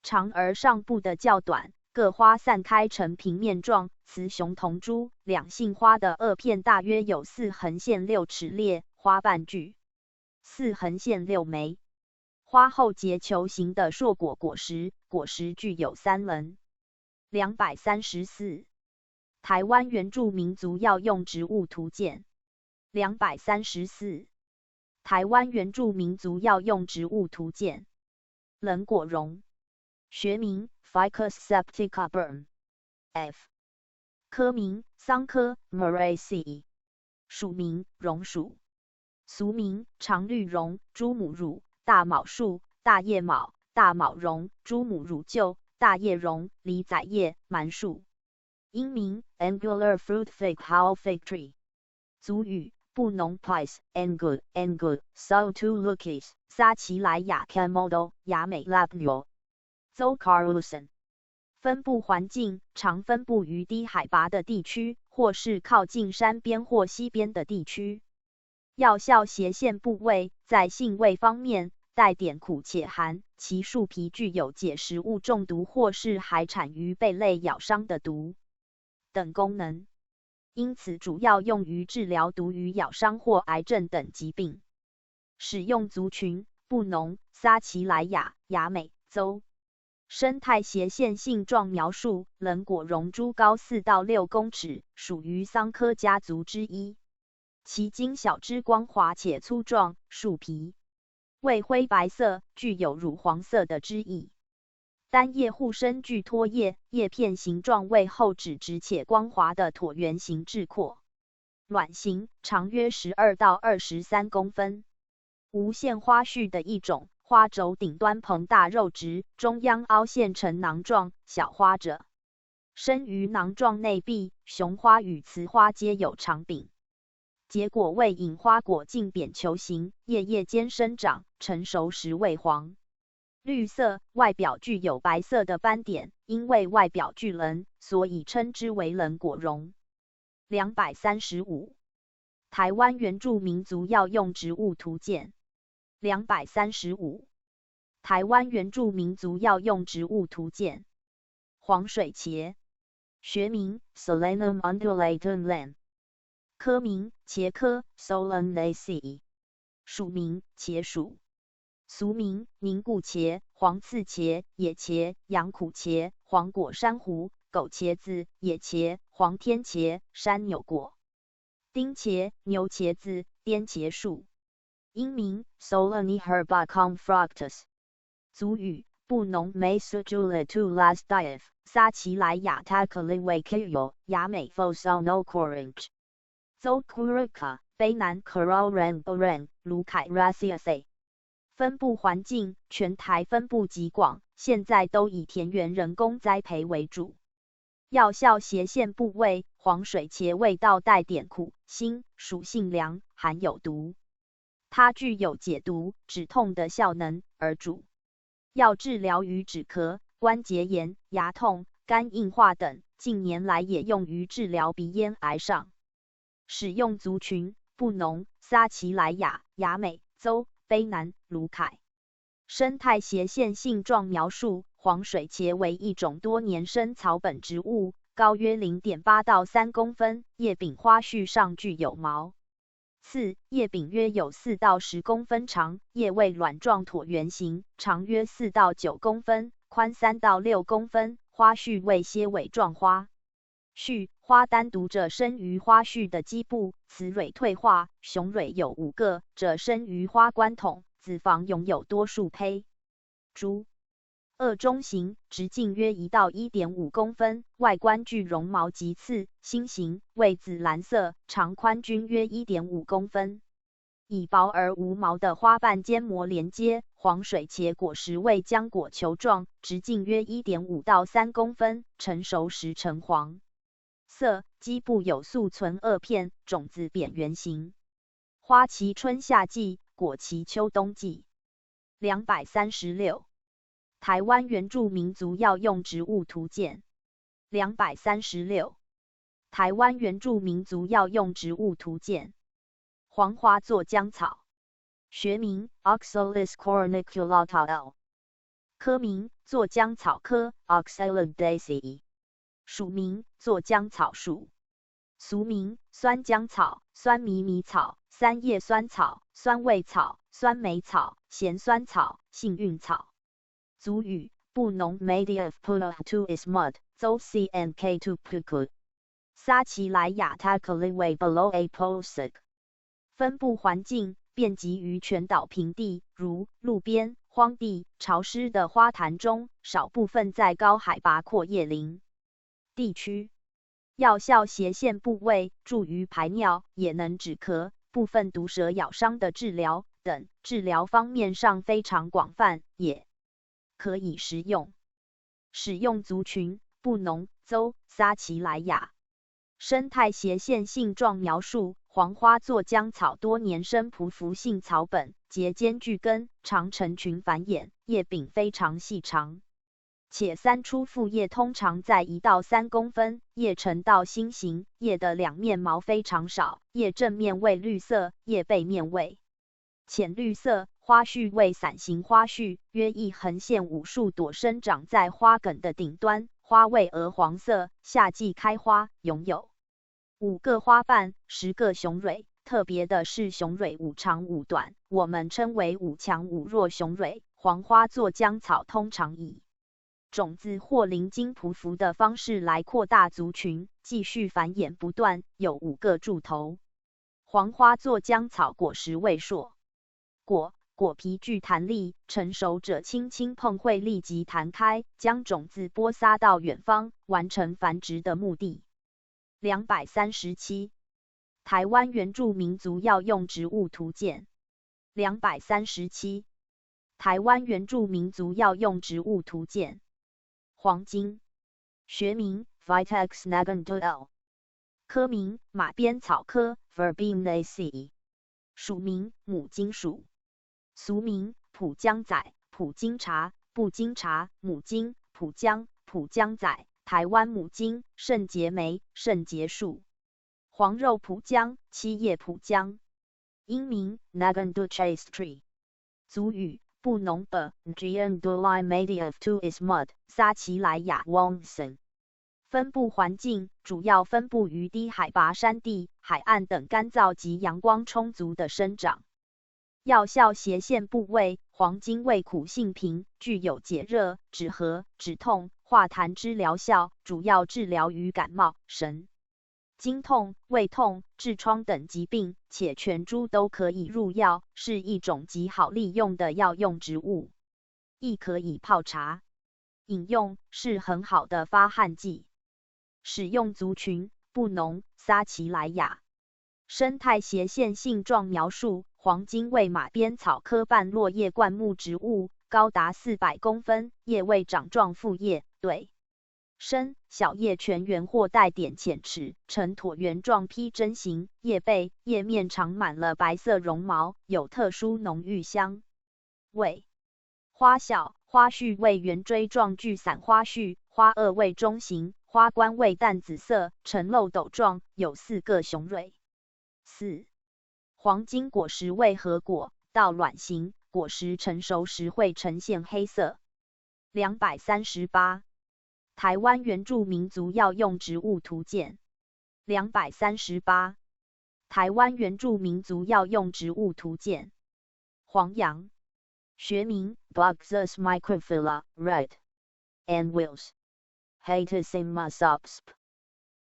长而上部的较短，各花散开成平面状，雌雄同株，两性花的萼片大约有4横线6齿列，花瓣具4横线6枚。花后结球形的硕果果实，果实具有3棱。234。台湾原住民族药用植物图鉴。234。台湾原住民族药用植物图鉴。冷果榕，学名 Ficus septica Burn F， 科名桑科 Muraceae， 属名榕属，俗名常绿榕、猪母乳、大卯树、大叶卯、大卯榕、猪母乳臼、大叶榕、梨仔叶、蛮树。英名 Angular fruit fig Howl fig tree， 族语布农 Pice Angul Sao tu Lukis， 撒奇莱雅 Camodo， 雅美 Labnio， 邹 Carluson。分布环境常分布于低海拔的地区，或是靠近山边或溪边的地区。药效斜线部位，在性味方面带点苦且寒，其树皮具有解食物中毒或是还产于贝类咬伤的毒等功能，因此主要用于治疗毒鱼咬伤或癌症等疾病。使用族群：布农、撒奇莱雅、雅美邹。生态斜线性状描述：冷果榕株高4到6公尺，属于桑科家族之一。其茎小枝光滑且粗壮，树皮为灰白色，具有乳黄色的汁液。单叶互生具托叶，叶片形状为厚纸质且光滑的椭圆形质阔。卵形，长约12到23公分。无线花序的一种。花轴顶端膨大肉直，中央凹陷成囊状，小花者生于囊状内壁。雄花与雌花皆有长柄，结果为隐花果径扁球形，叶间生长，成熟时为黄绿色，外表具有白色的斑点，因为外表具棱，所以称之为棱果榕。235. 台湾原住民族药用植物图鉴。235. 台湾原住民族药用植物图鉴。黄水茄，学名 Solanum undulatum Linn.科名茄科 Solanaceae。属名茄属。俗名凝固茄、黄刺茄、野茄、洋苦茄、黄果珊瑚、狗茄子、野茄、黄天茄、山扭果。丁茄、牛茄子、滇茄树。英名 Solani herbacum fructus。族语布农 Maisujula tu las dief， 撒奇莱雅 Takaliwakayo， 雅美 Fosono Corange。邹 Kuruka， 卑南 Kororan Oran， 卢凯 Raciaceae。分布环境，全台分布极广，现在都以田园人工栽培为主。药效斜线部位，黄水茄味道带点苦辛，属性凉，含有毒。它具有解毒、止痛的效能，而主要治疗于止咳、关节炎、牙痛、肝硬化等，近年来也用于治疗鼻咽癌上。使用族群：布农、撒奇莱雅、雅美邹、卑南、卢凯。生态斜线性状描述：黄水茄为一种多年生草本植物，高约 0.8 到3公分，叶柄花序上具有毛刺，叶柄约有4到10公分长，叶为卵状椭圆形，长约4到9公分，宽3到6公分，花序为蝎尾状花序，花单独者生于花序的基部，雌蕊退化，雄蕊有5个者生于花冠筒，子房拥有多数胚珠。二中型，直径约1到 1.5 公分，外观具绒毛及刺，心形为紫蓝色，长宽均约 1.5 公分。以薄而无毛的花瓣间膜连接。黄水茄果实为浆果球状，直径约 1.5 到3公分，成熟时呈黄色，基部有宿存2片，种子扁圆形。花期春夏季，果期秋冬季。236. 台湾原住民族药用植物图鉴。236. 台湾原住民族药用植物图鉴。黄花座浆草，学名 Oxalis corniculata L。科名座浆草科 Oxalidaceae。属名座浆草属。俗名酸浆草、酸迷迷草、三叶酸草、酸味草、酸梅草、咸酸草、幸运草。族语布农 Media of Puna to is mud， 邹 CNK to Puku。撒奇莱雅 Takaliway below a posik。分布环境遍及于全岛平地，如路边、荒地、潮湿的花坛中，少部分在高海拔阔叶林地区。药效斜线部位，助于排尿，也能止咳，部分毒蛇咬伤的治疗等，治疗方面上非常广泛，也可以食用。使用族群：布农、邹、撒奇莱雅。生态斜线性状描述：黄花座浆草多年生匍匐性草本，节间聚根，常成群繁衍，叶柄非常细长，且三出复叶通常在1到3公分，叶呈倒心形，叶的两面毛非常少，叶正面为绿色，叶背面为浅绿色，花序为伞形花序，约一横线5数朵生长在花梗的顶端，花为鹅黄色，夏季开花，拥有5个花瓣，10个雄蕊，特别的是雄蕊五长五短，我们称为五强五弱雄蕊。黄花做浆草通常以种子或鳞茎匍匐的方式来扩大族群，继续繁衍不断，有5个柱头。黄花做浆草果实为硕果皮具弹力，成熟者轻轻碰会立即弹开，将种子播撒到远方，完成繁殖的目的。237台湾原住民族药用植物图鉴。237台湾原住民族药用植物图鉴。黄金，学名 Vitex nagantl， 科名马鞭草科 Verbenaceae， 属名母金属，俗名蒲姜仔、蒲金茶、布金茶、母金、蒲姜、蒲姜仔，台湾母金，圣节梅、圣节树。黄肉蒲姜、七叶蒲姜。英名 Naganduchase tree。族语布农的 Gianduli made of two is mud， 撒奇莱雅 Wongson。分布环境主要分布于低海拔山地、海岸等干燥及阳光充足的生长。药效斜线部位，黄金味苦性平，具有解热、止咳、止痛、化痰之疗效，主要治疗于感冒、神经痛、胃痛、痔疮等疾病，且全株都可以入药，是一种极好利用的药用植物，亦可以泡茶饮用，是很好的发汗剂。使用族群布农、撒奇莱雅。生态斜线性状描述：黄金为马鞭草科半落叶灌木植物，高达400公分，叶为掌状复叶，对生小叶全圆或带点浅齿，呈椭圆状披针形，叶背、叶面长满了白色绒毛，有特殊浓郁香味。花小，花序为圆锥状聚散花序，花萼为中型，花冠为淡紫色，呈漏斗状，有4个雄蕊。4. 黄金果实为核果，到卵形，果实成熟时会呈现黑色。238台湾原住民族药用植物图鉴。238台湾原住民族药用植物图鉴。黄杨，学名 Buxus microphylla, red. and Wills. Hatasima subsp.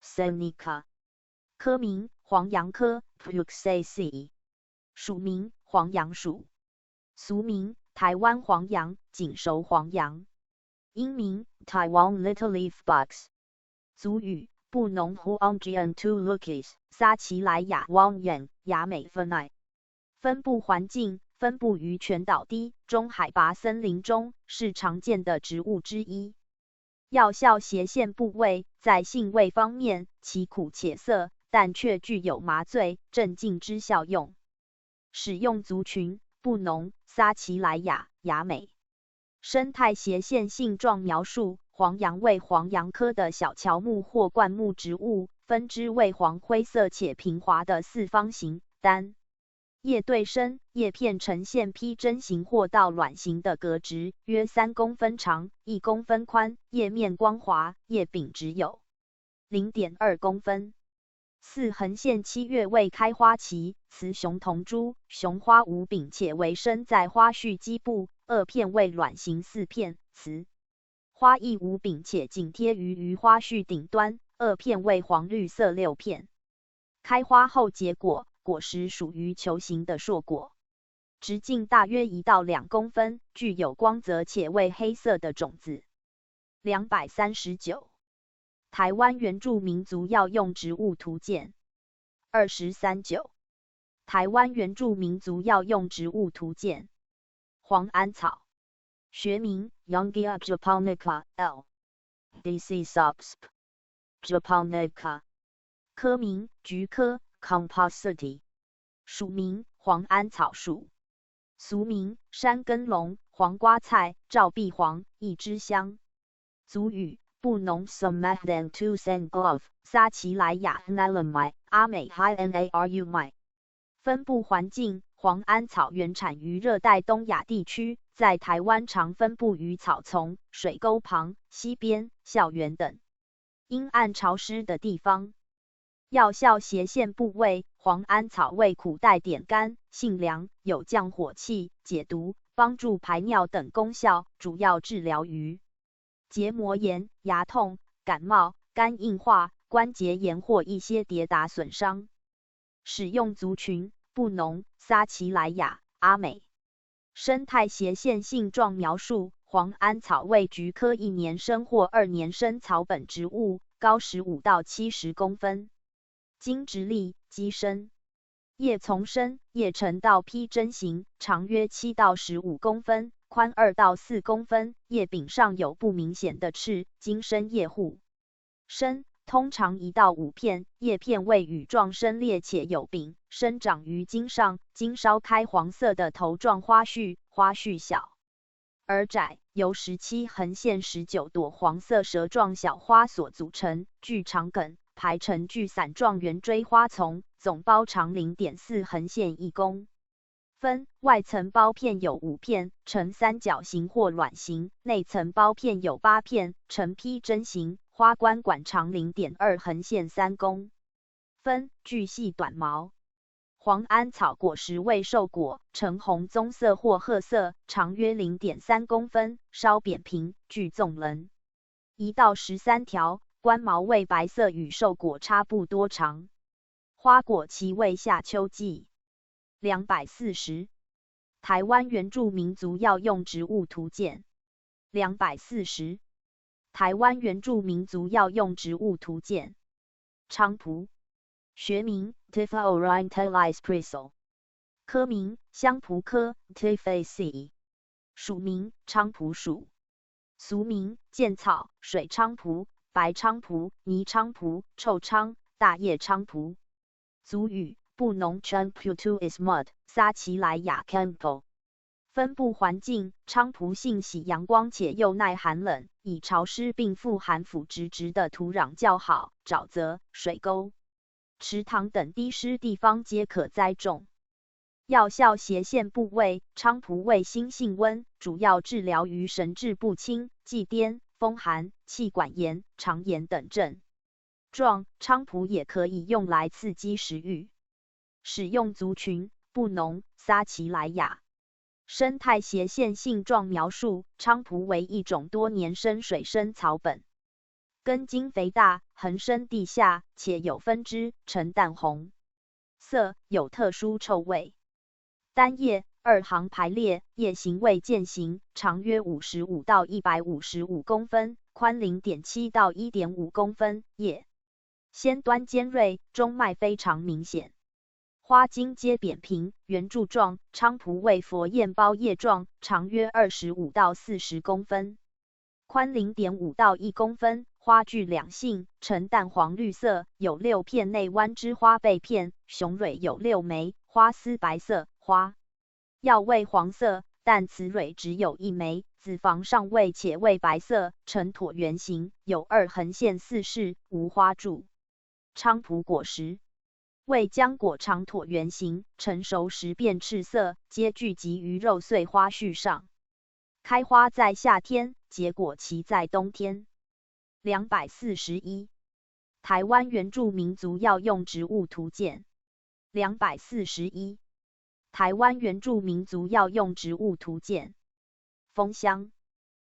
Seneca. 科名黄杨科 Puxaceae， 属名黄杨属，俗名台湾黄杨、锦熟黄杨。英名 Taiwan Little Leaf Box。族语布农 Huangjian Tu Lukis， 撒奇莱雅 Wangyan， 雅美分爱。分布环境分布于全岛低、中海拔森林中，是常见的植物之一。药效斜线部位，在性味方面，其苦且涩，但却具有麻醉、镇静之效用。使用族群布农、撒奇莱雅、雅美。生态斜线性状描述：黄杨为黄杨科的小乔木或灌木植物，分枝为黄灰色且平滑的四方形，单叶对生，叶片呈现披针形或到卵形的格直，约3公分长、1公分宽，叶面光滑，叶柄只有 0.2 公分。4. 横线7月未开花期，雌雄同株，雄花无柄且围生在花序基部，2片为卵形4片，雌花亦无柄且紧贴于花序顶端，2片为黄绿色6片。开花后结果，果实属于球形的硕果，直径大约1到2公分，具有光泽且为黑色的种子。239台湾原住民族药用植物图鉴。239台湾原住民族药用植物图鉴。黄桉草，学名 Yongia japonica L. DC subsp. japonica。科名菊科 Compositae， 属名黄桉草属，俗名山根龙、黄瓜菜、照壁黄、一枝香。族语布农 Samahdan Tu Sen Glove， 撒奇莱雅 Nalamai， 阿美 Hi Naru Mai。分布环境黄桉草原产于热带东亚地区，在台湾常分布于草丛、水沟旁、溪边、校园等阴暗潮湿的地方。药效斜线部位：黄安草味苦带点甘，性凉，有降火气、解毒、帮助排尿等功效，主要治疗于结膜炎、牙痛、感冒、肝硬化、关节炎或一些跌打损伤。使用族群：布农、撒奇莱雅、阿美。生态斜线性状描述：黄安草为菊科1年生或2年生草本植物，高15到70公分，茎直立，基深，叶丛深，叶呈倒披针形，长约7到15公分，宽2到4公分，叶柄上有不明显的刺，茎深叶护深，通常1到5片，叶片为羽状生裂且有柄，生长于茎上，茎稍开黄色的头状花序，花序小而窄，由17横线19朵黄色蛇状小花所组成，具长梗，排成聚伞状圆锥花丛，总包长0.4横线1公分，外层苞片有5片，呈三角形或卵形，内层苞片有8片，呈披针形，花冠管长0.2横线3公分，具细短毛。黄安草果实未受果，呈红棕色或褐色，长约0.3公分，稍扁平，具纵棱1到13条，冠毛为白色，与受果差不多长。花果期为夏秋季。240。台湾原住民族药用植物图鉴。240。台湾原住民族药用植物图鉴。菖蒲，学名 Typha orientalis Prisel， 科名香蒲科 Typhaceae， 属名菖蒲属，俗名剑草、水菖蒲、白菖蒲、泥菖蒲、臭菖、大叶菖蒲。族语布农 Champutu is mud， 撒奇莱雅 Campo。分布环境：菖蒲性喜阳光且又耐寒冷，以潮湿并富含腐殖质的土壤较好，沼泽、水沟、池塘等低湿地方皆可栽种。药效斜线部位：菖蒲味辛性温，主要治疗于神志不清、悸癫、风寒、气管炎、肠炎等症状。菖蒲也可以用来刺激食欲。使用族群：布农、撒奇莱雅。生态斜线性状描述：菖蒲为一种多年生水生草本，根茎肥大，横生地下，且有分支，呈淡红色，有特殊臭味。单叶2行排列，叶形为剑形，长约55到155公分，宽0.7到1.5公分，叶先端尖锐，中脉非常明显。花茎皆扁平，圆柱状，菖蒲为佛叶苞叶状，长约25到40公分，宽0.5到1公分，花具两性，呈淡黄绿色，有6片内弯枝花背片，雄蕊有6枚，花丝白色，花药味黄色，但雌蕊只有1枚，子房上位且为白色，呈椭圆形，有2横线4室，无花柱。菖蒲果实为浆果长椭圆形，成熟时变赤色，皆聚集于肉穗花序上。开花在夏天，结果期在冬天。241。台湾原住民族药用植物图鉴。241。台湾原住民族药用植物图鉴。枫香，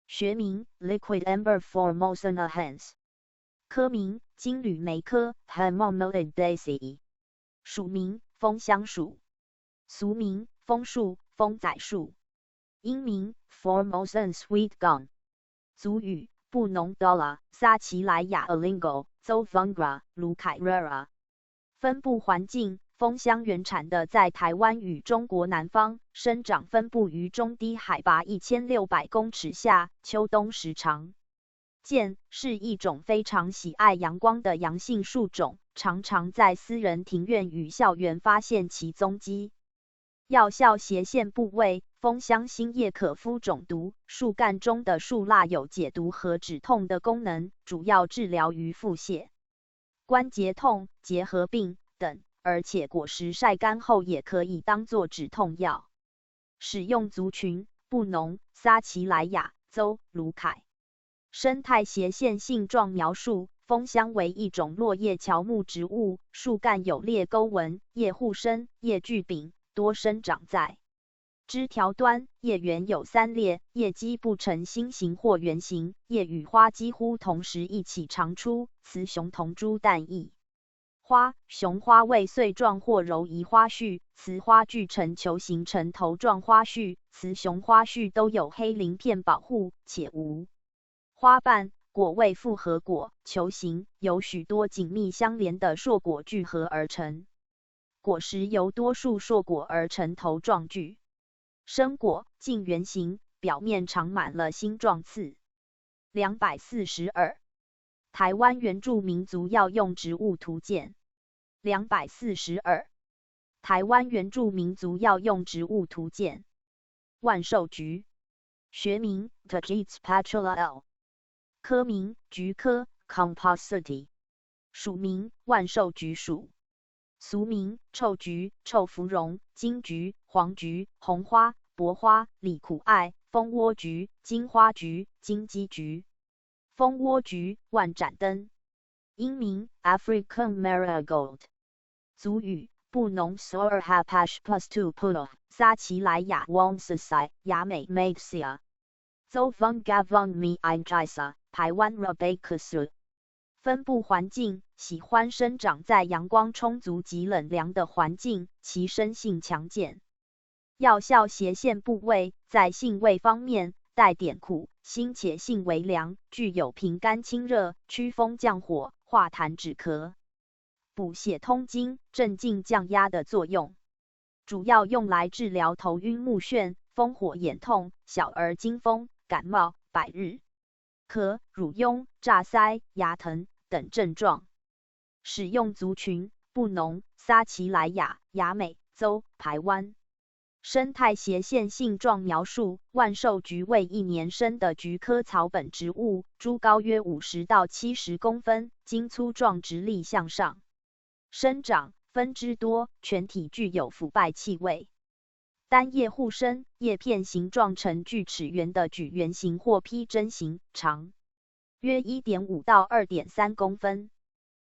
学名 Liquid Amber Formosana Hans， 科名金缕梅科 Hemomelidaceae， 属名枫香属，俗名枫树、枫仔树，英名 Formosan Sweet Gum。族语布农 Dola、撒奇莱雅 Alingo、Zovungra、卢凯 Rara。分布环境：枫香原产的在台湾与中国南方，生长分布于中低海拔1600公尺下，秋冬时常见，是一种非常喜爱阳光的阳性树种，常常在私人庭院与校园发现其踪迹。药效斜线部位：枫香新叶可敷肿毒，树干中的树蜡有解毒和止痛的功能，主要治疗于腹泻、关节痛、结核病等，而且果实晒干后也可以当作止痛药。使用族群：布农、撒奇莱雅、邹、卢凯。生态斜线性状描述：枫香为一种落叶乔木植物，树干有裂沟纹，叶互生，叶聚柄，多生长在枝条端，叶缘有3裂，叶基不呈心形或圆形，叶与花几乎同时一起长出，雌雄同株但异。花，雄花为穗状或柔荑花序，雌花聚成球形呈头状花序，雌雄花序都有黑鳞片保护，且无花瓣。果为复合果，球形，由许多紧密相连的硕果聚合而成。果实由多数硕果而成头状具。生果近圆形，表面长满了星状刺。242。台湾原住民族药用植物图鉴。242。台湾原住民族药用植物图鉴。万寿菊，学名 Tagetes patula L， 科名菊科 Compositae， 属名万寿菊属，俗名臭菊、臭芙蓉、金菊、黄菊、红花、薄花、李苦艾、蜂窝菊、金花菊、金鸡菊。蜂窝菊，万盏灯，英名 African Marigold， 族语布农 Sor Hapash plus 2 Pulo， 撒奇莱雅 Wonsasai， 雅美 Maixia， Zovung Gavung Mi Injisa， 台湾 Rabacus。分布环境，喜欢生长在阳光充足及冷凉的环境，其生性强健。药效斜线部位，在性味方面带点苦，辛且性微凉，具有平肝清热、祛风降火、化痰止咳、补血通经、镇静降压的作用。主要用来治疗头晕目眩、风火眼痛、小儿惊风、感冒、百日咳、乳痈、炸腮、牙疼等症状。使用族群布农、撒奇莱雅、雅美邹、排湾。生态斜线性状描述：万寿菊为1年生的菊科草本植物，株高约50到70公分，茎粗壮直立向上生长，分枝多，全体具有腐败气味。单叶互生，叶片形状呈锯齿圆的矩圆形或披针形，长约 1.5 到 2.3 公分。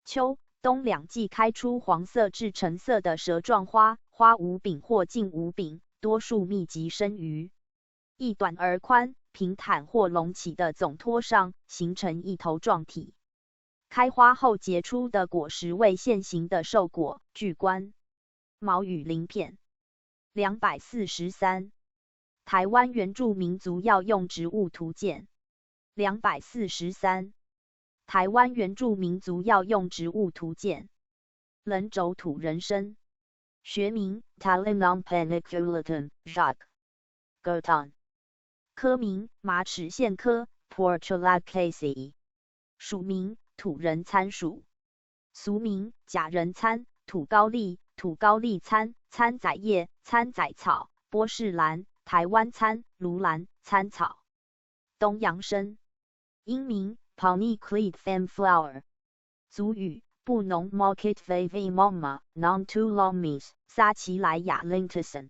秋冬两季开出黄色至橙色的蛇状花，花无柄或近无柄，多数密集生于一短而宽、平坦或隆起的总托上，形成一头状体。开花后结出的果实为线形的瘦果，具冠毛与鳞片。243。台湾原住民族药用植物图鉴。243。台湾原住民族药用植物图鉴。棱轴土人参，学名 Talinum paniculatum Jacques Gerton， 科名马齿苋科 Portulaceae， 属名土人参属，俗名假人参、土高丽、土高丽参、参仔叶、参仔草、波士兰、台湾参、卢兰、参草。东洋参，英名 Paniclete Femflower， 族语布农 Market Vavi Moma Non Tu Lomis， 撒奇莱雅 Lintuson。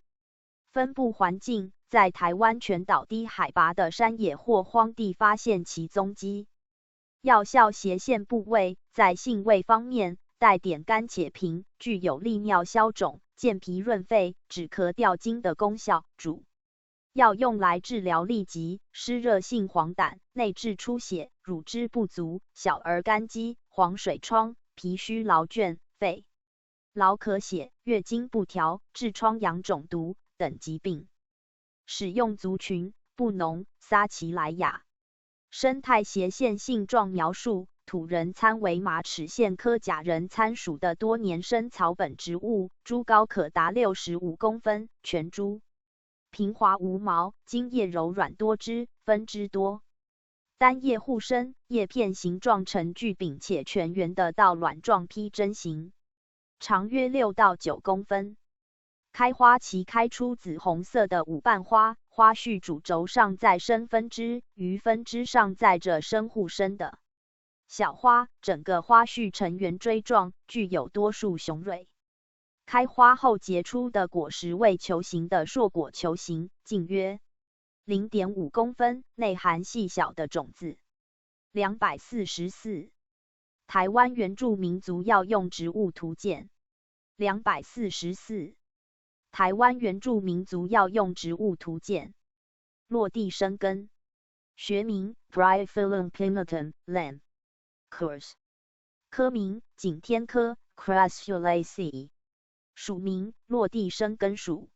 分布环境，在台湾全岛低海拔的山野或荒地发现其踪迹。药效斜线部位，在性味方面带点甘且平，具有利尿消肿、健脾润肺、止咳调经的功效。主要用来治疗痢疾、湿热性黄疸、内痔出血、乳汁不足、小儿干肌、黄水疮、脾虚劳倦、肺痨咳血、月经不调、痔疮疡肿毒等疾病。使用族群布农、撒奇莱雅。生态斜线性状描述：土人参为马齿苋科假人参属的多年生草本植物，株高可达65公分，全株平滑无毛，茎叶柔软多汁，分枝多。单叶互生，叶片形状呈锯柄且全圆的到卵状披针形，长约6到9公分。开花期开出紫红色的五瓣花，花序主轴上再生分支，于分支上载着生互生的小花，整个花序呈圆锥状，具有多数雄蕊。开花后结出的果实为球形的硕果球形，径约 0.5 公分，内含细小的种子。244。台湾原住民族药用植物图鉴244，台湾原住民族药用植物图鉴，落地生根，学名 Bryophyllum pinnatum Lam. Course， 科名景天科 Crassulaceae， 属名落地生根属，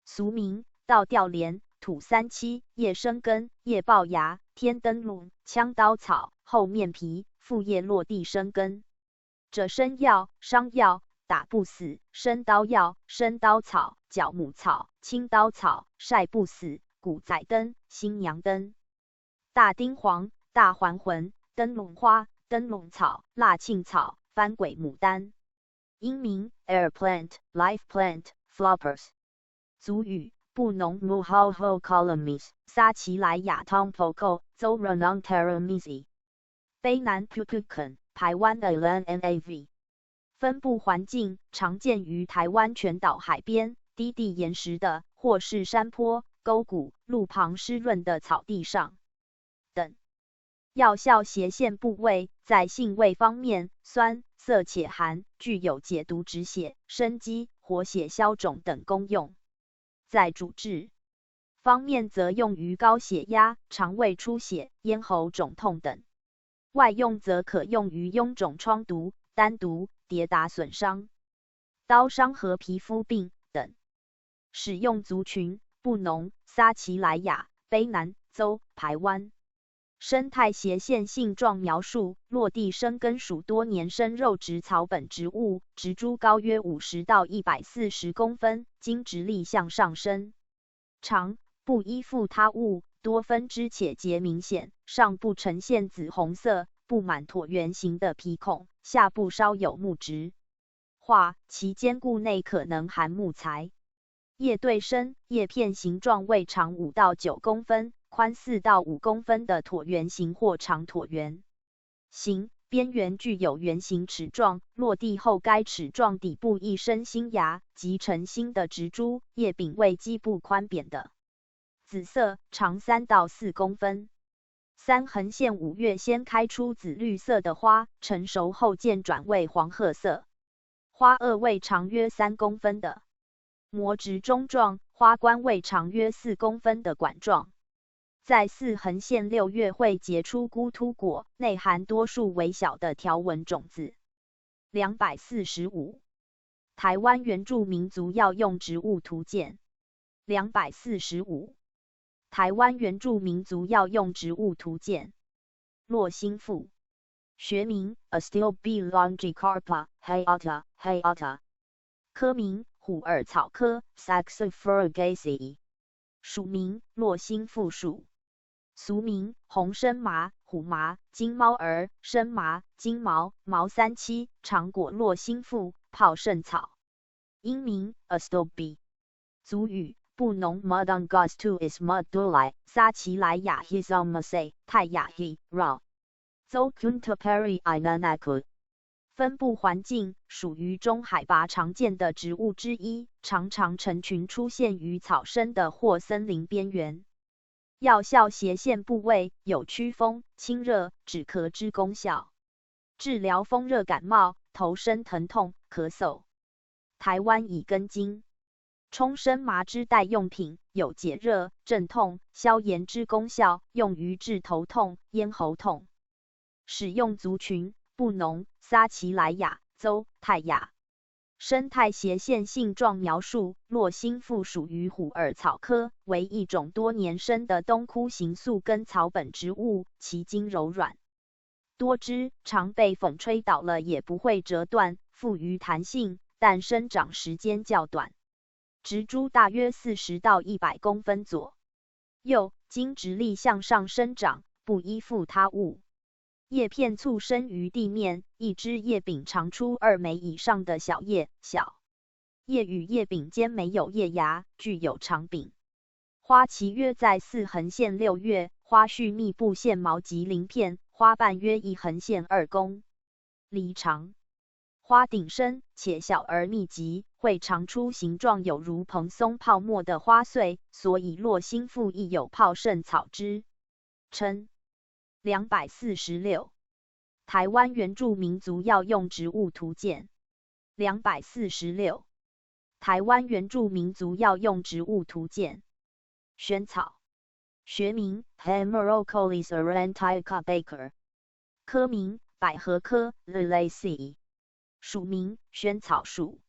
俗名倒吊莲，土三七，叶生根，叶龅芽，天灯笼，枪刀草，后面皮，复叶落地生根，者生药、伤药，打不死，生刀药、生刀草、角母草、青刀草，晒不死，古仔灯、新娘灯，大丁黄、大还魂、灯笼花、灯笼草、腊沁草、番鬼牡丹。英名 Air Plant, Life Plant, Floppers。族语布农 Muhoho Colomis， 撒奇莱雅 Tompoco, Zoranong Taramisi。卑南 Pupukan， 台湾的 LNAV。分布环境常见于台湾全岛海边、低地岩石的，或是山坡、沟谷、路旁湿润的草地上等。药效斜线部位在性味方面，酸涩且寒，具有解毒止血、生肌、活血消肿等功用。在主治方面则用于高血压、肠胃出血、咽喉肿痛等。外用则可用于臃肿疮毒、丹毒、跌打损伤、刀伤和皮肤病等。使用族群布农、撒奇莱雅、卑南州、排湾。生态斜线性状描述：落地生根属多年生肉植草本植物，植株高约50到140公分，经直立向上升，长，不依附他物，多分支且节明显，上部呈现紫红色，布满椭圆形的皮孔，下部稍有木质化，其坚固内可能含木材。叶对生，叶片形状为长5到9公分，宽4到5公分的椭圆形或长椭圆形，边缘具有圆形齿状，落地后该齿状底部一生新芽及成新的植株，叶柄为基部宽扁的，紫色，长3到4公分。3横线5月先开出紫绿色的花，成熟后渐转为黄褐色。花萼为长约3公分的膜质中状，花冠为长约4公分的管状。在4横线6月会结出孤突果，内含多数微小的条纹种子。245，台湾原住民族药用植物图鉴。245，台湾原住民族药用植物图鉴。络心附，学名 Astilbe longicarpa hayata hayata， 科名虎耳草科 Saxifragaceae， 属名络心附属，俗名红生麻、虎麻、金猫儿、生麻、金毛、毛三七、长果络心附、泡圣草。英名 Astilbe。族语布农 Mudungus is Mudulai， 撒奇莱雅 Hizomase， 泰雅 He Ra。州 Kuntaperi Inanaku。分布环境属于中海拔常见的植物之一，常常成群出现于草生的或森林边缘。药效斜线部位有驱风、清热、止咳之功效，治疗风热感冒、头身疼痛、咳嗽。台湾已根茎冲生麻之代用品，有解热、镇痛、消炎之功效，用于治头痛、咽喉痛。使用族群布农、撒奇莱雅州、泰雅。生态斜线性状描述：络心附属于虎耳草科，为一种多年生的冬枯型宿根草本植物，其茎柔软多汁，常被风吹倒了也不会折断，富于弹性，但生长时间较短。植株大约40到100公分左右，经直立向上生长，不依附他物。叶片簇生于地面，一枝叶柄长出2枚以上的小叶，小叶与叶柄间没有叶芽，具有长柄。花期约在4横线6月，花序密布线毛及鳞片，花瓣约1横线2公厘长。花顶深且小而密集，会长出形状有如蓬松泡沫的花穗，所以络心附亦有泡圣草之称。246，台湾原住民族药用植物图鉴246。台湾原住民族药用植物图鉴。萱草，学名 Hemerocallis aurantica Baker， 科名百合科 Liliaceae， 属名萱草属，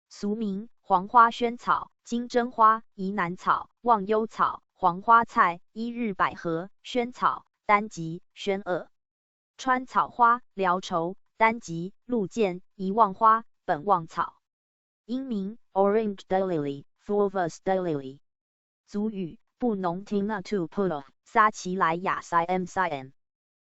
俗名黄花萱草、金针花、宜南草、忘忧草、黄花菜、一日百合、萱草、单极、萱萼、川草花、辽绸、单极、鹿箭、遗忘花、本忘草。英名 Orange daylily Fulvus daylily， 族语布农 Tinatu Pulo 撒奇莱雅 Siam。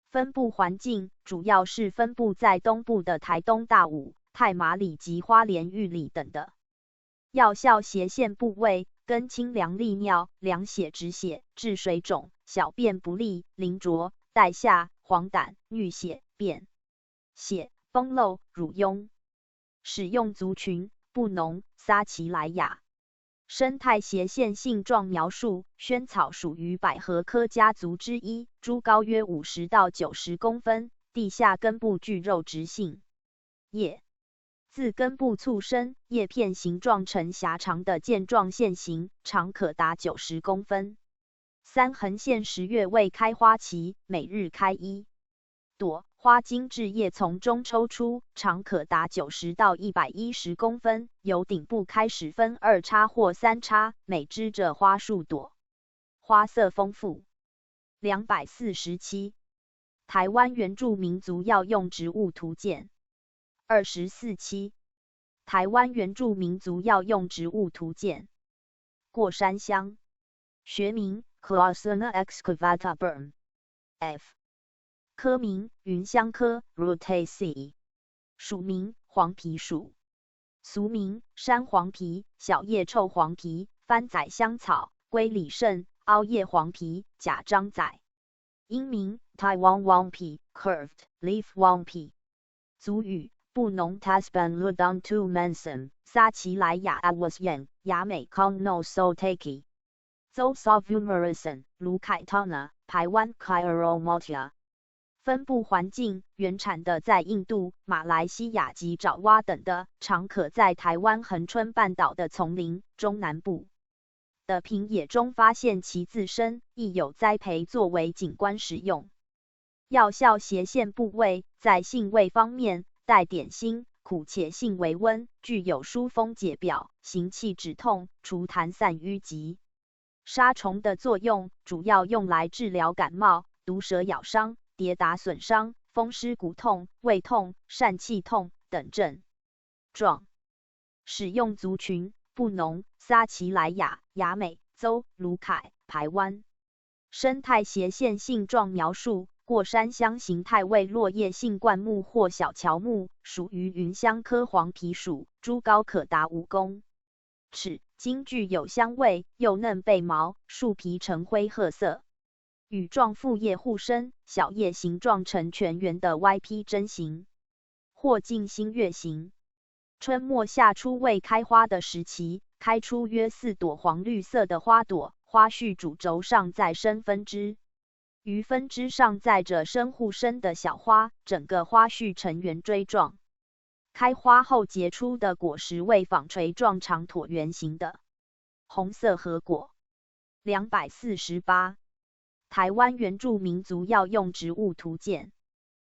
分布环境主要是分布在东部的台东大武、太麻里及花莲玉里等的。药效斜线部位根清凉利尿、凉血止血、治水肿、小便不利、淋浊、带下、黄疸、衄血、便血、崩漏、乳痈。使用族群布农、撒奇莱雅。生态斜线性状描述：萱草属于百合科家族之一，株高约50到90公分，地下根部具肉质性。叶自根部簇生，叶片形状呈狭长的剑状线形，长可达90公分。3横线10月未开花期，每日开1朵。花茎至叶丛中抽出，长可达90到110公分，由顶部开始分2叉或3叉，每枝着花数朵。花色丰富。247。台湾原住民族药用植物图鉴。24期。台湾原住民族药用植物图鉴。过山香，学名 Clausuna excavata Burm F， 科名芸香科 Rutaceae， 属名黄皮属，俗名山黄皮、小叶臭黄皮、番仔香草、龟里肾、凹叶黄皮、假章仔。英名 Taiwan Wampi Curved Leaf Wampi， 族语布农 Tasban Ludang Tu Manson， 撒奇莱雅 Awasyan， 雅美 Kong No Sotaki， 邹 Savumarison， 卢凯 Tana， 台湾 Chiromaltia。分布环境原产的在印度、马来西亚及爪哇等的，常可在台湾恒春半岛的丛林、中南部的平野中发现其自身，亦有栽培作为景观使用。药效斜线部位在性味方面带点辛，苦且性微温，具有疏风解表、行气止痛、除痰散淤疾、杀虫的作用，主要用来治疗感冒、毒蛇咬伤、跌打损伤、风湿骨痛、胃痛、疝气痛等症状。使用族群布农、撒奇莱雅、雅美、邹、卢凯、排湾。生态斜线性状描述：过山香形态为落叶性灌木或小乔木，属于芸香科黄皮属，株高可达5公尺，茎具有香味，幼嫩背毛，树皮呈灰褐色。羽状复叶互生，小叶形状呈全圆的 YP 针形或近心月形。春末夏初未开花的时期，开出约4朵黄绿色的花朵，花序主轴上再生分支，于分支上载着生互生的小花，整个花序呈圆锥状。开花后结出的果实为纺锤状长椭圆形的红色核果。248。台湾原住民族药用植物图鉴。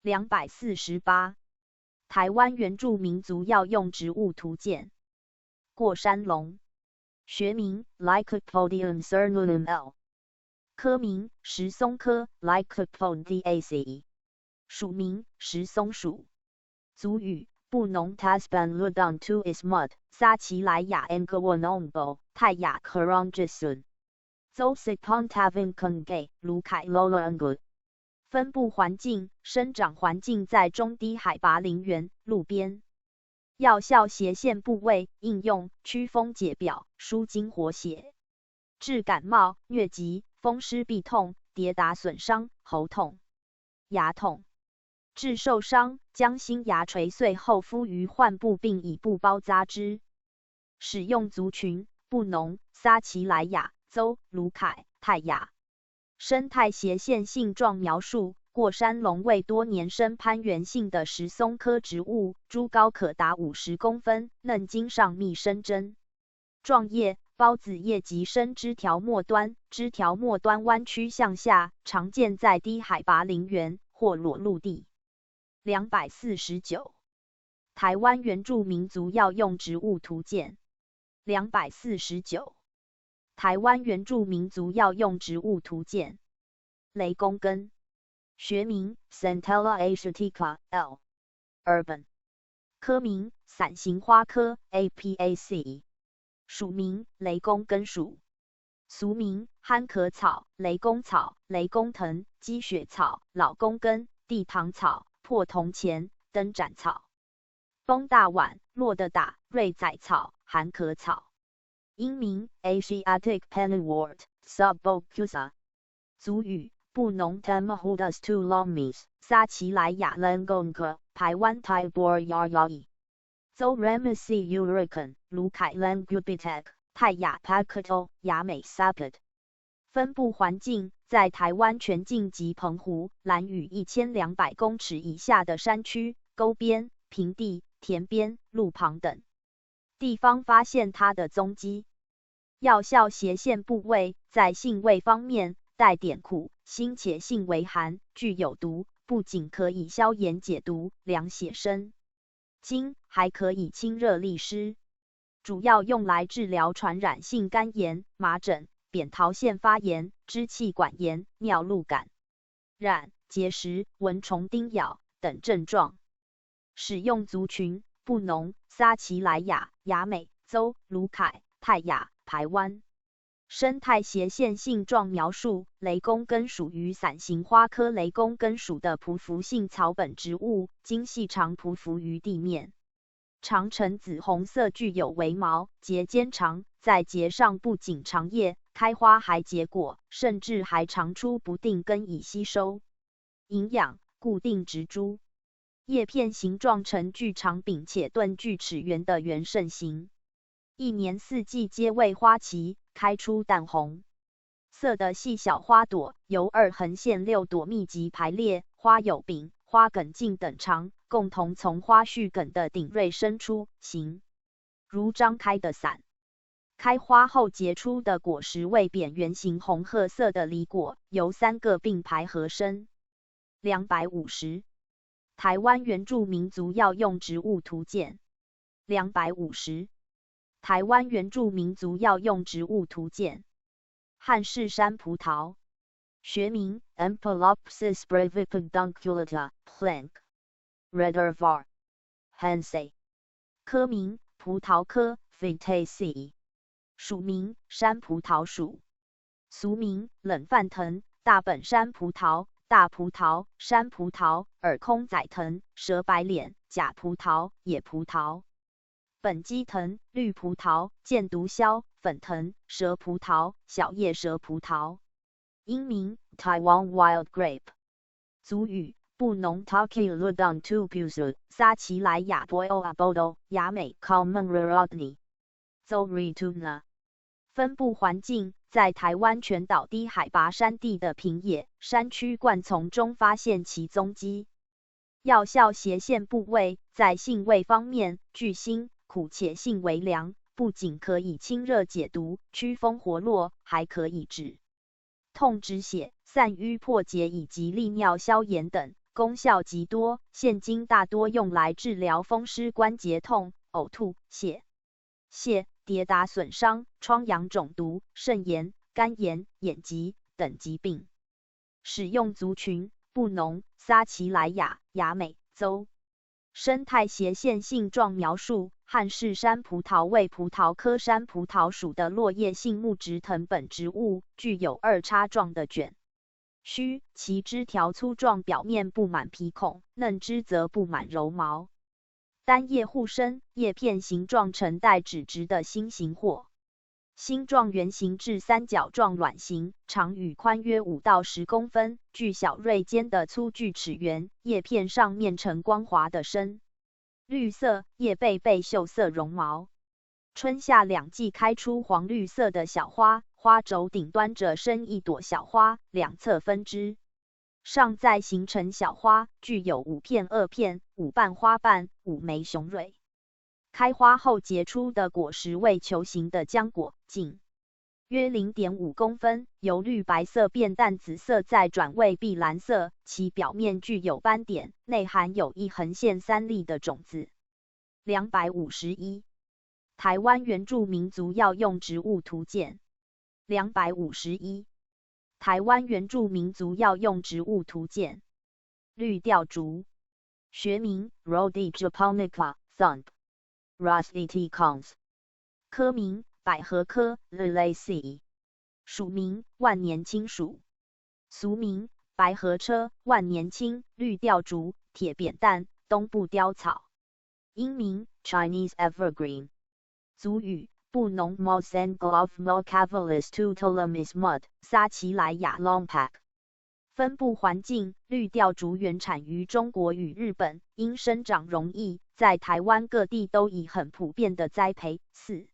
248。台湾原住民族药用植物图鉴。过山龙，学名 Lycopodium cernunum L， 科名石松科 Lycopodiaceae， 属名石松属，族语布农 Tasban Ludang Tu Ismut， 撒奇莱雅 Ngawonombo， 泰雅 Karangisun。邹 Sipon Tavin Kungay， 卢凯 Loloangud。分布环境生长环境在中低海拔林园、路边。药效斜线部位应用祛风解表、舒筋活血，治感冒、疟疾、风湿痹痛、跌打损伤、喉痛、牙痛。治受伤，将新牙垂碎后敷于患部并以布包扎之。使用族群布农、撒奇莱雅、邹、卢凯、泰雅。生态斜线性状描述：过山龙为多年生攀援性的石松科植物，株高可达50公分，嫩茎上密生针状叶，孢子叶及生枝条末端，枝条末端弯曲向下，常见在低海拔林园或裸陆地。249。台湾原住民族药用植物图鉴。249。台湾原住民族药用植物图鉴。雷公根，学名 Centella asiatica L. urban， 科名伞形花科 Apiaceae， 属名雷公根属，俗名憨壳草、雷公草、雷公藤、积雪草、老公根、地堂草、破铜钱、灯盏草。崩大碗、落的打、瑞仔草、寒壳草。英名 Asiatic Pennywort Subbocusa。族语布农 Tamahudas tu Lomis 撒奇莱雅 Langonka 台湾 Tibor Yaryai。州 Remisi Urican 卢凯 Langubitek 泰雅 Pakato 雅美 Sapit。分布环境在台湾全境及澎湖、兰屿1200公尺以下的山区、沟边、平地、田边、路旁等地方发现它的踪迹。药效斜线部位在性味方面带点苦、辛且性为寒，具有毒，不仅可以消炎解毒、凉血生津，还可以清热利湿。主要用来治疗传染性肝炎、麻疹、扁桃腺发炎、支气管炎、尿路感染、结石、蚊虫叮咬等症状。使用族群布农、撒奇莱雅、雅美、邹、卢凯、泰雅、排湾。生态斜线性状描述：雷公根属于伞形花科雷公根属的匍匐性草本植物，茎细长匍匐于地面，常呈紫红色，具有微毛，节尖长，在节上不仅长叶，开花还结果，甚至还长出不定根以吸收营养，固定植株。叶片形状呈巨长柄且钝锯齿圆的圆肾形，一年四季皆为花期，开出淡红色的细小花朵，由2横线6朵密集排列，花有柄、花梗径等长，共同从花序梗的顶锐生出，形如张开的伞。开花后结出的果实为扁圆形红褐色的梨果，由3个并排合生。250。台湾原住民族药用植物图鉴。250。台湾原住民族药用植物图鉴。汉氏山葡萄，学名 Empalopsis brevipedunculata Plank Redder var. Hansey。科名葡萄科 Phytaceae。属名山葡萄属，俗名冷饭藤、大本山葡萄、大葡萄、山葡萄、耳空仔藤、蛇白脸、假葡萄、野葡萄。本基藤、绿葡萄、箭毒枭、粉藤、蛇葡萄、小叶蛇葡萄。英名 Taiwan Wild Grape。族语布农 Taki Ludon Tupusu 撒奇莱雅 Boyo Abodo 雅美 Common Rodney。邹 Rituna。分布环境在台湾全岛低海拔山地的平野、山区灌丛中发现其踪迹。药效斜线部位在性味方面具辛、苦且性为凉，不仅可以清热解毒、驱风活络，还可以止痛止血、散瘀破结以及利尿消炎等，功效极多。现今大多用来治疗风湿关节痛、呕吐、泻、跌打损伤、疮疡肿毒、肾炎、肝炎、眼疾等疾病。使用族群布农、撒奇莱雅、雅美、邹。生态斜线性状描述：汉氏山葡萄为葡萄科山葡萄属的落叶性木质藤本植物，具有2叉状的卷须，其枝条粗壮，表面布满皮孔，嫩枝则布满柔毛。单叶互生，叶片形状呈带指直的心形或星状圆形至三角状卵形，长与宽约5到10公分，具小锐尖的粗锯齿缘，叶片上面呈光滑的深绿色，叶背锈色绒毛。春夏两季开出黄绿色的小花，花轴顶端着生一朵小花，两侧分枝上在形成小花，具有5片、2片、5瓣花瓣、5枚雄蕊。开花后结出的果实为球形的浆果，径约 0.5 公分，由绿白色变淡紫色，再转为碧蓝色，其表面具有斑点，内含有一横线3粒的种子。251。台湾原住民族药用植物图鉴。251。台湾原住民族药用植物图鉴。绿吊竹，学名 Rhodia japonica thumb Rosety cons， 科名百合科 Liliaceae， 属名万年青属，俗名白河车、万年青、绿吊竹、铁扁担、东部雕草。英名 Chinese evergreen。族语布农 Mosen glove Molcavalis tutelamis mud 撒奇莱雅 Longpack。分布环境，绿吊竹原产于中国与日本，因生长容易，在台湾各地都已很普遍的栽培，4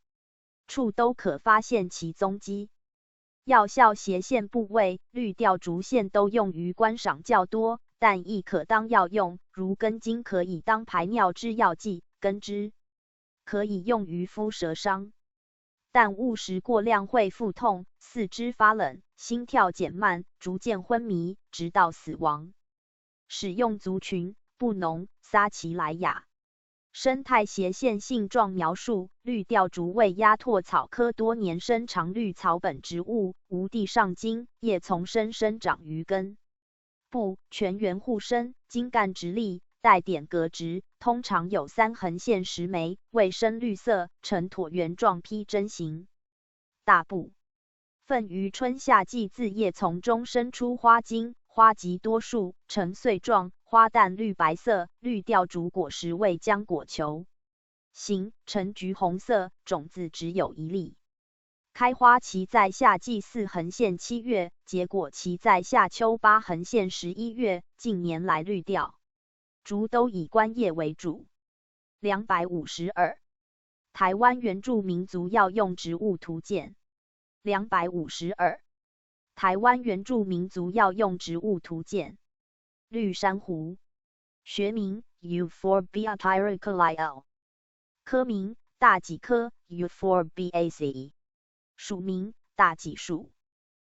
处都可发现其踪迹。药效斜线部位，绿吊竹线都用于观赏较多，但亦可当药用，如根茎可以当排尿之药剂，根枝可以用于敷舌伤，但误食过量会腹痛、四肢发冷、心跳减慢，逐渐昏迷，直到死亡。使用族群布农、撒奇莱雅。生态斜线性状描述：绿吊竹为鸭拓草科多年生常绿草本植物，无地上茎，叶丛生生长于根部，全缘互生，茎干直立，带点格直，通常有3横线10枚，为深绿色，呈椭圆状披针形。大部分于春夏季自叶丛中生出花茎，花极多数，呈穗状，花淡绿白色，绿吊竹果实为浆果球形，呈橘红色，种子只有1粒。开花期在夏季4横线7月，结果期在夏秋8横线11月。近年来绿吊竹都以观叶为主。252。台湾原住民族药用植物图鉴。252。台湾原住民族药用植物图鉴。绿珊瑚，学名 Euphorbia tyricolio， 科名大戟科 Euphorbiaceae， 属名大戟属，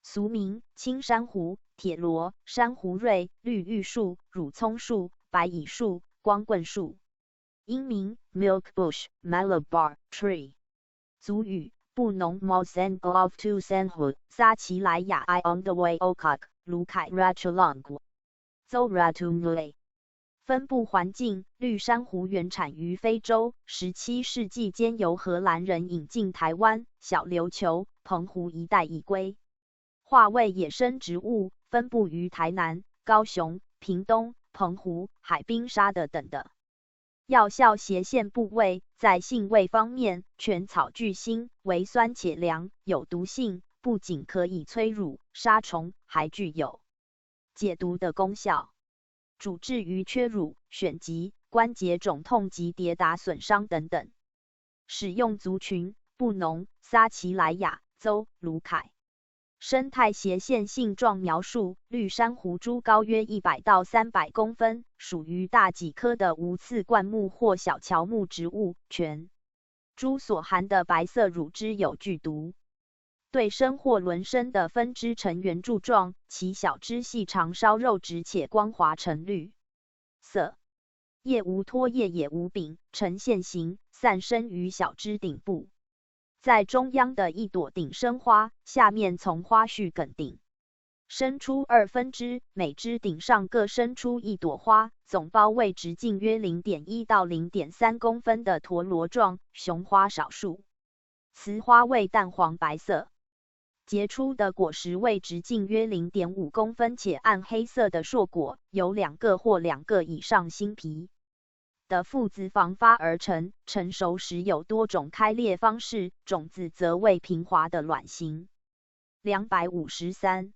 俗名青珊瑚、铁螺、珊瑚瑞、绿玉树、乳葱树、白蚁树、光棍树。英名 Milk bush Malabar tree。族语布农 Mosen glove to Sanhu 撒奇莱雅 I on the way okak 卢凯 Ratchalangu Zoratumule。分布环境，绿珊瑚原产于非洲，17世纪间由荷兰人引进台湾、小琉球、澎湖一带已归。化为野生植物，分布于台南、高雄、屏东、澎湖、海滨沙的等的。药效斜线部位，在性味方面，全草具腥，为酸且凉，有毒性，不仅可以催乳、杀虫，还具有解毒的功效。主治于缺乳、癣疾、关节肿痛及跌打损伤等等。使用族群布农、撒奇莱雅、邹、卢凯。生态斜线性状描述：绿珊瑚株高约100到300公分，属于大戟科的无刺灌木或小乔木植物，全株所含的白色乳汁有剧毒。对生或轮生的分支呈圆柱状，其小枝细长，稍肉质且光滑呈绿色。叶无托叶也无柄，呈线形，散生于小枝顶部。在中央的一朵顶生花，下面从花序梗顶生出2分支，每枝顶上各生出一朵花，总苞为直径约 0.1 到 0.3 公分的陀螺状，雄花少数。雌花为淡黄白色。结出的果实为直径约 0.5 公分且暗黑色的硕果，由2个或2个以上新皮的附子防发而成，成熟时有多种开裂方式，种子则为平滑的卵形。253。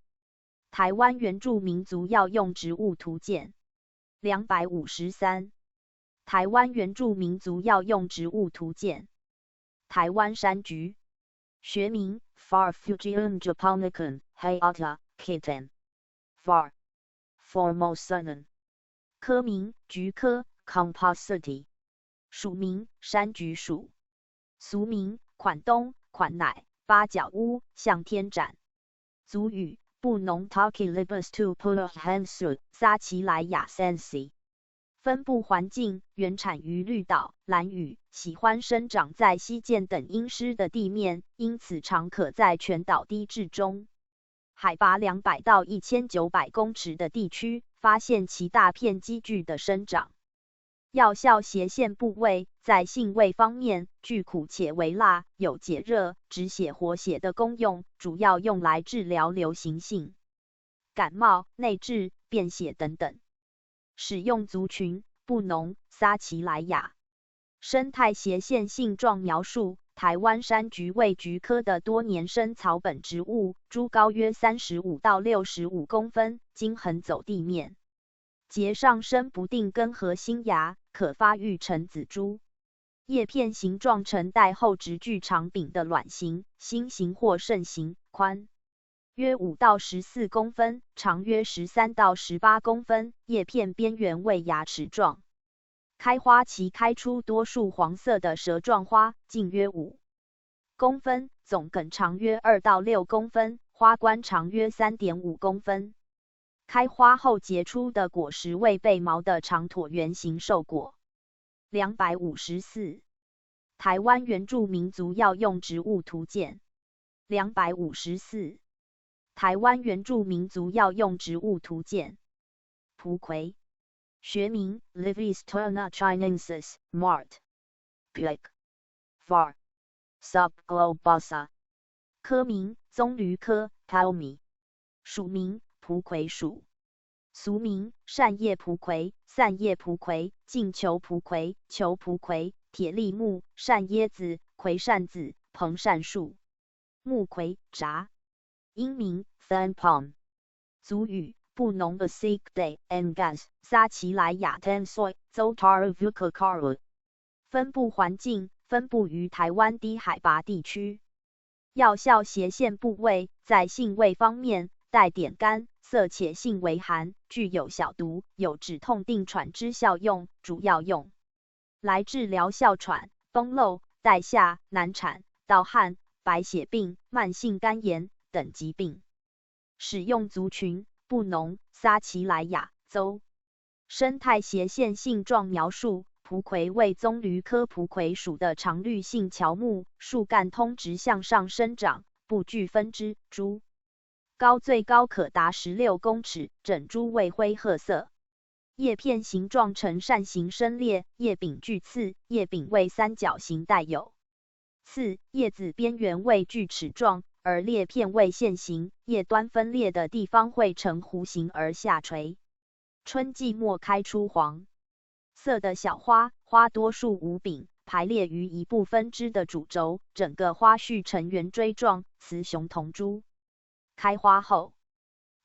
台湾原住民族药用植物图鉴。253。台湾原住民族药用植物图鉴。台湾山菊，学名 Farfugium japonicum hayata kitten。Far Formosanum。科名菊科 Compositae。属名山菊属。俗名款冬、款乃、八角乌、向天斩。族语布农 Talkilibus tu Pulahansu 撒奇莱雅 Sensi。分布环境原产于绿岛、兰屿，喜欢生长在溪涧等阴湿的地面，因此常可在全岛低至中海拔200到1900公尺的地区发现其大片积聚的生长。药效斜线部位在性味方面具苦且微辣，有解热、止血、活血的功用，主要用来治疗流行性感冒、内痔、便血等等。使用族群布农撒奇莱雅。生态斜线性状描述台湾山菊为菊科的多年生草本植物，株高约35到65公分，茎横走地面，节上生不定根和新芽，可发育成紫株。叶片形状呈带后直距长柄的卵形、心形或肾形，宽约5到14公分，长约13到18公分，叶片边缘为牙齿状。开花期开出多数黄色的蛇状花，径约5公分，总梗长约2到6公分，花冠长约3.5公分。开花后结出的果实为背毛的长椭圆形瘦果。254。台湾原住民族药用植物图鉴。254。台湾原住民族药用植物图鉴。蒲葵。学名 Livistona chinensis, Mart. Pic. Var. Subglobosa. 科名棕榈科 Palmi。属名蒲葵属。俗名扇叶蒲葵、散叶蒲葵、茎球蒲葵、球蒲葵、铁栗木、扇椰子、葵扇子、蓬扇树。木葵札。英名 Than Palm。族语布农 Asik de Engas 撒奇莱雅 Tensoi Zotar Vukakaru。分布环境分布于台湾低海拔地区。药效斜线部位在性味方面带点干涩且性微寒，具有小毒、有止痛定喘之效用，主要用来治疗哮喘、崩漏、带下、难产、盗汗、白血病、慢性肝炎等疾病。使用族群布农撒奇莱雅邹。生态斜线性状描述蒲葵为棕榈科蒲葵属的常绿性乔木，树干通直向上生长，不具分支，株高最高可达16公尺，整株为灰褐色。叶片形状呈扇形生裂，叶柄具刺，叶柄为三角形带有刺，叶子边缘为锯齿状，而裂片为线形，叶端分裂的地方会呈弧形而下垂。春季末开出黄色的小花，花多数无柄，排列于一部分枝的主轴，整个花序呈圆锥状，雌雄同株。开花后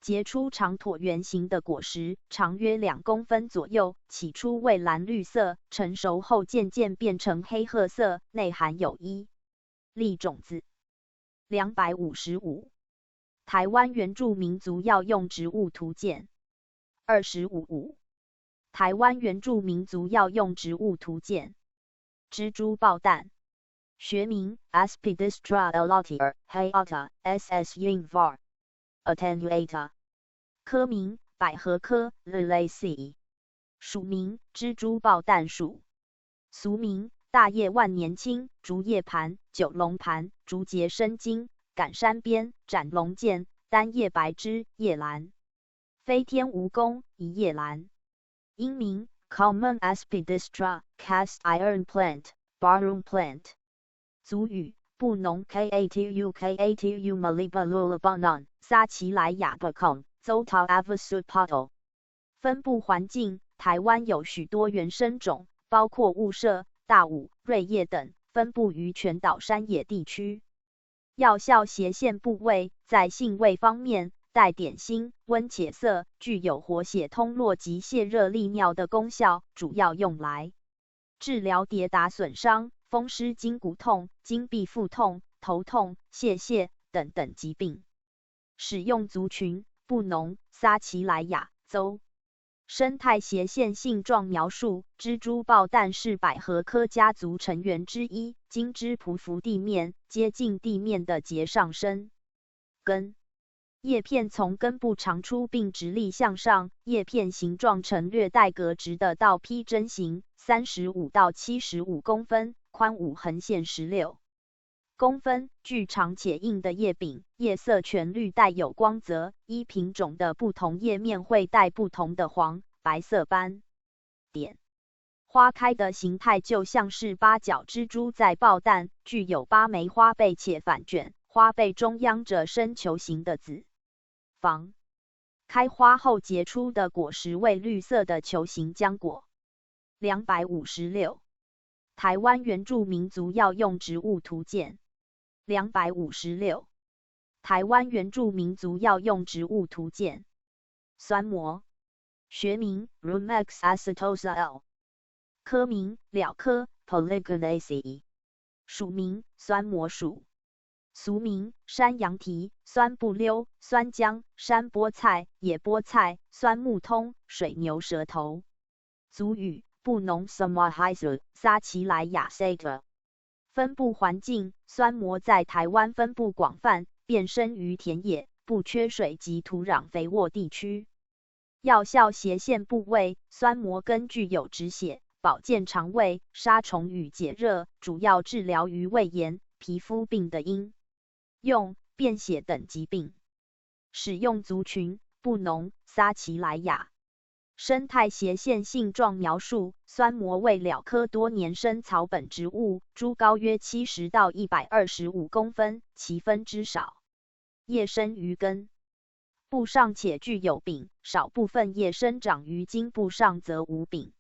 结出长椭圆形的果实，长约2公分左右，起初为蓝绿色，成熟后渐渐变成黑褐色，内含有1粒种子。255。台湾原住民族药用植物图鉴。255。台湾原住民族药用植物图鉴。蜘蛛爆弹。学名 Aspidistra elatior hayata ss yin var attenuata。科名百合科 Liliaceae。属名蜘蛛爆弹属。俗名大叶万年青、竹叶盘、九龙盘、竹节生茎、赶山边、斩龙剑、单叶白枝、叶兰。飞天蜈蚣一叶兰。英名 Common Aspidistra cast iron plant, barroom plant。族语布农 Katu Maliba Lulabanan 撒奇莱雅 Bakong Zotal Avasut Pato。分布环境台湾有许多原生种，包括雾社、大武、瑞叶等，分布于全岛山野地区。药效斜线部位在性味方面带点辛、温且涩，具有活血通络及泻热利尿的功效，主要用来治疗跌打损伤、风湿筋骨痛、筋壁腹痛、头痛、泄泻等等疾病。使用族群布农撒奇莱雅邹。生态斜线性状描述：蜘蛛抱蛋是百合科家族成员之一，茎枝匍匐地面，接近地面的节上升。根叶片从根部长出并直立向上，叶片形状呈略带格直的倒披针形，35到75公分，宽5横线16公分，具长且硬的叶柄，叶色全绿，带有光泽，依品种的不同，叶面会带不同的黄、白色斑点。花开的形态就像是八角蜘蛛在抱蛋，具有8枚花被且反卷，花被中央着深球形的子房。开花后结出的果实为绿色的球形浆果。256. 台湾原住民族药用植物图鉴。256. 台湾原住民族药用植物图鉴。酸蘑，学名 Rumex acetosa L， 科名蓼科 Polygonaceae， 属名酸蘑属，俗名山羊蹄、酸不溜、酸姜、山菠菜、野菠菜、酸木通、水牛舌头。族语布农 Samahaisu 撒奇莱雅 Sater。分布环境：酸蘑在台湾分布广泛，遍生于田野、不缺水及土壤肥沃地区。药效斜线部位：酸蘑根具有止血、保健肠胃、杀虫与解热，主要治疗于胃炎、皮肤病的应用、便血等疾病。使用族群：布农、撒奇莱雅。生态斜线性状描述：酸蘑为蓼科多年生草本植物，株高约70到125公分，其分支少，叶生于根部上且具有柄，少部分叶生长于茎部上则无柄。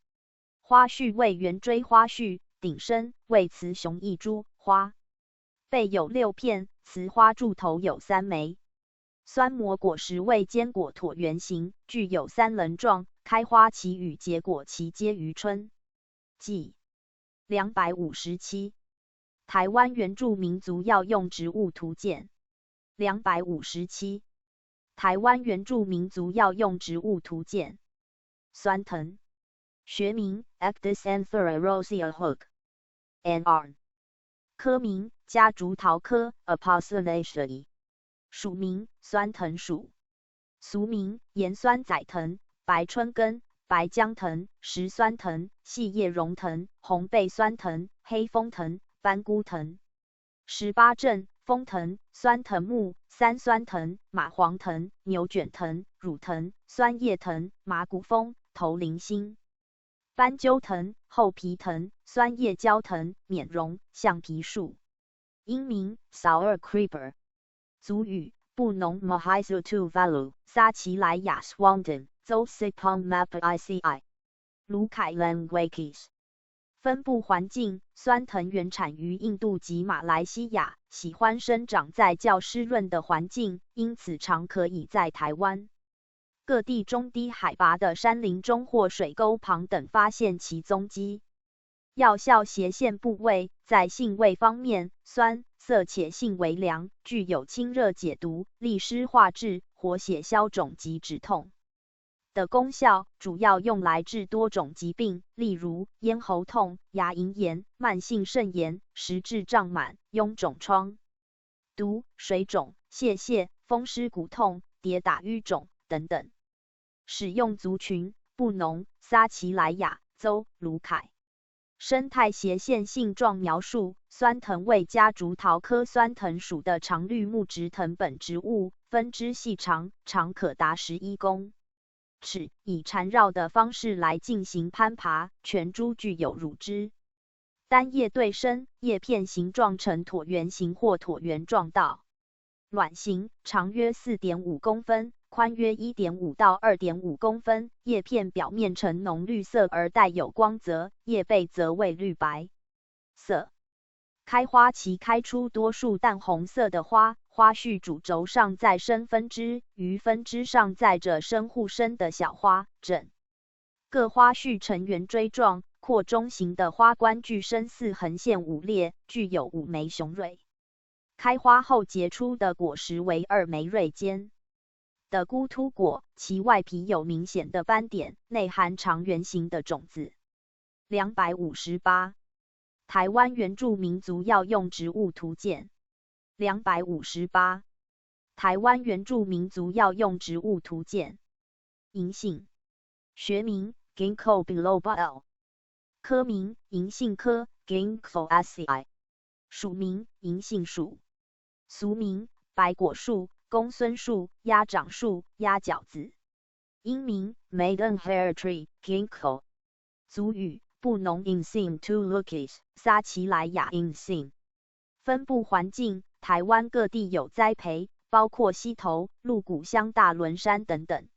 花序为圆锥花序，顶生，为雌雄异株，花背有6片，雌花柱头有3枚。酸蘑果实为坚果椭圆形，具有3棱状，开花期与结果期皆于春季。257. 台湾原住民族药用植物图鉴。257. 台湾原住民族药用植物图鉴。酸藤，学名 Ecdysanthera rosea Hook N.R. 科名夹竹桃科 Apocynaceae， 属名酸藤属，俗名盐酸仔藤、白春根、白姜藤、石酸藤、细叶榕藤、红背酸藤、黑枫藤、斑菇藤。18镇枫藤、酸藤木、三酸藤、马黄藤、牛卷藤、乳藤、酸叶藤、麻古枫、头铃星。斑鸠藤、厚皮藤、酸叶胶藤、缅榕、橡皮树。英名 Sour Creeper。族语布农 Mahaisu Tuvalu 撒奇莱雅 Swanton Zosipong Map ICI 卢凯 Languages。分布环境：酸藤原产于印度及马来西亚，喜欢生长在较湿润的环境，因此常可以在台湾各地中低海拔的山林中或水沟旁等发现其踪迹。药效斜线部位：在性味方面，酸涩且性微凉，具有清热解毒、利湿化滞、活血消肿及止痛的功效，主要用来治多种疾病，例如咽喉痛、牙龈炎、慢性肾炎、食滞胀满、臃肿疮毒、水肿、泄泻、风湿骨痛、跌打瘀肿等等。使用族群：布农、撒奇莱雅、邹、卢凯。生态斜线性状描述：酸藤为夹竹桃科酸藤属的常绿木质藤本植物，分支细长，长可达11公尺，以缠绕的方式来进行攀爬，全株具有乳汁。单叶对生，叶片形状呈椭圆形或椭圆状倒卵形，长约 4.5 公分，宽约 1.5 到 2.5 公分，叶片表面呈浓绿色而带有光泽，叶背则为绿白色。开花期开出多数淡红色的花，花序主轴上再生分支，于分支上载着生互生的小花枕。各花序呈圆锥状，阔中型的花冠具深4横线5列，具有5枚雄蕊。开花后结出的果实为2枚蕊尖。的孤突果，其外皮有明显的斑点，内含长圆形的种子。258. 台湾原住民族药用植物图鉴。258. 台湾原住民族药用植物图鉴。银杏，学名 Ginkgo biloba L， 科名银杏科 Ginkgoaceae， 属名银杏属，俗名白果树、公孙树、鸭掌树、鸭脚子。英名 Maidenhair Tree Ginkgo。族语布农 Insing Tulukis 撒奇莱雅 Insing。分布环境台湾各地有栽培，包括溪头、鹿谷乡大仑山等等。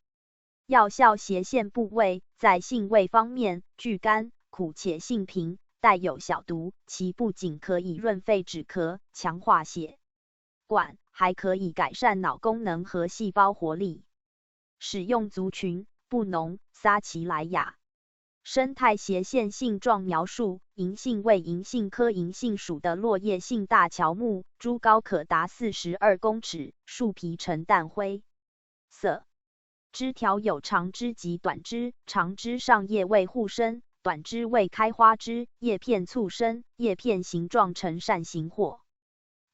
药效斜线部位在性味方面，具甘、苦且性平，带有小毒，其不仅可以润肺止咳、强化血管，还可以改善脑功能和细胞活力。使用族群布农、撒奇莱雅。生态斜线性状描述：银杏为银杏科银杏属的落叶性大乔木，株高可达42公尺，树皮呈淡灰色。枝条有长枝及短枝，长枝上叶为互生，短枝为开花枝，叶片簇生，叶片形状呈扇形或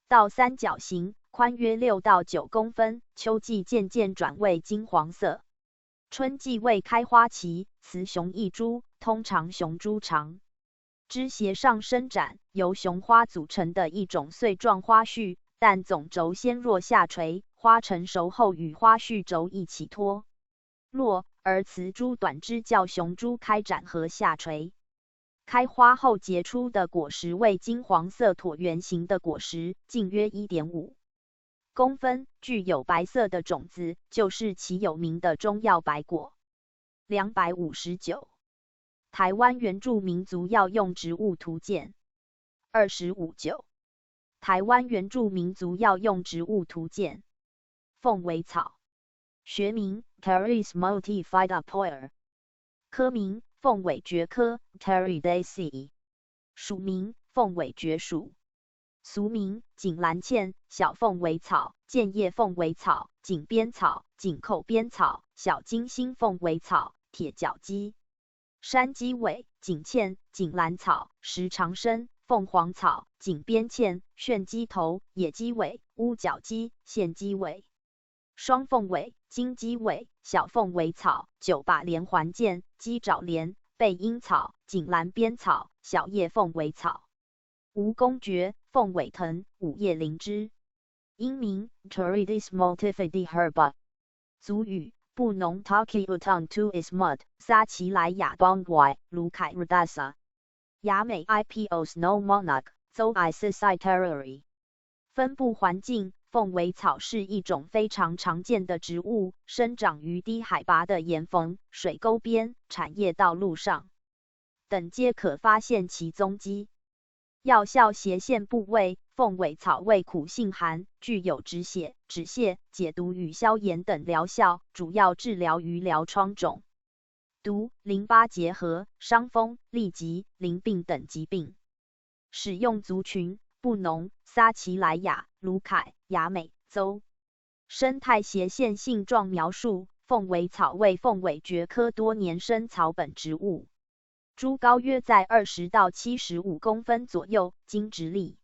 倒三角形，宽约6到9公分，秋季渐渐转为金黄色。春季为开花期，雌雄异株，通常雄株长。枝斜上伸展，由雄花组成的一种穗状花序，但总轴先弱下垂，花成熟后与花序轴一起脱落，而雌株短枝较雄株开展和下垂。开花后结出的果实为金黄色椭圆形的果实，径约 1.5公分，具有白色的种子，就是其有名的中药白果。259. 台湾原住民族药用植物图鉴。259. 台湾原住民族药用植物图鉴。凤尾草，学名 Caris multifida Poir， 科名凤尾蕨科 Caridaceae， 属名凤尾蕨属，俗名锦兰茜、小凤尾草、剑叶凤尾草、锦边草、锦口边草、小金星凤尾草、铁角鸡、山鸡尾、锦茜、锦兰草、石长参、凤凰草、锦边茜、炫鸡头、野鸡尾、乌角鸡、线鸡尾、双凤尾、金鸡尾、小凤尾草、九把连环剑、鸡爪莲、背阴草、锦兰边草、小叶凤尾草、蜈蚣蕨、凤尾藤、五叶灵芝。英名 Turdus multifida herba。族语布农 Taki Utan Tu Ismud 撒奇莱雅 Bongwai 卢凯 Radasa。雅美 Ipos no monarch Zo Isis Iterary。分布环境凤尾草是一种非常常见的植物，生长于低海拔的岩缝、水沟边、产业道路上等皆可发现其踪迹。药效斜线部位凤尾草味苦性寒，具有止血、止泻、解毒与消炎等疗效，主要治疗于疗疮肿毒、淋巴结核、伤风、痢疾、淋病等疾病。使用族群布农、撒奇莱雅、卢凯、雅美州。生态斜线性状描述：凤尾草为凤尾蕨科多年生草本植物，株高约在20到75公分左右，茎直立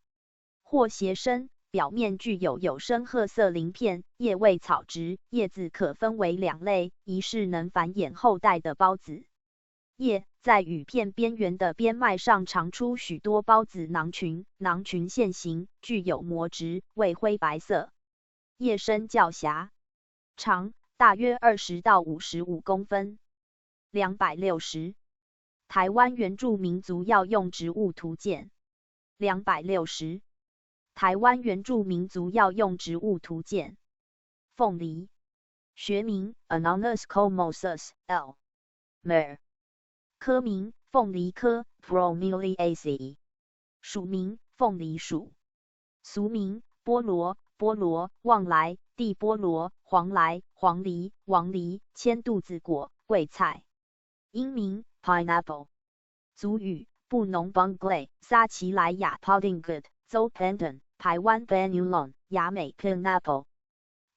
或斜生，表面具有深褐色鳞片，叶为草直，叶子可分为2类，一是能繁衍后代的孢子叶，在羽片边缘的边脉上长出许多孢子囊群，囊群线形，具有膜质，为灰白色，叶身较狭长，大约20到55公分。260. 台湾原住民族药用植物图鉴。260. 台湾原住民族药用植物图鉴。凤梨，学名 Ananas comosus L. Mer， 科名凤梨科 Bromeliaceae， 属名凤梨属，俗名菠萝、菠萝、旺来、地菠萝、黄来、黄梨、王梨、千肚子果、桂菜。英名 Pineapple。族语布农 Bonglay、撒奇莱雅 Poddinggood、Zo Pendon、台湾 Benulon、雅美 Pineapple。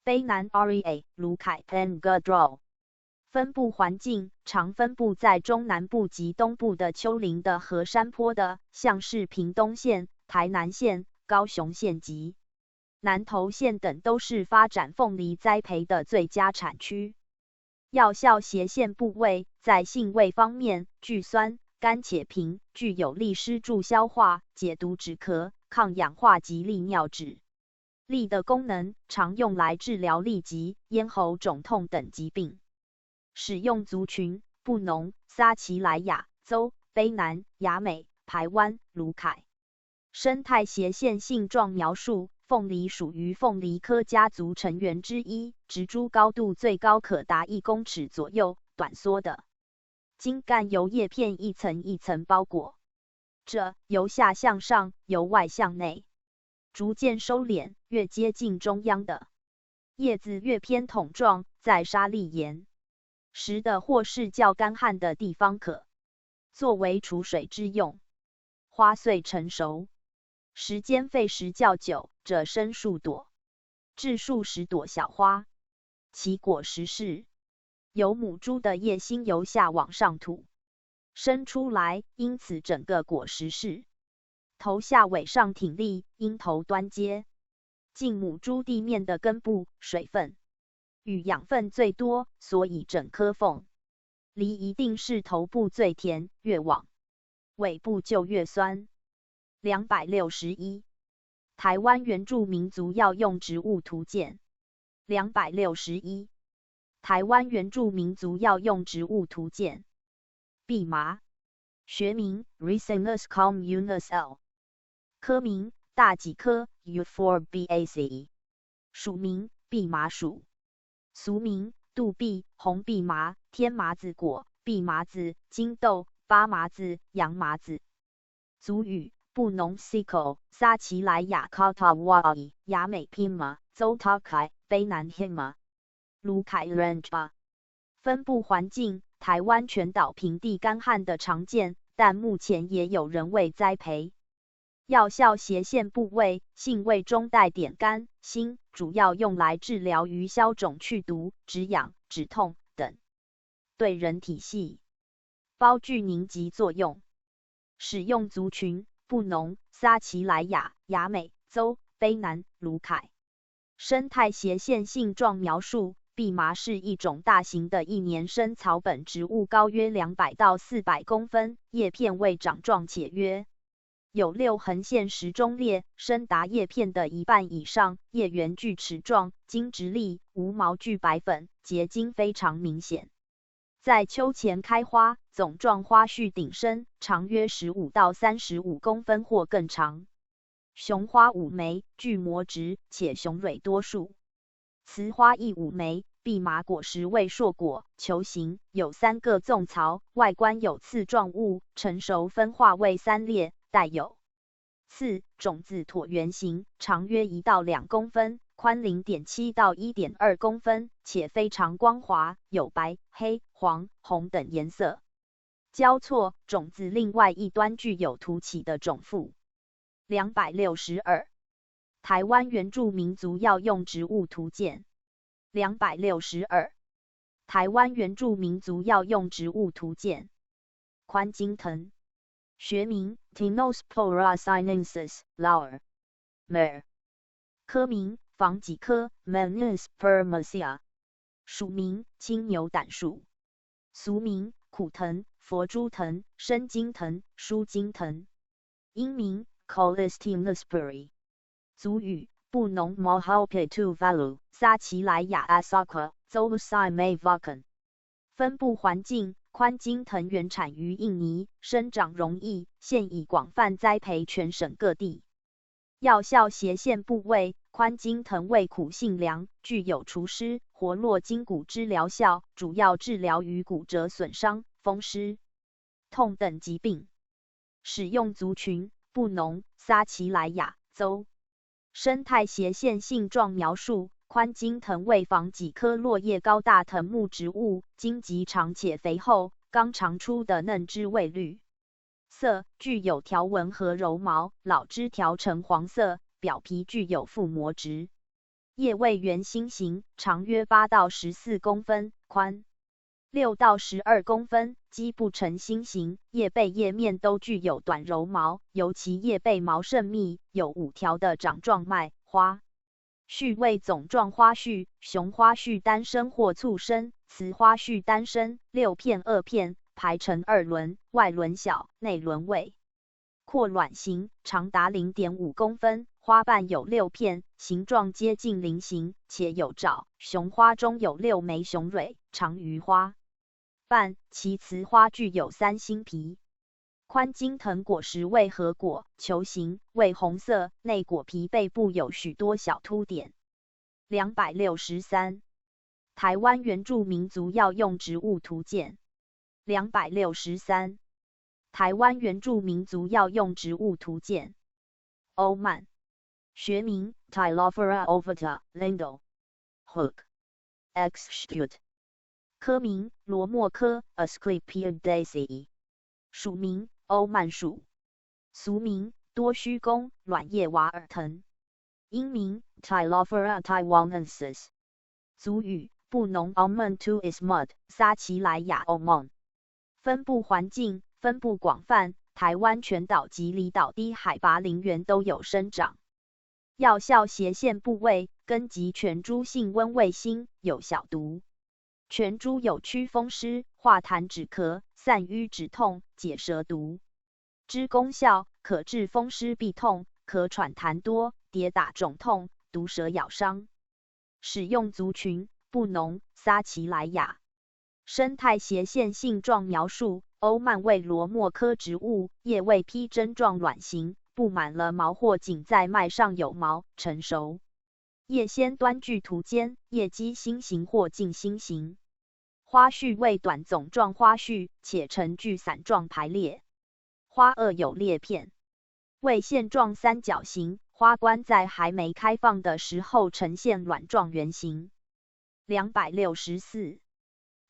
卑南 REA 卢凯 Pengadro。分布环境常分布在中南部及东部的丘陵的和山坡的，像是屏东县、台南县、高雄县及南投县等都是发展凤梨栽培的最佳产区。药效斜线部位在性味方面，具酸、甘且平，具有利湿助消化、解毒止咳、抗氧化及利尿止痢的功能，常用来治疗痢疾、咽喉肿痛等疾病。使用族群：布农、撒奇莱雅州、卑南、雅美、排湾、卢凯。生态斜线性状描述：凤梨属于凤梨科家族成员之一，植株高度最高可达1公尺左右，短缩的茎干由叶片一层一层包裹着，由下向上，由外向内，逐渐收敛，越接近中央的叶子越偏筒状，在沙砾岩时的或是较干旱的地方可作为储水之用。花穗成熟时间费时较久，者生数朵至数10朵小花，其果实是由母株的叶心由下往上吐生出来，因此整个果实是头下尾上挺立，因头端接近母株地面的根部，水分与养分最多，所以整颗凤梨一定是头部最甜，越往尾部就越酸。261台湾原住民族药用植物图鉴。261台湾原住民族药用植物图鉴。蓖麻，学名 Ricinus communis L， 科名大戟科 Euphorbacea， 属名蓖麻属，俗名杜蓖、红蓖麻、天麻子果、蓖麻子、金豆、巴麻子、洋麻子。族语布农 Siko、撒奇莱雅 Katawai、雅美 Pima、邹塔凯、卑南 Hima、卢凯 Range。分布环境台湾全岛平地干旱的常见，但目前也有人为栽培。药效斜线部位，性味中带点甘、辛，主要用来治疗于消肿去毒、止痒、止痛等，对人体细胞具凝集作用。使用族群：布农、撒奇莱雅、雅美州、卑南、卢凯。生态斜线性状描述：蓖麻是一种大型的一年生草本植物，高约200到400公分，叶片为掌状且约有6横线10中裂，深达叶片的一半以上，叶缘锯齿状，茎直立，无毛具白粉，结晶非常明显。在秋前开花，总状花序顶生，长约15到35公分或更长。雄花5枚，具膜直，且雄蕊多数。雌花亦5枚。蓖麻果实为硕果，球形，有3个纵槽，外观有刺状物，成熟分化为3列，带有刺，种子椭圆形，长约1到2公分，宽0.7到1.2公分，且非常光滑，有白、黑、黄、红等颜色交错，种子另外一端具有凸起的种腹。262台湾原住民族药用植物图鉴。262台湾原住民族药用植物图鉴。宽茎藤，学名 Tinospora sinensis Lauer Mer， 科名防己科 Menispermaceae， 属名青牛胆树，俗名苦藤、佛珠藤、生金藤、舒金藤。英名 Colistinusperry。族语布农 Mohalpitu Valu、撒奇莱雅 Asaka、Zolusai May Vakan。分布环境宽茎藤原产于印尼，生长容易，现已广泛栽培全省各地。药效斜线部位，宽茎藤味苦性凉，具有除湿、活络筋骨之疗效，主要治疗于骨折损伤、风湿痛等疾病。使用族群：布农、撒奇莱雅州。生态斜线性状描述：宽茎藤为防己科落叶高大藤木植物，茎极长且肥厚，刚长出的嫩枝为绿色，具有条纹和柔毛，老枝条呈黄色，表皮具有覆膜质。叶为圆心形，长约8到14公分，宽6到12公分，基部呈心形，叶背叶面都具有短柔毛，尤其叶背毛甚密，有5条的掌状脉。花序为总状花序，雄花序单生或簇生，雌花序单生，6片2片，排成2轮，外轮小，内轮为阔卵形，长达 0.5公分，花瓣有6片，形状接近菱形，且有爪。雄花中有6枚雄蕊，长于花瓣，其雌花具有3星皮。宽茎藤果实为核果，球形，为红色，内果皮背部有许多小凸点。263. 台湾原住民族药用植物图鉴。263. 台湾原住民族药用植物图鉴。欧曼，学名 Tylophora ovata Lindell Hook Execute， 科名罗莫科 Asclepiadaceae， 属名欧曼属，俗名多须公卵叶瓦尔藤，英名 Tylophora taiwanensis， 族语布农 Almond to Ismud 撒奇莱雅 Almond， 分布环境分布广泛，台湾全岛及离岛低海拔林原都有生长。药效斜线部位，根及全株性温味辛，有小毒。全株有祛风湿、化痰止咳、散瘀止痛、解舌毒。之功效可治风湿痹痛、咳喘痰多、跌打肿痛、毒蛇咬伤。使用族群布农、撒奇莱雅。生态斜线性状描述：欧曼为罗莫科植物，叶为披针状卵形，布满了毛或仅在脉上有毛，成熟。叶先端具突尖，叶基心形或近心形。花序为短总状花序，且呈聚散状排列。花萼有裂片，为线状三角形，花冠在还没开放的时候呈现卵状圆形。264.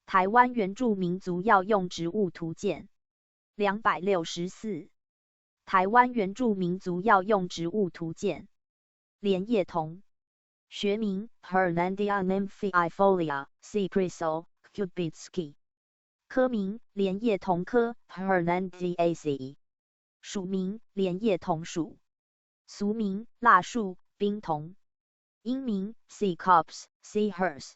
台湾原住民族药用植物图鉴。264. 台湾原住民族药用植物图鉴。莲叶桐，学名 Hernandia nymphaeifolia Cypresol Kubitsky， 科名莲叶桐科 Hernandiaceae， 属名莲叶桐属，俗名蜡树、冰桐，英名 Sea Copse Seahurst，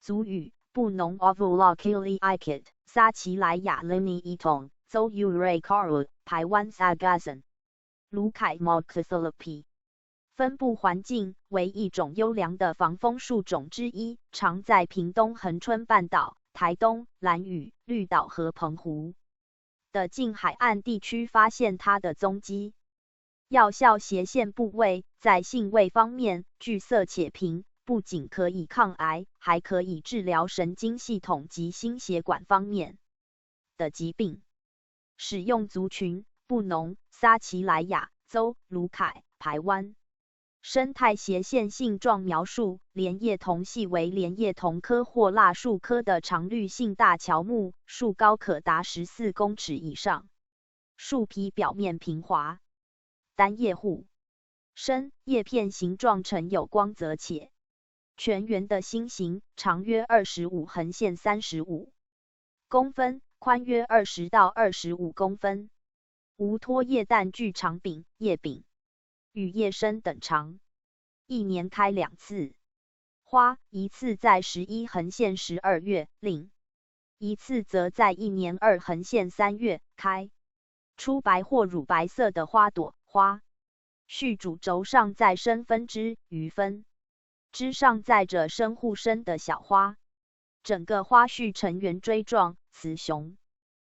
族语布农 Ovuloculi Ikit， 撒奇莱雅 Lini Itong， 邹 Ure Karu， 台湾 Sagasan， 卢凯 Malcathalopy。分布环境为一种优良的防风树种之一，常在屏东恒春半岛、台东、兰屿、绿岛和澎湖的近海岸地区发现它的踪迹。药效斜线部位在性味方面具色且平，不仅可以抗癌，还可以治疗神经系统及心血管方面的疾病。使用族群布农、撒奇莱雅、邹、卢凯、排湾。生态斜线性状描述：莲叶桐系为莲叶桐科或蜡树科的常绿性大乔木，树高可达14公尺以上，树皮表面平滑，单叶户，深，叶片形状呈有光泽且全圆的心形，长约25横线35公分，宽约20到25公分，无托叶但具长柄，叶柄与叶身等长，一年开2次，花一次在11横线12月，另一次则在1年2横线3月开，出白或乳白色的花朵，花序主轴上再生分支，余分枝上载着生护生的小花，整个花序呈圆锥状，雌雄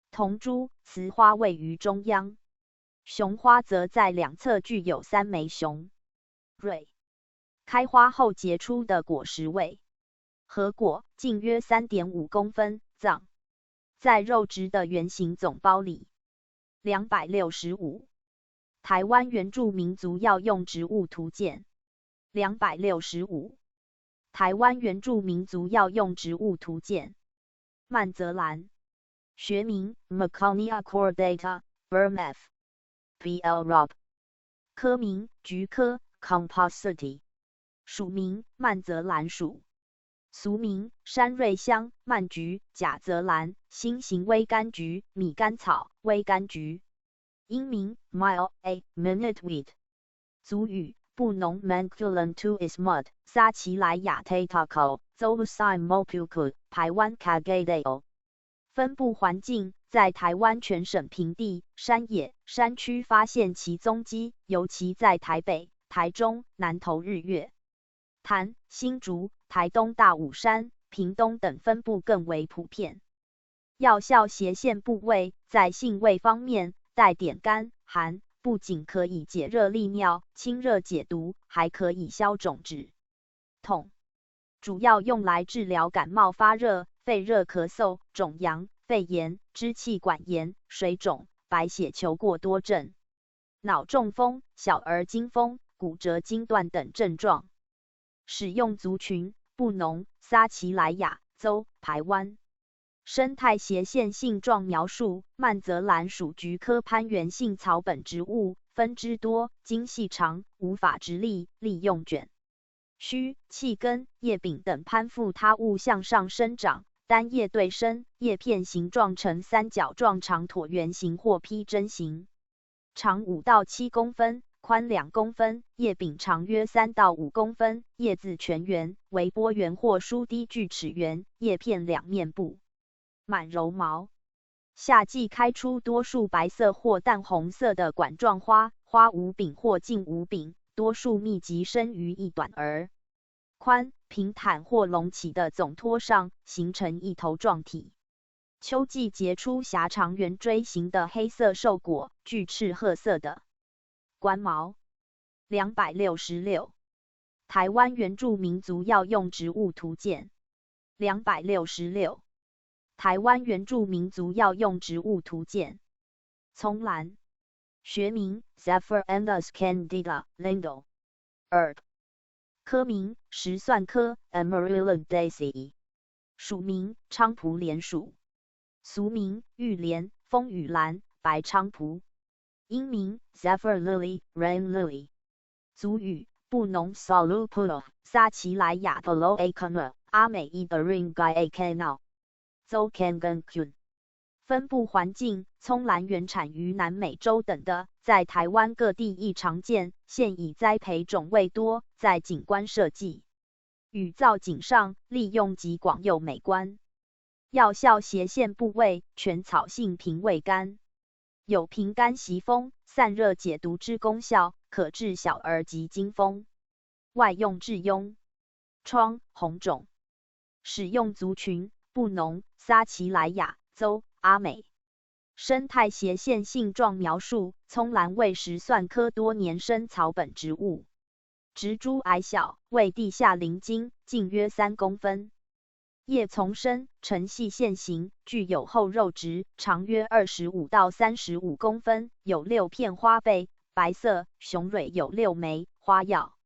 同株，雌花位于中央。雄花则在两侧具有3枚雄蕊，开花后结出的果实为核果，径约 3.5 公分，脏在肉质的圆形总包里。265. 台湾原住民族药用植物图鉴。265. 台湾原住民族药用植物图鉴。曼泽兰，学名 Maconia cordata Burmef，BL Rob， 科名菊科 Compositae，属名曼泽兰属，俗名山瑞香、曼菊、假泽兰、新型微柑橘、米甘草、微柑橘。英名 Mile A Minute Weed。族语布农 Manculum tuis mud 撒奇莱亚 Taitaco Zolusime Mopuku 台湾 Cagadeo。分布环境在台湾全省平地、山野、山区发现其踪迹，尤其在台北、台中、南投日月潭、新竹、台东大武山、屏东等分布更为普遍。药效斜线部位在性味方面带点甘寒，不仅可以解热利尿、清热解毒，还可以消肿止痛。主要用来治疗感冒发热、肺热咳嗽、肿阳、肺炎、支气管炎、水肿、白血球过多症、脑中风、小儿惊风、骨折筋断等症状。使用族群布农、撒奇莱雅州、排湾。生态斜线性状描述曼泽兰属菊科攀援性草本植物，分枝多，茎细长，无法直立，利用卷须、气根、叶柄等攀附他物向上生长，单叶对生，叶片形状呈三角状长椭圆形或披针形，长5到7公分。宽2公分，叶柄长约3到5公分，叶子全圆，为波圆或疏低锯齿圆，叶片两面布满柔毛。夏季开出多数白色或淡红色的管状花，花无柄或近无柄，多数密集生于一短而宽、平坦或隆起的总托上，形成一头状体。秋季结出狭长圆锥形的黑色瘦果，具赤褐色的冠毛。266。台湾原住民族药用植物图鉴。266。台湾原住民族药用植物图鉴。葱兰，学名 Zephyrandus candida Lindo herb。科名石蒜科 Amaryllidaceae。属名菖蒲莲属。俗名玉莲、风雨兰、白菖蒲。英名 Zephyr Lily Rain Lily。族语布农 Salupulo 撒奇莱雅 Palo Acana 阿美伊的 Ringai Acana。州 Kangankun。分布环境葱兰原产于南美洲等的，在台湾各地亦常见，现已栽培种位多，在景观设计与造景上利用极广又美观。药效斜线部位全草性平味甘，有平肝息风、散热解毒之功效，可治小儿及惊风。外用治痈疮、红肿。使用族群布农、撒奇莱雅州、阿美。生态斜线性状描述葱兰为石蒜科多年生草本植物，植株矮小，为地下鳞茎，径约3公分。叶丛深，呈细线形，具有厚肉质，长约25到35公分，有6片花背，白色，雄蕊有6枚，花药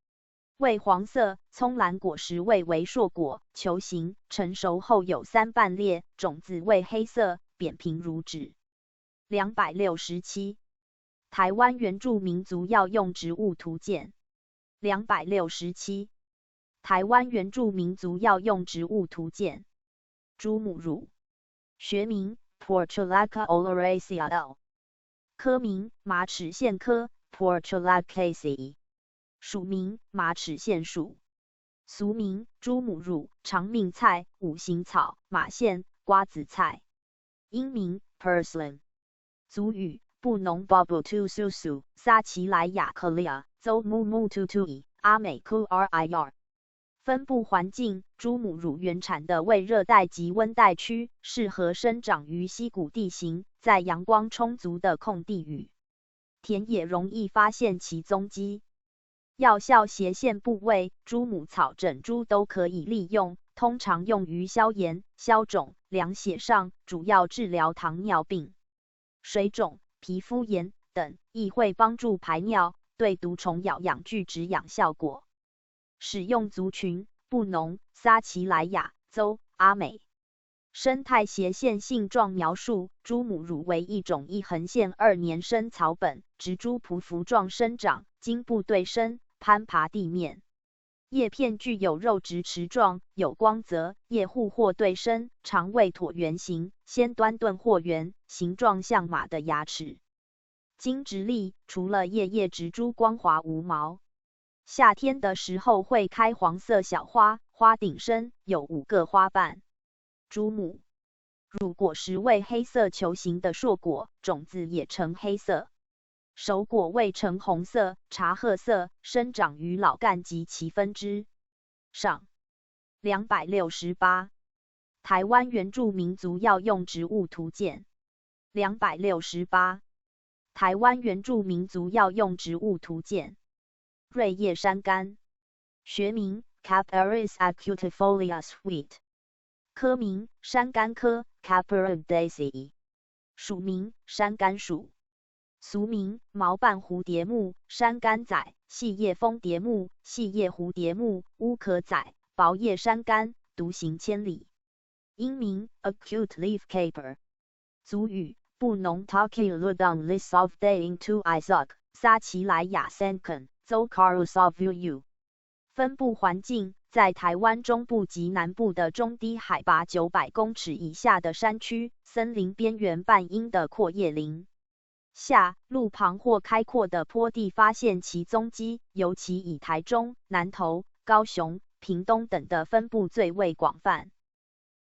为黄色。葱兰果实为微硕果，球形，成熟后有3瓣裂，种子为黑色，扁平如指。267。台湾原住民族药用植物图鉴。267。台湾原住民族药用植物图鉴。猪母乳，学名 Portulaca oleracea L。科名马齿苋科 Portulacaceae。属名马齿苋属。俗名猪母乳、长命菜、五行草、马苋、瓜子菜。英名 Purslane。族语布农 Babutu Susu 撒奇莱雅克利亚州 Mumututui 阿美 Kurir。分布环境猪母乳原产的为热带及温带区，适合生长于溪谷地形，在阳光充足的空地与田野容易发现其踪迹。药效斜线部位猪母草整株都可以利用，通常用于消炎、消肿、凉血上，主要治疗糖尿病、水肿、皮肤炎等，亦会帮助排尿，对毒虫咬痒具止痒效果。使用族群布农、撒奇莱雅州、阿美。生态斜线性状描述猪母乳为一种一横线2年生草本，植株匍匐状生长，茎部对生，攀爬地面。叶片具有肉质持状，有光泽，叶互或对生，常为椭圆形，先端钝或圆，形状像马的牙齿。茎直立，除了叶植株光滑无毛。夏天的时候会开黄色小花，花顶深，有5个花瓣。株母。乳果实为黑色球形的硕果，种子也呈黑色。熟果味呈红色、茶褐色，生长于老干及其分支上。268。台湾原住民族药用植物图鉴。268。台湾原住民族药用植物图鉴。瑞叶山柑，学名 Capparis acutifolia Sweet， 科名山柑科 Capparidaceae， 属名山柑属，俗名毛瓣蝴蝶木、山柑仔、细叶蜂蝶木、细叶蝴蝶木、乌壳仔、薄叶山柑，独行千里。英名 Acute Leaf Caper。族语布农 Taki Ludang List of Day into Isaac， 撒奇莱雅 Sankan， Zokarus of Uu。分布环境在台湾中部及南部的中低海拔900公尺以下的山区、森林边缘半阴的阔叶林下、路旁或开阔的坡地发现其踪迹，尤其以台中、南投、高雄、屏东等的分布最为广泛。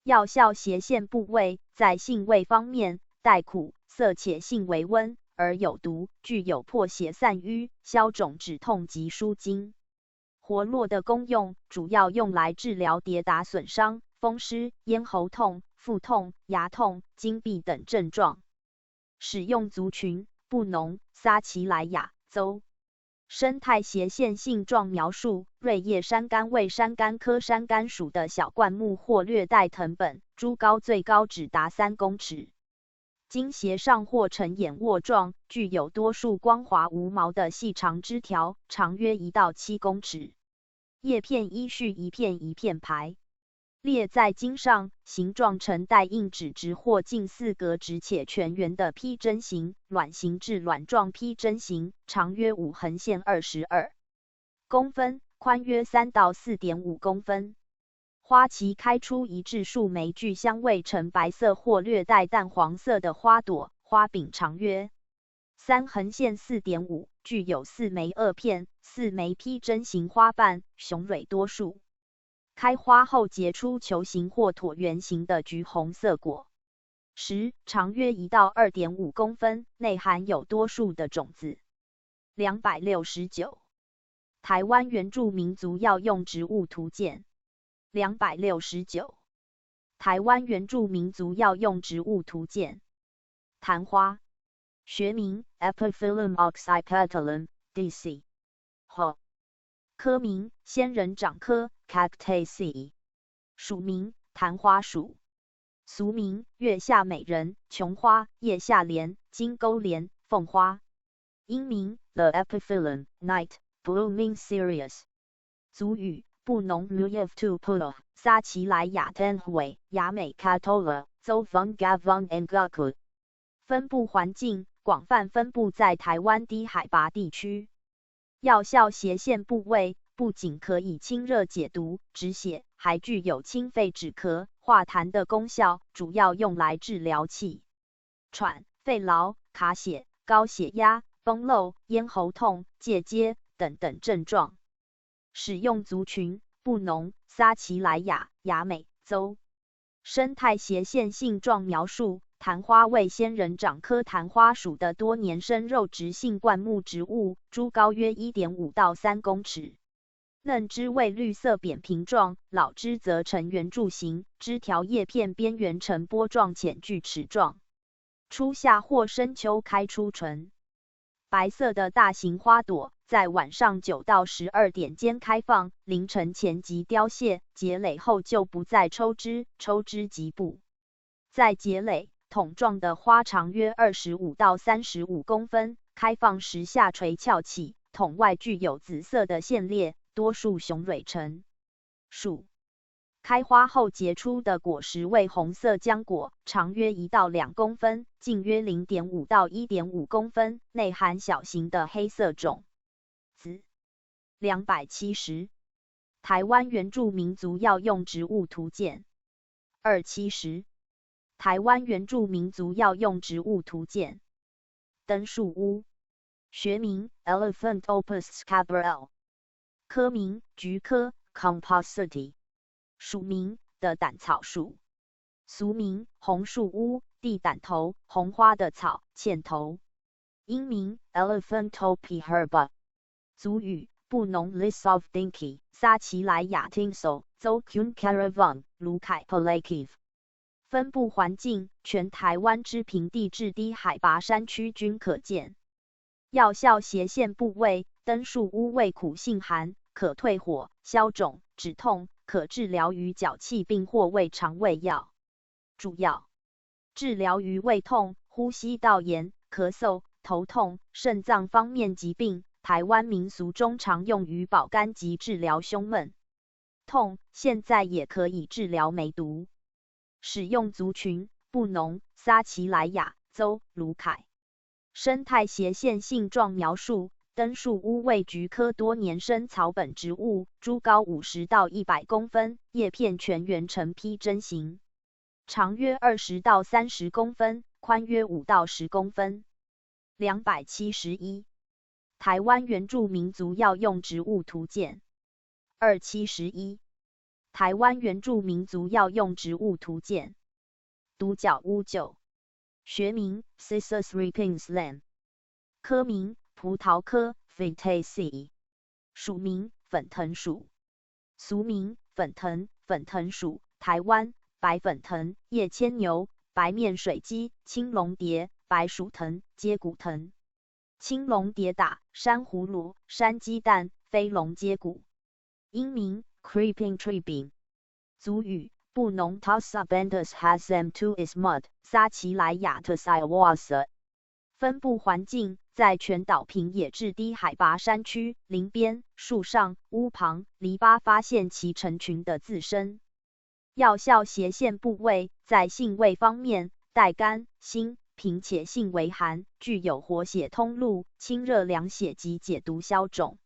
药效斜线部位在性味方面，带苦涩且性微温，而有毒，具有破血散瘀、消肿止痛及舒筋。活络的功用主要用来治疗跌打损伤、风湿、咽喉痛、腹痛、牙痛、经闭等症状。使用族群布农、撒奇莱雅州。生态斜线性状描述：瑞叶山柑为山柑科山柑属的小灌木或略带藤本，株高最高只达3公尺。茎斜上或呈眼窝状，具有多数光滑无毛的细长枝条，长约1到7公尺。叶片依序一片一片排列在茎上，形状呈带硬纸直或近4格直且全圆的披针形、卵形至卵状披针形，长约5横线22公分，宽约3到4.5公分。花期开出1至数枚具香味呈白色或略带淡黄色的花朵，花柄长约3横线4.5，具有4枚萼片、4枚披针形花瓣，雄蕊多数。开花后结出球形或椭圆形的橘红色果实，长约1到2.5公分，内含有多数的种子。269。台湾原住民族药用植物图鉴。269。台湾原住民族药用植物图鉴。昙花，学名 Epiphyllum oxypetalum D.C. 后，科名仙人掌科 Cactaceae， 属名昙花属，俗名月下美人、琼花、叶下莲、金钩莲、凤花。英名 The Epiphyllum Night Blooming Cereus。族语布农 Luyev to Pulo， 撒奇莱雅 Tenhui， 雅美 Catola， Zofung Gavung Ngaku。分布环境广泛分布在台湾低海拔地区。药效斜线部位不仅可以清热解毒、止血，还具有清肺止咳、化痰的功效，主要用来治疗气喘、肺痨、卡血、高血压、崩漏、咽喉痛、疥疖等等症状。使用族群布农、撒奇莱雅、雅美州。生态斜线性状描述：昙花为仙人掌科昙花属的多年生肉植性灌木植物，株高约 1.5 到3公尺。嫩枝为绿色扁平状，老枝则呈圆柱形，枝条叶片边缘呈波状浅锯齿状。初夏或深秋开出纯白色的大型花朵，在晚上9到12点间开放，凌晨前即凋谢，结蕾后就不再抽枝，抽枝即不再结蕾。筒状的花长约25到35公分，开放时下垂翘起，筒外具有紫色的线列，多数雄蕊成束。开花后结出的果实为红色浆果，长约1到2公分，径约 0.5 到 1.5公分，内含小型的黑色种子。270。台湾原住民族药用植物图鉴270，台湾原住民族药用植物图鉴。灯树屋，学名 Elephant Opus scabrel， 科名菊科 Compositae， 属名的胆草属，俗名红树屋、地胆头、红花的草、茜头。英名 Elephantope herba， 族语布农 List of Dinky， 撒奇莱雅 Tinsel， Zokun Caravan， 卢凯 Polakiv。分布环境，全台湾之平地至低海拔山区均可见。药效斜线部位，灯树屋味苦性寒，可退火、消肿、止痛，可治疗于脚气病或胃肠胃药。主要治疗于胃痛、呼吸道炎、咳嗽、头痛、肾脏方面疾病。台湾民俗中常用于保肝及治疗胸闷痛，现在也可以治疗梅毒。使用族群布农、撒奇莱雅州、卢凯。生态斜线性状描述：灯树屋为菊科多年生草本植物，株高50到100公分，叶片全圆呈披针形，长约20到30公分，宽约5到10公分。271，台湾原住民族药用植物图鉴271。台湾原住民族药用植物图鉴。独角乌桕，学名 Cissus repens lam， 科名葡萄科 Phytaceae， 属名粉藤属，俗名粉藤、粉藤属。台湾白粉藤、叶牵牛、白面水鸡、青龙蝶、白鼠藤、接骨藤。青龙蝶打、山葫芦、山鸡蛋、飞龙接骨。英名Creeping tree bean， 族语布农 Tassabandus hasem to ismud， 撒奇莱雅特 Siawasa。分布环境，在全岛平野至低海拔山区、林边、树上、屋旁、篱笆发现其成群的自生。药效斜线部位，在性味方面，带甘、辛、平且性为寒，具有活血通路、清热凉血及解毒消肿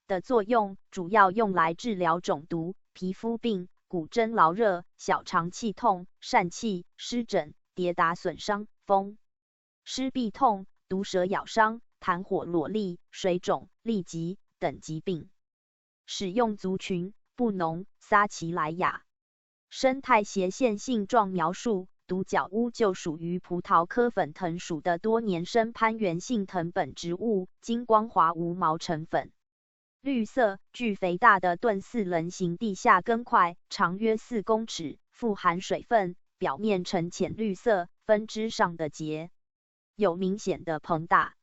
的作用，主要用来治疗肿毒、皮肤病、骨蒸劳热、小肠气痛、疝气、湿疹、跌打损伤、风湿痹痛、毒蛇咬伤、痰火裸痢、水肿、痢疾等疾病。使用族群布农、撒奇莱雅。生态斜线性状描述：独角乌桕属于葡萄科粉藤属的多年生攀援性藤本植物，经光滑无毛成粉。绿色，具肥大的盾似人形地下根块，长约4公尺，富含水分，表面呈浅绿色，分支上的节有明显的膨大。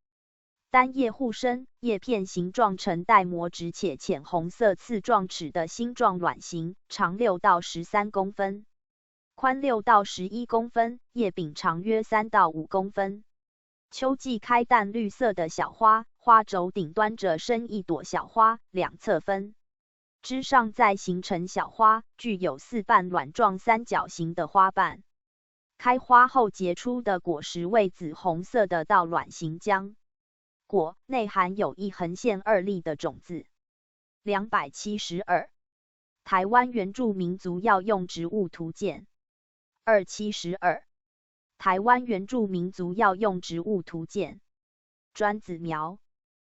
单叶互生，叶片形状呈带膜质且浅红色刺状齿的星状卵形，长6到13公分，宽6到11公分，叶柄长约3到5公分。秋季开淡绿色的小花，花轴顶端着生一朵小花，两侧分枝上再形成小花，具有4瓣卵状三角形的花瓣。开花后结出的果实为紫红色的到卵形浆果，内含有一横线2粒的种子。272，台湾原住民族药用植物图鉴272。台湾原住民族药用植物图鉴。专子苗，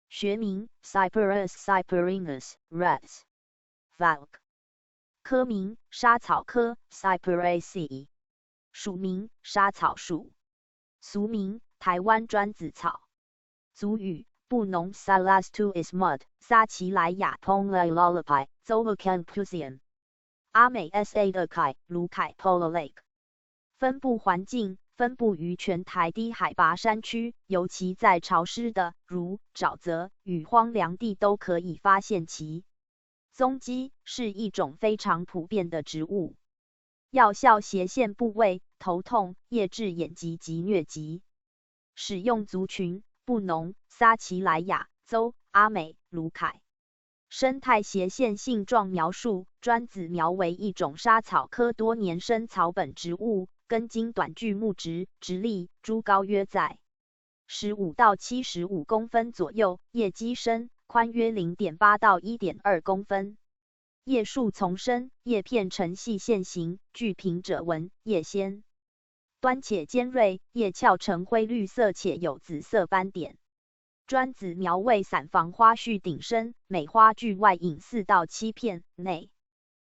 学名 Cyperus cyperinus Rex Valk， 科名莎草科 Cyperaceae， 属名莎草属，俗名台湾专子草。族语布农 Salastu ismud， 撒奇莱雅 Ponglai lullaby Zolucan Pusian， 阿美 sa 的凯卢凯 Polar Lake。分布环境，分布于全台低海拔山区，尤其在潮湿的如沼泽与荒凉地都可以发现其踪迹，是一种非常普遍的植物。药效斜线部位，头痛、叶质眼疾及疟疾。使用族群布农、撒奇莱雅州、阿美、卢凯。生态斜线性状描述：专子苗为一种莎草科多年生草本植物，根茎短距木直，直立，株高约在15到75公分左右，叶基深，宽约 0.8到 1.2公分。叶树丛生，叶片呈细线形，具平者纹，叶纤端且尖锐，叶鞘呈灰绿色且有紫色斑点。专子苗为伞房花序顶生，每花距外引4到7片，内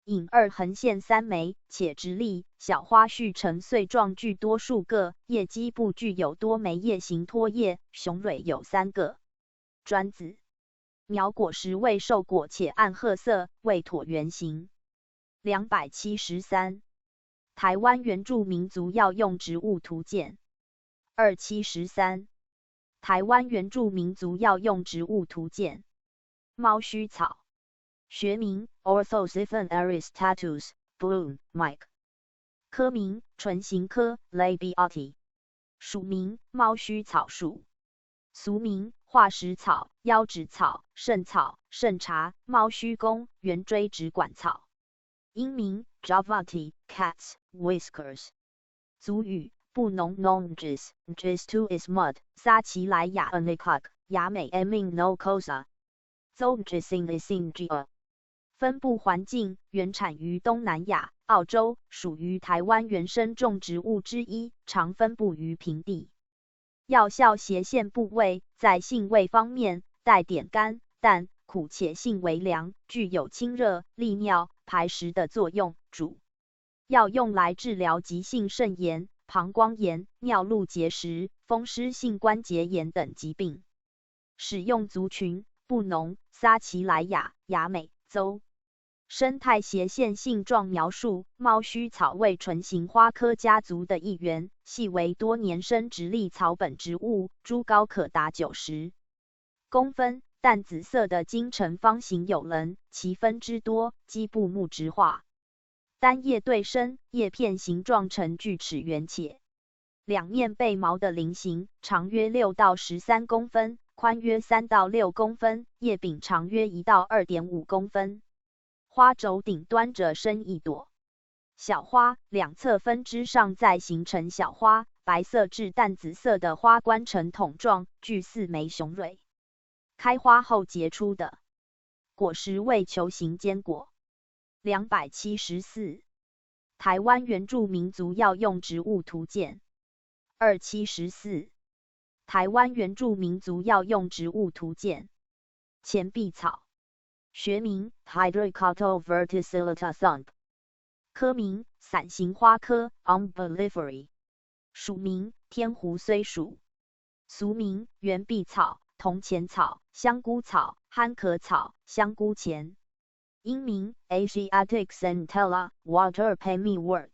引2横线3枚，且直立。小花序呈穗状，具多数个，叶基部具有多枚叶形托叶，雄蕊有3个。专子苗果实未受果且暗褐色，为椭圆形。273。台湾原住民族药用植物图鉴。273。台湾原住民族药用植物图鉴。猫须草，学名 Orthosiphon aristatus, Bloom, Mike。科名唇形科 Labiati。属名猫须草属。俗名化石草、腰指草、圣草、圣茶、猫须公、圆锥指管草。英名 Javati, Cats, Whiskers。族语布农 Nonges, Nges2 is mud, 撒奇莱雅 Anikak, 雅美 Emin no Kosa。Zongesing Isingia。分布环境原产于东南亚、澳洲，属于台湾原生种植物之一，常分布于平地。药效斜线部位，在性味方面，带点甘、淡、苦且性微凉，具有清热、利尿、排石的作用。主要用来治疗急性肾炎、膀胱炎、尿路结石、风湿性关节炎等疾病。使用族群布农、撒奇莱雅、雅美邹。生态斜线性状描述：猫须草为唇形花科家族的一员，系为多年生直立草本植物，株高可达90公分，淡紫色的茎呈方形有棱，其分支多，基部木质化，单叶对生，叶片形状呈锯齿圆且两面背毛的菱形，长约6到13公分，宽约3到6公分，叶柄长约1到2.5公分。花轴顶端着生一朵小花，两侧分支上再形成小花，白色至淡紫色的花冠呈筒状，具4枚雄蕊，开花后结出的果实为球形坚果。274。台湾原住民族药用植物图鉴。274。台湾原住民族药用植物图鉴。钱币草，学名 Hydricotto verticillata thumb。科名伞形花科 Umbelliferae。属名天胡荽属。俗名圆臂草、铜钱草、香菇草、憨壳草、香菇钱。英名 Asiatic Centella, Water Pemmiwort。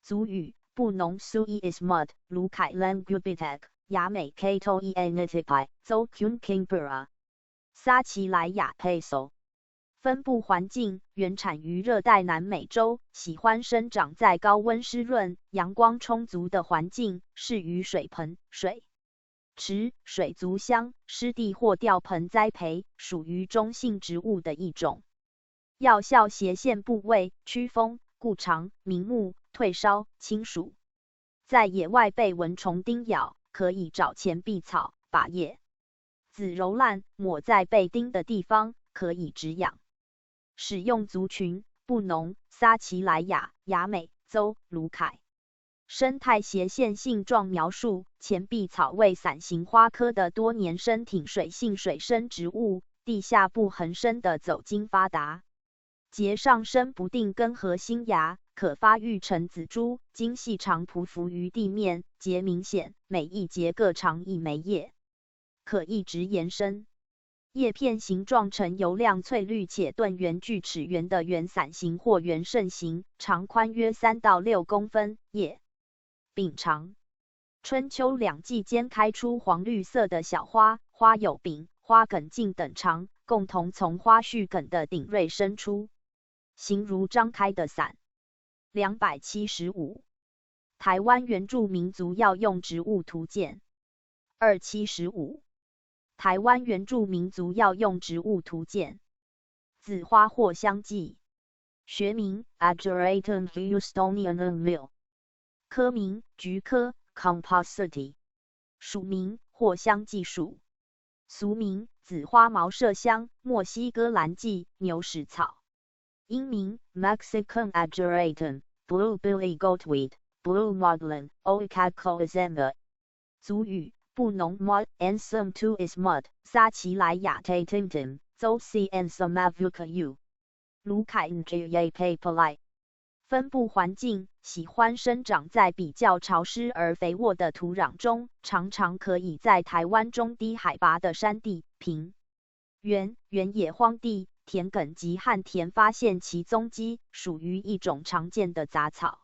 族语布农 Sui is mud, 卢凯 Langubitek， 雅美 Kato e Anitipi， 邹 Kun Kimpera。撒奇莱雅 Peso。分布环境原产于热带南美洲，喜欢生长在高温湿润、阳光充足的环境，适于水盆、水池、水族箱、湿地或吊盆栽培，属于中性植物的一种。药效斜线部位驱风、固肠、明目、退烧、清暑。在野外被蚊虫叮咬，可以找钱币草，把叶子揉烂，抹在被叮的地方，可以止痒。使用族群布农、撒奇莱雅、雅美邹、卢凯。生态斜线性状描述：钱币草为伞形花科的多年生挺水性水生植物，地下部横生的走茎发达，节上生不定根和新芽，可发育成紫珠，茎细长匍匐于地面，节明显，每一节各长1枚叶，可一直延伸。叶片形状呈油亮翠绿且钝圆锯齿圆的圆伞形或圆肾形，长宽约3到6公分，叶柄长。春秋两季间开出黄绿色的小花，花有柄、花梗茎等长，共同从花序梗的顶锐生出，形如张开的伞。275。台湾原住民族药用植物图鉴。275。台湾原住民族药用植物图鉴。紫花藿香剂，学名 Ageratum houstonianum Mill。科名菊科 Compositae。属名藿香剂属。俗名紫花毛麝香、墨西哥兰剂、牛屎草。英名 Mexican Ageratum Blue Billy Goatweed Blue Maudlin Oikacoazamba 族语布农 Mod and some to is mud 撒奇莱雅 Tatintum Zoc and some Avucayu 卢凯 Nga Papalai 分布环境喜欢生长在比较潮湿而肥沃的土壤中，常常可以在台湾中低海拔的山地、平原、原野荒地、田埂及旱田发现其踪迹，属于一种常见的杂草。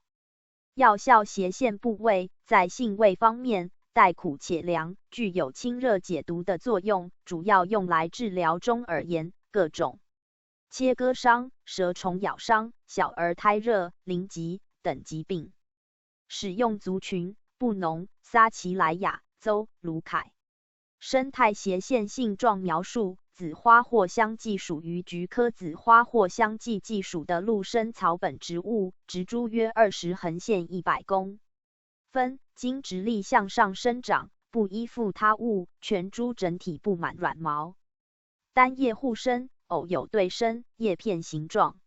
药效斜线部位在性味方面带苦且凉，具有清热解毒的作用，主要用来治疗中耳炎、各种切割伤、蛇虫咬伤、小儿胎热、淋疾等疾病。使用族群布农、撒奇莱雅州、卢凯。生态斜线性状描述：紫花藿香蓟属于菊科紫花藿香蓟蓟属的陆生草本植物，植株约20横线100公分，经直立向上生长，不依附他物，全株整体布满软毛，单叶互生，偶有对生，叶片形状。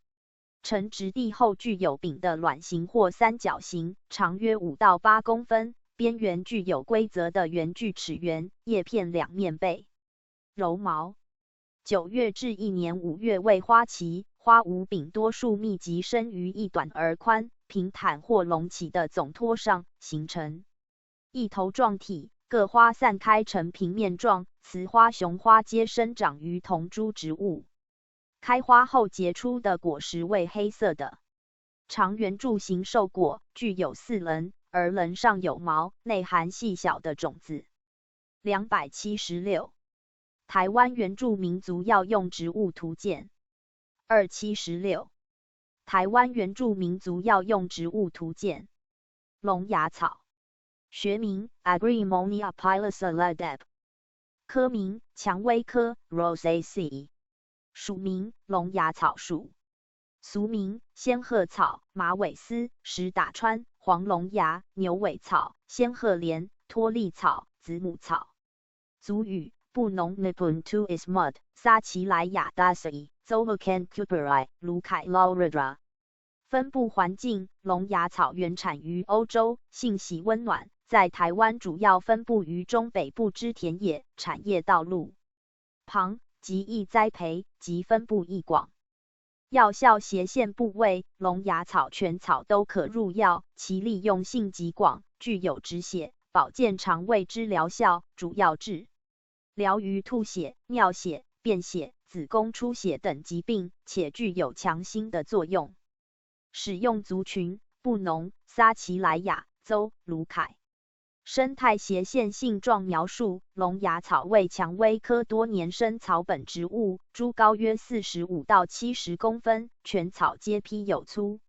成殖地后具有柄的卵形或三角形，长约5到8公分，边缘具有规则的圆锯齿缘，叶片两面被柔毛。9月至1年5月为花期，花无柄，多数密集生于一短而宽、平坦或隆起的总托上，形成一头状体，各花散开成平面状，雌花雄花皆生长于同株植物。开花后结出的果实为黑色的，长圆柱形瘦果，具有4棱，而棱上有毛，内含细小的种子。276。台湾原住民族药用植物图鉴。276。台湾原住民族药用植物图鉴。龙牙草，学名 Agremonia pilosa ladeb， 科名蔷薇科 Rosaceae， 属名龙牙草属，俗名仙鹤草、马尾丝、石打川、黄龙牙、牛尾草、仙鹤莲、脱粒草、子母草。族语布农 Nipun to is mud， 撒奇莱雅 Daci Zolocan Cuperi 卢凯 Lauridra。分布环境：龙牙草原产于欧洲，性喜温暖，在台湾主要分布于中北部之田野、产业道路旁，极易栽培，及分布亦广。药效斜线部位：龙牙草全草都可入药，其利用性极广，具有止血、保健肠胃之疗效，主要治疗于吐血、尿血、便血、子宫出血等疾病，且具有强心的作用。使用族群布农、撒奇莱雅州、卢凯。生态斜线性状描述：龙牙草为蔷薇科多年生草本植物，株高约45到70公分，全草皆披有粗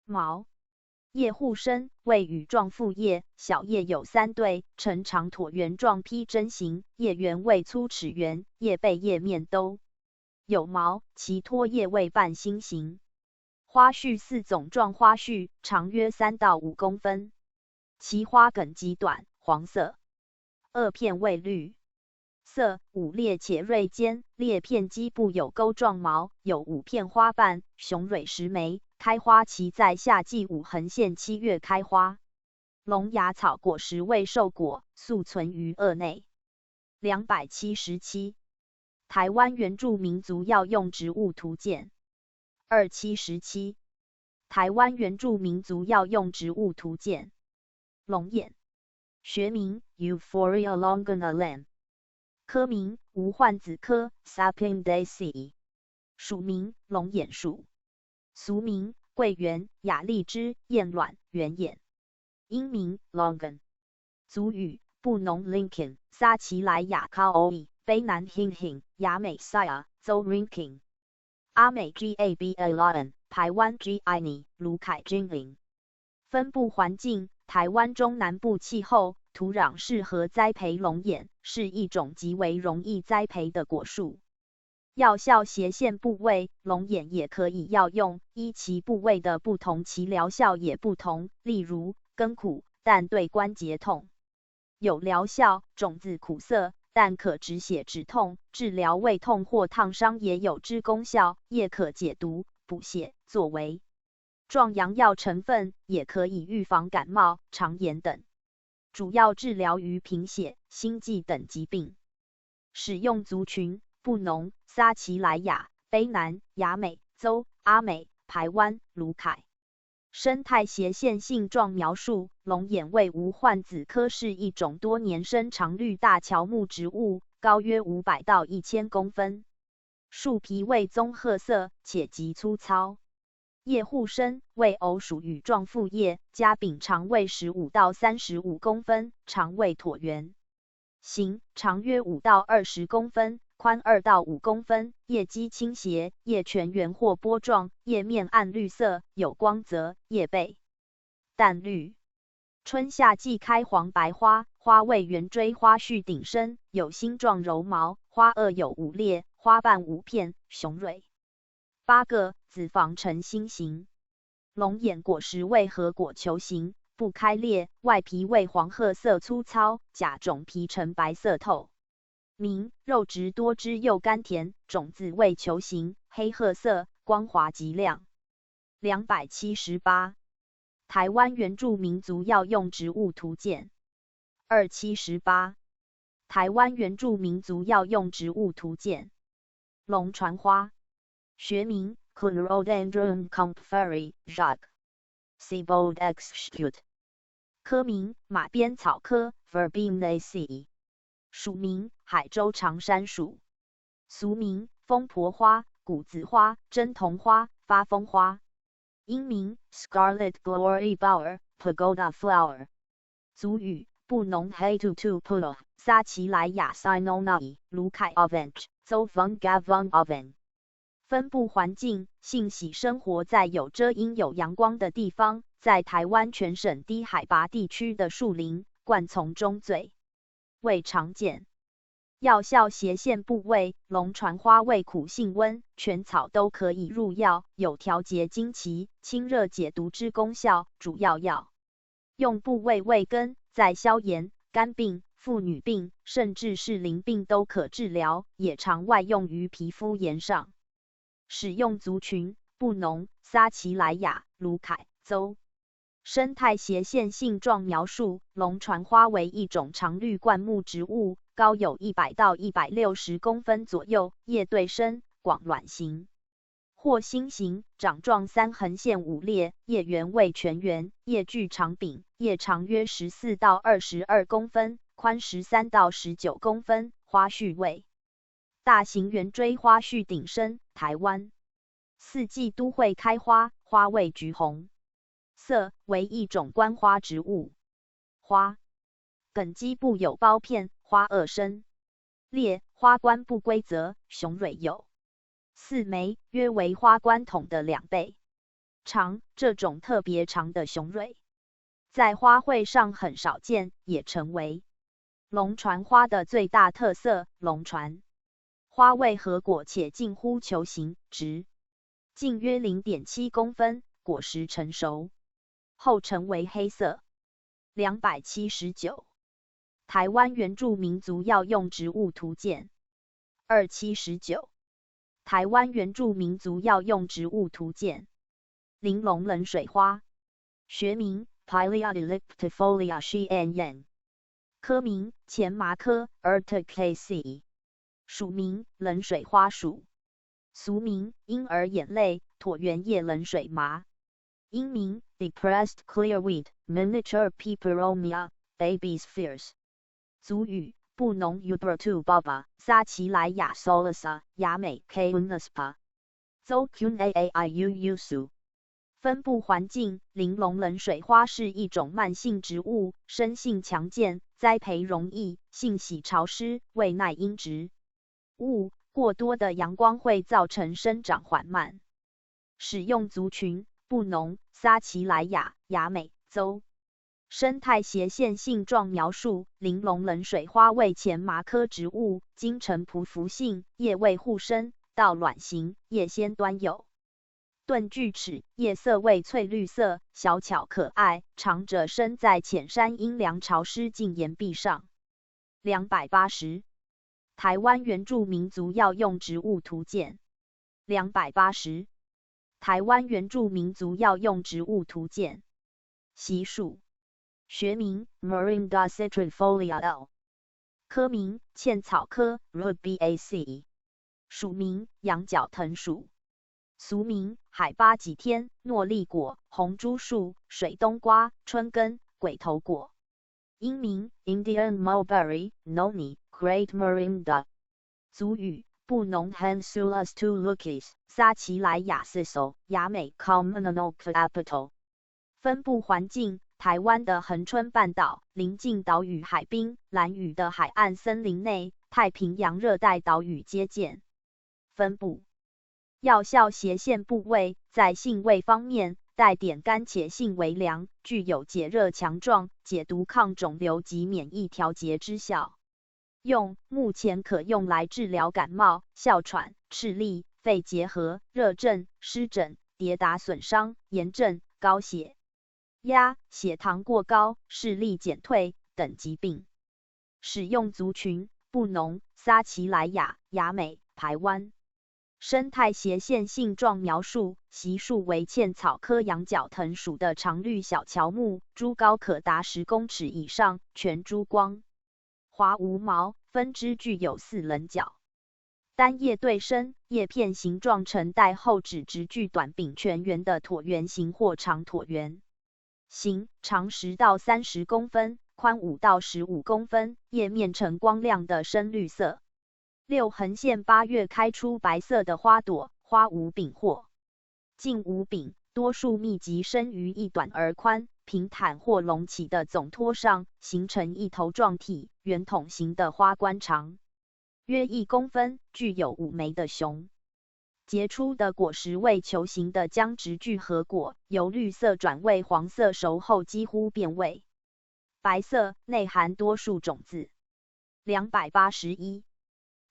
毛，叶互生，为羽状复叶，小叶有3对，呈长椭圆状披针形，叶缘为粗齿缘，叶背叶面都有毛，其托叶为半心形。花序4种状花序，长约3到5公分，其花梗极短，黄色，2片为绿色，5裂且锐尖，裂片基部有钩状毛，有5片花瓣，雄蕊10枚，开花期在夏季5横线7月开花。龙牙草果实为瘦果，宿存于萼内。277。台湾原住民族药用植物图鉴。277。台湾原住民族药用植物图鉴。龙眼，学名 Euphoria longana Lam， 科名无患子科 Sapindaceae， 属名龙眼属，俗名桂圆、雅丽枝、燕卵、圆眼。英名 Longan。族语布农 Lincoln、撒奇莱雅 Kaoi、卑南 Hinhin、雅美 Saya、州 Rinking。阿美 Gaba Lion、台湾 Gini、卢凯 Jingling。分布环境：台湾中南部气候，土壤适合栽培龙眼，是一种极为容易栽培的果树。药效斜线部位：龙眼也可以药用，依其部位的不同，其疗效也不同。例如，根苦，但对关节痛有疗效；种子苦涩，但可止血止痛，治疗胃痛或烫伤也有之功效；叶可解毒，补泻，作为壮阳药成分，也可以预防感冒、肠炎等，主要治疗于贫血、心悸等疾病。使用族群：布农、撒奇莱雅、卑南、雅美洲、阿美、排湾、卢凯。生态斜线性状描述：龙眼为无患子科是一种多年生常绿大乔木植物，高约500到1000公分，树皮为棕褐色且极粗糙，叶互生，为偶属羽状复叶，家柄长为15到35公分，长为椭圆形，长约5到20公分，宽2到5公分，叶基倾斜，叶全圆或波状，叶面暗绿色，有光泽，叶背淡绿。春夏季开黄白花，花为圆锥花序顶生，有星状柔毛，花萼有5裂，花瓣5片，雄蕊8个，子房呈心形。龙眼果实为核果球形，不开裂，外皮为黄褐色粗糙，甲种皮呈白色透明，肉质多汁又甘甜，种子为球形，黑褐色，光滑极亮。278。台湾原住民族药用植物图鉴。278。台湾原住民族药用植物图鉴。龙船花，学名 Chlorodendron combeferre Jacques Siebold Exstute， 科名马鞭草科 Verbenaceae， 属名海州长山属，俗名疯婆花、谷子花、针筒花、发疯花，英名 Scarlet Glory Bower Pagoda Flower， 族语布农黑兔兔 Pulo， 撒奇莱雅 Sinonai， 卢凯 Ovench， 邹冯 Gavon Oven。分布环境：性喜生活在有遮阴有阳光的地方，在台湾全省低海拔地区的树林、灌丛中最为常见。药效：斜线部位，龙船花味苦性温，全草都可以入药，有调节经期、清热解毒之功效。主要药用部位为根，在消炎、肝病、妇女病，甚至是淋病都可治疗，也常外用于皮肤炎上。使用族群：布农、撒奇莱雅、卢凯州。生态斜线性状描述：龙船花为一种常绿灌木植物，高有100到160公分左右，叶对生，广卵形或心形，掌状3横线5裂，叶缘为全圆，叶具长柄，叶长约14到22公分，宽13到19公分，花序为大型圆锥花序顶生，台湾四季都会开花，花为橘红色，为一种观花植物。花梗基部有苞片，花萼深裂，花冠不规则，雄蕊有4枚，约为花冠筒的2倍长。这种特别长的雄蕊在花卉上很少见，也成为龙船花的最大特色。龙船花为核果且近乎球形，直径约 0.7 公分，果实成熟后成为黑色。279。台湾原住民族药用植物图鉴。279。台湾原住民族药用植物图鉴。玲珑冷水花，学名 Pilea delictifolia Xianyan， 科名前麻科 Urticaceae， 属名冷水花属，俗名婴儿眼泪、椭圆叶冷水麻，英名 Depressed Clearweed Miniature Peperomia Baby's Fears， 族语布农 Ubertu Baba， 撒奇莱雅 Solasa， 雅美 K Unaspa， 邹 Qnaiu Yusu。分布环境：玲珑冷水花是一种慢性植物，生性强健，栽培容易，性喜潮湿，未耐阴植物，过多的阳光会造成生长缓慢。使用族群：布农、撒奇莱雅、雅美洲。生态斜线性状描述：玲珑冷水花为前麻科植物，茎呈匍匐性，叶为互生，到卵形，叶先端有钝锯齿，叶色为翠绿色，小巧可爱，长者生在浅山阴凉潮湿近岩壁上。280。台湾原住民族药用植物图鉴。280。台湾原住民族药用植物图鉴。习树，学名 Moringa citrifolia L， 科名茜草科 Rubiaceae， 属名羊角藤属，俗名海巴己天、诺丽果、红珠树、水冬瓜、春根、鬼头果。英名 Indian mulberry Noni Great Moringa。族语布农 Hansulus tulucis 撒奇莱雅斯手亚美 Communal Capital。分布环境台湾的恒春半岛、邻近岛屿海滨、兰屿的海岸森林内、太平洋热带岛屿皆见。分布药效斜线部位，在性味方面，带点甘且性微凉，具有解热强壮、解毒抗肿瘤及免疫调节之效。目前可用来治疗感冒、哮喘、赤痢、肺结核、热症、湿疹、跌打损伤、炎症、高血压、血糖过高、视力减退等疾病。使用族群布农、撒奇莱雅、亚美、排湾。生态斜线性状描述：习树为茜草科羊角藤属的常绿小乔木，株高可达10公尺以上，全株光滑无毛，分支具有4棱角，单叶对生，叶片形状呈带后指直距短柄全圆的椭圆形或长椭圆形，长10到30公分，宽5到15公分，叶面呈光亮的深绿色。6横线8月开出白色的花朵，花无柄或茎无柄，多数密集生于一短而宽、平坦或隆起的总托上，形成一头状体，圆筒形的花冠长约1公分，具有5枚的雄。结出的果实为球形的浆直聚合果，由绿色转为黄色，熟后几乎变为白色，内含多数种子。281。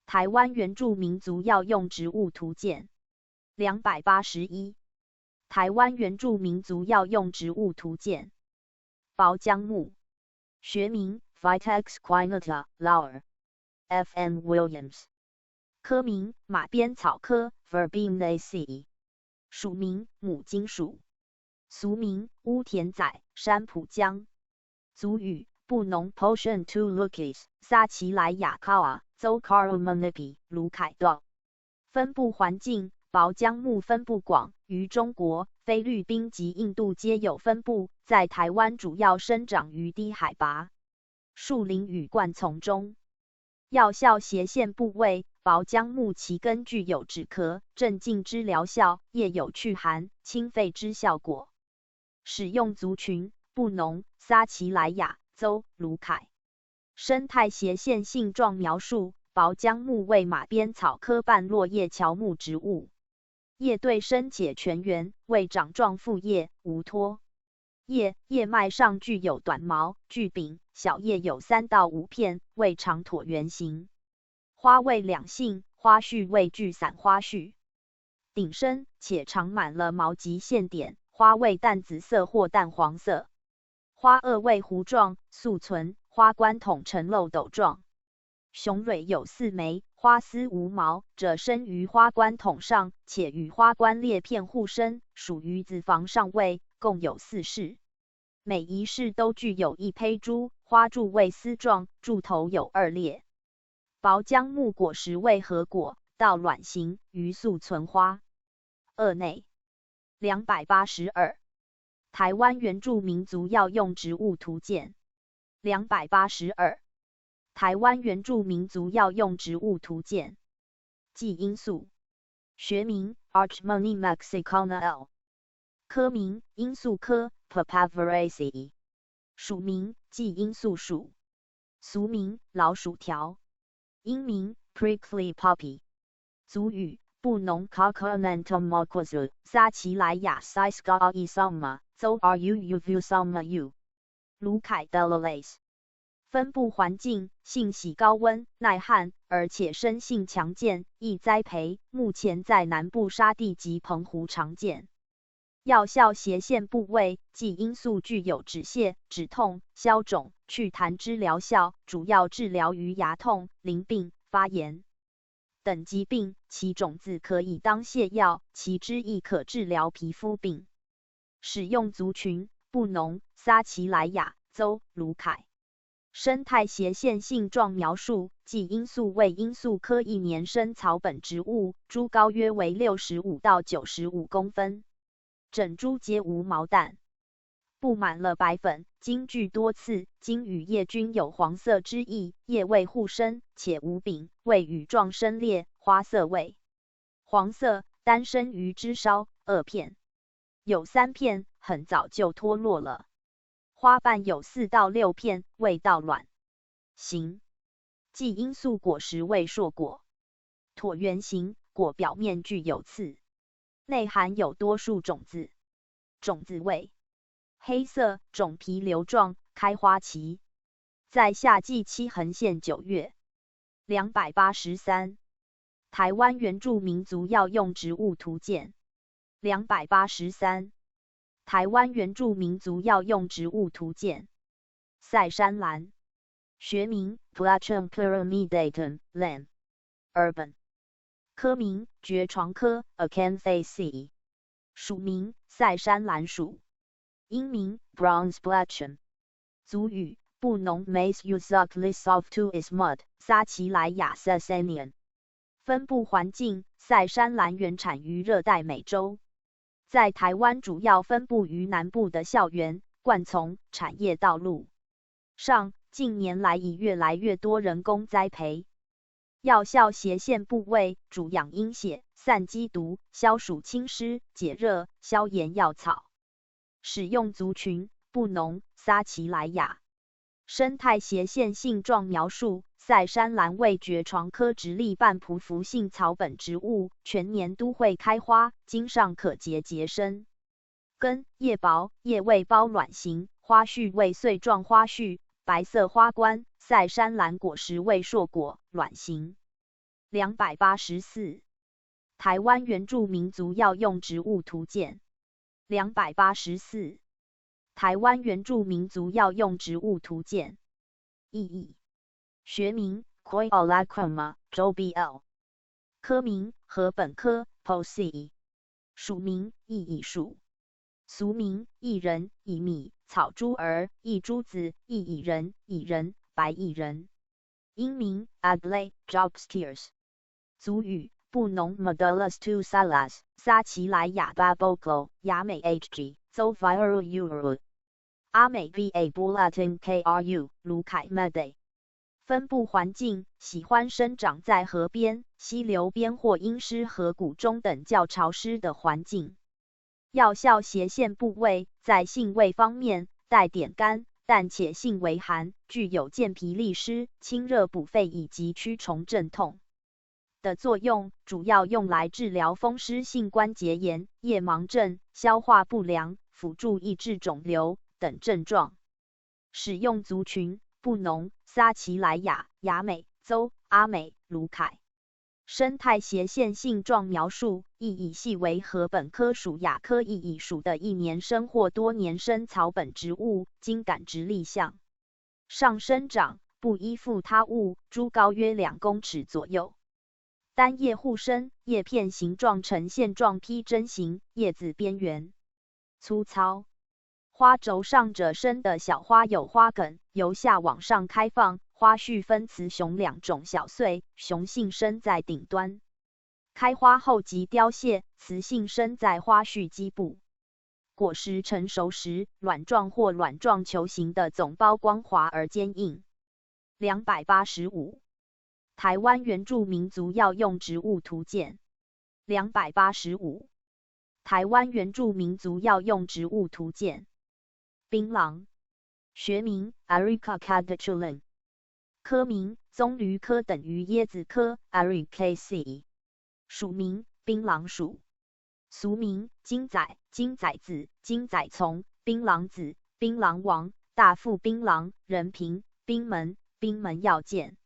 台湾原住民族药用植物图鉴。281。台湾原住民族药用植物图鉴。薄姜木，学名 Vitex quinata Lauer F.M. Williams， 科名马鞭草科 Verbenaceae， 属名母金属，俗名乌田仔、山浦姜。族语布农 Potion tulucis 撒奇莱雅 Kawa Zocaromanipi 卢凯道。分布环境薄姜木分布广，于中国、菲律宾及印度皆有分布，在台湾主要生长于低海拔树林与灌丛中。药效斜线部位薄姜木其根具有止咳、镇静之疗效，叶有祛寒、清肺之效果。使用族群布农、撒奇莱雅、邹、卢凯。生态斜线性状描述：薄姜木为马鞭草科半落叶乔木植物，叶对生且全圆，为掌状复叶，无托。叶脉上具有短毛，具柄，小叶有3到5片，为长椭圆形。花为两性，花序为聚散花序。顶生且长满了毛及线点，花为淡紫色或淡黄色。花萼为弧状，宿存，花冠筒呈漏斗状。雄蕊有4枚，花丝无毛，者生于花冠筒上，且与花冠裂片互生，属于子房上位，共有4室。每一室都具有1胚珠，花柱为丝状，柱头有2裂。薄姜木果实为核果，到卵形，于宿存花萼内。282。台湾原住民族药用植物图鉴。282。台湾原住民族药用植物图鉴。寄罂粟，学名 Archmony mexicana L， 科名罂粟科 Papaveraceae， 属名寄罂粟属，俗名老薯条，英名 Prickly Poppy。族语布农 Cacamantomoquazu 撒奇莱雅 Sisca isama Zo Ru Uvusama U 卢凯 Delalace。分布环境性喜高温、耐旱，而且生性强健，易栽培。目前在南部沙地及澎湖常见。药效斜线部位寄罂粟具有止泻、止痛、消肿、祛痰之疗效，主要治疗于牙痛、淋病、发炎。等疾病，其种子可以当泻药，其汁亦可治疗皮肤病。使用族群：布农、撒奇莱雅州、卢凯。生态斜线性状描述：即罂粟为罂粟科一年生草本植物，株高约为65到95公分，整株皆无毛蛋，布满了白粉，茎具多刺，茎与叶均有黄色之意，叶未互生，且无柄，为羽状生裂，花色为黄色，单生于枝梢2片，有3片，很早就脱落了。花瓣有4到6片，味道卵形。即罂粟果实为硕果，椭圆形，果表面具有刺，内含有多数种子，种子为黑色，种皮瘤状，开花期在夏季期横线9月。283. 台湾原住民族药用植物图鉴。283. 台湾原住民族药用植物图鉴。塞山兰，学名 Platrum pyramidatum Lam. Urban. 科名蕨床科 Acanthaceae. 属名塞山兰属。英名 Bronze Platrum. 族语布农 Maize Uzaklis of to is mud, 撒奇莱雅 Sasanian. 分布环境塞山兰原产于热带美洲，在台湾主要分布于南部的校园、灌丛、产业道路上，近年来已越来越多人工栽培。药效斜线部位主养阴血、散积毒、消暑清湿、解热、消炎药草。使用族群：布农、撒奇莱雅。生态斜线性状描述：塞山兰为蕨床科直立半匍匐性草本植物，全年都会开花，茎上可结节生根，叶薄，叶未包卵形，花序为穗状花序，白色花冠。塞山兰果实为硕果，卵形。284. 台湾原住民族药用植物图鉴。284. 台湾原住民族药用植物图鉴。意义：学名 Coiolachroma JOBL. 科名禾本科 Poaceae. 属名异蚁属。俗名薏仁、薏米、草珠儿、薏珠子、薏蚁仁、蚁仁、白蚁仁。英名 Aglaé jobstiers. 族语布农 Modulus to Salas, 撒奇莱雅 Baboclo, 雅美 Hg, 州 Viru Uru. 阿美 Va Bulatin Kru, 卢凯 Mede. 分布环境喜欢生长在河边、溪流边或阴湿河谷中等较潮湿的环境。药效斜线部位在性味方面带点甘，但且性为寒，具有健脾利湿、清热补肺以及驱虫镇痛的作用，主要用来治疗风湿性关节炎、夜盲症、消化不良、辅助抑制肿瘤等症状。使用族群：布农、撒奇莱雅、雅美州、阿美、卢凯。生态斜线性状描述：异蚁系为禾本科属亚科异蚁属的一年生或多年生草本植物，茎秆直立向上生长，不依附他物，株高约2公尺左右。单叶互生，叶片形状呈线状披针形，叶子边缘粗糙。花轴上者生的小花有花梗，由下往上开放，花序分雌雄2种小穗，雄性生在顶端。开花后即凋谢，雌性生在花序基部。果实成熟时，卵状或卵状球形的总包光滑而坚硬。285. 台湾原住民族药用植物图鉴。285. 台湾原住民族药用植物图鉴。槟榔，学名 Areca caduculum. 科名棕榈科等于椰子科 Arecaceae. 属名槟榔属。俗名金仔、金仔子、金仔丛、槟榔子、槟榔王、大腹槟榔、仁平、槟门、槟门药鉴。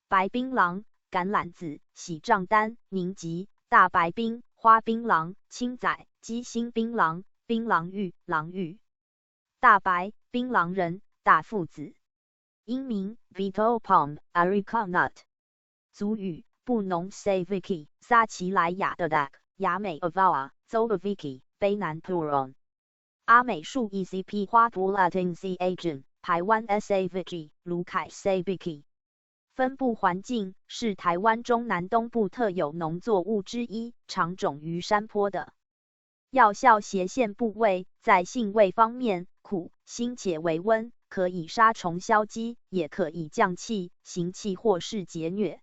白槟榔、橄榄子、喜帐丹、凝吉、大白槟、花槟榔、青仔、鸡心槟榔、槟榔玉、榔玉。大白、槟榔仁、大附子。英名 Vito palm, Areca nut. 族语布农 Saviki 撒奇莱雅的 Dak 雅美 Avawa Zovaviki 卑南 Puron 阿美树 ECP 花图 Latin C Agent 台湾 Saviki 卢凯 Saviki。分布环境是台湾中南东部特有农作物之一，常种于山坡的。药效斜线部位在性味方面，苦、辛且微温，可以杀虫消积，也可以降气、行气或是解疟。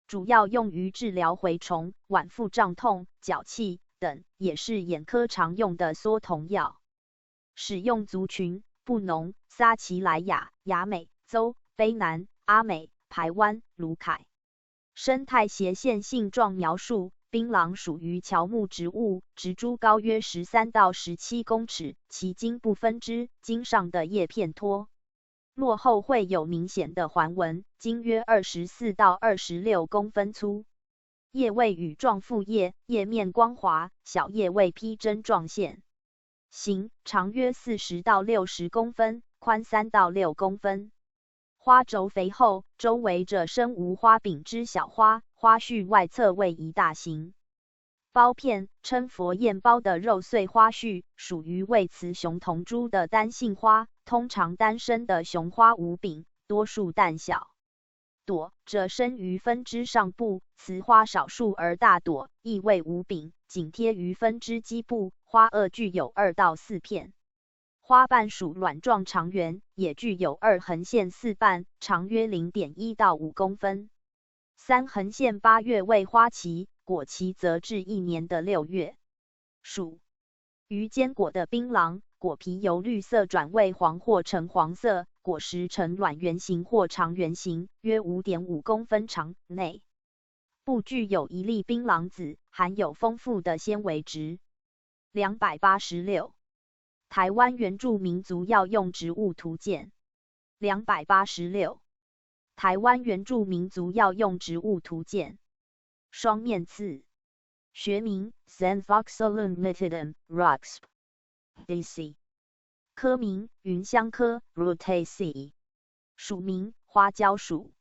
主要用于治疗蛔虫、脘腹胀痛、脚气等，也是眼科常用的缩瞳药。使用族群：布农、撒奇莱雅、雅美州、卑南、阿美。台湾卢凯。生态斜线性状描述：槟榔属于乔木植物，植株高约13到17公尺，其茎不分支，茎上的叶片脱落后会有明显的环纹，茎约24到26公分粗，叶位羽状复叶，叶面光滑，小叶为披针状线形，长约40到60公分，宽3到6公分。花轴肥厚，周围着身无花柄之小花，花序外侧为一大型苞片，称佛焰苞的肉穗花序，属于为雌雄同株的单性花，通常单生的雄花无柄，多数淡小朵者生于分支上部，雌花少数而大朵，亦为无柄，紧贴于分支基部，花萼具有2到4片。花瓣属卵状长圆，也具有2横线4瓣，长约 0.1 到5公分。3横线8月为花期，果期则至1年的6月。属于坚果的槟榔，果皮由绿色转为黄或橙黄色，果实呈卵圆形或长圆形，约 5.5 公分长，内部具有一粒槟榔籽，含有丰富的纤维质。286。台湾原住民族药用植物图鉴。286。台湾原住民族药用植物图鉴。双面刺。学名 Xanthoxylum nitidum Roxb DC。科名芸香科 Rutaceae。属名花椒属。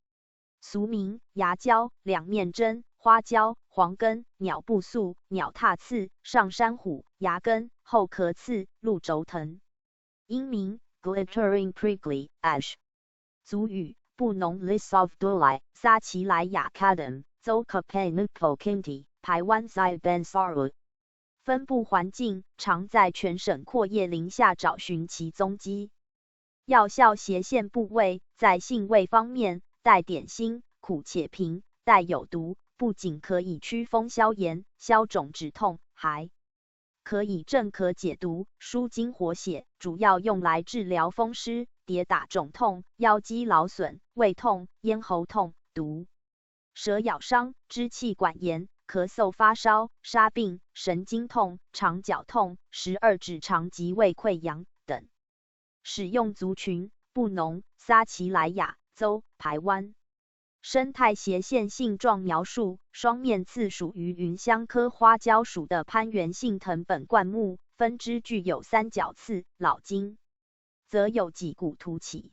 俗名芽椒、两面针、花椒、黄根、鸟步素、鸟踏刺、上山虎、芽根、后壳刺、鹿轴藤。英名 Glittering Prickly Ash。族语布农 List of Duli 撒奇莱雅 Cadam Zocape Nupo Kinti 台湾 Zibansaru。分布环境常在全省阔叶林下找寻其踪迹。药效斜线部位在性味方面，带点辛，苦且平，带有毒，不仅可以驱风消炎、消肿止痛，还可以镇咳解毒、舒筋活血，主要用来治疗风湿、跌打肿痛、腰肌劳损、胃痛、咽喉痛、毒蛇咬伤、支气管炎、咳嗽发烧、沙病、神经痛、肠绞痛、12指肠及胃溃疡等。使用族群布农、撒奇莱雅州、台湾。生态斜线性状描述：双面刺属于芸香科花椒属的攀援性藤本灌木，分支具有3角刺，老茎则有几股凸起。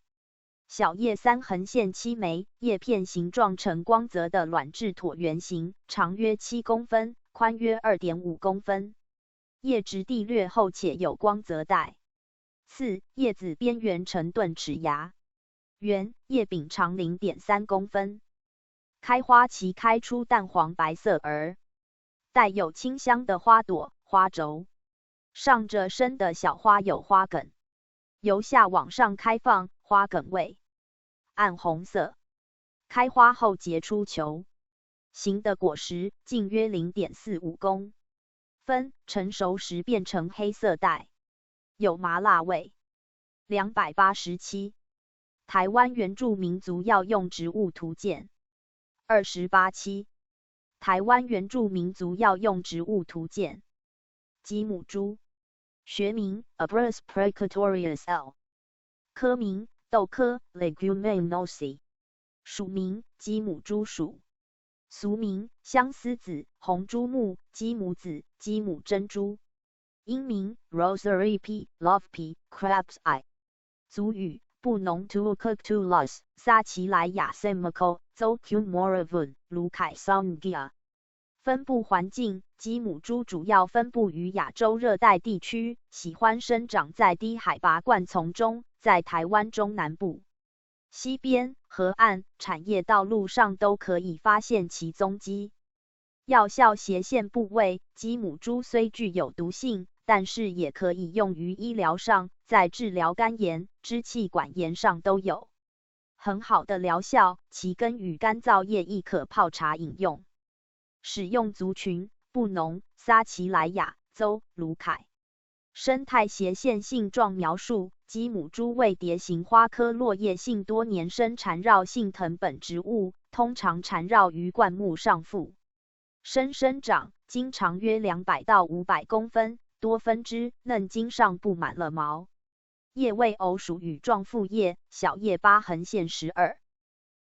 小叶3横线7枚，叶片形状呈光泽的卵质椭圆形，长约7公分，宽约 2.5 公分。叶质地略厚且有光泽带。刺叶子边缘呈钝齿芽。圆叶柄长 0.3 公分。开花期开出淡黄白色而带有清香的花朵，花轴上着生的小花有花梗，由下往上开放，花梗为暗红色。开花后结出球形的果实，径约 0.45 公分，成熟时变成黑色带，有麻辣味。287。台湾原住民族药用植物图鉴。287。台湾原住民族药用植物图鉴。鸡母猪。学名 Abrus precatorius L。科名豆科 Leguminosae。属名鸡母猪属。俗名相思子、红珠木、鸡母子、鸡母珍珠。英名 Rosary P. Love P. Crab's Eye。族语布农 Tuuktulas 撒奇莱亚 Semiko 州 Kumoravun 卢凯 Songia。分布环境，鸡母猪主要分布于亚洲热带地区，喜欢生长在低海拔灌丛中，在台湾中南部、西边、河岸、产业道路上都可以发现其踪迹。药效斜线部位，鸡母猪虽具有毒性，但是也可以用于医疗上，在治疗肝炎、支气管炎上都有很好的疗效，其根与干燥叶亦可泡茶饮用。使用族群：布农、撒奇莱雅州、卢凯。生态斜线性状描述：鸡母猪为蝶形花科落叶性多年生缠绕性藤本植物，通常缠绕于灌木上腹。生长，茎长约200到500公分，多分支，嫩茎上布满了毛。叶为偶属羽状复叶，小叶疤痕线12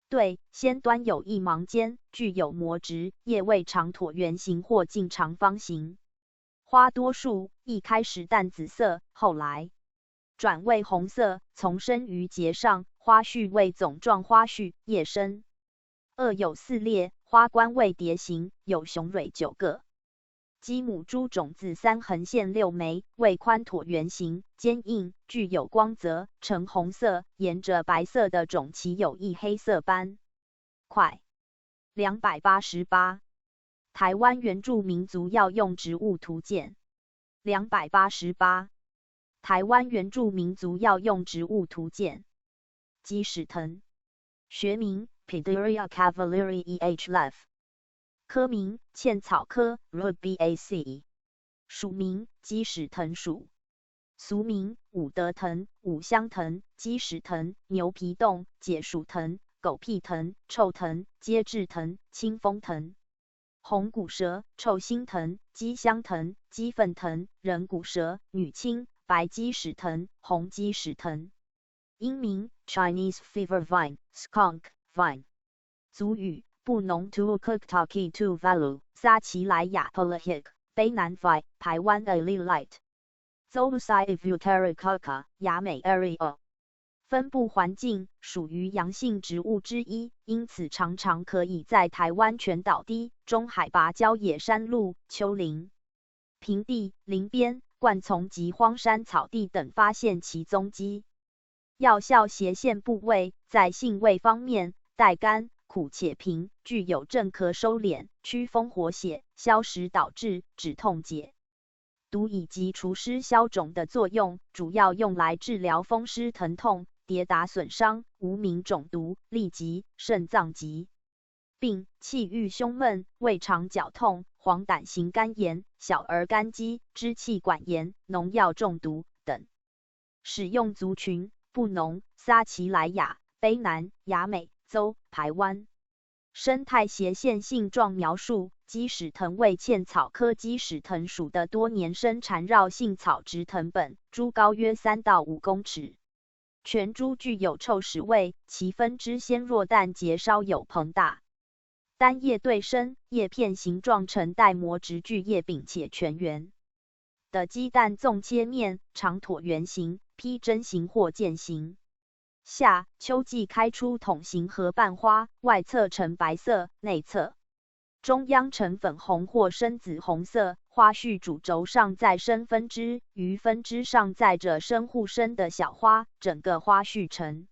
对，先端有一芒尖，具有膜质，叶为长椭圆形或近长方形。花多数，一开始淡紫色，后来转为红色，丛生于节上，花序为总状花序，叶深。有4列，花冠为蝶形，有雄蕊9个。鸡母猪种子3横线6枚，为宽椭圆形，坚硬，具有光泽，呈红色，沿着白色的种鳍有一黑色斑块。288。台湾原住民族药用植物图鉴。288。台湾原住民族药用植物图鉴。鸡屎藤，学名 Pediria cavalieri E.H. Leff。科名茜草科 Rubiaceae， 属名鸡屎藤属，俗名五德藤、五香藤、鸡屎藤、牛皮冻、解鼠藤、狗屁藤、臭藤、接质藤、清风藤。红骨蛇、臭心藤、鸡香藤、鸡粪藤、人骨蛇、女青、白鸡屎藤、红鸡屎藤。英名 Chinese fever vine skunk vine。族语布农 Tuuktuki Tuvalu 撒奇莱雅 Polahik 卑南 Vi 台湾 Alilite Zolusai Vutericoca 亚美 Area。分布环境属于阳性植物之一，因此常常可以在台湾全岛低、中海拔郊野山路、丘陵、平地、林边、灌丛及荒山草地等发现其踪迹。药效斜线部位，在性味方面，带甘、苦且平，具有镇咳收敛、祛风活血、消食导滞、止痛解毒以及除湿消肿的作用，主要用来治疗风湿疼痛、跌打损伤、无名肿毒、痢疾、肾脏疾病、气郁胸闷、胃肠绞痛、黄疸型肝炎、小儿肝肌、支气管炎、农药中毒等。使用族群：布农、撒奇莱雅、卑南、亚美州、台湾。生态斜线性状描述：鸡屎藤为茜草科鸡屎藤属的多年生缠绕性草植藤本，株高约3到5公尺，全株具有臭屎味，其分支纤弱但节稍有膨大，单叶对生，叶片形状呈带膜质巨叶并且全圆的鸡蛋纵切面，长椭圆形，披针形或剑形。夏、秋季开出筒形合瓣花，外侧呈白色，内侧中央呈粉红或深紫红色，花序主轴上再生分支，于分支上载着深互生的小花，整个花序呈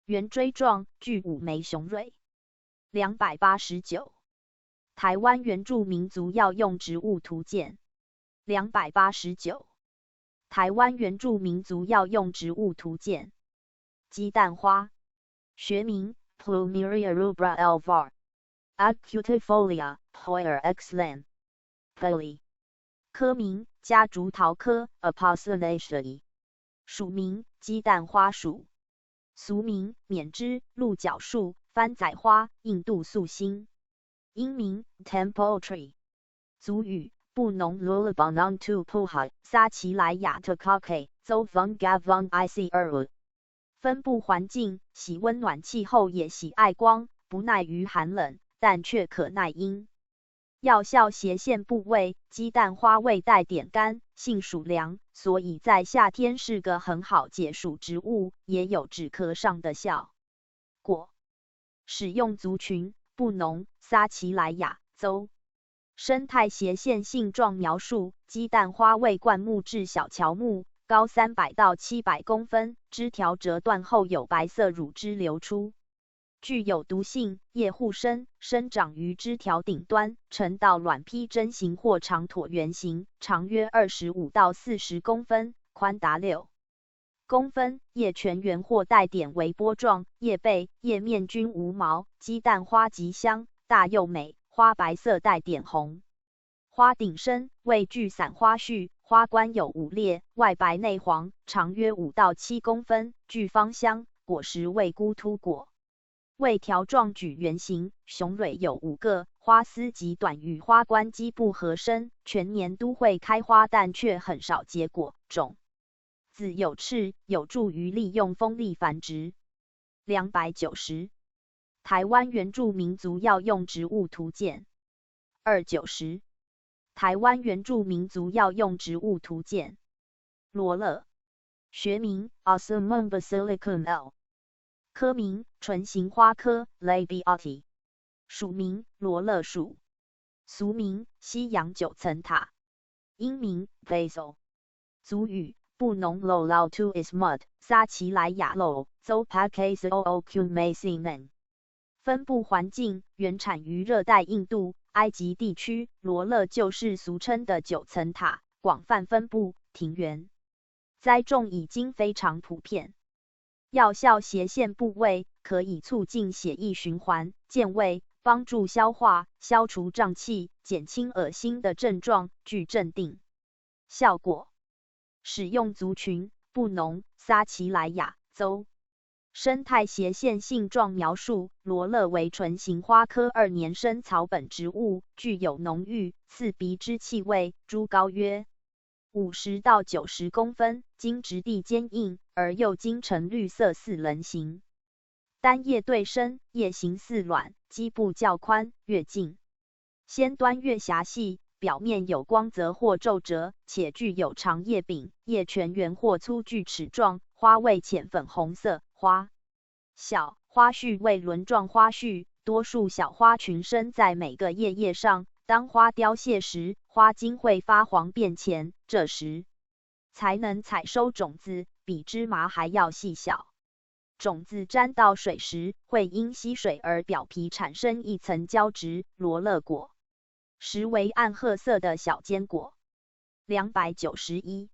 圆锥状，具5枚雄蕊。289。台湾原住民族药用植物图鉴。289。台湾原住民族药用植物图鉴。鸡蛋花，学名 Plumeria rubra L. var. Acutifolia, Hoyer X. Lan. Peli. 科名夹竹桃科 Apocynaceae。属名鸡蛋花属。俗名缅枝、鹿角树、番仔花、印度素心。英名 Temple Tree。族语布农 Lulabanang tu Puha 撒奇莱雅特 Kake 州 Vung Gavung Ic Erwood。分布环境喜温暖气候，也喜爱光，不耐于寒冷，但却可耐阴。药效斜线部位，鸡蛋花味带点甘，性属凉，所以在夏天是个很好解暑植物，也有止咳上的效果。使用族群不浓，撒奇莱亚邹。生态斜线性状描述：鸡蛋花为灌木至小乔木，高300到700公分，枝条折断后有白色乳汁流出。具有毒性，叶护生，生长于枝条顶端，呈到卵披针形或长椭圆形，长约25到40公分，宽达6公分，叶全圆或带点微波状，叶背、叶面均无毛。鸡蛋花极香，大又美，花白色带点红。花顶深，未具散花序，花冠有5裂，外白内黄，长约5到7公分，具芳香，果实为菇突果。为条状矩圆形，雄蕊有5个，花丝极短，与花冠基部合生，全年都会开花，但却很少结果。种子有翅，有助于利用风力繁殖。290。台湾原住民族药用植物图鉴。290。台湾原住民族药用植物图鉴。罗勒，学名 Ocimum basilicum L。科名唇形花科 Labiati， 属名罗勒属，俗名西洋九层塔，英名 Basil， 族语布农 Lo Lao Tu is mud， 撒奇莱亚 Lo Zopacasio Ocumacinen。分布环境原产于热带印度、埃及地区，罗勒就是俗称的九层塔，广泛分布，庭园栽种已经非常普遍。药效斜线部位，可以促进血液循环，健胃，帮助消化，消除胀气，减轻恶心的症状，具镇定效果。使用族群不浓，撒奇莱亚邹。生态斜线性状描述：罗勒为唇形花科2年生草本植物，具有浓郁刺鼻之气味，株高约50到90公分，茎质地坚硬，而又茎呈绿色4棱形，单叶对生，叶形似卵，基部较宽，越茎先端越狭细，表面有光泽或皱褶，且具有长叶柄，叶全圆或粗锯齿状，花味浅粉红色，花小，花序为轮状花序，多数小花群生在每个叶叶上。当花凋谢时，花茎会发黄变浅，这时才能采收种子，比芝麻还要细小。种子沾到水时，会因吸水而表皮产生一层胶质。罗勒果实为暗褐色的小坚果。291。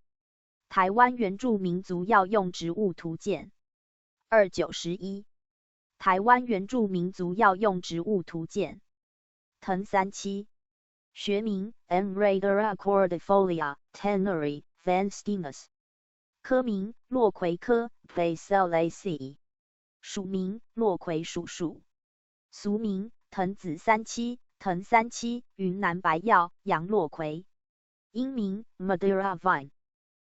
台湾原住民族药用植物图鉴。291。台湾原住民族药用植物图鉴。藤37。学名 Emradera cordifolia Tanneri Vanstinus， 科名落葵科 Baselaceae， 属名落葵属属，俗名藤子37，藤37，云南白药，洋落葵，英名 Madeira vine，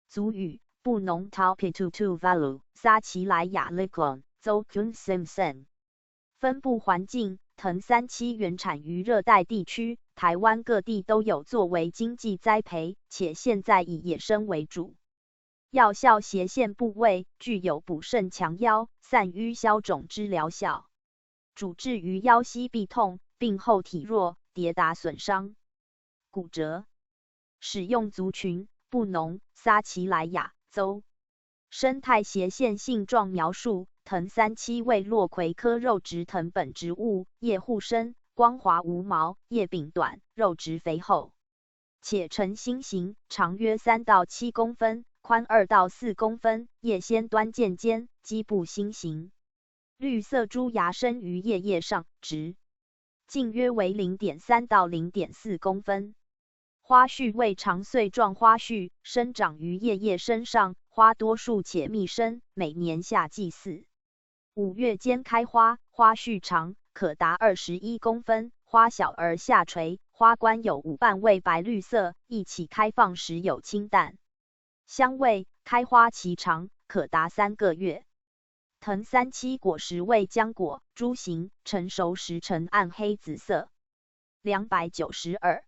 族语布农 Taupitutu Valu， 撒奇莱亚 Liklon Zokun Simpson。分布环境藤37原产于热带地区，台湾各地都有作为经济栽培，且现在以野生为主。药效斜线部位，具有补肾强腰、散瘀消肿之疗效，主治于腰膝痹痛，病后体弱、跌打损伤、骨折。使用族群不浓，撒奇莱亚邹。生态斜线性状描述：藤37为落葵科肉植藤本植物，叶护生，光滑无毛，叶柄短，肉质肥厚，且呈心形，长约3到7公分，宽2到4公分，叶先端渐尖，基部心形，绿色珠芽生于叶叶上，直径约为 0.3 到 0.4公分。花序为长穗状花序，生长于叶叶身上，花多数且密生，每年夏季4、5月间开花，花序长，可达21公分，花小而下垂，花冠有5瓣为白绿色，一起开放时有清淡香味，开花期长，可达3个月。藤37果实为浆果，株形，成熟时呈暗黑紫色。292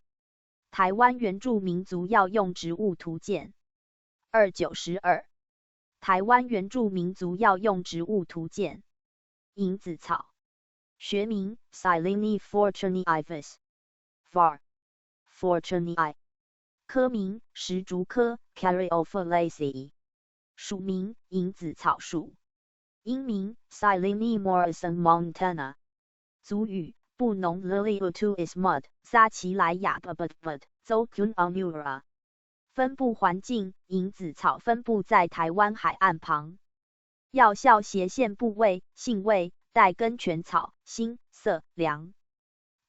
台湾原住民族药用植物图鉴292台湾原住民族药用植物图鉴银子草学名 Silene fortuneivis var. fortunei 科名石竹科 Caryophyllaceae 属名银子草属英名 Silene morrison montana 族语布农 Lily utuis mud 撒奇莱雅 Babutbud Zokun amura 分布环境银子草分布在台湾海岸旁药效斜线部位性味带根犬草腥涩凉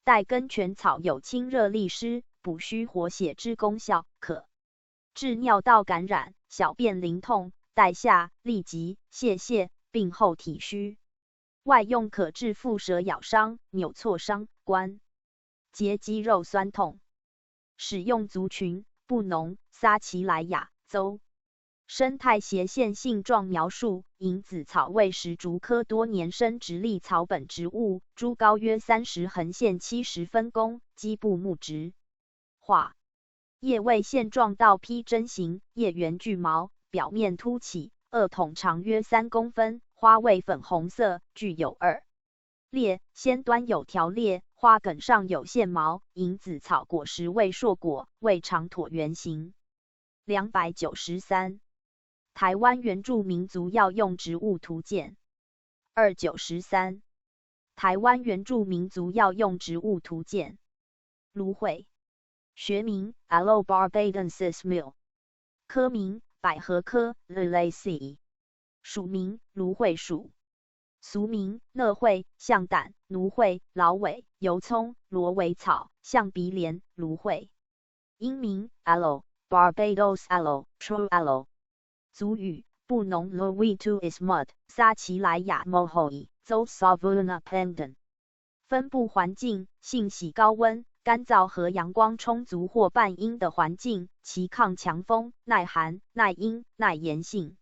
带根犬草有清热利湿补虚活血之功效可治尿道感染小便淋痛带下痢疾泄病后体虚外用可治腹蛇咬伤扭挫伤关节肌肉酸痛使用族群布农撒奇莱雅州生态斜线性状描述银子草为石竹科多年生直立草本植物株高约30横线70分弓基部木质化叶为线状倒披针形叶缘巨毛表面凸起萼筒长约3公分花为粉红色具有2裂先端有条裂花梗上有线毛银子草果实为硕果为长椭圆形293台湾原住民族药用植物图鉴293台湾原住民族药用植物图鉴芦荟学名 Aloe barbadensis Mill 科名百合科 Liliaceae 属名芦荟属俗名讷荟象胆芦荟老苇油葱罗尾草象鼻莲芦荟英名 Aloe Barbados Aloe True Aloe 族语布农 Lowitu is mud 撒奇莱雅 Mohoi Zo Savuna Pendant 分布环境性喜高温干燥和阳光充足或半阴的环境其抗强风耐寒耐阴耐炎性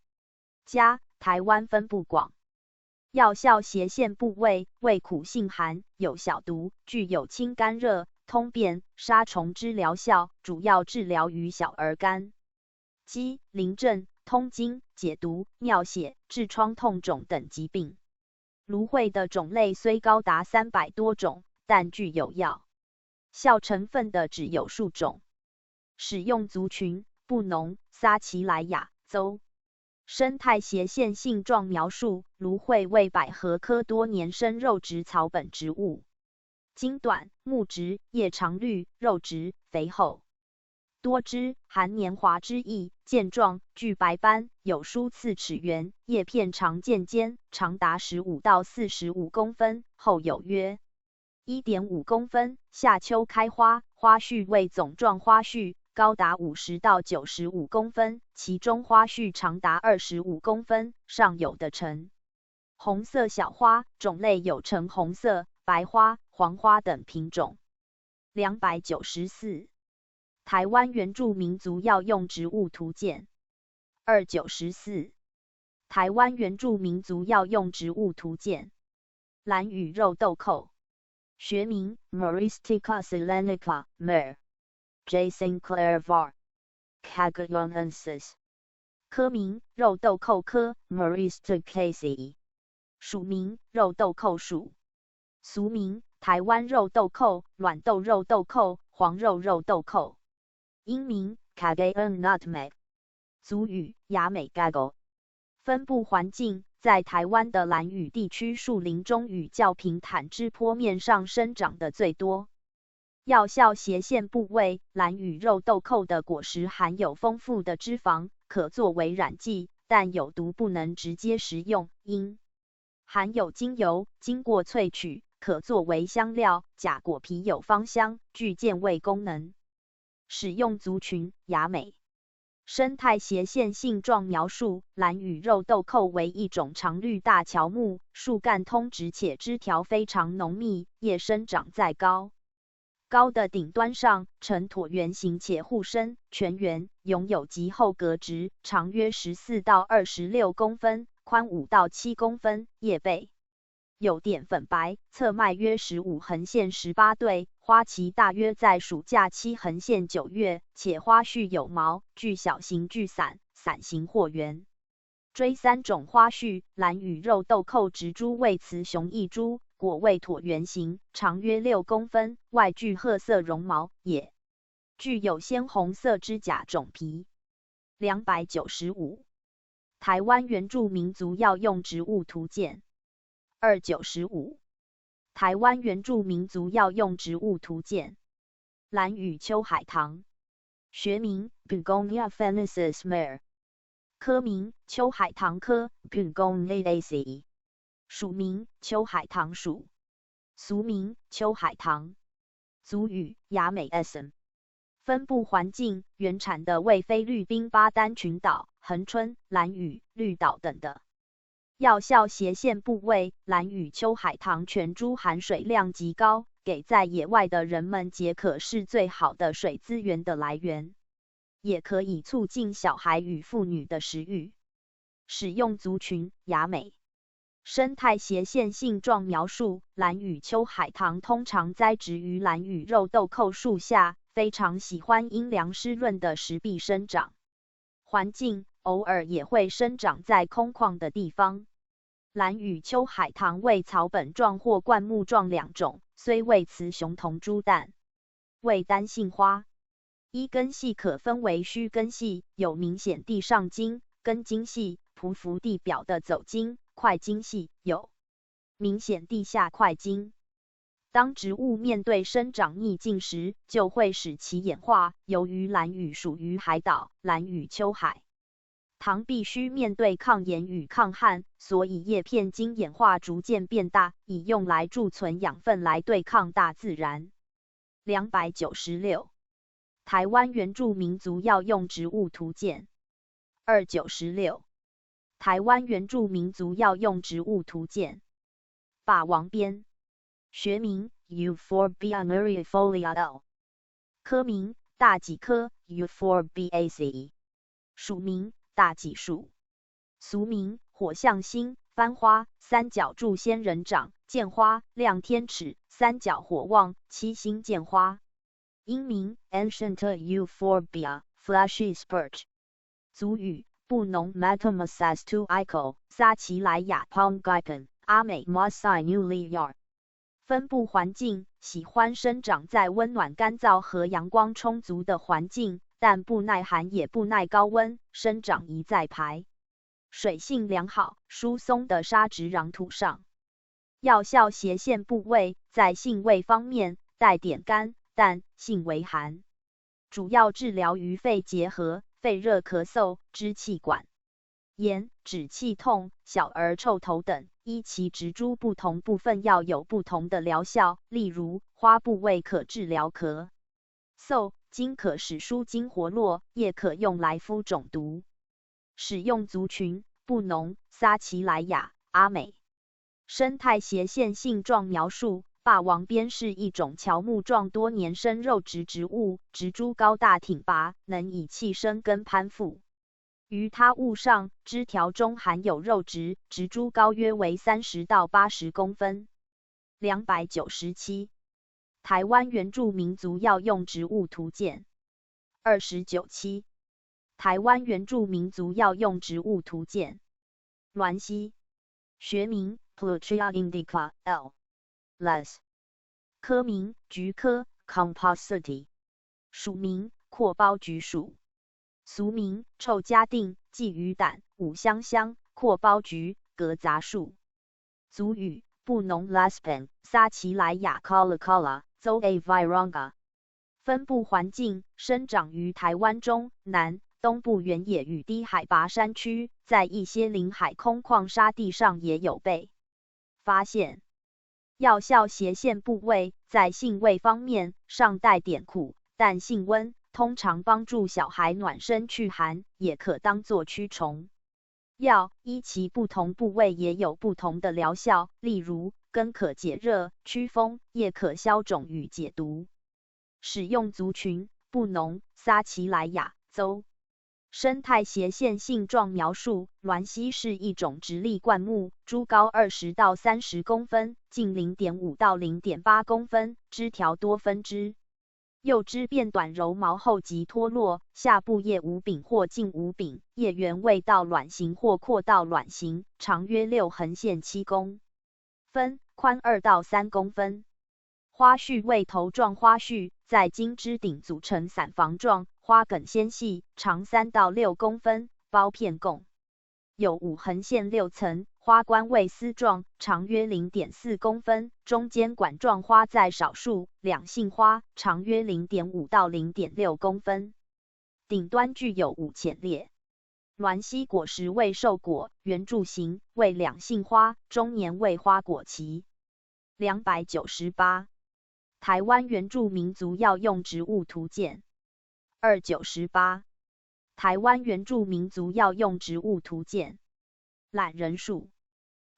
加台湾分布广药效斜线部位味苦性寒有小毒具有清肝热通便杀虫之疗效主要治疗于小儿肝肌淋症通经解毒尿血痔疮痛肿等疾病芦荟的种类虽高达300多种但具有药效成分的只有数种使用族群布农撒奇莱雅州生态斜线性状描述芦荟为百合科多年生肉植草本植物茎短木直叶长绿肉直肥厚多汁含黏滑之意剑状具白斑有疏刺齿缘叶片长渐尖长达15到45公分厚有约 1.5 公分夏秋开花花序为总状花序高达50到95公分其中花序长达25公分上有的橙红色小花种类有橙红色白花黄花等品种294台湾原住民族药用植物图鉴294台湾原住民族药用植物图鉴兰屿肉豆蔻学名 Myristica selenica Mer. J. Sinclair var. Cagayanensis 科名肉豆蔻科 Myristicaceae 属名肉豆蔻属俗名台湾肉豆蔻卵豆肉豆蔻黄肉肉豆蔻英名 Cagayan nutmeg 族语雅美 Gago 分布环境在台湾的兰屿地区树林中与较平坦之坡面上生长的最多药效斜线部位兰屿肉豆蔻的果实含有丰富的脂肪可作为染剂但有毒不能直接食用因含有精油经过萃取可作为香料假果皮有芳香具健胃功能使用族群雅美生态斜线性状描述兰屿肉豆蔻为一种常绿大乔木树干通直且枝条非常浓密叶生长在高的顶端上呈椭圆形且互生全圆拥有极厚格质长约14到26公分宽5到7公分叶背有点粉白侧脉约15横线18对花期大约在暑假期横线9月，且花序有毛，具小型聚散、伞形或圆。锥3种花序，蓝羽肉豆蔻植株为雌雄异株，果为椭圆形，长约6公分，外具褐色绒毛，也具有鲜红色指甲种皮。295。台湾原住民族药用植物图鉴。295。台湾原住民族药用植物图鉴。蓝羽秋海棠，学名 Begonia fennicis Mer， 科名秋海棠科 Begoniaceae， 属名秋海棠属，俗名秋海棠。族语亚美 SM。分布环境原产的为菲律宾巴丹群岛、恒春、兰屿、绿岛等的。药效斜线部位，蓝羽秋海棠全株含水量极高，给在野外的人们解渴是最好的水资源的来源，也可以促进小孩与妇女的食欲。使用族群亚美。生态斜线性状描述，蓝羽秋海棠通常栽植于蓝羽肉豆蔻树下，非常喜欢阴凉湿润的石壁生长环境，偶尔也会生长在空旷的地方。蓝羽秋海棠为草本状或灌木状两种，虽为雌雄同株但为单性花。依根系可分为须根系，有明显地上茎、根茎系、匍匐地表的走茎；块茎系有明显地下块茎。当植物面对生长逆境时，就会使其演化。由于蓝羽属于海岛，蓝羽秋海棠必须面对抗盐与抗旱，所以叶片经演化逐渐变大，以用来贮存养分来对抗大自然。296。台湾原住民族药用植物图鉴。296。台湾原住民族药用植物图鉴。霸王鞭，学名 Euphorbia murifoliata L， 科名大戟科 Euphorbiaceae， 属名大戟属，俗名火象星、番花、三角柱仙人掌、剑花、亮天齿、三角火旺、七星剑花。英名 Ancient Euphorbia Flashy Spurge。族语布农 Metamorphoses to Ico 撒奇莱亚 Palmgipon 阿美 Mossai Newly Yard。分布环境喜欢生长在温暖干燥和阳光充足的环境，但不耐寒也不耐高温，生长宜在排水性良好、疏松的沙质壤土上。药效斜线部位，在性味方面带点甘，但性为寒，主要治疗于肺结核、肺热咳嗽、支气管炎、止气痛、小儿臭头等。依其植株不同部分药有不同的疗效，例如花部位可治疗咳嗽，茎可使舒筋活络，叶可用来敷肿毒。使用族群布农、撒奇莱亚、阿美。生态斜线性状描述，霸王鞭是一种乔木状多年生肉植植物，植株高大挺拔，能以气生根攀附于他物上，枝条中含有肉质，植株高约为30到80公分。297。台湾原住民族药用植物图鉴。297。台湾原住民族药用植物图鉴。鸾溪，学名 Plutria indica L. les， 科名菊科 Compositae， 属名阔苞菊属，俗名臭家定、鲫鱼胆、五香香、阔苞菊、格杂树。族语布农 Laspen 撒奇莱亚 Colacala Zoa Vironga。分布环境生长于台湾中南、东部原野与低海拔山区，在一些临海空旷沙地上也有被发现。药效斜线部位，在性味方面尚带点苦，但性温，通常帮助小孩暖身祛寒，也可当作驱虫药。依其不同部位也有不同的疗效，例如根可解热、驱风，叶可消肿与解毒。使用族群布农、撒奇莱亚州。生态斜线性状描述：栾溪是一种直立灌木，株高20到30公分，径0.5到0.8公分，枝条多分支。幼枝变短柔毛后即脱落，下部叶无柄或近无柄，叶缘未到卵形或扩到卵形，长约6横线7公分，宽2到3公分。花序为头状花序，在茎枝顶组成伞房状，花梗纤细，长3到6公分，苞片共有5横线6层，花冠为丝状，长约0.4公分，中间管状花在少数，两性花，长约0.5到0.6公分，顶端具有5浅裂。栾溪果实为瘦果，圆柱形，为两性花，中年为花果期。298。台湾原住民族药用植物图鉴。298。台湾原住民族药用植物图鉴。懒人树，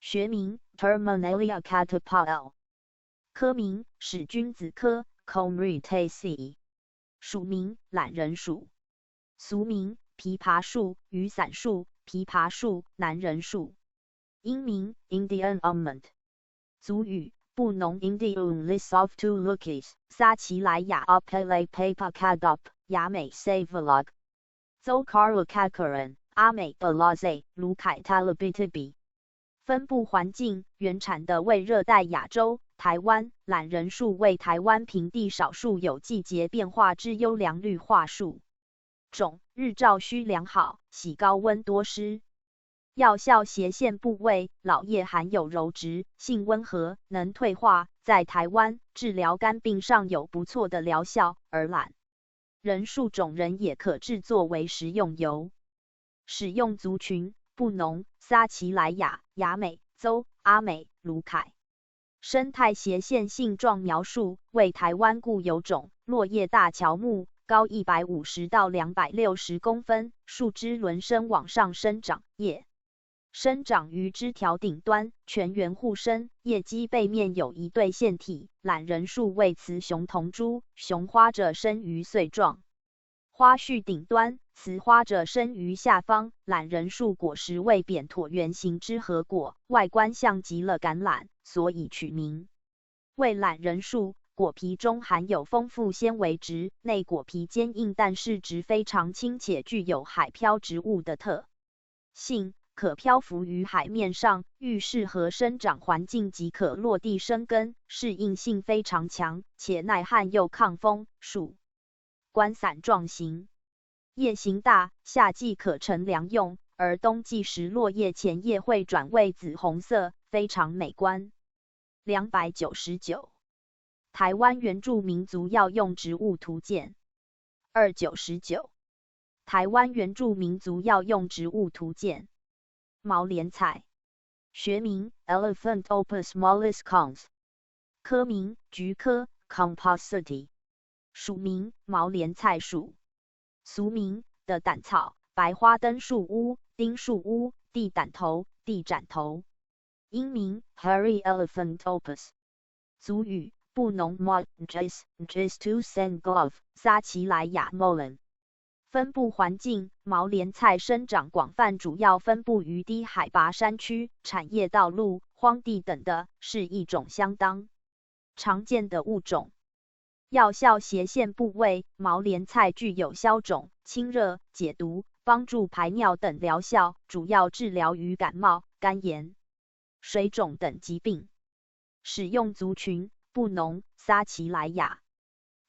学名 Terminalia catapal， 科名使君子科 Comritaceae， 属名懒人树，俗名枇杷树、雨伞树、枇杷树、南人树，英名 Indian almond， 族语布农 Indian Lissof to Lukis， 撒奇莱雅 Apele Papakadop， 雅美 Savalog， Zocarlacakaran， 阿美 Balaze， 卢凯 Talabitibi。分布环境，原产的为热带亚洲、台湾。懒人树为台湾平地少数有季节变化之优良绿化树种，日照需良好，喜高温多湿。药效斜线部位，老叶含有柔质，性温和，能退化，在台湾治疗肝病上有不错的疗效，而懒人树种人也可制作为食用油。使用族群布农、撒奇莱雅、雅美、邹、阿美、卢凯。生态斜线性状描述：为台湾固有种，落叶大乔木，高150到260公分，树枝轮生往上生长，叶生长于枝条顶端，全缘互生，叶基背面有一对线体。懒人树为雌雄同株，雄花着生于穗状花序顶端，雌花着生于下方。懒人树果实为扁椭圆形之核果，外观像极了橄榄，所以取名为懒人树。果皮中含有丰富纤维质，内果皮坚硬，但是质非常轻，且具有海漂植物的特性，可漂浮于海面上，遇适合生长环境即可落地生根，适应性非常强，且耐旱又抗风。树冠伞状形，叶形大，夏季可乘凉用，而冬季时落叶前叶会转为紫红色，非常美观。299。台湾原住民族药用植物图鉴。299。台湾原住民族药用植物图鉴。毛莲菜，学名 Elephant Opus molliscans， 科名菊科 Compositae， 属名毛莲菜属，俗名的胆草、白花灯树乌、丁树乌、地胆头、地斩头，英名 Hairy Elephant Opus， 族语布农 Mojis to Senglove， 撒奇莱雅 Molen。分布环境，毛莲菜生长广泛，主要分布于低海拔山区、产业道路、荒地等的，是一种相当常见的物种。药效斜线部位，毛莲菜具有消肿、清热、解毒、帮助排尿等疗效，主要治疗于感冒、肝炎、水肿等疾病。使用族群布农、撒奇莱雅。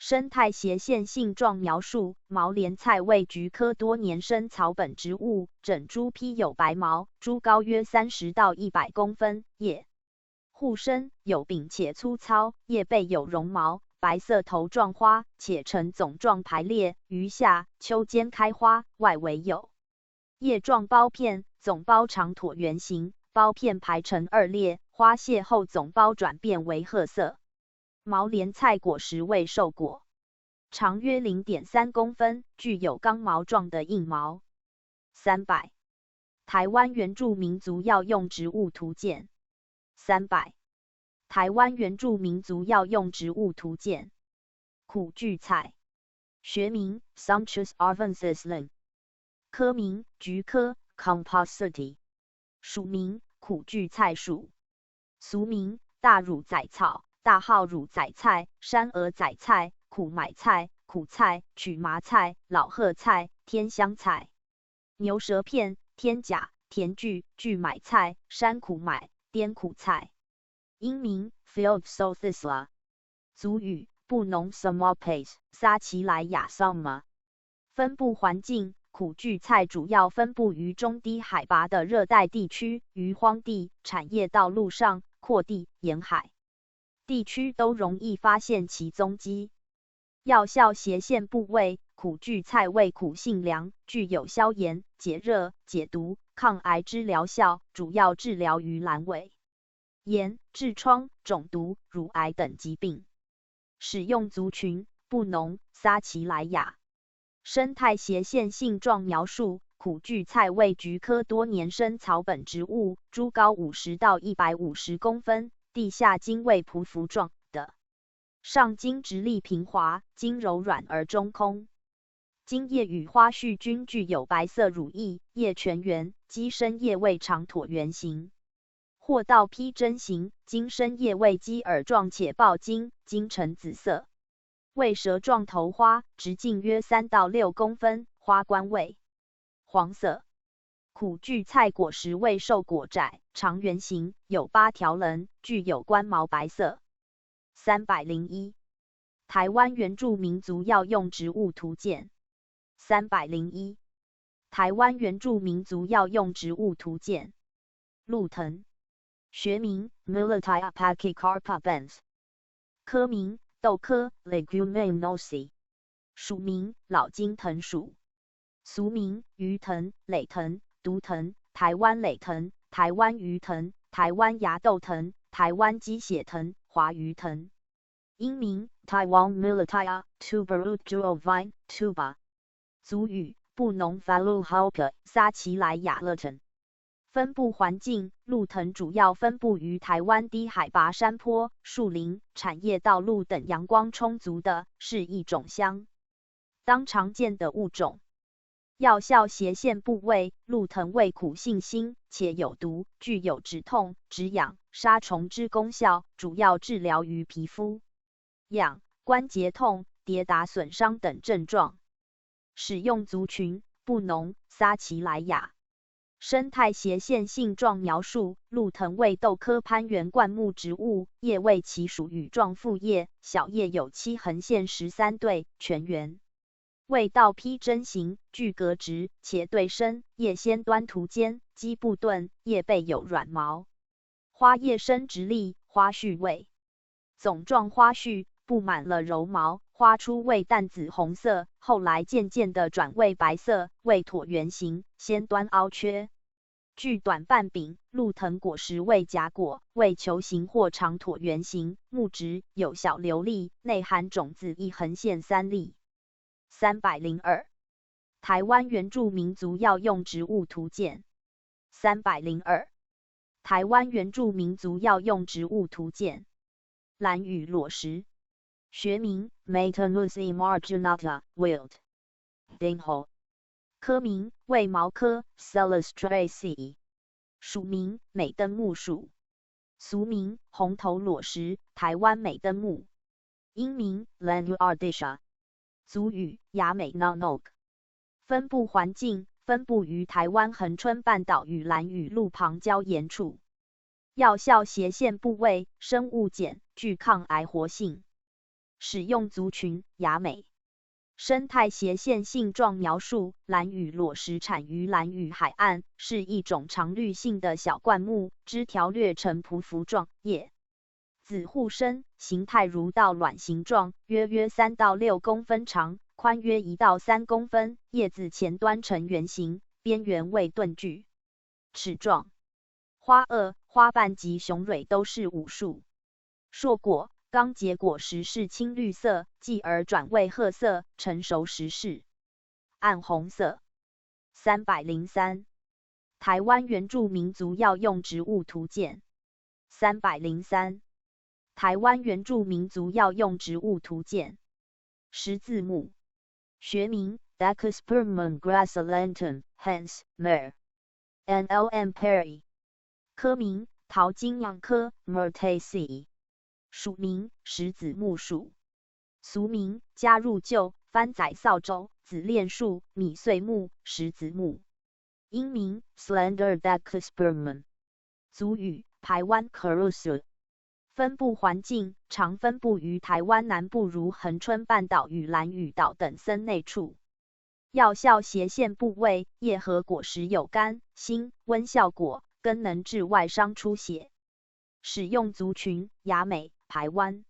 生态斜线性状描述：毛莲菜为菊科多年生草本植物，整株披有白毛，株高约30到100公分，叶互生，有柄且粗糙，叶背有绒毛，白色头状花，且呈总状排列，于夏、秋间开花，外围有叶状苞片，总苞长椭圆形，苞片排成2列，花谢后总苞转变为褐色。毛莲菜果实为瘦果，长约 0.3 公分，具有刚毛状的硬毛。300。台湾原住民族药用植物图鉴。300。台湾原住民族药用植物图鉴。苦苣菜，学名 Sumptus arvensis lin，科名菊科 Compositae， 属名苦苣菜属，俗名大乳仔草、大号乳仔菜、山鹅仔菜、苦买菜、苦菜、曲麻菜、老褐菜、天香菜、牛舌片、天甲、甜苣、苣买菜、山苦买、滇苦菜。英名 Pheopsothisla， 族语布农 Samopes 撒奇莱亚 Sama。分布环境苦苣菜主要分布于中低海拔的热带地区，于荒地、产业道路上、阔地、沿海地区都容易发现其踪迹。药效斜线部位苦苣菜味苦性凉，具有消炎、解热、解毒、抗癌之疗效，主要治疗于阑尾炎、痔疮、肿毒、乳癌等疾病。使用族群布农、撒奇莱亚。生态斜线性状描述苦苣菜为菊科多年生草本植物，株高50到150公分，地下茎为匍匐状的，上茎直立平滑，茎柔软而中空。茎叶与花序均具有白色乳液，叶全圆，基身叶为长椭圆形或倒披针形，茎身叶为鸡耳状且抱茎，茎呈紫色。为蛇状头花，直径约3到6公分，花冠为黄色。苦苣菜果实为瘦果窄，长圆形，有8条棱，具有冠毛白色。301。台湾原住民族药用植物图鉴。301。台湾原住民族药用植物图鉴。鹿藤，学名 Millettia pachycarpa Benz， 科名豆科 Leguminosae， 属名老金藤属，俗名鱼藤、藟藤、毒藤、台湾藟藤、台湾鱼藤、台湾芽豆藤、台湾鸡血藤、华鱼藤。英名 Taiwan Millettia tuberudua vine tuba， 族语布农 Faluhalpa 撒奇莱亚勒藤。分布环境鹿藤主要分布于台湾低海拔山坡、树林、产业道路等阳光充足的，是一种相当常见的物种。药效斜线部位鹿藤味苦性辛且有毒，具有止痛、止痒、杀虫之功效，主要治疗于皮肤痒、关节痛、跌打损伤等症状。使用族群布农、撒奇莱亚。生态斜线性状描述鹿藤为豆科攀援灌木植物，叶为其属羽状复叶，小叶有7横线13对，全圆。为倒披针形，具格直，且对生，叶先端突尖，基部钝，叶背有软毛。花叶生直立，花序为总状花序，布满了柔毛，花初为淡紫红色，后来渐渐的转为白色，为椭圆形，先端凹缺。具短瓣柄，鹿藤果实为荚果，为球形或长椭圆形，木质，有小瘤粒，内含种子1横线3粒。302。台湾原住民族药用植物图鉴。302。台湾原住民族药用植物图鉴。兰屿裸石，学名 Metanusia marginata Wild Dingho， 科名为毛科 Celestraceae， 属名美登木属，俗名红头裸石、台湾美登木，英名 Lanuardisha， 族语雅美 Nanog。 分布环境分布于台湾恒春半岛与兰屿路旁礁岩处。药效斜线部位生物碱，具抗癌活性。使用族群雅美。生态斜线性状描述兰屿裸石产于兰屿海岸，是一种常绿性的小灌木，枝条略呈匍匐状，叶子互生，形态如稻卵形状，约3到6公分长，宽约1到3公分，叶子前端呈圆形，边缘为钝距齿状。花萼、花瓣及雄蕊都是无数。硕果刚结果实是青绿色，继而转为褐色，成熟时是暗红色。303。台湾原住民族药用植物图鉴。303。台湾原住民族药用植物图鉴。十字木，学名 Dacrospermum grassolentum, Hans, Mer. NLM Perry。科名桃金杨科 Myrtaceae。属名石子木属。俗名加入臼、番仔扫帚、紫链树、米穗木、石子木。英名 Slender Dacrospermum。族语台湾 Caruso。分布环境常分布于台湾南部如恒春半岛与兰屿岛等森内处。药效斜线部位，叶和果实有甘、辛、温效果，根能治外伤出血。使用族群亚美、台湾。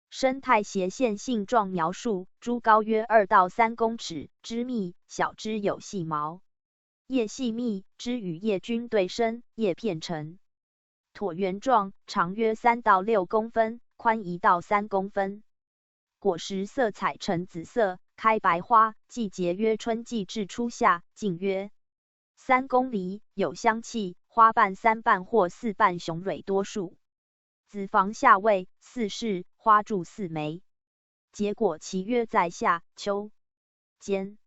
生态斜线性状描述：株高约2到3公尺，枝密，小枝有细毛，叶细密，枝与叶均对生，叶片呈椭圆状，长约3到6公分，宽1到3公分。果实色彩呈紫色，开白花，季节约春季至初夏，径约3公厘，有香气，花瓣3瓣或4瓣，雄蕊多数。子房下位，4室，花柱4枚，结果期约在夏、秋间。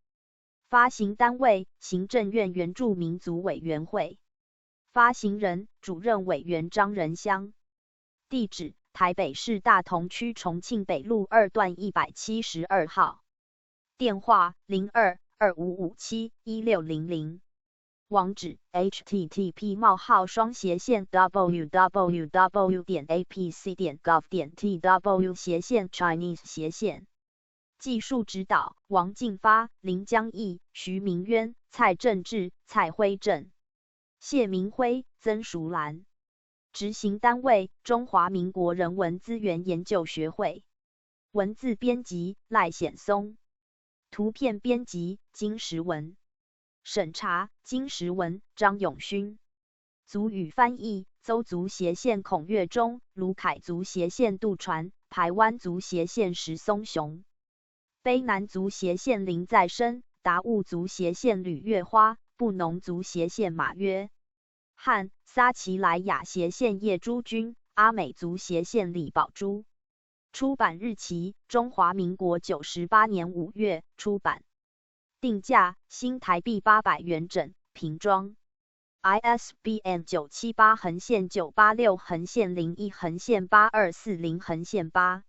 发行单位：行政院原住民族委员会。发行人：主任委员张仁香。地址：台北市大同区重庆北路2段172号。电话：02-2557-1600。网址 http://www.apc.gov.tw/Chinese/。技术指导：王进发、林江义、徐明渊、蔡正志、蔡辉正、谢明辉、曾淑兰。执行单位：中华民国人文资源研究学会。文字编辑：赖显松。图片编辑：金石文。审查：金石文、张永勋。族语翻译：邹族斜线孔月忠、卢凯族斜线杜传、排湾族斜线石松雄、卑南族斜线林在生、达悟族斜线吕月花、布农族斜线马约汉、撒奇莱雅斜线叶珠君、阿美族斜线李宝珠。出版日期：中华民国98年5月出版。定价：新台币800元整，瓶装。ISBN 978-986-01-8240-8。